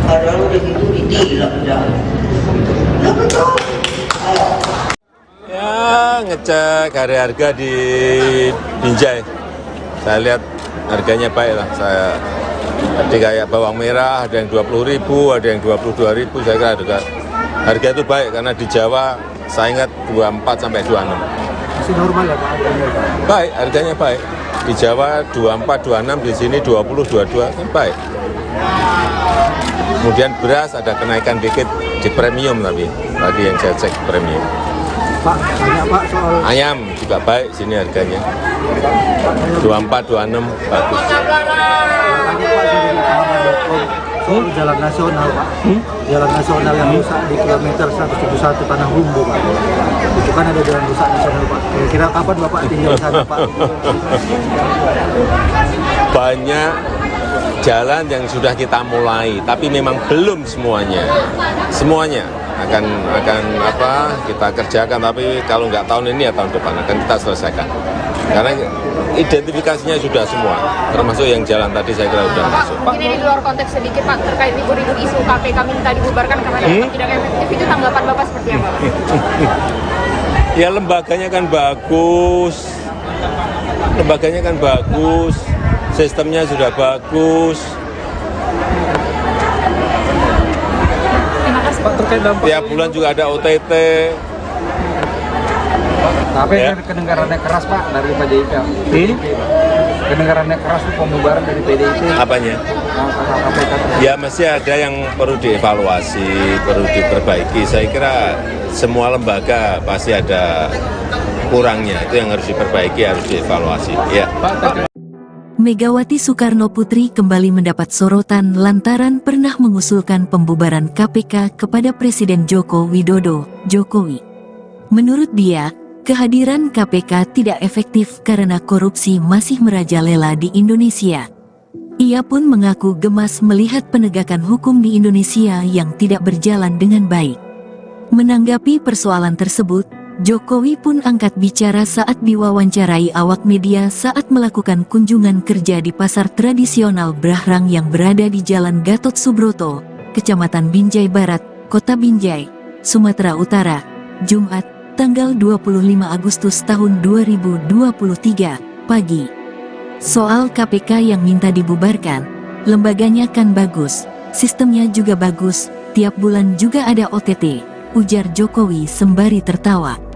padahal udah gitu ditilang dah. Lah betul. Ya ngecek harga di Binjai. Saya lihat harganya baik lah. Tadi kayak bawang merah ada yang 20.000, ada yang 22.000. Saya kira harga itu baik karena di Jawa saya ingat 24 sampai 26. Masih normal ya Pak? Baik, harganya baik. Di Jawa 24, 26, di sini 20, 22 kan baik. Kemudian beras ada kenaikan dikit di premium tapi tadi yang saya cek premium. Pak, banyak Pak soal Ayam juga baik sini harganya. 24, 26 bagus. tadi Pak dari pahaman.com soal jalan nasional Pak. Jalan nasional yang rusak di kilometer 171 Tanah Humbu Pak. Itu kan ada jalan rusak nasional Pak. Kira-kira kapan Bapak tinggal di sana Pak? Banyak jalan yang sudah kita mulai, tapi memang belum semuanya. akan apa kita kerjakan, tapi kalau nggak tahun ini ya tahun depan akan kita selesaikan. Karena identifikasinya sudah semua, termasuk yang jalan tadi saya kira sudah masuk. Mungkin ini di luar konteks sedikit Pak, terkait libur-libur isu KPK minta dibubarkan karena dianggap tidak efektif, itu tanggapan Bapak seperti apa? Ya lembaganya kan bagus, sistemnya sudah bagus. Pak, terkait dampak Tiap bulan juga ada OTT. Tapi Ya. kedengarannya keras Pak dari PDIP. Kedengarannya keras itu pembubaran dari PDIP. Apanya? KPK. Ya masih ada yang perlu dievaluasi, perlu diperbaiki. Saya kira semua lembaga pasti ada kurangnya. Itu yang harus diperbaiki, harus dievaluasi. Ya. Megawati Soekarno Putri kembali mendapat sorotan lantaran pernah mengusulkan pembubaran KPK kepada Presiden Joko Widodo, Jokowi. Menurut dia, kehadiran KPK tidak efektif karena korupsi masih merajalela di Indonesia. Ia pun mengaku gemas melihat penegakan hukum di Indonesia yang tidak berjalan dengan baik. Menanggapi persoalan tersebut, Jokowi pun angkat bicara saat diwawancarai awak media saat melakukan kunjungan kerja di pasar tradisional Brahrang yang berada di Jalan Gatot Subroto, Kecamatan Binjai Barat, Kota Binjai, Sumatera Utara, Jumat, tanggal 25 Agustus tahun 2023, pagi. Soal KPK yang minta dibubarkan, lembaganya kan bagus, sistemnya juga bagus, tiap bulan juga ada OTT, ujar Jokowi sembari tertawa.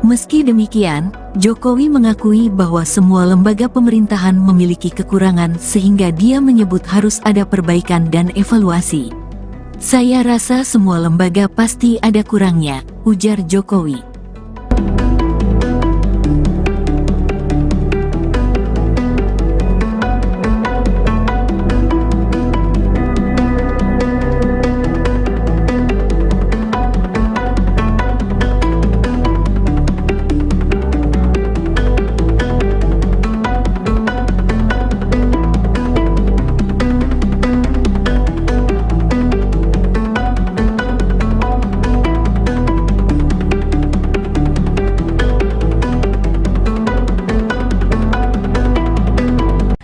Meski demikian, Jokowi mengakui bahwa semua lembaga pemerintahan memiliki kekurangan sehingga dia menyebut harus ada perbaikan dan evaluasi. Saya rasa semua lembaga pasti ada kurangnya, ujar Jokowi.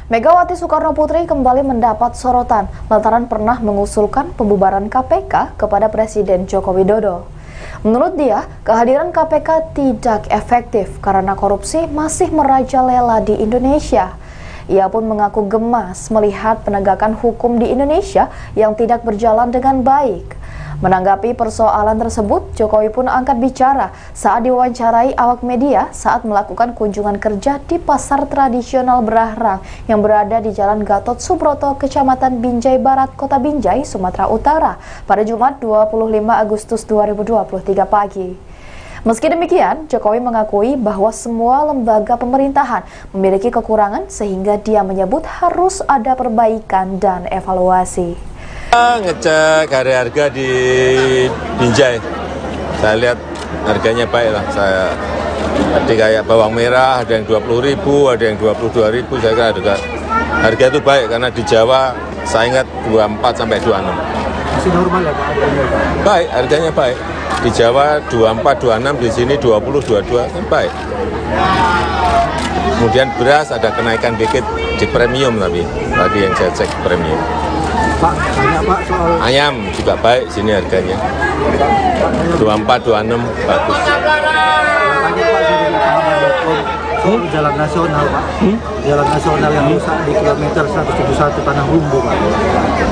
Megawati Soekarno Putri kembali mendapat sorotan lantaran pernah mengusulkan pembubaran KPK kepada Presiden Joko Widodo. Menurut dia, kehadiran KPK tidak efektif karena korupsi masih merajalela di Indonesia. Ia pun mengaku gemas melihat penegakan hukum di Indonesia yang tidak berjalan dengan baik. Menanggapi persoalan tersebut, Jokowi pun angkat bicara saat diwawancarai awak media saat melakukan kunjungan kerja di pasar tradisional Brahrang yang berada di Jalan Gatot Subroto, Kecamatan Binjai Barat, Kota Binjai, Sumatera Utara pada Jumat 25 Agustus 2023 pagi. Meski demikian, Jokowi mengakui bahwa semua lembaga pemerintahan memiliki kekurangan sehingga dia menyebut harus ada perbaikan dan evaluasi. Ngecek harga di Binjai, saya lihat harganya baik lah. Saya tadi kayak bawang merah ada yang 20.000, ada yang 22.000. Saya kira harga itu baik karena di Jawa saya ingat 24 sampai 26. Masih normal ya Pak harganya? Baik, harganya baik. Di Jawa 24, 26, di sini 20, 22 kan baik. Kemudian beras ada kenaikan dikit di premium, tapi tadi yang saya cek premium. Pak, banyak Pak soal Ayam juga baik sini harganya. 24, 26 bagus. tanya Pak dari pahaman.com soal jalan nasional Pak. Jalan nasional yang rusak di kilometer 171 Tanah Rumbu Pak.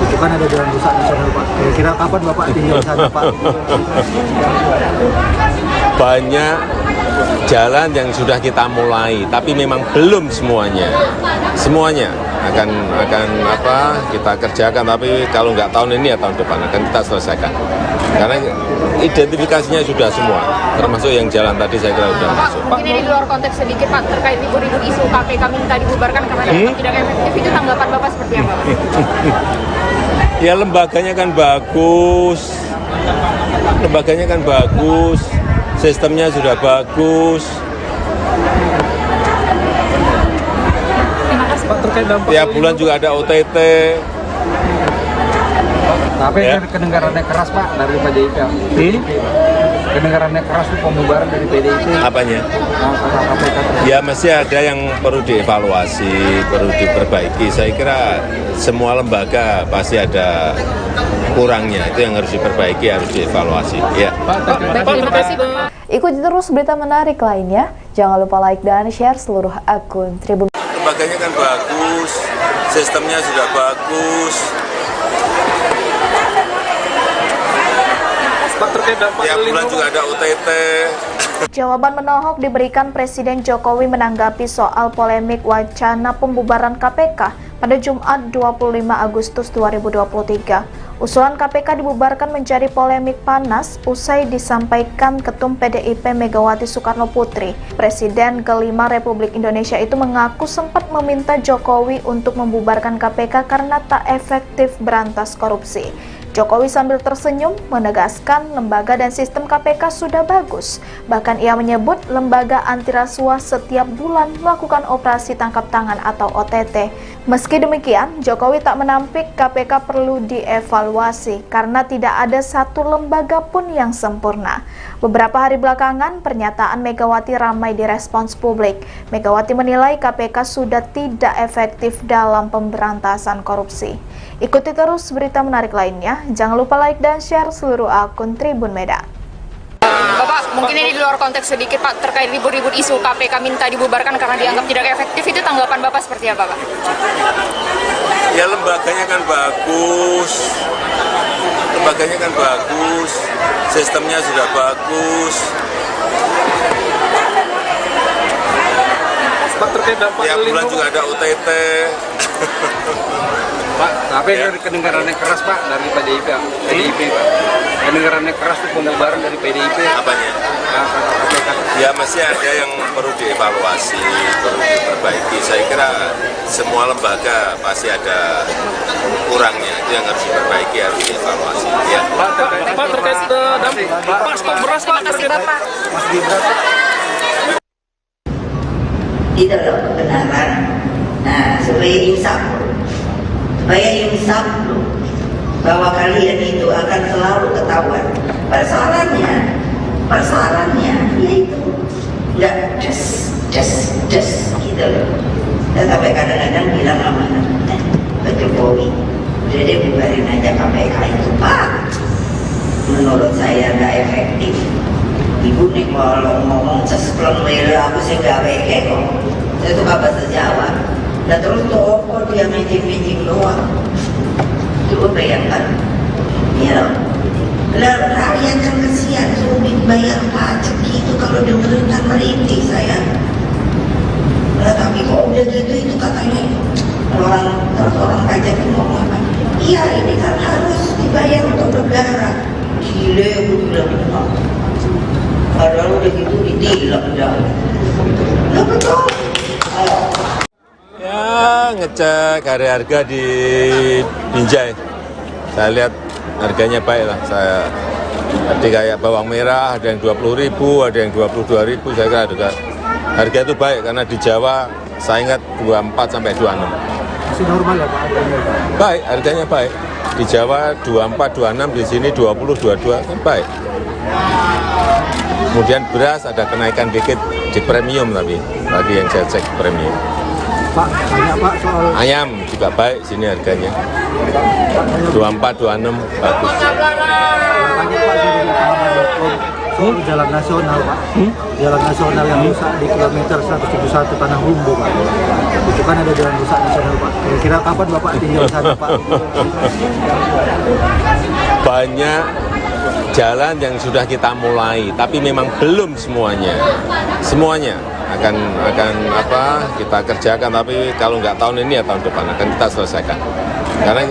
Itu kan ada jalan rusak nasional Pak. Kira-kira kapan Bapak tinggal sana Pak? Banyak jalan yang sudah kita mulai, tapi memang belum semuanya. Semuanya akan apa kita kerjakan, tapi kalau nggak tahun ini ya tahun depan akan kita selesaikan. Karena identifikasinya sudah semua, termasuk yang jalan tadi saya kira sudah masuk. Mungkin ini di luar konteks sedikit Pak, terkait libur-libur isu KPK minta dibubarkan karena dianggap tidak efektif, itu tanggapan Bapak seperti apa? Ya lembaganya kan bagus, sistemnya sudah bagus. Pak, terkait dampak Tiap bulan juga ada OTT. Tapi Ya. kedengarannya keras Pak dari PDIP. Kedengarannya keras itu pembubaran dari PDIP. Apanya? Kata KPK. Ya mesti ada yang perlu dievaluasi, perlu diperbaiki. Saya kira semua lembaga pasti ada kurangnya, itu yang harus diperbaiki, harus dievaluasi. Ya. Terima kasih Pak. Ikuti terus berita menarik lainnya. Jangan lupa like dan share seluruh akun Tribun. Lembaganya kan bagus, sistemnya sudah bagus. Pak, terkait dampak Tiap bulan juga ada OTT. Jawaban menohok diberikan Presiden Jokowi menanggapi soal polemik wacana pembubaran KPK pada Jumat 25 Agustus 2023. Usulan KPK dibubarkan menjadi polemik panas usai disampaikan Ketum PDIP Megawati Soekarno Putri. Presiden kelima Republik Indonesia itu mengaku sempat meminta Jokowi untuk membubarkan KPK karena tak efektif berantas korupsi. Jokowi sambil tersenyum menegaskan lembaga dan sistem KPK sudah bagus. Bahkan ia menyebut lembaga anti rasuah setiap bulan melakukan operasi tangkap tangan atau OTT. Meski demikian, Jokowi tak menampik KPK perlu dievaluasi karena tidak ada satu lembaga pun yang sempurna. Beberapa hari belakangan, pernyataan Megawati ramai direspons publik. Megawati menilai KPK sudah tidak efektif dalam pemberantasan korupsi. Ikuti terus berita menarik lainnya. Jangan lupa like dan share seluruh akun Tribun Medan. Bapak, mungkin ini di luar konteks sedikit Pak, terkait ribut-ribut isu KPK minta dibubarkan karena dianggap tidak efektif, itu tanggapan Bapak seperti apa Pak? Ya lembaganya kan bagus, sistemnya sudah bagus. Pak, terkait dampak Tiap bulan juga ada OTT. Pak, tapi Ya. kedengarannya keras Pak dari PDIP Pak. Kedengarannya keras itu pembubaran dari PDIP. Apanya? Kata KPK. Ya masih ada yang perlu dievaluasi, perlu diperbaiki. Saya kira semua lembaga pasti ada kurangnya, itu yang harus diperbaiki, harus dievaluasi. Ya. Pak, terkait dampak Pak, stok beras Pak. Terima kasih Bapak. Tidak ada kebenaran. Nah, supaya insaf loh, bahwa kalian itu akan selalu ketahuan. Persoalannya yaitu nggak just gitu loh. Dan sampai kadang-kadang bilang sama Pak Jokowi, udah deh bubarin aja KPK itu Pak. Menurut saya nggak efektif. Ibu nih kalau ngomong sespleng mele aku sih nggak weke kok. Saya tuh bahasa Jawa. Dan terus toko dia meeting doang. Coba bayangkan, ya, lah rakyat kan kesian, sulit bayar pajak gitu kalau dengerin kan merintih saya. Lah tapi kok udah gitu itu katanya orang pajak itu ngomong apa? Iya ini kan harus dibayar untuk negara. Gile aku bilang apa? Padahal udah gitu ditilang dah. Lah betul. Ya ngecek harga di Binjai. Saya lihat harganya baik lah. Saya tadi kayak bawang merah ada yang 20.000, ada yang 22.000. Saya kira harga itu baik karena di Jawa saya ingat 24 sampai 26. Masih normal ya Pak harganya Pak? Baik, harganya baik. Di Jawa 24, 26, di sini 20, 22 kan baik. Kemudian beras ada kenaikan dikit di premium tapi tadi yang saya cek premium. Pak, tanya Pak soal Ayam juga baik sini harganya. 24, 26 bagus. tanya Pak dari pengalaman.com soal jalan nasional Pak. Jalan nasional yang rusak di kilometer 171 Tanah Humbu Pak. Itu kan ada jalan rusak nasional Pak. Kira-kira kapan Bapak tinggal di sana Pak? Banyak jalan yang sudah kita mulai, tapi memang belum semuanya. Semuanya akan kita kerjakan, tapi kalau nggak tahun ini ya tahun depan akan kita selesaikan. Karena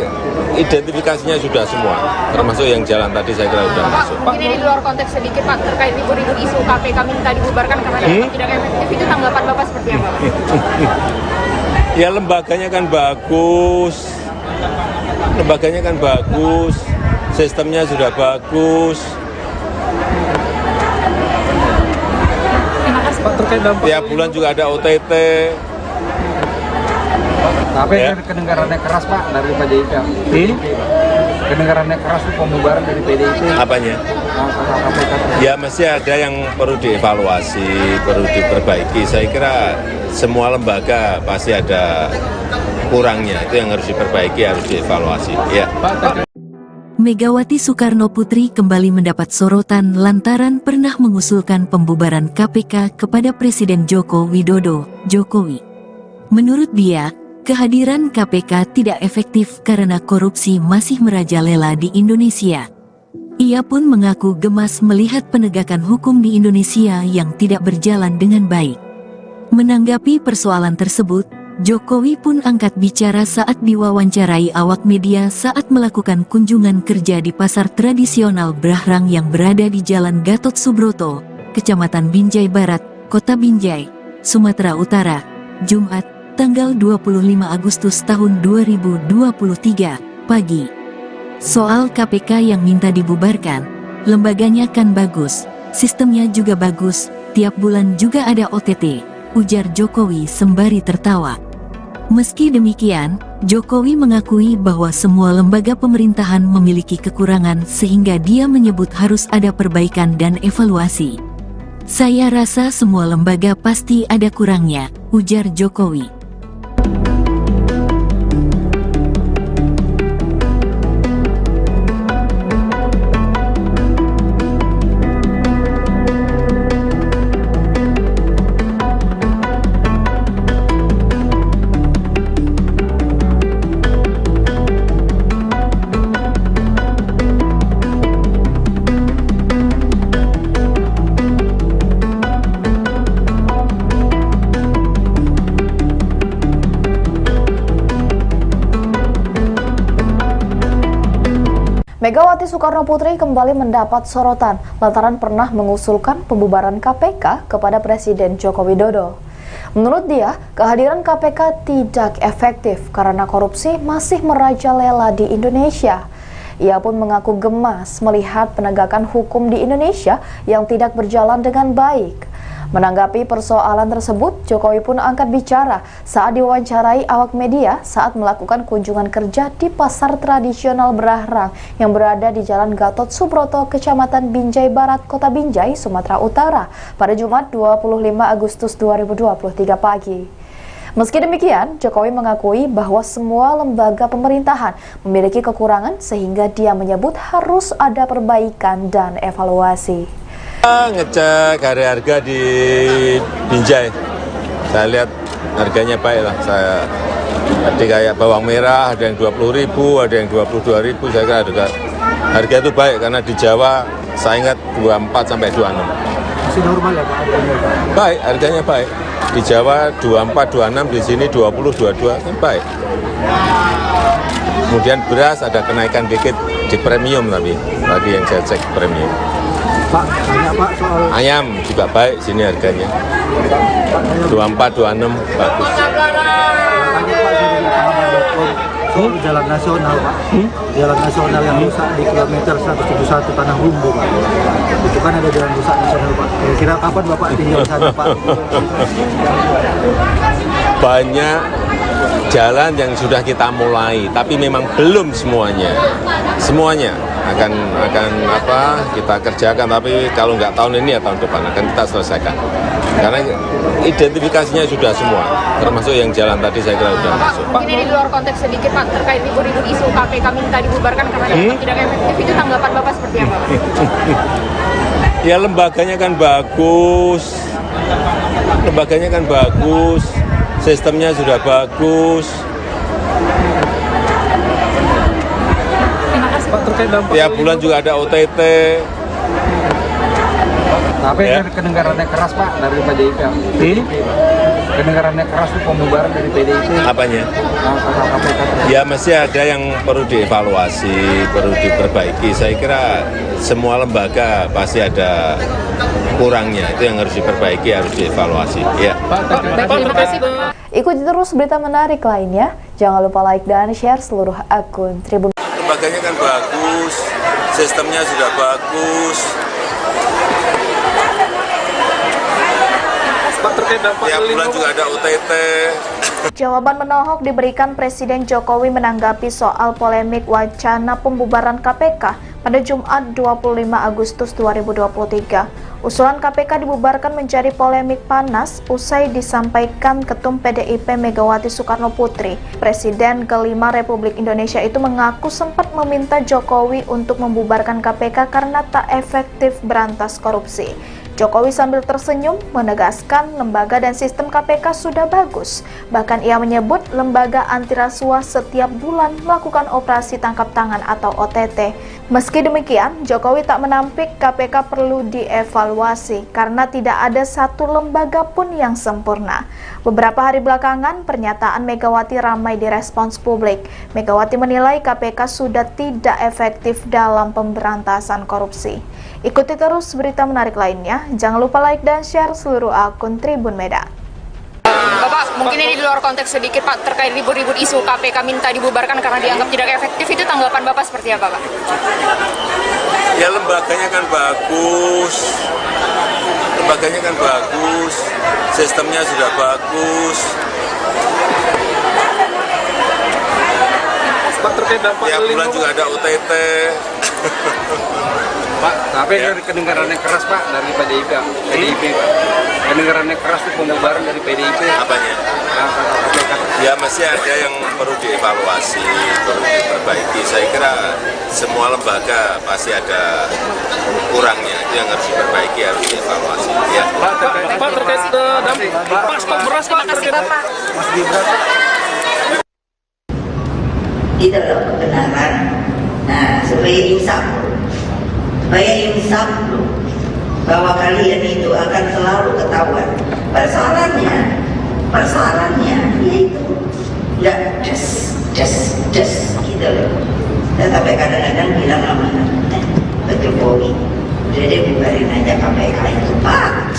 identifikasinya sudah semua, termasuk yang jalan tadi saya kira sudah masuk. Mungkin ini di luar konteks sedikit Pak, terkait ribut-ribut isu KPK minta dibubarkan karena dianggap tidak efektif, itu tanggapan Bapak seperti apa? Ya lembaganya kan bagus, sistemnya sudah bagus. Pak, terkait dampak Tiap bulan juga ada OTT. Tapi Ya. kedengarannya keras Pak dari PDIP. kedengarannya keras itu pembubaran dari PDIP. Apanya? Ya mesti ada yang perlu dievaluasi, perlu diperbaiki. Saya kira semua lembaga pasti ada kurangnya, itu yang harus diperbaiki, harus dievaluasi. Ya. Megawati Soekarno Putri kembali mendapat sorotan lantaran pernah mengusulkan pembubaran KPK kepada Presiden Joko Widodo, Jokowi. Menurut dia, kehadiran KPK tidak efektif karena korupsi masih merajalela di Indonesia. Ia pun mengaku gemas melihat penegakan hukum di Indonesia yang tidak berjalan dengan baik. Menanggapi persoalan tersebut, Jokowi pun angkat bicara saat diwawancarai awak media saat melakukan kunjungan kerja di pasar tradisional Brahrang yang berada di Jalan Gatot Subroto, Kecamatan Binjai Barat, Kota Binjai, Sumatera Utara, Jumat, tanggal 25 Agustus tahun 2023, pagi. Soal KPK yang minta dibubarkan, lembaganya kan bagus, sistemnya juga bagus, tiap bulan juga ada OTT, ujar Jokowi sembari tertawa. Meski demikian, Jokowi mengakui bahwa semua lembaga pemerintahan memiliki kekurangan sehingga dia menyebut harus ada perbaikan dan evaluasi. Saya rasa semua lembaga pasti ada kurangnya, ujar Jokowi. Megawati Soekarno Putri kembali mendapat sorotan lantaran pernah mengusulkan pembubaran KPK kepada Presiden Joko Widodo. Menurut dia, kehadiran KPK tidak efektif karena korupsi masih merajalela di Indonesia. Ia pun mengaku gemas melihat penegakan hukum di Indonesia yang tidak berjalan dengan baik. Menanggapi persoalan tersebut, Jokowi pun angkat bicara saat diwawancarai awak media saat melakukan kunjungan kerja di pasar tradisional Brahrang yang berada di Jalan Gatot Subroto, Kecamatan Binjai Barat, Kota Binjai, Sumatera Utara pada Jumat 25 Agustus 2023 pagi. Meski demikian, Jokowi mengakui bahwa semua lembaga pemerintahan memiliki kekurangan sehingga dia menyebut harus ada perbaikan dan evaluasi. Ngecek harga di Binjai, saya lihat harganya baik lah. Saya tadi kayak bawang merah ada yang 20.000, ada yang 22.000. Saya kira harga itu baik karena di Jawa saya ingat 24 sampai 26. Masih normal ya Pak? Baik, harganya baik. Di Jawa 24, 26, di sini 20, 22 kan baik. Kemudian beras ada kenaikan dikit di premium tapi tadi yang saya cek premium. Pak, tanya Pak soal Ayam juga baik sini harganya. 24, 26 bagus. tanya Pak dari pahaman.com soal jalan nasional Pak. Jalan nasional yang rusak di kilometer 171 Tanah Humbu Pak. Itu kan ada jalan rusak nasional Pak. Kira-kira kapan Bapak tinggal di sana Pak? Banyak jalan yang sudah kita mulai, tapi memang belum semuanya. Semuanya akan kita kerjakan, tapi kalau nggak tahun ini ya tahun depan akan kita selesaikan. Karena identifikasinya sudah semua, termasuk yang jalan tadi saya kira sudah masuk. Mungkin ini di luar konteks sedikit Pak, terkait ribut-ribut isu KPK minta dibubarkan karena dianggap tidak efektif, itu tanggapan Bapak seperti apa Pak? Ya lembaganya kan bagus, sistemnya sudah bagus. Pak, terkait dampak Tiap bulan juga ada OTT. Tapi Ya. kedengarannya keras Pak dari PDIP. Kedengarannya keras itu pembubaran dari PDIP. Apanya? KPK. Ya mesti ada yang perlu dievaluasi, perlu diperbaiki. Saya kira semua lembaga pasti ada kurangnya, itu yang harus diperbaiki, harus dievaluasi. Ya. Terima kasih Pak. Ikuti terus berita menarik lainnya. Jangan lupa like dan share seluruh akun Tribun. Lembaganya kan bagus, sistemnya sudah bagus. Pak, terkait dampak Tiap bulan El Nino, juga ada OTT. Jawaban menohok diberikan Presiden Jokowi menanggapi soal polemik wacana pembubaran KPK pada Jumat 25 Agustus 2023. Usulan KPK dibubarkan menjadi polemik panas usai disampaikan Ketum PDIP Megawati Soekarno Putri. Presiden kelima Republik Indonesia itu mengaku sempat meminta Jokowi untuk membubarkan KPK karena tak efektif berantas korupsi. Jokowi sambil tersenyum menegaskan lembaga dan sistem KPK sudah bagus. Bahkan ia menyebut lembaga anti rasuah setiap bulan melakukan operasi tangkap tangan atau OTT. Meski demikian, Jokowi tak menampik KPK perlu dievaluasi karena tidak ada satu lembaga pun yang sempurna. Beberapa hari belakangan, pernyataan Megawati ramai direspons publik. Megawati menilai KPK sudah tidak efektif dalam pemberantasan korupsi. Ikuti terus berita menarik lainnya. Jangan lupa like dan share seluruh akun Tribun Medan. Bapak, mungkin ini di luar konteks sedikit Pak, terkait ribut-ribut isu KPK minta dibubarkan karena dianggap tidak efektif, itu tanggapan Bapak seperti apa Pak? Ya lembaganya kan bagus, sistemnya sudah bagus. Pak, terkait dampak Tiap bulan juga ada OTT. Pak, tapi dari kedengaran yang keras Pak dari PDIP Pak. Kedengaran yang keras itu pembubaran dari PDIP. Apanya? Ya masih ada yang perlu dievaluasi, perlu diperbaiki. Saya kira semua lembaga pasti ada kurangnya, itu yang harus diperbaiki, harus dievaluasi. Ya. Pak, terkait dampak Pak, stok beras Pak. Terima kasih Bapak. Mas Gibran. Itu loh kebenaran. Nah, supaya insaf loh, bahwa kalian itu akan selalu ketahuan. Persoalannya yaitu nggak just gitu loh. Dan sampai kadang-kadang bilang sama Pak Jokowi, udah deh bubarin aja KPK itu Pak.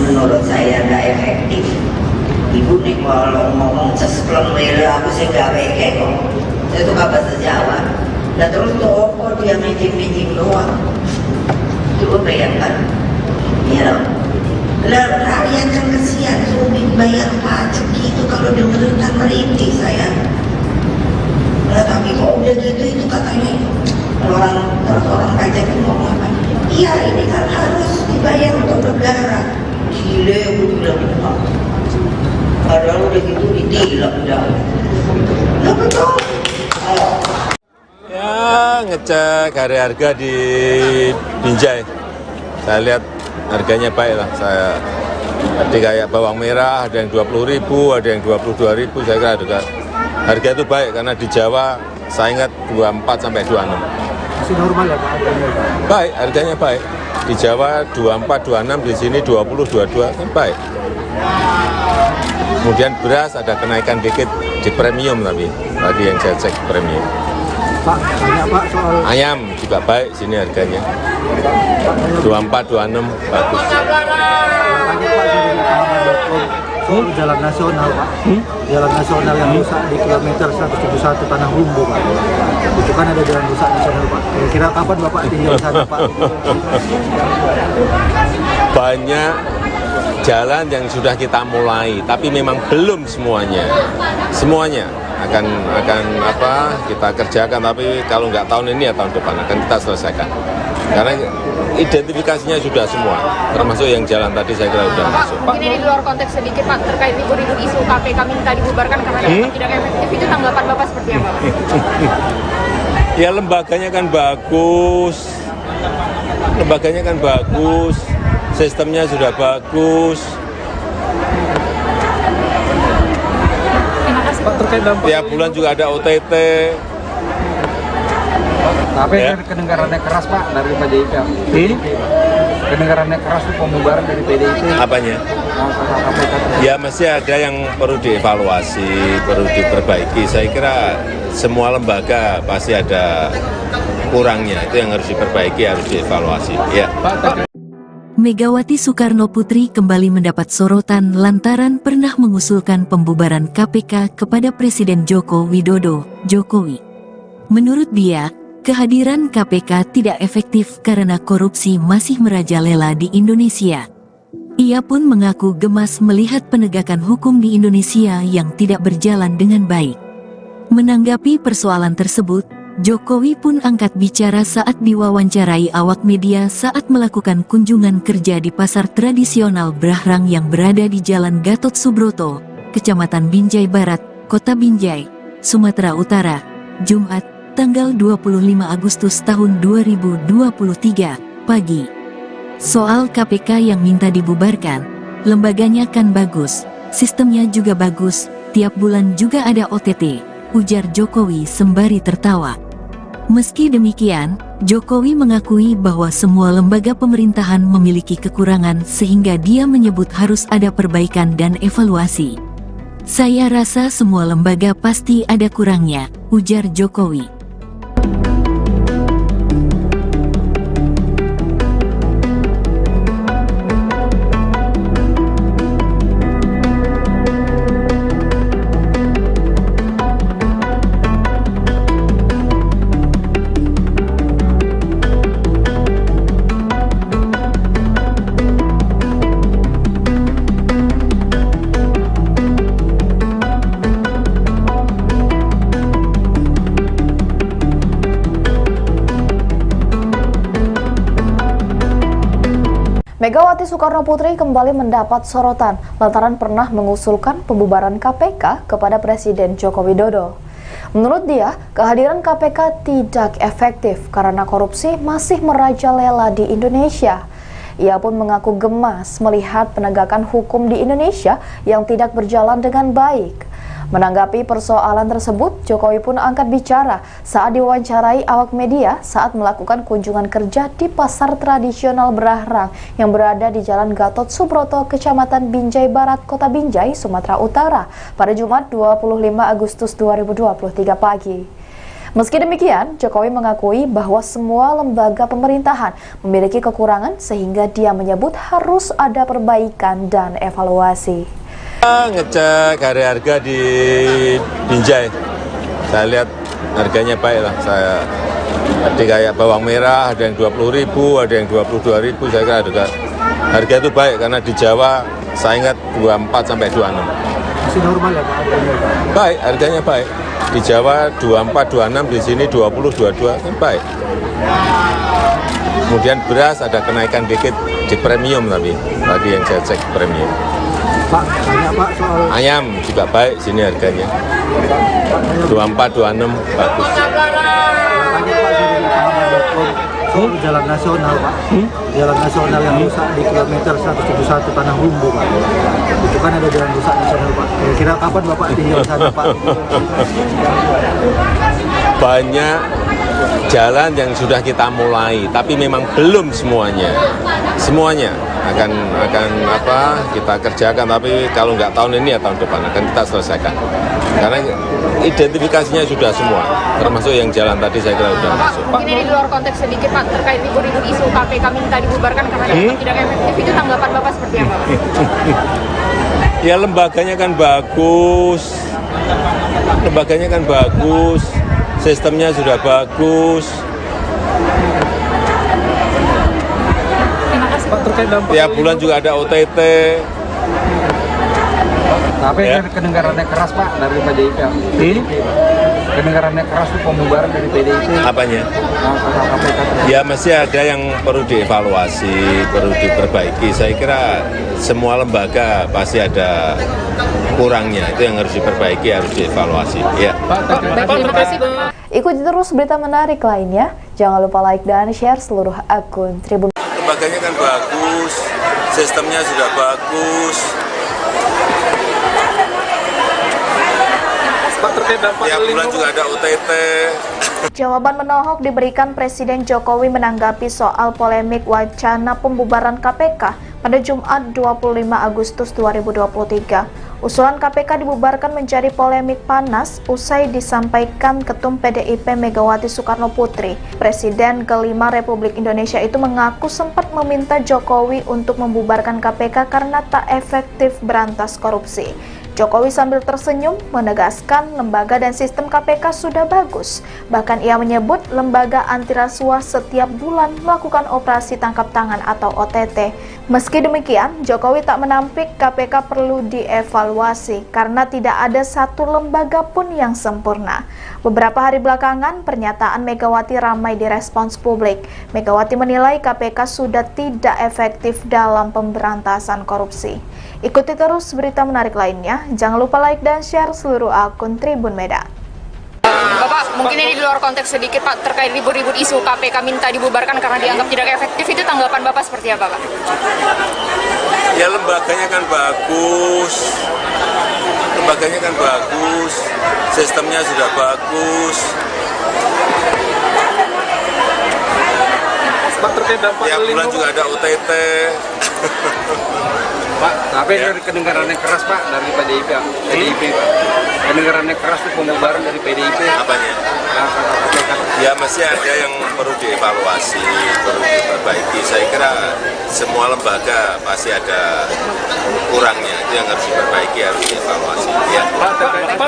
Menurut saya nggak efektif. Ibu nih kalau ngomong sesplon wele aku sih nggak weke kok. Saya suka bahasa Jawa. Dan terus toko dia meeting doang. Coba bayangkan, ya loh. Lalu rakyat kan kesian, sulit bayar pajak gitu kalau dengerin merintih saya. Nah, tapi kok udah gitu itu katanya orang pajak itu ngomong apa? Iya ini kan harus dibayar untuk negara. Gile, gue bilang gitu. Padahal udah gitu ditilang dah. Nah betul. Ya ngecek harga di Binjai. Saya lihat harganya baik lah. Saya tadi kayak bawang merah ada yang 20.000, ada yang 22.000. Saya kira harga itu baik karena di Jawa saya ingat 24 sampai 26. Masih normal ya Pak harganya? Baik, harganya baik. Di Jawa 24, 26, di sini 20, 22 kan baik. Kemudian beras ada kenaikan dikit di premium tapi tadi yang saya cek premium. Pak, banyak Pak soal Ayam juga baik sini harganya. 24, 26 bagus. tanya Pak dari Pahaman.com soal jalan nasional Pak. Jalan nasional yang rusak di kilometer 171 Tanah Humbu Pak. Itu kan ada jalan rusak nasional Pak. Kira-kira kapan Bapak tinggal sana Pak? Banyak jalan yang sudah kita mulai, tapi memang belum semuanya. Semuanya akan kita kerjakan, tapi kalau nggak tahun ini ya tahun depan akan kita selesaikan. Karena identifikasinya sudah semua, termasuk yang jalan tadi saya kira sudah masuk. Mungkin ini di luar konteks sedikit Pak, terkait ribut-ribut isu KPK minta dibubarkan karena dianggap tidak efektif, itu tanggapan Bapak seperti apa Pak? Ya lembaganya kan bagus, sistemnya sudah bagus. Pak, terkait dampak Tiap bulan juga ada OTT. Tapi Ya. dari kedengaran yang keras Pak dari PDIP. Kedengaran yang keras itu pembubaran dari PDIP. Apanya? Ya masih ada yang perlu dievaluasi, perlu diperbaiki. Saya kira semua lembaga pasti ada kurangnya, itu yang harus diperbaiki, harus dievaluasi. Ya. Megawati Soekarno Putri kembali mendapat sorotan lantaran pernah mengusulkan pembubaran KPK kepada Presiden Joko Widodo, Jokowi. Menurut dia, kehadiran KPK tidak efektif karena korupsi masih merajalela di Indonesia. Ia pun mengaku gemas melihat penegakan hukum di Indonesia yang tidak berjalan dengan baik. Menanggapi persoalan tersebut, Jokowi pun angkat bicara saat diwawancarai awak media saat melakukan kunjungan kerja di pasar tradisional Brahrang yang berada di Jalan Gatot Subroto, Kecamatan Binjai Barat, Kota Binjai, Sumatera Utara, Jumat, tanggal 25 Agustus tahun 2023, pagi. Soal KPK yang minta dibubarkan, lembaganya kan bagus, sistemnya juga bagus, tiap bulan juga ada OTT, ujar Jokowi sembari tertawa. Meski demikian, Jokowi mengakui bahwa semua lembaga pemerintahan memiliki kekurangan sehingga dia menyebut harus ada perbaikan dan evaluasi. Saya rasa semua lembaga pasti ada kurangnya, ujar Jokowi. Megawati Soekarnoputri kembali mendapat sorotan lantaran pernah mengusulkan pembubaran KPK kepada Presiden Joko Widodo. Menurut dia, kehadiran KPK tidak efektif karena korupsi masih merajalela di Indonesia. Ia pun mengaku gemas melihat penegakan hukum di Indonesia yang tidak berjalan dengan baik. Menanggapi persoalan tersebut, Jokowi pun angkat bicara saat diwawancarai awak media saat melakukan kunjungan kerja di pasar tradisional Brahrang yang berada di Jalan Gatot Subroto, Kecamatan Binjai Barat, Kota Binjai, Sumatera Utara pada Jumat 25 Agustus 2023 pagi. Meski demikian, Jokowi mengakui bahwa semua lembaga pemerintahan memiliki kekurangan sehingga dia menyebut harus ada perbaikan dan evaluasi. Ngecek harga di Binjai, saya lihat harganya baik lah. Tadi kayak bawang merah ada yang 20.000, ada yang 22.000. Saya kira harga itu baik karena di Jawa saya ingat 24 sampai 26. Masih normal ya Pak? Baik, harganya baik. Di Jawa 24, 26, di sini 20, 22 kan baik. Kemudian beras ada kenaikan dikit di premium tapi tadi yang saya cek premium. Pak, tanya Pak soal Ayam juga baik sini harganya. 24, 26 bagus. tanya Pak dari pahaman.com soal jalan nasional Pak. Jalan nasional yang rusak di kilometer 171 Tanah Humbu Pak. Itu kan ada jalan rusak nasional Pak. Kira-kira kapan Bapak tinggal di sana Pak? Banyak jalan yang sudah kita mulai, tapi memang belum semuanya. Semuanya akan kita kerjakan, tapi kalau nggak tahun ini ya tahun depan akan kita selesaikan. Karena identifikasinya sudah semua, termasuk yang jalan tadi saya kira sudah masuk. Mungkin ini di luar konteks sedikit Pak, terkait ribut-ribut isu KPK minta dibubarkan karena dianggap tidak efektif, itu tanggapan Bapak seperti apa? Ya lembaganya kan bagus, sistemnya sudah bagus. Pak, terkait dampak Tiap bulan juga ada OTT. Tapi Ya. kedengarannya keras Pak dari PDIP. Kedengarannya keras itu pembubaran dari PDIP. Apanya? KPK. Ya masih ada yang perlu dievaluasi, perlu diperbaiki. Saya kira semua lembaga pasti ada kurangnya. Itu yang harus diperbaiki, harus dievaluasi. Ya. Terima kasih Pak. Ikuti terus berita menarik lainnya. Jangan lupa like dan share seluruh akun Tribun. Lembaganya kan bagus, sistemnya sudah bagus. Pak, terkait dampak Tiap bulan juga ada OTT. Jawaban menohok diberikan Presiden Jokowi menanggapi soal polemik wacana pembubaran KPK pada Jumat 25 Agustus 2023. Usulan KPK dibubarkan menjadi polemik panas usai disampaikan Ketum PDIP Megawati Soekarnoputri. Presiden kelima Republik Indonesia itu mengaku sempat meminta Jokowi untuk membubarkan KPK karena tak efektif berantas korupsi. Jokowi sambil tersenyum menegaskan lembaga dan sistem KPK sudah bagus. Bahkan ia menyebut lembaga anti rasuah setiap bulan melakukan operasi tangkap tangan atau OTT. Meski demikian, Jokowi tak menampik KPK perlu dievaluasi karena tidak ada satu lembaga pun yang sempurna. Beberapa hari belakangan, pernyataan Megawati ramai direspons publik. Megawati menilai KPK sudah tidak efektif dalam pemberantasan korupsi. Ikuti terus berita menarik lainnya. Jangan lupa like dan share seluruh akun Tribun Medan. Bapak, mungkin ini di luar konteks sedikit Pak, terkait ribut-ribut isu KPK minta dibubarkan karena dianggap tidak efektif, itu tanggapan Bapak seperti apa Pak? Ya lembaganya kan bagus, sistemnya sudah bagus. Pak, terkait dampak Tiap bulan juga ada OTT. Pak, tapi dari kedengaran yang keras Pak dari PDIP Pak. Kedengaran yang keras itu pembubaran dari PDIP. Apanya? Ya masih ada yang perlu dievaluasi, perlu diperbaiki. Saya kira semua lembaga pasti ada kurangnya, itu yang harus diperbaiki, harus dievaluasi. Ya. Pak, terkait dampak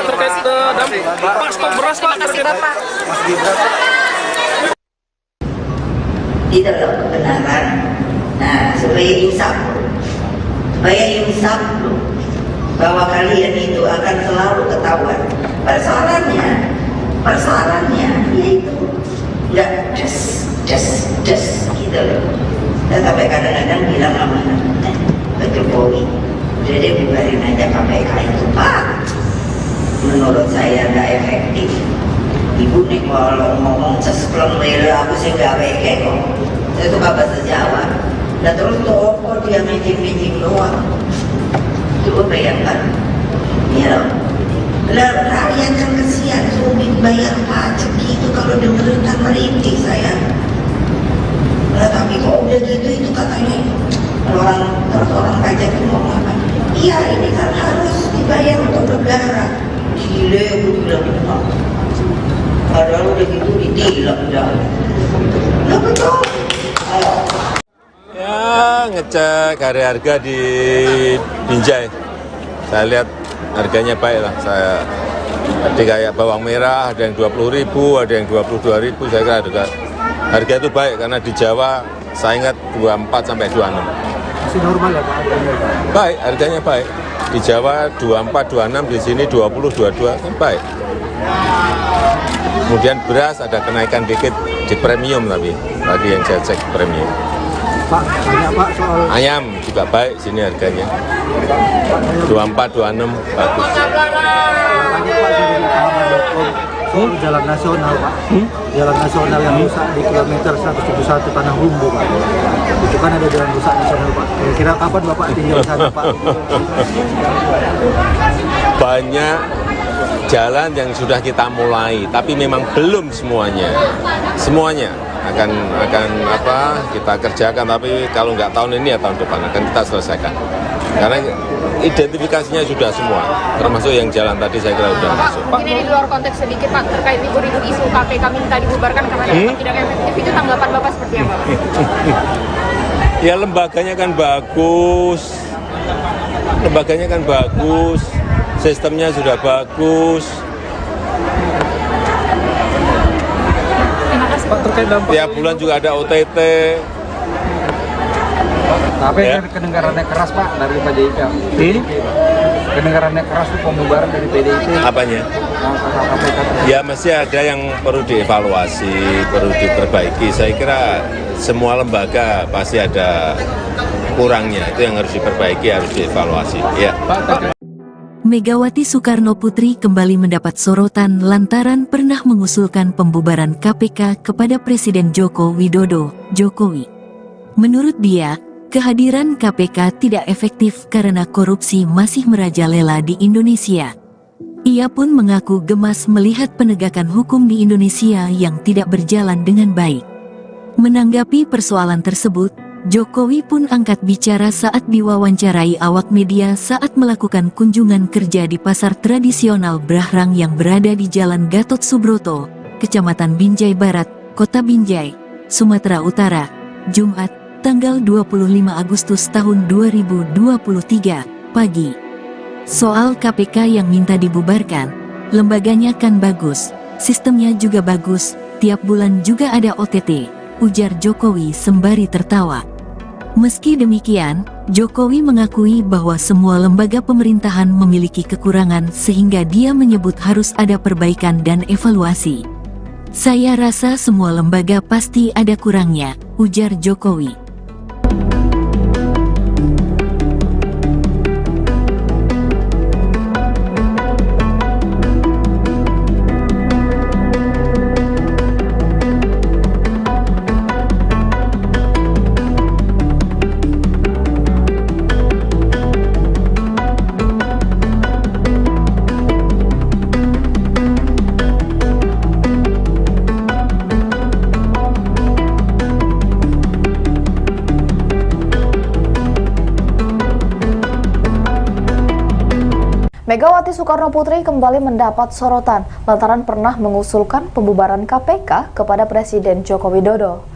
stok beras Pak. Terima kasih Bapak. Di dalam kebenaran. Nah, supaya insaf loh, bahwa kalian itu akan selalu ketahuan. Persoalannya yaitu nggak just gitu loh. Dan sampai kadang-kadang bilang sama Pak Jokowi, udah deh bubarin aja KPK itu Pak. Menurut saya nggak efektif. Ibu nih kalau ngomong cespleng lele aku sih nggak peke kok. Saya tuh bahasa Jawa. Dan terus toko dia meeting doang. Coba bayangkan, ya loh. Lah rakyat kan kesian, sulit bayar pajak gitu kalau dengerin kan merintih saya. Lah tapi kok udah gitu itu katanya orang pajak itu ngomong apa? Iya ini kan harus dibayar untuk negara. Gile aku bilang padahal udah gitu ditilang dah. Lah betul. Ayo. Ya ngecek harga di Binjai. Saya lihat harganya baik lah. Tadi kayak bawang merah ada yang 20.000, ada yang 22.000. Saya kira harga itu baik karena di Jawa saya ingat 24 sampai 26. Masih normal ya Pak? Baik, harganya baik. Di Jawa 24, 26, di sini 20, 22 kan baik. Kemudian beras ada kenaikan dikit di premium tapi tadi yang saya cek premium. Pak, banyak Pak soal Ayam juga baik sini harganya. 24, 26 bagus. soal jalan nasional Pak. Jalan nasional yang rusak di kilometer 171 Tanah Humbu Pak. Itu kan ada jalan rusak nasional Pak. Kira-kira kapan Bapak tinggal di sana Pak? Banyak jalan yang sudah kita mulai, tapi memang belum semuanya. Semuanya akan kita kerjakan, tapi kalau nggak tahun ini ya tahun depan akan kita selesaikan. Karena identifikasinya sudah semua, termasuk yang jalan tadi saya kira sudah masuk. Mungkin ini di luar konteks sedikit Pak, terkait ribut-ribut isu KPK minta dibubarkan karena dianggap tidak efektif, itu tanggapan Bapak seperti apa? Ya lembaganya kan bagus, sistemnya sudah bagus. Pak, terkait dampak Tiap bulan juga ada OTT. Tapi Ya. kedengarannya keras Pak dari PDIP. Kedengarannya keras itu pembubaran dari PDIP. Apanya? Ya masih ada yang perlu dievaluasi, perlu diperbaiki. Saya kira semua lembaga pasti ada kurangnya, itu yang harus diperbaiki, harus dievaluasi. Ya. Megawati Soekarno Putri kembali mendapat sorotan lantaran pernah mengusulkan pembubaran KPK kepada Presiden Joko Widodo, Jokowi. Menurut dia, kehadiran KPK tidak efektif karena korupsi masih merajalela di Indonesia. Ia pun mengaku gemas melihat penegakan hukum di Indonesia yang tidak berjalan dengan baik. Menanggapi persoalan tersebut, Jokowi pun angkat bicara saat diwawancarai awak media saat melakukan kunjungan kerja di pasar tradisional Brahrang yang berada di Jalan Gatot Subroto, Kecamatan Binjai Barat, Kota Binjai, Sumatera Utara, Jumat, tanggal 25 Agustus tahun 2023, pagi. Soal KPK yang minta dibubarkan, lembaganya kan bagus, sistemnya juga bagus, tiap bulan juga ada OTT, ujar Jokowi sembari tertawa. Meski demikian, Jokowi mengakui bahwa semua lembaga pemerintahan memiliki kekurangan sehingga dia menyebut harus ada perbaikan dan evaluasi. Saya rasa semua lembaga pasti ada kurangnya, ujar Jokowi. Megawati Soekarno Putri kembali mendapat sorotan lantaran pernah mengusulkan pembubaran KPK kepada Presiden Joko Widodo.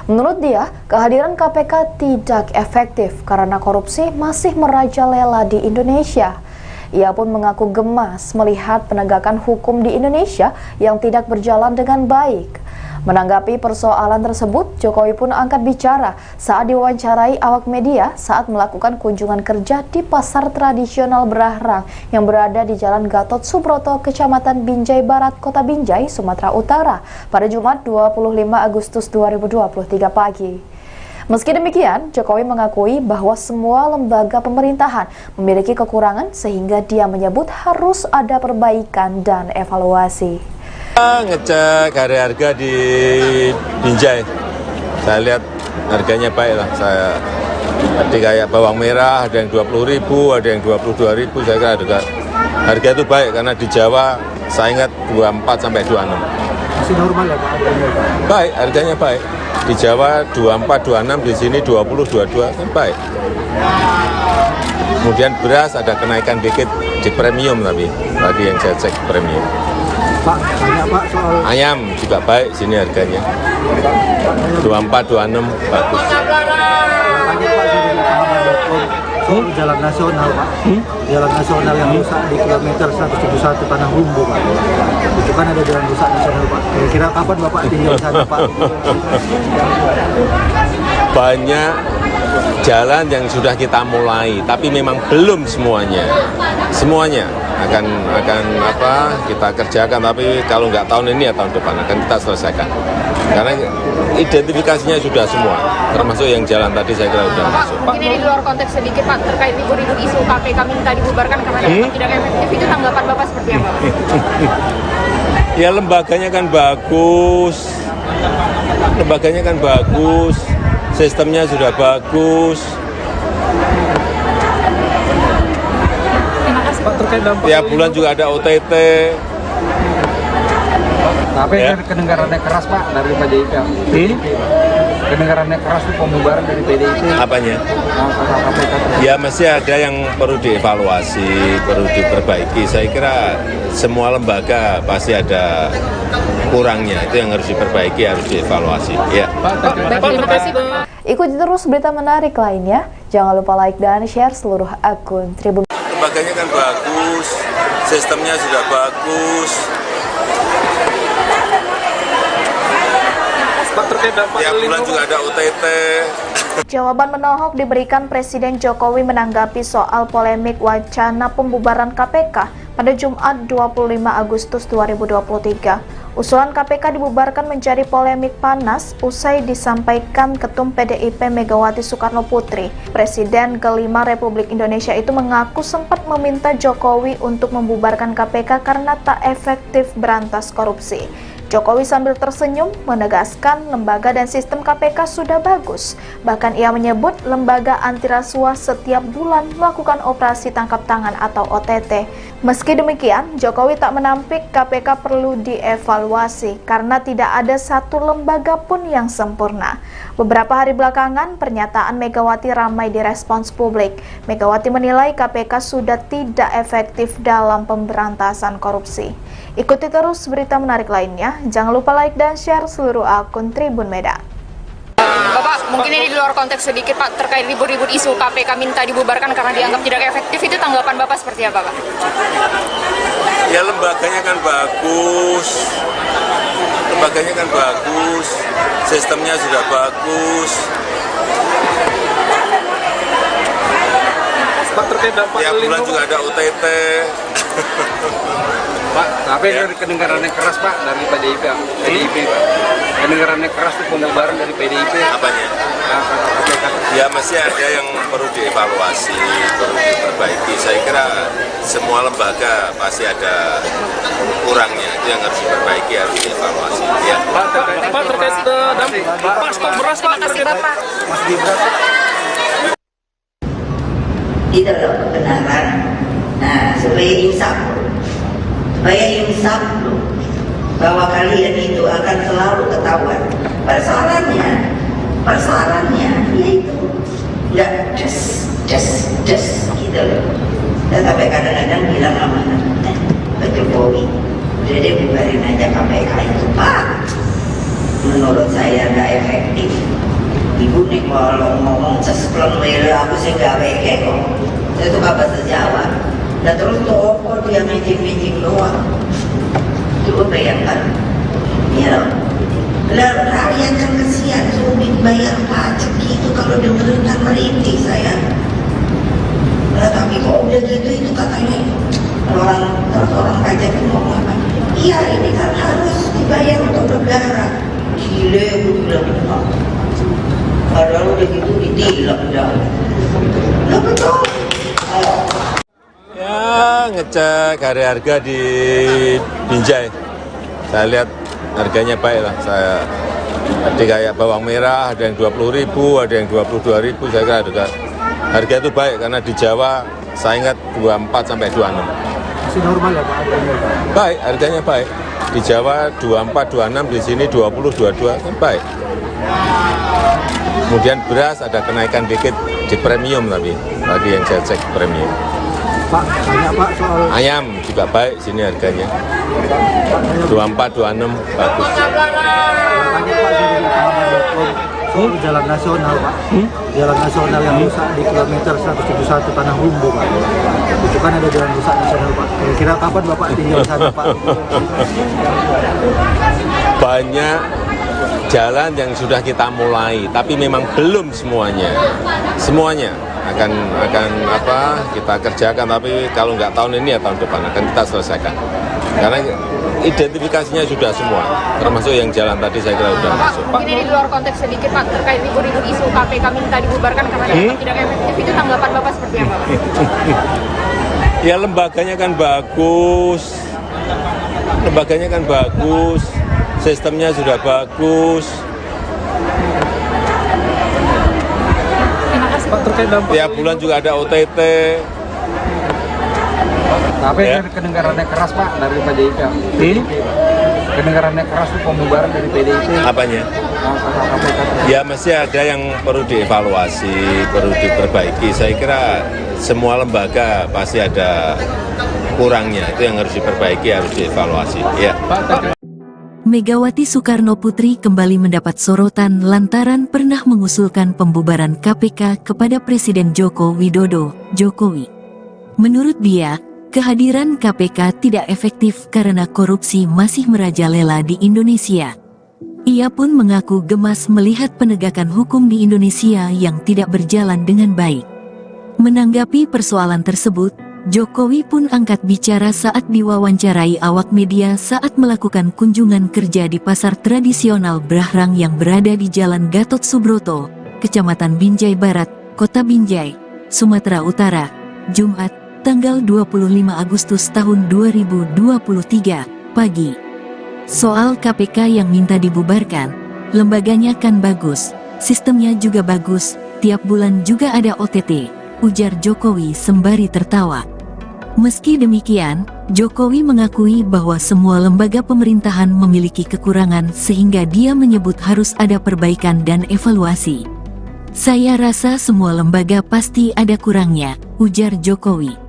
Menurut dia, kehadiran KPK tidak efektif karena korupsi masih merajalela di Indonesia. Ia pun mengaku gemas melihat penegakan hukum di Indonesia yang tidak berjalan dengan baik. Menanggapi persoalan tersebut, Jokowi pun angkat bicara saat diwawancarai awak media saat melakukan kunjungan kerja di pasar tradisional Berahrang yang berada di Jalan Gatot Subroto, Kecamatan Binjai Barat, Kota Binjai, Sumatera Utara pada Jumat 25 Agustus 2023 pagi. Meski demikian, Jokowi mengakui bahwa semua lembaga pemerintahan memiliki kekurangan sehingga dia menyebut harus ada perbaikan dan evaluasi. Ngecek harga di Binjai, saya lihat harganya baik lah. Saya tadi kayak bawang merah ada yang 20.000, ada yang 22.000. Saya kira harga itu baik karena di Jawa saya ingat 24 sampai 26. Masih normal ya Pak? Baik, harganya baik. Di Jawa 24, 26, di sini 20, 22 kan baik. Kemudian beras ada kenaikan dikit di premium tapi tadi yang saya cek premium. Pak, tanya Pak soal Ayam juga baik sini harganya. 24, 26 bagus. tanya Pak dari pengamat.com soal jalan nasional Pak. Jalan nasional yang rusak di kilometer 171 Tanah Humbu Pak. Itu kan ada jalan rusak nasional Pak. Kira-kira kapan Bapak tinggal sana Pak? Banyak jalan yang sudah kita mulai, tapi memang belum semuanya. Semuanya akan kita kerjakan, tapi kalau nggak tahun ini ya tahun depan akan kita selesaikan. Karena identifikasinya sudah semua, termasuk yang jalan tadi saya kira sudah masuk. Mungkin ini di luar konteks sedikit Pak, terkait libur-libur isu KPK minta dibubarkan karena dianggap tidak efektif, itu tanggapan Bapak seperti apa? Ya lembaganya kan bagus, sistemnya sudah bagus. Pak, terkait dampak Tiap bulan juga ada OTT. Tapi Ya. kedengarannya keras Pak dari PDIP. Kedengarannya keras itu pembubaran dari PDIP. Apanya? KPK. Ya masih ada yang perlu dievaluasi, perlu diperbaiki. Saya kira semua lembaga pasti ada kurangnya. Itu yang harus diperbaiki, harus dievaluasi. Ya. Terima kasih Pak. Ikuti terus berita menarik lainnya. Jangan lupa like dan share seluruh akun Tribun. Lembaganya kan bagus, sistemnya sudah bagus. Pak, terkait dampak Tiap bulan juga ada OTT. Jawaban menohok diberikan Presiden Jokowi menanggapi soal polemik wacana pembubaran KPK pada Jumat 25 Agustus 2023. Usulan KPK dibubarkan menjadi polemik panas usai disampaikan Ketum PDIP Megawati Soekarno Putri. Presiden kelima Republik Indonesia itu mengaku sempat meminta Jokowi untuk membubarkan KPK karena tak efektif berantas korupsi. Jokowi sambil tersenyum menegaskan lembaga dan sistem KPK sudah bagus. Bahkan ia menyebut lembaga anti rasuah setiap bulan melakukan operasi tangkap tangan atau OTT. Meski demikian, Jokowi tak menampik KPK perlu dievaluasi karena tidak ada satu lembaga pun yang sempurna. Beberapa hari belakangan, pernyataan Megawati ramai direspons publik. Megawati menilai KPK sudah tidak efektif dalam pemberantasan korupsi. Ikuti terus berita menarik lainnya. Jangan lupa like dan share seluruh akun Tribun Medan. Bapak, mungkin ini di luar konteks sedikit Pak, terkait ribut-ribut isu KPK minta dibubarkan karena dianggap tidak efektif, itu tanggapan Bapak seperti apa Pak? Ya lembaganya kan bagus, sistemnya sudah bagus. Pak, terkait dampak Tiap bulan juga ada OTT. Pak, tapi kedengarannya keras Pak dari PDIP Pak. Kedengarannya keras itu pembubaran dari PDIP. Apanya? Ya masih ada yang perlu dievaluasi, perlu diperbaiki. Saya kira semua lembaga pasti ada kurangnya, itu yang harus diperbaiki, harus dievaluasi. Ya. Pak, terkait dampak Pak, stok beras Pak. Terima kasih Bapak. Itu loh kebenaran. Nah, supaya insaf loh, bahwa kalian itu akan selalu ketahuan. Persoalannya yaitu nggak just gitu loh. Dan sampai kadang-kadang bilang sama Pak Jokowi, udah deh bubarin aja KPK itu Pak. Menurut saya nggak efektif. Ibu nih kalau ngomong sespleng wele aku sih nggak weke kok. Saya tuh gak bahasa Jawa. Dan terus toko dia mijing-mijing doang. Coba bayangkan. Ya loh. Lalu rakyat kan kesian sulit bayar pajak gitu kalau dengerin kan merintih saya. Nah, tapi kok udah gitu itu katanya orang pajak itu ngomong apa? Iya ini kan harus dibayar untuk negara. Gile gue bilang apa? Padahal udah gitu ditilang dah. Nah betul. Ya ngecek harga di Binjai. Saya lihat harganya baik lah. Tadi kayak bawang merah ada yang 20.000, ada yang 22.000. Saya kira harga itu baik karena di Jawa saya ingat 24 sampai 26. Masih normal ya Pak harganya? Baik, harganya baik. Di Jawa 24, 26, di sini 20, 22 kan baik. Kemudian beras ada kenaikan dikit di premium tapi tadi yang saya cek premium. Pak, tanya Pak soal Ayam juga baik sini harganya. 24, 26 bagus. tanya Pak jadi soal jalan nasional Pak. Jalan nasional yang rusak di kilometer 171 Tanah Humbu Pak. Itu kan ada jalan rusak nasional Pak. Kira-kira kapan Bapak tinggal di sana Pak? Banyak jalan yang sudah kita mulai, tapi memang belum semuanya. Semuanya akan kita kerjakan, tapi kalau nggak tahun ini ya tahun depan akan kita selesaikan. Karena identifikasinya sudah semua, termasuk yang jalan tadi saya kira sudah masuk. Mungkin ini di luar konteks sedikit Pak, terkait ribut-ribut isu KPK minta dibubarkan karena dianggap tidak efektif, itu tanggapan Bapak seperti apa Pak? Ya lembaganya kan bagus, sistemnya sudah bagus. Pak, terkait dampak Tiap bulan juga ada OTT. Tapi Ya. kedengarannya keras Pak dari PDIP. Kedengarannya keras itu pembubaran dari PDIP. Apanya? Ya masih ada yang perlu dievaluasi, perlu diperbaiki. Saya kira semua lembaga pasti ada kurangnya, itu yang harus diperbaiki, harus dievaluasi. Ya. Megawati Soekarno Putri kembali mendapat sorotan lantaran pernah mengusulkan pembubaran KPK kepada Presiden Joko Widodo, Jokowi. Menurut dia, kehadiran KPK tidak efektif karena korupsi masih merajalela di Indonesia. Ia pun mengaku gemas melihat penegakan hukum di Indonesia yang tidak berjalan dengan baik. Menanggapi persoalan tersebut, Jokowi pun angkat bicara saat diwawancarai awak media saat melakukan kunjungan kerja di pasar tradisional Brahrang yang berada di Jalan Gatot Subroto, Kecamatan Binjai Barat, Kota Binjai, Sumatera Utara, Jumat, tanggal 25 Agustus tahun 2023, pagi. Soal KPK yang minta dibubarkan, lembaganya kan bagus, sistemnya juga bagus, tiap bulan juga ada OTT, ujar Jokowi sembari tertawa. Meski demikian, Jokowi mengakui bahwa semua lembaga pemerintahan memiliki kekurangan sehingga dia menyebut harus ada perbaikan dan evaluasi. Saya rasa semua lembaga pasti ada kurangnya, ujar Jokowi.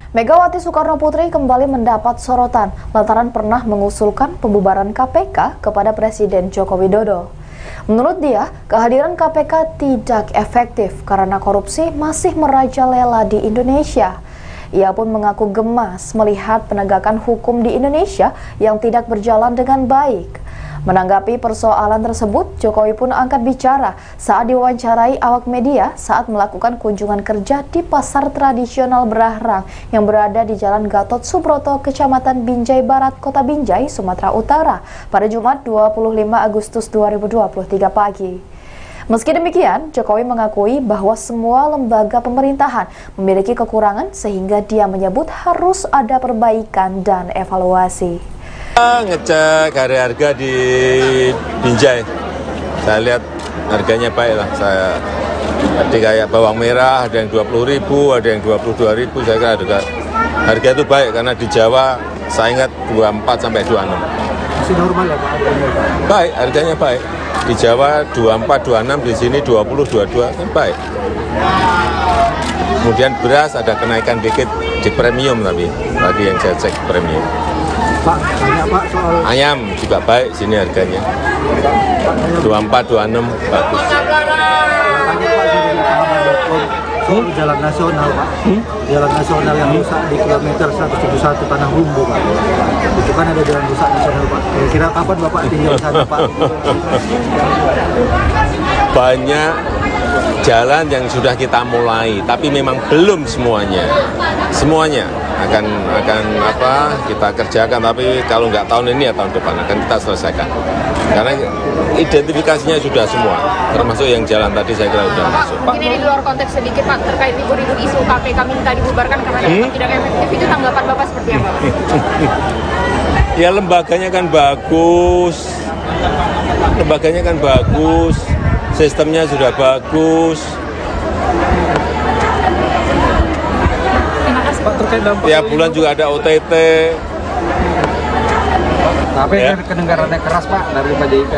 Megawati Soekarnoputri kembali mendapat sorotan lantaran pernah mengusulkan pembubaran KPK kepada Presiden Joko Widodo. Menurut dia, kehadiran KPK tidak efektif karena korupsi masih merajalela di Indonesia. Ia pun mengaku gemas melihat penegakan hukum di Indonesia yang tidak berjalan dengan baik. Menanggapi persoalan tersebut, Jokowi pun angkat bicara saat diwawancarai awak media saat melakukan kunjungan kerja di pasar tradisional Berahrang yang berada di Jalan Gatot Subroto, Kecamatan Binjai Barat, Kota Binjai, Sumatera Utara pada Jumat 25 Agustus 2023 pagi. Meski demikian, Jokowi mengakui bahwa semua lembaga pemerintahan memiliki kekurangan sehingga dia menyebut harus ada perbaikan dan evaluasi. Ngecek harga di Binjai, saya lihat harganya baik lah. Tadi kayak bawang merah ada yang 20.000, ada yang 22.000. Saya kira harga itu baik karena di Jawa saya ingat 24 sampai 26. Masih normal ya Pak? Baik, harganya baik. Di Jawa 24, 26, di sini 20, 22 kan baik. Kemudian beras ada kenaikan dikit di premium tapi tadi yang saya cek premium. Pak, tanya Pak soal Ayam juga baik sini harganya. 24, 26 bagus. tanya Pak dari pahaman.com soal jalan nasional Pak. Jalan nasional yang rusak di kilometer 171 Tanah Humbu Pak. Itu kan ada jalan rusak nasional Pak. Kira-kira kapan Bapak tinggal di sana Pak? Banyak jalan yang sudah kita mulai, tapi memang belum semuanya. Semuanya akan kita kerjakan, tapi kalau nggak tahun ini ya tahun depan akan kita selesaikan. Karena identifikasinya sudah semua, termasuk yang jalan tadi saya kira sudah masuk. Mungkin ini di luar konteks sedikit Pak, terkait ribut-ribut isu KPK minta dibubarkan karena dianggap tidak efektif, itu tanggapan Bapak seperti apa Pak? Ya lembaganya kan bagus, sistemnya sudah bagus. Pak, terkait dampak Tiap bulan juga ada OTT. Tapi Ya. kedengarannya keras Pak dari PDIP.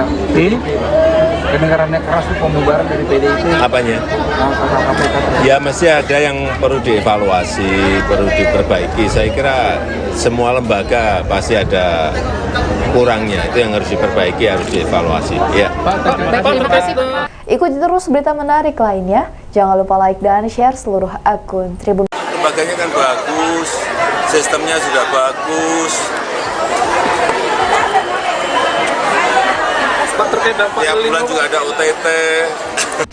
Kedengarannya keras itu pembubaran dari PDIP. Apanya? KPK. Ya mesti ada yang perlu dievaluasi, perlu diperbaiki. Saya kira semua lembaga pasti ada kurangnya. Itu yang harus diperbaiki, harus dievaluasi. Ya. Terima kasih Pak. Ikuti terus berita menarik lainnya. Jangan lupa like dan share seluruh akun Tribun. Lembaganya kan bagus, sistemnya sudah bagus. Pak, terkait dampak Tiap bulan juga ada OTT.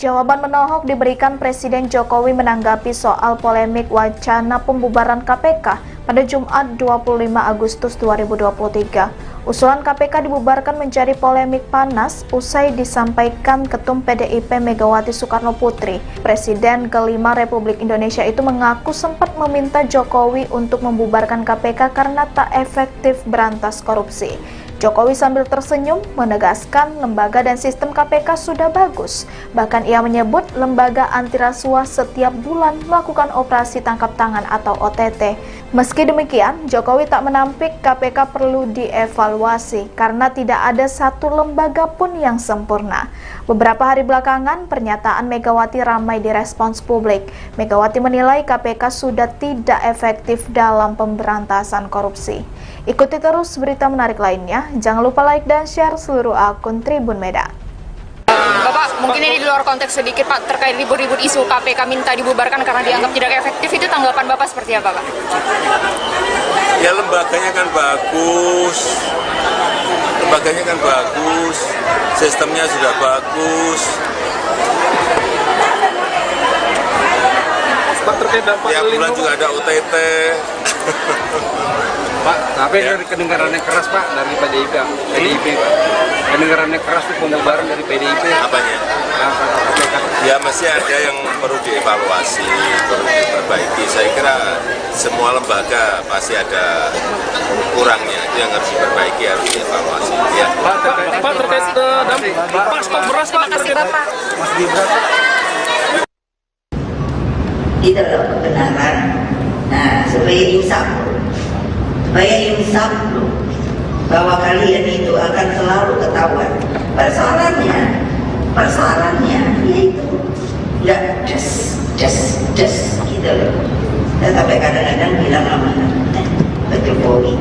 Jawaban menohok diberikan Presiden Jokowi menanggapi soal polemik wacana pembubaran KPK pada Jumat 25 Agustus 2023. Usulan KPK dibubarkan menjadi polemik panas usai disampaikan Ketum PDIP Megawati Soekarnoputri. Presiden kelima Republik Indonesia itu mengaku sempat meminta Jokowi untuk membubarkan KPK karena tak efektif berantas korupsi. Jokowi sambil tersenyum menegaskan lembaga dan sistem KPK sudah bagus. Bahkan ia menyebut lembaga anti rasuah setiap bulan melakukan operasi tangkap tangan atau OTT. Meski demikian, Jokowi tak menampik KPK perlu dievaluasi karena tidak ada satu lembaga pun yang sempurna. Beberapa hari belakangan, pernyataan Megawati ramai direspons publik. Megawati menilai KPK sudah tidak efektif dalam pemberantasan korupsi. Ikuti terus berita menarik lainnya. Jangan lupa like dan share seluruh akun Tribun Medan. Bapak, mungkin ini di luar konteks sedikit Pak, terkait ribut-ribut isu KPK minta dibubarkan karena dianggap tidak efektif, itu tanggapan Bapak seperti apa Pak? Ya lembaganya kan bagus, sistemnya sudah bagus. Pak, terkait dampak Tiap bulan juga ada OTT. Pak, tapi dari kedengarannya keras Pak dari PDIP Pak. Kedengarannya keras itu pembubaran dari PDIP. Apanya? KPK. Ya mesti ada yang perlu dievaluasi, perlu diperbaiki. Saya kira semua lembaga pasti ada kurangnya. Itu yang harus diperbaiki, harus dievaluasi. Ya. Pak, terkait dampak Pak, stok beras Pak. Terima kasih Bapak. Mas Gibran Pak. Itu adalah kebenaran. Nah, supaya insaf loh, bahwa kalian itu akan selalu ketahuan. Persoalannya yaitu nggak just gitu loh. Sampai kadang-kadang bilang sama Pak Jokowi,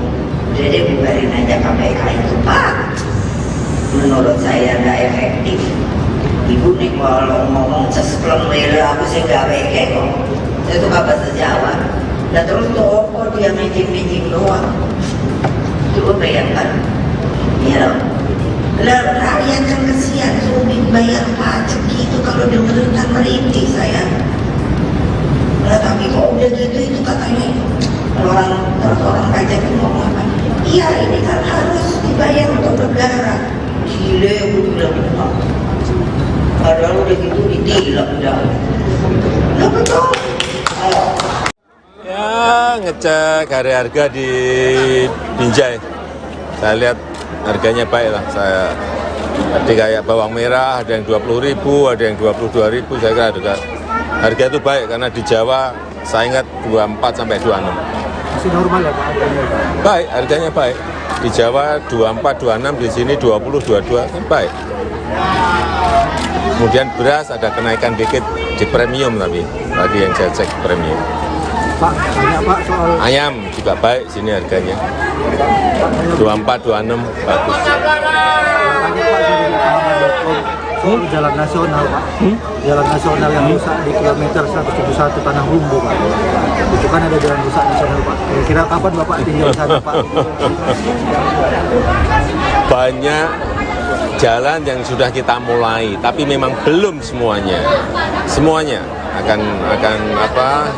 udah deh bubarin aja KPK itu Pak. Menurut saya nggak efektif. Ibu nih kalau ngomong sesplon wele aku sih nggak weke kok. Saya tuh bahasa Jawa. Dan terus tuh dia mijing-mijing doang. Coba bayangkan, ya loh. Lah rakyat kan kesian sulit bayar pajak gitu kalau dengerin merintih saya. Lah tapi kok udah gitu itu katanya orang pajak itu ngomong apa? Iya ini kan harus dibayar untuk negara. Gile gue bilang padahal udah gitu ditilang dah. Lah betul. Ya, ngecek harga di Binjai. Saya lihat harganya baik lah. Saya tadi kayak bawang merah ada yang 20.000, ada yang 22.000. Saya kira harga itu baik karena di Jawa saya ingat 24 sampai 26. Masih normal ya Pak harganya? Baik, harganya baik. Di Jawa 24, 26, di sini 20, 22 kan baik. Kemudian beras ada kenaikan dikit di premium tapi tadi yang saya cek premium. Pak, banyak Pak soal Ayam juga baik sini harganya. 24, 26 bagus. tanya Pak dari pahaman.com soal jalan nasional Pak. Jalan nasional yang rusak di kilometer 171 Tanah Humbu Pak. Itu kan ada jalan rusak nasional Pak. Kira-kira kapan Bapak tinggal sana Pak? Banyak jalan yang sudah kita mulai, tapi memang belum semuanya. Semuanya akan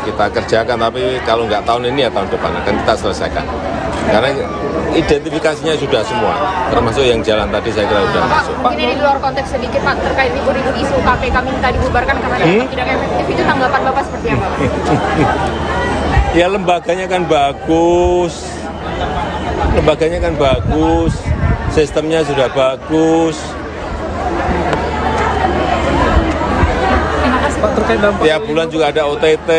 kita kerjakan, tapi kalau nggak tahun ini ya tahun depan akan kita selesaikan. Karena identifikasinya sudah semua, termasuk yang jalan tadi saya kira sudah masuk. Mungkin ini di luar konteks sedikit Pak, terkait libur-libur isu KPK minta dibubarkan karena dianggap tidak efektif, itu tanggapan Bapak seperti apa? Ya lembaganya kan bagus, sistemnya sudah bagus. Pak, terkait dampak Tiap bulan juga ada OTT.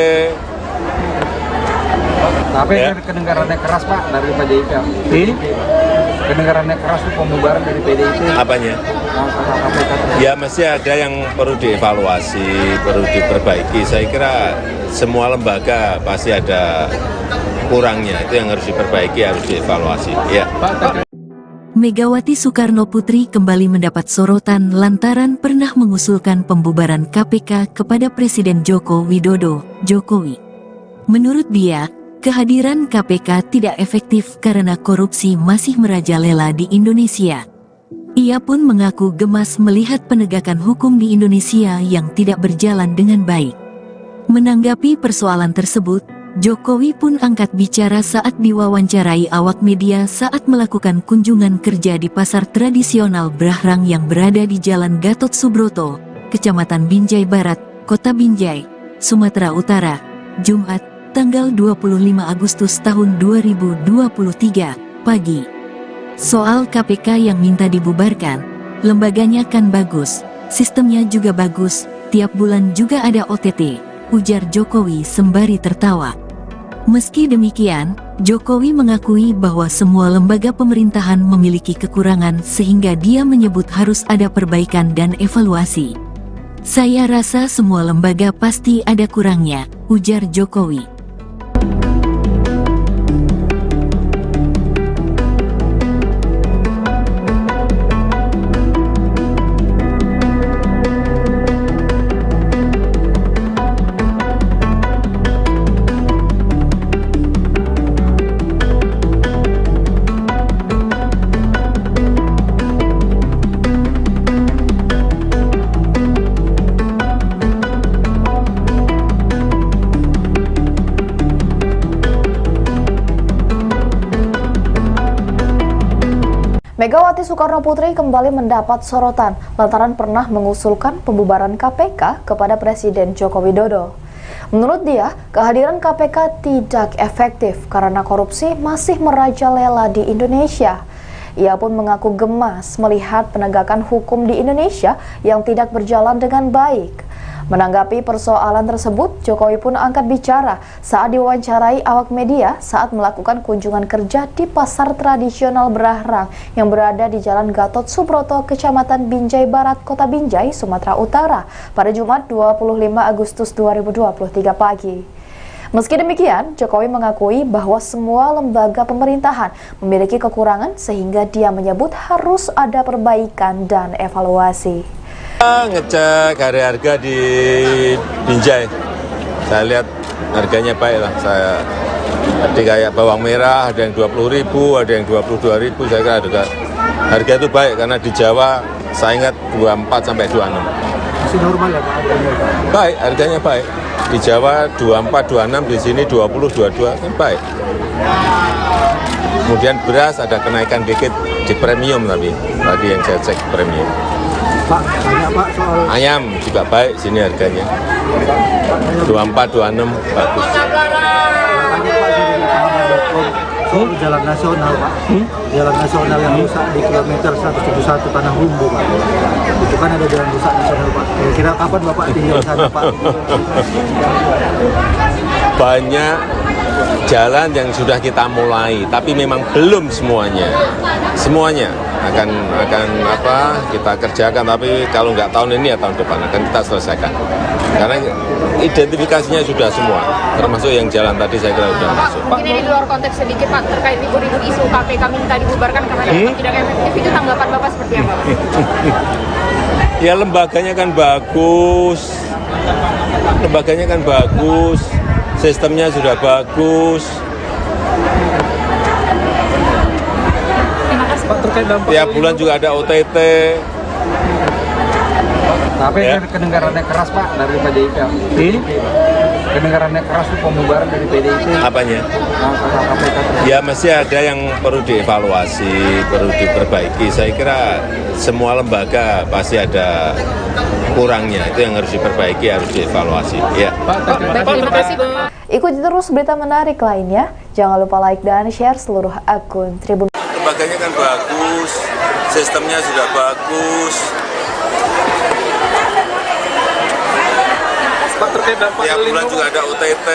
Tapi Ya. kedengarannya keras Pak dari PDIP. Kedengarannya keras tuh pembubaran dari PDIP. Apanya? Ya mesti ada yang perlu dievaluasi, perlu diperbaiki. Saya kira semua lembaga pasti ada kurangnya. Itu yang harus diperbaiki, harus dievaluasi. Ya. Megawati Soekarno Putri kembali mendapat sorotan lantaran pernah mengusulkan pembubaran KPK kepada Presiden Joko Widodo, Jokowi. Menurut dia, kehadiran KPK tidak efektif karena korupsi masih merajalela di Indonesia. Ia pun mengaku gemas melihat penegakan hukum di Indonesia yang tidak berjalan dengan baik. Menanggapi persoalan tersebut, Jokowi pun angkat bicara saat diwawancarai awak media saat melakukan kunjungan kerja di pasar tradisional Brahrang yang berada di Jalan Gatot Subroto, Kecamatan Binjai Barat, Kota Binjai, Sumatera Utara, Jumat, tanggal 25 Agustus tahun 2023, pagi. Soal KPK yang minta dibubarkan, lembaganya kan bagus, sistemnya juga bagus, tiap bulan juga ada OTT, ujar Jokowi sembari tertawa. Meski demikian, Jokowi mengakui bahwa semua lembaga pemerintahan memiliki kekurangan sehingga dia menyebut harus ada perbaikan dan evaluasi. Saya rasa semua lembaga pasti ada kurangnya, ujar Jokowi. Megawati Soekarno Putri kembali mendapat sorotan lantaran pernah mengusulkan pembubaran KPK kepada Presiden Joko Widodo. Menurut dia, kehadiran KPK tidak efektif karena korupsi masih merajalela di Indonesia. Ia pun mengaku gemas melihat penegakan hukum di Indonesia yang tidak berjalan dengan baik. Menanggapi persoalan tersebut, Jokowi pun angkat bicara saat diwawancarai awak media saat melakukan kunjungan kerja di pasar tradisional Brahrang yang berada di Jalan Gatot Subroto, Kecamatan Binjai Barat, Kota Binjai, Sumatera Utara pada Jumat 25 Agustus 2023 pagi. Meski demikian, Jokowi mengakui bahwa semua lembaga pemerintahan memiliki kekurangan sehingga dia menyebut harus ada perbaikan dan evaluasi. Ngecek harga di Binjai, saya lihat harganya baik lah. Tadi kayak bawang merah ada yang 20.000, ada yang 22.000, saya kira harga itu baik karena di Jawa saya ingat 24 sampai 26. Masih normal ya Pak harganya? Baik, harganya baik. Di Jawa 24, 26, di sini 20, 22 kan baik. Kemudian beras ada kenaikan dikit di premium tadi yang saya cek premium. Pak, tanya Pak soal Ayam juga baik sini harganya. 24, 26 bagus. tanya Pak dari soal jalan nasional Pak. Jalan nasional yang rusak di kilometer 171 Tanah Humbu Pak. Itu kan ada jalan rusak nasional Pak. Kira-kira kapan Bapak tinggal di sana Pak? Banyak jalan yang sudah kita mulai, tapi memang belum semuanya. Semuanya akan kita kerjakan, tapi kalau nggak tahun ini ya tahun depan akan kita selesaikan. Karena identifikasinya sudah semua, termasuk yang jalan tadi saya kira sudah masuk. Mungkin ini di luar konteks sedikit Pak, terkait ribut-ribut isu KPK minta dibubarkan karena dianggap tidak efektif, itu tanggapan Bapak seperti apa Pak? Ya lembaganya kan bagus, sistemnya sudah bagus. Pak, terkait dampak Tiap bulan juga ada OTT. Tapi Ya. kedengarannya keras Pak dari PDIP. Kedengarannya keras itu pembubaran dari PDIP. Apanya? KPK. Ya mesti ada yang perlu dievaluasi, perlu diperbaiki. Saya kira semua lembaga pasti ada kurangnya, itu yang harus diperbaiki, harus dievaluasi. Ya. Terima kasih Pak. Ikuti terus berita menarik lainnya. Jangan lupa like dan share seluruh akun Tribun. Lembaganya kan bagus, sistemnya sudah bagus. Pak, terkait dampak Tiap bulan juga ada OTT.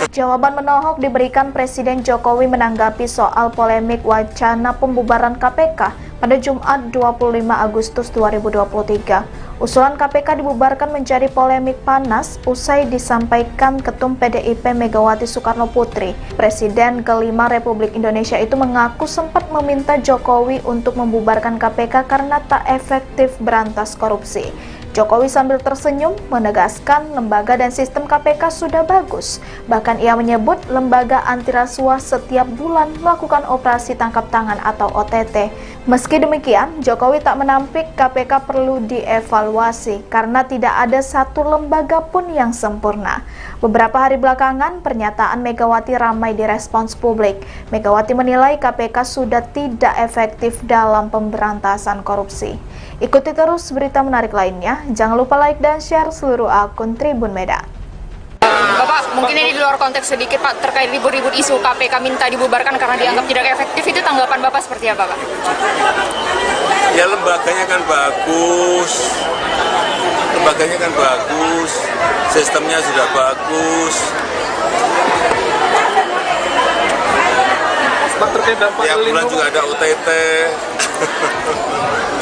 Jawaban menohok diberikan Presiden Jokowi menanggapi soal polemik wacana pembubaran KPK pada Jumat 25 Agustus 2023. Usulan KPK dibubarkan menjadi polemik panas usai disampaikan Ketum PDIP Megawati Soekarno Putri. Presiden kelima Republik Indonesia itu mengaku sempat meminta Jokowi untuk membubarkan KPK karena tak efektif berantas korupsi. Jokowi sambil tersenyum menegaskan lembaga dan sistem KPK sudah bagus. Bahkan ia menyebut lembaga anti rasuah setiap bulan melakukan operasi tangkap tangan atau OTT. Meski demikian, Jokowi tak menampik KPK perlu dievaluasi karena tidak ada satu lembaga pun yang sempurna. Beberapa hari belakangan, pernyataan Megawati ramai direspons publik. Megawati menilai KPK sudah tidak efektif dalam pemberantasan korupsi. Ikuti terus berita menarik lainnya. Jangan lupa like dan share seluruh akun Tribun Medan. Bapak, mungkin ini di luar konteks sedikit Pak, terkait ribut-ribut isu KPK minta dibubarkan karena dianggap tidak efektif, itu tanggapan Bapak seperti apa Pak? Ya lembaganya kan bagus, sistemnya sudah bagus. Pak, terkait dampak Tiap bulan juga ada OTT.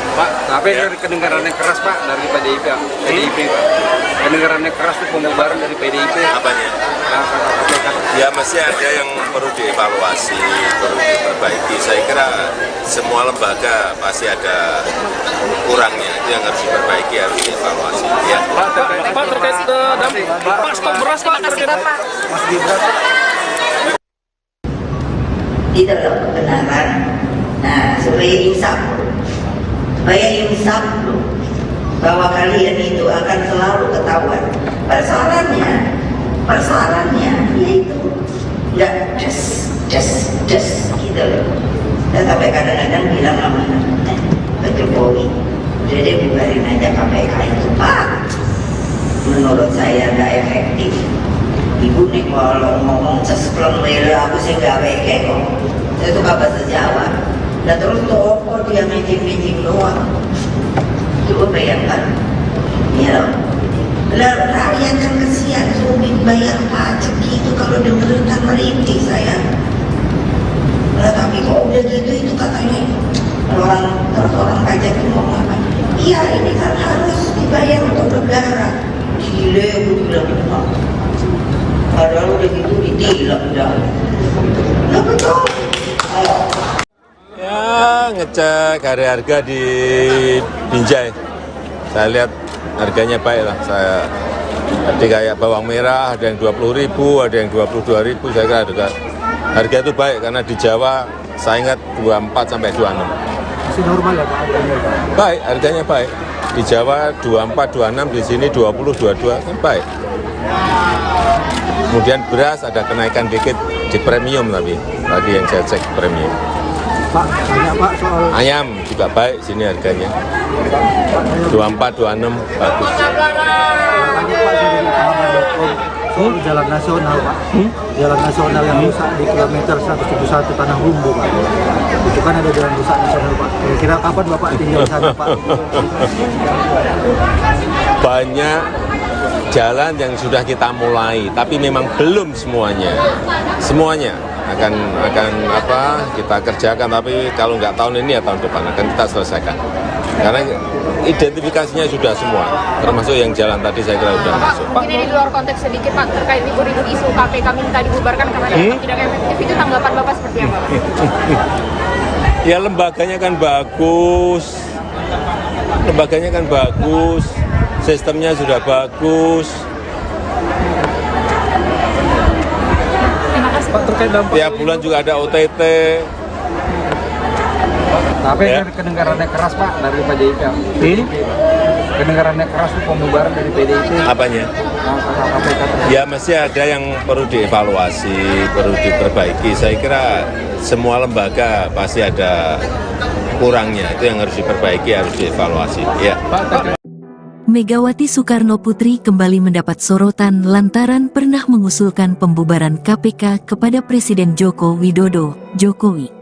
Pak, tapi Ya. kedengarannya keras Pak dari PDIP. Pak. Kedengarannya keras itu pembubaran dari PDIP. Apanya? KPK. Ya mesti ada yang perlu dievaluasi, perlu diperbaiki. Saya kira semua lembaga pasti ada kurangnya, itu yang harus diperbaiki, harus dievaluasi. Ya. Pak, terkait dampak Pak, stok beras Pak, Terima kasih Bapak. Mas Gibran Di dalam kebenaran. Nah, supaya insaf loh, bahwa kalian itu akan selalu ketahuan. Persoalannya yaitu nggak just gitu loh. Dan sampai kadang-kadang bilang sama Pak Jokowi, udah deh bubarin aja KPK itu Pak. Menurut saya nggak efektif. Ibu nih kalau ngomong cespleng lele aku sih nggak peke kok. Saya tuh bahasa Jawa. Dan terus toko dia meeting doang. Coba bayangkan, ya loh. Lah rakyat kan kesian, sulit bayar pajak gitu kalau dengerin kan merintih saya. Lah tapi kok udah gitu itu katanya orang pajak itu ngomong apa? Iya ini kan harus dibayar untuk negara. Gile aku bilang Padahal udah gitu ditilang dah. Nah betul. Ayo. Ya, ngecek harga di Binjai. Saya lihat harganya baik lah. Tadi kayak bawang merah ada yang 20.000, ada yang 22.000. Saya kira harga itu baik karena di Jawa saya ingat 24 sampai 26. Masih normal ya Pak? Baik, harganya baik. Di Jawa 24, 26, di sini 20, 22 kan baik. Kemudian beras ada kenaikan dikit di premium tapi tadi yang saya cek premium. Pak, banyak Pak soal Ayam juga baik sini harganya. 24, 26 bagus. tanya Pak dari pahaman.com soal jalan nasional Pak. Jalan nasional yang rusak di kilometer 171 Tanah Humbu Pak. Itu kan ada jalan rusak nasional Pak. Kira-kira kapan Bapak tinggal di sana Pak? Banyak jalan yang sudah kita mulai, tapi memang belum semuanya. Semuanya akan kita kerjakan, tapi kalau nggak tahun ini ya tahun depan akan kita selesaikan. Karena identifikasinya sudah semua, termasuk yang jalan tadi saya kira sudah masuk. Mungkin ini di luar konteks sedikit Pak, terkait libur-libur isu KPK minta dibubarkan karena dianggap tidak efektif, itu tanggapan Bapak seperti apa? Ya lembaganya kan bagus, sistemnya sudah bagus. Terima kasih. Pak, terkait dampak Tiap bulan juga ada OTT. Tapi Ya. kedengarannya keras Pak dari PDIP. Kedengarannya keras itu pembubaran dari PDIP. Apanya? KPK. Ya masih ada yang perlu dievaluasi, perlu diperbaiki. Saya kira semua lembaga pasti ada kurangnya. Itu yang harus diperbaiki, harus dievaluasi. Ya. Megawati Soekarno Putri kembali mendapat sorotan lantaran pernah mengusulkan pembubaran KPK kepada Presiden Joko Widodo, Jokowi.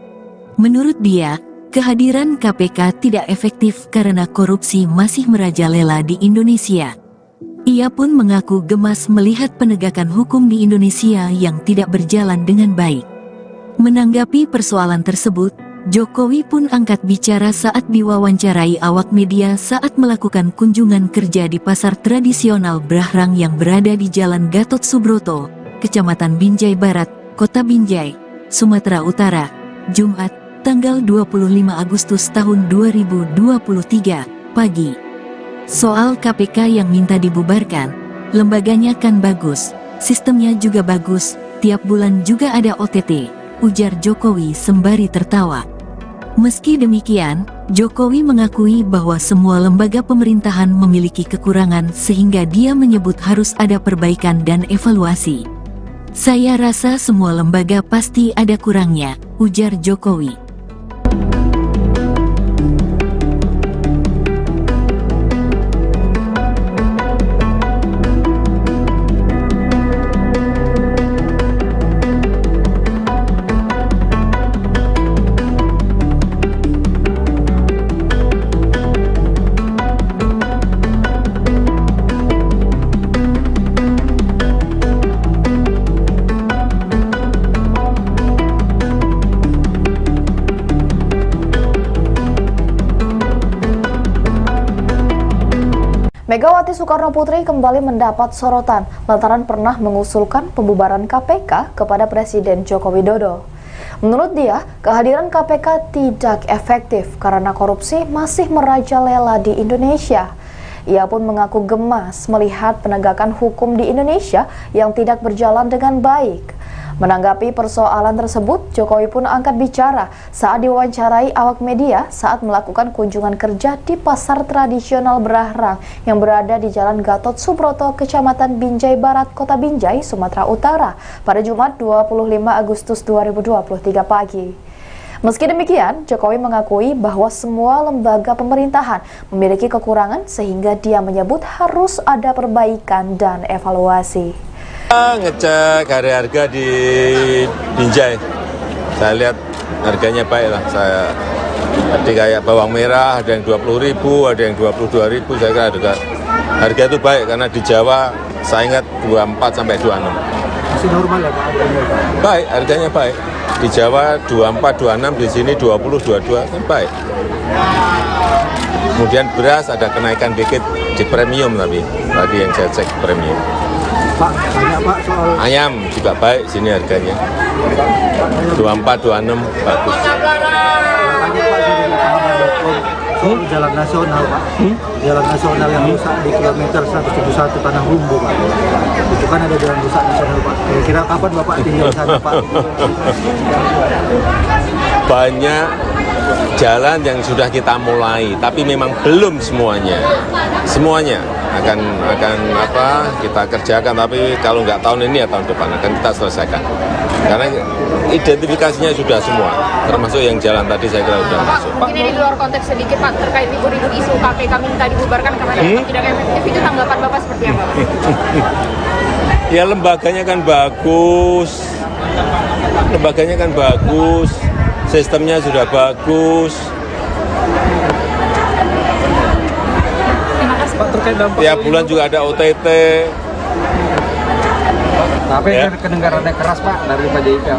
Menurut dia, kehadiran KPK tidak efektif karena korupsi masih merajalela di Indonesia. Ia pun mengaku gemas melihat penegakan hukum di Indonesia yang tidak berjalan dengan baik. Menanggapi persoalan tersebut, Jokowi pun angkat bicara saat diwawancarai awak media saat melakukan kunjungan kerja di pasar tradisional Brahrang yang berada di Jalan Gatot Subroto, Kecamatan Binjai Barat, Kota Binjai, Sumatera Utara, Jumat, tanggal 25 Agustus tahun 2023, pagi. Soal KPK yang minta dibubarkan, lembaganya kan bagus, sistemnya juga bagus, tiap bulan juga ada OTT, ujar Jokowi sembari tertawa. Meski demikian, Jokowi mengakui bahwa semua lembaga pemerintahan memiliki kekurangan sehingga dia menyebut harus ada perbaikan dan evaluasi. Saya rasa semua lembaga pasti ada kurangnya, ujar Jokowi. Megawati Soekarno Putri kembali mendapat sorotan lantaran pernah mengusulkan pembubaran KPK kepada Presiden Joko Widodo. Menurut dia, kehadiran KPK tidak efektif karena korupsi masih merajalela di Indonesia. Ia pun mengaku gemas melihat penegakan hukum di Indonesia yang tidak berjalan dengan baik. Menanggapi persoalan tersebut, Jokowi pun angkat bicara saat diwawancarai awak media saat melakukan kunjungan kerja di pasar tradisional Brahrang yang berada di Jalan Gatot Subroto, Kecamatan Binjai Barat, Kota Binjai, Sumatera Utara pada Jumat 25 Agustus 2023 pagi. Meski demikian, Jokowi mengakui bahwa semua lembaga pemerintahan memiliki kekurangan sehingga dia menyebut harus ada perbaikan dan evaluasi. Ngecek harga di Binjai. Saya lihat harganya baik lah. Tadi kayak bawang merah ada yang 20.000, ada yang 22.000. Saya kira harga itu baik karena di Jawa saya ingat 24 sampai 26. Masih normal ya Pak? Baik, harganya baik. Di Jawa 24, 26, di sini 20, 22 kan baik. Kemudian beras ada kenaikan dikit di premium tapi tadi yang saya cek premium. Pak, tanya Pak soal Ayam juga baik sini harganya. 24, 26 bagus. tanya Pak dari pahaman.com soal jalan nasional Pak. Jalan nasional yang rusak di kilometer 171 Tanah Rumbu Pak. Itu kan ada jalan rusak nasional Pak. Kira-kira kapan Bapak tinggal sana Pak? Banyak jalan yang sudah kita mulai, tapi memang belum semuanya. Semuanya akan apa kita kerjakan, tapi kalau nggak tahun ini ya tahun depan akan kita selesaikan. Karena identifikasinya sudah semua, termasuk yang jalan tadi saya kira sudah masuk. Mungkin ini di luar konteks sedikit Pak, terkait libur-libur isu KPK minta dibubarkan karena dianggap tidak efektif, itu tanggapan Bapak seperti apa Pak? Ya lembaganya kan bagus, sistemnya sudah bagus. Pak, terkait dampak Tiap bulan juga ada OTT. Tapi Ya. kedengarannya keras Pak dari PDIP.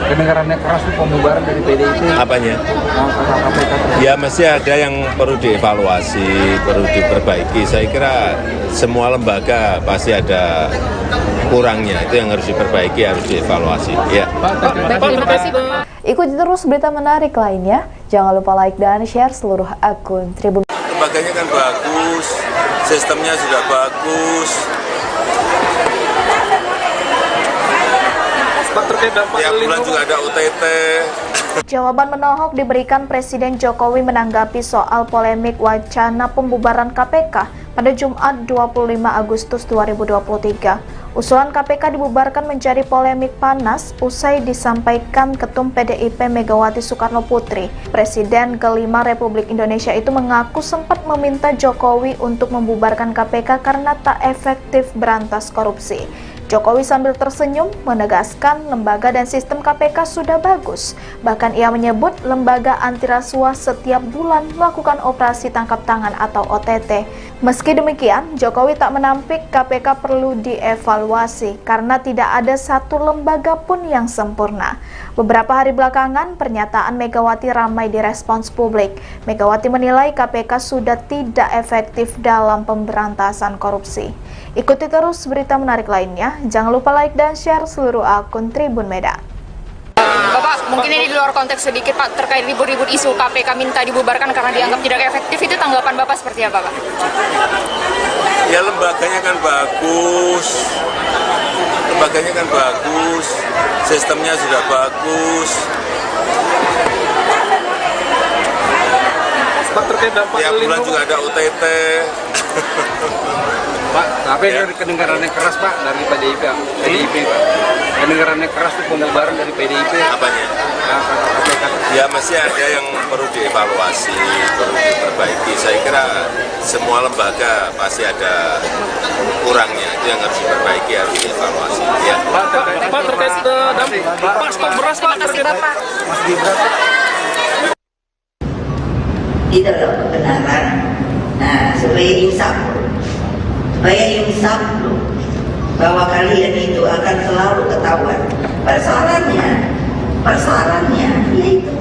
Kedengarannya keras itu pembubaran dari PDIP. Apanya? KPK. Ya masih ada yang perlu dievaluasi, perlu diperbaiki. Saya kira semua lembaga pasti ada kurangnya, itu yang harus diperbaiki, harus dievaluasi. Ya. Terima kasih Pak. Ikuti terus berita menarik lainnya. Jangan lupa like dan share seluruh akun Tribun. Lembaganya kan bagus, sistemnya sudah bagus. Pak, terkait dampak Tiap bulan juga ada OTT. Jawaban menohok diberikan Presiden Jokowi menanggapi soal polemik wacana pembubaran KPK pada Jumat 25 Agustus 2023. Usulan KPK dibubarkan menjadi polemik panas usai disampaikan Ketum PDIP Megawati Soekarno Putri. Presiden kelima Republik Indonesia itu mengaku sempat meminta Jokowi untuk membubarkan KPK karena tak efektif berantas korupsi. Jokowi sambil tersenyum menegaskan lembaga dan sistem KPK sudah bagus. Bahkan ia menyebut lembaga anti rasuah setiap bulan melakukan operasi tangkap tangan atau OTT. Meski demikian, Jokowi tak menampik KPK perlu dievaluasi karena tidak ada satu lembaga pun yang sempurna. Beberapa hari belakangan, pernyataan Megawati ramai direspons publik. Megawati menilai KPK sudah tidak efektif dalam pemberantasan korupsi. Ikuti terus berita menarik lainnya. Jangan lupa like dan share seluruh akun Tribun Medan. Bapak, mungkin ini di luar konteks sedikit Pak, terkait libur-libur isu KPK minta dibubarkan karena dianggap tidak efektif, itu tanggapan Bapak seperti apa Pak? Ya lembaganya kan bagus, sistemnya sudah bagus. Pak, terkait dampak Tiap bulan juga ada OTT. Pak, tapi Ya. kedengarannya keras Pak dari PDIP Pak. Kedengarannya keras itu pembubaran dari PDIP. Apanya? KPK. Ya masih ada yang perlu dievaluasi, perlu diperbaiki. Saya kira semua lembaga pasti ada kurangnya, itu yang harus diperbaiki, harus dievaluasi. Ya. Pak, terkait dampak Pak, stok beras Pak, Terima kasih Bapak. Itu loh kebenaran. Nah, supaya insaf loh, bahwa kalian itu akan selalu ketahuan. Persoalannya yaitu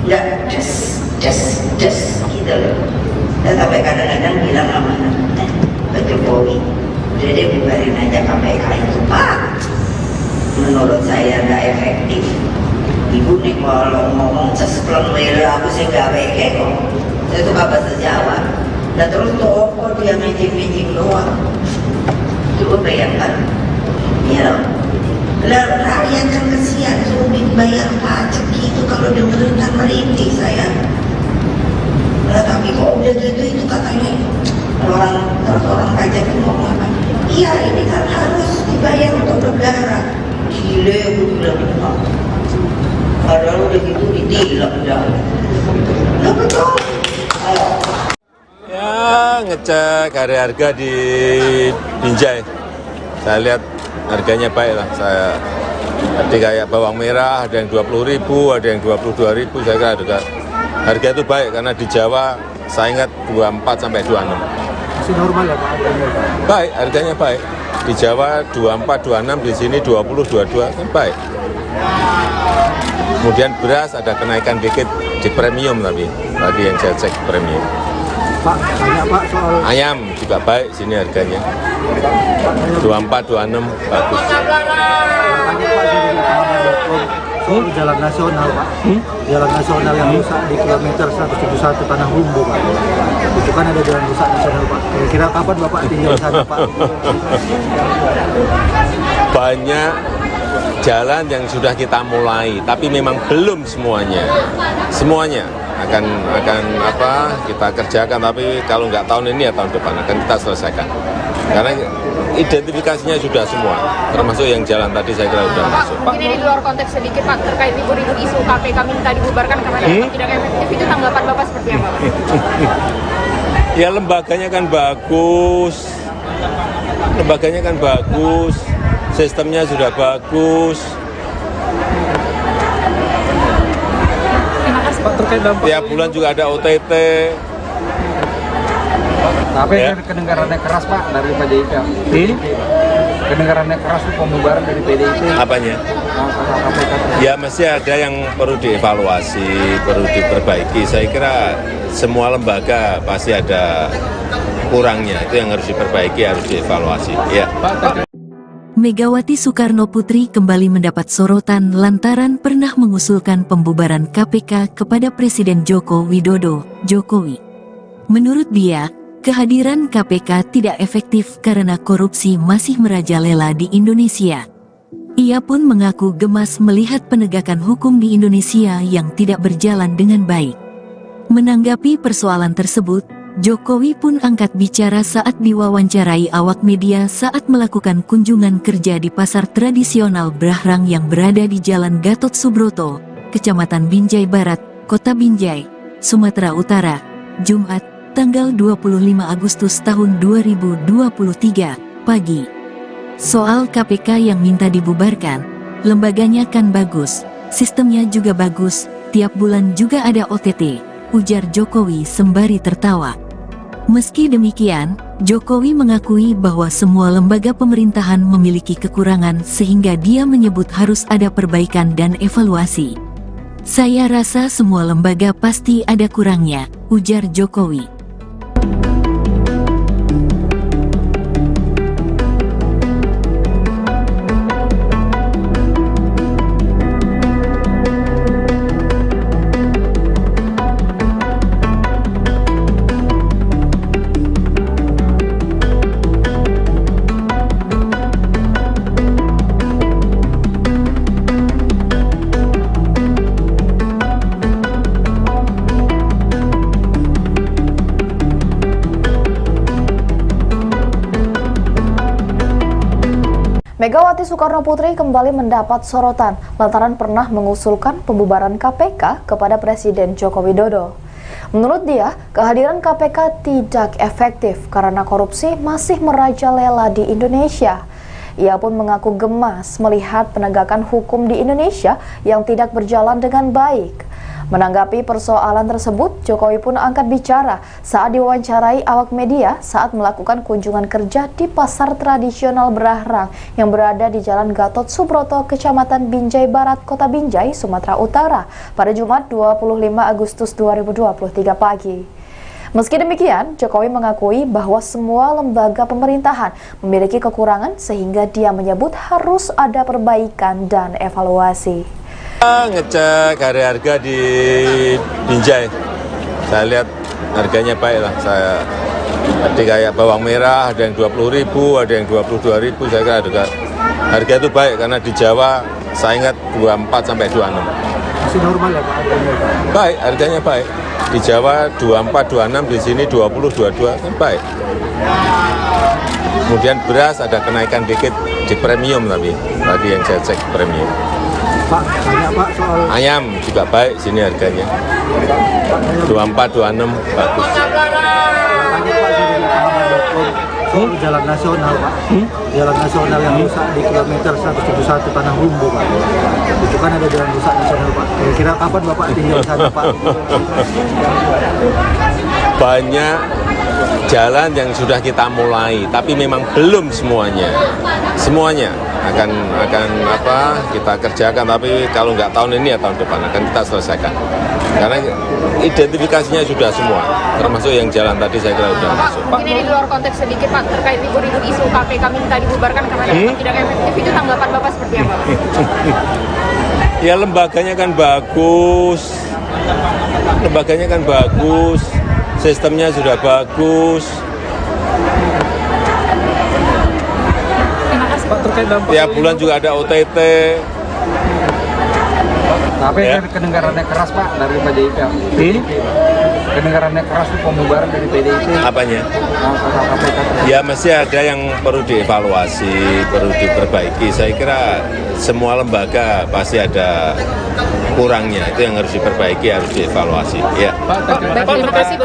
nggak just gitu loh. Dan sampai kadang-kadang bilang sama Pak Jokowi, udah deh bubarin aja KPK itu Pak. Menurut saya nggak efektif. Ibu nih kalau ngomong sespleng wele aku sih nggak weke kok. Saya suka bahasa Jawa. Dan terus toko dia mijing-mijing doang. Coba bayangkan. Ya loh. Lah rakyat kan kesian sulit bayar pajak gitu kalau dengerin kan merintih saya. Lah tapi kok udah gitu itu katanya orang pajak itu ngomong apa? Iya ini kan harus dibayar untuk negara. Gile aku bilang apa? Padahal udah gitu ditilang dah. Lah betul. Ya ngecek harga di Binjai. Saya lihat harganya baik lah. Tadi kayak bawang merah ada yang 20.000, ada yang 22.000. Saya kira harga itu baik karena di Jawa saya ingat 24 sampai 26. Masih normal ya Pak harganya Pak? Baik, harganya baik. Di Jawa 24, 26, di sini 20, 22 kan baik. Kemudian beras ada kenaikan dikit di premium tapi tadi yang saya cek premium. Pak, tanya Pak soal Ayam juga baik sini harganya. 24, 26 bagus. tanya Pak soal jalan nasional Pak. Jalan nasional yang rusak di kilometer 171 Tanah Humbu Pak. Itu kan ada jalan rusak nasional Pak. Kira-kira kapan Bapak tinggal di sana Pak? Banyak jalan yang sudah kita mulai, tapi memang belum semuanya. Semuanya akan kita kerjakan, tapi kalau nggak tahun ini ya tahun depan akan kita selesaikan. Karena identifikasinya sudah semua, termasuk yang jalan tadi saya kira sudah masuk. Mungkin ini di luar konteks sedikit Pak, terkait ribut-ribut isu KPK minta dibubarkan karena dianggap tidak efektif, itu tanggapan Bapak seperti apa? Ya lembaganya kan bagus, sistemnya sudah bagus. Pak, terkait dampak Tiap bulan juga ada OTT. Tapi Ya. kedengarannya keras Pak dari PDIP. Kedengarannya keras itu pembubaran dari PDIP. Apanya? Ya mesti ada yang perlu dievaluasi, perlu diperbaiki. Saya kira semua lembaga pasti ada kurangnya. Itu yang harus diperbaiki, harus dievaluasi. Ya. Megawati Soekarno Putri kembali mendapat sorotan lantaran pernah mengusulkan pembubaran KPK kepada Presiden Joko Widodo, Jokowi. Menurut dia, kehadiran KPK tidak efektif karena korupsi masih merajalela di Indonesia. Ia pun mengaku gemas melihat penegakan hukum di Indonesia yang tidak berjalan dengan baik. Menanggapi persoalan tersebut, Jokowi pun angkat bicara saat diwawancarai awak media saat melakukan kunjungan kerja di pasar tradisional Brahrang yang berada di Jalan Gatot Subroto, Kecamatan Binjai Barat, Kota Binjai, Sumatera Utara, Jumat, tanggal 25 Agustus tahun 2023, pagi. Soal KPK yang minta dibubarkan, lembaganya kan bagus, sistemnya juga bagus, tiap bulan juga ada OTT, ujar Jokowi sembari tertawa. Meski demikian, Jokowi mengakui bahwa semua lembaga pemerintahan memiliki kekurangan sehingga dia menyebut harus ada perbaikan dan evaluasi. Saya rasa semua lembaga pasti ada kurangnya, ujar Jokowi. Megawati Soekarno Putri kembali mendapat sorotan lantaran pernah mengusulkan pembubaran KPK kepada Presiden Joko Widodo. Menurut dia, kehadiran KPK tidak efektif karena korupsi masih merajalela di Indonesia. Ia pun mengaku gemas melihat penegakan hukum di Indonesia yang tidak berjalan dengan baik. Menanggapi persoalan tersebut, Jokowi pun angkat bicara saat diwawancarai awak media saat melakukan kunjungan kerja di pasar tradisional Brahrang yang berada di Jalan Gatot Subroto, Kecamatan Binjai Barat, Kota Binjai, Sumatera Utara pada Jumat 25 Agustus 2023 pagi. Meski demikian, Jokowi mengakui bahwa semua lembaga pemerintahan memiliki kekurangan sehingga dia menyebut harus ada perbaikan dan evaluasi. Ngecek harga di Binjai, saya lihat harganya baik lah. Saya tadi kayak bawang merah ada yang 20.000, ada yang 22.000. Saya kira harga itu baik karena di Jawa saya ingat 24 sampai 26. Masih normal ya Pak? Baik, harganya baik. Di Jawa 24, 26, di sini 20, 22 kan baik. Kemudian beras ada kenaikan dikit di premium, tapi tadi yang saya cek premium. Pak, tanya Pak soal Ayam juga baik sini harganya. 24, 26 bagus. tanya Pak soal jalan nasional Pak. Jalan nasional yang rusak di kilometer 171 Tanah Humbu Pak. Itu kan ada jalan rusak nasional Pak. Kira-kira kapan Bapak tinggal di sana Pak? Banyak jalan yang sudah kita mulai, tapi memang belum semuanya. Semuanya akan kita kerjakan, tapi kalau nggak tahun ini ya tahun depan akan kita selesaikan. Karena identifikasinya sudah semua, termasuk yang jalan tadi saya kira sudah Pak, masuk. mungkin ini di luar konteks sedikit Pak, terkait ribut-ribut isu KPK minta dibubarkan karena dianggap tidak efektif, itu tanggapan Bapak seperti apa? Ya lembaganya kan bagus, sistemnya sudah bagus. Pak, terkait dampak Tiap bulan juga ada OTT. Tapi Ya. kedengarannya keras Pak dari PDIP. Kedengarannya keras itu pembubaran dari PDIP. Apanya? KPK. Ya mesti ada yang perlu dievaluasi, perlu diperbaiki. Saya kira semua lembaga pasti ada kurangnya. Itu yang harus diperbaiki, harus dievaluasi. Ya. Terima kasih.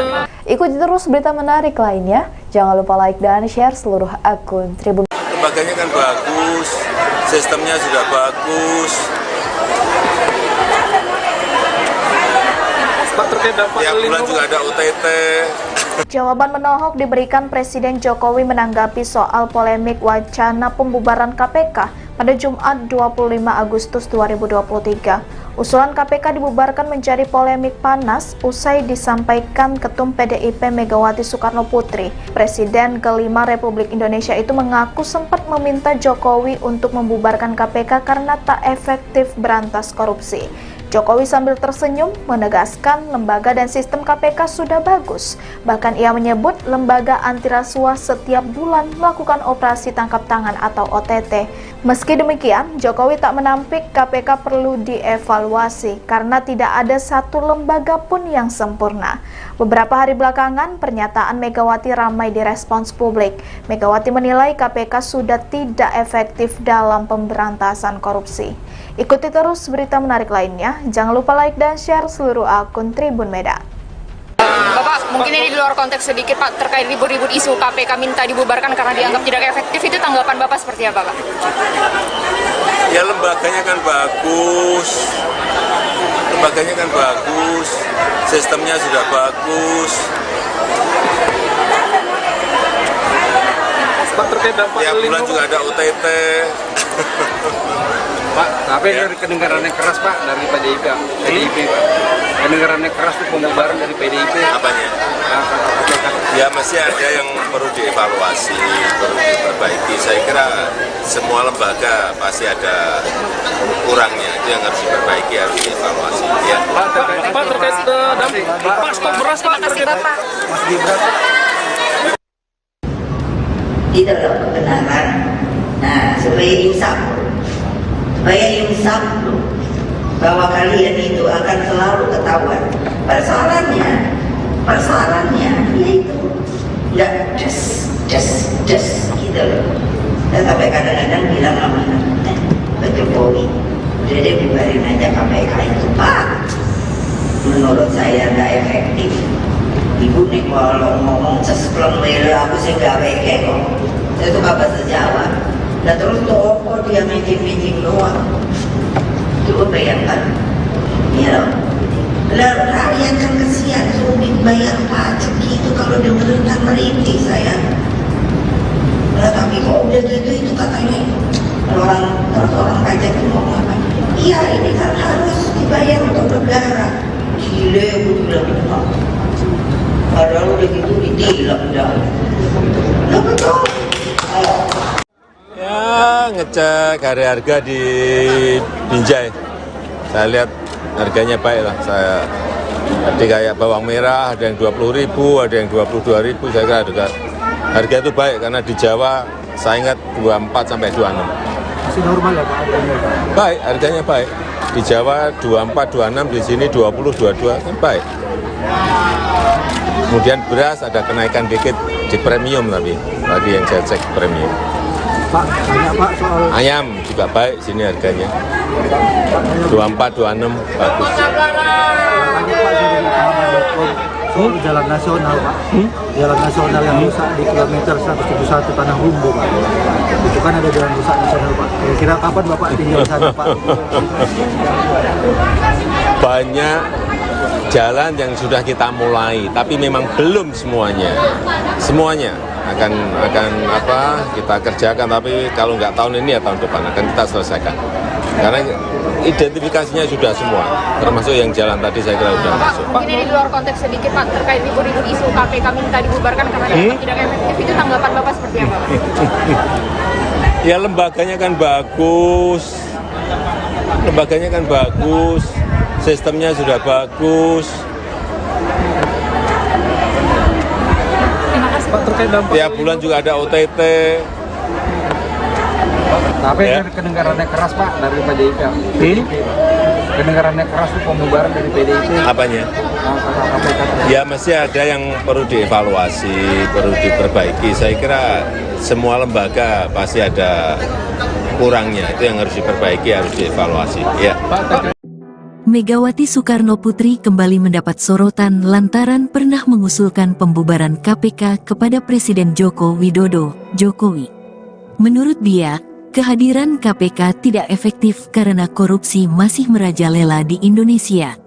Ikuti terus berita menarik lainnya. Jangan lupa like dan share seluruh akun Tribun. Lembaganya kan bagus, sistemnya sudah bagus. Pak, terkait dampak Tiap bulan juga ada OTT. Jawaban menohok diberikan Presiden Jokowi menanggapi soal polemik wacana pembubaran KPK pada Jumat 25 Agustus 2023. Usulan KPK dibubarkan menjadi polemik panas usai disampaikan Ketum PDIP Megawati Soekarno Putri. Presiden kelima Republik Indonesia itu mengaku sempat meminta Jokowi untuk membubarkan KPK karena tak efektif berantas korupsi. Jokowi sambil tersenyum menegaskan lembaga dan sistem KPK sudah bagus. Bahkan ia menyebut lembaga anti rasuah setiap bulan melakukan operasi tangkap tangan atau OTT. Meski demikian, Jokowi tak menampik KPK perlu dievaluasi karena tidak ada satu lembaga pun yang sempurna. Beberapa hari belakangan, pernyataan Megawati ramai direspons publik. Megawati menilai KPK sudah tidak efektif dalam pemberantasan korupsi. Ikuti terus berita menarik lainnya. Jangan lupa like dan share seluruh akun Tribun Medan. Bapak, mungkin ini di luar konteks sedikit Pak, terkait ribut-ribut isu KPK minta dibubarkan karena dianggap tidak efektif, itu tanggapan Bapak seperti apa Pak? Ya lembaganya kan bagus, sistemnya sudah bagus. Pak, terkait dampak Tiap bulan juga ada OTT. Pak, tapi kedengarannya keras Pak dari PDIP. Pak. Kedengarannya keras itu pembubaran dari PDIP. Apanya? KPK. Ya masih ada yang perlu dievaluasi, perlu diperbaiki. Saya kira semua lembaga pasti ada kurangnya. Itu yang harus diperbaiki, harus dievaluasi. Ya. Pak, terkait dampak Pak, stok beras Pak, terkait Bapak. Mas Gibran. Itu loh kebenaran. Nah, supaya insaf bahwa kalian itu akan selalu ketahuan. Persoalannya yaitu nggak just gitu loh. Dan sampai kadang-kadang bilang sama Pak Jokowi, udah deh bubarin aja KPK itu Pak. Menurut saya nggak efektif. Ibu nih kalau ngomong sespleng bela aku sih nggak weke kok. Saya tuh bahasa Jawa. Dan terus toko dia meeting doang. Coba bayangkan, ya loh. Lalu rakyat kan kesian, sulit bayar pajak gitu kalau dengerin kan merintih saya. Nah, tapi kok udah gitu itu katanya orang pajak itu ngomong apa? Iya ini kan harus dibayar untuk negara. Gile, gue bilang gitu. Padahal udah gitu ditilang dah. Nah betul. Ya ngecek harga di Binjai. Saya lihat harganya baik lah. Tadi kayak bawang merah ada yang 20.000, ada yang 22.000. Saya kira harga itu baik karena di Jawa saya ingat 24 sampai 26. Masih normal ya Pak harganya? Baik, harganya baik. Di Jawa 24, 26, di sini 20, 22 kan baik. Kemudian beras ada kenaikan dikit di premium tapi tadi yang saya cek premium. Pak, banyak Pak soal Ayam juga baik sini harganya. 24, 26 bagus. banyak Pak dari Pahaman.com soal jalan nasional Pak. Jalan nasional yang rusak di kilometer 171 Tanah Humbu Pak. Itu kan ada jalan rusak nasional Pak. Kira-kira kapan Bapak tinggal di sana Pak? Banyak jalan yang sudah kita mulai, tapi memang belum semuanya. Semuanya akan kita kerjakan, tapi kalau nggak tahun ini ya tahun depan akan kita selesaikan. Karena identifikasinya sudah semua, termasuk yang jalan tadi saya kira sudah Pak, masuk. mungkin ini di luar konteks sedikit Pak, terkait ribut-ribut isu KPK minta dibubarkan karena dianggap tidak efektif, itu tanggapan Bapak seperti apa? Ya lembaganya kan bagus, sistemnya sudah bagus. Pak, terkait dampak Tiap bulan juga ada OTT. Tapi Ya. kedengarannya keras Pak dari PDIP. Kedengarannya keras tuh pembubaran dari PDIP. Apanya? Ya mesti ada yang perlu dievaluasi, perlu diperbaiki. Saya kira semua lembaga pasti ada kurangnya, itu yang harus diperbaiki, harus dievaluasi. Ya. Megawati Soekarno Putri kembali mendapat sorotan lantaran pernah mengusulkan pembubaran KPK kepada Presiden Joko Widodo, Jokowi. Menurut dia, kehadiran KPK tidak efektif karena korupsi masih merajalela di Indonesia.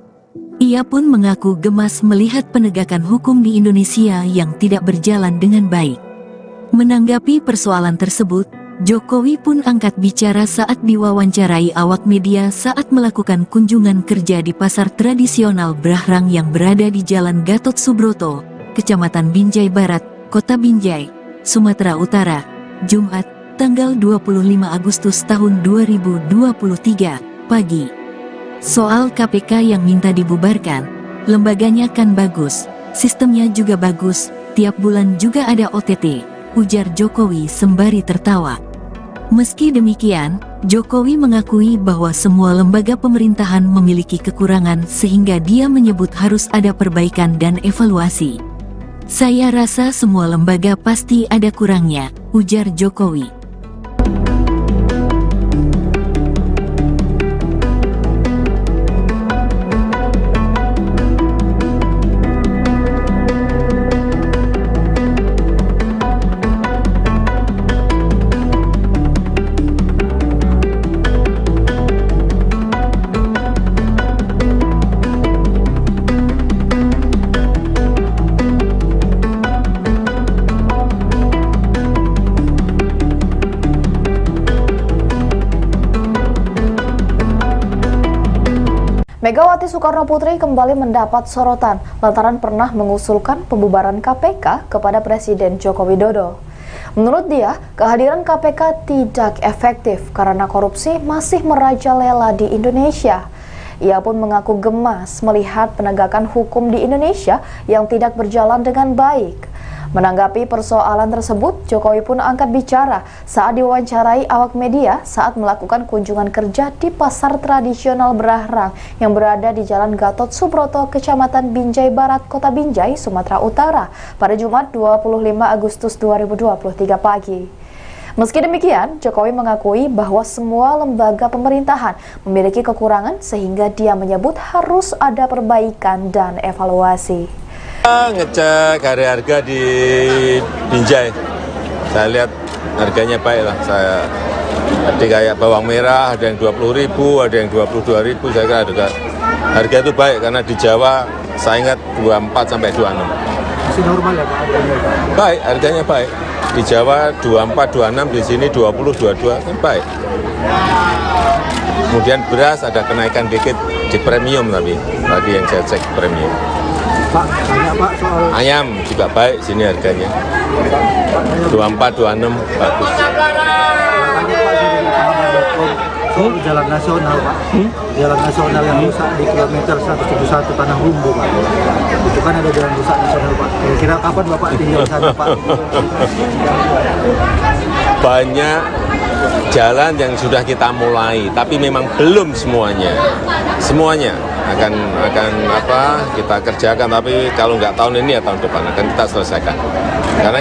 Ia pun mengaku gemas melihat penegakan hukum di Indonesia yang tidak berjalan dengan baik. Menanggapi persoalan tersebut, Jokowi pun angkat bicara saat diwawancarai awak media saat melakukan kunjungan kerja di pasar tradisional Brahrang yang berada di Jalan Gatot Subroto, Kecamatan Binjai Barat, Kota Binjai, Sumatera Utara, Jumat, tanggal 25 Agustus tahun 2023, pagi. Soal KPK yang minta dibubarkan, lembaganya kan bagus, sistemnya juga bagus, tiap bulan juga ada OTT, ujar Jokowi sembari tertawa. Meski demikian, Jokowi mengakui bahwa semua lembaga pemerintahan memiliki kekurangan sehingga dia menyebut harus ada perbaikan dan evaluasi. Saya rasa semua lembaga pasti ada kurangnya, ujar Jokowi. Megawati Soekarno Putri kembali mendapat sorotan lantaran pernah mengusulkan pembubaran KPK kepada Presiden Joko Widodo. Menurut dia, kehadiran KPK tidak efektif karena korupsi masih merajalela di Indonesia. Ia pun mengaku gemas melihat penegakan hukum di Indonesia yang tidak berjalan dengan baik. Menanggapi persoalan tersebut, Jokowi pun angkat bicara saat diwawancarai awak media saat melakukan kunjungan kerja di pasar tradisional Brahrang yang berada di Jalan Gatot Subroto, Kecamatan Binjai Barat, Kota Binjai, Sumatera Utara pada Jumat 25 Agustus 2023 pagi. Meski demikian, Jokowi mengakui bahwa semua lembaga pemerintahan memiliki kekurangan sehingga dia menyebut harus ada perbaikan dan evaluasi. Ngecek harga di Binjai, saya lihat harganya baik lah. Tadi kayak bawang merah ada yang 20.000, ada yang 22.000. Saya kira harga itu baik karena di Jawa saya ingat 24 sampai 26. Masih normal ya Pak? Baik, harganya baik. Di Jawa 24, 26, di sini 20, 22 kan baik. Kemudian beras ada kenaikan dikit di premium tapi tadi yang saya cek premium. Pak, tanya Pak soal Ayam juga baik sini harganya. 24, 26 bagus. tanya Pak dari pahaman.com soal jalan nasional Pak. Jalan nasional yang rusak di kilometer 171 Tanah Humbu Pak. Itu kan ada jalan rusak nasional Pak. Kira-kira kapan Bapak tinggal di sana Pak? Banyak jalan yang sudah kita mulai, tapi memang belum semuanya. Semuanya akan kita kerjakan, tapi kalau nggak tahun ini ya tahun depan akan kita selesaikan. Karena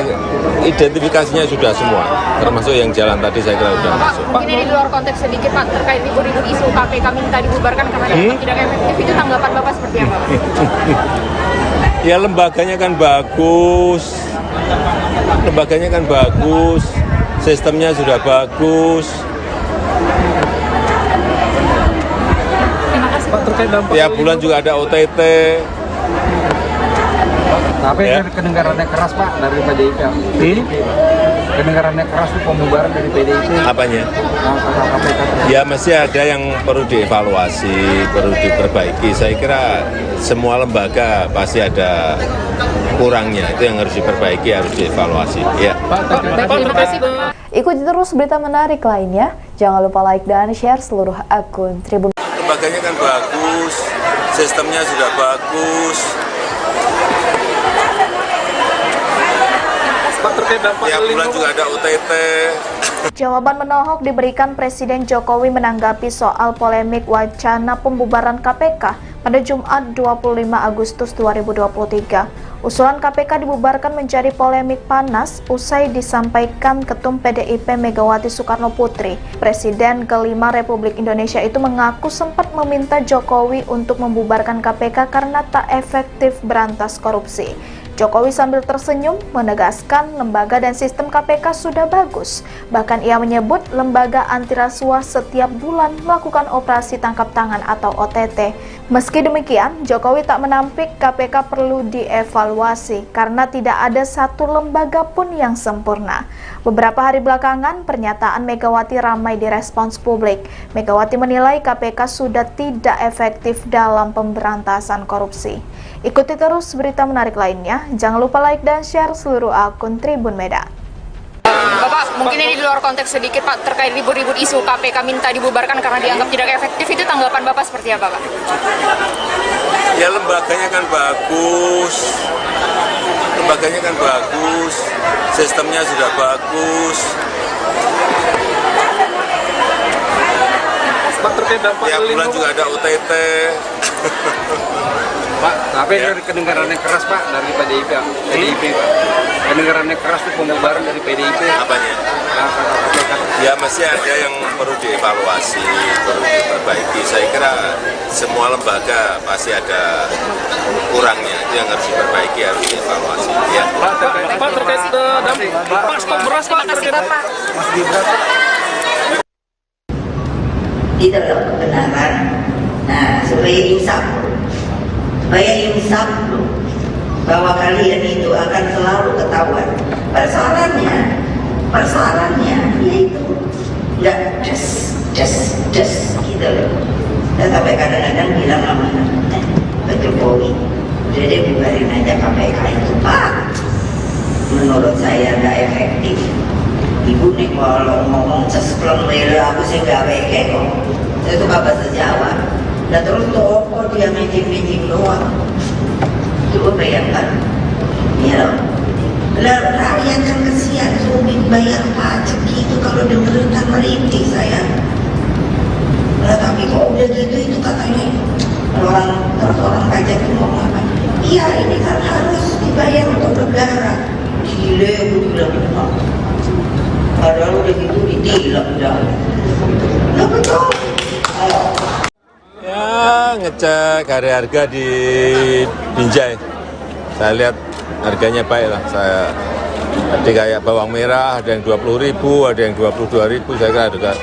identifikasinya sudah semua, termasuk yang jalan tadi saya kira sudah Pak, masuk. mungkin ini di luar konteks sedikit Pak, terkait ribut-ribut isu KPK minta dibubarkan karena dianggap tidak efektif, itu tanggapan Bapak seperti apa? Ya lembaganya kan bagus, sistemnya sudah bagus. Pak, terkait dampak Tiap bulan juga ada OTT. Tapi Ya. kedengarannya keras Pak dari PDIP. kedengarannya keras itu pembubaran dari PDIP. Apanya? KPK. Ya mesti ada yang perlu dievaluasi, perlu diperbaiki. Saya kira semua lembaga pasti ada kurangnya, itu yang harus diperbaiki, harus dievaluasi. Ya. Terima kasih. Ikuti terus berita menarik lainnya. Jangan lupa like dan share seluruh akun Tribun. Lembaganya kan bagus, sistemnya sudah bagus. Pak, terkait dampak Tiap bulan juga ada OTT. Jawaban menohok diberikan Presiden Jokowi menanggapi soal polemik wacana pembubaran KPK pada Jumat 25 Agustus 2023. Usulan KPK dibubarkan menjadi polemik panas usai disampaikan Ketum PDIP Megawati Soekarno Putri. Presiden kelima Republik Indonesia itu mengaku sempat meminta Jokowi untuk membubarkan KPK karena tak efektif berantas korupsi. Jokowi sambil tersenyum menegaskan lembaga dan sistem KPK sudah bagus. Bahkan ia menyebut lembaga anti rasuah setiap bulan melakukan operasi tangkap tangan atau OTT. Meski demikian, Jokowi tak menampik KPK perlu dievaluasi karena tidak ada satu lembaga pun yang sempurna. Beberapa hari belakangan, pernyataan Megawati ramai direspons publik. Megawati menilai KPK sudah tidak efektif dalam pemberantasan korupsi. Ikuti terus berita menarik lainnya. Jangan lupa like dan share seluruh akun Tribun Medan. Bapak, mungkin ini di luar konteks sedikit Pak, terkait ribut-ribut isu KPK minta dibubarkan karena dianggap tidak efektif, itu tanggapan Bapak seperti apa Pak? Ya lembaganya kan bagus, sistemnya sudah bagus. Pak, terkait dampak Tiap bulan juga ada OTT. Pak, tapi dari kedengarannya keras Pak dari PDIP, Pak. Kedengarannya keras itu pembubaran dari PDIP. Apanya? KPK. Ya mesti ada yang perlu dievaluasi, perlu diperbaiki. Saya kira semua lembaga pasti ada kurangnya, itu yang harus diperbaiki, harus dievaluasi. Ya. Pak, terkait dampak stok beras Pak. Terima kasih Bapak. Mas Gibran. Di dalam kebenaran. Nah, supaya insaf loh, bahwa kalian itu akan selalu ketahuan. Persoalannya yaitu nggak just gitu loh. Dan sampai kadang-kadang bilang sama Pak Jokowi, udah deh bubarin aja KPK itu Pak. Menurut saya nggak efektif. Ibu nih kalau ngomong cespleng lele aku sih nggak peke kok. Saya tuh bahasa Jawa. Dan terus toko dia meeting doang. Coba bayangkan, ya loh. Lah rakyat yang kesian sulit bayar pajak gitu kalau dengerin kan merintih saya. Lah tapi kok udah gitu itu katanya orang pajak itu ngomong apa? Iya ini kan harus dibayar untuk negara. Gile aku bilang padahal udah gitu ditilang dah. Lah betul. Ayo. Ya ngecek harga di Binjai. Saya lihat harganya baik lah. Tadi kayak bawang merah ada yang 20.000, ada yang 22.000. Saya kira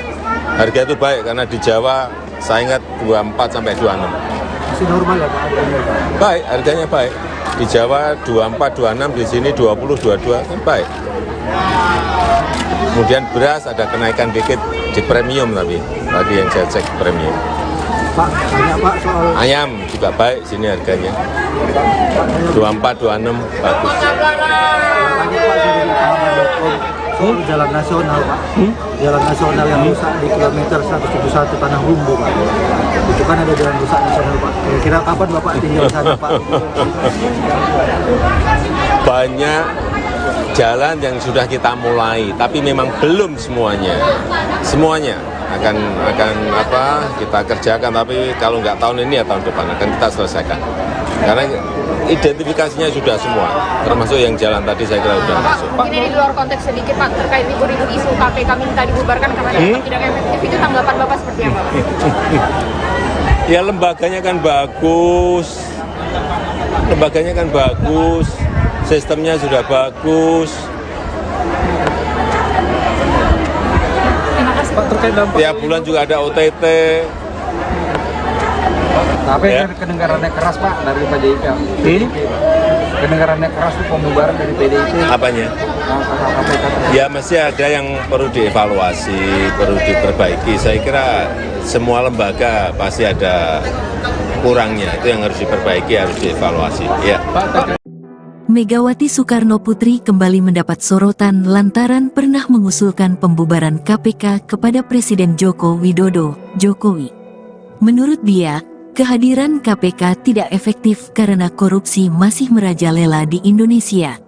harga itu baik karena di Jawa saya ingat 24 sampai 26. Masih normal ya Pak? Baik, harganya baik. Di Jawa 24, 26, di sini 20, 22 kan baik. Kemudian beras ada kenaikan dikit di premium tapi tadi yang saya cek premium. Pak, banyak Pak soal Ayam juga baik sini harganya. 24, 26 bagus. tadi Pak dari pahaman.com soal jalan nasional Pak. Jalan nasional yang rusak di kilometer 171 Tanah Humbu Pak. Itu kan ada jalan rusak nasional Pak. Kira-kira kapan Bapak tinggal di sana Pak? Banyak jalan yang sudah kita mulai, tapi memang belum semuanya. Semuanya akan kita kerjakan, tapi kalau nggak tahun ini ya tahun depan akan kita selesaikan. Karena identifikasinya sudah semua, termasuk yang jalan tadi saya kira sudah masuk. Mungkin ini di luar konteks sedikit Pak, terkait ribut-ribut isu KPK minta dibubarkan karena dianggap tidak efektif, itu tanggapan Bapak seperti apa Pak? Ya lembaganya kan bagus, sistemnya sudah bagus. Terima kasih. Pak, terkait dampak Tiap bulan juga ada OTT. Tapi Ya. kedengarannya keras Pak dari PDIP. kedengarannya keras itu pembubaran dari PDIP. Apanya? KPK. Ya mesti ada yang perlu dievaluasi, perlu diperbaiki. Saya kira semua lembaga pasti ada kurangnya, itu yang harus diperbaiki, harus dievaluasi. Ya. Megawati Soekarno Putri kembali mendapat sorotan lantaran pernah mengusulkan pembubaran KPK kepada Presiden Joko Widodo, Jokowi. Menurut dia, kehadiran KPK tidak efektif karena korupsi masih merajalela di Indonesia.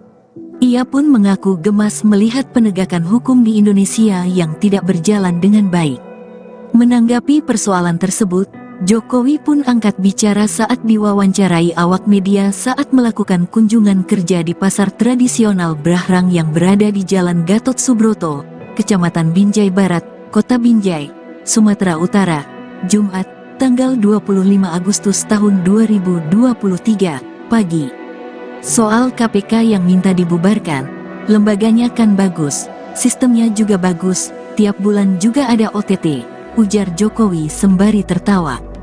Ia pun mengaku gemas melihat penegakan hukum di Indonesia yang tidak berjalan dengan baik. Menanggapi persoalan tersebut, Jokowi pun angkat bicara saat diwawancarai awak media saat melakukan kunjungan kerja di pasar tradisional Brahrang yang berada di Jalan Gatot Subroto, Kecamatan Binjai Barat, Kota Binjai, Sumatera Utara, Jumat, tanggal 25 Agustus tahun 2023, pagi. Soal KPK yang minta dibubarkan, lembaganya kan bagus, sistemnya juga bagus, tiap bulan juga ada OTT, ujar Jokowi sembari tertawa.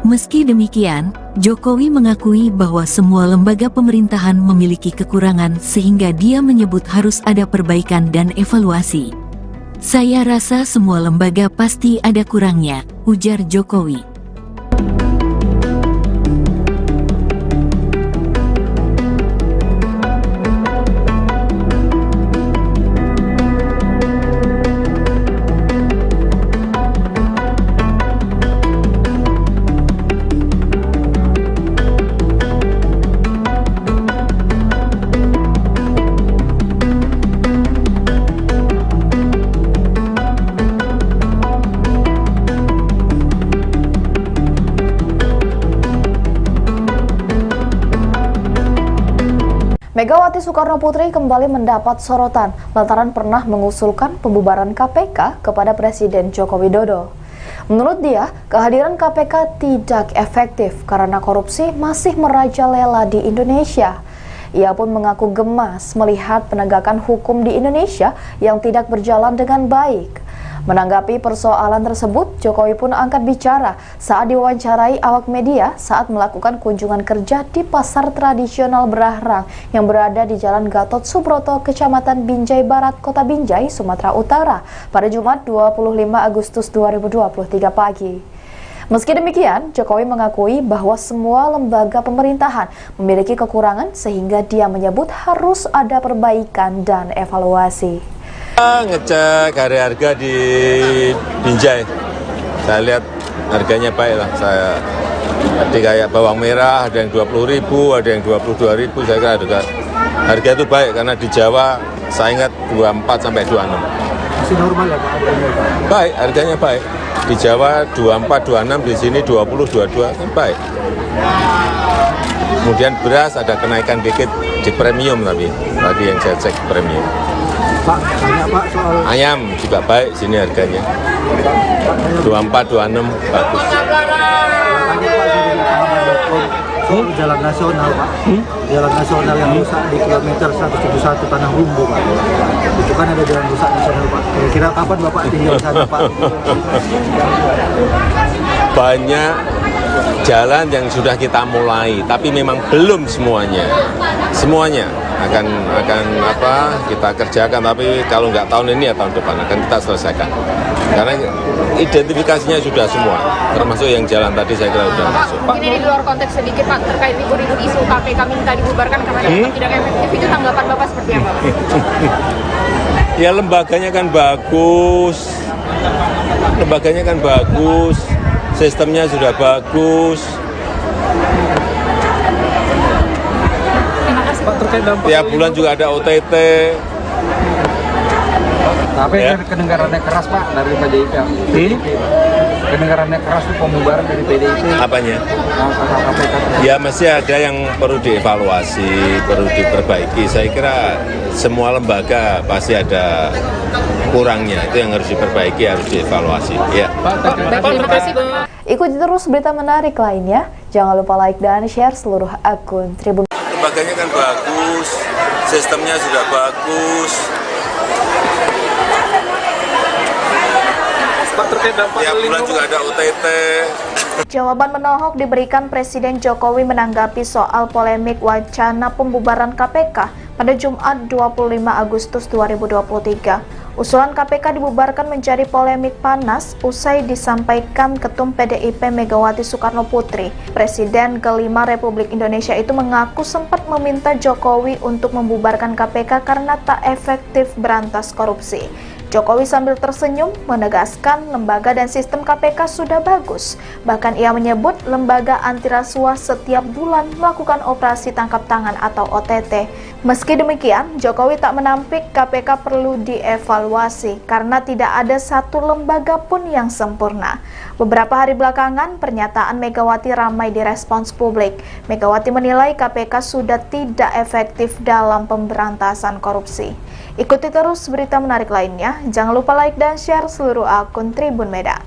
Meski demikian, Jokowi mengakui bahwa semua lembaga pemerintahan memiliki kekurangan sehingga dia menyebut harus ada perbaikan dan evaluasi. Saya rasa semua lembaga pasti ada kurangnya, ujar Jokowi. Megawati Soekarno Putri kembali mendapat sorotan lantaran pernah mengusulkan pembubaran KPK kepada Presiden Joko Widodo. Menurut dia, kehadiran KPK tidak efektif karena korupsi masih merajalela di Indonesia. Ia pun mengaku gemas melihat penegakan hukum di Indonesia yang tidak berjalan dengan baik. Menanggapi persoalan tersebut, Jokowi pun angkat bicara saat diwawancarai awak media saat melakukan kunjungan kerja di pasar tradisional Brahrang yang berada di Jalan Gatot Subroto, Kecamatan Binjai Barat, Kota Binjai, Sumatera Utara pada Jumat 25 Agustus 2023 pagi. Meski demikian, Jokowi mengakui bahwa semua lembaga pemerintahan memiliki kekurangan sehingga dia menyebut harus ada perbaikan dan evaluasi. Ngecek harga di Binjai, saya lihat harganya baik lah. Tadi kayak bawang merah ada yang 20.000, ada yang 22.000. Saya kira harga itu baik karena di Jawa saya ingat 24 sampai 26. Masih normal ya Pak harganya? Baik, harganya baik. Di Jawa 24, 26, di sini 20, 22 kan baik. Kemudian beras ada kenaikan dikit di premium tapi tadi yang saya cek premium. Pak, tanya Pak soal Ayam juga baik sini harganya. 24, 26 bagus. tanya Pak dari Pahaman.com soal jalan nasional Pak. Jalan nasional yang rusak di kilometer 171 Tanah Rumbu Pak. Itu kan ada jalan rusak nasional Pak. Kira-kira kapan Bapak tinggal di sana Pak? Banyak jalan yang sudah kita mulai, tapi memang belum semuanya. Semuanya akan kita kerjakan, tapi kalau nggak tahun ini ya tahun depan akan kita selesaikan. Karena identifikasinya sudah semua, termasuk yang jalan tadi saya kira sudah masuk. Mungkin ini di luar konteks sedikit Pak, terkait ribut-ribut isu KPK minta dibubarkan karena dianggap tidak efektif, itu tanggapan Bapak seperti apa? Ya lembaganya kan bagus, sistemnya sudah bagus. Pak, terkait dampak Tiap bulan juga ada OTT. Tapi Ya. kedengarannya keras Pak dari PDIP. Kedengarannya keras itu pembubaran dari PDIP. Apanya? KPK. Ya mesti ada yang perlu dievaluasi, perlu diperbaiki. Saya kira semua lembaga pasti ada kurangnya, itu yang harus diperbaiki, harus dievaluasi. Ya. Terima kasih Pak. Ikuti terus berita menarik lainnya. Jangan lupa like dan share seluruh akun Tribun. Lembaganya kan bagus, sistemnya sudah bagus. Pak, terkait dampak Tiap bulan juga ada OTT. Jawaban menohok diberikan Presiden Jokowi menanggapi soal polemik wacana pembubaran KPK pada Jumat 25 Agustus 2023. Usulan KPK dibubarkan menjadi polemik panas usai disampaikan Ketum PDIP Megawati Soekarno Putri. Presiden kelima Republik Indonesia itu mengaku sempat meminta Jokowi untuk membubarkan KPK karena tak efektif berantas korupsi. Jokowi sambil tersenyum menegaskan lembaga dan sistem KPK sudah bagus. Bahkan ia menyebut lembaga anti rasuah setiap bulan melakukan operasi tangkap tangan atau OTT. Meski demikian, Jokowi tak menampik KPK perlu dievaluasi karena tidak ada satu lembaga pun yang sempurna. Beberapa hari belakangan, pernyataan Megawati ramai direspons publik. Megawati menilai KPK sudah tidak efektif dalam pemberantasan korupsi. Ikuti terus berita menarik lainnya. Jangan lupa like dan share seluruh akun Tribun Medan.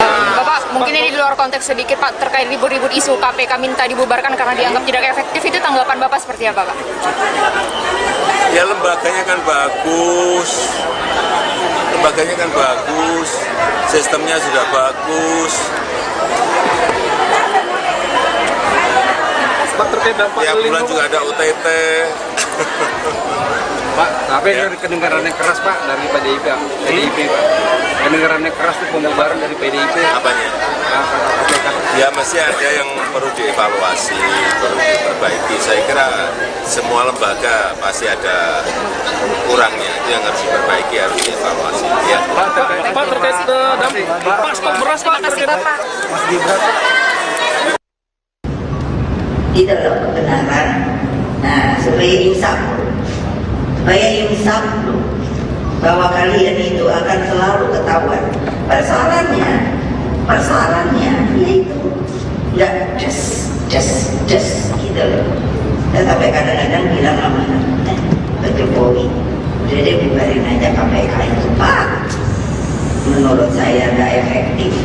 Bapak, mungkin ini di luar konteks sedikit Pak, terkait ribut-ribut isu KPK minta dibubarkan karena dianggap tidak efektif, itu tanggapan Bapak seperti apa, Pak? Ya lembaganya kan bagus, sistemnya sudah bagus. Pak, terkait dampak Tiap bulan juga ada OTT. Pak, tapi kedengarannya keras Pak dari PDIP Pak. Kedengarannya keras tuh pembubaran dari PDIP. Apanya? Ya masih ada yang perlu dievaluasi, perlu diperbaiki. Saya kira semua lembaga pasti ada kurangnya, itu yang harus diperbaiki, harus dievaluasi. Ya. Pak, terkait dampak Pak, stok beras Pak. Terima kasih Bapak. Mas Gibran. Di dalam kebenaran. Nah, supaya insaf bahwa kalian itu akan selalu ketahuan. Persoalannya yaitu nggak just gitu loh. Dan sampai kadang-kadang bilang sama Pak Jokowi, udah deh bubarin aja KPK itu Pak. Menurut saya nggak efektif.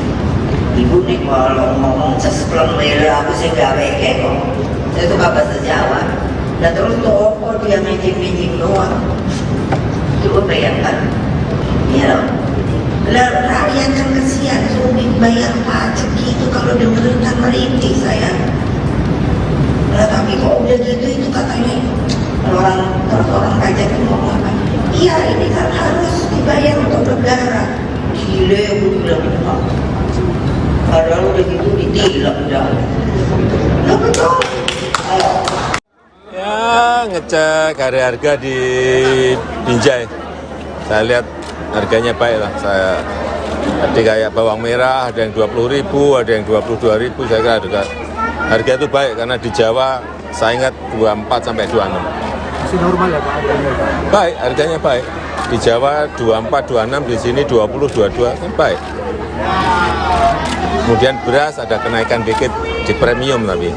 Ibu nih kalau ngomong sesplon wele aku sih nggak weke kok. Saya suka bahasa Jawa. Dan terus toko dia minjem doang. Coba bayangkan, ya loh. Lah rakyat kan kesian, sulit bayar pajak gitu kalau dengerin kan merintih saya. Lah tapi kok udah gitu itu katanya orang pajak itu ngomong apa? Iya ini kan harus dibayar untuk negara. Gile aku bilang apa? Padahal udah gitu ditilang dah. Lah betul. Ya ngecek harga di Binjai, saya lihat harganya baik lah. Tadi kayak bawang merah ada yang 20.000, ada yang 22.000. Saya kira harga itu baik karena di Jawa saya ingat 24 sampai 26. Masih normal ya Pak harganya Pak? Baik, harganya baik. Di Jawa 24, 26, di sini 20, 22 kan baik. Kemudian beras ada kenaikan dikit di premium tadi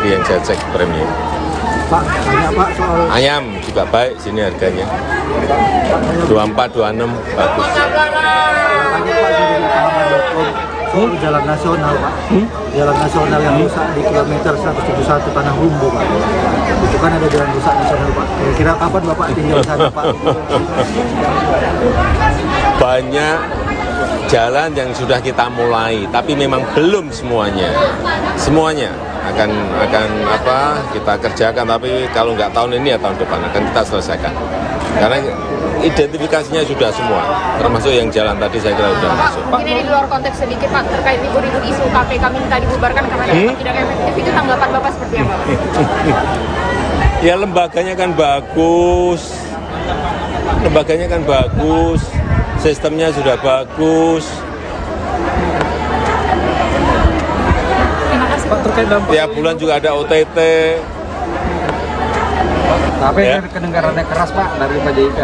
yang saya cek premium. Pak, tanya Pak soal Ayam juga baik sini harganya. 24, 26 bagus. tanya Pak dari lapangan.com soal jalan nasional Pak. Jalan nasional yang rusak di kilometer 171 Tanah Humbu Pak. Itu kan ada jalan rusak nasional Pak. Kira-kira kapan Bapak tinggal di sana Pak? Banyak jalan yang sudah kita mulai, tapi memang belum semuanya. Semuanya akan kita kerjakan, tapi kalau nggak tahun ini ya tahun depan akan kita selesaikan. Karena identifikasinya sudah semua, termasuk yang jalan tadi saya kira sudah masuk. Mungkin ini di luar konteks sedikit Pak, terkait ribut-ribut isu KPK minta dibubarkan karena dianggap tidak efektif, itu tanggapan Bapak seperti apa, Pak? Ya lembaganya kan bagus, sistemnya sudah bagus. Pak, terkait dampak Tiap bulan juga ada OTT. Tapi Ya. kedengarannya keras Pak dari PDIP.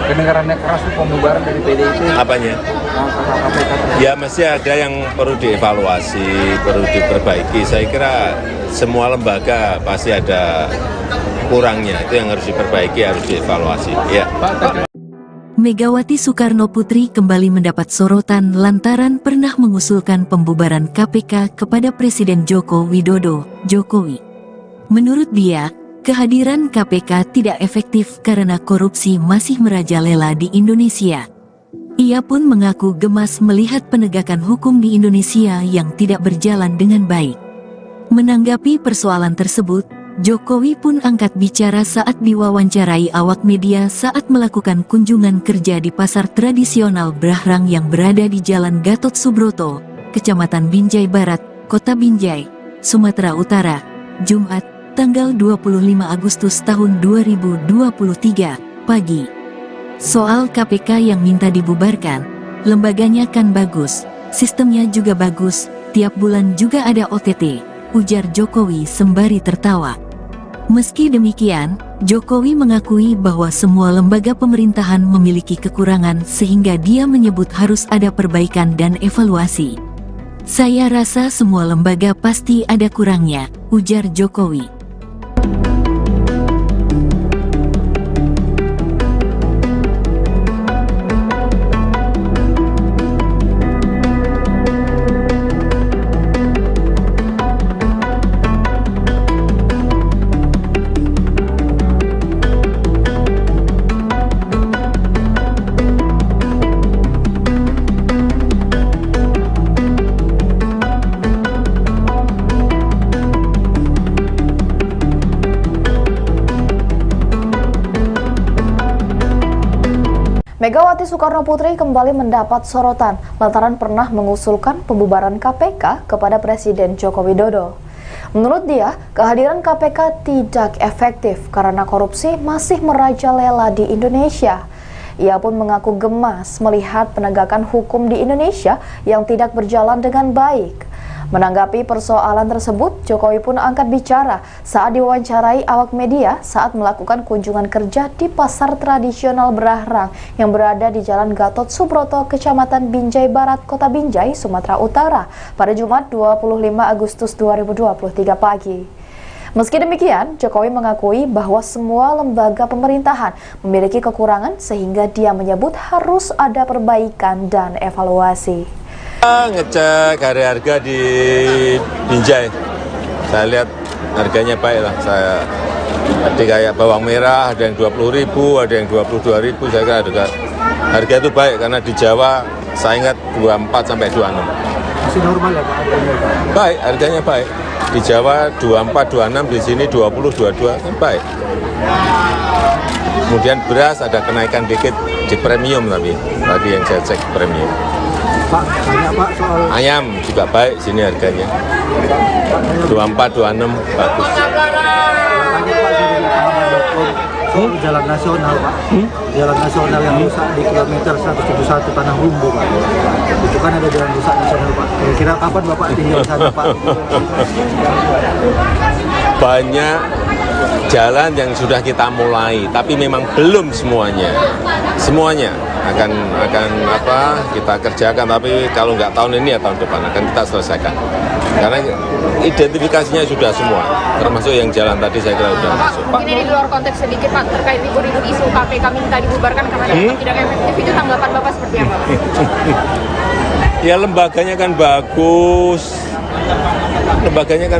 Kedengarannya keras tuh pembubaran dari PDIP. Apanya? Ya masih ada yang perlu dievaluasi, perlu diperbaiki. Saya kira semua lembaga pasti ada kurangnya, itu yang harus diperbaiki, harus dievaluasi. Ya. Megawati Soekarno Putri kembali mendapat sorotan lantaran pernah mengusulkan pembubaran KPK kepada Presiden Joko Widodo, Jokowi. Menurut dia, kehadiran KPK tidak efektif karena korupsi masih merajalela di Indonesia. Ia pun mengaku gemas melihat penegakan hukum di Indonesia yang tidak berjalan dengan baik. Menanggapi persoalan tersebut, Jokowi pun angkat bicara saat diwawancarai awak media saat melakukan kunjungan kerja di pasar tradisional Brahrang yang berada di Jalan Gatot Subroto, Kecamatan Binjai Barat, Kota Binjai, Sumatera Utara, Jumat, tanggal 25 Agustus tahun 2023, pagi. Soal KPK yang minta dibubarkan, lembaganya kan bagus, sistemnya juga bagus, tiap bulan juga ada OTT, ujar Jokowi sembari tertawa. Meski demikian, Jokowi mengakui bahwa semua lembaga pemerintahan memiliki kekurangan sehingga dia menyebut harus ada perbaikan dan evaluasi. Saya rasa semua lembaga pasti ada kurangnya, ujar Jokowi. Megawati Soekarno Putri kembali mendapat sorotan lantaran pernah mengusulkan pembubaran KPK kepada Presiden Joko Widodo. Menurut dia, kehadiran KPK tidak efektif karena korupsi masih merajalela di Indonesia. Ia pun mengaku gemas melihat penegakan hukum di Indonesia yang tidak berjalan dengan baik. Menanggapi persoalan tersebut, Jokowi pun angkat bicara saat diwawancarai awak media saat melakukan kunjungan kerja di pasar tradisional Brahrang yang berada di Jalan Gatot Subroto, Kecamatan Binjai Barat, Kota Binjai, Sumatera Utara pada Jumat 25 Agustus 2023 pagi. Meski demikian, Jokowi mengakui bahwa semua lembaga pemerintahan memiliki kekurangan sehingga dia menyebut harus ada perbaikan dan evaluasi. Ngecek harga di Binjai, saya lihat harganya baik lah. Saya tadi kayak bawang merah ada yang 20.000, ada yang 22.000. Saya kira harga itu baik karena di Jawa saya ingat 24 sampai 26. Masih normal ya Pak? Baik, harganya baik. Di Jawa 24, 26, di sini 20, 22 kan baik. Kemudian beras ada kenaikan dikit di premium tapi tadi yang saya cek premium. Pak, banyak Pak soal Ayam juga baik sini harganya. 24, 26 bagus. soal jalan nasional Pak, jalan nasional yang rusak di kilometer 171 Tanah Rumbu Pak. Itu kan ada jalan rusak nasional Pak. Kira-kira kapan Bapak tinggal di sana Pak? Banyak jalan yang sudah kita mulai, tapi memang belum semuanya. Semuanya akan kita kerjakan, tapi kalau nggak tahun ini ya tahun depan akan kita selesaikan. Karena identifikasinya sudah semua, termasuk yang jalan tadi saya kira sudah masuk. Mungkin ini di luar konteks sedikit Pak, terkait ribut-ribut isu KPK minta dibubarkan karena dianggap tidak efektif, itu tanggapan Bapak seperti apa? Ya lembaganya kan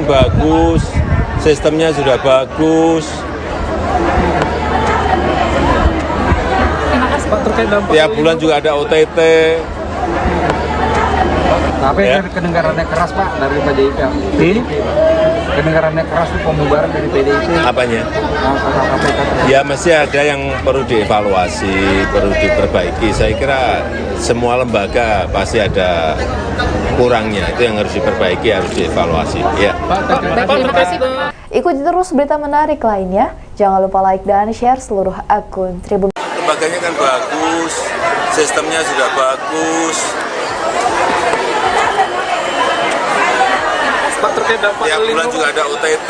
bagus, sistemnya sudah bagus. Pak, terkait dampak Tiap bulan juga ada OTT. Tapi Ya. kedengarannya keras Pak dari PDIP. Kedengarannya keras itu pembubaran dari PDIP. Apanya? KPK. Ya masih ada yang perlu dievaluasi, perlu diperbaiki. Saya kira semua lembaga pasti ada kurangnya. Itu yang harus diperbaiki, harus dievaluasi. Ya. Terima kasih. Ikuti terus berita menarik lainnya. Jangan lupa like dan share seluruh akun Tribun. Lembaganya kan bagus, sistemnya sudah bagus. Pak, terkait dampak Tiap bulan juga ada OTT.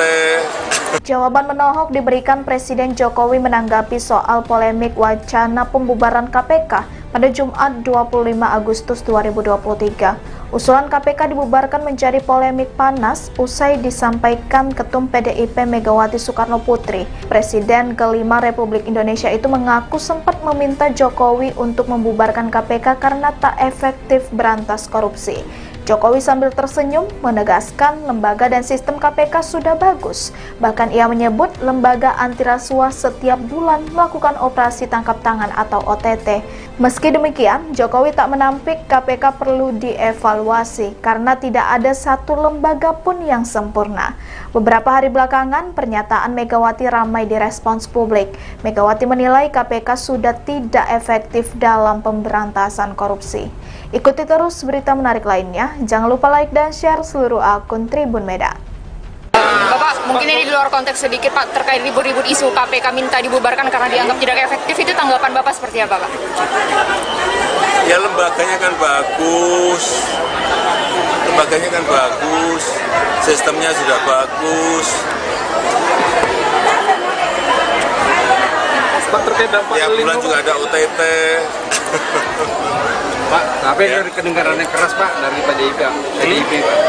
Jawaban menohok diberikan Presiden Jokowi menanggapi soal polemik wacana pembubaran KPK pada Jumat 25 Agustus 2023. Usulan KPK dibubarkan menjadi polemik panas usai disampaikan Ketum PDIP Megawati Soekarno Putri. Presiden kelima Republik Indonesia itu mengaku sempat meminta Jokowi untuk membubarkan KPK karena tak efektif berantas korupsi. Jokowi sambil tersenyum menegaskan lembaga dan sistem KPK sudah bagus. Bahkan ia menyebut lembaga anti rasuah setiap bulan melakukan operasi tangkap tangan atau OTT. Meski demikian, Jokowi tak menampik KPK perlu dievaluasi karena tidak ada satu lembaga pun yang sempurna. Beberapa hari belakangan, pernyataan Megawati ramai direspons publik. Megawati menilai KPK sudah tidak efektif dalam pemberantasan korupsi. Ikuti terus berita menarik lainnya. Jangan lupa like dan share seluruh akun Tribun Medan. Bapak, mungkin ini di luar konteks sedikit Pak, terkait ribut-ribut isu KPK minta dibubarkan karena dianggap tidak efektif, itu tanggapan Bapak seperti apa Pak? Ya lembaganya kan bagus, sistemnya sudah bagus. Pak, terkait dampak Tiap bulan juga ada OTT. Pak, tapi dari kedengarannya keras Pak dari PDIP, Pak.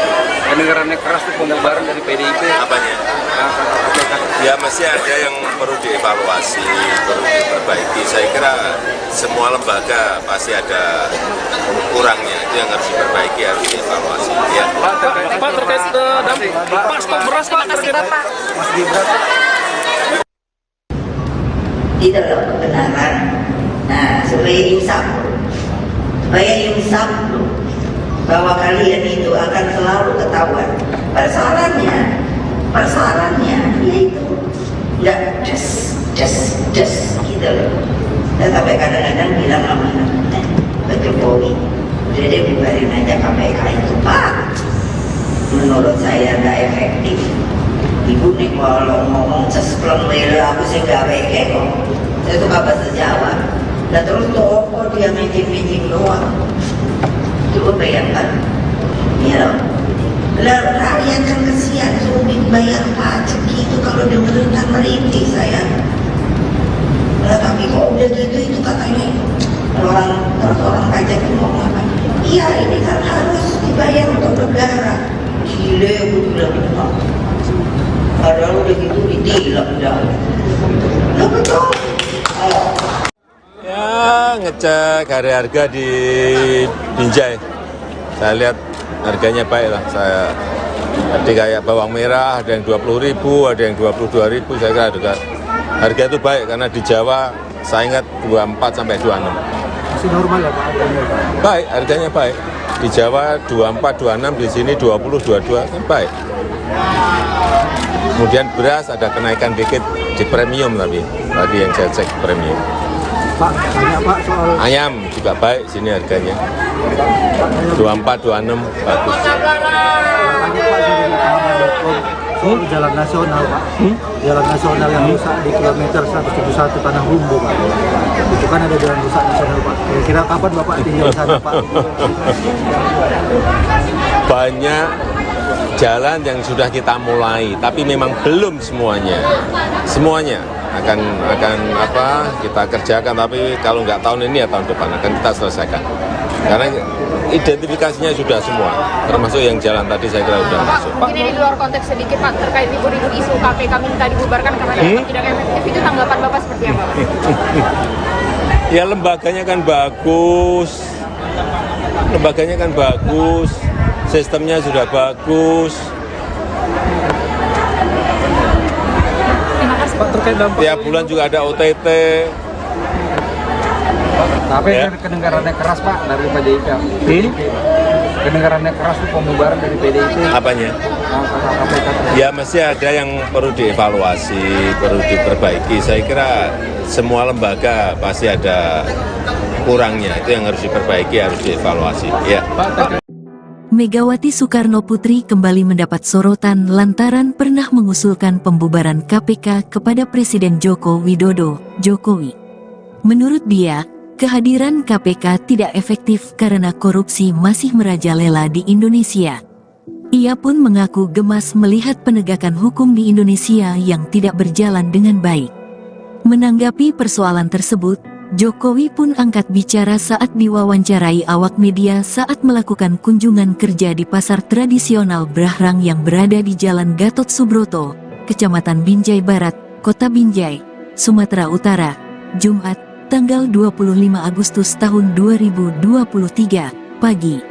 Kedengarannya keras itu pembubaran dari PDIP. Apanya? Ya masih ada yang perlu dievaluasi, perlu diperbaiki. Saya kira semua lembaga pasti ada kurangnya, itu yang harus diperbaiki, harus dievaluasi. Ya. Pak, terkait dampak Pak, stok beras Pak, terkait Bapak. Itu loh kebenaran. Nah, supaya insaf bahwa kalian itu akan selalu ketahuan. Persoalannya yaitu nggak just gitu loh. Dan sampai kadang-kadang bilang sama Pak Jokowi, udah deh bubarin aja KPK itu Pak. Menurut saya nggak efektif. Ibu nih kalau ngomong sespleng bela aku sih nggak weke kok. Saya tuh gak bahasa Jawa. Dan terus toko dia meeting doang. Coba bayangkan. Ya loh. Lalu rakyat kan kesian sulit bayar pajak gitu kalau dengerin kan merintih saya. Nah, tapi kok udah gitu itu katanya orang pajak itu ngomong apa? Iya ini kan harus dibayar untuk negara. Gile aku bilang gitu. Padahal udah gitu ditilang dah. Lah betul. Ya ngecek harga di Binjai. Saya lihat harganya baik lah. Jadi kayak bawang merah ada yang 20.000, ada yang 22.000. Saya kira juga harga itu baik karena di Jawa saya ingat 24 sampai 26. Masih normal ya Pak harganya? Baik, harganya baik. Di Jawa 24, 26, di sini 20, 22 kan baik. Kemudian beras ada kenaikan dikit di premium tapi tadi yang saya cek premium. Pak, banyak Pak soal Ayam juga baik sini harganya. 24, 26 bagus. banyak Pak dari pahaman.com soal jalan nasional Pak. Jalan nasional yang rusak di kilometer 171 Tanah Rumbu Pak. Itu kan ada jalan rusak nasional Pak. Kira-kira kapan Bapak tinggal di sana Pak? Banyak jalan yang sudah kita mulai, tapi memang belum semuanya. Semuanya akan kita kerjakan, tapi kalau nggak tahun ini ya tahun depan akan kita selesaikan. Karena identifikasinya sudah semua, termasuk yang jalan tadi saya kira sudah masuk. Mungkin ini di luar konteks sedikit Pak, terkait ribut-ribut isu KPK minta dibubarkan karena dianggap tidak efektif, itu tanggapan Bapak seperti apa? Ya lembaganya kan bagus, sistemnya sudah bagus. Pak, terkait dampak Tiap bulan juga ada OTT. Tapi Ya. dari kedengarannya keras Pak dari PDIP. Kedengarannya keras itu pembubaran dari PDIP. Apanya? KPK. Ya mesti ada yang perlu dievaluasi, perlu diperbaiki. Saya kira semua lembaga pasti ada kurangnya, itu yang harus diperbaiki, harus dievaluasi. Ya. Megawati Soekarno Putri kembali mendapat sorotan lantaran pernah mengusulkan pembubaran KPK kepada Presiden Joko Widodo, Jokowi. Menurut dia, kehadiran KPK tidak efektif karena korupsi masih merajalela di Indonesia. Ia pun mengaku gemas melihat penegakan hukum di Indonesia yang tidak berjalan dengan baik. Menanggapi persoalan tersebut, Jokowi pun angkat bicara saat diwawancarai awak media saat melakukan kunjungan kerja di pasar tradisional Brahrang yang berada di Jalan Gatot Subroto, Kecamatan Binjai Barat, Kota Binjai, Sumatera Utara, Jumat, tanggal 25 Agustus tahun 2023, pagi.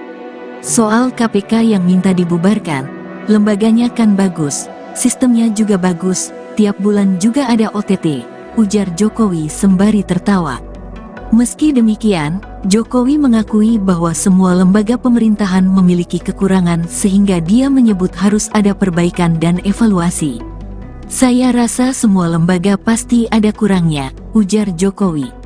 Soal KPK yang minta dibubarkan, lembaganya kan bagus, sistemnya juga bagus, tiap bulan juga ada OTT, ujar Jokowi sembari tertawa. Meski demikian, Jokowi mengakui bahwa semua lembaga pemerintahan memiliki kekurangan sehingga dia menyebut harus ada perbaikan dan evaluasi. Saya rasa semua lembaga pasti ada kurangnya, ujar Jokowi.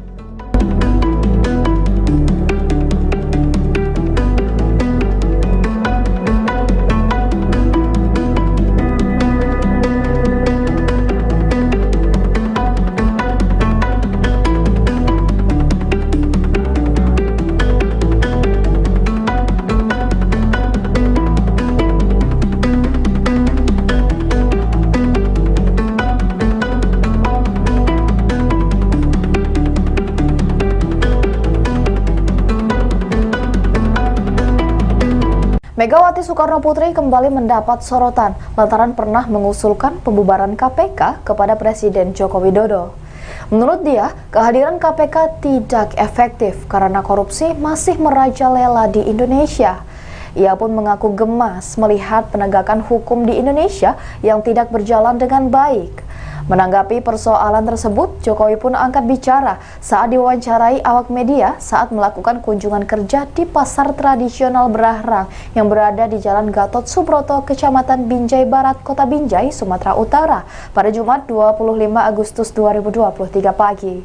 Megawati Soekarnoputri kembali mendapat sorotan lantaran pernah mengusulkan pembubaran KPK kepada Presiden Joko Widodo. Menurut dia, kehadiran KPK tidak efektif karena korupsi masih merajalela di Indonesia. Ia pun mengaku gemas melihat penegakan hukum di Indonesia yang tidak berjalan dengan baik. Menanggapi persoalan tersebut, Jokowi pun angkat bicara saat diwawancarai awak media saat melakukan kunjungan kerja di pasar tradisional Berahrang yang berada di Jalan Gatot Subroto, Kecamatan Binjai Barat, Kota Binjai, Sumatera Utara pada Jumat 25 Agustus 2023 pagi.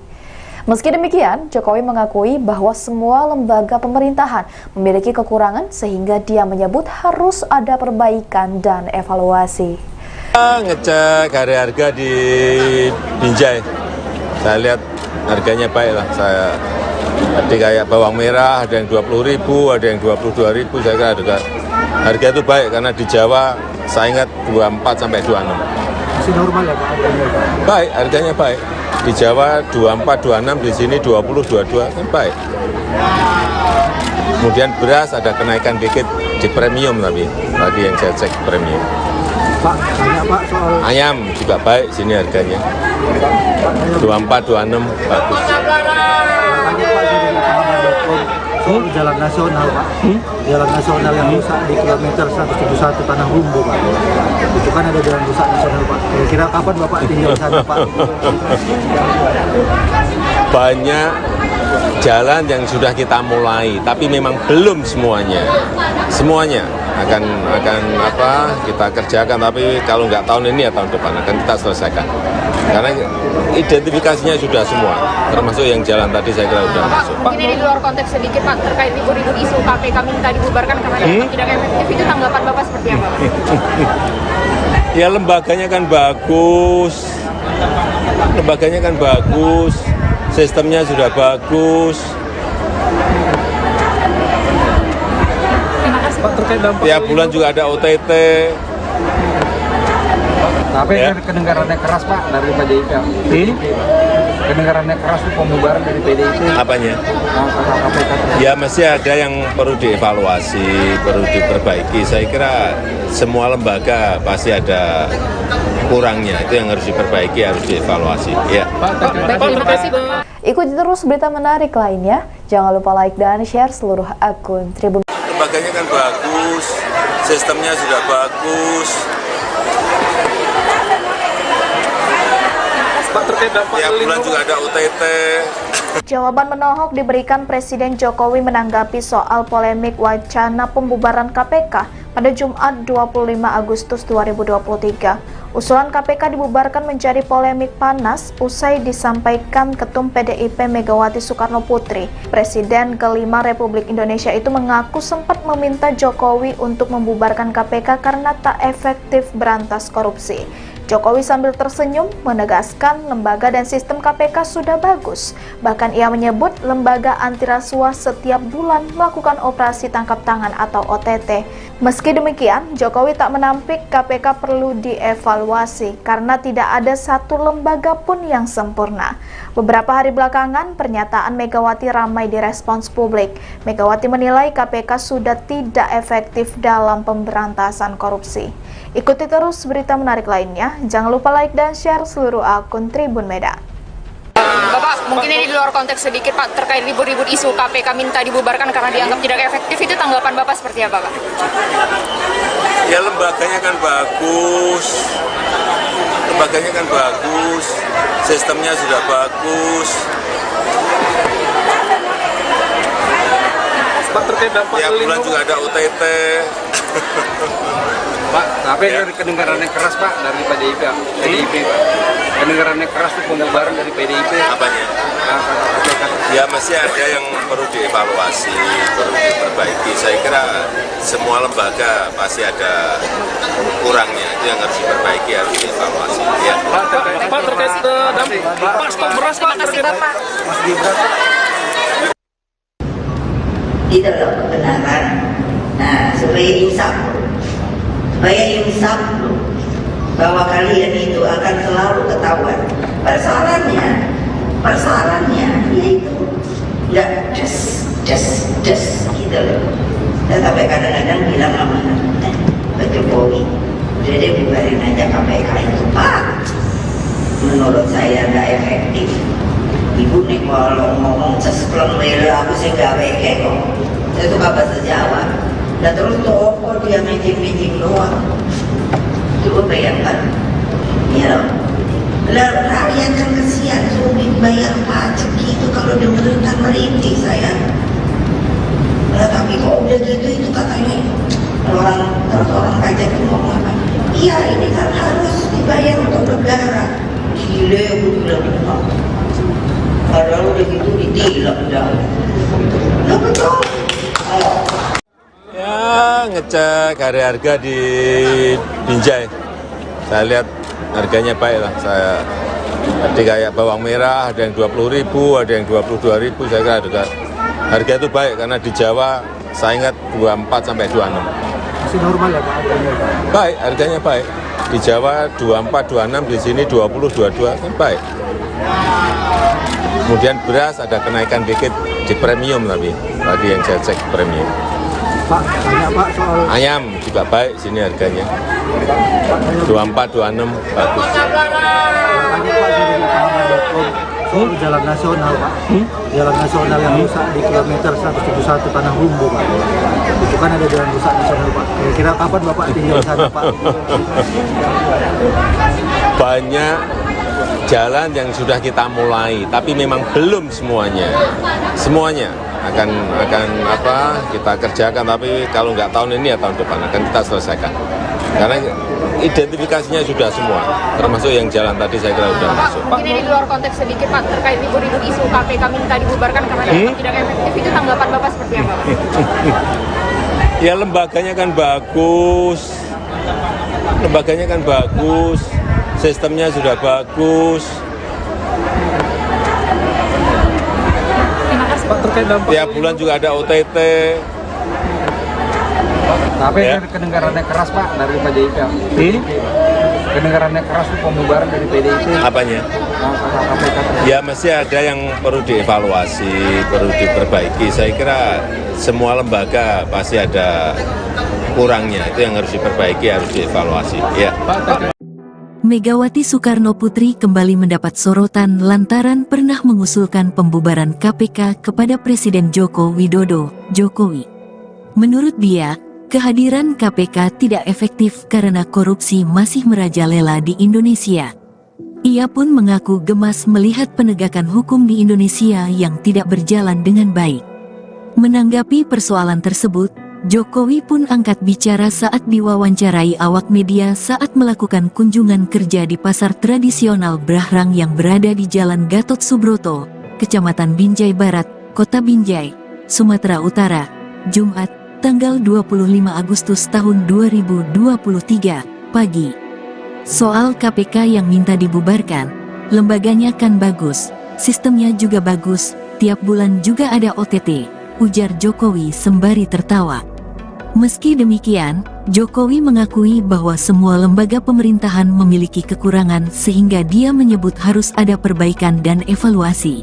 Meski demikian, Jokowi mengakui bahwa semua lembaga pemerintahan memiliki kekurangan sehingga dia menyebut harus ada perbaikan dan evaluasi. Ngecek harga di Binjai, saya lihat harganya baik lah. Saya tadi kayak bawang merah ada yang 20.000, ada yang 22.000. Saya kira harga itu baik karena di Jawa saya ingat 24 sampai 26. Masih normal ya Pak? Baik, harganya baik. Di Jawa 24, 26, di sini 20, 22 kan baik. Kemudian beras ada kenaikan dikit di premium tapi tadi yang saya cek premium. Pak, tanya Pak soal Ayam juga baik sini harganya. 24, 26 bagus. tanya Pak dari lapangan.com soal jalan nasional Pak. Jalan nasional yang rusak di kilometer 171 Tanah Humbu Pak. Itu kan ada jalan rusak nasional Pak. Kira-kira kapan Bapak tinggal di sana Pak? Banyak jalan yang sudah kita mulai, tapi memang belum semuanya. Semuanya akan kita kerjakan, tapi kalau nggak tahun ini ya tahun depan akan kita selesaikan. Karena identifikasinya sudah semua, termasuk yang jalan tadi saya kira sudah masuk. Mungkin ini di luar konteks sedikit Pak, terkait ribut-ribut isu KPK minta dibubarkan karena dianggap tidak efektif, itu tanggapan Bapak seperti apa Pak? Ya lembaganya kan bagus, sistemnya sudah bagus. Pak, terkait dampak Tiap bulan juga ada OTT. Tapi Ya. kedengarannya keras Pak dari PDIP. Kedengarannya keras itu pembubaran dari PDIP. Apanya? KPK. Ya masih ada yang perlu dievaluasi, perlu diperbaiki. Saya kira semua lembaga pasti ada kurangnya. Itu yang harus diperbaiki, harus dievaluasi. Ya. Terima kasih Pak. Ikuti terus berita menarik lainnya. Jangan lupa like dan share seluruh akun Tribun. Lembaganya kan bagus, sistemnya sudah bagus. Pak, terkait dampak Tiap bulan juga ada OTT. Jawaban menohok diberikan Presiden Jokowi menanggapi soal polemik wacana pembubaran KPK pada Jumat 25 Agustus 2023. Usulan KPK dibubarkan menjadi polemik panas usai disampaikan Ketum PDIP Megawati Soekarnoputri. Presiden kelima Republik Indonesia itu mengaku sempat meminta Jokowi untuk membubarkan KPK karena tak efektif berantas korupsi. Jokowi sambil tersenyum menegaskan lembaga dan sistem KPK sudah bagus. Bahkan ia menyebut lembaga anti rasuah setiap bulan melakukan operasi tangkap tangan atau OTT. Meski demikian, Jokowi tak menampik KPK perlu dievaluasi karena tidak ada satu lembaga pun yang sempurna. Beberapa hari belakangan, pernyataan Megawati ramai direspons publik. Megawati menilai KPK sudah tidak efektif dalam pemberantasan korupsi. Ikuti terus berita menarik lainnya. Jangan lupa like dan share seluruh akun Tribun Medan. Bapak, mungkin ini di luar konteks sedikit Pak, terkait ribut-ribut isu KPK minta dibubarkan karena dianggap tidak efektif, itu tanggapan Bapak seperti apa Pak? Ya lembaganya kan bagus, sistemnya sudah bagus. Pak, terkait dampak Tiap bulan juga ada OTT. Pak, tapi dari kedengaran yang keras Pak dari PDIP Pak. Kedengaran yang keras itu pembubaran dari PDIP. Apanya? Ya masih ada yang perlu dievaluasi, perlu diperbaiki. Saya kira semua lembaga pasti ada kurangnya, itu yang harus diperbaiki, harus dievaluasi. Ya. Pak, terkait dampak Pak, stok beras Pak. Terima kasih Bapak. Itu loh kebenaran. Nah, supaya insaf bahwa kalian itu akan selalu ketahuan. Persoalannya yaitu nggak just gitu loh. Dan sampai kadang-kadang bilang sama Pak Jokowi, udah deh bubarin aja KPK itu Pak. Menurut saya nggak efektif. Ibu nih kalau ngomong sespleng lele aku sih gak weke kok. Saya suka bahasa Jawa. Dan terus toko dia meeting doang. Coba bayangkan. Ya loh. Lalu rakyat kan kesian sulit bayar pajak gitu kalau dengerin kan merintih saya. Nah, tapi kok udah gitu itu katanya orang pajak itu ngomong apa? Iya ini kan harus dibayar untuk negara. Gile aku bilang. Padahal udah gitu ditilak dah. Nah betul. Ya ngecek harga di Binjai. Saya lihat harganya baik lah. Saya tadi kayak bawang merah ada yang 20.000, ada yang 22.000. Saya kira harga itu baik karena di Jawa saya ingat 24 sampai 26. Masih normal ya Pak harganya? Baik, harganya baik. Di Jawa 24, 26, di sini 20, 22 kan baik. Kemudian beras ada kenaikan dikit di premium tapi tadi yang saya cek premium. Pak, tanya Pak soal Ayam juga baik sini harganya. 24, 26 bagus. tanya Pak dari pahaman.com soal jalan nasional Pak. Jalan nasional yang rusak di kilometer 171 Tanah Rumbu Pak. Itu kan ada jalan rusak nasional Pak. Kira-kira kapan Bapak tinggal sana Pak? Banyak jalan yang sudah kita mulai, tapi memang belum semuanya. Semuanya akan kita kerjakan, tapi kalau nggak tahun ini ya tahun depan akan kita selesaikan. Karena identifikasinya sudah semua, termasuk yang jalan tadi saya kira sudah masuk. Mungkin ini di luar konteks sedikit Pak, terkait ribut-ribut isu KPK minta dibubarkan karena dianggap tidak efektif, itu tanggapan Bapak seperti apa Pak? Ya lembaganya kan bagus, sistemnya sudah bagus. Pak, terkait dampak Tiap bulan juga ada OTT. Tapi Ya. dari kedengaran yang keras Pak dari PDIP Pak. Kedengaran yang keras itu pembubaran dari PDIP. Apanya? KPK. Ya masih ada yang perlu dievaluasi, perlu diperbaiki. Saya kira semua lembaga pasti ada kurangnya, itu yang harus diperbaiki, harus dievaluasi. Ya. Megawati Soekarno Putri kembali mendapat sorotan lantaran pernah mengusulkan pembubaran KPK kepada Presiden Joko Widodo, Jokowi. Menurut dia, kehadiran KPK tidak efektif karena korupsi masih merajalela di Indonesia. Ia pun mengaku gemas melihat penegakan hukum di Indonesia yang tidak berjalan dengan baik. Menanggapi persoalan tersebut, Jokowi pun angkat bicara saat diwawancarai awak media saat melakukan kunjungan kerja di pasar tradisional Brahrang yang berada di Jalan Gatot Subroto, Kecamatan Binjai Barat, Kota Binjai, Sumatera Utara, Jumat, tanggal 25 Agustus tahun 2023, pagi. Soal KPK yang minta dibubarkan, lembaganya kan bagus, sistemnya juga bagus, tiap bulan juga ada OTT, ujar Jokowi sembari tertawa. Meski demikian, Jokowi mengakui bahwa semua lembaga pemerintahan memiliki kekurangan sehingga dia menyebut harus ada perbaikan dan evaluasi.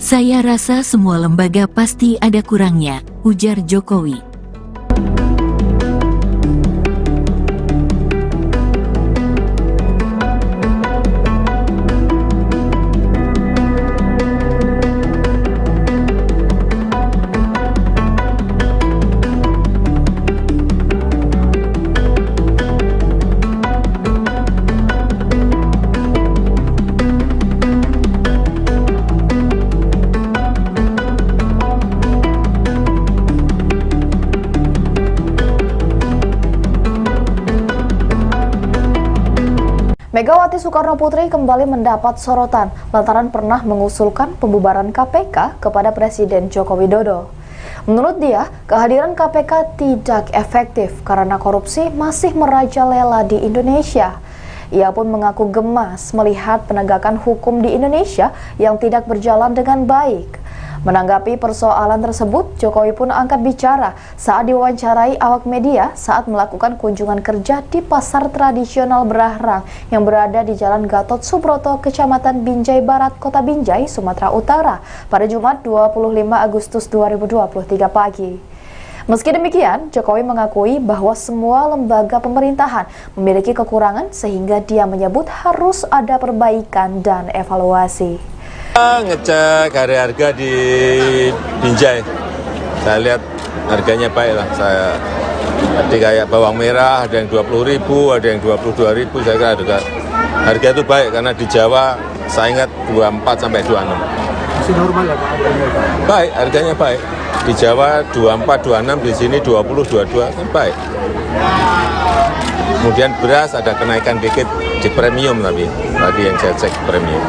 Saya rasa semua lembaga pasti ada kurangnya, ujar Jokowi. Megawati Soekarno Putri kembali mendapat sorotan lantaran pernah mengusulkan pembubaran KPK kepada Presiden Joko Widodo. Menurut dia, kehadiran KPK tidak efektif karena korupsi masih merajalela di Indonesia. Ia pun mengaku gemas melihat penegakan hukum di Indonesia yang tidak berjalan dengan baik. Menanggapi persoalan tersebut, Jokowi pun angkat bicara saat diwawancarai awak media saat melakukan kunjungan kerja di pasar tradisional Berahrang yang berada di Jalan Gatot Subroto, Kecamatan Binjai Barat, Kota Binjai, Sumatera Utara pada Jumat 25 Agustus 2023 pagi. Meski demikian, Jokowi mengakui bahwa semua lembaga pemerintahan memiliki kekurangan sehingga dia menyebut harus ada perbaikan dan evaluasi. Ngecek harga di Binjai, saya lihat harganya baik lah. Tadi kayak bawang merah ada yang 20.000, ada yang 22.000. Saya kira harga itu baik karena di Jawa saya ingat 24 sampai 26. Masih normal ya Pak harganya Pak? Baik, harganya baik. Di Jawa 24, 26, di sini 20, 22 kan baik. Kemudian beras ada kenaikan dikit di premium tapi tadi yang saya cek premium.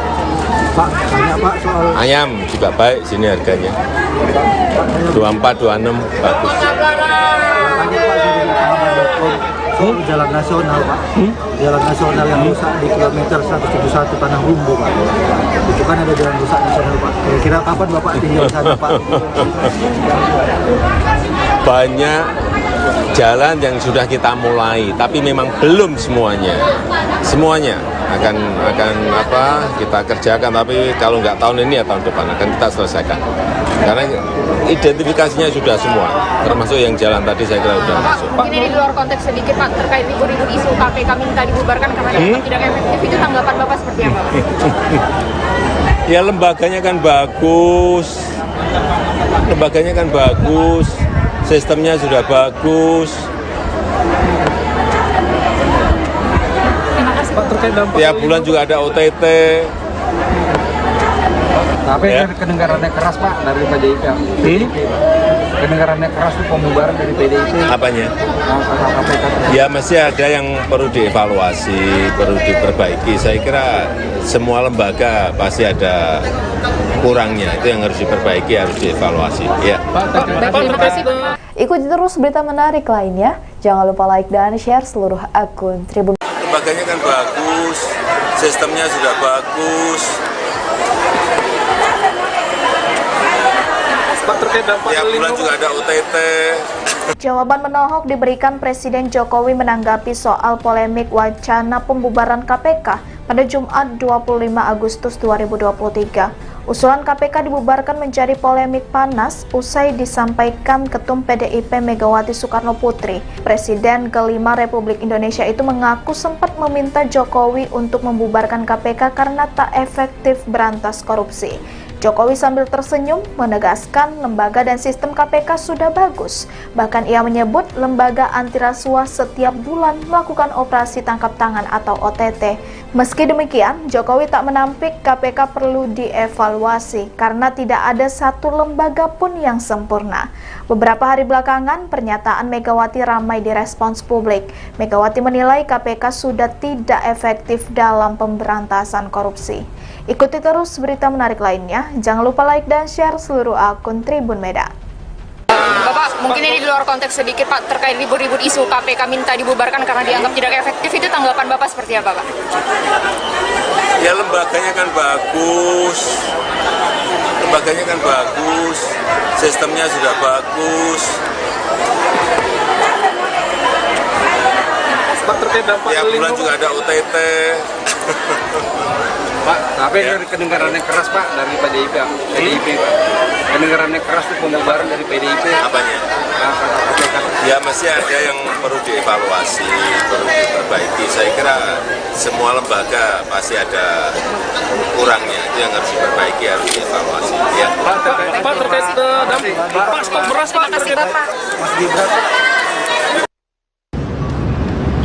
Pak, tanya Pak soal Ayam juga baik sini harganya. 24, 26 bagus. tanya Pak dari pahaman.com soal jalan nasional Pak. Jalan nasional yang rusak di kilometer 171 Tanah Rumbu Pak. Itu kan ada jalan rusak nasional Pak. Kira-kira kapan Bapak tinggal di sana Pak? Banyak jalan yang sudah kita mulai, tapi memang belum semuanya. Semuanya akan kita kerjakan, tapi kalau nggak tahun ini ya tahun depan akan kita selesaikan. Karena identifikasinya sudah semua, termasuk yang jalan tadi saya kira sudah masuk. Mungkin ini di luar konteks sedikit Pak, terkait ribut-ribut isu KPK minta dibubarkan karena dianggap tidak efektif, itu tanggapan Bapak seperti apa? Ya lembaganya kan bagus, sistemnya sudah bagus. Pak, terkait dampak Tiap bulan juga ada OTT. Tapi Ya. kedengarannya keras Pak dari PDIP. Kedengarannya keras tuh pembubaran dari PDIP. Apanya? KPK. Ya mesti ada yang perlu dievaluasi, perlu diperbaiki. Saya kira semua lembaga pasti ada kurangnya, itu yang harus diperbaiki, harus dievaluasi. Ya. Terima kasih Pak. Ikuti terus berita menarik lainnya. Jangan lupa like dan share seluruh akun Tribun. Lembaganya kan bagus, sistemnya sudah bagus. Pak, terkait dampak Tiap bulan juga ada OTT. Jawaban menohok diberikan Presiden Jokowi menanggapi soal polemik wacana pembubaran KPK pada Jumat 25 Agustus 2023. Usulan KPK dibubarkan menjadi polemik panas usai disampaikan Ketum PDIP Megawati Soekarno Putri. Presiden kelima Republik Indonesia itu mengaku sempat meminta Jokowi untuk membubarkan KPK karena tak efektif berantas korupsi. Jokowi sambil tersenyum menegaskan lembaga dan sistem KPK sudah bagus. Bahkan ia menyebut lembaga anti rasuah setiap bulan melakukan operasi tangkap tangan atau OTT. Meski demikian, Jokowi tak menampik KPK perlu dievaluasi karena tidak ada satu lembaga pun yang sempurna. Beberapa hari belakangan, pernyataan Megawati ramai direspons publik. Megawati menilai KPK sudah tidak efektif dalam pemberantasan korupsi. Ikuti terus berita menarik lainnya. Jangan lupa like dan share seluruh akun Tribun Medan. Bapak, mungkin ini di luar konteks sedikit Pak, terkait ribut-ribut isu KPK minta dibubarkan karena dianggap tidak efektif, itu tanggapan Bapak seperti apa Pak? Ya lembaganya kan bagus, sistemnya sudah bagus. Pak, terkait dampak Tiap bulan juga ada OTT. Pak, tapi Ya. kedengarannya keras Pak dari PDIP Pak. Kedengarannya keras tuh pembubaran dari PDIP. Apanya? KPK. Ya mesti ada yang perlu dievaluasi, perlu diperbaiki. Saya kira semua lembaga pasti ada kurangnya, itu yang harus diperbaiki, harus dievaluasi. Ya. Pak, terkait dampak Pak, stok beras Pak. Terima kasih Bapak. Mas Gibran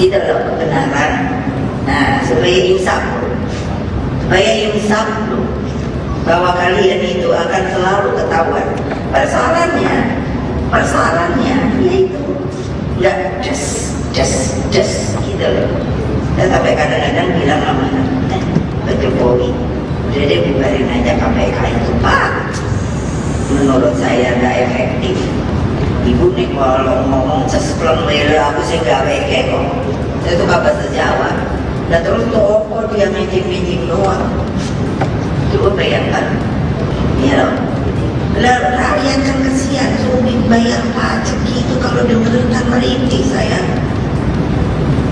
Di dalam kebenaran. Nah, supaya insaf loh, bahwa kalian itu akan selalu ketahuan. Persoalannya yaitu nggak just gitu loh. Sampai kadang-kadang bilang sama Pak Jokowi, udah deh bubarin aja KPK itu Pak. Menurut saya nggak efektif. Ibu nih kalau ngomong sesklon wele aku sih nggak weke kok. Saya suka bahasa Jawa. Dan terus toko dia mijing-mijing doang. Coba bayangkan. Ya, lah rakyat kan kesian sulit bayar pajak gitu kalau dengerin merintih saya.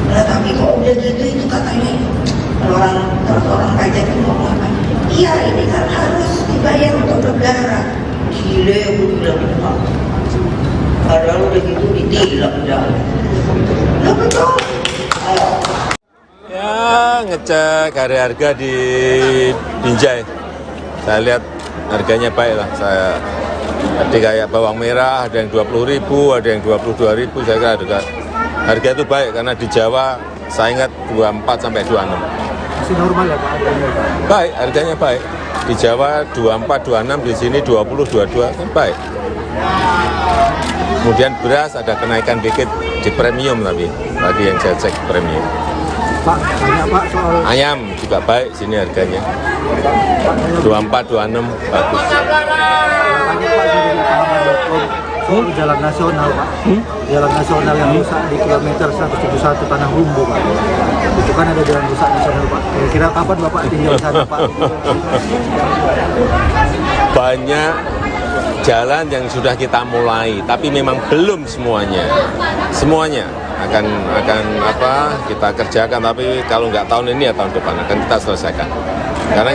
Nah, tapi kok udah gitu itu katanya orang pajak itu ngomong apa? Iya ini kan harus dibayar untuk negara. Gile aku bilang padahal udah gitu ditilang dah. Nah betul. Ya, ngecek harga di Binjai. Saya lihat harganya baik lah. Tadi kayak bawang merah ada yang 20.000, ada yang 22.000. Saya kira harga itu baik karena di Jawa saya ingat 24 sampai 26. Masih normal ya Pak? Baik, harganya baik. Di Jawa 24, 26, di sini 20, 22 kan baik. Kemudian beras ada kenaikan dikit di premium tapi tadi yang saya cek premium. Pak, tanya Pak soal Ayam juga baik sini harganya. 24, 26 bagus. tanya Pak soal jalan nasional Pak. Jalan nasional yang rusak di kilometer 171 Tanah Humbu Pak. Itu kan ada jalan rusak nasional Pak. Kira-kira kapan Bapak tinggal di sana Pak? Banyak jalan yang sudah kita mulai, tapi memang belum semuanya. Semuanya akan kita kerjakan, tapi kalau nggak tahun ini ya tahun depan akan kita selesaikan. Karena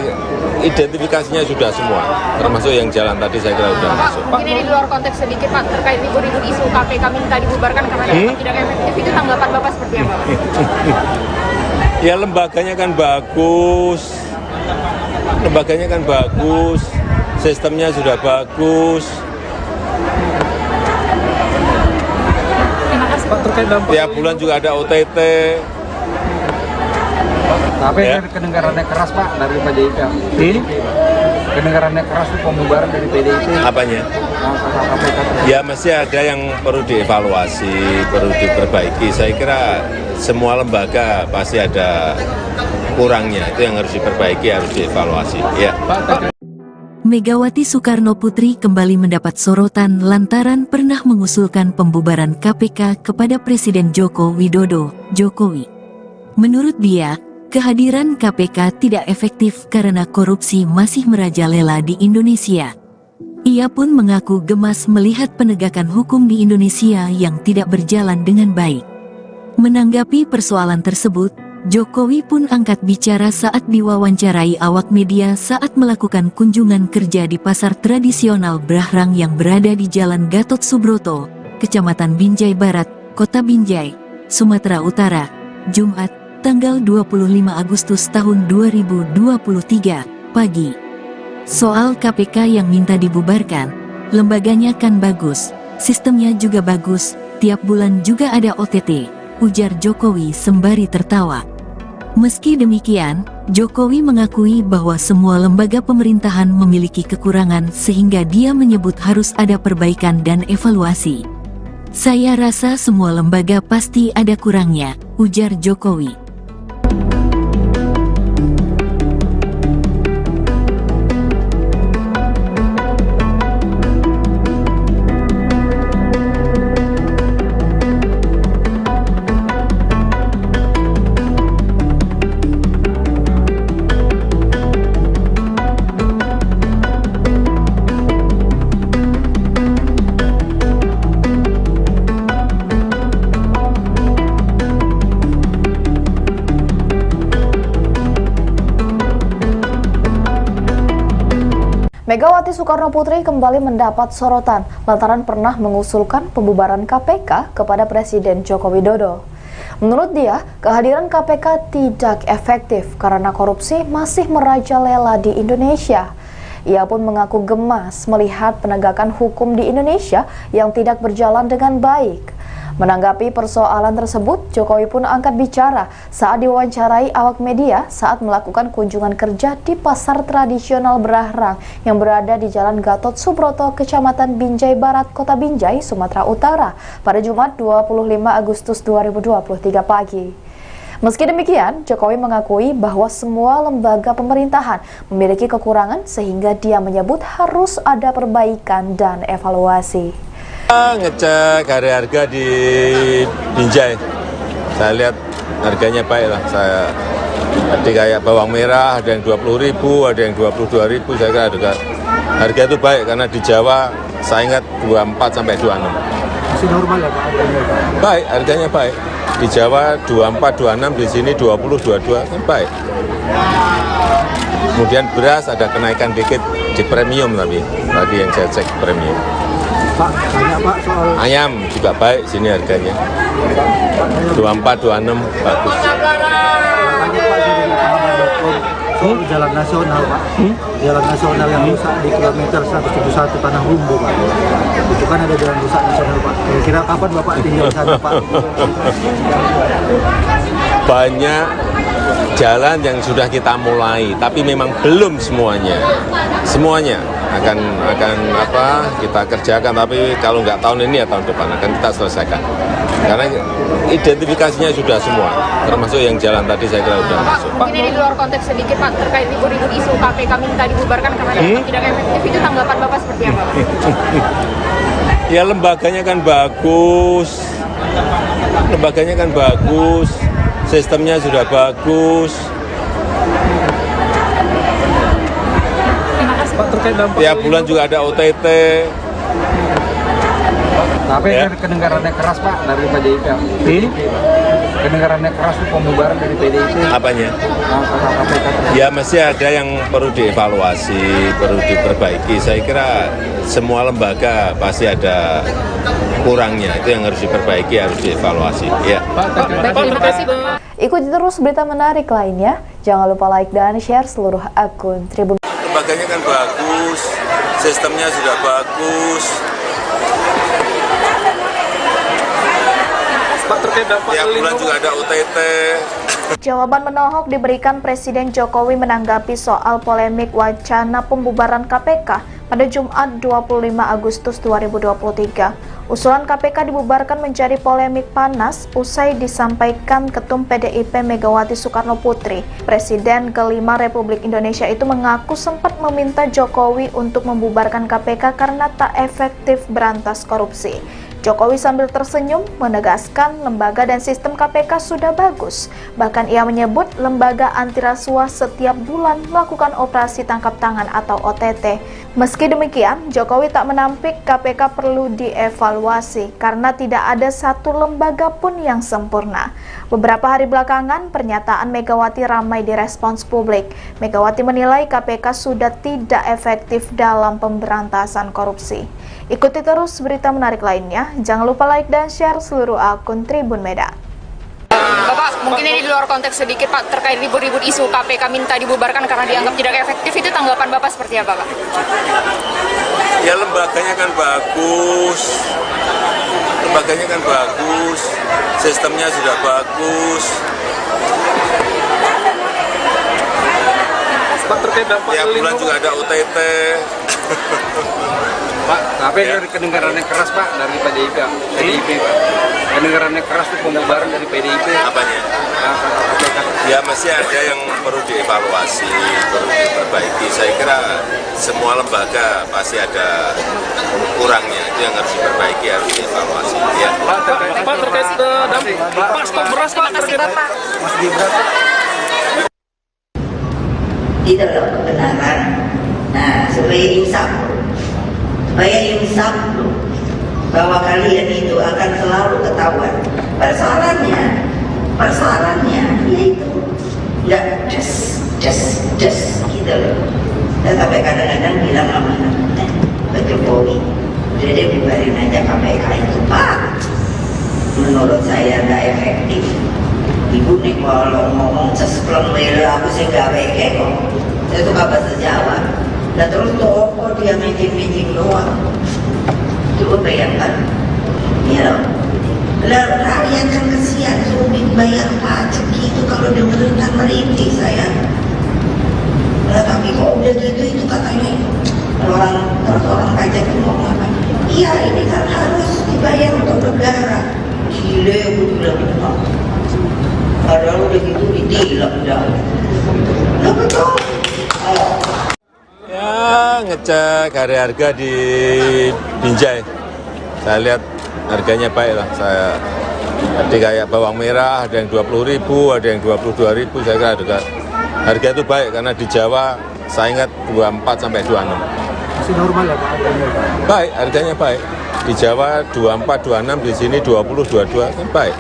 identifikasinya sudah semua, termasuk yang jalan tadi saya kira sudah masuk. Mungkin ini di luar konteks sedikit Pak, terkait ribut-ribut isu KPK minta dibubarkan karena dianggap tidak efektif, itu tanggapan Bapak seperti apa Pak? Ya lembaganya kan bagus, sistemnya sudah bagus. Pak, terkait dampak Tiap bulan juga ada OTT. Tapi Ya. kedengarannya keras Pak dari PDIP. Kedengarannya keras itu pembubaran dari PDIP. Apanya? KPK. Ya mesti ada yang perlu dievaluasi, perlu diperbaiki. Saya kira semua lembaga pasti ada kurangnya, itu yang harus diperbaiki, harus dievaluasi. Ya. Megawati Soekarno Putri kembali mendapat sorotan lantaran pernah mengusulkan pembubaran KPK kepada Presiden Joko Widodo, Jokowi. Menurut dia, kehadiran KPK tidak efektif karena korupsi masih merajalela di Indonesia. Ia pun mengaku gemas melihat penegakan hukum di Indonesia yang tidak berjalan dengan baik. Menanggapi persoalan tersebut, Jokowi pun angkat bicara saat diwawancarai awak media saat melakukan kunjungan kerja di pasar tradisional Brahrang yang berada di Jalan Gatot Subroto, Kecamatan Binjai Barat, Kota Binjai, Sumatera Utara, Jumat, tanggal 25 Agustus tahun 2023, pagi. Soal KPK yang minta dibubarkan, lembaganya kan bagus, sistemnya juga bagus, tiap bulan juga ada OTT, ujar Jokowi sembari tertawa. Meski demikian, Jokowi mengakui bahwa semua lembaga pemerintahan memiliki kekurangan sehingga dia menyebut harus ada perbaikan dan evaluasi. Saya rasa semua lembaga pasti ada kurangnya, ujar Jokowi. Megawati Soekarno Putri kembali mendapat sorotan lantaran pernah mengusulkan pembubaran KPK kepada Presiden Joko Widodo. Menurut dia, kehadiran KPK tidak efektif karena korupsi masih merajalela di Indonesia. Ia pun mengaku gemas melihat penegakan hukum di Indonesia yang tidak berjalan dengan baik. Menanggapi persoalan tersebut, Jokowi pun angkat bicara saat diwawancarai awak media saat melakukan kunjungan kerja di pasar tradisional Brahrang yang berada di Jalan Gatot Subroto, Kecamatan Binjai Barat, Kota Binjai, Sumatera Utara pada Jumat 25 Agustus 2023 pagi. Meski demikian, Jokowi mengakui bahwa semua lembaga pemerintahan memiliki kekurangan sehingga dia menyebut harus ada perbaikan dan evaluasi. Ngecek harga di Binjai, saya lihat harganya baik lah. Tadi kayak bawang merah ada yang 20.000, ada yang 22.000, saya kira harga itu baik karena di Jawa saya ingat 24 sampai 26. Masih normal ya Pak? Baik, harganya baik. Di Jawa 24, 26, di sini 20, 22, kan baik. Kemudian beras ada kenaikan dikit di premium tapi tadi yang saya cek premium. Pak, banyak Pak soal Ayam juga baik sini harganya. 24, 26 bagus. tanya Pak dari pahaman.com soal jalan nasional Pak. Jalan nasional yang rusak di kilometer 171 Tanah Rumbu Pak. Itu kan ada jalan rusak nasional Pak. Kira-kira kapan Bapak tinggal di sana Pak? Banyak jalan yang sudah kita mulai, tapi memang belum semuanya. Semuanya akan kita kerjakan, tapi kalau nggak tahun ini ya tahun depan akan kita selesaikan. Karena identifikasinya sudah semua, termasuk yang jalan tadi saya kira sudah masuk. Mungkin ini di luar konteks sedikit Pak, terkait ribut-ribut isu KPK minta dibubarkan karena dianggap tidak efektif, itu tanggapan Bapak seperti apa Pak? Ya lembaganya kan bagus, sistemnya sudah bagus. Pak, terkait dampak Tiap bulan juga ada OTT. Tapi Ya. kedengarannya keras Pak dari PDIP. Kedengarannya keras itu pembubaran dari PDIP. Apanya? Kata KPK. Ya masih ada yang perlu dievaluasi, perlu diperbaiki. Saya kira semua lembaga pasti ada kurangnya, itu yang harus diperbaiki, harus dievaluasi. Ya. Terima kasih Pak. Ikuti terus berita menarik lainnya. Jangan lupa like dan share seluruh akun Tribun. Lembaganya kan bagus, sistemnya sudah bagus. Pak, terkait dampak Tiap bulan juga ada OTT. Jawaban menohok diberikan Presiden Jokowi menanggapi soal polemik wacana pembubaran KPK pada Jumat 25 Agustus 2023. Usulan KPK dibubarkan menjadi polemik panas usai disampaikan Ketum PDIP Megawati Soekarno Putri. Presiden kelima Republik Indonesia itu mengaku sempat meminta Jokowi untuk membubarkan KPK karena tak efektif berantas korupsi. Jokowi sambil tersenyum menegaskan lembaga dan sistem KPK sudah bagus. Bahkan ia menyebut lembaga anti rasuah setiap bulan melakukan operasi tangkap tangan atau OTT. Meski demikian, Jokowi tak menampik KPK perlu dievaluasi karena tidak ada satu lembaga pun yang sempurna. Beberapa hari belakangan, pernyataan Megawati ramai direspons publik. Megawati menilai KPK sudah tidak efektif dalam pemberantasan korupsi. Ikuti terus berita menarik lainnya. Jangan lupa like dan share seluruh akun Tribun Medan. Bapak, mungkin ini di luar konteks sedikit Pak, terkait ribut-ribut isu KPK minta dibubarkan karena dianggap tidak efektif, itu tanggapan Bapak seperti apa Pak? Ya lembaganya kan bagus, sistemnya sudah bagus. Pak, terkait dampak Tiap bulan juga ada OTT. Pak, tapi kedengarannya keras Pak dari PDIP. Pak. Kedengarannya keras itu pembubaran dari PDIP. Apanya? Kata KPK. Ya masih ada yang perlu dievaluasi, perlu diperbaiki. Saya kira semua lembaga pasti ada kurangnya, itu yang harus diperbaiki, harus dievaluasi. Ya. Pak, terkait dampak Pak, stok beras Pak, terkait Bapak. Mas Gibran. Itu loh kebenaran. Nah, supaya insaf bahwa kalian itu akan selalu ketahuan. Persoalannya yaitu nggak just gitu loh. Dan sampai kadang-kadang bilang sama Pak Jokowi, udah deh bubarin aja KPK itu Pak. Menurut saya nggak efektif. Ibu nih kalau ngomong sespleng mele aku sih nggak weke kok. Saya tuh gak bahasa Jawa. Dan terus toko dia meeting doang. Coba bayangkan. Ya loh. Lah rakyat kan kesian sulit bayar pajak gitu kalau dengerin kan merintih saya. Lah tapi kok udah gitu itu katanya orang pajak itu ngomong apa? Iya ini kan harus dibayar untuk negara. Gile aku bilang Padahal udah gitu ditilang dah. Nah betul. Ya, ngecek harga di Binjai. Saya lihat harganya baik lah. Jadi kayak bawang merah ada yang 20.000, ada yang 22.000. Saya kira juga harga itu baik karena di Jawa saya ingat 24 sampai 26. Masih normal ya Pak harganya? Baik, harganya baik. Di Jawa 24, 26, di sini 20, 22 kan baik.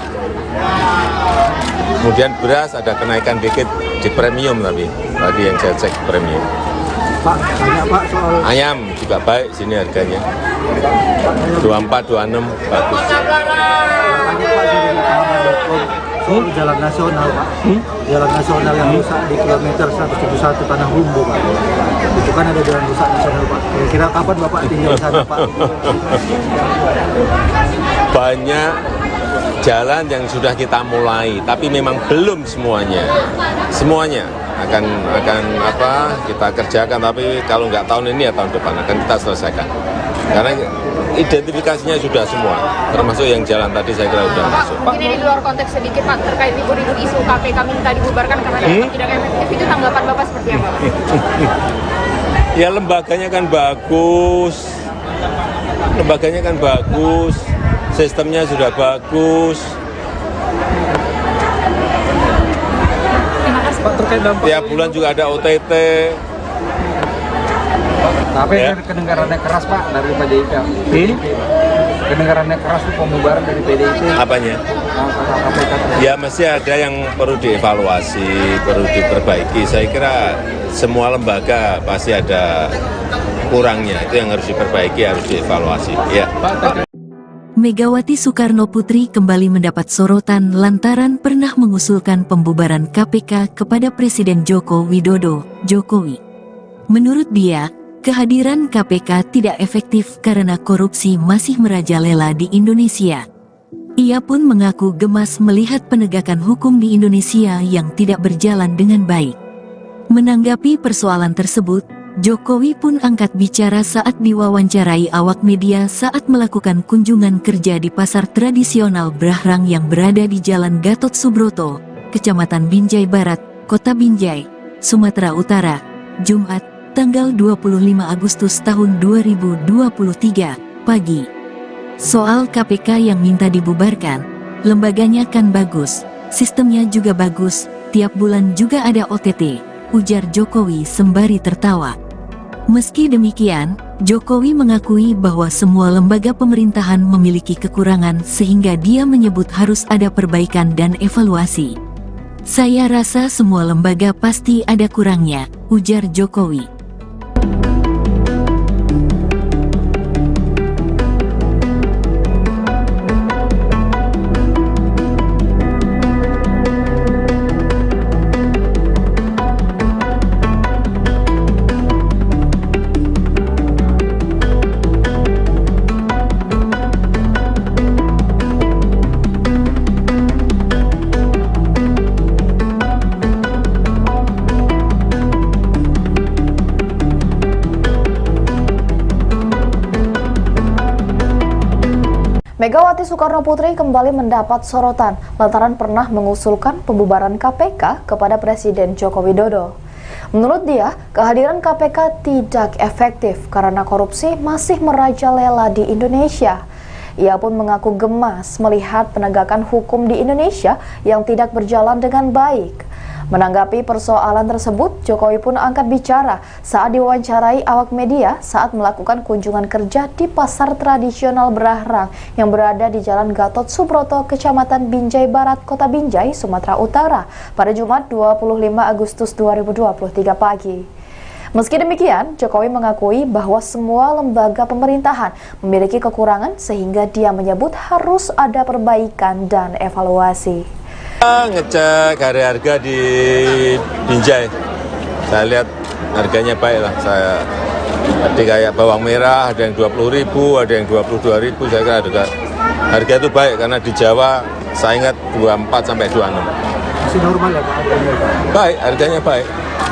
Kemudian beras ada kenaikan dikit di premium tapi tadi yang saya cek premium. Pak, banyak Pak soal Ayam juga baik sini harganya. 24, 26 bagus. banyak Pak dari pahaman.com soal jalan nasional Pak. Jalan nasional yang rusak di kilometer 171 Tanah Rumbu Pak. Itu kan ada jalan rusak nasional Pak. Kira-kira kapan Bapak tinggal di sana Pak? Banyak jalan yang sudah kita mulai, tapi memang belum semuanya. Semuanya akan kita kerjakan, tapi kalau nggak tahun ini ya tahun depan akan kita selesaikan. Karena identifikasinya sudah semua, termasuk yang jalan tadi saya kira sudah masuk. Mungkin ini di luar konteks sedikit Pak, terkait ribut-ribut isu KPK minta dibubarkan karena dianggap tidak efektif, itu tanggapan Bapak seperti apa? Ya lembaganya kan bagus, sistemnya sudah bagus. Pak, terkait dampak Tiap bulan juga ada OTT. Tapi Ya. kedengarannya keras Pak dari PDIP. Kedengarannya keras tuh pembubaran dari PDIP. Apanya? Ya mesti ada yang perlu dievaluasi, perlu diperbaiki. Saya kira semua lembaga pasti ada kurangnya. Itu yang harus diperbaiki, harus dievaluasi. Ya. Megawati Soekarno Putri kembali mendapat sorotan lantaran pernah mengusulkan pembubaran KPK kepada Presiden Joko Widodo, Jokowi. Menurut dia, kehadiran KPK tidak efektif karena korupsi masih merajalela di Indonesia. Ia pun mengaku gemas melihat penegakan hukum di Indonesia yang tidak berjalan dengan baik. Menanggapi persoalan tersebut, Jokowi pun angkat bicara saat diwawancarai awak media saat melakukan kunjungan kerja di pasar tradisional Brahrang yang berada di Jalan Gatot Subroto, Kecamatan Binjai Barat, Kota Binjai, Sumatera Utara, Jumat, tanggal 25 Agustus tahun 2023, pagi. Soal KPK yang minta dibubarkan, lembaganya kan bagus, sistemnya juga bagus, tiap bulan juga ada OTT, ujar Jokowi sembari tertawa. Meski demikian, Jokowi mengakui bahwa semua lembaga pemerintahan memiliki kekurangan sehingga dia menyebut harus ada perbaikan dan evaluasi. Saya rasa semua lembaga pasti ada kurangnya, ujar Jokowi. Megawati Soekarno Putri kembali mendapat sorotan lantaran pernah mengusulkan pembubaran KPK kepada Presiden Joko Widodo. Menurut dia, kehadiran KPK tidak efektif karena korupsi masih merajalela di Indonesia. Ia pun mengaku gemas melihat penegakan hukum di Indonesia yang tidak berjalan dengan baik. Menanggapi persoalan tersebut, Jokowi pun angkat bicara saat diwawancarai awak media saat melakukan kunjungan kerja di pasar tradisional Brahrang yang berada di Jalan Gatot Subroto, Kecamatan Binjai Barat, Kota Binjai, Sumatera Utara pada Jumat 25 Agustus 2023 pagi. Meski demikian, Jokowi mengakui bahwa semua lembaga pemerintahan memiliki kekurangan sehingga dia menyebut harus ada perbaikan dan evaluasi. Ngecek harga di Binjai. Saya lihat harganya baik lah. Jadi kayak bawang merah ada yang 20.000, ada yang 22.000. Saya kira juga harga itu baik karena di Jawa saya ingat 24 sampai 26. Masih normal ya Pak harganya? Baik, harganya baik.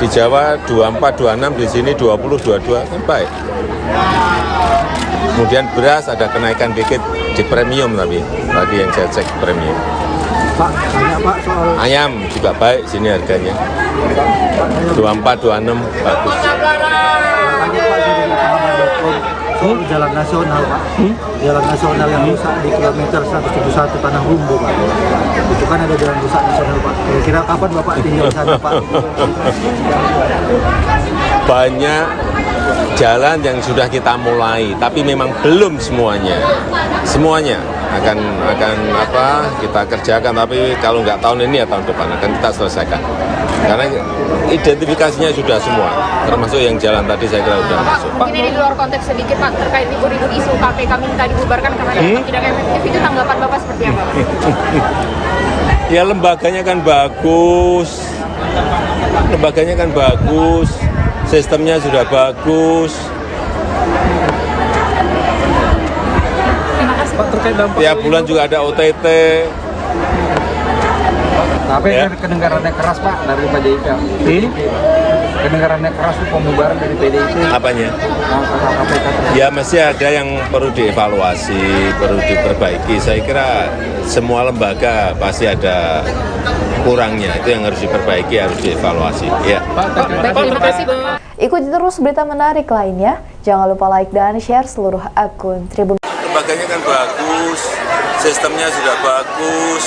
Di Jawa 24, 26, di sini 20, 22 kan baik. Kemudian beras ada kenaikan dikit di premium tapi tadi yang saya cek premium. Pak, tanya Pak soal Ayam juga baik sini harganya. 24, 26 bagus. tanya Pak dari lapangan.com soal jalan nasional Pak. Jalan nasional yang rusak di kilometer 171 Tanah Rumbu Pak. Itu kan ada jalan rusak nasional Pak. Kira-kira kapan Bapak tinggal di sana Pak? Banyak jalan yang sudah kita mulai, tapi memang belum semuanya. Semuanya akan kita kerjakan, tapi kalau nggak tahun ini ya tahun depan akan kita selesaikan. Karena identifikasinya sudah semua, termasuk yang jalan tadi saya kira sudah masuk. Mungkin ini di luar konteks sedikit Pak, terkait libur-libur isu KPK minta dibubarkan karena dianggap tidak efektif, itu tanggapan Bapak seperti apa Pak? Ya lembaganya kan bagus, sistemnya sudah bagus. Pak, terkait dampak Tiap bulan juga ada OTT. Tapi Ya. kedengarannya keras Pak dari PDIP. Kedengarannya keras itu pembubaran dari PDIP. Apanya? KPK. Ya masih ada yang perlu dievaluasi, perlu diperbaiki. Saya kira semua lembaga pasti ada kurangnya, itu yang harus diperbaiki, harus dievaluasi. Ya. Baik, terima kasih Pak. Ikuti terus berita menarik lainnya. Jangan lupa like dan share seluruh akun Tribun. Lembaganya kan bagus, sistemnya sudah bagus.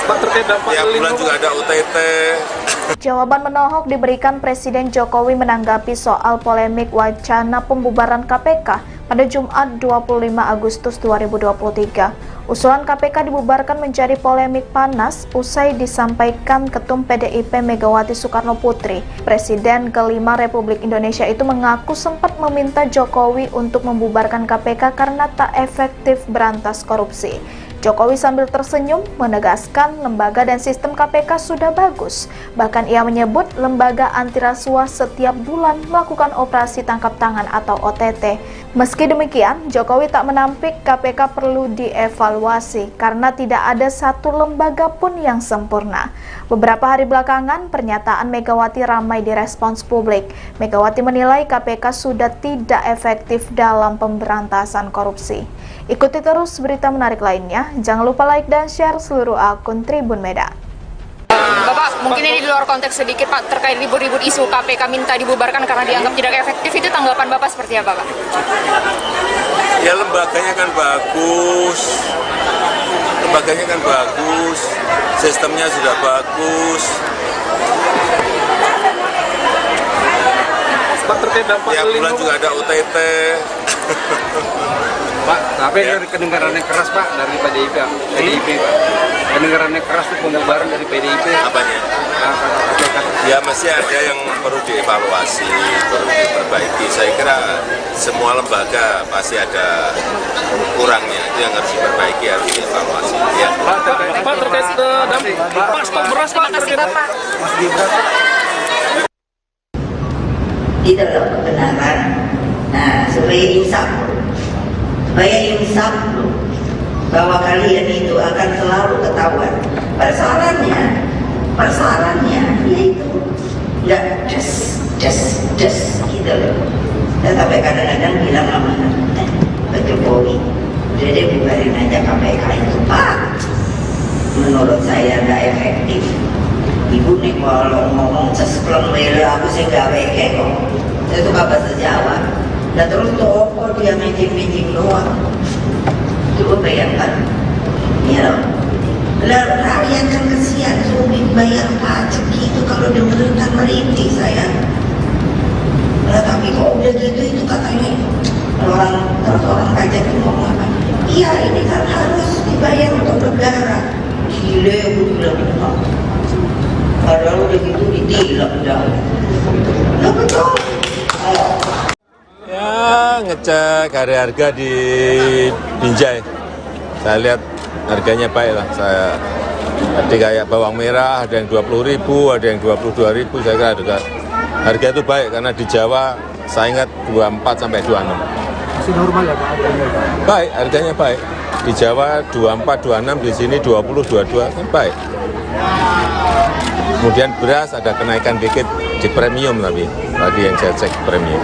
Pak, terkait dampak Tiap bulan juga ada OTT. Jawaban menohok diberikan Presiden Jokowi menanggapi soal polemik wacana pembubaran KPK pada Jumat 25 Agustus 2023. Usulan KPK dibubarkan menjadi polemik panas usai disampaikan Ketum PDIP Megawati Soekarno Putri. Presiden kelima Republik Indonesia itu mengaku sempat meminta Jokowi untuk membubarkan KPK karena tak efektif berantas korupsi. Jokowi sambil tersenyum menegaskan lembaga dan sistem KPK sudah bagus. Bahkan ia menyebut lembaga anti rasuah setiap bulan melakukan operasi tangkap tangan atau OTT. Meski demikian, Jokowi tak menampik KPK perlu dievaluasi karena tidak ada satu lembaga pun yang sempurna. Beberapa hari belakangan, pernyataan Megawati ramai direspons publik. Megawati menilai KPK sudah tidak efektif dalam pemberantasan korupsi. Ikuti terus berita menarik lainnya. Jangan lupa like dan share seluruh akun Tribun Medan. Bapak, mungkin ini di luar konteks sedikit Pak, terkait libur-libur isu KPK minta dibubarkan karena dianggap tidak efektif, itu tanggapan Bapak seperti apa Pak? Ya lembaganya kan bagus, sistemnya sudah bagus. Pak, terkait dampak Tiap bulan juga ada OTT. Pak, tapi kedengarannya keras Pak dari PDIP. Pak. Kedengarannya keras itu pembubaran dari PDIP. Apanya? Ya masih ada yang perlu dievaluasi, perlu diperbaiki. Saya kira semua lembaga pasti ada kurangnya, itu yang harus diperbaiki, harus dievaluasi. Ya. Pak, terkait dampak Pak, stok beras Pak. Terima kasih Bapak. Di dalam kebenaran. Nah, supaya insaf bahwa kalian itu akan selalu ketahuan. Persoalannya yaitu nggak just gitu loh. Dan sampai kadang-kadang bilang sama Pak Jokowi, udah deh bubarin aja KPK itu Pak. Menurut saya nggak efektif. Ibu nih kalau ngomong sesplong lele aku sih gak weke kok. Saya suka bahasa Jawa. Dan terus toko dia meeting doang. Coba bayangkan. Ya loh. Lalu rakyat kan kesian sulit bayar pajak gitu kalau dengerin kan merintih saya. Nah, tapi kok udah gitu itu katanya orang pajak itu ngomong apa? Iya ini kan harus dibayar untuk negara. Gile aku bilang gitu. Padahal udah gitu ditilang dah. Nah betul. Ya ngecek harga di Binjai. Saya lihat harganya baik lah. Saya tadi kayak bawang merah ada yang 20.000, ada yang 22.000. Saya kira harga itu baik karena di Jawa saya ingat 24 sampai 26. Masih normal ya Pak harganya Pak? Baik, harganya baik. Di Jawa 24, 26, di sini 20, 22 kan baik. Kemudian beras ada kenaikan dikit di premium tapi tadi yang saya cek premium.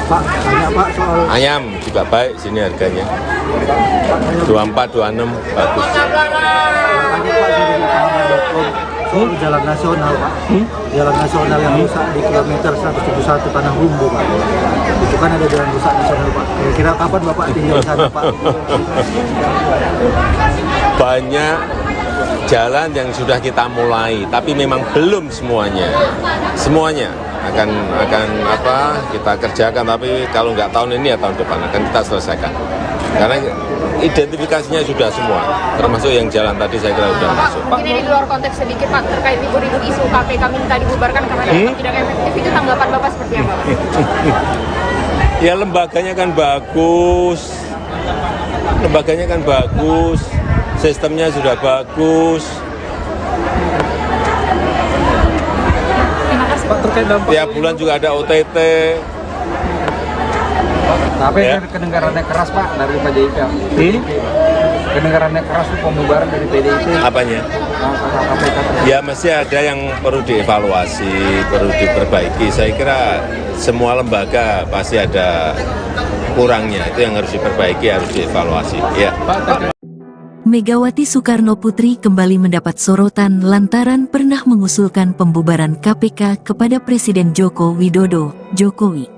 Pak, tanya Pak soal Ayam juga baik sini harganya. 24, 26 bagus. tanya Pak dari pahaman.com soal jalan nasional Pak. Jalan nasional yang rusak di kilometer 171 Tanah Rumbu Pak. Itu kan ada jalan rusak nasional Pak. Kira-kira kapan Bapak tinggal sana Pak? Banyak jalan yang sudah kita mulai, tapi memang belum semuanya. Semuanya akan kita kerjakan, tapi kalau nggak tahun ini ya tahun depan akan kita selesaikan. Karena identifikasinya sudah semua, termasuk yang jalan tadi saya kira sudah masuk. Mungkin ini di luar konteks sedikit Pak, terkait libur-libur isu KPK minta dibubarkan karena dianggap tidak efektif, itu tanggapan Bapak seperti apa Pak? Ya lembaganya kan bagus, sistemnya sudah bagus. Pak, terkait dampak Tiap bulan juga ada OTT. Tapi Ya. kedengarannya keras Pak dari PDIP. Kedengarannya keras tuh pembubaran dari PDIP. Apanya? KPK. Ya mesti ada yang perlu dievaluasi, perlu diperbaiki. Saya kira semua lembaga pasti ada kurangnya. Itu yang harus diperbaiki, harus dievaluasi. Ya. Megawati Soekarno Putri kembali mendapat sorotan lantaran pernah mengusulkan pembubaran KPK kepada Presiden Joko Widodo, Jokowi.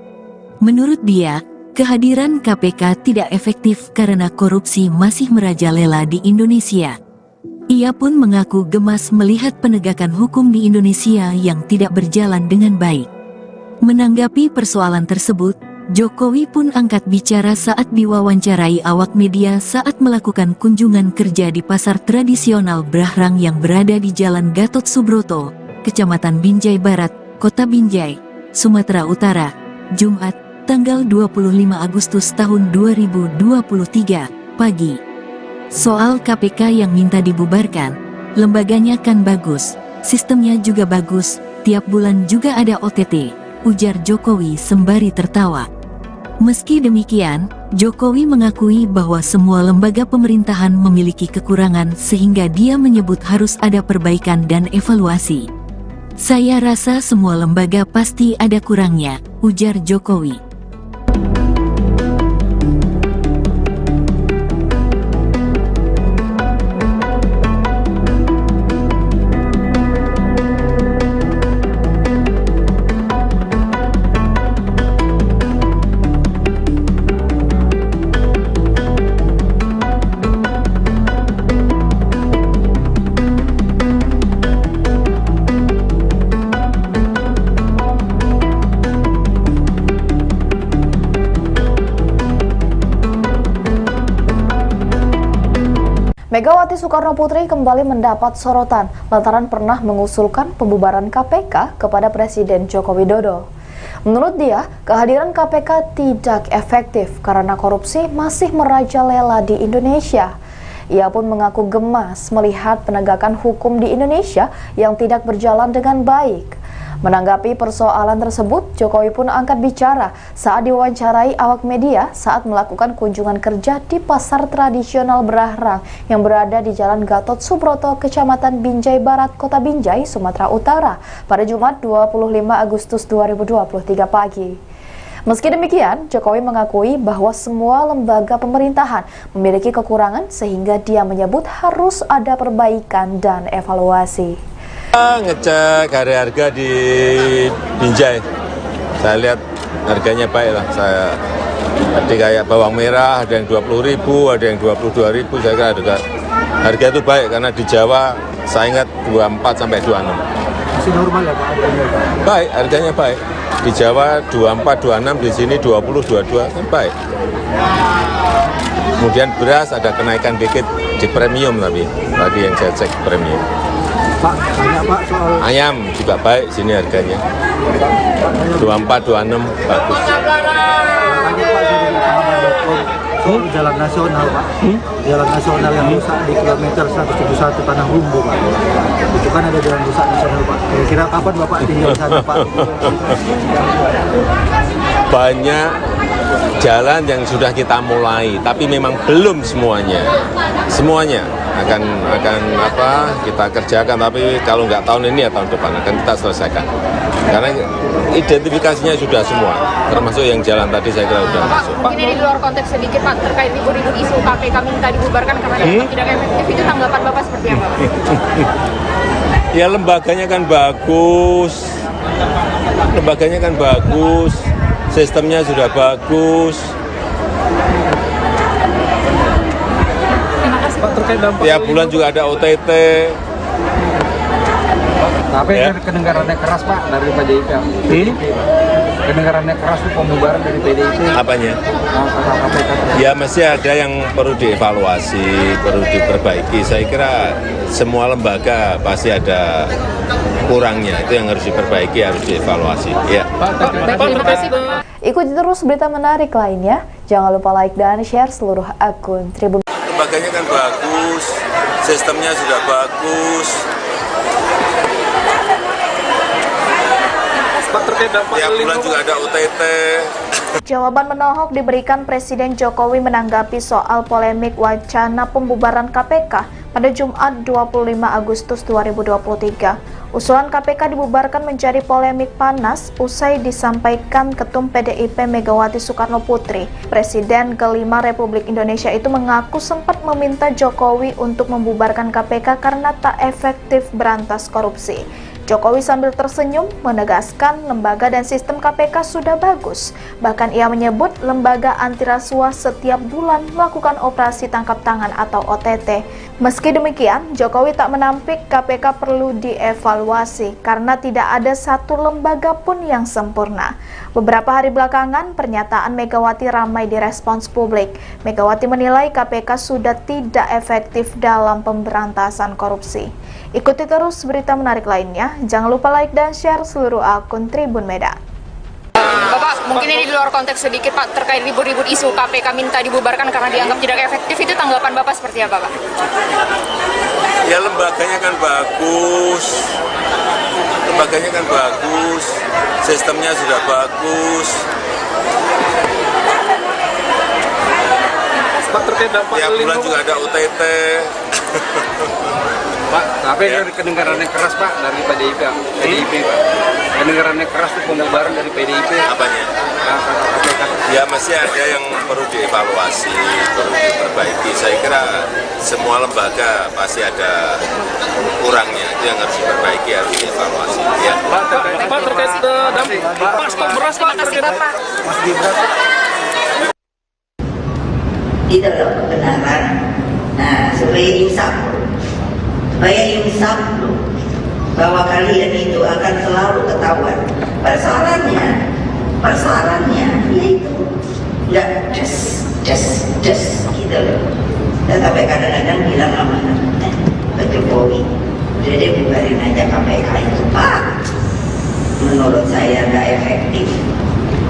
Menurut dia, kehadiran KPK tidak efektif karena korupsi masih merajalela di Indonesia. Ia pun mengaku gemas melihat penegakan hukum di Indonesia yang tidak berjalan dengan baik. Menanggapi persoalan tersebut, Jokowi pun angkat bicara saat diwawancarai awak media saat melakukan kunjungan kerja di pasar tradisional Brahrang yang berada di Jalan Gatot Subroto, Kecamatan Binjai Barat, Kota Binjai, Sumatera Utara, Jumat, tanggal 25 Agustus tahun 2023, pagi. Soal KPK yang minta dibubarkan, lembaganya kan bagus, sistemnya juga bagus, tiap bulan juga ada OTT, ujar Jokowi sembari tertawa. Meski demikian, Jokowi mengakui bahwa semua lembaga pemerintahan memiliki kekurangan sehingga dia menyebut harus ada perbaikan dan evaluasi. Saya rasa semua lembaga pasti ada kurangnya, ujar Jokowi. Megawati Soekarno Putri kembali mendapat sorotan lantaran pernah mengusulkan pembubaran KPK kepada Presiden Joko Widodo. Menurut dia, kehadiran KPK tidak efektif karena korupsi masih merajalela di Indonesia. Ia pun mengaku gemas melihat penegakan hukum di Indonesia yang tidak berjalan dengan baik. Menanggapi persoalan tersebut, Jokowi pun angkat bicara saat diwawancarai awak media saat melakukan kunjungan kerja di pasar tradisional Brahrang yang berada di Jalan Gatot Subroto, Kecamatan Binjai Barat, Kota Binjai, Sumatera Utara pada Jumat 25 Agustus 2023 pagi. Meski demikian, Jokowi mengakui bahwa semua lembaga pemerintahan memiliki kekurangan sehingga dia menyebut harus ada perbaikan dan evaluasi. Ngecek harga di Binjai, saya lihat harganya baik lah. Saya tadi kayak bawang merah ada yang 20.000, ada yang 22.000. Saya kira harga itu baik karena di Jawa saya ingat 24 sampai 26. Masih normal ya Pak harganya? Baik, harganya baik. Di Jawa 24, 26, di sini 20, 22 kan baik. Kemudian beras ada kenaikan dikit di premium tapi tadi yang saya cek premium. Pak, tanya Pak soal Ayam juga baik sini harganya. 24, 26 bagus. tanya Pak dari pahaman.com soal jalan nasional Pak. Jalan nasional yang rusak di kilometer 171 Tanah Rumbu Pak. Itu kan ada jalan rusak nasional Pak. Kira-kira kapan Bapak tinggal sana Pak? Banyak jalan yang sudah kita mulai, tapi memang belum semuanya. Semuanya akan kita kerjakan, tapi kalau nggak tahun ini ya tahun depan akan kita selesaikan. Karena identifikasinya sudah semua, termasuk yang jalan tadi saya kira sudah Pak, masuk. mungkin ini di luar konteks sedikit Pak, terkait libur-libur isu KPK minta dibubarkan karena dianggap tidak efektif, itu tanggapan Bapak seperti apa Pak? Ya lembaganya kan bagus, sistemnya sudah bagus. Pak, terkait dampak Tiap bulan juga ada OTT. Tapi Ya. kedengarannya keras Pak dari PDIP. Kedengarannya keras tuh pembubaran dari PDIP. Apanya? Kata KPK. Ya masih ada yang perlu dievaluasi, perlu diperbaiki. Saya kira semua lembaga pasti ada kurangnya, itu yang harus diperbaiki, harus dievaluasi. Ya. Terima kasih Pak. Ikuti terus berita menarik lainnya. Jangan lupa like dan share seluruh akun Tribun. Lembaganya kan bagus, sistemnya sudah bagus. Pak, terkait dampak Tiap bulan juga ada OTT. Jawaban menohok diberikan Presiden Jokowi menanggapi soal polemik wacana pembubaran KPK pada Jumat 25 Agustus 2023. Usulan KPK dibubarkan menjadi polemik panas usai disampaikan Ketum PDIP Megawati Soekarno Putri. Presiden kelima Republik Indonesia itu mengaku sempat meminta Jokowi untuk membubarkan KPK karena tak efektif berantas korupsi. Jokowi sambil tersenyum menegaskan lembaga dan sistem KPK sudah bagus. Bahkan ia menyebut lembaga anti rasuah setiap bulan melakukan operasi tangkap tangan atau OTT. Meski demikian, Jokowi tak menampik KPK perlu dievaluasi karena tidak ada satu lembaga pun yang sempurna. Beberapa hari belakangan, pernyataan Megawati ramai direspons publik. Megawati menilai KPK sudah tidak efektif dalam pemberantasan korupsi. Ikuti terus berita menarik lainnya. Jangan lupa like dan share seluruh akun Tribun Medan. Bapak, mungkin ini di luar konteks sedikit Pak, terkait libur-libur isu KPK minta dibubarkan karena dianggap tidak efektif, itu tanggapan Bapak seperti apa Pak? Ya lembaganya kan bagus, sistemnya sudah bagus. Pak, terkait dampak Tiap bulan juga ada OTT. Pak, tapi Ya. kedengarannya keras Pak dari PDIP Pak. Kedengarannya keras tuh pembubaran dari PDIP. Apanya? Kata KPK. Ya masih ada yang perlu dievaluasi, perlu diperbaiki. Saya kira semua lembaga pasti ada kurangnya, itu yang harus diperbaiki, harus dievaluasi. Ya. Pak, terkait dampak Pak, stok beras Pak, Terima kasih Bapak. Di dalam kebenaran. Nah, supaya insaf loh, bahwa kalian itu akan selalu ketahuan. Persoalannya yaitu nggak just gitu loh. Dan sampai kadang-kadang bilang sama Pak Jokowi, udah deh bubarin aja KPK itu Pak. Menurut saya nggak efektif.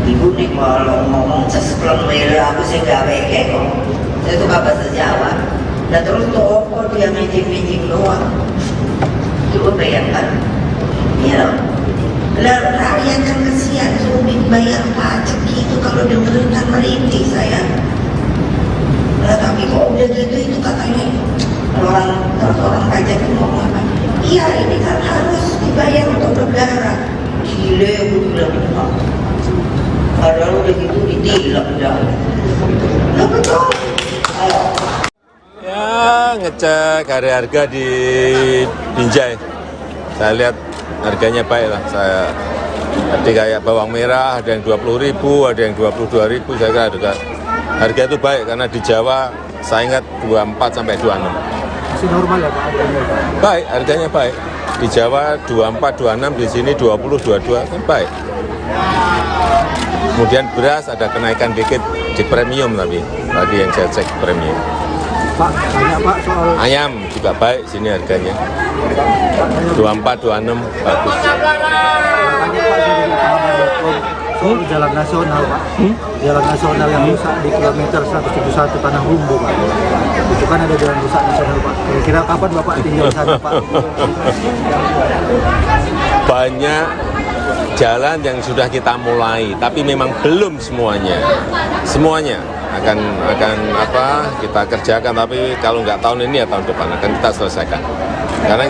Ibu nih kalau ngomong sespleng wele aku sih nggak weke kok. Saya suka bahasa Jawa. Dan terus toko dia mijing-mijing doang. Coba bayangkan. Ya, lah rakyat kan kesian sulit bayar pajak gitu kalau dengerin kan merintih saya. Lah tapi kok udah gitu itu katanya orang pajak itu ngomong apa? Iya ini kan harus dibayar untuk negara. Gile gue bilang padahal udah gitu ditilang dah. Lah betul. Ya ngecek harga di Binjai. Saya lihat harganya baik lah. Tadi kayak bawang merah ada yang 20.000, ada yang 22.000. Saya kira harga itu baik karena di Jawa saya ingat 24 sampai 26. Masih normal ya Pak harganya Pak? Baik, harganya baik. Di Jawa 24, 26, di sini 20, 22 kan baik. Kemudian beras ada kenaikan dikit di premium tapi tadi yang saya cek premium. Pak, tanya Pak soal Ayam juga baik sini harganya. 24, 26 bagus. tanya Pak dari pengamat.com soal jalan nasional Pak. Jalan nasional yang rusak di kilometer 171 Tanah Humbu Pak. Itu kan ada jalan rusak nasional Pak. Kira-kira kapan Bapak tinggal di sana Pak? Banyak jalan yang sudah kita mulai, tapi memang belum semuanya. Semuanya akan kita kerjakan, tapi kalau nggak tahun ini ya tahun depan akan kita selesaikan. Karena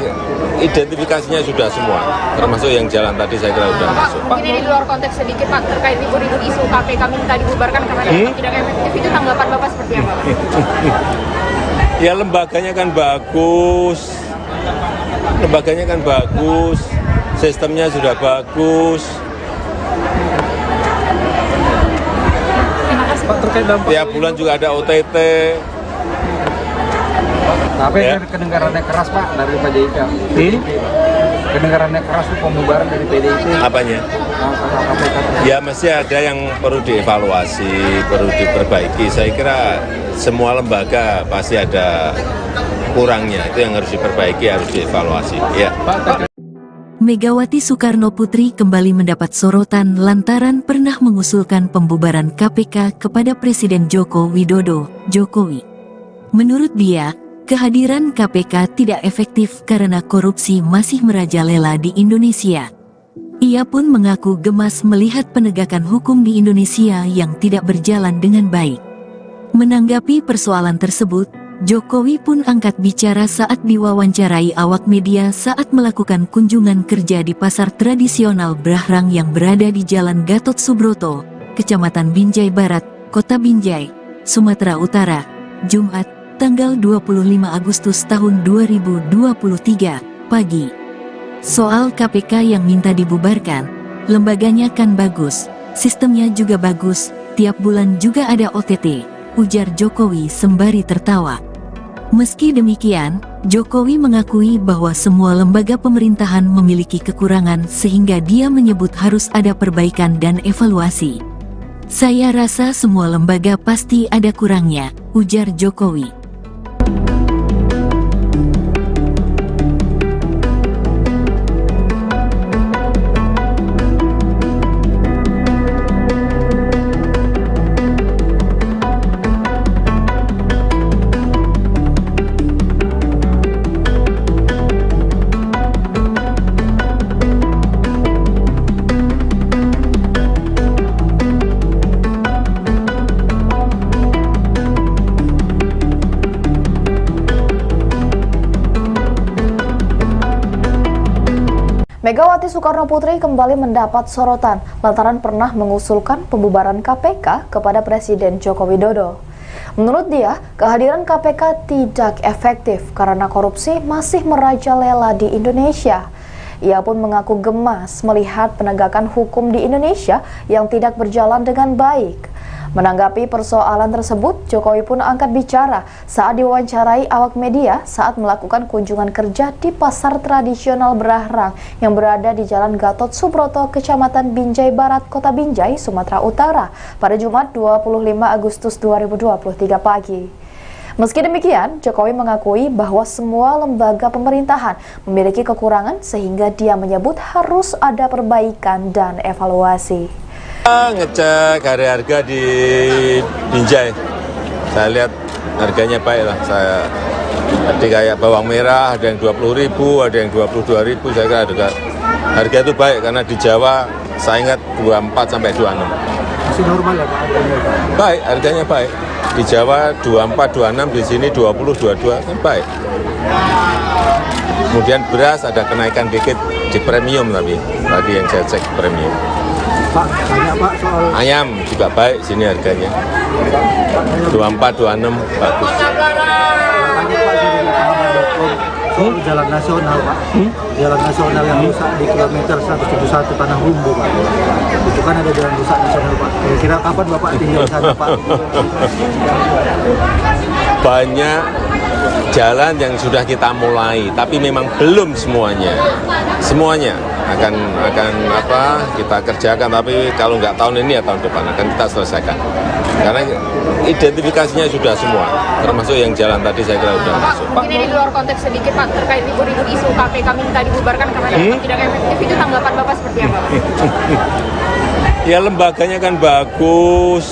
identifikasinya sudah semua, termasuk yang jalan tadi saya kira sudah masuk. Mungkin ini di luar konteks sedikit Pak, terkait ribut-ribut isu KPK minta dibubarkan karena dianggap tidak efektif, itu tanggapan Bapak seperti apa? Ya lembaganya kan bagus, sistemnya sudah bagus. Pak, terkait dampak Tiap bulan juga ada OTT. Tapi Ya. kedengarannya keras Pak dari PDIP. Kedengarannya keras itu pembubaran dari PDIP. Apanya? Ya mesti ada yang perlu dievaluasi, perlu diperbaiki. Saya kira semua lembaga pasti ada kurangnya. Itu yang harus diperbaiki, harus dievaluasi. Ya. Megawati Soekarno Putri kembali mendapat sorotan lantaran pernah mengusulkan pembubaran KPK kepada Presiden Joko Widodo, Jokowi. Menurut dia, kehadiran KPK tidak efektif karena korupsi masih merajalela di Indonesia. Ia pun mengaku gemas melihat penegakan hukum di Indonesia yang tidak berjalan dengan baik. Menanggapi persoalan tersebut, Jokowi pun angkat bicara saat diwawancarai awak media saat melakukan kunjungan kerja di pasar tradisional Brahrang yang berada di Jalan Gatot Subroto, Kecamatan Binjai Barat, Kota Binjai, Sumatera Utara, Jumat, tanggal 25 Agustus tahun 2023, pagi. Soal KPK yang minta dibubarkan, lembaganya kan bagus, sistemnya juga bagus, tiap bulan juga ada OTT, ujar Jokowi sembari tertawa. Meski demikian, Jokowi mengakui bahwa semua lembaga pemerintahan memiliki kekurangan sehingga dia menyebut harus ada perbaikan dan evaluasi. Saya rasa semua lembaga pasti ada kurangnya, ujar Jokowi. Megawati Soekarno Putri kembali mendapat sorotan lantaran pernah mengusulkan pembubaran KPK kepada Presiden Joko Widodo. Menurut dia, kehadiran KPK tidak efektif karena korupsi masih merajalela di Indonesia. Ia pun mengaku gemas melihat penegakan hukum di Indonesia yang tidak berjalan dengan baik. Menanggapi persoalan tersebut, Jokowi pun angkat bicara saat diwawancarai awak media saat melakukan kunjungan kerja di pasar tradisional Brahrang yang berada di Jalan Gatot Subroto, Kecamatan Binjai Barat, Kota Binjai, Sumatera Utara pada Jumat 25 Agustus 2023 pagi. Meski demikian, Jokowi mengakui bahwa semua lembaga pemerintahan memiliki kekurangan sehingga dia menyebut harus ada perbaikan dan evaluasi. Ngecek harga di Binjai, saya lihat harganya baik lah. Saya tadi kayak bawang merah ada yang 20.000, ada yang 22.000. Saya kira harga itu baik karena di Jawa saya ingat 24 sampai 26. Masih normal ya Pak? Baik, harganya baik. Di Jawa 24, 26, di sini 20, 22 kan baik. Kemudian beras ada kenaikan dikit di premium tapi tadi yang saya cek premium. Pak, tanya Pak soal Ayam juga baik sini harganya. 24, 26 bagus. tanya Pak dari Pahaman.com soal jalan nasional Pak. Jalan nasional yang rusak di kilometer 171 Tanah Rumbu Pak. Itu kan ada jalan rusak nasional Pak. Kira-kira kapan Bapak tinggal di sana Pak? Banyak jalan yang sudah kita mulai, tapi memang belum semuanya. Semuanya akan kita kerjakan, tapi kalau nggak tahun ini ya tahun depan akan kita selesaikan. Karena identifikasinya sudah semua, termasuk yang jalan tadi saya kira sudah masuk. Mungkin ini di luar konteks sedikit Pak, terkait ribut-ribut isu KPK minta dibubarkan karena dianggap tidak efektif, itu tanggapan Bapak seperti apa? Ya lembaganya kan bagus,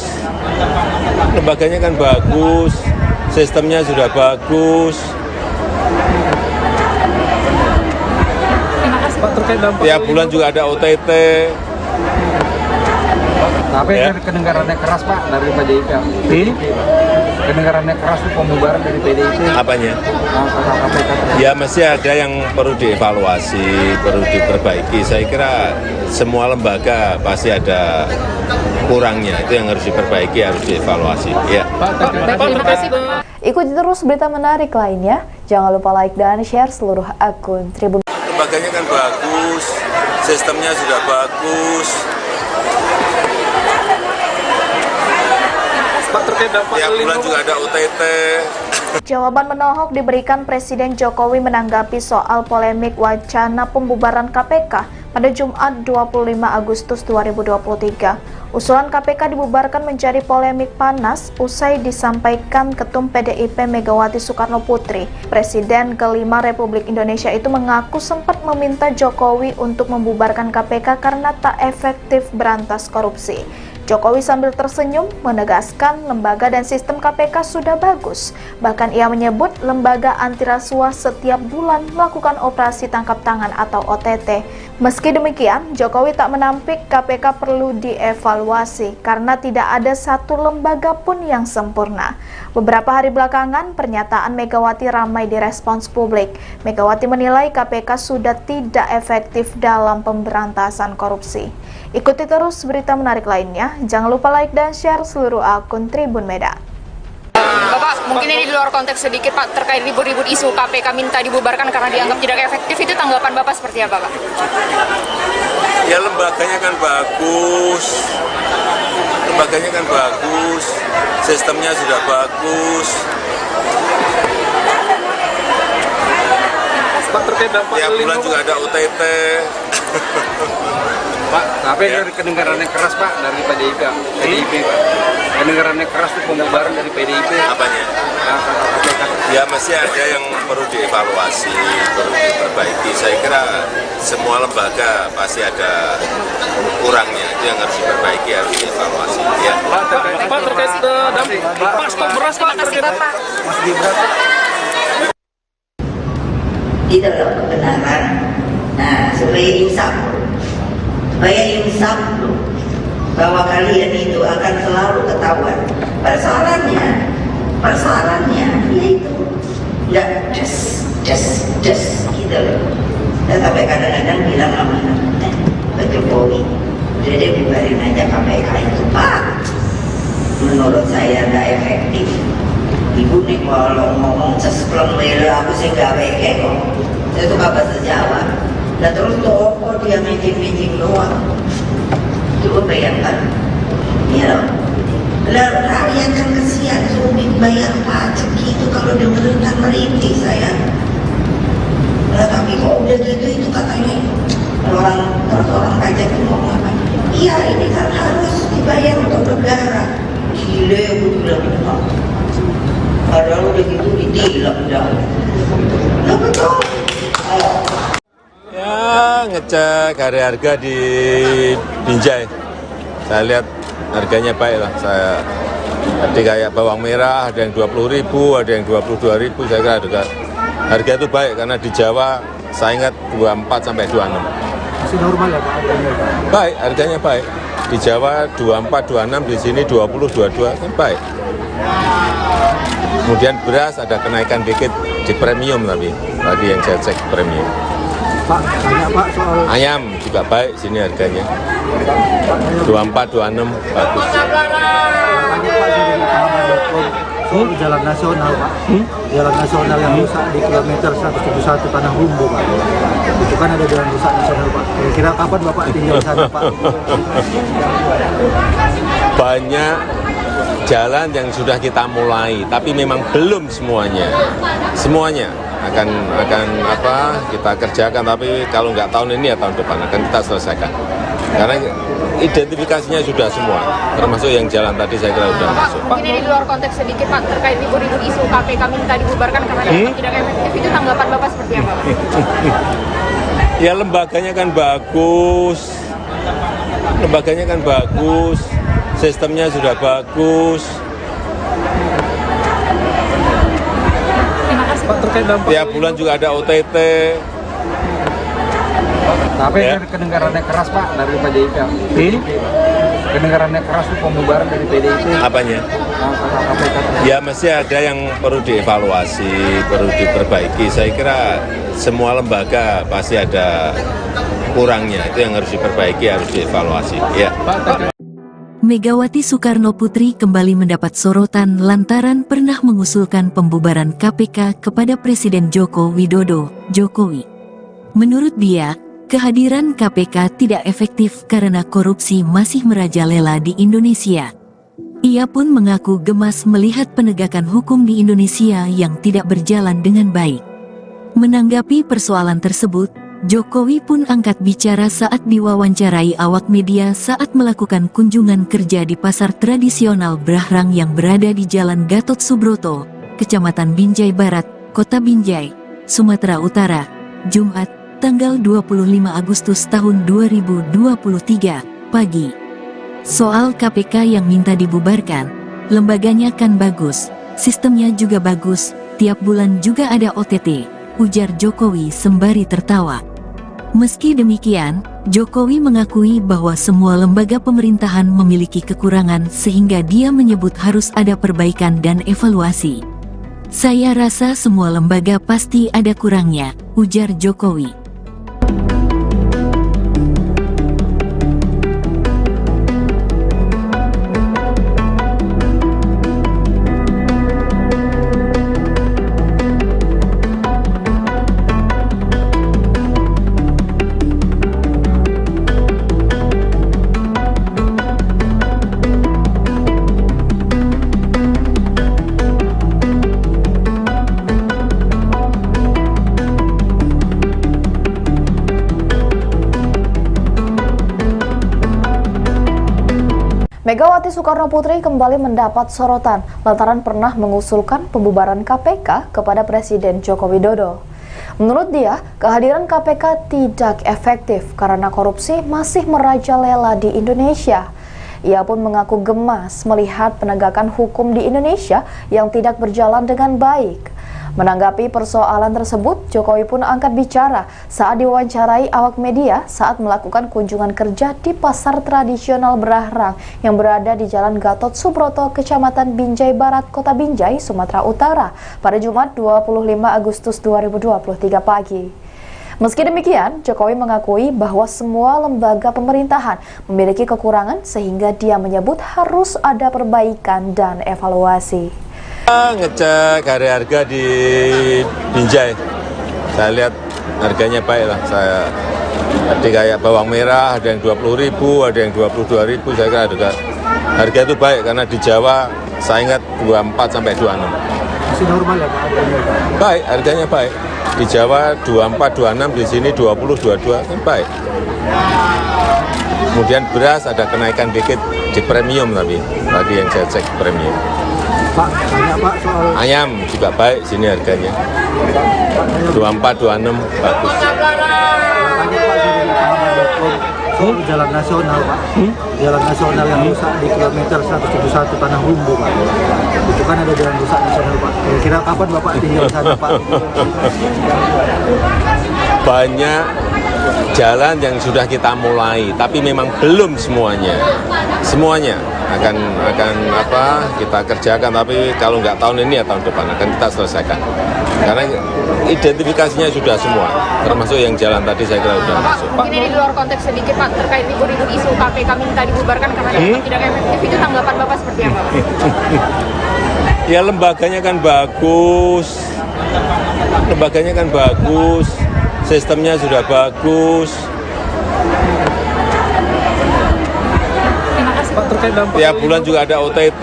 sistemnya sudah bagus. Pak, terkait dampak Tiap bulan juga ada OTT. Tapi Ya. kedengarannya keras Pak dari PDIP. kedengarannya keras itu pembubaran dari PDIP. Apanya? KPK. Ya mesti ada yang perlu dievaluasi, perlu diperbaiki. Saya kira semua lembaga pasti ada kurangnya, itu yang harus diperbaiki, harus dievaluasi. Ya. Terima kasih. Ikuti terus berita menarik lainnya. Jangan lupa like dan share seluruh akun Tribun. Lembaganya kan bagus, sistemnya sudah bagus. Pak, terkait dampak Tiap El bulan Nino, juga ada UTT. Jawaban menohok diberikan Presiden Jokowi menanggapi soal polemik wacana pembubaran KPK pada Jumat 25 Agustus 2023. Usulan KPK dibubarkan menjadi polemik panas usai disampaikan Ketum PDIP Megawati Soekarno Putri. Presiden kelima Republik Indonesia itu mengaku sempat meminta Jokowi untuk membubarkan KPK karena tak efektif berantas korupsi. Jokowi sambil tersenyum menegaskan lembaga dan sistem KPK sudah bagus. Bahkan ia menyebut lembaga anti rasuah setiap bulan melakukan operasi tangkap tangan atau OTT. Meski demikian, Jokowi tak menampik KPK perlu dievaluasi karena tidak ada satu lembaga pun yang sempurna. Beberapa hari belakangan, pernyataan Megawati ramai direspons publik. Megawati menilai KPK sudah tidak efektif dalam pemberantasan korupsi. Ikuti terus berita menarik lainnya. Jangan lupa like dan share seluruh akun Tribun Medan. Bapak, mungkin ini di luar konteks sedikit Pak, terkait ribut-ribut isu KPK minta dibubarkan karena dianggap tidak efektif, itu tanggapan Bapak seperti apa Pak? Ya lembaganya kan bagus, sistemnya sudah bagus. Pak, terkait dampak Tiap El bulan Nino, juga ada UTT. Pak, tapi dari kedengarannya keras Pak dari PDIP, Pak. Kedengarannya keras itu pembubaran dari PDIP. Apanya? KPK. Ya mesti ada yang perlu dievaluasi, perlu diperbaiki. Saya kira semua lembaga pasti ada kurangnya, itu yang harus diperbaiki, harus dievaluasi. Ya. Pak, terkait dampak Pak, stok beras Pak, terkait Bapak. Mas Gibran. Itu loh kebenaran. Nah, supaya insaf bahwa kalian itu akan selalu ketahuan. Persoalannya yaitu nggak just gitu loh. Dan sampai kadang-kadang bilang sama Pak Jokowi, udah deh bubarin aja KPK itu Pak. Menurut saya nggak efektif. Ibu nih kalau ngomong sespleng mela aku sih nggak weke kok. Saya tuh kabar sejawa. Dan terus toko dia meeting doang. Coba bayangkan, ya loh. Lalu rakyat kan kesian sulit bayar pajak gitu kalau dengerin merintih saya. Nah, tapi kok udah gitu itu katanya orang pajak itu ngomong apa? Iya ini kan harus dibayar untuk negara. Gile aku bilang gitu. Padahal udah gitu ditilang dah. Nah betul. Ya ngecek harga di Binjai. Saya lihat harganya baik lah. Jadi kayak bawang merah ada yang 20.000, ada yang 22.000. Saya kira harga itu baik karena di Jawa saya ingat 24 sampai 26. Masih normal ya Pak harganya? Baik, harganya baik. Di Jawa 24, 26, di sini 20, 22 kan baik. Kemudian beras ada kenaikan dikit di premium tapi tadi yang saya cek premium. Pak, tanya Pak soal Ayam juga baik sini harganya. 24, 26 bagus. tanya Pak dari Pahaman.com soal jalan nasional Pak. Jalan nasional yang rusak di kilometer 171 Tanah Rumbu Pak. Itu kan ada jalan rusak nasional Pak. Kira-kira kapan Bapak tinggal di sana Pak? Banyak jalan yang sudah kita mulai, tapi memang belum semuanya. Semuanya akan kita kerjakan, tapi kalau nggak tahun ini ya tahun depan akan kita selesaikan. Karena identifikasinya sudah semua, termasuk yang jalan tadi saya kira sudah masuk. Mungkin ini di luar konteks sedikit Pak, terkait ribut-ribut isu KPK minta dibubarkan karena dianggap tidak efektif, itu tanggapan Bapak seperti apa Pak? Ya lembaganya kan bagus, sistemnya sudah bagus. Pak, terkait dampak Tiap bulan juga ada OTT. Tapi Ya. dari kedengarannya keras Pak dari PDIP. Kedengarannya keras itu pembubaran dari PDIP. Apanya? KPK. Ya mesti ada yang perlu dievaluasi, perlu diperbaiki. Saya kira semua lembaga pasti ada kurangnya, itu yang harus diperbaiki, harus dievaluasi. Ya. Megawati Soekarno Putri kembali mendapat sorotan lantaran pernah mengusulkan pembubaran KPK kepada Presiden Joko Widodo, Jokowi. Menurut dia, kehadiran KPK tidak efektif karena korupsi masih merajalela di Indonesia. Ia pun mengaku gemas melihat penegakan hukum di Indonesia yang tidak berjalan dengan baik. Menanggapi persoalan tersebut, Jokowi pun angkat bicara saat diwawancarai awak media saat melakukan kunjungan kerja di pasar tradisional Brahrang yang berada di Jalan Gatot Subroto, Kecamatan Binjai Barat, Kota Binjai, Sumatera Utara, Jumat, tanggal 25 Agustus tahun 2023, pagi. Soal KPK yang minta dibubarkan, lembaganya kan bagus, sistemnya juga bagus, tiap bulan juga ada OTT, ujar Jokowi sembari tertawa. Meski demikian, Jokowi mengakui bahwa semua lembaga pemerintahan memiliki kekurangan sehingga dia menyebut harus ada perbaikan dan evaluasi. Saya rasa semua lembaga pasti ada kurangnya, ujar Jokowi. Megawati Soekarno Putri kembali mendapat sorotan lantaran pernah mengusulkan pembubaran KPK kepada Presiden Joko Widodo. Menurut dia, kehadiran KPK tidak efektif karena korupsi masih merajalela di Indonesia. Ia pun mengaku gemas melihat penegakan hukum di Indonesia yang tidak berjalan dengan baik. Menanggapi persoalan tersebut, Jokowi pun angkat bicara saat diwawancarai awak media saat melakukan kunjungan kerja di pasar tradisional Brahrang yang berada di Jalan Gatot Subroto, Kecamatan Binjai Barat, Kota Binjai, Sumatera Utara pada Jumat 25 Agustus 2023 pagi. Meski demikian, Jokowi mengakui bahwa semua lembaga pemerintahan memiliki kekurangan sehingga dia menyebut harus ada perbaikan dan evaluasi. Ngecek harga di Binjai, saya lihat harganya baik lah. Saya tadi kayak bawang merah ada yang 20.000, ada yang 22.000. Saya kira harga itu baik karena di Jawa saya ingat 24 sampai 26. Masih normal ya Pak? Baik, harganya baik. Di Jawa 24, 26, di sini 20, 22 kan baik. Kemudian beras ada kenaikan dikit di premium tapi tadi yang saya cek premium. Pak, tanya Pak soal Ayam juga baik sini harganya. 24, 26 bagus. tanya Pak dari pahaman.com soal jalan nasional Pak. Jalan nasional yang rusak di kilometer 171 Tanah Humbu Pak. Itu kan ada jalan rusak nasional Pak. Kira-kira kapan Bapak tinggal di sana Pak? Banyak jalan yang sudah kita mulai, tapi memang belum semuanya. Semuanya akan kita kerjakan, tapi kalau nggak tahun ini ya tahun depan akan kita selesaikan. Karena identifikasinya sudah semua, termasuk yang jalan tadi saya kira sudah masuk. Mungkin ini di luar konteks sedikit Pak, terkait ribut-ribut isu KPK minta dibubarkan karena dianggap tidak efektif, itu tanggapan Bapak seperti apa? Ya lembaganya kan bagus, sistemnya sudah bagus. Pak, terkait dampak Tiap bulan juga ada OTT.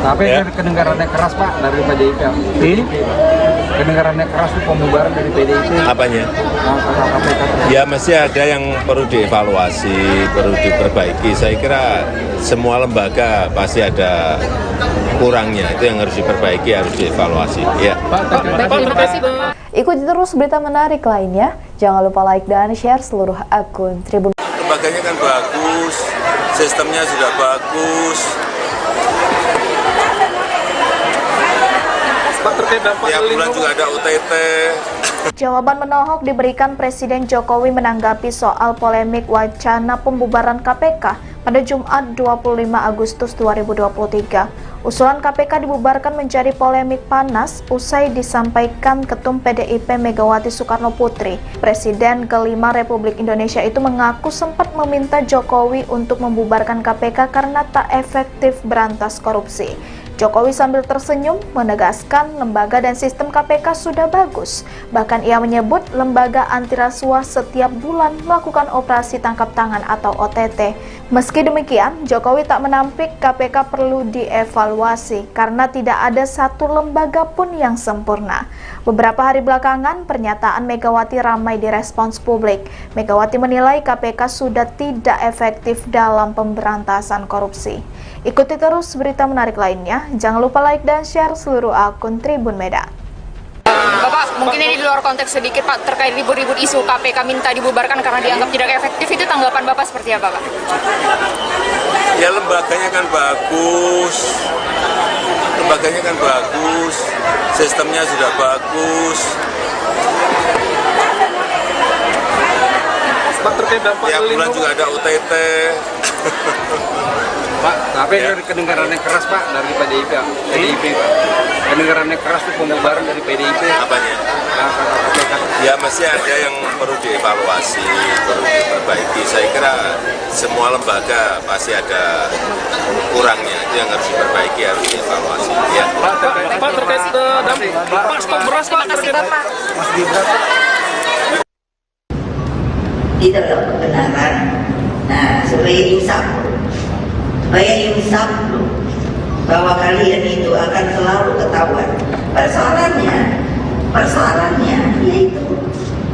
Tapi Ya. kedengarannya keras Pak dari PDIP. Kedengarannya keras itu pembubaran dari PDIP. Apanya? KPK. Ya mesti ada yang perlu dievaluasi, perlu diperbaiki. Saya kira semua lembaga pasti ada kurangnya, itu yang harus diperbaiki, harus dievaluasi. Ya. Terima kasih Pak. Ikuti terus berita menarik lainnya. Jangan lupa like dan share seluruh akun Tribun. Lembaganya kan bagus, sistemnya sudah bagus. Pak, terkait dampak Tiap bulan juga ada OTT. Jawaban menohok diberikan Presiden Jokowi menanggapi soal polemik wacana pembubaran KPK pada Jumat 25 Agustus 2023. Usulan KPK dibubarkan menjadi polemik panas usai disampaikan Ketum PDIP Megawati Soekarno Putri. Presiden kelima Republik Indonesia itu mengaku sempat meminta Jokowi untuk membubarkan KPK karena tak efektif berantas korupsi. Jokowi sambil tersenyum menegaskan lembaga dan sistem KPK sudah bagus. Bahkan ia menyebut lembaga anti rasuah setiap bulan melakukan operasi tangkap tangan atau OTT. Meski demikian, Jokowi tak menampik KPK perlu dievaluasi karena tidak ada satu lembaga pun yang sempurna. Beberapa hari belakangan, pernyataan Megawati ramai direspons publik. Megawati menilai KPK sudah tidak efektif dalam pemberantasan korupsi. Ikuti terus berita menarik lainnya. Jangan lupa like dan share seluruh akun Tribun Medan. Bapak, mungkin ini di luar konteks sedikit Pak, terkait ribut-ribut isu KPK minta dibubarkan karena dianggap tidak efektif, itu tanggapan Bapak seperti apa Pak? Ya lembaganya kan bagus, sistemnya sudah bagus. Pak, terkait dampak Tiap bulan juga ada OTT. Pak, tapi dari kedengaran yang keras Pak dari PDIP Pak. Kedengaran yang keras itu pembubaran dari PDIP. Apanya? Ya masih ada yang perlu dievaluasi, perlu diperbaiki. Saya kira semua lembaga pasti ada kurangnya, itu yang harus diperbaiki, harus dievaluasi. Ya. Pak, terkait dampak stok beras Pak. Terima kasih Bapak. Itu adalah kebenaran. Nah, supaya insaf loh, bahwa kalian itu akan selalu ketahuan. Persoalannya yaitu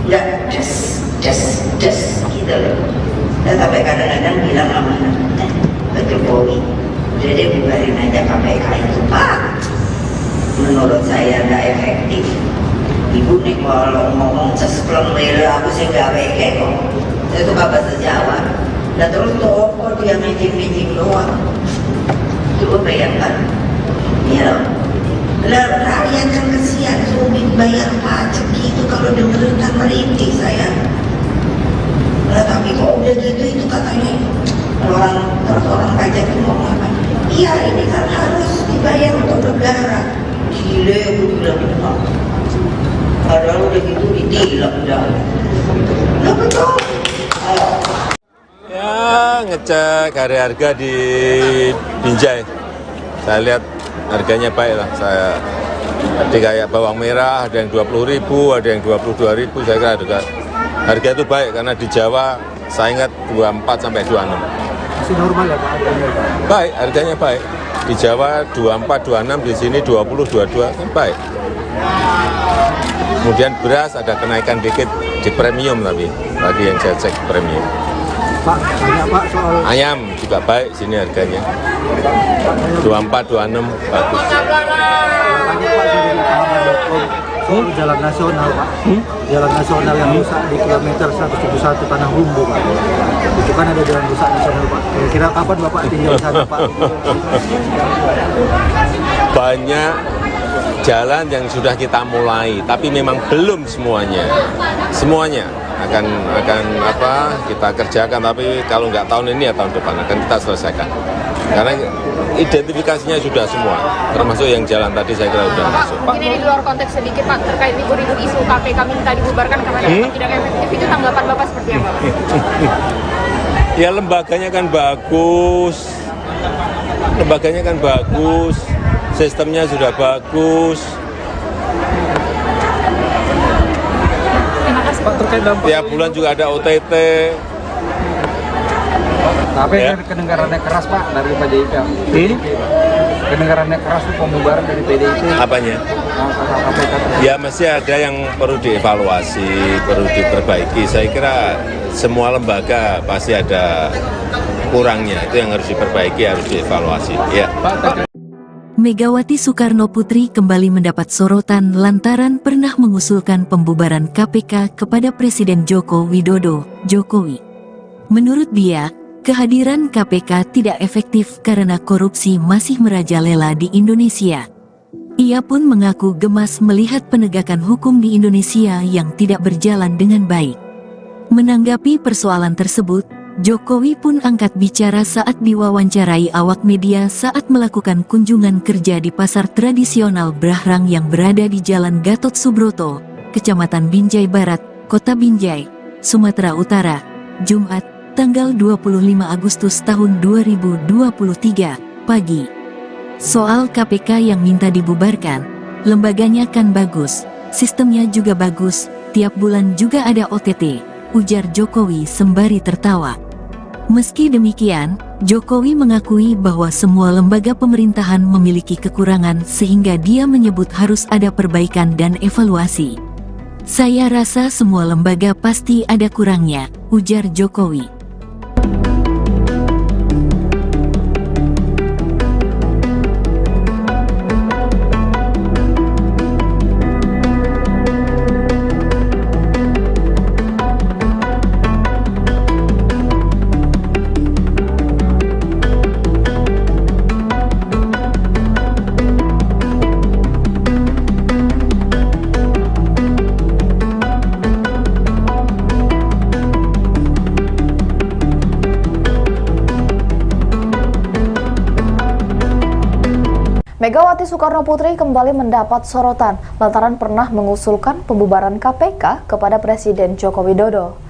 nggak just gitu loh. Dan sampai kadang-kadang bilang sama Pak Jokowi, udah deh bubarin aja KPK itu Pak. Menurut saya nggak efektif. Ibu nih kalau ngomong cespleng lele aku sih nggak peke kok. Saya tuh bahasa Jawa. Dan terus toko dia meeting doang. Coba bayangkan, ya loh. Lah rakyat kan kesian, sulit bayar pajak gitu kalau dengerin kan merintih saya. Lah tapi kok udah gitu itu katanya orang pajak itu ngomong apa? Iya ini kan harus dibayar untuk negara. Gile aku bilang benar. Padahal udah gitu ditilang dah. Lah betul. Ya ngecek harga di Binjai. Saya lihat harganya baik lah. Tadi kayak bawang merah ada yang 20.000, ada yang 22.000. Saya kira harga itu baik karena di Jawa saya ingat 24 sampai 26. Masih normal ya Pak? Baik, harganya baik. Di Jawa 24, 26, di sini 20, 22 kan baik. Kemudian beras ada kenaikan dikit di premium tapi tadi yang saya cek premium. Pak, banyak Pak soal Ayam juga baik sini harganya. 24, 26 bagus. soal jalan nasional Pak. Jalan nasional yang rusak di kilometer 171 Tanah Humbu Pak. Itu kan ada jalan rusak nasional Pak. Kira-kira kapan Bapak tinggal di sana Pak? Banyak jalan yang sudah kita mulai, tapi memang belum semuanya. Semuanya akan kita kerjakan, tapi kalau nggak tahun ini ya tahun depan akan kita selesaikan. Karena identifikasinya sudah semua, termasuk yang jalan tadi saya kira sudah masuk. Mungkin ini di luar konteks sedikit Pak, terkait ribut-ribut isu KPK minta dibubarkan karena dianggap tidak efektif, itu tanggapan Bapak seperti apa Pak? Ya lembaganya kan bagus, sistemnya sudah bagus. Terima kasih Pak, terkait dampak Tiap bulan juga ada OTT. Tapi Ya. kedengarannya keras Pak dari PDIP. Kedengarannya keras itu pembubaran dari PDIP. Apanya? Ya masih ada yang perlu dievaluasi, perlu diperbaiki. Saya kira semua lembaga pasti ada kurangnya, itu yang harus diperbaiki, harus dievaluasi. Ya. Megawati Soekarno Putri kembali mendapat sorotan lantaran pernah mengusulkan pembubaran KPK kepada Presiden Joko Widodo, Jokowi. Menurut dia, kehadiran KPK tidak efektif karena korupsi masih merajalela di Indonesia. Ia pun mengaku gemas melihat penegakan hukum di Indonesia yang tidak berjalan dengan baik. Menanggapi persoalan tersebut, Jokowi pun angkat bicara saat diwawancarai awak media saat melakukan kunjungan kerja di pasar tradisional Brahrang yang berada di Jalan Gatot Subroto, Kecamatan Binjai Barat, Kota Binjai, Sumatera Utara, Jumat, tanggal 25 Agustus tahun 2023, pagi. Soal KPK yang minta dibubarkan, lembaganya kan bagus, sistemnya juga bagus, tiap bulan juga ada OTT, ujar Jokowi sembari tertawa. Meski demikian, Jokowi mengakui bahwa semua lembaga pemerintahan memiliki kekurangan sehingga dia menyebut harus ada perbaikan dan evaluasi. Saya rasa semua lembaga pasti ada kurangnya, ujar Jokowi. Megawati Soekarnoputri kembali mendapat sorotan lantaran pernah mengusulkan pembubaran KPK kepada Presiden Joko Widodo.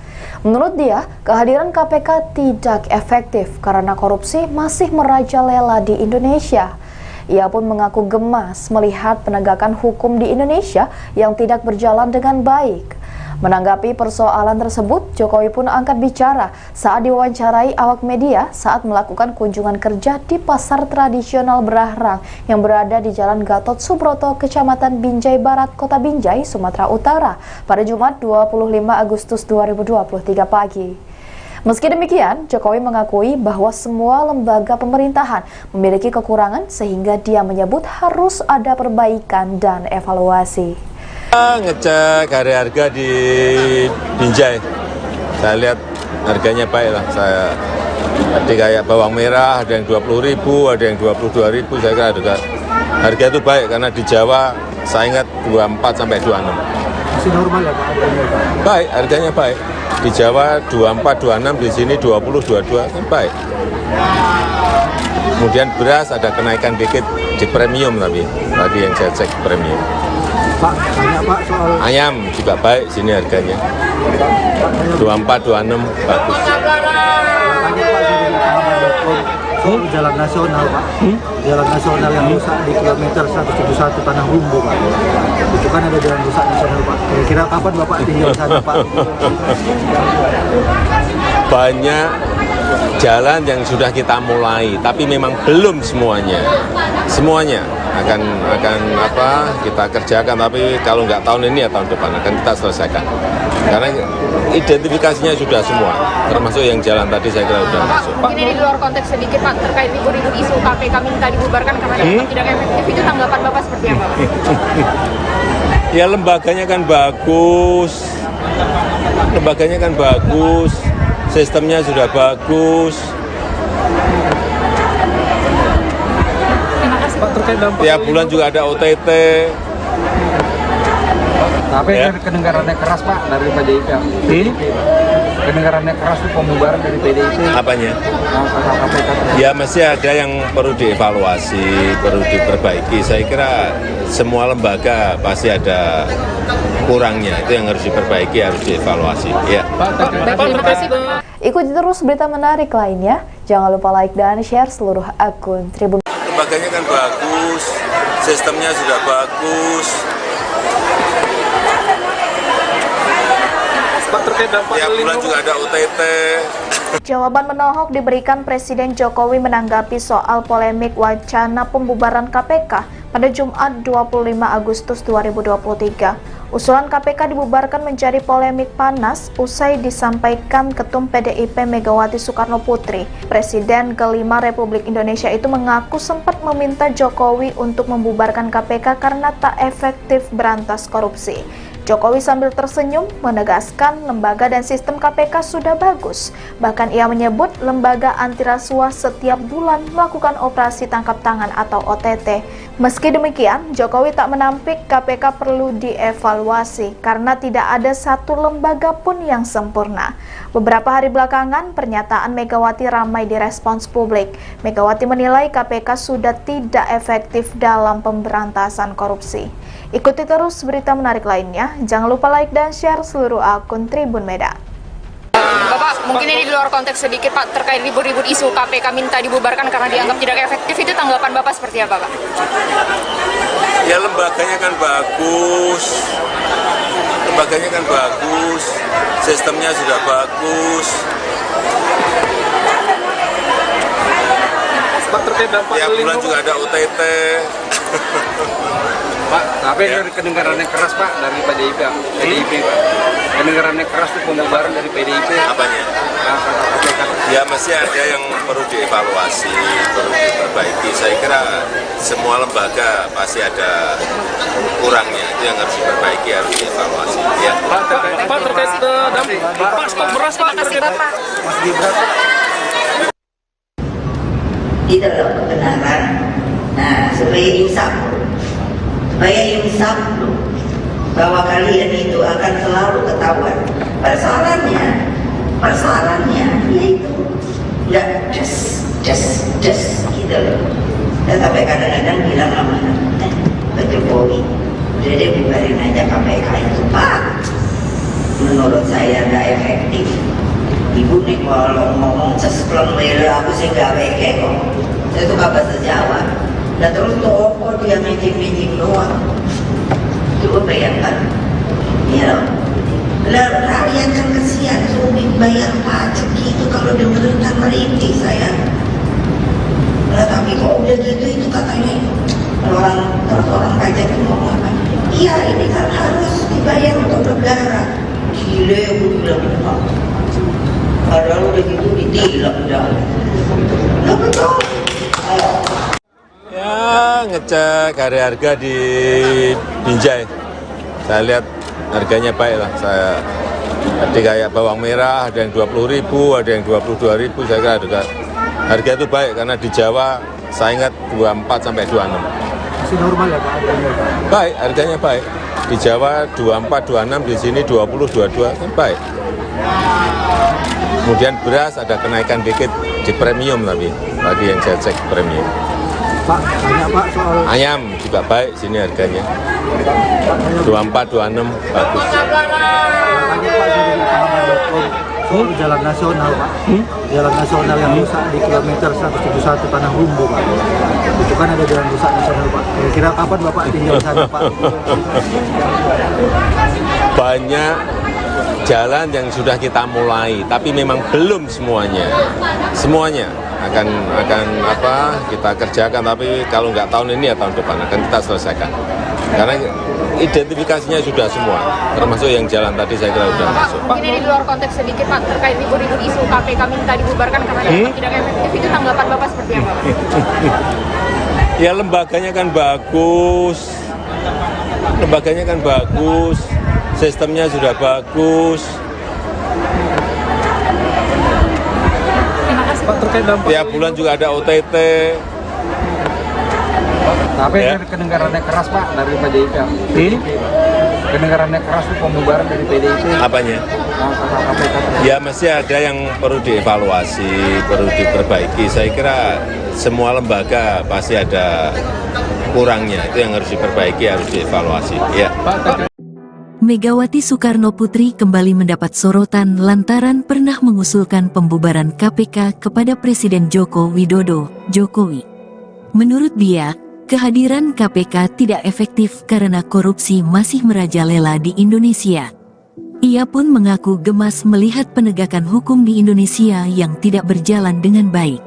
Menurut dia, kehadiran KPK tidak efektif karena korupsi masih merajalela di Indonesia. Ia pun mengaku gemas melihat penegakan hukum di Indonesia yang tidak berjalan dengan baik. Menanggapi persoalan tersebut, Jokowi pun angkat bicara saat diwawancarai awak media saat melakukan kunjungan kerja di pasar tradisional Brahrang yang berada di Jalan Gatot Subroto, Kecamatan Binjai Barat, Kota Binjai, Sumatera Utara pada Jumat 25 Agustus 2023 pagi. Meski demikian, Jokowi mengakui bahwa semua lembaga pemerintahan memiliki kekurangan sehingga dia menyebut harus ada perbaikan dan evaluasi. Ngecek harga di Binjai, saya lihat harganya baik lah. Tadi kayak bawang merah ada yang 20.000, ada yang 22.000. Saya kira harga itu baik karena di Jawa saya ingat 24 sampai 26. Masih normal ya Pak harganya Pak? Baik, harganya baik. Di Jawa 24, 26, di sini 20, 22 kan baik. Kemudian beras ada kenaikan dikit di premium tapi tadi yang saya cek premium. Pak, tanya Pak soal Ayam juga baik sini harganya. 24, 26 bagus. tanya Pak dari pahaman.com soal jalan nasional Pak. Jalan nasional yang rusak di kilometer 171 Tanah Rumbu Pak. Itu kan ada jalan rusak nasional Pak. Kira-kira kapan Bapak tinggal di sana Pak? Banyak jalan yang sudah kita mulai, tapi memang belum semuanya. Semuanya akan kita kerjakan, tapi kalau nggak tahun ini ya tahun depan akan kita selesaikan. Karena identifikasinya sudah semua, termasuk yang jalan tadi saya kira sudah masuk. Mungkin ini di luar konteks sedikit Pak, terkait ribut-ribut isu KPK minta dibubarkan karena dianggap tidak efektif, itu tanggapan Bapak seperti apa? Ya lembaganya kan bagus, sistemnya sudah bagus. Pak, terkait dampak Tiap bulan juga ada OTT. Tapi Ya. kedengarannya keras Pak dari PDIP. Kedengarannya keras itu pembubaran dari PDIP. Apanya? KPK. Ya mesti ada yang perlu dievaluasi, perlu diperbaiki. Saya kira semua lembaga pasti ada kurangnya. Itu yang harus diperbaiki, harus dievaluasi. Ya. Terima kasih Bapak. Ikuti terus berita menarik lainnya. Jangan lupa like dan share seluruh akun Tribun. Lembaganya kan bagus, sistemnya sudah bagus. Pak, terkait dampak Tiap bulan juga ada OTT. Jawaban menohok diberikan Presiden Jokowi menanggapi soal polemik wacana pembubaran KPK pada Jumat 25 Agustus 2023. Usulan KPK dibubarkan menjadi polemik panas usai disampaikan Ketum PDIP Megawati Soekarnoputri. Presiden kelima Republik Indonesia itu mengaku sempat meminta Jokowi untuk membubarkan KPK karena tak efektif berantas korupsi. Jokowi sambil tersenyum menegaskan lembaga dan sistem KPK sudah bagus. Bahkan ia menyebut lembaga anti rasuah setiap bulan melakukan operasi tangkap tangan atau OTT. Meski demikian, Jokowi tak menampik KPK perlu dievaluasi karena tidak ada satu lembaga pun yang sempurna. Beberapa hari belakangan, pernyataan Megawati ramai direspons publik. Megawati menilai KPK sudah tidak efektif dalam pemberantasan korupsi. Ikuti terus berita menarik lainnya. Jangan lupa like dan share seluruh akun Tribun Medan. Bapak, mungkin ini di luar konteks sedikit Pak, terkait ribut-ribut isu KPK minta dibubarkan karena dianggap tidak efektif, itu tanggapan Bapak seperti apa Pak? Ya lembaganya kan bagus, sistemnya sudah bagus. Pak, terkait dampak Tiap bulan juga ada OTT. Pak, tapi kedengarannya keras Pak dari PDIP Pak. Kedengarannya keras tuh pembubaran dari PDIP. Apanya? Ya masih ada yang perlu dievaluasi, perlu diperbaiki. Saya kira semua lembaga pasti ada kurangnya, itu yang harus diperbaiki, harus dievaluasi. Ya. Pak, terkait dampak stok beras Pak. Terima kasih Bapak. Mas Gibran. Di dalam kebenaran. Nah, supaya insaf bahwa kalian itu akan selalu ketahuan. Persoalannya yaitu nggak just gitu loh. Dan sampai kadang-kadang bilang sama Pak Jokowi, udah deh bubarin aja KPK itu Pak. Menurut saya nggak efektif. Ibu nih kalau ngomong sesklon wele aku sih nggak weke kok. Saya suka bahasa Jawa. Dan terus toko dia mijing-mijing doang. Coba bayangkan, ya loh. Lah rakyat kan kesian, sulit bayar pajak gitu kalau dengerin kan merintih saya. Lah tapi kok udah gitu itu katanya orang pajak itu ngomong apa? Iya ini kan harus dibayar untuk negara. Gile aku bilang apa? Padahal udah gitu ditilang dah. Lah betul. Ya ngecek harga di Binjai. Saya lihat harganya baik lah. Tadi kayak bawang merah ada yang 20.000, ada yang 22.000. Saya kira harga itu baik karena di Jawa saya ingat 24 sampai 26. Masih normal ya Pak? Baik, harganya baik. Di Jawa 24, 26, di sini 20, 22 kan baik. Kemudian beras ada kenaikan dikit di premium tapi tadi yang saya cek premium. Pak, tanya Pak soal Ayam juga baik sini harganya. 24, 26 bagus. tanya Pak dari lapangan.com soal jalan nasional Pak. Jalan nasional yang rusak di kilometer 171 Tanah Humbu Pak. Itu kan ada jalan rusak nasional Pak. Kira-kira kapan Bapak tinggal di sana Pak? Banyak jalan yang sudah kita mulai, tapi memang belum semuanya. Semuanya akan kita kerjakan, tapi kalau nggak tahun ini ya tahun depan akan kita selesaikan. Karena identifikasinya sudah semua, termasuk yang jalan tadi saya kira sudah masuk. Mungkin ini di luar konteks sedikit Pak, terkait ribut-ribut isu KPK minta dibubarkan karena dianggap tidak efektif, itu tanggapan Bapak seperti apa Pak? Ya lembaganya kan bagus, sistemnya sudah bagus. Pak, terkait dampak Tiap bulan juga ada OTT. Tapi Ya. kedengarannya keras Pak dari PDIP. Kedengarannya keras tuh pembubaran dari PDIP. Apanya? Ya masih ada yang perlu dievaluasi, perlu diperbaiki. Saya kira semua lembaga pasti ada kurangnya, itu yang harus diperbaiki, harus dievaluasi. Ya. Megawati Soekarno Putri kembali mendapat sorotan lantaran pernah mengusulkan pembubaran KPK kepada Presiden Joko Widodo, Jokowi. Menurut dia, kehadiran KPK tidak efektif karena korupsi masih merajalela di Indonesia. Ia pun mengaku gemas melihat penegakan hukum di Indonesia yang tidak berjalan dengan baik.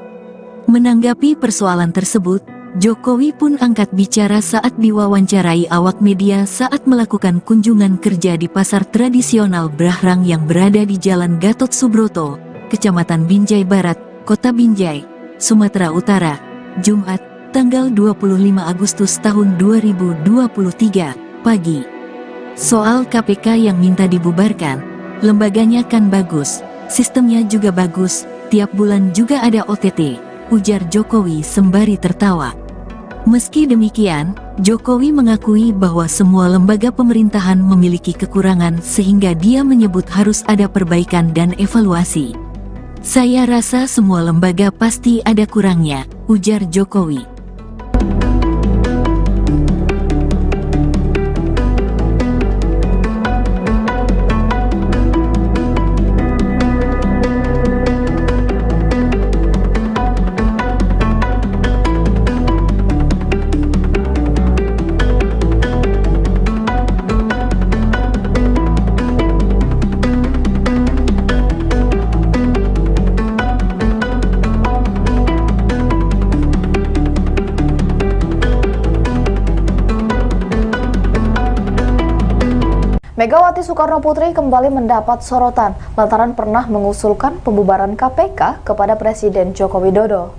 Menanggapi persoalan tersebut, Jokowi pun angkat bicara saat diwawancarai awak media saat melakukan kunjungan kerja di pasar tradisional Brahrang yang berada di Jalan Gatot Subroto, Kecamatan Binjai Barat, Kota Binjai, Sumatera Utara, Jumat, tanggal 25 Agustus tahun 2023, pagi. Soal KPK yang minta dibubarkan, lembaganya kan bagus, sistemnya juga bagus, tiap bulan juga ada OTT, ujar Jokowi sembari tertawa. Meski demikian, Jokowi mengakui bahwa semua lembaga pemerintahan memiliki kekurangan sehingga dia menyebut harus ada perbaikan dan evaluasi. Saya rasa semua lembaga pasti ada kurangnya, ujar Jokowi. Megawati Soekarnoputri kembali mendapat sorotan lantaran pernah mengusulkan pembubaran KPK kepada Presiden Joko Widodo.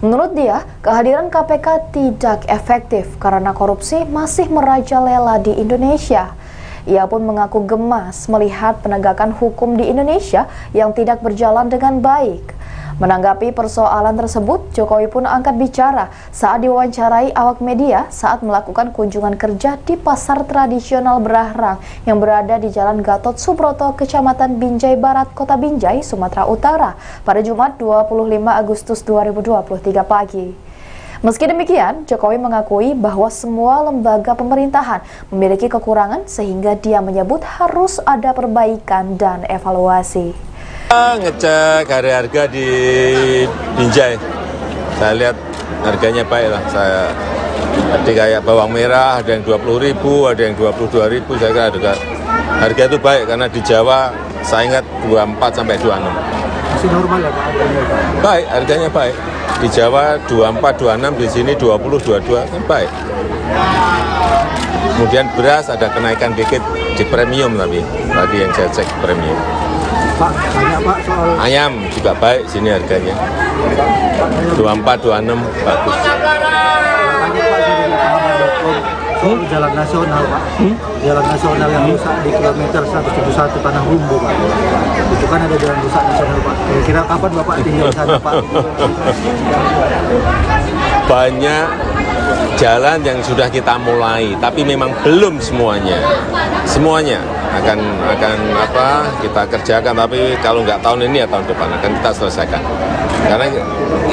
Menurut dia, kehadiran KPK tidak efektif karena korupsi masih merajalela di Indonesia. Ia pun mengaku gemas melihat penegakan hukum di Indonesia yang tidak berjalan dengan baik. Menanggapi persoalan tersebut, Jokowi pun angkat bicara saat diwawancarai awak media saat melakukan kunjungan kerja di pasar tradisional Berahrang yang berada di Jalan Gatot Subroto, Kecamatan Binjai Barat, Kota Binjai, Sumatera Utara pada Jumat 25 Agustus 2023 pagi. Meski demikian, Jokowi mengakui bahwa semua lembaga pemerintahan memiliki kekurangan sehingga dia menyebut harus ada perbaikan dan evaluasi. Ngecek harga di Binjai, saya lihat harganya baik lah. Tadi kayak bawang merah ada yang 20.000, ada yang 22.000. Saya kira harga itu baik karena di Jawa saya ingat 24 sampai 26. Masih normal ya Pak? Baik, harganya baik. Di Jawa 24, 26, di sini 20, 22 kan baik. Kemudian beras ada kenaikan dikit di premium, tapi tadi yang saya cek premium. Pak, banyak Pak soal Ayam juga baik sini harganya. 24, 26 bagus. soal jalan nasional Pak, jalan nasional yang rusak di kilometer 171 Tanah Rumbu Pak. Itu kan ada jalan rusak nasional Pak. Kira-kira kapan Bapak tinggal di sana Pak? Banyak jalan yang sudah kita mulai, tapi memang belum semuanya. Semuanya akan kita kerjakan, tapi kalau nggak tahun ini ya tahun depan akan kita selesaikan. Karena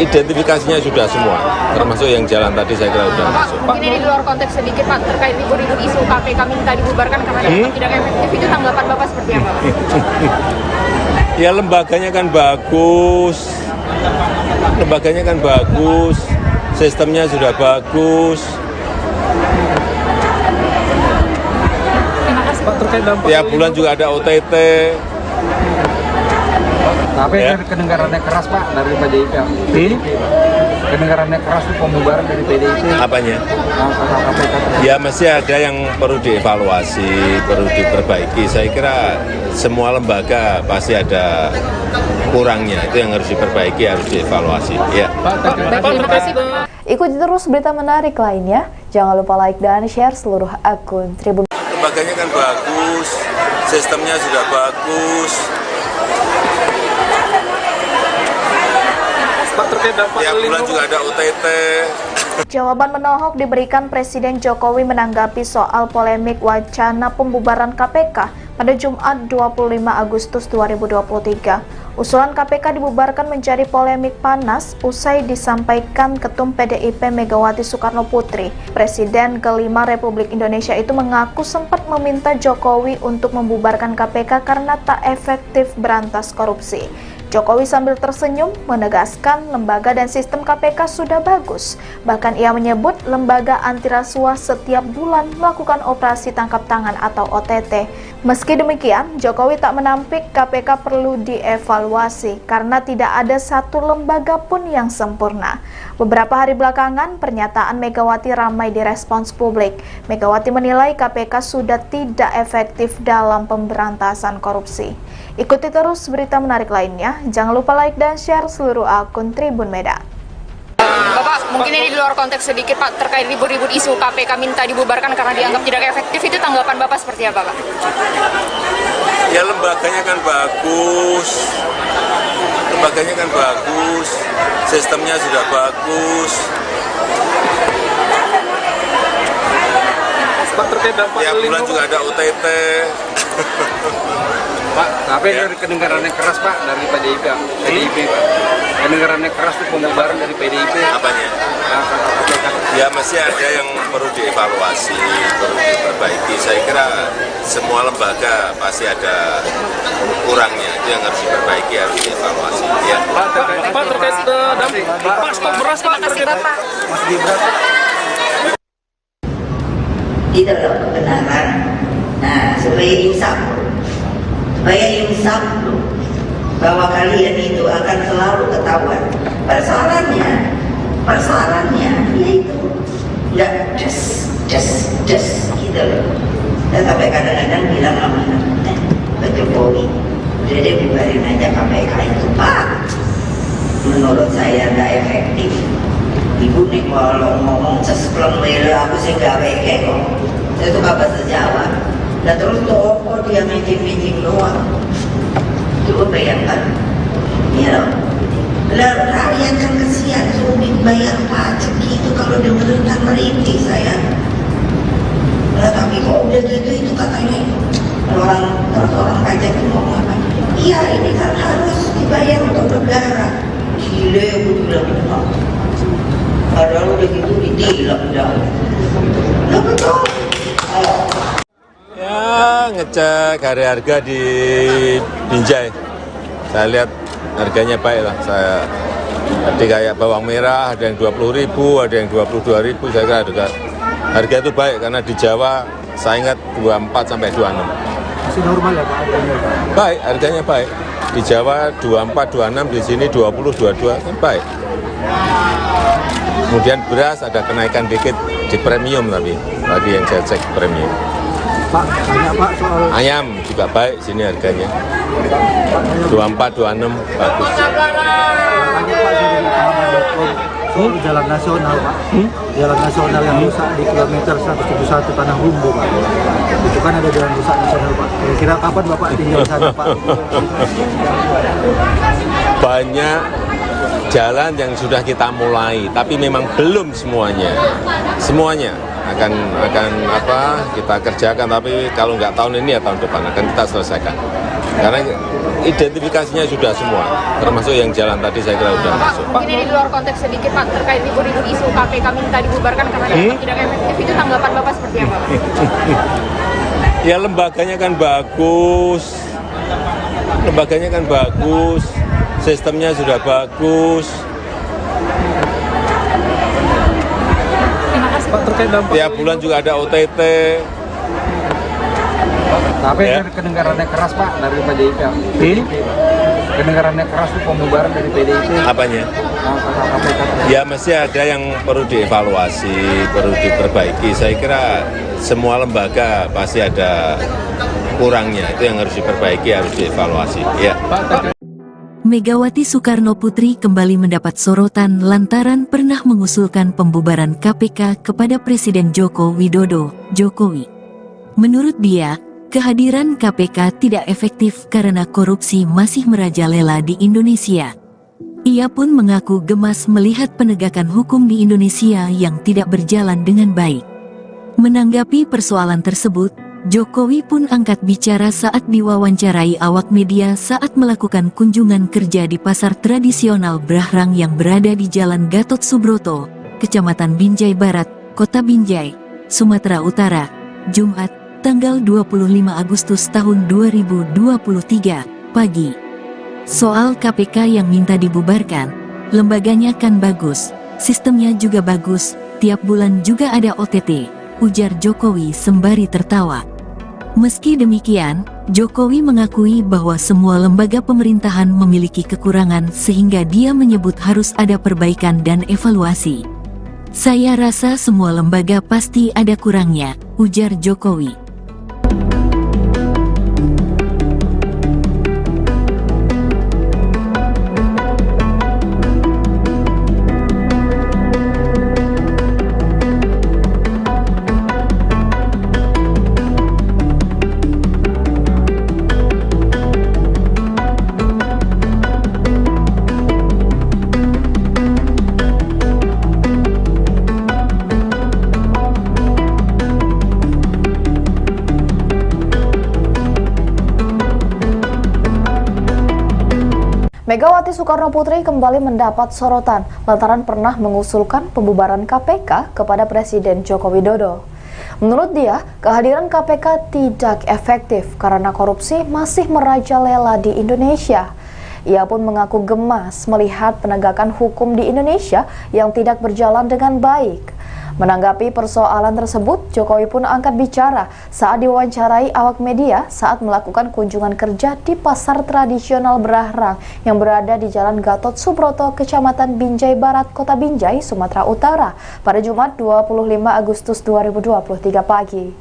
identifikasinya sudah semua, termasuk yang jalan tadi saya kira sudah masuk. Mungkin ini di luar konteks sedikit Pak, terkait libur-libur isu KPK minta dibubarkan karena dianggap tidak efektif, itu tanggapan Bapak seperti apa? Ya lembaganya kan bagus, sistemnya sudah bagus. Pak, terkait dampak Tiap bulan juga ada OTT. Tapi Ya. kedengarannya keras Pak dari PDIP. Kedengarannya keras itu pembubaran dari PDIP. Apanya? Kata KPK. Ya masih ada yang perlu dievaluasi, perlu diperbaiki. Saya kira semua lembaga pasti ada kurangnya. Itu yang harus diperbaiki, harus dievaluasi. Ya. Terima kasih. Ikuti terus berita menarik lainnya. Jangan lupa like dan share seluruh akun Tribun. Lembaganya kan bagus, sistemnya sudah bagus. Pak, terkait dampak Tiap bulan juga ada OTT. Jawaban menohok diberikan Presiden Jokowi menanggapi soal polemik wacana pembubaran KPK pada Jumat 25 Agustus 2023. Usulan KPK dibubarkan menjadi polemik panas usai disampaikan Ketum PDIP Megawati Soekarnoputri. Presiden kelima Republik Indonesia itu mengaku sempat meminta Jokowi untuk membubarkan KPK karena tak efektif berantas korupsi. Jokowi sambil tersenyum menegaskan lembaga dan sistem KPK sudah bagus. Bahkan ia menyebut lembaga anti rasuah setiap bulan melakukan operasi tangkap tangan atau OTT. Meski demikian, Jokowi tak menampik KPK perlu dievaluasi karena tidak ada satu lembaga pun yang sempurna. Beberapa hari belakangan, pernyataan Megawati ramai direspons publik. Megawati menilai KPK sudah tidak efektif dalam pemberantasan korupsi. Ikuti terus berita menarik lainnya. Jangan lupa like dan share seluruh akun Tribun Medan. Bapak, mungkin ini di luar konteks sedikit Pak, terkait ribut-ribut isu KPK minta dibubarkan karena dianggap tidak efektif, itu tanggapan Bapak seperti apa Pak? Ya lembaganya kan bagus, sistemnya sudah bagus. Pak, terkait dampak Tiap bulan juga ada OTT. Pak, tapi dari kedengarannya keras Pak dari PDIP, Pak. Kedengarannya keras itu pembubaran dari PDIP. Apanya? Ya masih ada yang perlu dievaluasi, perlu diperbaiki. Saya kira semua lembaga pasti ada kurangnya, itu yang harus diperbaiki, harus dievaluasi. Ya. Pak, terkait dampak Pak, stok beras Pak, terkait Bapak. Mas Gibran. Itu loh kebenaran. Nah, supaya insaf bahwa kalian itu akan selalu ketahuan. Persoalannya yaitu nggak just gitu loh. Dan sampai kadang-kadang bilang sama Pak Jokowi, udah deh bubarin aja KPK itu Pak. Menurut saya nggak efektif. Ibu nih kalau ngomong sespleng mele aku sih gawe kok. Saya suka bahasa Jawa. Dan terus toko dia meeting doang. Coba bayangkan. Ya loh. Lalu rakyat kan kesian sulit bayar pajak gitu kalau dengerin kan merintih saya. Nah, tapi kok udah gitu itu katanya orang pajak itu ngomong apa? Iya ini kan harus dibayar untuk negara. Gile aku bilang gitu. Padahal udah gitu ditilang dah. Lah betul. Ya ngecek harga di Binjai. Saya lihat harganya baik lah. Tadi kayak bawang merah ada yang 20.000, ada yang 22.000. Saya kira harga itu baik karena di Jawa saya ingat 24 sampai 26. Masih normal ya Pak harganya? Baik, harganya baik. Di Jawa 24, 26, di sini 20, 22 kan baik. Kemudian beras ada kenaikan dikit di premium tapi tadi yang saya cek premium. Pak, tanya Pak soal Ayam juga baik sini harganya. 24, 26 bagus. tanya Pak dari pahaman.com soal jalan nasional Pak. Jalan nasional yang rusak di kilometer 171 Tanah Humbu Pak. Itu kan ada jalan rusak nasional Pak. Kira-kira kapan Bapak tinggal di sana Pak? Banyak jalan yang sudah kita mulai, tapi memang belum semuanya. Semuanya akan kita kerjakan, tapi kalau nggak tahun ini ya tahun depan akan kita selesaikan. Karena identifikasinya sudah semua, termasuk yang jalan tadi saya kira sudah masuk. Mungkin ini di luar konteks sedikit Pak, terkait ribut-ribut isu KPK minta dibubarkan karena dianggap tidak efektif, itu tanggapan Bapak seperti apa? Ya lembaganya kan bagus, sistemnya sudah bagus. Pak, terkait dampak Tiap bulan juga ada OTT. Tapi Ya. dari kedengarannya keras Pak dari PDIP. Kedengarannya keras itu pembubaran dari PDIP. Apanya? KPK. Ya mesti ada yang perlu dievaluasi, perlu diperbaiki. Saya kira semua lembaga pasti ada kurangnya, itu yang harus diperbaiki, harus dievaluasi. Ya. Megawati Soekarno Putri kembali mendapat sorotan lantaran pernah mengusulkan pembubaran KPK kepada Presiden Joko Widodo, Jokowi. Menurut dia, kehadiran KPK tidak efektif karena korupsi masih merajalela di Indonesia. Ia pun mengaku gemas melihat penegakan hukum di Indonesia yang tidak berjalan dengan baik. Menanggapi persoalan tersebut, Jokowi pun angkat bicara saat diwawancarai awak media saat melakukan kunjungan kerja di pasar tradisional Brahrang yang berada di Jalan Gatot Subroto, Kecamatan Binjai Barat, Kota Binjai, Sumatera Utara, Jumat, tanggal 25 Agustus tahun 2023, pagi. Soal KPK yang minta dibubarkan, lembaganya kan bagus, sistemnya juga bagus, tiap bulan juga ada OTT, ujar Jokowi sembari tertawa. Meski demikian, Jokowi mengakui bahwa semua lembaga pemerintahan memiliki kekurangan sehingga dia menyebut harus ada perbaikan dan evaluasi. Saya rasa semua lembaga pasti ada kurangnya, ujar Jokowi. Megawati Soekarno Putri kembali mendapat sorotan lantaran pernah mengusulkan pembubaran KPK kepada Presiden Joko Widodo. Menurut dia, kehadiran KPK tidak efektif karena korupsi masih merajalela di Indonesia. Ia pun mengaku gemas melihat penegakan hukum di Indonesia yang tidak berjalan dengan baik. Menanggapi persoalan tersebut, Jokowi pun angkat bicara saat diwawancarai awak media saat melakukan kunjungan kerja di pasar tradisional Berahrang yang berada di Jalan Gatot Subroto, Kecamatan Binjai Barat, Kota Binjai, Sumatera Utara pada Jumat 25 Agustus 2023 pagi.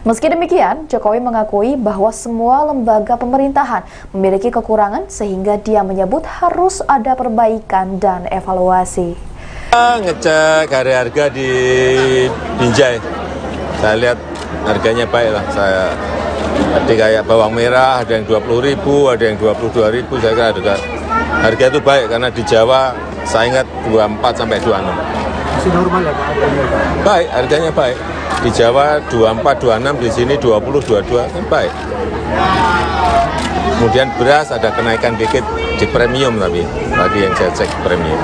Meski demikian, Jokowi mengakui bahwa semua lembaga pemerintahan memiliki kekurangan sehingga dia menyebut harus ada perbaikan dan evaluasi. Ngecek harga di Binjai, saya lihat harganya baik lah. Tadi kayak bawang merah ada yang 20.000, ada yang 22.000. Saya kira harga itu baik karena di Jawa saya ingat 24 sampai 26. Masih normal ya Pak? Baik, harganya baik. Di Jawa 24, 26, di sini 20, 22 kan baik. Kemudian beras ada kenaikan dikit di premium, tapi tadi yang saya cek premium.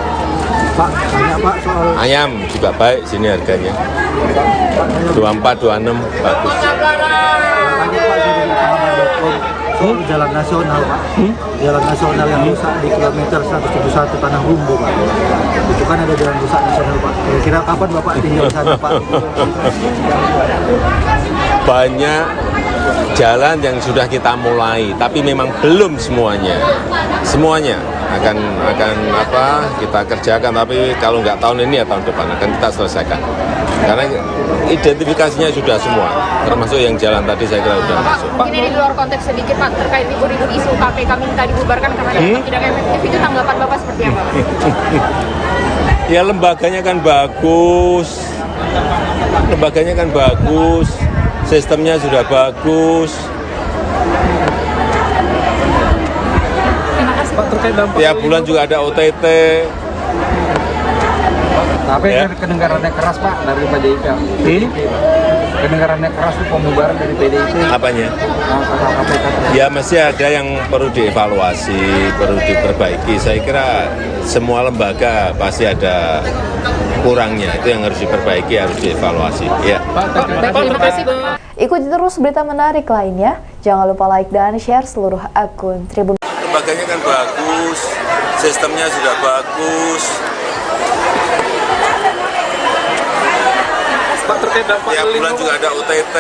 Pak, tanya Pak soal Ayam juga baik sini harganya. 24, 26 bagus. tanya Pak dari pahaman.com soal jalan nasional Pak. Jalan nasional yang rusak di kilometer 171 Tanah Humbu Pak. Itu kan ada jalan rusak nasional Pak. Kira-kira kapan Bapak tinggal di sana Pak? Banyak jalan yang sudah kita mulai, tapi memang belum semuanya. Semuanya akan kita kerjakan, tapi kalau nggak tahun ini ya tahun depan akan kita selesaikan. Karena identifikasinya sudah semua, termasuk yang jalan tadi saya kira sudah masuk. Mungkin ini di luar konteks sedikit Pak, terkait ribut-ribut isu KPK minta dibubarkan karena dianggap tidak efektif, itu tanggapan Bapak seperti apa Pak? Ya lembaganya kan bagus, sistemnya sudah bagus. Pak, terkait dampak Tiap bulan juga ada OTT. Tapi Ya. kedengarannya keras Pak dari PDIP. Kedengarannya keras itu pembubaran dari PDIP. Apanya? KPK. Ya masih ada yang perlu dievaluasi, perlu diperbaiki. Saya kira semua lembaga pasti ada kurangnya, itu yang harus diperbaiki, harus dievaluasi. Ya. Terima kasih Pak. Ikuti terus berita menarik lainnya. Jangan lupa like dan share seluruh akun Tribun. Lembaganya kan bagus, sistemnya sudah bagus. Pak, terkait dampak Tiap bulan juga ada OTT.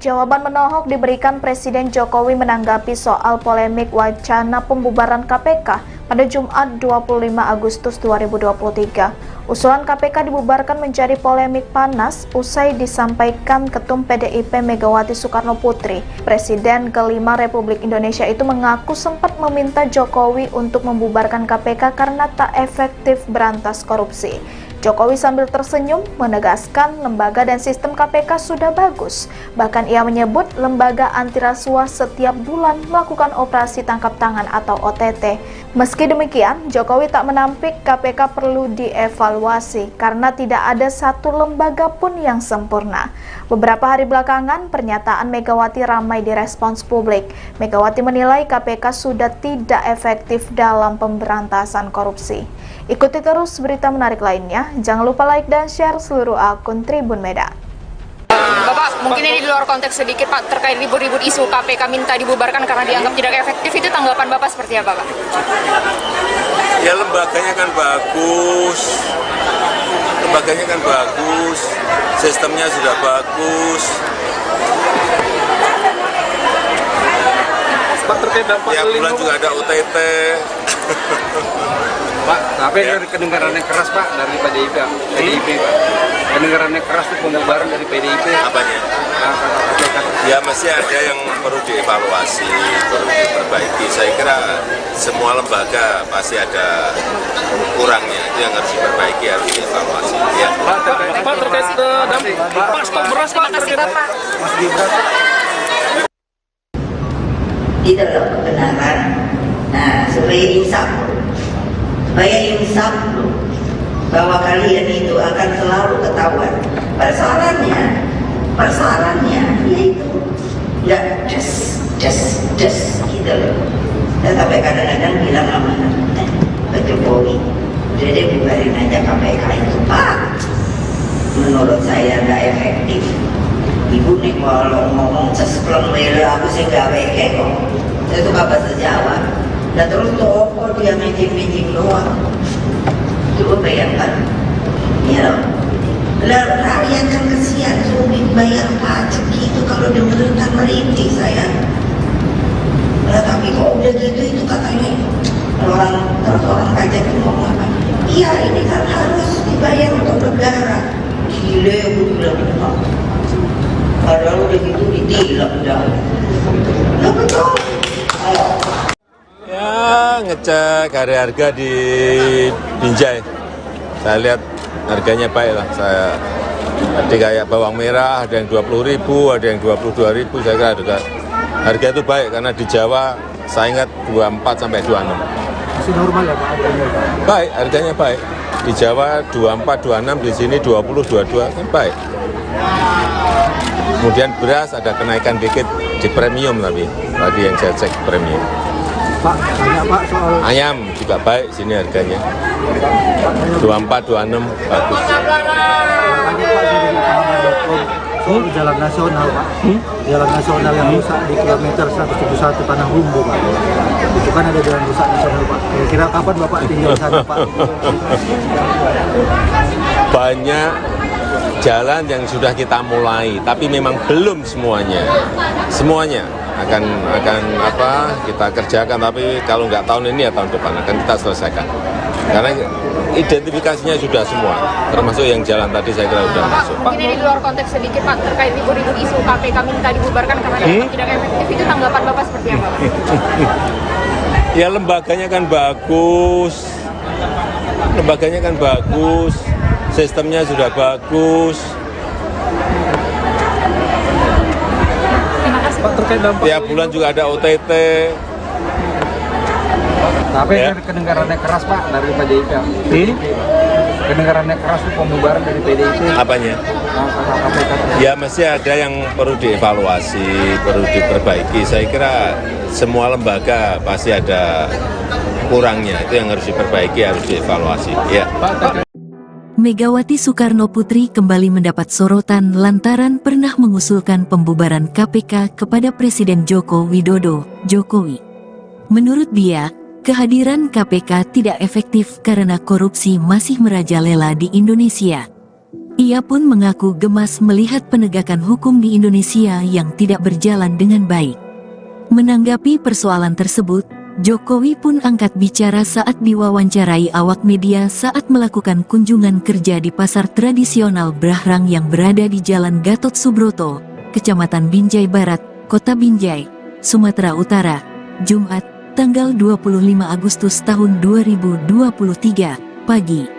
Jawaban menohok diberikan Presiden Jokowi menanggapi soal polemik wacana pembubaran KPK pada Jumat 25 Agustus 2023. Usulan KPK dibubarkan menjadi polemik panas usai disampaikan Ketum PDIP Megawati Soekarno Putri. Presiden kelima Republik Indonesia itu mengaku sempat meminta Jokowi untuk membubarkan KPK karena tak efektif berantas korupsi. Jokowi sambil tersenyum menegaskan lembaga dan sistem KPK sudah bagus. Bahkan ia menyebut lembaga anti rasuah setiap bulan melakukan operasi tangkap tangan atau OTT. Meski demikian, Jokowi tak menampik KPK perlu dievaluasi karena tidak ada satu lembaga pun yang sempurna. Beberapa hari belakangan, pernyataan Megawati ramai direspons publik. Megawati menilai KPK sudah tidak efektif dalam pemberantasan korupsi. Ikuti terus berita menarik lainnya. Jangan lupa like dan share seluruh akun Tribun Medan. Bapak, mungkin ini di luar konteks sedikit Pak, terkait ribut-ribut isu KPK minta dibubarkan karena dianggap tidak efektif, itu tanggapan Bapak seperti apa Pak? Ya lembaganya kan bagus, sistemnya sudah bagus. Pak, terkait dampak Tiap bulan juga ada OTT. Pak, tapi kedengarannya keras Pak dari PDIP. Pak. Kedengarannya keras itu pembubaran dari PDIP. Apanya? Ya masih ada yang perlu dievaluasi, perlu diperbaiki. Saya kira semua lembaga pasti ada kurangnya, itu yang harus diperbaiki, harus dievaluasi. Ya. Pak, terkait dampak Pak, stok beras Pak. Terima kasih Bapak. Itu loh kebenaran. Nah, supaya insaf loh, bahwa kalian itu akan selalu ketahuan. Persoalannya yaitu nggak just gitu loh. Dan sampai kadang-kadang bilang sama Pak Jokowi, udah deh bubarin aja KPK itu Pak. Menurut saya nggak efektif. Ibu nih kalau ngomong sespleng mele aku sih gak weke kok. Saya suka bahasa Jawa. Dan terus toko dia meeting doang. Coba bayangkan, ya lah rakyat kan kesian sulit bayar pajak gitu kalau dengerin merintih saya. Lah tapi kok udah gitu itu katanya orang pajak itu ngomong apa? Iya ini kan harus dibayar untuk negara. Gile aku bilang gitu. Padahal udah gitu ditilang dah. Lah betul. Ayo. Ya, ngecek harga di Binjai. Saya lihat harganya baik lah. Tadi kayak bawang merah ada yang 20.000, ada yang 22.000. Saya kira harga itu baik karena di Jawa saya ingat 24 sampai 26. Masih normal ya Pak harganya? Baik, harganya baik. Di Jawa 24, 26, di sini 20, 22 kan baik. Kemudian beras ada kenaikan dikit di premium tapi tadi yang saya cek premium. Pak, tanya Pak soal Ayam juga baik sini harganya. 24, 26 bagus. tanya Pak dari pahaman.com soal jalan nasional Pak. Jalan nasional yang rusak di kilometer 171 Tanah Humbu Pak. Itu kan ada jalan rusak nasional Pak. Kira-kira kapan Bapak tinggal sana Pak? Banyak jalan yang sudah kita mulai, tapi memang belum semuanya. Semuanya akan kita kerjakan, tapi kalau nggak tahun ini ya tahun depan akan kita selesaikan. Karena identifikasinya sudah semua, termasuk yang jalan tadi saya kira sudah masuk. Mungkin ini di luar konteks sedikit Pak, terkait libur-libur isu KPK minta dibubarkan karena dianggap tidak efektif, itu tanggapan Bapak seperti apa Pak? Ya lembaganya kan bagus, sistemnya sudah bagus. Pak, terkait dampak Tiap bulan juga ada OTT. Tapi Ya. kedengarannya keras Pak dari PDIP. Kedengarannya keras tuh pembubaran dari PDIP. Apanya? KPK. Ya mesti ada yang perlu dievaluasi, perlu diperbaiki. Saya kira semua lembaga pasti ada kurangnya. Itu yang harus diperbaiki, harus dievaluasi. Ya. Megawati Soekarno Putri kembali mendapat sorotan lantaran pernah mengusulkan pembubaran KPK kepada Presiden Joko Widodo, Jokowi. Menurut dia, kehadiran KPK tidak efektif karena korupsi masih merajalela di Indonesia. Ia pun mengaku gemas melihat penegakan hukum di Indonesia yang tidak berjalan dengan baik. Menanggapi persoalan tersebut, Jokowi pun angkat bicara saat diwawancarai awak media saat melakukan kunjungan kerja di pasar tradisional Brahrang yang berada di Jalan Gatot Subroto, Kecamatan Binjai Barat, Kota Binjai, Sumatera Utara, Jumat, tanggal 25 Agustus tahun 2023, pagi.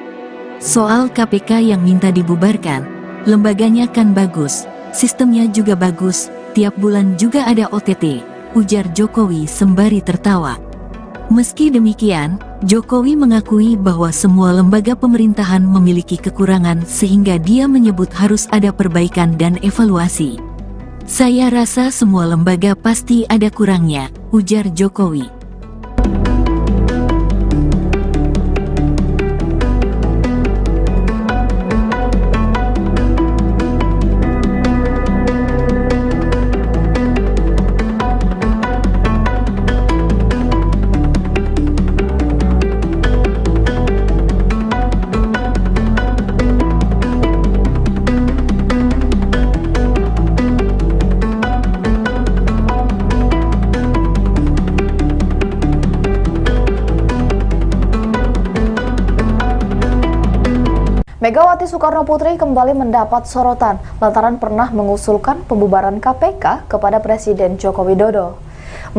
Soal KPK yang minta dibubarkan, lembaganya kan bagus, sistemnya juga bagus, tiap bulan juga ada OTT, ujar Jokowi sembari tertawa. Meski demikian, Jokowi mengakui bahwa semua lembaga pemerintahan memiliki kekurangan sehingga dia menyebut harus ada perbaikan dan evaluasi. Saya rasa semua lembaga pasti ada kurangnya, ujar Jokowi. Megawati Soekarno Putri kembali mendapat sorotan lantaran pernah mengusulkan pembubaran KPK kepada Presiden Joko Widodo.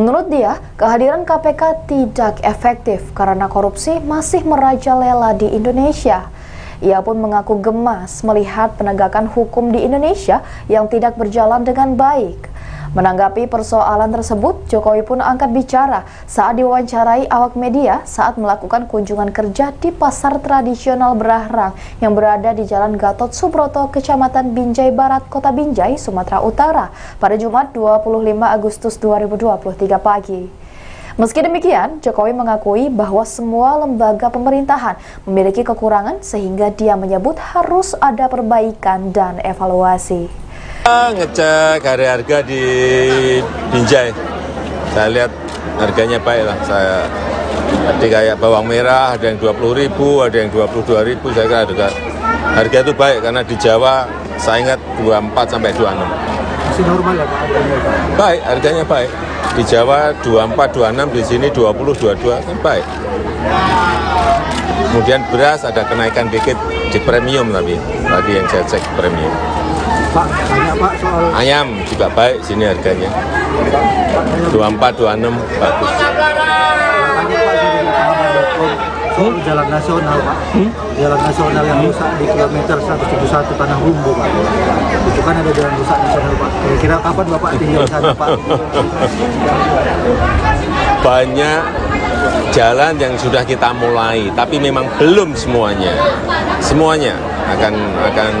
Menurut dia, kehadiran KPK tidak efektif karena korupsi masih merajalela di Indonesia. Ia pun mengaku gemas melihat penegakan hukum di Indonesia yang tidak berjalan dengan baik. Menanggapi persoalan tersebut, Jokowi pun angkat bicara saat diwawancarai awak media saat melakukan kunjungan kerja di pasar tradisional Brahrang yang berada di Jalan Gatot Subroto, Kecamatan Binjai Barat, Kota Binjai, Sumatera Utara pada Jumat 25 Agustus 2023 pagi. Meski demikian, Jokowi mengakui bahwa semua lembaga pemerintahan memiliki kekurangan sehingga dia menyebut harus ada perbaikan dan evaluasi. Ngecek harga di Binjai, saya lihat harganya baik lah. Tadi kayak bawang merah ada yang 20.000, ada yang 22.000. Saya kira harga itu baik karena di Jawa saya ingat 24 sampai 26. Masih normal ya Pak harganya Pak? Baik, harganya baik. Di Jawa 24, 26, di sini 20, 22 kan baik. Kemudian beras ada kenaikan dikit di premium tapi tadi yang saya cek premium. Pak, tanya Pak soal Ayam juga baik sini harganya. 24, 26 bagus. tanya Pak dari pahaman.com soal jalan nasional Pak. Jalan nasional yang rusak di kilometer 171 Tanah Rumbu Pak. Itu kan ada jalan rusak nasional Pak. Kira-kira kapan Bapak tinggal di sana Pak? Banyak jalan yang sudah kita mulai, tapi memang belum semuanya. Semuanya akan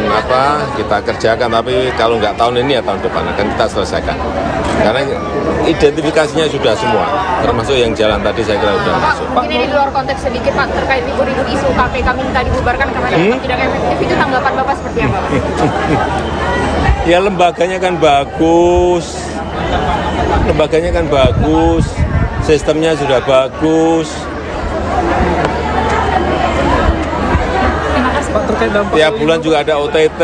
kita kerjakan, tapi kalau nggak tahun ini ya tahun depan akan kita selesaikan. Karena identifikasinya sudah semua, termasuk yang jalan tadi saya kira sudah masuk. Mungkin ini di luar konteks sedikit Pak, terkait ribut-ribut isu KPK minta dibubarkan karena dianggap tidak efektif, itu tanggapan Bapak seperti apa? Ya lembaganya kan bagus, sistemnya sudah bagus. Pak, terkait dampak Tiap bulan juga ada OTT.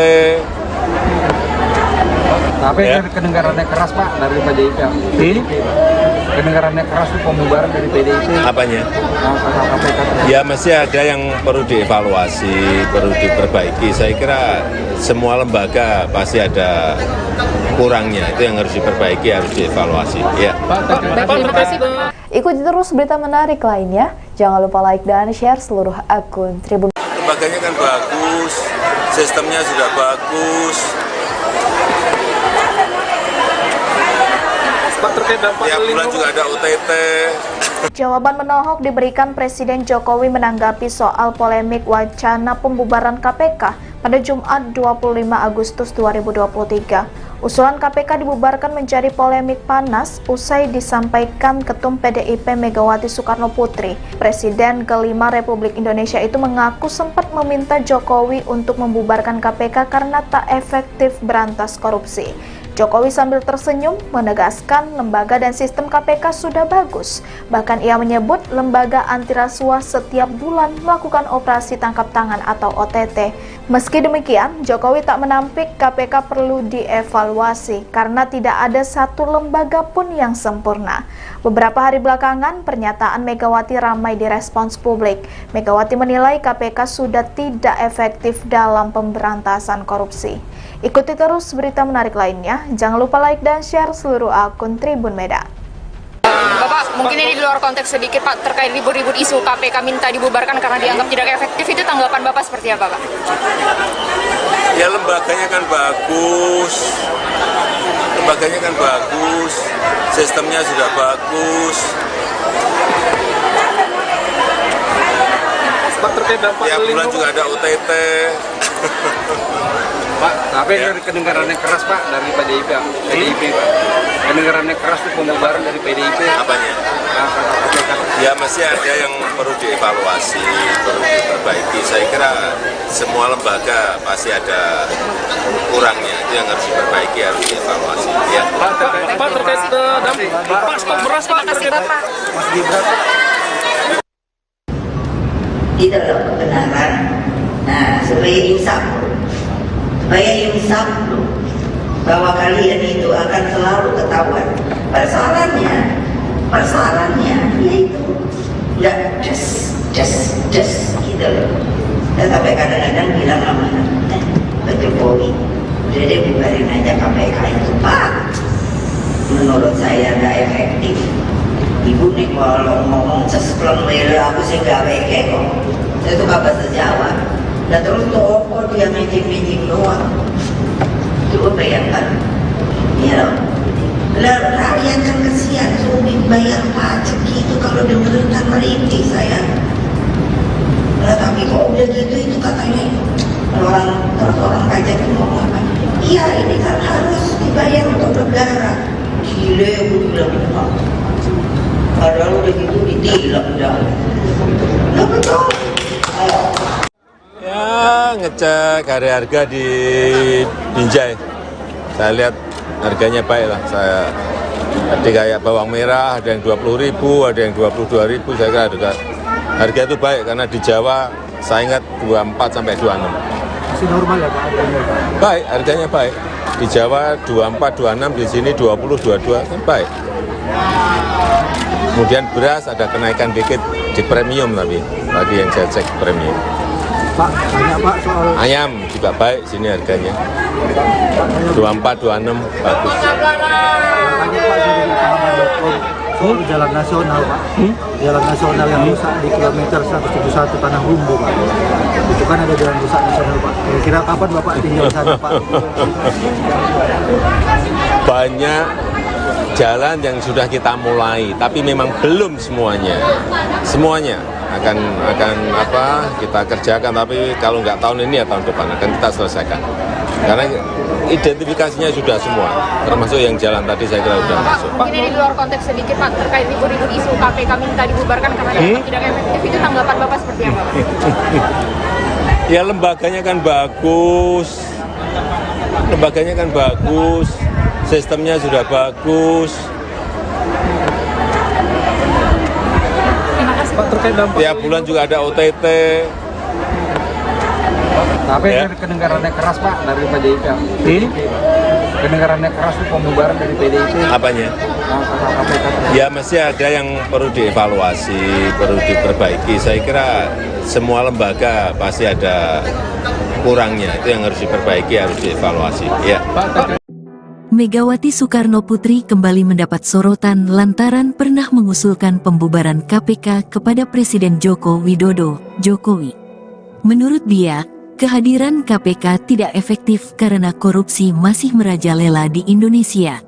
Tapi Ya. kedengarannya keras Pak dari PDIP. Kedengarannya keras itu pembubaran dari PDIP. Apanya? KPK. Ya mesti ada yang perlu dievaluasi, perlu diperbaiki. Saya kira semua lembaga pasti ada kurangnya, itu yang harus diperbaiki, harus dievaluasi. Ya. Pak, terima kasih. Ikuti terus berita menarik lainnya. Jangan lupa like dan share seluruh akun Tribun. Lembaganya kan bagus, sistemnya sudah bagus. Pak, terkait dampak Tiap bulan juga ada OTT. Jawaban menohok diberikan Presiden Jokowi menanggapi soal polemik wacana pembubaran KPK pada Jumat 25 Agustus 2023. Usulan KPK dibubarkan menjadi polemik panas usai disampaikan Ketum PDIP Megawati Soekarno Putri. Presiden kelima Republik Indonesia itu mengaku sempat meminta Jokowi untuk membubarkan KPK karena tak efektif berantas korupsi. Jokowi sambil tersenyum menegaskan lembaga dan sistem KPK sudah bagus. Bahkan ia menyebut lembaga anti rasuah setiap bulan melakukan operasi tangkap tangan atau OTT. Meski demikian, Jokowi tak menampik KPK perlu dievaluasi karena tidak ada satu lembaga pun yang sempurna. Beberapa hari belakangan, pernyataan Megawati ramai direspons publik. Megawati menilai KPK sudah tidak efektif dalam pemberantasan korupsi. Ikuti terus berita menarik lainnya. Jangan lupa like dan share seluruh akun Tribun Medan. Bapak, mungkin ini di luar konteks sedikit Pak, terkait ribut-ribut isu KPK minta dibubarkan karena dianggap tidak efektif, itu tanggapan Bapak seperti apa Pak? Ya lembaganya kan bagus, sistemnya sudah bagus. Pak, terkait dampak Tiap bulan juga ada OTT. Pak, tapi Ya. kedengarannya keras Pak dari PDIP Pak. Kedengarannya keras itu pembubaran dari PDIP. Apanya? KPK. Ya mesti ada yang perlu dievaluasi, perlu diperbaiki. Saya kira semua lembaga pasti ada kurangnya, itu yang harus diperbaiki, harus dievaluasi. Ya. Pak, terkait dampak Pak, stok beras Pak. Terima kasih Bapak. Mas Gibran Di dalam kebenaran. Nah, supaya insaf bahwa kalian itu akan selalu ketahuan. Persoalannya yaitu nggak just gitu loh. Dan sampai kadang-kadang bilang sama Pak Jokowi, udah deh bubarin aja KPK itu Pak. Menurut saya nggak efektif. Ibu nih kalau ngomong sesplon wele aku sih gak weke kok. Saya suka bahasa Jawa. Dan terus toko dia mijing-mijing doang. Coba bayangkan. Ya, lah rakyat kan kesian sulit bayar pajak gitu kalau dengerin merintih saya. Nah tapi kok udah gitu itu katanya orang pajak itu ngomong apa? Iya ini kan harus dibayar untuk negara. Gile aku bilang Padahal udah gitu ditilang udah. Nah betul. Ya, ngecek harga di Binjai. Saya lihat harganya baik lah. Tadi kayak bawang merah ada yang 20.000, ada yang 22.000. Saya kira harga itu baik karena di Jawa saya ingat 24 sampai 26. Masih normal ya Pak harganya? Baik, harganya baik. Di Jawa 24, 26, di sini 20, 22 kan baik. Kemudian beras ada kenaikan dikit di premium tapi tadi yang saya cek premium. Pak, banyak Pak soal Ayam juga baik sini harganya. 24, 26 bagus. tanya Pak Sudirman soal jalan nasional Pak. Jalan nasional yang rusak di kilometer 171 Tanah Humbu Pak. Itu kan ada jalan rusak nasional Pak. Kira-kira kapan Bapak tinggal di sana Pak? Banyak jalan yang sudah kita mulai, tapi memang belum semuanya. Semuanya akan kita kerjakan, tapi kalau nggak tahun ini ya tahun depan akan kita selesaikan. Karena identifikasinya sudah semua, termasuk yang jalan tadi saya kira sudah masuk. Mungkin ini di luar konteks sedikit Pak, terkait ribut-ribut isu KPK minta dibubarkan karena dianggap tidak efektif, itu tanggapan Bapak seperti apa Pak? Ya lembaganya kan bagus, sistemnya sudah bagus. Pak, terkait dampak Tiap bulan juga ada OTT. Tapi Ya. kedengarannya keras Pak dari PDIP. Kedengarannya keras itu pembubaran dari PDIP. Apanya? KPK. Ya masih ada yang perlu dievaluasi, perlu diperbaiki. Saya kira semua lembaga pasti ada kurangnya. Itu yang harus diperbaiki, harus dievaluasi. Ya. Megawati Soekarno Putri kembali mendapat sorotan lantaran pernah mengusulkan pembubaran KPK kepada Presiden Joko Widodo, Jokowi. Menurut dia, kehadiran KPK tidak efektif karena korupsi masih merajalela di Indonesia.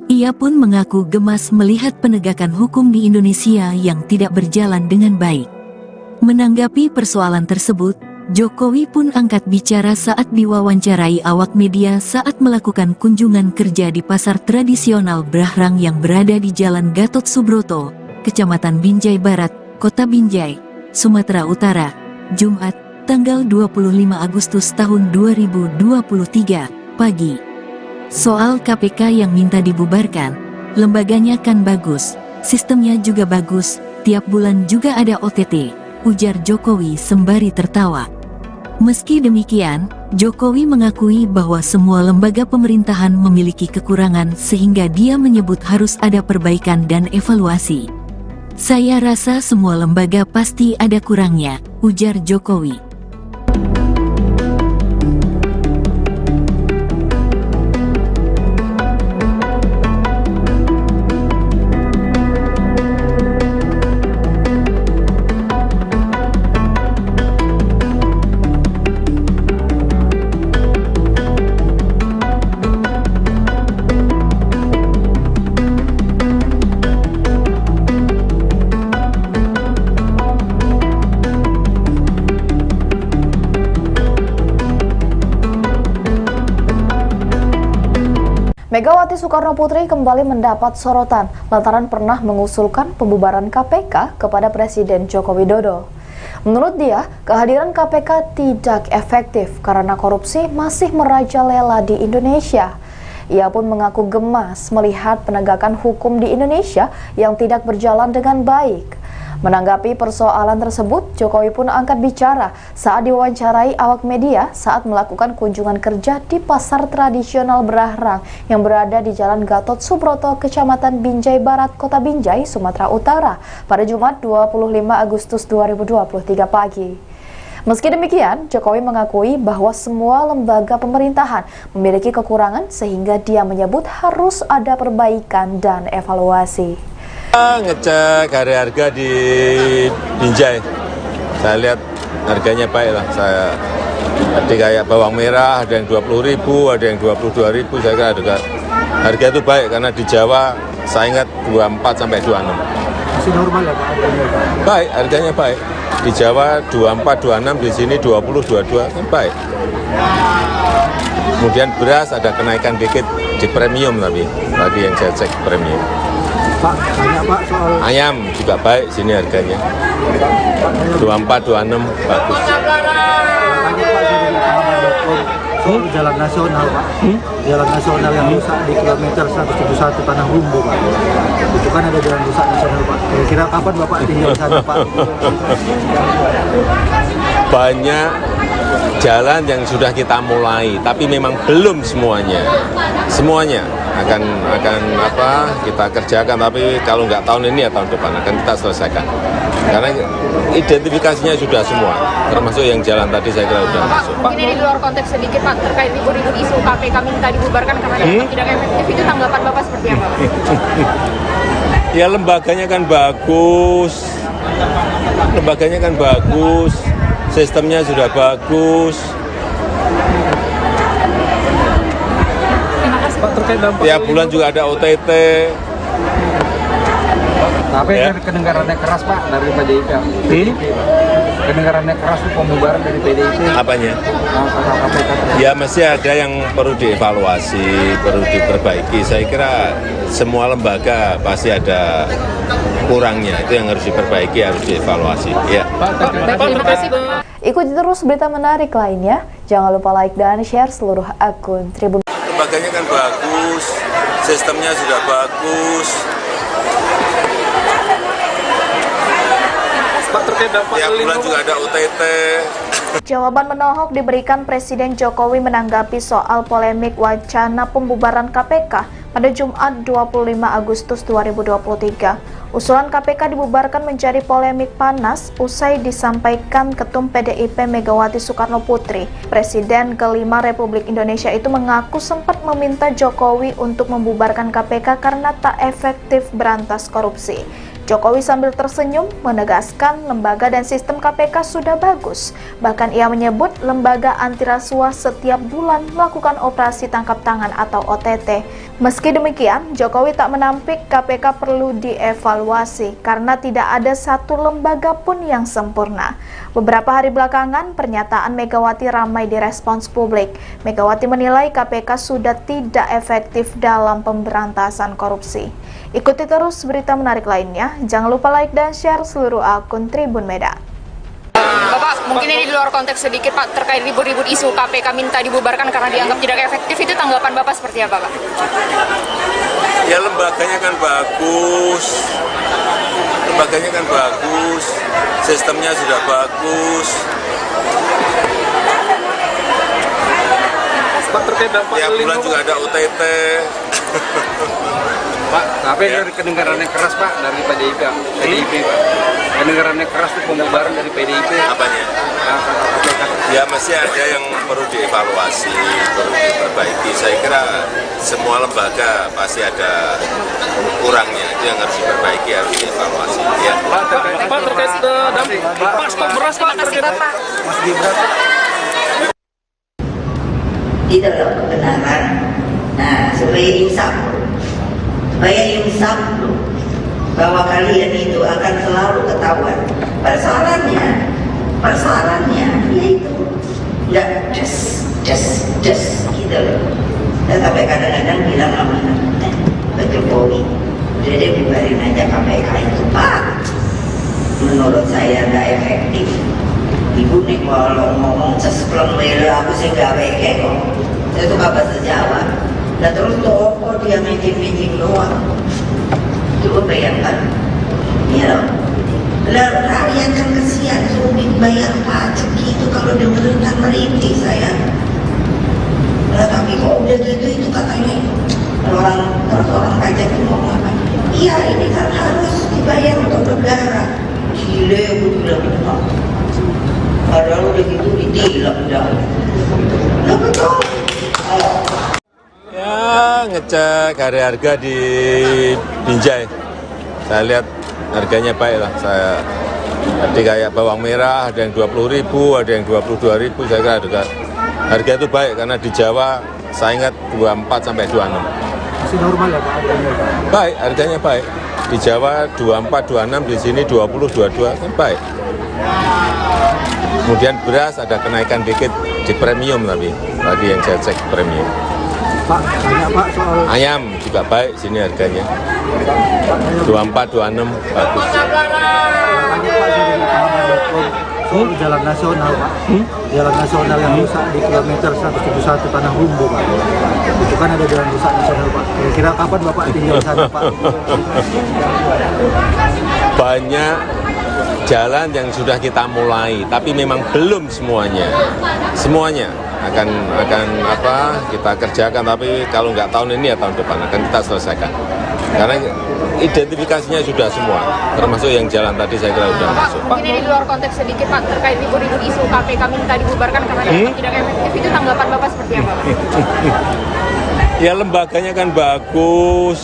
Ia pun mengaku gemas melihat penegakan hukum di Indonesia yang tidak berjalan dengan baik. Menanggapi persoalan tersebut, Jokowi pun angkat bicara saat diwawancarai awak media saat melakukan kunjungan kerja di pasar tradisional Brahrang yang berada di Jalan Gatot Subroto, Kecamatan Binjai Barat, Kota Binjai, Sumatera Utara, Jumat, tanggal 25 Agustus tahun 2023, pagi. Soal KPK yang minta dibubarkan, lembaganya kan bagus, sistemnya juga bagus, tiap bulan juga ada OTT, ujar Jokowi sembari tertawa. Meski demikian, Jokowi mengakui bahwa semua lembaga pemerintahan memiliki kekurangan sehingga dia menyebut harus ada perbaikan dan evaluasi. Saya rasa semua lembaga pasti ada kurangnya, ujar Jokowi. Megawati Soekarno Putri kembali mendapat sorotan lantaran pernah mengusulkan pembubaran KPK kepada Presiden Joko Widodo. Menurut dia, kehadiran KPK tidak efektif karena korupsi masih merajalela di Indonesia. Ia pun mengaku gemas melihat penegakan hukum di Indonesia yang tidak berjalan dengan baik. Menanggapi persoalan tersebut, Jokowi pun angkat bicara saat diwawancarai awak media saat melakukan kunjungan kerja di pasar tradisional Brahrang yang berada di Jalan Gatot Subroto, Kecamatan Binjai Barat, Kota Binjai, Sumatera Utara pada Jumat 25 Agustus 2023 pagi. Meski demikian, Jokowi mengakui bahwa semua lembaga pemerintahan memiliki kekurangan sehingga dia menyebut harus ada perbaikan dan evaluasi. Ngecek harga di Binjai. Saya lihat harganya baik lah. Tadi kayak bawang merah ada yang 20.000, ada yang 22.000. Saya kira harga itu baik karena di Jawa saya ingat 24 sampai 26. Masih normal ya Pak harganya? Baik, harganya baik. Di Jawa 24, 26, di sini 20, 22 kan baik. Kemudian beras ada kenaikan dikit di premium tapi tadi yang saya cek premium. Pak, tanya Pak soal Ayam juga baik sini harganya. 24, 26 bagus. tanya Pak dari pahaman.com soal jalan nasional Pak. Jalan nasional yang rusak di kilometer 171 Tanah Rumbu Pak. Itu kan ada jalan rusak nasional Pak. Kira-kira kapan Bapak tinggal di sana Pak? Banyak jalan yang sudah kita mulai, tapi memang belum semuanya. Semuanya akan apa kita kerjakan, tapi kalau nggak tahun ini ya tahun depan akan kita selesaikan. Karena identifikasinya sudah semua, termasuk yang jalan tadi saya kira sudah masuk. Mungkin ini di luar konteks sedikit Pak, terkait ribut-ribut isu KPK minta dibubarkan karena dianggap tidak efektif, itu tanggapan Bapak seperti apa? Ya lembaganya kan bagus, sistemnya sudah bagus. Pak, terkait dampak Tiap bulan juga ada OTT. Tapi Ya. kedengarannya keras Pak dari PDIP. Kedengarannya keras itu pembubaran dari PDIP. Apanya? Karena KPK Ya masih ada yang perlu dievaluasi, perlu diperbaiki. Saya kira semua lembaga pasti ada kurangnya, itu yang harus diperbaiki, harus dievaluasi. Ya. Terima kasih. Ikuti terus berita menarik lainnya. Jangan lupa like dan share seluruh akun Tribun. Lembaganya kan bagus, sistemnya sudah bagus. Pak, terkait dampak Tiap El bulan Nino. juga ada OTT. Jawaban menohok diberikan Presiden Jokowi menanggapi soal polemik wacana pembubaran KPK pada Jumat 25 Agustus 2023. Usulan KPK dibubarkan menjadi polemik panas usai disampaikan Ketum PDIP Megawati Soekarno Putri. Presiden kelima Republik Indonesia itu mengaku sempat meminta Jokowi untuk membubarkan KPK karena tak efektif berantas korupsi. Jokowi sambil tersenyum menegaskan lembaga dan sistem KPK sudah bagus. Bahkan ia menyebut lembaga anti rasuah setiap bulan melakukan operasi tangkap tangan atau OTT. Meski demikian, Jokowi tak menampik KPK perlu dievaluasi karena tidak ada satu lembaga pun yang sempurna. Beberapa hari belakangan, pernyataan Megawati ramai direspons publik. Megawati menilai KPK sudah tidak efektif dalam pemberantasan korupsi. Ikuti terus berita menarik lainnya. Jangan lupa like dan share seluruh akun Tribun Medan. Bapak, mungkin ini di luar konteks sedikit Pak, terkait ribut-ribut isu KPK minta dibubarkan karena dianggap tidak efektif, itu tanggapan Bapak seperti apa Pak? Ya lembaganya kan bagus, sistemnya sudah bagus. Pak, terkait dampak Tiap El bulan Nino. juga ada OTT. Pak, tapi Ya. kedengarannya keras Pak dari PDIP. Pak. Kedengarannya keras itu pembubaran dari PDIP. Apanya? Karena KPK. Ya masih ada yang perlu dievaluasi, perlu diperbaiki. Saya kira semua lembaga pasti ada kurangnya, itu yang harus diperbaiki, harus dievaluasi. Ya. Pak, terkait dampak. Pak, stok beras Pak, terkait Bapak. Mas Gibran. Itu loh kebenaran. Nah, supaya insaf bahwa kalian itu akan selalu ketahuan. Persoalannya yaitu nggak just gitu loh. Dan sampai kadang-kadang bilang sama Pak Jokowi, udah deh bubarin aja KPK itu Pak. Menurut saya nggak efektif. Ibu nih kalau ngomong sespleng mele aku sih nggak weke kok. Saya tuh gak bahasa Jawa. Dan terus toko dia meeting doang. Coba bayangkan. Ya loh. Lah rakyat kan kesian sulit bayar pajak gitu kalau dengerin kan merintih saya. Lah tapi kok udah gitu itu katanya orang pajak itu ngomong apa? Iya ini kan harus dibayar untuk negara. Gile gue bilang gitu. Padahal udah gitu ditilang dah. Lah betul. Ya ngecek harga di Binjai. Saya lihat harganya baik lah. Saya tadi kayak bawang merah ada yang 20.000, ada yang 22.000. Saya kira harga itu baik karena di Jawa saya ingat 24 sampai 26. Masih normal ya Pak harganya Pak? Baik, harganya baik. Di Jawa 24, 26, di sini 20, 22 kan baik. Kemudian beras ada kenaikan dikit di premium tapi tadi yang saya cek premium. Pak, tanya Pak soal Ayam juga baik sini harganya. 24, 26 bagus. tanya Pak dari pahaman.com soal jalan nasional Pak. Jalan nasional yang rusak di kilometer 171 Tanah Rumbu Pak. Itu kan ada jalan rusak nasional Pak. Kira-kira kapan Bapak tinggal di sana Pak? Banyak jalan yang sudah kita mulai, tapi memang belum semuanya. Semuanya akan kita kerjakan, tapi kalau nggak tahun ini ya tahun depan akan kita selesaikan. Karena identifikasinya sudah semua, termasuk yang jalan tadi saya kira sudah masuk. Mungkin ini di luar konteks sedikit Pak, terkait ribut-ribut isu KPK minta dibubarkan karena dianggap tidak efektif, itu tanggapan Bapak seperti apa? Ya lembaganya kan bagus,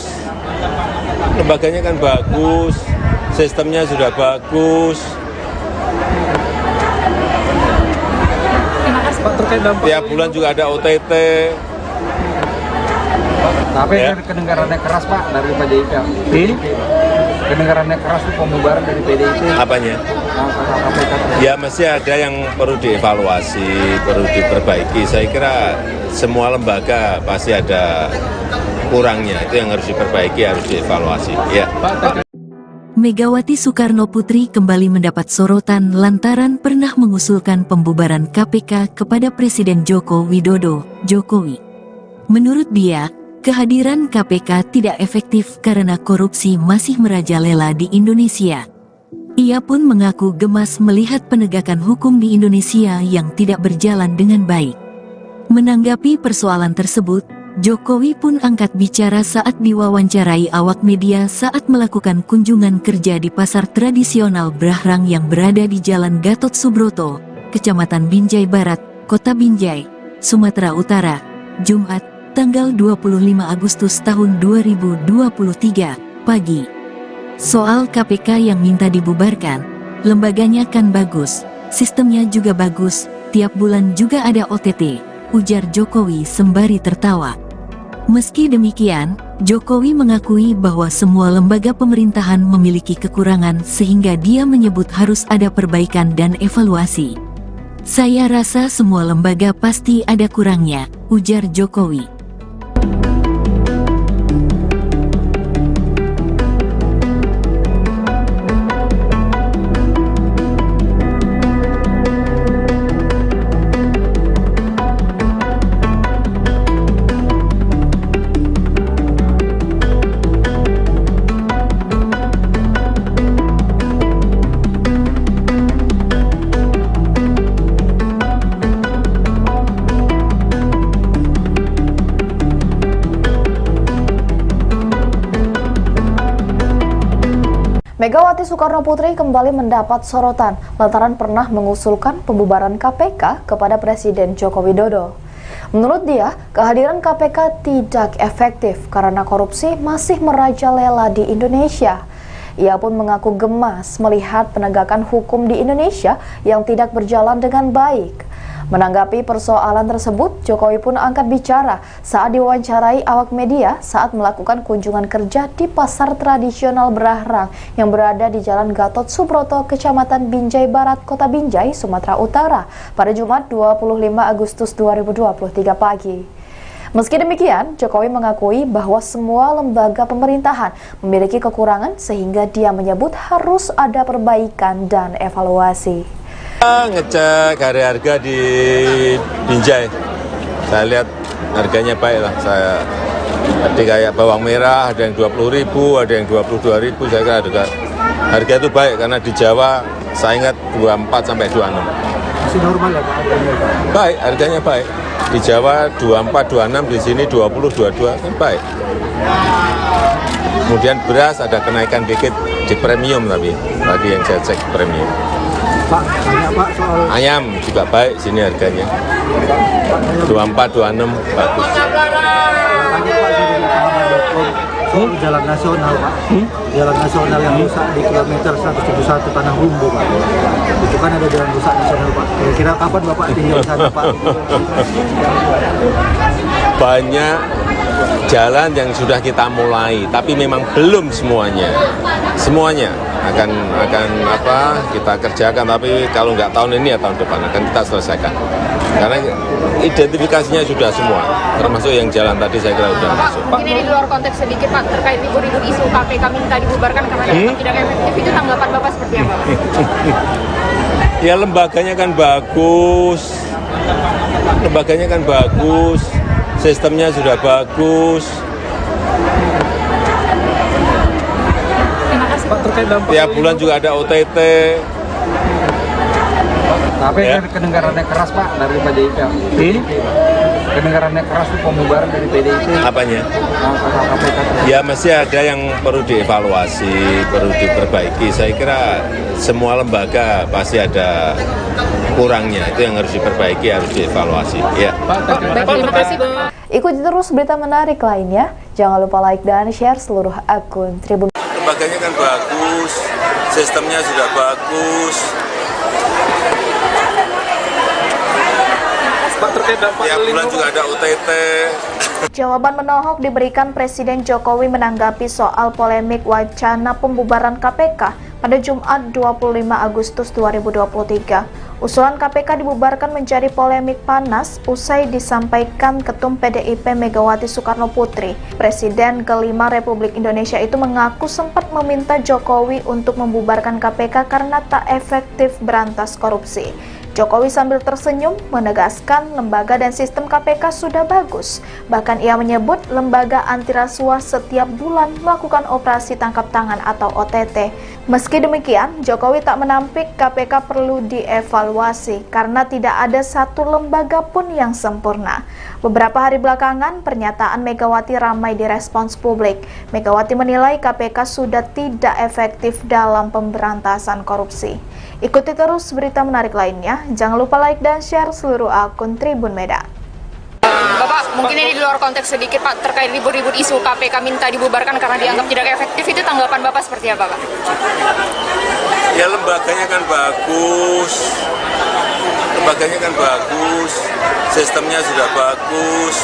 sistemnya sudah bagus. Pak, terkait dampak Tiap bulan juga ada OTT. Tapi Ya. kedengarannya keras Pak dari PDIP. Kedengarannya keras tuh pembubaran dari PDIP. Apanya? Ya mesti ada yang perlu dievaluasi, perlu diperbaiki. Saya kira semua lembaga pasti ada kurangnya, itu yang harus diperbaiki, harus dievaluasi. Ya. Megawati Soekarno Putri kembali mendapat sorotan lantaran pernah mengusulkan pembubaran KPK kepada Presiden Joko Widodo, Jokowi. Menurut dia, kehadiran KPK tidak efektif karena korupsi masih merajalela di Indonesia. Ia pun mengaku gemas melihat penegakan hukum di Indonesia yang tidak berjalan dengan baik. Menanggapi persoalan tersebut, Jokowi pun angkat bicara saat diwawancarai awak media saat melakukan kunjungan kerja di pasar tradisional Brahrang yang berada di Jalan Gatot Subroto, Kecamatan Binjai Barat, Kota Binjai, Sumatera Utara, Jumat, tanggal 25 Agustus tahun 2023, pagi. Soal KPK yang minta dibubarkan, lembaganya kan bagus, sistemnya juga bagus, tiap bulan juga ada OTT, ujar Jokowi sembari tertawa. Meski demikian, Jokowi mengakui bahwa semua lembaga pemerintahan memiliki kekurangan sehingga dia menyebut harus ada perbaikan dan evaluasi. Saya rasa semua lembaga pasti ada kurangnya, ujar Jokowi. Megawati Soekarno Putri kembali mendapat sorotan lantaran pernah mengusulkan pembubaran KPK kepada Presiden Joko Widodo. Menurut dia, kehadiran KPK tidak efektif karena korupsi masih merajalela di Indonesia. Ia pun mengaku gemas melihat penegakan hukum di Indonesia yang tidak berjalan dengan baik. Menanggapi persoalan tersebut, Jokowi pun angkat bicara saat diwawancarai awak media saat melakukan kunjungan kerja di pasar tradisional Brahrang yang berada di Jalan Gatot Subroto, Kecamatan Binjai Barat, Kota Binjai, Sumatera Utara pada Jumat 25 Agustus 2023 pagi. Meski demikian, Jokowi mengakui bahwa semua lembaga pemerintahan memiliki kekurangan sehingga dia menyebut harus ada perbaikan dan evaluasi. Ngecek harga di Binjai, saya lihat harganya baik lah. Saya tadi kayak bawang merah ada yang 20.000, ada yang 22.000. Saya kira harga itu baik karena di Jawa saya ingat 24 sampai 26. Masih normal ya Pak? Baik, harganya baik. Di Jawa 24, 26, di sini 20, 22 kan baik. Kemudian beras ada kenaikan dikit di premium, tapi tadi yang saya cek premium. Pak, tanya Pak soal Ayam juga baik sini harganya. 24, 26 bagus. tanya Pak dari pahaman.com soal jalan nasional Pak. Jalan nasional yang rusak di kilometer 171 Tanah Rumbu Pak. Itu kan ada jalan rusak nasional Pak. Kira-kira kapan Bapak tinggal di sana Pak? Banyak jalan yang sudah kita mulai, tapi memang belum semuanya. Semuanya akan kita kerjakan, tapi kalau nggak tahun ini ya tahun depan akan kita selesaikan. Karena identifikasinya sudah semua, termasuk yang jalan tadi saya kira sudah masuk. Mungkin ini di luar konteks sedikit Pak, terkait libur-libur isu KPK minta dibubarkan karena dianggap tidak efektif, itu tanggapan Bapak seperti apa Pak? Ya lembaganya kan bagus, sistemnya sudah bagus. Pak, terkait dampak Tiap bulan juga ada OTT. Tapi Ya. kedengarannya keras Pak dari PDIP. Kedengarannya keras itu pembubaran dari PDIP. Apanya? KPK. Ya masih ada yang perlu dievaluasi, perlu diperbaiki. Saya kira semua lembaga pasti ada kurangnya. Itu yang harus diperbaiki, harus dievaluasi. Ya. Baik, terima kasih Pak. Ikuti terus berita menarik lainnya. Jangan lupa like dan share seluruh akun Tribun. Lembaganya kan bagus, sistemnya sudah bagus. Pak, terkait dampak Tiap bulan juga ada OTT. Jawaban menohok diberikan Presiden Jokowi menanggapi soal polemik wacana pembubaran KPK pada Jumat 25 Agustus 2023. Usulan KPK dibubarkan menjadi polemik panas usai disampaikan Ketum PDIP Megawati Soekarno Putri. Presiden kelima Republik Indonesia itu mengaku sempat meminta Jokowi untuk membubarkan KPK karena tak efektif berantas korupsi. Jokowi sambil tersenyum menegaskan lembaga dan sistem KPK sudah bagus. Bahkan ia menyebut lembaga anti rasuah setiap bulan melakukan operasi tangkap tangan atau OTT. Meski demikian, Jokowi tak menampik KPK perlu dievaluasi karena tidak ada satu lembaga pun yang sempurna. Beberapa hari belakangan, pernyataan Megawati ramai direspons publik. Megawati menilai KPK sudah tidak efektif dalam pemberantasan korupsi. Ikuti terus berita menarik lainnya. Jangan lupa like dan share seluruh akun Tribun Medan. Bapak, mungkin ini di luar konteks sedikit Pak, terkait libur-libur isu KPK minta dibubarkan karena dianggap tidak efektif, itu tanggapan Bapak seperti apa Pak? Ya lembaganya kan bagus, sistemnya sudah bagus.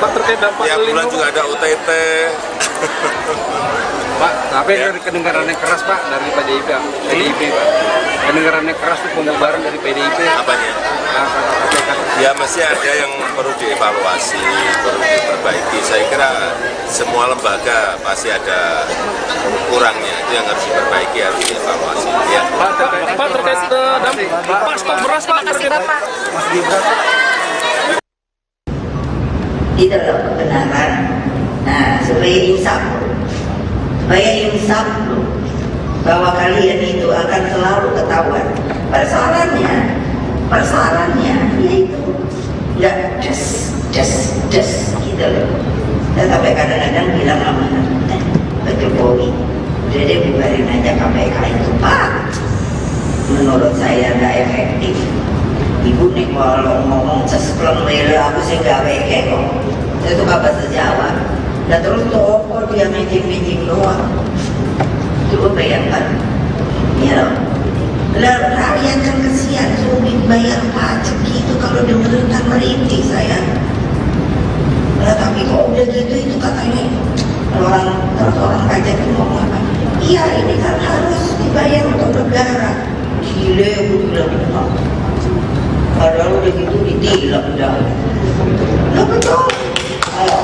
Pak, terkait dampak Tiap bulan juga ada OTT. Pak, tapi kedengarannya keras Pak dari PDIP. Pak. Kedengarannya keras itu pembubaran dari PDIP. Apanya? KPK. Ya masih ada yang perlu dievaluasi, perlu diperbaiki. Saya kira semua lembaga pasti ada kurangnya. Itu yang harus diperbaiki, harus dievaluasi. Ya. Pak, terkait dampak Pak, stok beras Pak, Terima kasih Bapak. Itu loh kebenaran. Nah, supaya insaf loh, bahwa kalian itu akan selalu ketahuan. Persoalannya yaitu nggak just gitu loh. Dan sampai kadang-kadang bilang sama Pak Jokowi, udah deh bubarin aja KPK itu Pak. Menurut saya nggak efektif. Ibu nih kalau ngomong sespleng lele aku sih gak weke kok. Itu bahasa Jawa. Dan terus toko dia meeting doang. Coba bayangkan. Ya loh. Lah rakyat kan kesian sulit bayar pajak gitu kalau dengerin kan merintih saya. Lah tapi kok udah gitu itu katanya orang pajak itu ngomong apa? Iya ini kan harus dibayar untuk negara. Gile aku bilang. Padahal udah gitu ditilang dah. Nah betul. Ayo.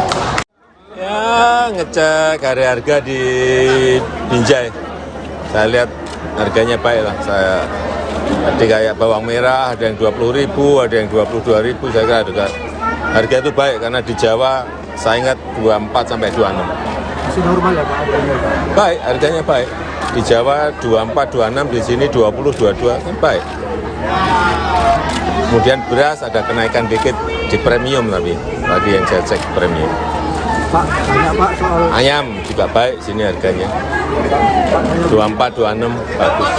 Ya ngecek harga di Binjai. Saya lihat harganya baik lah. Saya tadi kayak bawang merah ada yang 20.000, ada yang 22.000. Saya kira harga itu baik karena di Jawa saya ingat 24 sampai 26. Masih normal ya Pak harganya? Baik, harganya baik. Di Jawa 24, 26, di sini 20, 22 kan baik. Kemudian beras ada kenaikan dikit di premium tapi tadi yang saya cek premium. Pak, tanya Pak soal Ayam juga baik sini harganya. 24, 26 bagus.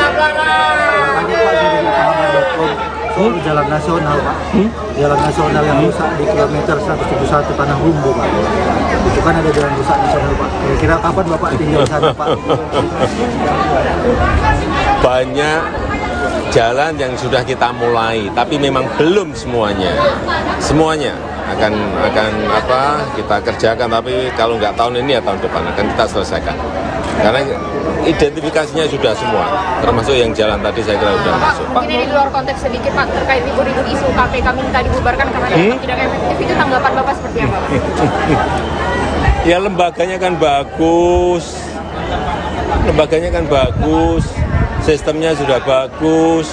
tanya Pak dari Pahaman.com soal jalan nasional Pak. Jalan nasional yang rusak di kilometer 171 Tanah Humbu Pak. Itu kan ada jalan rusak nasional Pak. Kira-kira kapan Bapak tinggal sana Pak? Banyak jalan yang sudah kita mulai, tapi memang belum semuanya. Semuanya akan kita kerjakan, tapi kalau nggak tahun ini ya tahun depan akan kita selesaikan. Karena identifikasinya sudah semua, termasuk yang jalan tadi saya kira sudah masuk. Mungkin ini di luar konteks sedikit Pak, terkait libur-libur isu KPK minta dibubarkan karena dianggap tidak efektif, itu tanggapan Bapak seperti apa Pak? Ya lembaganya kan bagus, sistemnya sudah bagus.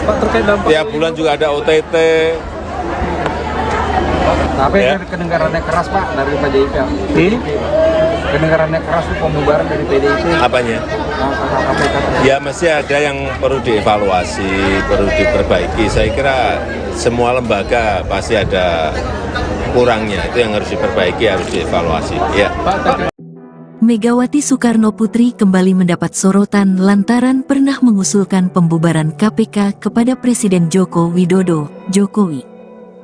Pak, terkait dampak Tiap bulan juga ada OTT. Tapi Ya. kedengarannya keras Pak dari PDIP. Kedengarannya keras tuh pembubaran dari PDIP. Apanya? KPK. Ya mesti ada yang perlu dievaluasi, perlu diperbaiki. Saya kira semua lembaga pasti ada kurangnya. Itu yang harus diperbaiki, harus dievaluasi. Ya. Megawati Soekarno Putri kembali mendapat sorotan lantaran pernah mengusulkan pembubaran KPK kepada Presiden Joko Widodo, Jokowi.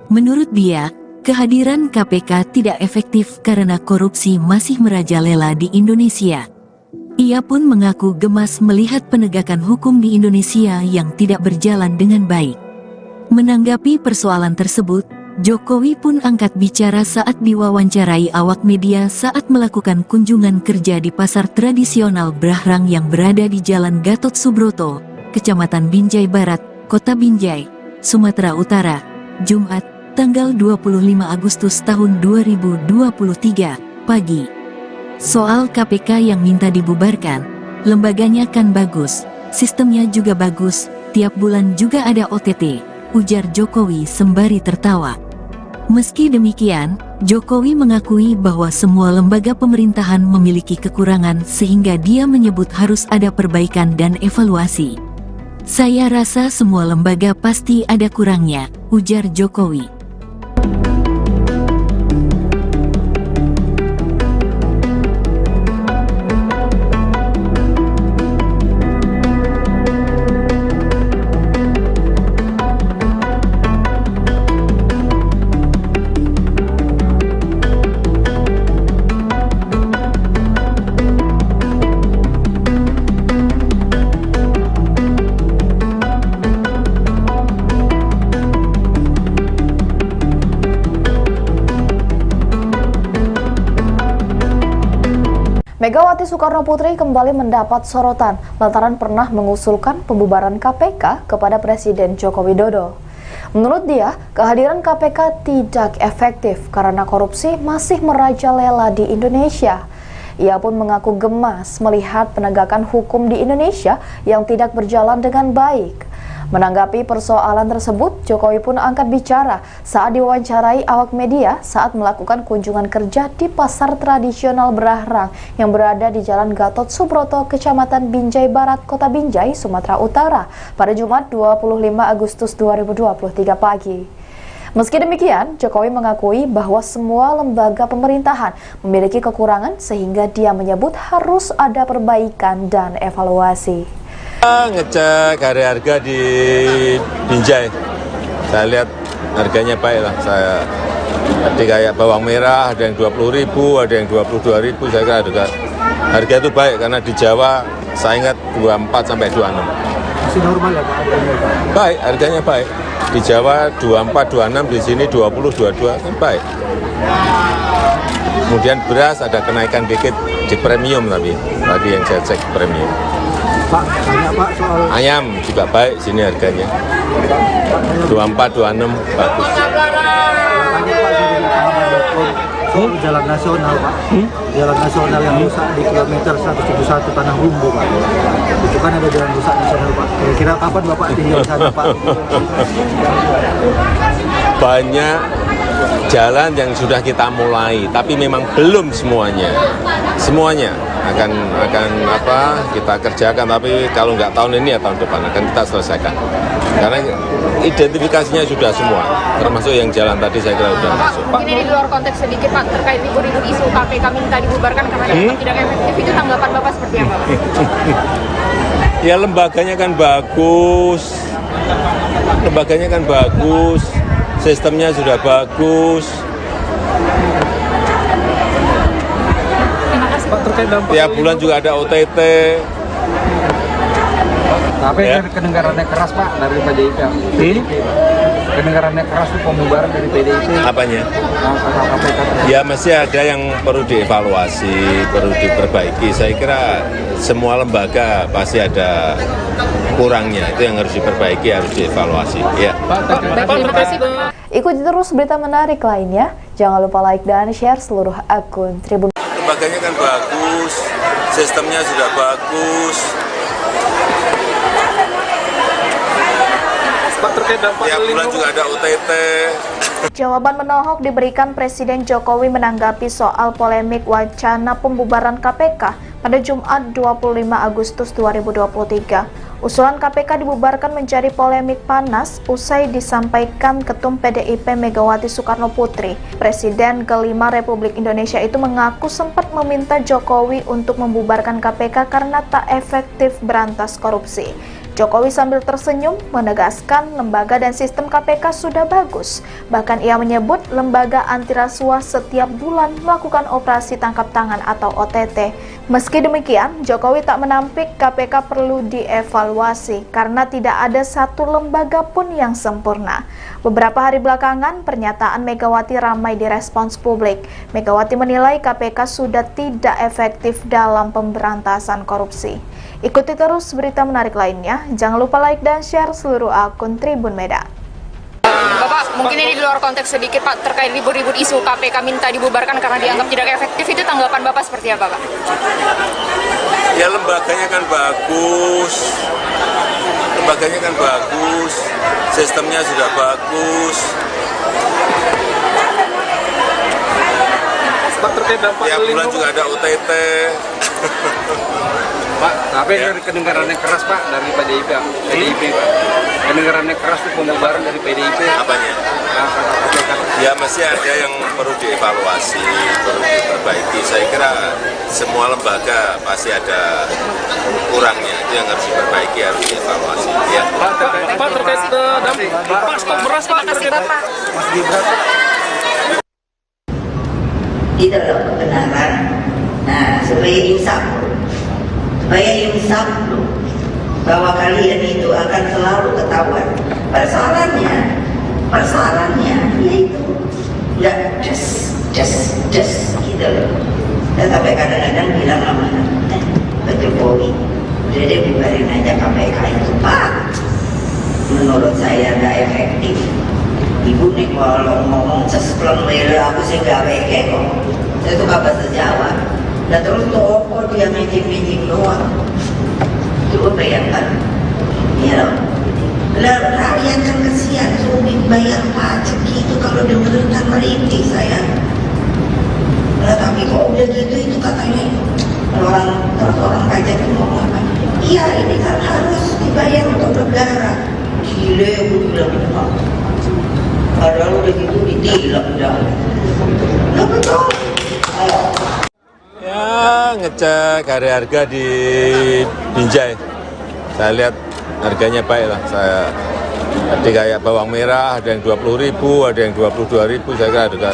Menurut dia, kehadiran KPK tidak efektif karena korupsi masih merajalela di Indonesia. Ia pun mengaku gemas melihat penegakan hukum di Indonesia yang tidak berjalan dengan baik. Menanggapi persoalan tersebut, Jokowi pun angkat bicara saat diwawancarai awak media saat melakukan kunjungan kerja di pasar tradisional Brahrang yang berada di Jalan Gatot Subroto, Kecamatan Binjai Barat, Kota Binjai, Sumatera Utara, Jumat, tanggal 25 Agustus tahun 2023, pagi. Soal KPK yang minta dibubarkan, lembaganya kan bagus, sistemnya juga bagus, tiap bulan juga ada OTT, ujar Jokowi sembari tertawa. Meski demikian, Jokowi mengakui bahwa semua lembaga pemerintahan memiliki kekurangan sehingga dia menyebut harus ada perbaikan dan evaluasi. Saya rasa semua lembaga pasti ada kurangnya, ujar Jokowi. Megawati Soekarno Putri kembali mendapat sorotan lantaran pernah mengusulkan pembubaran KPK kepada Presiden Joko Widodo. Menurut dia, kehadiran KPK tidak efektif karena korupsi masih merajalela di Indonesia. Ia pun mengaku gemas melihat penegakan hukum di Indonesia yang tidak berjalan dengan baik. Menanggapi persoalan tersebut, Jokowi pun angkat bicara saat diwawancarai awak media saat melakukan kunjungan kerja di pasar tradisional Brahrang yang berada di Jalan Gatot Subroto, Kecamatan Binjai Barat, Kota Binjai, Sumatera Utara pada Jumat 25 Agustus 2023 pagi. Meski demikian, Jokowi mengakui bahwa semua lembaga pemerintahan memiliki kekurangan sehingga dia menyebut harus ada perbaikan dan evaluasi. Ngecek harga di Binjai, saya lihat harganya baik lah. Saya tadi kayak bawang merah ada yang 20.000, ada yang 22.000. Saya kira harga itu baik karena di Jawa saya ingat 24 sampai 26. Masih normal ya Pak harganya Pak? Baik, harganya baik. Di Jawa 24, 26, di sini 20, 22 kan baik. Kemudian beras ada kenaikan dikit di premium tapi tadi yang saya cek premium. Pak, tanya Pak soal Ayam juga baik sini harganya. 24, 26 bagus. tanya Pak dari Pahaman.com soal jalan nasional Pak. Jalan nasional yang rusak di kilometer 171 Tanah Rumbu Pak. Itu kan ada jalan rusak nasional Pak. Kira-kira kapan Bapak tinggal di sana Pak? Banyak jalan yang sudah kita mulai, tapi memang belum semuanya. Semuanya akan kita kerjakan, tapi kalau nggak tahun ini ya tahun depan akan kita selesaikan. Karena identifikasinya sudah semua, termasuk yang jalan tadi saya kira sudah masuk. Mungkin ini di luar konteks sedikit Pak, terkait libur-libur isu KPK minta dibubarkan karena dianggap tidak efektif, itu tanggapan Bapak seperti apa Pak? Ya lembaganya kan bagus, sistemnya sudah bagus. Pak, terkait dampak Tiap bulan juga ada OTT. Tapi Ya. kedengarannya keras Pak dari PDIP. Kedengarannya keras itu pembubaran dari PDIP. Apanya? KPK. Ya mesti ada yang perlu dievaluasi, perlu diperbaiki. Saya kira semua lembaga pasti ada kurangnya, itu yang harus diperbaiki, harus dievaluasi. Ya. Terima kasih Pak. Ikuti terus berita menarik lainnya. Jangan lupa like dan share seluruh akun Tribun. Lembaganya kan bagus, sistemnya sudah bagus. Pak, terkait dampak Tiap bulan juga ada OTT. Jawaban menohok diberikan Presiden Jokowi menanggapi soal polemik wacana pembubaran KPK pada Jumat 25 Agustus 2023. Usulan KPK dibubarkan menjadi polemik panas usai disampaikan Ketum PDIP Megawati Soekarno Putri. Presiden kelima Republik Indonesia itu mengaku sempat meminta Jokowi untuk membubarkan KPK karena tak efektif berantas korupsi. Jokowi sambil tersenyum menegaskan lembaga dan sistem KPK sudah bagus. Bahkan ia menyebut lembaga anti rasuah setiap bulan melakukan operasi tangkap tangan atau OTT. Meski demikian, Jokowi tak menampik KPK perlu dievaluasi karena tidak ada satu lembaga pun yang sempurna. Beberapa hari belakangan, pernyataan Megawati ramai direspons publik. Megawati menilai KPK sudah tidak efektif dalam pemberantasan korupsi. Ikuti terus berita menarik lainnya. Jangan lupa like dan share seluruh akun Tribun Medan. Bapak, mungkin ini di luar konteks sedikit Pak, terkait ribut-ribut isu KPK minta dibubarkan karena dianggap tidak efektif, itu tanggapan Bapak seperti apa Pak? Ya lembaganya kan bagus, sistemnya sudah bagus. Pak, terkait dampak Tiap bulan juga ada OTT. Pak, tapi Ya. kedengarannya keras Pak dari PDIP Pak. Kedengarannya keras itu pembubaran dari PDIP. Apanya? KPK. Ya mesti ada yang perlu dievaluasi, perlu diperbaiki. Saya kira semua lembaga pasti ada kurangnya, itu yang harus diperbaiki, harus dievaluasi. Ya. Pak, terkait dampak Pak, stok beras Pak. Terima kasih Bapak. Mas Gibran. Di dalam kebenaran. Nah, supaya insaf bahwa kalian itu akan selalu ketahuan. Persoalannya yaitu nggak just gitu loh. Dan sampai kadang-kadang bilang sama Pak Jokowi, udah deh bubarin aja KPK itu Pak. Menurut saya nggak efektif. Ibu nih kalau ngomong sesplon wele aku sih nggak weke kok. Saya suka bahasa Jawa. Dan terus toko dia mijing-mijing doang. Coba bayangkan. Ya loh. Lah rakyat kan kesian sulit bayar pajak gitu kalau dengerin kan merintih saya. Lah tapi kok udah gitu itu katanya orang pajak itu ngomong apa? Iya ini kan harus dibayar untuk negara. Gile aku bilang apa? Padahal udah gitu ditilang dah. Lah betul. Ya ngecek harga di Binjai. Saya lihat harganya baik lah. Tadi kayak bawang merah ada yang 20.000, ada yang 22.000. Saya kira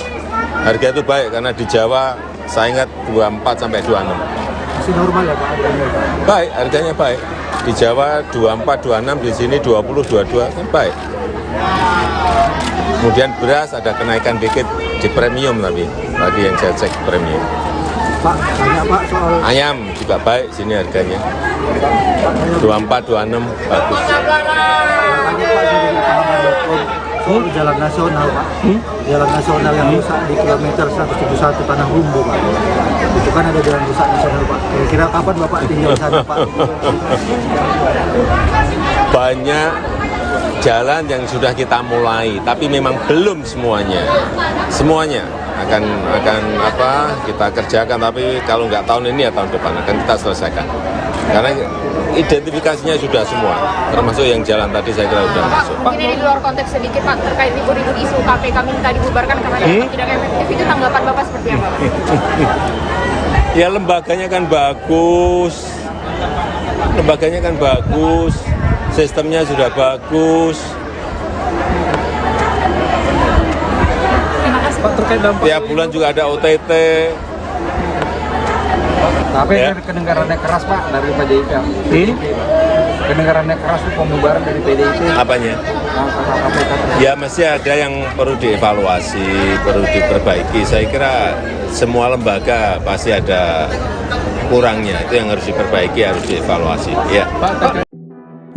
harga itu baik karena di Jawa saya ingat 24 sampai 26. Masih normal ya Pak harganya? Baik, harganya baik. Di Jawa 24, 26, di sini 20, 22 kan baik. Kemudian beras ada kenaikan dikit di premium tapi tadi yang saya cek premium. Pak, tanya Pak soal Ayam juga baik sini harganya. 24, 26 bagus. tanya Pak dari pahaman.com soal jalan nasional Pak. Jalan nasional yang rusak di kilometer 171 Tanah Humbu Pak. Itu kan ada jalan rusak nasional Pak. Kira-kira kapan Bapak tinggal di sana Pak? Banyak jalan yang sudah kita mulai, tapi memang belum semuanya. Semuanya akan kita kerjakan, tapi kalau nggak tahun ini ya tahun depan akan kita selesaikan. Karena identifikasinya sudah semua, termasuk yang jalan tadi saya kira sudah masuk. Mungkin ini di luar konteks sedikit Pak, terkait ribut-ribut isu KPK minta dibubarkan karena dianggap tidak efektif, itu tanggapan Bapak seperti apa Pak? Ya lembaganya kan bagus, sistemnya sudah bagus. Terima kasih. Pak, terkait dampak Tiap bulan juga ada OTT. Tapi Ya. kedengarannya keras Pak dari PDIP. kedengarannya keras itu pembubaran dari PDIP. Apanya? KPK. Ya mesti ada yang perlu dievaluasi, perlu diperbaiki. Saya kira semua lembaga pasti ada kurangnya, itu yang harus diperbaiki, harus dievaluasi. Ya.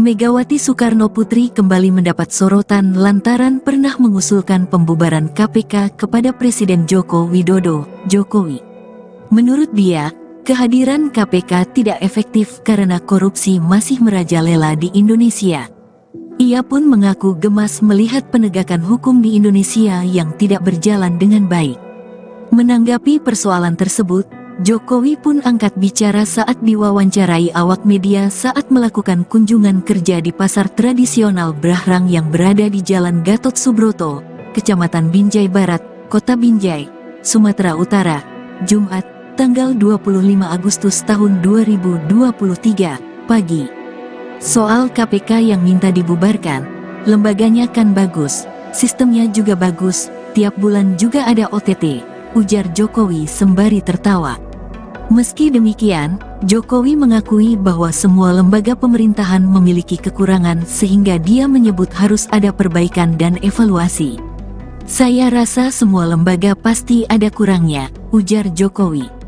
Megawati Soekarno Putri kembali mendapat sorotan lantaran pernah mengusulkan pembubaran KPK kepada Presiden Joko Widodo, Jokowi. Menurut dia, kehadiran KPK tidak efektif karena korupsi masih merajalela di Indonesia. Ia pun mengaku gemas melihat penegakan hukum di Indonesia yang tidak berjalan dengan baik. Menanggapi persoalan tersebut, Jokowi pun angkat bicara saat diwawancarai awak media saat melakukan kunjungan kerja di pasar tradisional Brahrang yang berada di Jalan Gatot Subroto, Kecamatan Binjai Barat, Kota Binjai, Sumatera Utara, Jumat, tanggal 25 Agustus tahun 2023, pagi. Soal KPK yang minta dibubarkan, lembaganya kan bagus, sistemnya juga bagus, tiap bulan juga ada OTT, ujar Jokowi sembari tertawa. Meski demikian, Jokowi mengakui bahwa semua lembaga pemerintahan memiliki kekurangan sehingga dia menyebut harus ada perbaikan dan evaluasi. Saya rasa semua lembaga pasti ada kurangnya, ujar Jokowi.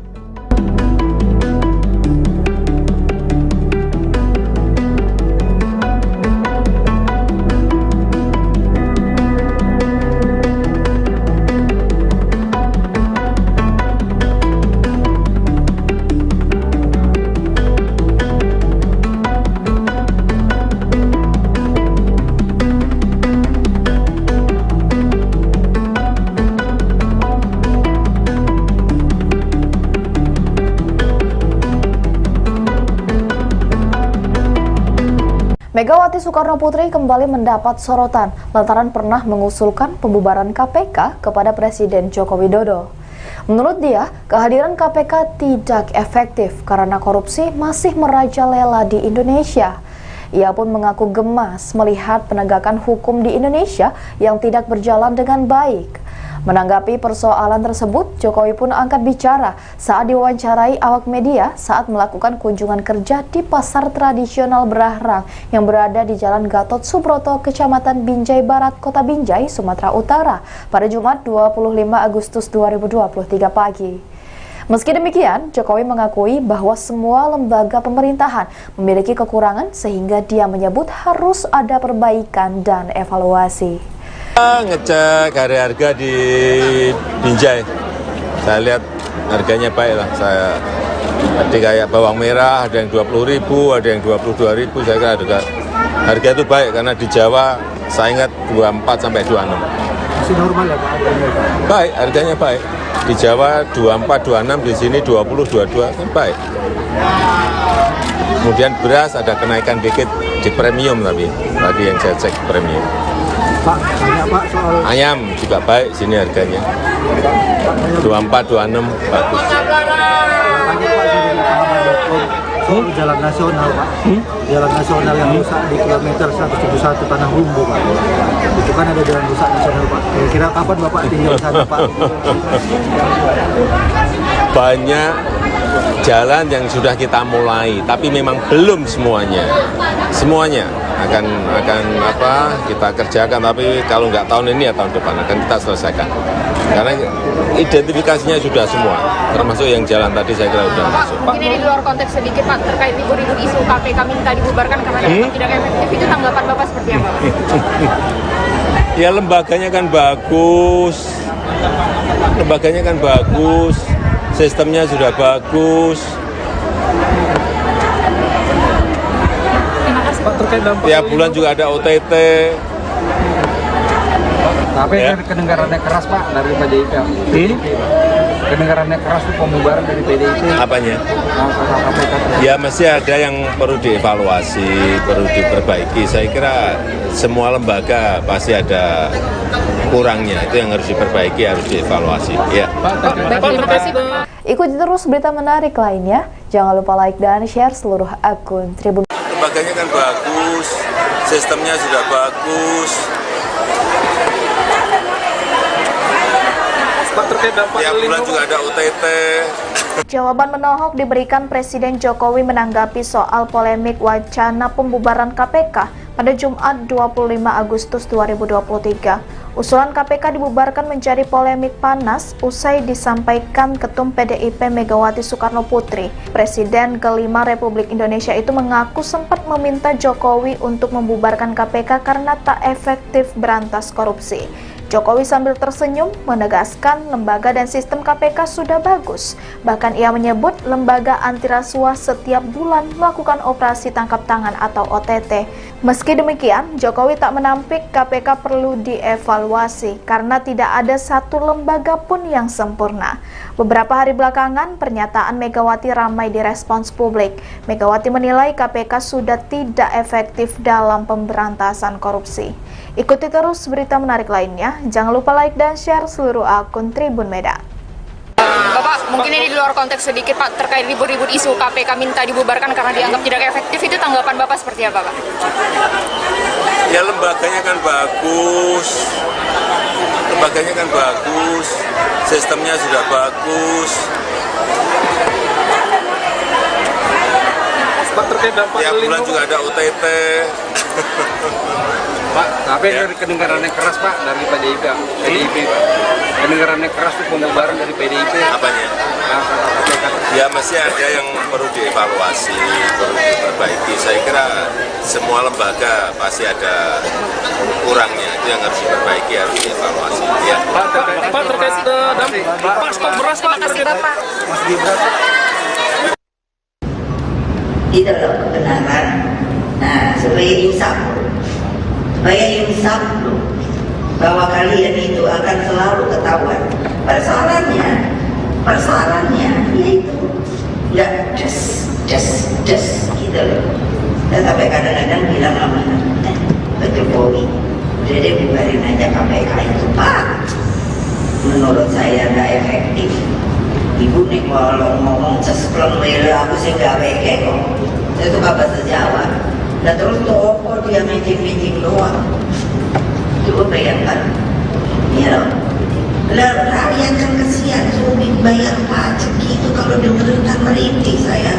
Megawati Soekarno Putri kembali mendapat sorotan lantaran pernah mengusulkan pembubaran KPK kepada Presiden Joko Widodo. Menurut dia, kehadiran KPK tidak efektif karena korupsi masih merajalela di Indonesia. Ia pun mengaku gemas melihat penegakan hukum di Indonesia yang tidak berjalan dengan baik. Menanggapi persoalan tersebut, Jokowi pun angkat bicara saat diwawancarai awak media saat melakukan kunjungan kerja di pasar tradisional Brahrang yang berada di Jalan Gatot Subroto, Kecamatan Binjai Barat, Kota Binjai, Sumatera Utara pada Jumat 25 Agustus 2023 pagi. Meski demikian, Jokowi mengakui bahwa semua lembaga pemerintahan memiliki kekurangan sehingga dia menyebut harus ada perbaikan dan evaluasi. Ngecek harga di Binjai, saya lihat harganya baik lah. Saya tadi kayak bawang merah ada yang 20.000, ada yang 22.000. Saya kira harga itu baik karena di Jawa saya ingat 24 sampai 26. Masih normal ya Pak harganya? Baik, harganya baik. Di Jawa 24, 26, di sini 20, 22 kan baik. Kemudian beras ada kenaikan dikit di premium tapi tadi yang saya cek premium. Pak, banyak Pak soal Ayam juga baik sini harganya. 24, 26 bagus. tanya Pak dari pahaman.com soal jalan nasional Pak. Jalan nasional yang rusak di kilometer 171 Tanah Rumbu Pak. Itu kan ada jalan rusak nasional Pak. Kira-kira kapan Bapak tinggal sana Pak? Banyak jalan yang sudah kita mulai, tapi memang belum semuanya. Semuanya akan kita kerjakan, tapi kalau nggak tahun ini ya tahun depan akan kita selesaikan. Karena identifikasinya sudah semua, termasuk yang jalan tadi saya kira sudah masuk. Mungkin ini di luar konteks sedikit Pak, terkait libur-libur isu KPK minta dibubarkan karena dianggap tidak efektif, itu tanggapan Bapak seperti apa? Ya lembaganya kan bagus, sistemnya sudah bagus. Pak, terkait dampak Tiap bulan juga ada OTT. Tapi Ya. kedengarannya keras Pak dari PDIP. Kedengarannya keras itu pembubaran dari PDIP. Apanya? KPK. Ya mesti ada yang perlu dievaluasi, perlu diperbaiki. Saya kira semua lembaga pasti ada kurangnya, itu yang harus diperbaiki, harus dievaluasi. Ya. Terima kasih Bapak. Ikuti terus berita menarik lainnya. Jangan lupa like dan share seluruh akun Tribun. Lembaganya kan bagus, sistemnya sudah bagus. Pak, terkait dampak Tiap bulan lingkungan. juga ada OTT. Jawaban menohok diberikan Presiden Jokowi menanggapi soal polemik wacana pembubaran KPK pada Jumat 25 Agustus 2023. Usulan KPK dibubarkan menjadi polemik panas usai disampaikan Ketum PDIP Megawati Soekarno Putri. Presiden kelima Republik Indonesia itu mengaku sempat meminta Jokowi untuk membubarkan KPK karena tak efektif berantas korupsi. Jokowi sambil tersenyum menegaskan lembaga dan sistem KPK sudah bagus. Bahkan ia menyebut lembaga anti rasuah setiap bulan melakukan operasi tangkap tangan atau OTT. Meski demikian, Jokowi tak menampik KPK perlu dievaluasi karena tidak ada satu lembaga pun yang sempurna. Beberapa hari belakangan, pernyataan Megawati ramai direspons publik. Megawati menilai KPK sudah tidak efektif dalam pemberantasan korupsi. Ikuti terus berita menarik lainnya. Jangan lupa like dan share seluruh akun Tribun Medan. Bapak, mungkin ini di luar konteks sedikit Pak, terkait ribut-ribut isu KPK minta dibubarkan karena dianggap tidak efektif, itu tanggapan Bapak seperti apa Pak? Ya lembaganya kan bagus, sistemnya sudah bagus. Pak, terkait dampak Tiap bulan juga ada OTT. Pak, tapi dari kedengarannya keras Pak dari PDIP Pak. Kedengarannya keras itu pembubaran dari PDIP. Apanya? Ya masih ada yang perlu dievaluasi, perlu diperbaiki. Saya kira semua lembaga pasti ada kurangnya, itu yang harus diperbaiki, harus dievaluasi. Ya. Pak, terkait dampak Pak, stok beras Pak. Terima kasih Bapak. Itu loh kebenaran. Nah, supaya insaf loh, bahwa kalian itu akan selalu ketahuan. Persoalannya yaitu nggak just gitu loh. Dan sampai kadang-kadang bilang sama Pak Jokowi, udah deh bubarin aja KPK itu Pak. Menurut saya nggak efektif. Ibu nih kalau ngomong sespleng bela aku sih nggak peke kok. Saya suka bahasa Jawa. Nah terus toko dia meeting doang. Coba bayangkan, ya loh. Lah rakyat kan kesian, sulit bayar pajak gitu kalau dengerin kan merintih saya.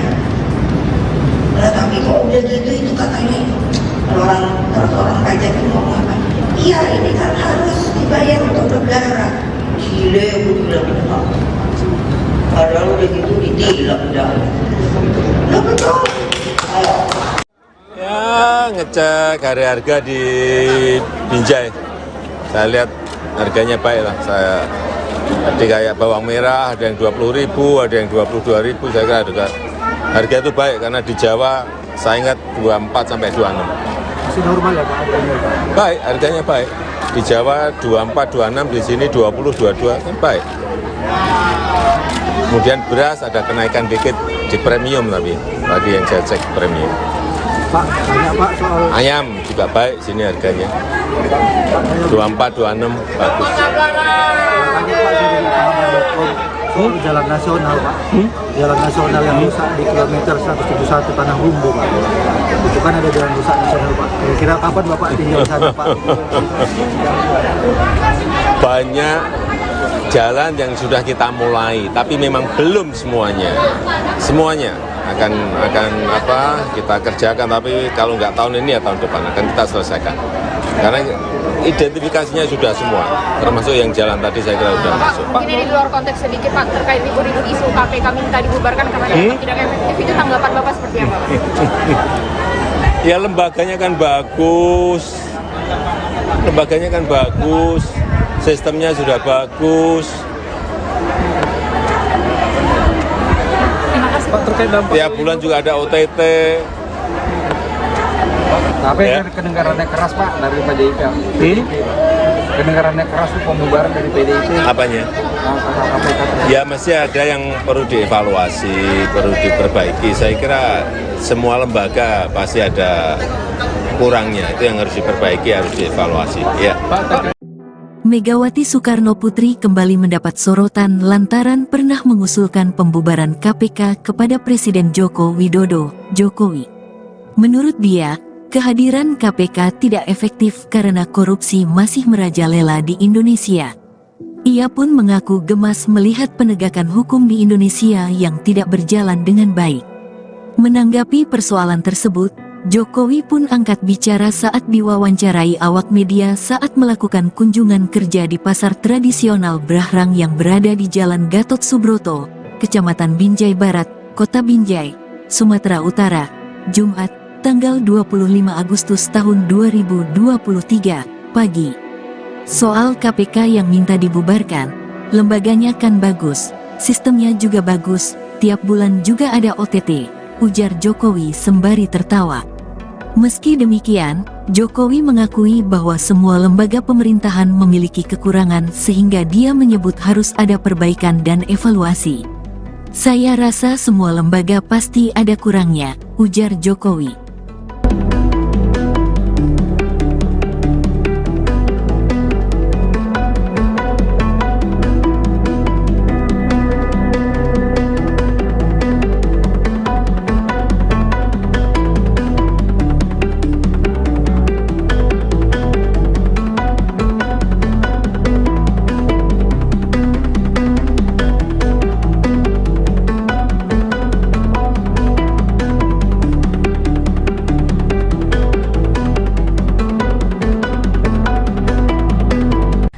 Lah tapi kok udah gitu itu katanya orang pajak itu ngomong apa? Iya ini kan harus dibayar untuk negara. Gile aku bilang benar. Padahal udah gitu ditilang dah. Lah betul. Ya ngecek harga di Binjai, saya lihat harganya baik lah. Tadi kayak bawang merah ada yang 20.000, ada yang 22.000. Saya kira harga itu baik karena di Jawa saya ingat 24 sampai 26. Masih normal ya Pak harganya? Baik, harganya baik. Di Jawa 24, 26, di sini 20, 22 kan baik. Kemudian beras ada kenaikan dikit di premium tapi tadi yang saya cek premium. Pak, tanya Pak soal Ayam juga baik sini harganya. 24, 26 bagus. tanya Pak dari pahaman.com soal jalan nasional Pak. Jalan nasional yang rusak di kilometer 171 Tanah Humbu Pak. Itu kan ada jalan rusak nasional Pak. Kira-kira kapan Bapak tinggal di sana Pak? Banyak jalan yang sudah kita mulai, tapi memang belum semuanya. Semuanya akan kita kerjakan, tapi kalau nggak tahun ini ya tahun depan akan kita selesaikan. Karena identifikasinya sudah semua, termasuk yang jalan tadi saya kira sudah masuk. Mungkin ini di luar konteks sedikit Pak, terkait ribut-ribut isu KPK minta dibubarkan karena dianggap tidak efektif, itu tanggapan Bapak seperti apa Pak? Ya lembaganya kan bagus, sistemnya sudah bagus. Pak, terkait dampak Tiap bulan juga ada OTT. Tapi Ya. dari kedengarannya keras Pak dari PDIP. Kedengarannya keras itu pembubaran dari PDIP. Apanya? KPK. Ya masih ada yang perlu dievaluasi, perlu diperbaiki. Saya kira semua lembaga pasti ada kurangnya. Itu yang harus diperbaiki, harus dievaluasi. Ya. Megawati Soekarno Putri kembali mendapat sorotan lantaran pernah mengusulkan pembubaran KPK kepada Presiden Joko Widodo, Jokowi. Menurut dia, kehadiran KPK tidak efektif karena korupsi masih merajalela di Indonesia. Ia pun mengaku gemas melihat penegakan hukum di Indonesia yang tidak berjalan dengan baik. Menanggapi persoalan tersebut, Jokowi pun angkat bicara saat diwawancarai awak media saat melakukan kunjungan kerja di pasar tradisional Brahrang yang berada di Jalan Gatot Subroto, Kecamatan Binjai Barat, Kota Binjai, Sumatera Utara, Jumat, tanggal 25 Agustus tahun 2023, pagi. Soal KPK yang minta dibubarkan, lembaganya kan bagus, sistemnya juga bagus, tiap bulan juga ada OTT, ujar Jokowi sembari tertawa. Meski demikian, Jokowi mengakui bahwa semua lembaga pemerintahan memiliki kekurangan sehingga dia menyebut harus ada perbaikan dan evaluasi. Saya rasa semua lembaga pasti ada kurangnya, ujar Jokowi.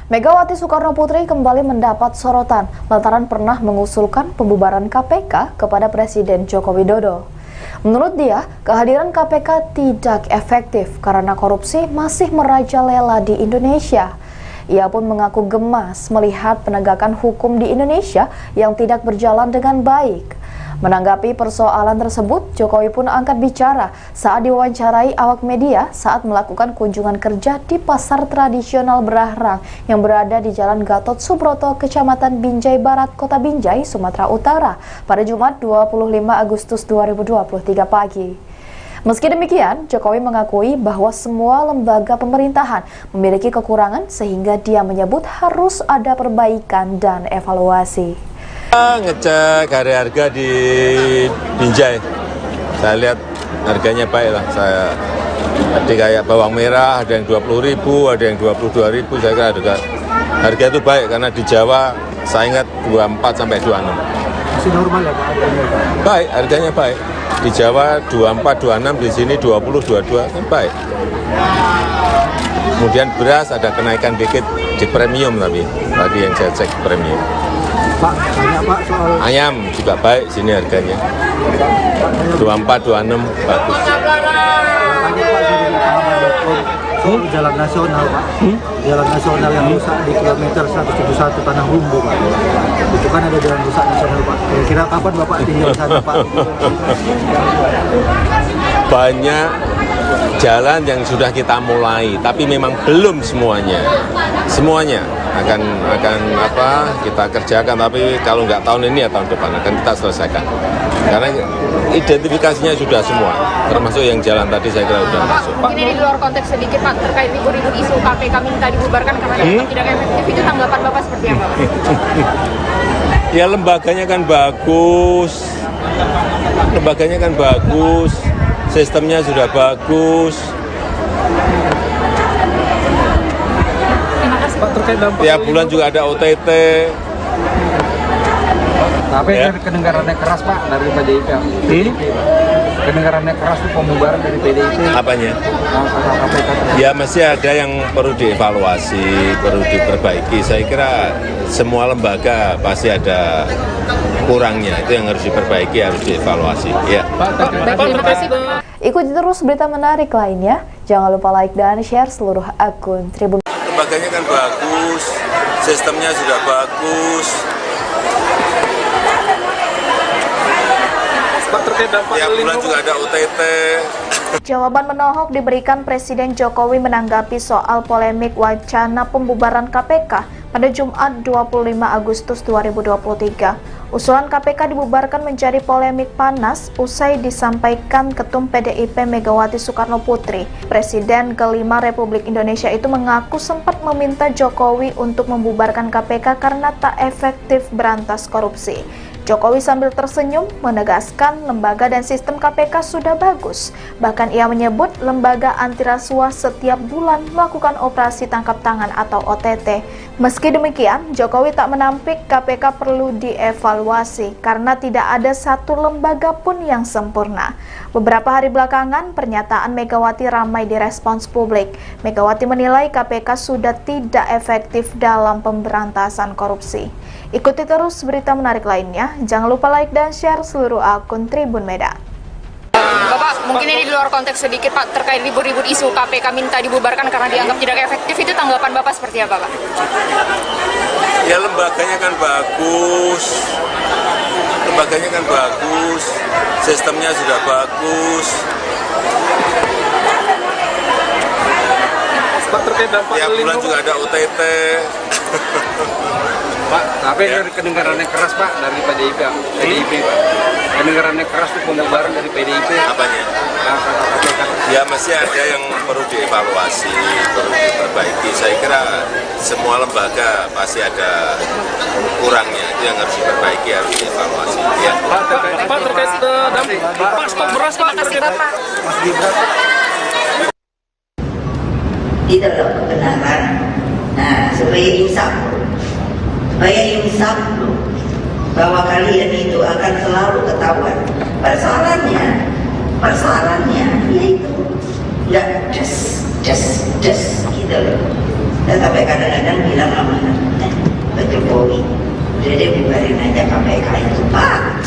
Megawati Soekarnoputri kembali mendapat sorotan lantaran pernah mengusulkan pembubaran KPK kepada Presiden Joko Widodo. Menurut dia, kehadiran KPK tidak efektif karena korupsi masih merajalela di Indonesia. Ia pun mengaku gemas melihat penegakan hukum di Indonesia yang tidak berjalan dengan baik. Menanggapi persoalan tersebut, Jokowi pun angkat bicara saat diwawancarai awak media saat melakukan kunjungan kerja di pasar tradisional Brahrang yang berada di Jalan Gatot Subroto, Kecamatan Binjai Barat, Kota Binjai, Sumatera Utara pada Jumat 25 Agustus 2023 pagi. Meski demikian, Jokowi mengakui bahwa semua lembaga pemerintahan memiliki kekurangan sehingga dia menyebut harus ada perbaikan dan evaluasi. Ngecek harga di Binjai, saya lihat harganya baik lah. Tadi kayak bawang merah ada yang 20.000, ada yang 22.000. Saya kira harga itu baik karena di Jawa saya ingat 24 sampai 26. Masih normal ya Pak? Baik, harganya baik. Di Jawa 24, 26, di sini 20, 22 kan baik. Kemudian beras ada kenaikan dikit di premium, tapi tadi yang saya cek premium. Pak, banyak Pak soal Ayam juga baik sini harganya. 24, 26 bagus. soal jalan nasional Pak, jalan nasional yang rusak di kilometer 171 Tanah Humbu Pak. Itu kan ada jalan rusak nasional Pak. Kira-kira kapan Bapak tinggal di sana Pak? Banyak jalan yang sudah kita mulai, tapi memang belum semuanya. Semuanya akan kita kerjakan, tapi kalau nggak tahun ini ya tahun depan akan kita selesaikan. Karena identifikasinya sudah semua, termasuk yang jalan tadi saya kira sudah masuk. Mungkin ini di luar konteks sedikit Pak, terkait ribut-ribut isu KPK minta dibubarkan karena dianggap tidak efektif, itu tanggapan Bapak seperti apa? Ya lembaganya kan bagus, sistemnya sudah bagus. Pak, terkait dampak Tiap bulan juga ada OTT. Tapi Ya. kedengarannya keras Pak dari PDIP. Kedengarannya keras itu pembubaran dari PDIP. Apanya? KPK. Ya masih ada yang perlu dievaluasi, perlu diperbaiki. Saya kira semua lembaga pasti ada kurangnya. Itu yang harus diperbaiki, harus dievaluasi. Ya. Terima kasih. Ikuti terus berita menarik lainnya. Jangan lupa like dan share seluruh akun Tribun. Lembaganya kan bagus, sistemnya sudah bagus. Pak, terkait dampak Tiap bulan juga ada OTT. Jawaban menohok diberikan Presiden Jokowi menanggapi soal polemik wacana pembubaran KPK pada Jumat 25 Agustus 2023. Usulan KPK dibubarkan menjadi polemik panas usai disampaikan Ketum PDIP Megawati Soekarnoputri. Presiden kelima Republik Indonesia itu mengaku sempat meminta Jokowi untuk membubarkan KPK karena tak efektif berantas korupsi. Jokowi sambil tersenyum menegaskan lembaga dan sistem KPK sudah bagus. Bahkan ia menyebut lembaga anti rasuah setiap bulan melakukan operasi tangkap tangan atau OTT. Meski demikian, Jokowi tak menampik KPK perlu dievaluasi karena tidak ada satu lembaga pun yang sempurna. Beberapa hari belakangan, pernyataan Megawati ramai direspons publik. Megawati menilai KPK sudah tidak efektif dalam pemberantasan korupsi. Ikuti terus berita menarik lainnya. Jangan lupa like dan share seluruh akun Tribun Medan. Bapak, mungkin ini di luar konteks sedikit Pak, terkait ribut-ribut isu KPK minta dibubarkan karena dianggap tidak efektif, itu tanggapan Bapak seperti apa Pak? Ya lembaganya kan bagus, sistemnya sudah bagus. Pak, terkait dampak Tiap bulan juga ada OTT. Pak, tapi kedengarannya keras Pak dari PDIP Pak. Kedengarannya keras itu pembubaran dari PDIP. Apanya? Ya masih ada yang perlu dievaluasi, perlu diperbaiki. Saya kira semua lembaga pasti ada kurangnya, itu yang harus diperbaiki, harus dievaluasi. Ya. Pak, terkait dampak Pak, stok beras Pak. Itu loh kebenaran. Nah, supaya insaf bahwa kalian itu akan selalu ketahuan. Persoalannya yaitu nggak just gitu loh. Dan sampai kadang-kadang bilang sama Pak Jokowi, udah deh bubarin aja KPK itu Pak.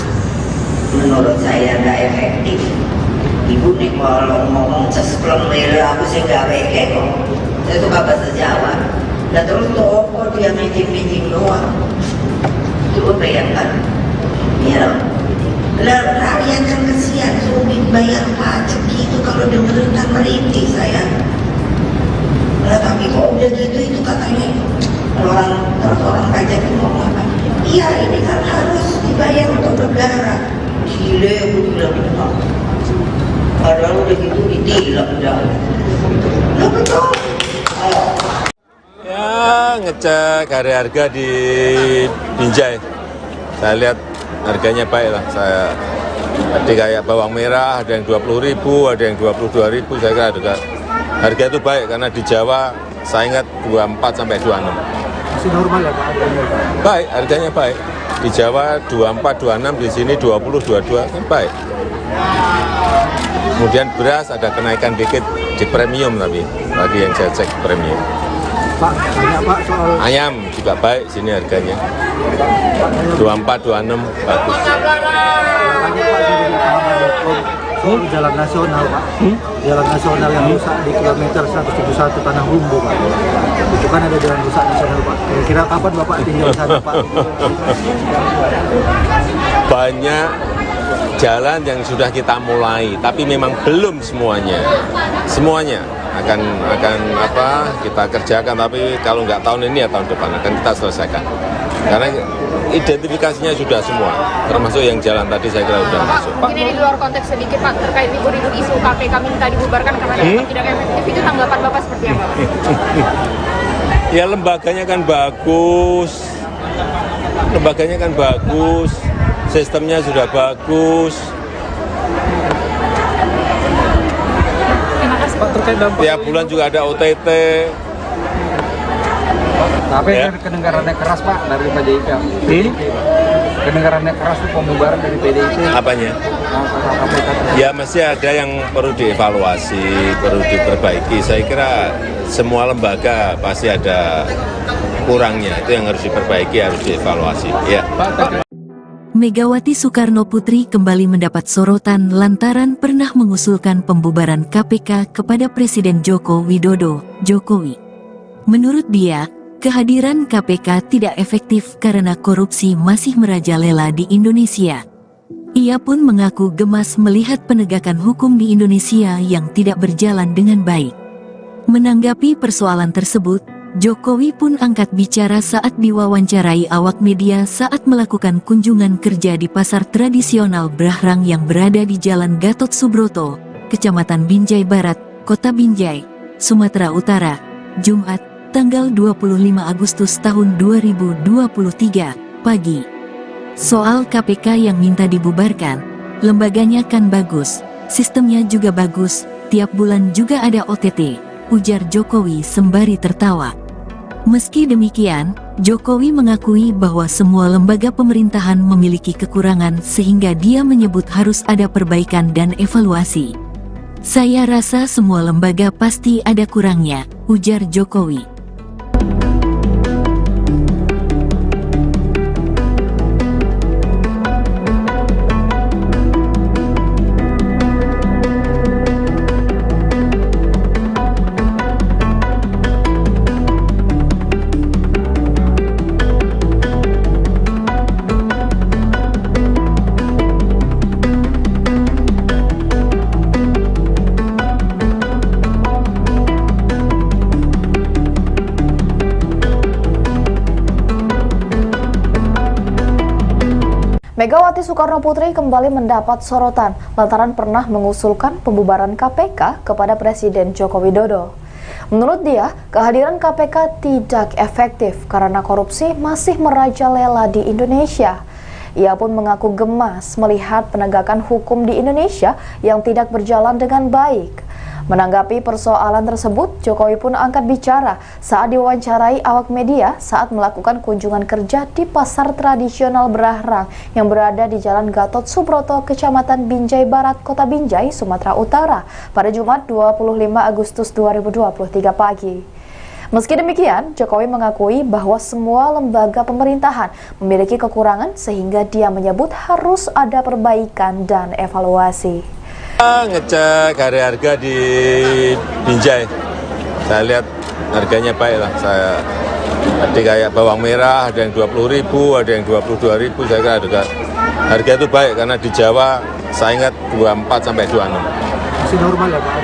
Menurut saya nggak efektif. Ibu nih kalau ngomong cespleng merah aku sih nggak weke kok. Saya suka bahasa Jawa. Dan terus toko dia meeting doang. Coba bayangkan, ya, lah rakyat kan kesian, sulit bayar pajak gitu kalau dengerin kan merintih saya. Lah tapi kok udah gitu itu katanya orang pajak itu ngomong apa? Iya ini kan harus dibayar untuk negara. Gile aku bilang gitu. Padahal udah gitu ditilang udah. Lah betul. Ya ngecek harga di Binjai, saya lihat harganya baik lah. Saya tadi kayak bawang merah ada yang 20.000, ada yang 22.000. Saya kira harga itu baik karena di Jawa saya ingat 24 sampai 26. Masih normal ya Pak harganya? Baik, harganya baik. Di Jawa 24, 26, di sini 20, 22 kan baik. Kemudian beras ada kenaikan dikit di premium tapi bagi yang saya cek premium. Pak, banyak Pak soal Ayam juga baik sini harganya. 24, 26 bagus. banyak Pak di soal jalan nasional Pak. Jalan nasional yang rusak di kilometer 171 Tanah Rumbu Pak. Itu kan ada jalan rusak nasional Pak. Kira-kira kapan Bapak tinggal di sana Pak? Banyak jalan yang sudah kita mulai, tapi memang belum semuanya. Semuanya akan kita kerjakan, tapi kalau nggak tahun ini ya tahun depan akan kita selesaikan. Karena identifikasinya sudah semua, termasuk yang jalan tadi saya kira sudah masuk. Mungkin ini di luar konteks sedikit Pak, terkait ribut-ribut isu KPK minta dibubarkan karena dianggap tidak efektif, itu tanggapan Bapak seperti apa? Ya lembaganya kan bagus, sistemnya sudah bagus. Pak, terkait dampak Tiap bulan juga ada OTT. Tapi Ya. kedengarannya keras Pak dari PDIP. Kedengarannya keras itu pembubaran dari PDIP. Apanya? Ya masih ada yang perlu dievaluasi, perlu diperbaiki. Saya kira semua lembaga pasti ada kurangnya, itu yang harus diperbaiki, harus dievaluasi. Ya. Megawati Soekarno Putri kembali mendapat sorotan lantaran pernah mengusulkan pembubaran KPK kepada Presiden Joko Widodo, Jokowi. Menurut dia, kehadiran KPK tidak efektif karena korupsi masih merajalela di Indonesia. Ia pun mengaku gemas melihat penegakan hukum di Indonesia yang tidak berjalan dengan baik. Menanggapi persoalan tersebut, Jokowi pun angkat bicara saat diwawancarai awak media saat melakukan kunjungan kerja di pasar tradisional Brahrang yang berada di Jalan Gatot Subroto, Kecamatan Binjai Barat, Kota Binjai, Sumatera Utara, Jumat, tanggal 25 Agustus tahun 2023, pagi. Soal KPK yang minta dibubarkan, lembaganya kan bagus, sistemnya juga bagus, tiap bulan juga ada OTT, ujar Jokowi sembari tertawa. Meski demikian, Jokowi mengakui bahwa semua lembaga pemerintahan memiliki kekurangan sehingga dia menyebut harus ada perbaikan dan evaluasi. Saya rasa semua lembaga pasti ada kurangnya, ujar Jokowi. Megawati Soekarnoputri kembali mendapat sorotan lantaran pernah mengusulkan pembubaran KPK kepada Presiden Joko Widodo. Menurut dia, kehadiran KPK tidak efektif karena korupsi masih merajalela di Indonesia. Ia pun mengaku gemas melihat penegakan hukum di Indonesia yang tidak berjalan dengan baik. Menanggapi persoalan tersebut, Jokowi pun angkat bicara saat diwawancarai awak media saat melakukan kunjungan kerja di pasar tradisional Berahrang yang berada di Jalan Gatot Subroto, Kecamatan Binjai Barat, Kota Binjai, Sumatera Utara pada Jumat 25 Agustus 2023 pagi. Meski demikian, Jokowi mengakui bahwa semua lembaga pemerintahan memiliki kekurangan sehingga dia menyebut harus ada perbaikan dan evaluasi. Ngecek harga di Binjai, saya lihat harganya baik lah. Saya tadi kayak bawang merah ada yang 20.000, ada yang 22.000. Saya kira harga itu baik karena di Jawa saya ingat 24 sampai 26. Masih normal ya Pak?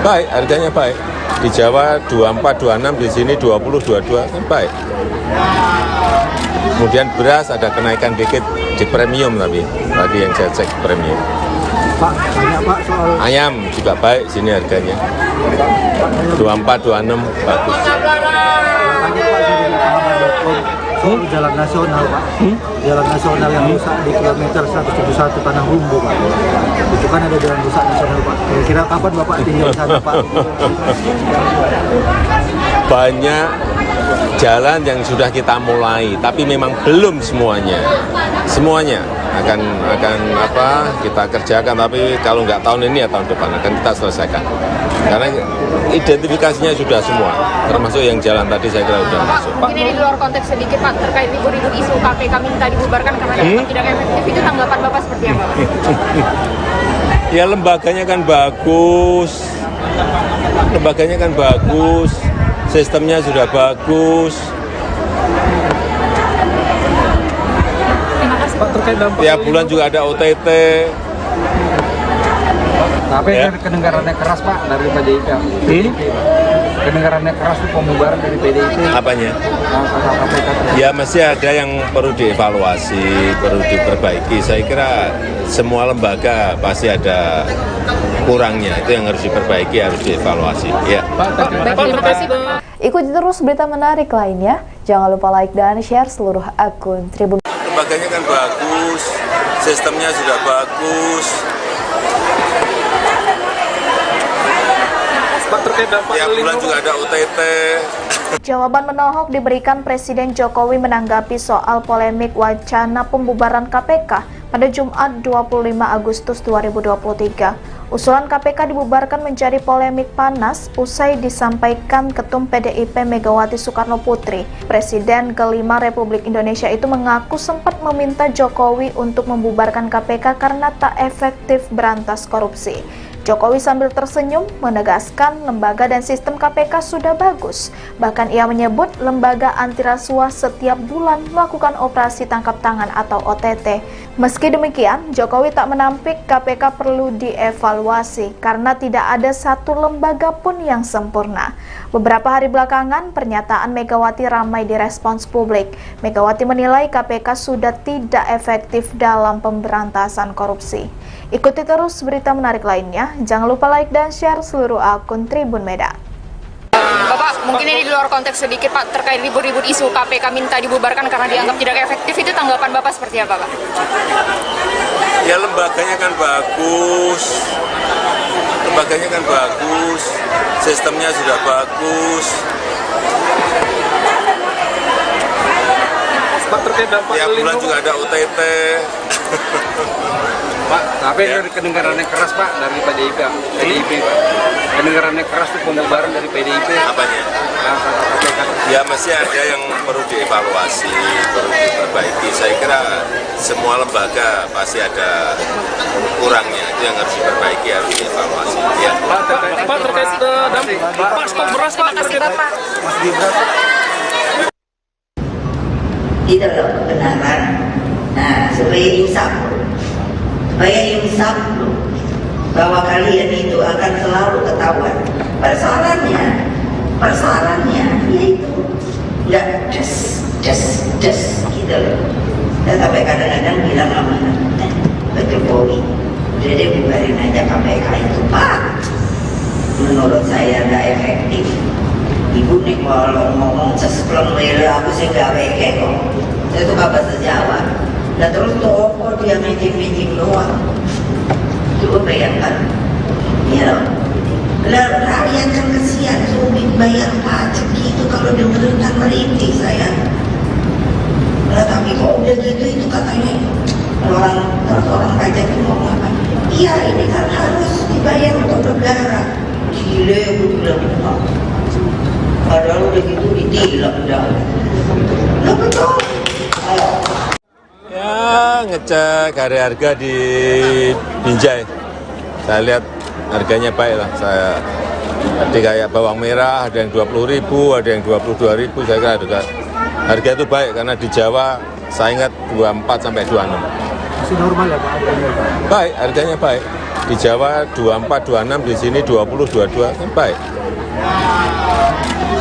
Baik, harganya baik. Di Jawa 24, 26, di sini 20, 22 kan baik. Kemudian beras ada kenaikan dikit di premium tapi tadi yang saya cek premium. Pak, tanya Pak soal Ayam juga baik sini harganya. 24, 26 bagus. tanya Pak dari pahaman.com soal jalan nasional Pak. Jalan nasional yang rusak di kilometer 171 Tanah Rumbu Pak. Itu kan ada jalan rusak nasional Pak. Kira-kira kapan Bapak tinggal di sana Pak? Banyak jalan yang sudah kita mulai, tapi memang belum semuanya. Semuanya akan kita kerjakan, tapi kalau nggak tahun ini ya tahun depan akan kita selesaikan. Karena identifikasinya sudah semua, termasuk yang jalan tadi saya kira sudah masuk. Mungkin ini di luar konteks sedikit Pak, terkait ribut-ribut isu KPK minta dibubarkan karena dianggap tidak efektif, itu tanggapan Bapak seperti apa? Ya lembaganya kan bagus, sistemnya sudah bagus. Pak, terkait dampak Tiap bulan juga ada OTT. Tapi Ya. kedengarannya keras Pak dari PDIP. Kedengarannya keras itu pembubaran dari PDIP. Apanya? KPK. Ya masih ada yang perlu dievaluasi, perlu diperbaiki. Saya kira semua lembaga pasti ada kurangnya. Itu yang harus diperbaiki, harus dievaluasi. Ya. Baik, terima kasih Pak. Ikuti terus berita menarik lainnya. Jangan lupa like dan share seluruh akun Tribun. Lembaganya kan bagus, sistemnya sudah bagus. Pak, terkait dampak Tiap bulan juga ada OTT. Jawaban menohok diberikan Presiden Jokowi menanggapi soal polemik wacana pembubaran KPK pada Jumat 25 Agustus 2023. Usulan KPK dibubarkan menjadi polemik panas usai disampaikan Ketum PDIP Megawati Soekarnoputri. Presiden kelima Republik Indonesia itu mengaku sempat meminta Jokowi untuk membubarkan KPK karena tak efektif berantas korupsi. Jokowi sambil tersenyum menegaskan lembaga dan sistem KPK sudah bagus. Bahkan ia menyebut lembaga anti rasuah setiap bulan melakukan operasi tangkap tangan atau OTT. Meski demikian, Jokowi tak menampik KPK perlu dievaluasi karena tidak ada satu lembaga pun yang sempurna. Beberapa hari belakangan, pernyataan Megawati ramai direspons publik. Megawati menilai KPK sudah tidak efektif dalam pemberantasan korupsi. Ikuti terus berita menarik lainnya. Jangan lupa like dan share seluruh akun Tribun Medan. Bapak, mungkin ini di luar konteks sedikit Pak, terkait ribut-ribut isu KPK minta dibubarkan karena dianggap tidak efektif, itu tanggapan Bapak seperti apa Pak? Ya lembaganya kan bagus, sistemnya sudah bagus. Pak, terkait dampak Tiap bulan juga ada OTT. Pak, tapi Ya. dari kedengaran yang keras Pak dari PDIP Pak. Kedengaran yang keras itu pembubaran dari PDIP. Apanya? KPK. Ya masih ada yang perlu dievaluasi, perlu diperbaiki. Saya kira semua lembaga pasti ada kurangnya, itu yang harus diperbaiki, harus dievaluasi. Ya. Pak, terkait dampak Pak, stok beras Pak. Terima kasih Bapak. Mas Gibran, Itu loh kebenaran. Nah, supaya insaf loh, bahwa kalian itu akan selalu ketahuan. Persoalannya yaitu nggak just gitu loh. Dan sampai kadang-kadang bilang sama Pak Jokowi, udah deh bubarin aja KPK itu Pak. Menurut saya nggak efektif. Ibu nih kalau ngomong sespleng lele aku sih gak weke kok. Saya tuh bahasa Jawa. Dan terus toko dia meeting doang. Coba bayangkan. Ya loh. Lah rakyat kan kesian sulit bayar pajak gitu kalau dengerin kan merintih saya. Lah tapi kok udah gitu itu katanya orang pajak itu ngomong apa? Iya ini kan harus dibayar untuk negara. Gile aku bilang padahal udah gitu ditilang dah. Lah betul. Ya ngecek harga di Binjai. Saya lihat harganya baik lah. Saya tadi kayak bawang merah ada yang 20.000, ada yang 22.000. Saya kira harga itu baik karena di Jawa saya ingat 24 sampai 26. masih normal ya Pak? Baik, harganya baik. Di Jawa 24, 26, di sini 20, 22 kan baik.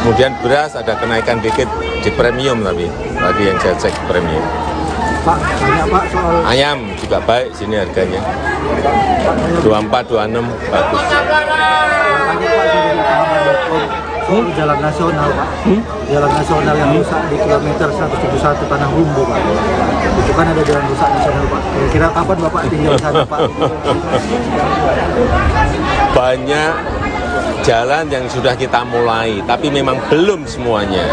Kemudian beras ada kenaikan dikit di premium tapi tadi yang saya cek premium. Pak, banyak Pak soal Ayam juga baik sini harganya. 24, 26 bagus. kampanye Pak dari pahaman.com soal jalan nasional Pak. Jalan nasional yang rusak di kilometer 171 Tanah Humbu Pak. Itu kan ada jalan rusak nasional Pak. Kira-kira kapan Bapak tinggal di sana Pak? Banyak jalan yang sudah kita mulai, tapi memang belum semuanya.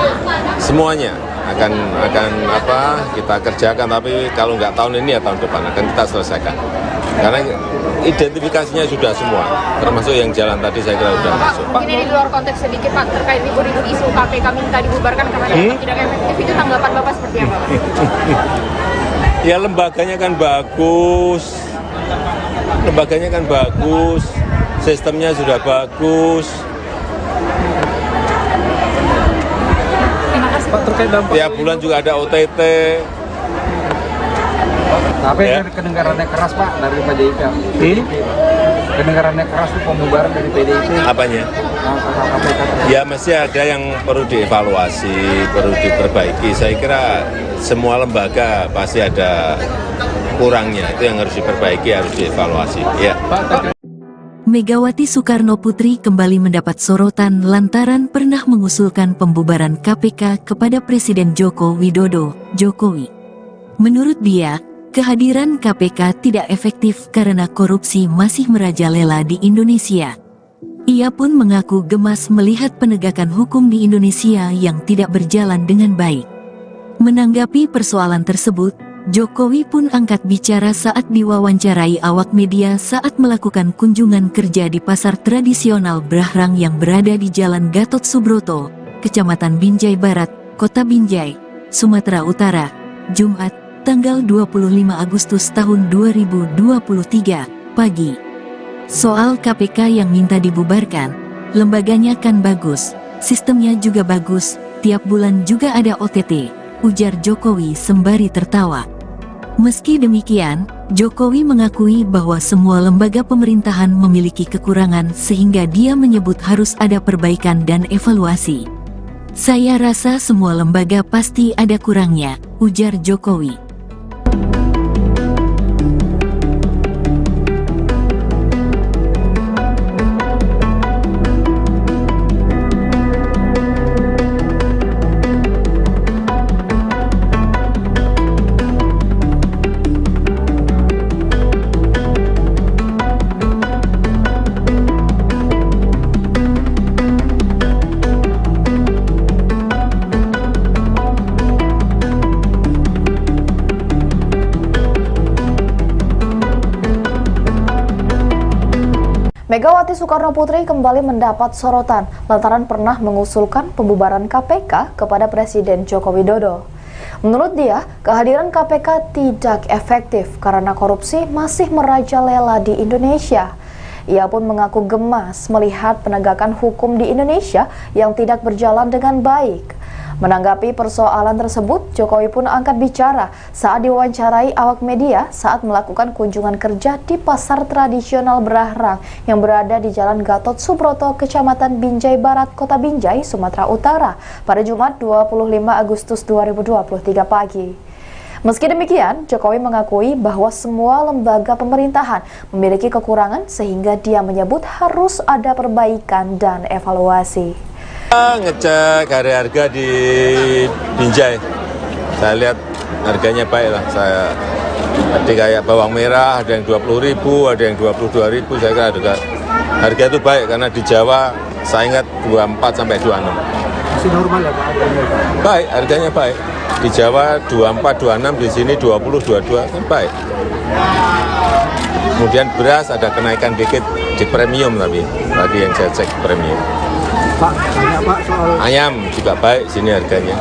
Semuanya akan kita kerjakan, tapi kalau nggak tahun ini ya tahun depan akan kita selesaikan. Karena identifikasinya sudah semua, termasuk yang jalan tadi saya kira sudah masuk. Mungkin ini di luar konteks sedikit Pak, terkait ribut-ribut isu KPK minta dibubarkan karena dianggap tidak efektif, itu tanggapan Bapak seperti apa Pak? Ya lembaganya kan bagus, sistemnya sudah bagus. Terima kasih. Pak, terkait dampak Tiap bulan juga ada OTT. Tapi Ya. dari kedengaran yang keras Pak dari PDIP. Kedengaran yang keras itu pembubaran dari PDIP. Apanya? KPK. Ya masih ada yang perlu dievaluasi, perlu diperbaiki. Saya kira semua lembaga pasti ada kurangnya, itu yang harus diperbaiki, harus dievaluasi. Ya. Megawati Soekarno Putri kembali mendapat sorotan lantaran pernah mengusulkan pembubaran KPK kepada Presiden Joko Widodo, Jokowi. Menurut dia, kehadiran KPK tidak efektif karena korupsi masih merajalela di Indonesia. Ia pun mengaku gemas melihat penegakan hukum di Indonesia yang tidak berjalan dengan baik. Menanggapi persoalan tersebut, Jokowi pun angkat bicara saat diwawancarai awak media saat melakukan kunjungan kerja di pasar tradisional Brahrang yang berada di Jalan Gatot Subroto, Kecamatan Binjai Barat, Kota Binjai, Sumatera Utara, Jumat, tanggal 25 Agustus tahun 2023, pagi. Soal KPK yang minta dibubarkan, lembaganya kan bagus, sistemnya juga bagus, tiap bulan juga ada OTT, ujar Jokowi sembari tertawa. Meski demikian, Jokowi mengakui bahwa semua lembaga pemerintahan memiliki kekurangan sehingga dia menyebut harus ada perbaikan dan evaluasi. Saya rasa semua lembaga pasti ada kurangnya, ujar Jokowi. Megawati Soekarno Putri kembali mendapat sorotan lantaran pernah mengusulkan pembubaran KPK kepada Presiden Joko Widodo. Menurut dia, kehadiran KPK tidak efektif karena korupsi masih merajalela di Indonesia. Ia pun mengaku gemas melihat penegakan hukum di Indonesia yang tidak berjalan dengan baik. Menanggapi persoalan tersebut, Jokowi pun angkat bicara saat diwawancarai awak media saat melakukan kunjungan kerja di pasar tradisional Berahrang yang berada di Jalan Gatot Subroto, Kecamatan Binjai Barat, Kota Binjai, Sumatera Utara pada Jumat 25 Agustus 2023 pagi. Meski demikian, Jokowi mengakui bahwa semua lembaga pemerintahan memiliki kekurangan sehingga dia menyebut harus ada perbaikan dan evaluasi. Ngecek harga di Binjai, saya lihat harganya baik lah. Tadi kayak bawang merah ada yang 20.000, ada yang 22.000. Saya kira harga itu baik karena di Jawa saya ingat 24 sampai 26. Masih normal ya Pak harganya? Baik, harganya baik. Di Jawa 24, 26, di sini 20, 22 kan baik. Kemudian beras ada kenaikan dikit di premium tapi tadi yang saya cek premium. Pak, banyak Pak soal Ayam juga baik sini harganya.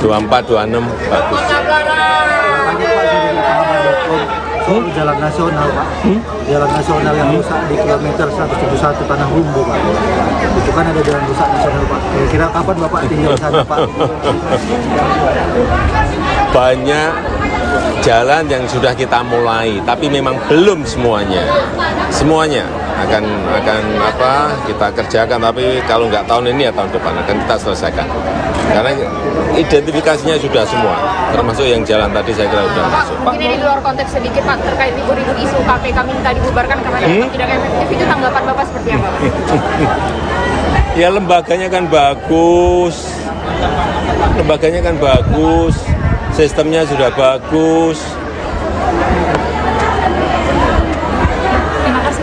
24, 26 bagus. tanya Pak dari pengamat.com soal jalan nasional Pak. Jalan nasional yang rusak di kilometer 171 Tanah Humbu Pak. Itu kan ada jalan rusak nasional Pak. Kira-kira kapan Bapak tinggal sana Pak? Banyak jalan yang sudah kita mulai, tapi memang belum semuanya. Semuanya akan kita kerjakan, tapi kalau nggak tahun ini ya tahun depan akan kita selesaikan. Karena identifikasinya sudah semua, termasuk yang jalan tadi saya kira sudah masuk. Mungkin ini di luar konteks sedikit Pak, terkait ribut-ribut isu KPK minta dibubarkan karena dianggap tidak efektif, itu tanggapan Bapak seperti apa Pak? Ya lembaganya kan bagus, sistemnya sudah bagus.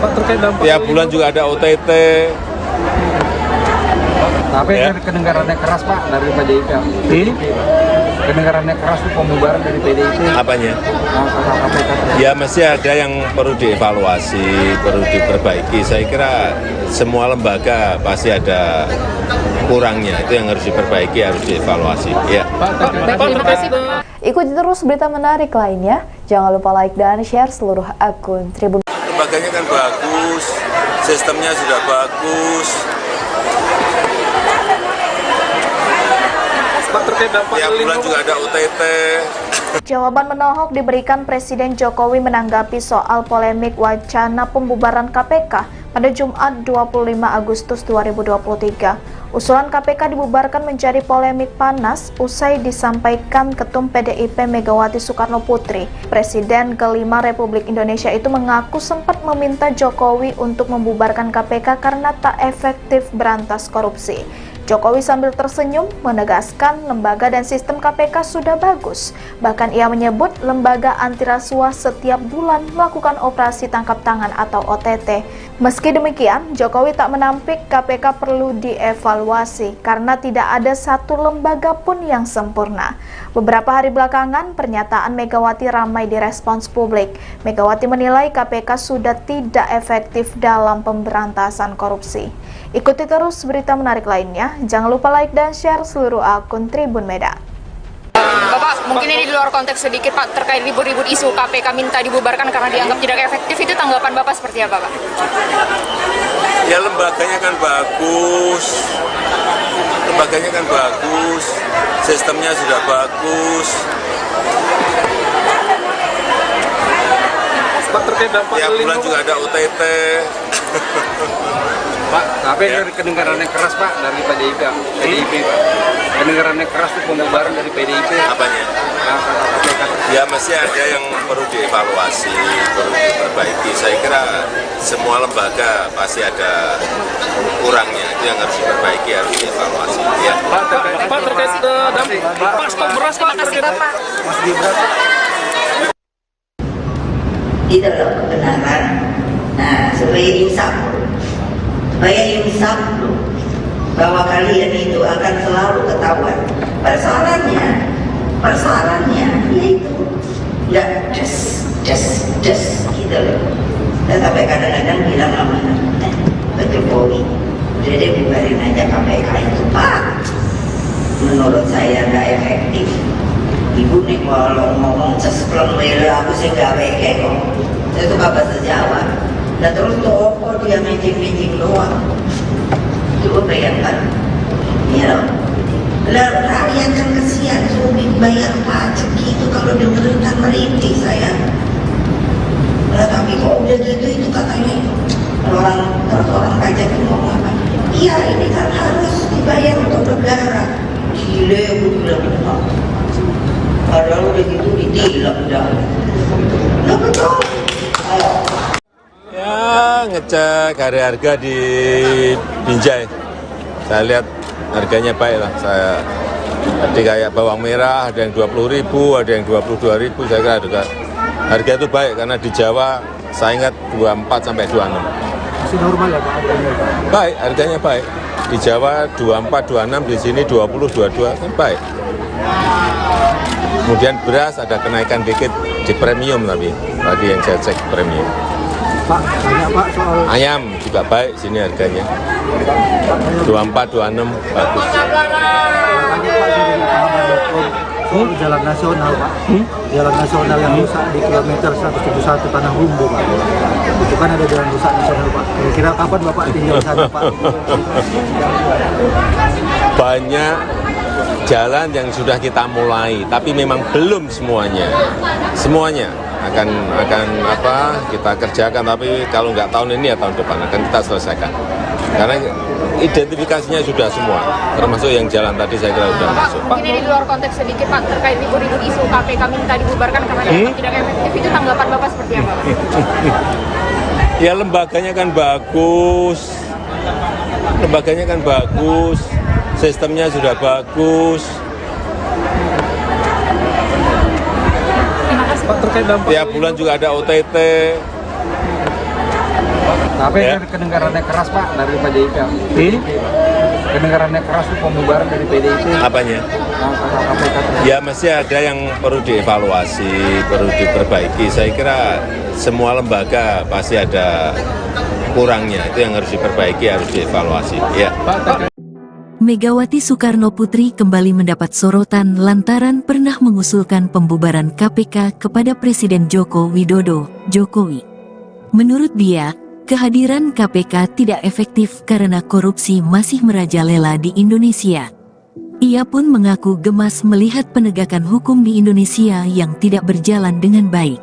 Pak, terkait dampak Tiap bulan juga ada OTT. Tapi Ya. kedengarannya keras Pak dari PDIP. Kedengarannya keras itu pembubaran dari PDIP. Apanya? KPK. Ya mesti ada yang perlu dievaluasi, perlu diperbaiki. Saya kira semua lembaga pasti ada kurangnya. Itu yang harus diperbaiki, harus dievaluasi. Ya. Terima kasih Pak. Ikuti terus berita menarik lainnya. Jangan lupa like dan share seluruh akun Tribun. Lembaganya kan bagus, sistemnya sudah bagus. Pak, terkait dampak Tiap bulan juga ada OTT. Jawaban menohok diberikan Presiden Jokowi menanggapi soal polemik wacana pembubaran KPK pada Jumat 25 Agustus 2023. Usulan KPK dibubarkan menjadi polemik panas usai disampaikan Ketum PDIP Megawati Soekarno Putri. Presiden kelima Republik Indonesia itu mengaku sempat meminta Jokowi untuk membubarkan KPK karena tak efektif berantas korupsi. Jokowi sambil tersenyum menegaskan lembaga dan sistem KPK sudah bagus. Bahkan ia menyebut lembaga anti rasuah setiap bulan melakukan operasi tangkap tangan atau OTT. Meski demikian, Jokowi tak menampik KPK perlu dievaluasi karena tidak ada satu lembaga pun yang sempurna. Beberapa hari belakangan, pernyataan Megawati ramai direspons publik. Megawati menilai KPK sudah tidak efektif dalam pemberantasan korupsi. Ikuti terus berita menarik lainnya. Jangan lupa like dan share seluruh akun Tribun Medan. Bapak, mungkin ini di luar konteks sedikit Pak, terkait ribut-ribut isu KPK minta dibubarkan karena dianggap tidak efektif, itu tanggapan Bapak seperti apa Pak? Ya lembaganya kan bagus, sistemnya sudah bagus. Pak, terkait dampak Tiap bulan juga ada OTT. Pak, tapi Ya. kedengarannya keras Pak dari PDIP. Pak. Kedengarannya keras itu pembubaran dari PDIP. Apanya? KPK. Ya mesti ada yang perlu dievaluasi, perlu diperbaiki. Saya kira semua lembaga pasti ada kurangnya. Itu yang harus diperbaiki, harus dievaluasi. Ya. Pak, terkait dampak Pak, stok beras Pak, terkait Bapak. Itu loh kebenaran. Nah, supaya insaf loh, bahwa kalian itu akan selalu ketahuan. Persoalannya yaitu nggak des gitu loh. Sampai kadang-kadang bilang sama Pak Jokowi, udah deh bubarin aja KPK itu Pak. Menurut saya nggak efektif. Ibu nih kalau ngomong sespleng mela aku sih nggak weke kok. Saya suka bahasa Jawa. Dan terus toko dia meeting doang. Coba bayangkan, ya lah rakyat kan kesian sulit bayar pajak gitu kalau dengerin kan merintih saya. Lah tapi kok udah gitu itu katanya orang pajak itu ngomong apa? Iya ini kan harus dibayar untuk negara. Gile aku bilang apa? Padahal udah gitu ditilang dah. Lah betul. Ayo. Ya, ngecek harga di Binjai. Saya lihat harganya baik lah. Tadi kayak bawang merah ada yang 20.000, ada yang 22.000. Saya kira juga harga itu baik karena di Jawa saya ingat 24 sampai 26. Masih normal ya Pak harganya? Baik, harganya baik. Di Jawa 24, 26, di sini 20, 22 kan baik. Kemudian beras ada kenaikan dikit di premium tapi tadi yang saya cek premium. Pak, tanya Pak soal Ayam juga baik sini harganya. 24, 26 bagus. tanya Pak dari pahaman.com soal jalan nasional Pak. Jalan nasional yang rusak di kilometer 171 Tanah Humbu Pak. Itu kan ada jalan rusak nasional Pak. Kira-kira kapan Bapak tinggal di sana Pak? Banyak jalan yang sudah kita mulai, tapi memang belum semuanya. Semuanya akan kita kerjakan, tapi kalau nggak tahun ini ya tahun depan akan kita selesaikan. Karena identifikasinya sudah semua, termasuk yang jalan tadi saya kira sudah masuk. Mungkin ini di luar konteks sedikit Pak, terkait ribut-ribut isu KPK minta dibubarkan karena dianggap tidak efektif, itu tanggapan Bapak seperti apa? Ya lembaganya kan bagus, sistemnya sudah bagus. Pak, terkait dampak Tiap bulan juga ada OTT. Tapi Ya. kedengarannya keras Pak dari PDIP. Kedengarannya keras itu pembubaran dari PDIP. Apanya? KPK. Ya mesti ada yang perlu dievaluasi, perlu diperbaiki. Saya kira semua lembaga pasti ada kurangnya. Itu yang harus diperbaiki, harus dievaluasi. Ya. Megawati Soekarno Putri kembali mendapat sorotan lantaran pernah mengusulkan pembubaran KPK kepada Presiden Joko Widodo, Jokowi. Menurut dia, kehadiran KPK tidak efektif karena korupsi masih merajalela di Indonesia. Ia pun mengaku gemas melihat penegakan hukum di Indonesia yang tidak berjalan dengan baik.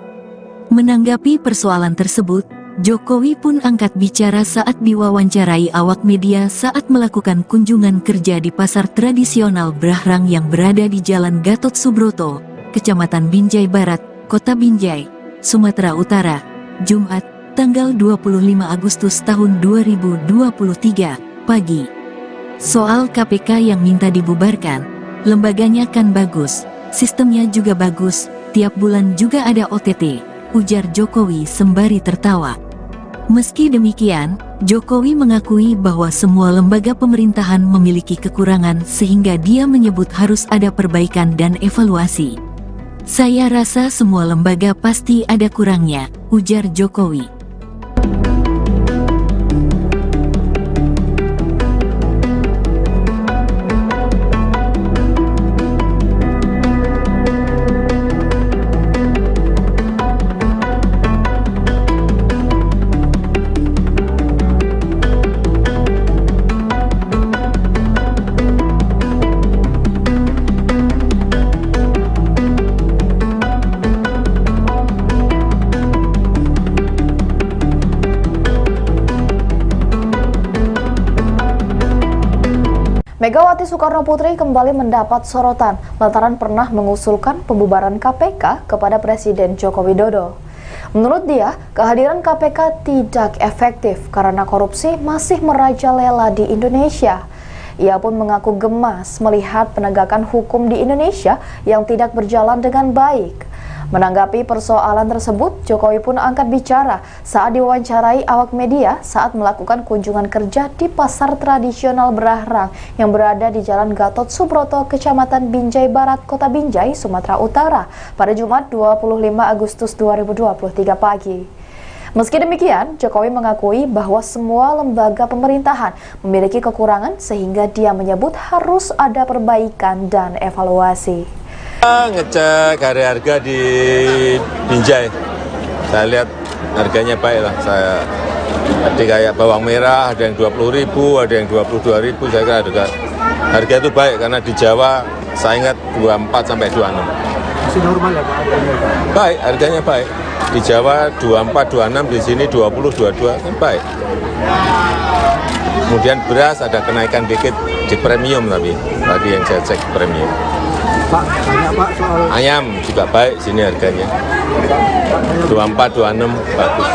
Menanggapi persoalan tersebut, Jokowi pun angkat bicara saat diwawancarai awak media saat melakukan kunjungan kerja di pasar tradisional Brahrang yang berada di Jalan Gatot Subroto, Kecamatan Binjai Barat, Kota Binjai, Sumatera Utara, Jumat, tanggal 25 Agustus tahun 2023, pagi. Soal KPK yang minta dibubarkan, lembaganya kan bagus, sistemnya juga bagus, tiap bulan juga ada OTT, ujar Jokowi sembari tertawa. Meski demikian, Jokowi mengakui bahwa semua lembaga pemerintahan memiliki kekurangan sehingga dia menyebut harus ada perbaikan dan evaluasi. Saya rasa semua lembaga pasti ada kurangnya, ujar Jokowi. Megawati Soekarno Putri kembali mendapat sorotan lantaran pernah mengusulkan pembubaran KPK kepada Presiden Joko Widodo. Menurut dia, kehadiran KPK tidak efektif karena korupsi masih merajalela di Indonesia. Ia pun mengaku gemas melihat penegakan hukum di Indonesia yang tidak berjalan dengan baik. Menanggapi persoalan tersebut, Jokowi pun angkat bicara saat diwawancarai awak media saat melakukan kunjungan kerja di pasar tradisional Brahrang yang berada di Jalan Gatot Subroto, Kecamatan Binjai Barat, Kota Binjai, Sumatera Utara pada Jumat 25 Agustus 2023 pagi. Meski demikian, Jokowi mengakui bahwa semua lembaga pemerintahan memiliki kekurangan sehingga dia menyebut harus ada perbaikan dan evaluasi. Ngecek harga di Binjai, saya lihat harganya baik lah. Tadi kayak bawang merah ada yang 20.000, ada yang 22.000, saya kira harga itu baik karena di Jawa saya ingat 24 sampai 26. Masih normal ya Pak? Baik, harganya baik. Di Jawa 24, 26, di sini 20, 22, kan baik. Kemudian beras ada kenaikan dikit di premium tapi tadi yang saya cek premium. Pak, banyak Pak soal Ayam juga baik sini harganya. 24, 26 bagus.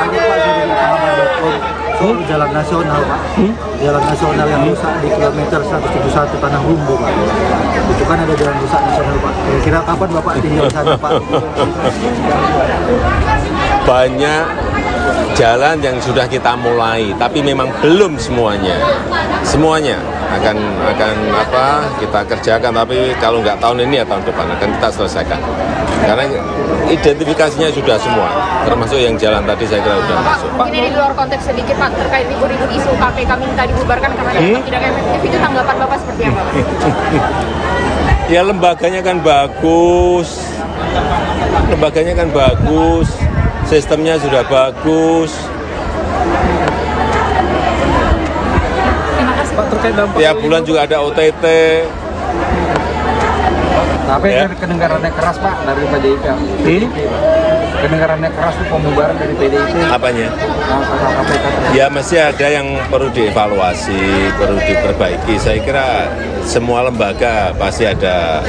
tanya Pak dari pahaman.com soal jalan nasional Pak. Jalan nasional yang rusak di kilometer 171 Tanah Rumbu Pak. Itu kan ada jalan rusak nasional Pak. Kira-kira kapan Bapak tinggal di sana Pak? Banyak jalan yang sudah kita mulai, tapi memang belum semuanya. Semuanya akan kita kerjakan, tapi kalau nggak tahun ini ya tahun depan akan kita selesaikan. Karena identifikasinya sudah semua, termasuk yang jalan tadi saya kira sudah masuk. Mungkin ini di luar konteks sedikit Pak, terkait ribut-ribut isu KPK minta dibubarkan karena dianggap tidak efektif, itu tanggapan Bapak seperti apa Pak? Ya lembaganya kan bagus, sistemnya sudah bagus. Pak, terkait dampak Tiap bulan juga ada OTT. Tapi Ya. kedengarannya keras Pak dari PDIP. Kedengarannya keras itu pembubaran dari PDIP. Apanya? KPK. Ya masih ada yang perlu dievaluasi, perlu diperbaiki. Saya kira semua lembaga pasti ada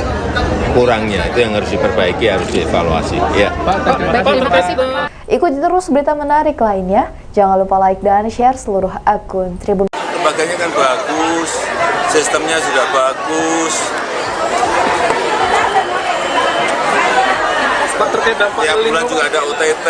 kurangnya. Itu yang harus diperbaiki, harus dievaluasi. Ya. Terima kasih Pak. Ikuti terus berita menarik lainnya. Jangan lupa like dan share seluruh akun Tribun. Lembaganya kan bagus, sistemnya sudah bagus. Pak, terkait dampak Tiap bulan juga ada OTT.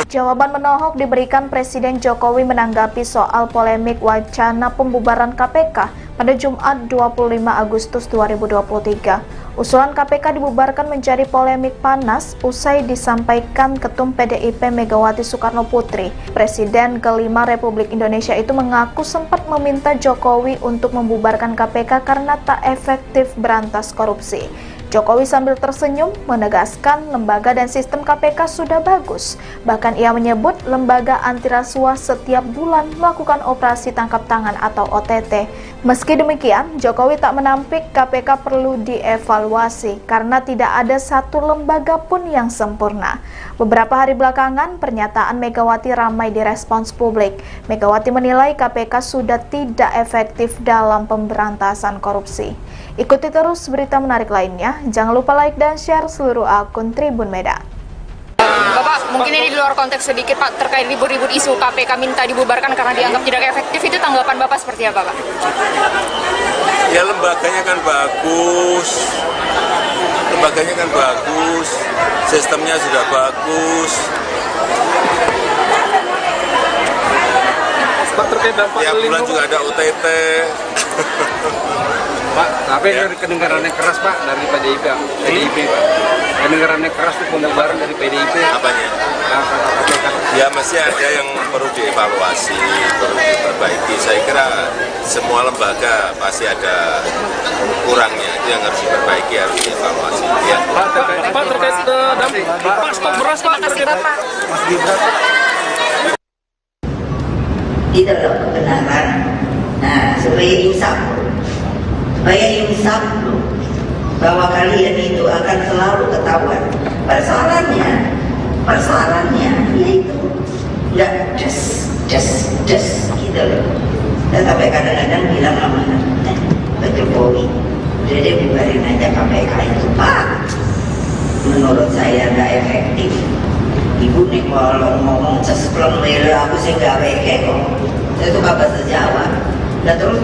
Jawaban menohok diberikan Presiden Jokowi menanggapi soal polemik wacana pembubaran KPK pada Jumat 25 Agustus 2023. Usulan KPK dibubarkan menjadi polemik panas usai disampaikan Ketum PDIP Megawati Soekarno Putri. Presiden kelima Republik Indonesia itu mengaku sempat meminta Jokowi untuk membubarkan KPK karena tak efektif berantas korupsi. Jokowi sambil tersenyum menegaskan lembaga dan sistem KPK sudah bagus. Bahkan ia menyebut lembaga anti rasuah setiap bulan melakukan operasi tangkap tangan atau OTT. Meski demikian, Jokowi tak menampik KPK perlu dievaluasi karena tidak ada satu lembaga pun yang sempurna. Beberapa hari belakangan, pernyataan Megawati ramai direspons publik. Megawati menilai KPK sudah tidak efektif dalam pemberantasan korupsi. Ikuti terus berita menarik lainnya. Jangan lupa like dan share seluruh akun Tribun Medan. Bapak, mungkin ini di luar konteks sedikit Pak, terkait ribut-ribut isu KPK minta dibubarkan karena dianggap tidak efektif, itu tanggapan Bapak seperti apa Pak? Ya lembaganya kan bagus, sistemnya sudah bagus. Pak, terkait dampak Tiap bulan juga ada OTT. Pak, tapi kedengarannya keras Pak dari PDIP Pak. Kedengarannya keras itu pembubaran dari PDIP. Apanya? KPK. Ya masih ada yang perlu dievaluasi, perlu diperbaiki. Saya kira semua lembaga pasti ada kurangnya. Itu yang harus diperbaiki, harus dievaluasi. Ya. Pak, terkait dampak Pak, stok beras Pak, terkait Bapak. Itu loh kebenaran. Nah, supaya insaf bahwa kalian itu akan selalu ketahuan. Persoalannya yaitu nggak just gitu loh. Tapi kadang-kadang bilang sama Pak Jokowi, udah deh bubarin aja KPK itu Pak. Menurut saya nggak efektif. Ibu nih kalau ngomong cespleng mele aku sih nggak weke kok. Saya tuh bahasa Jawa. Dan terus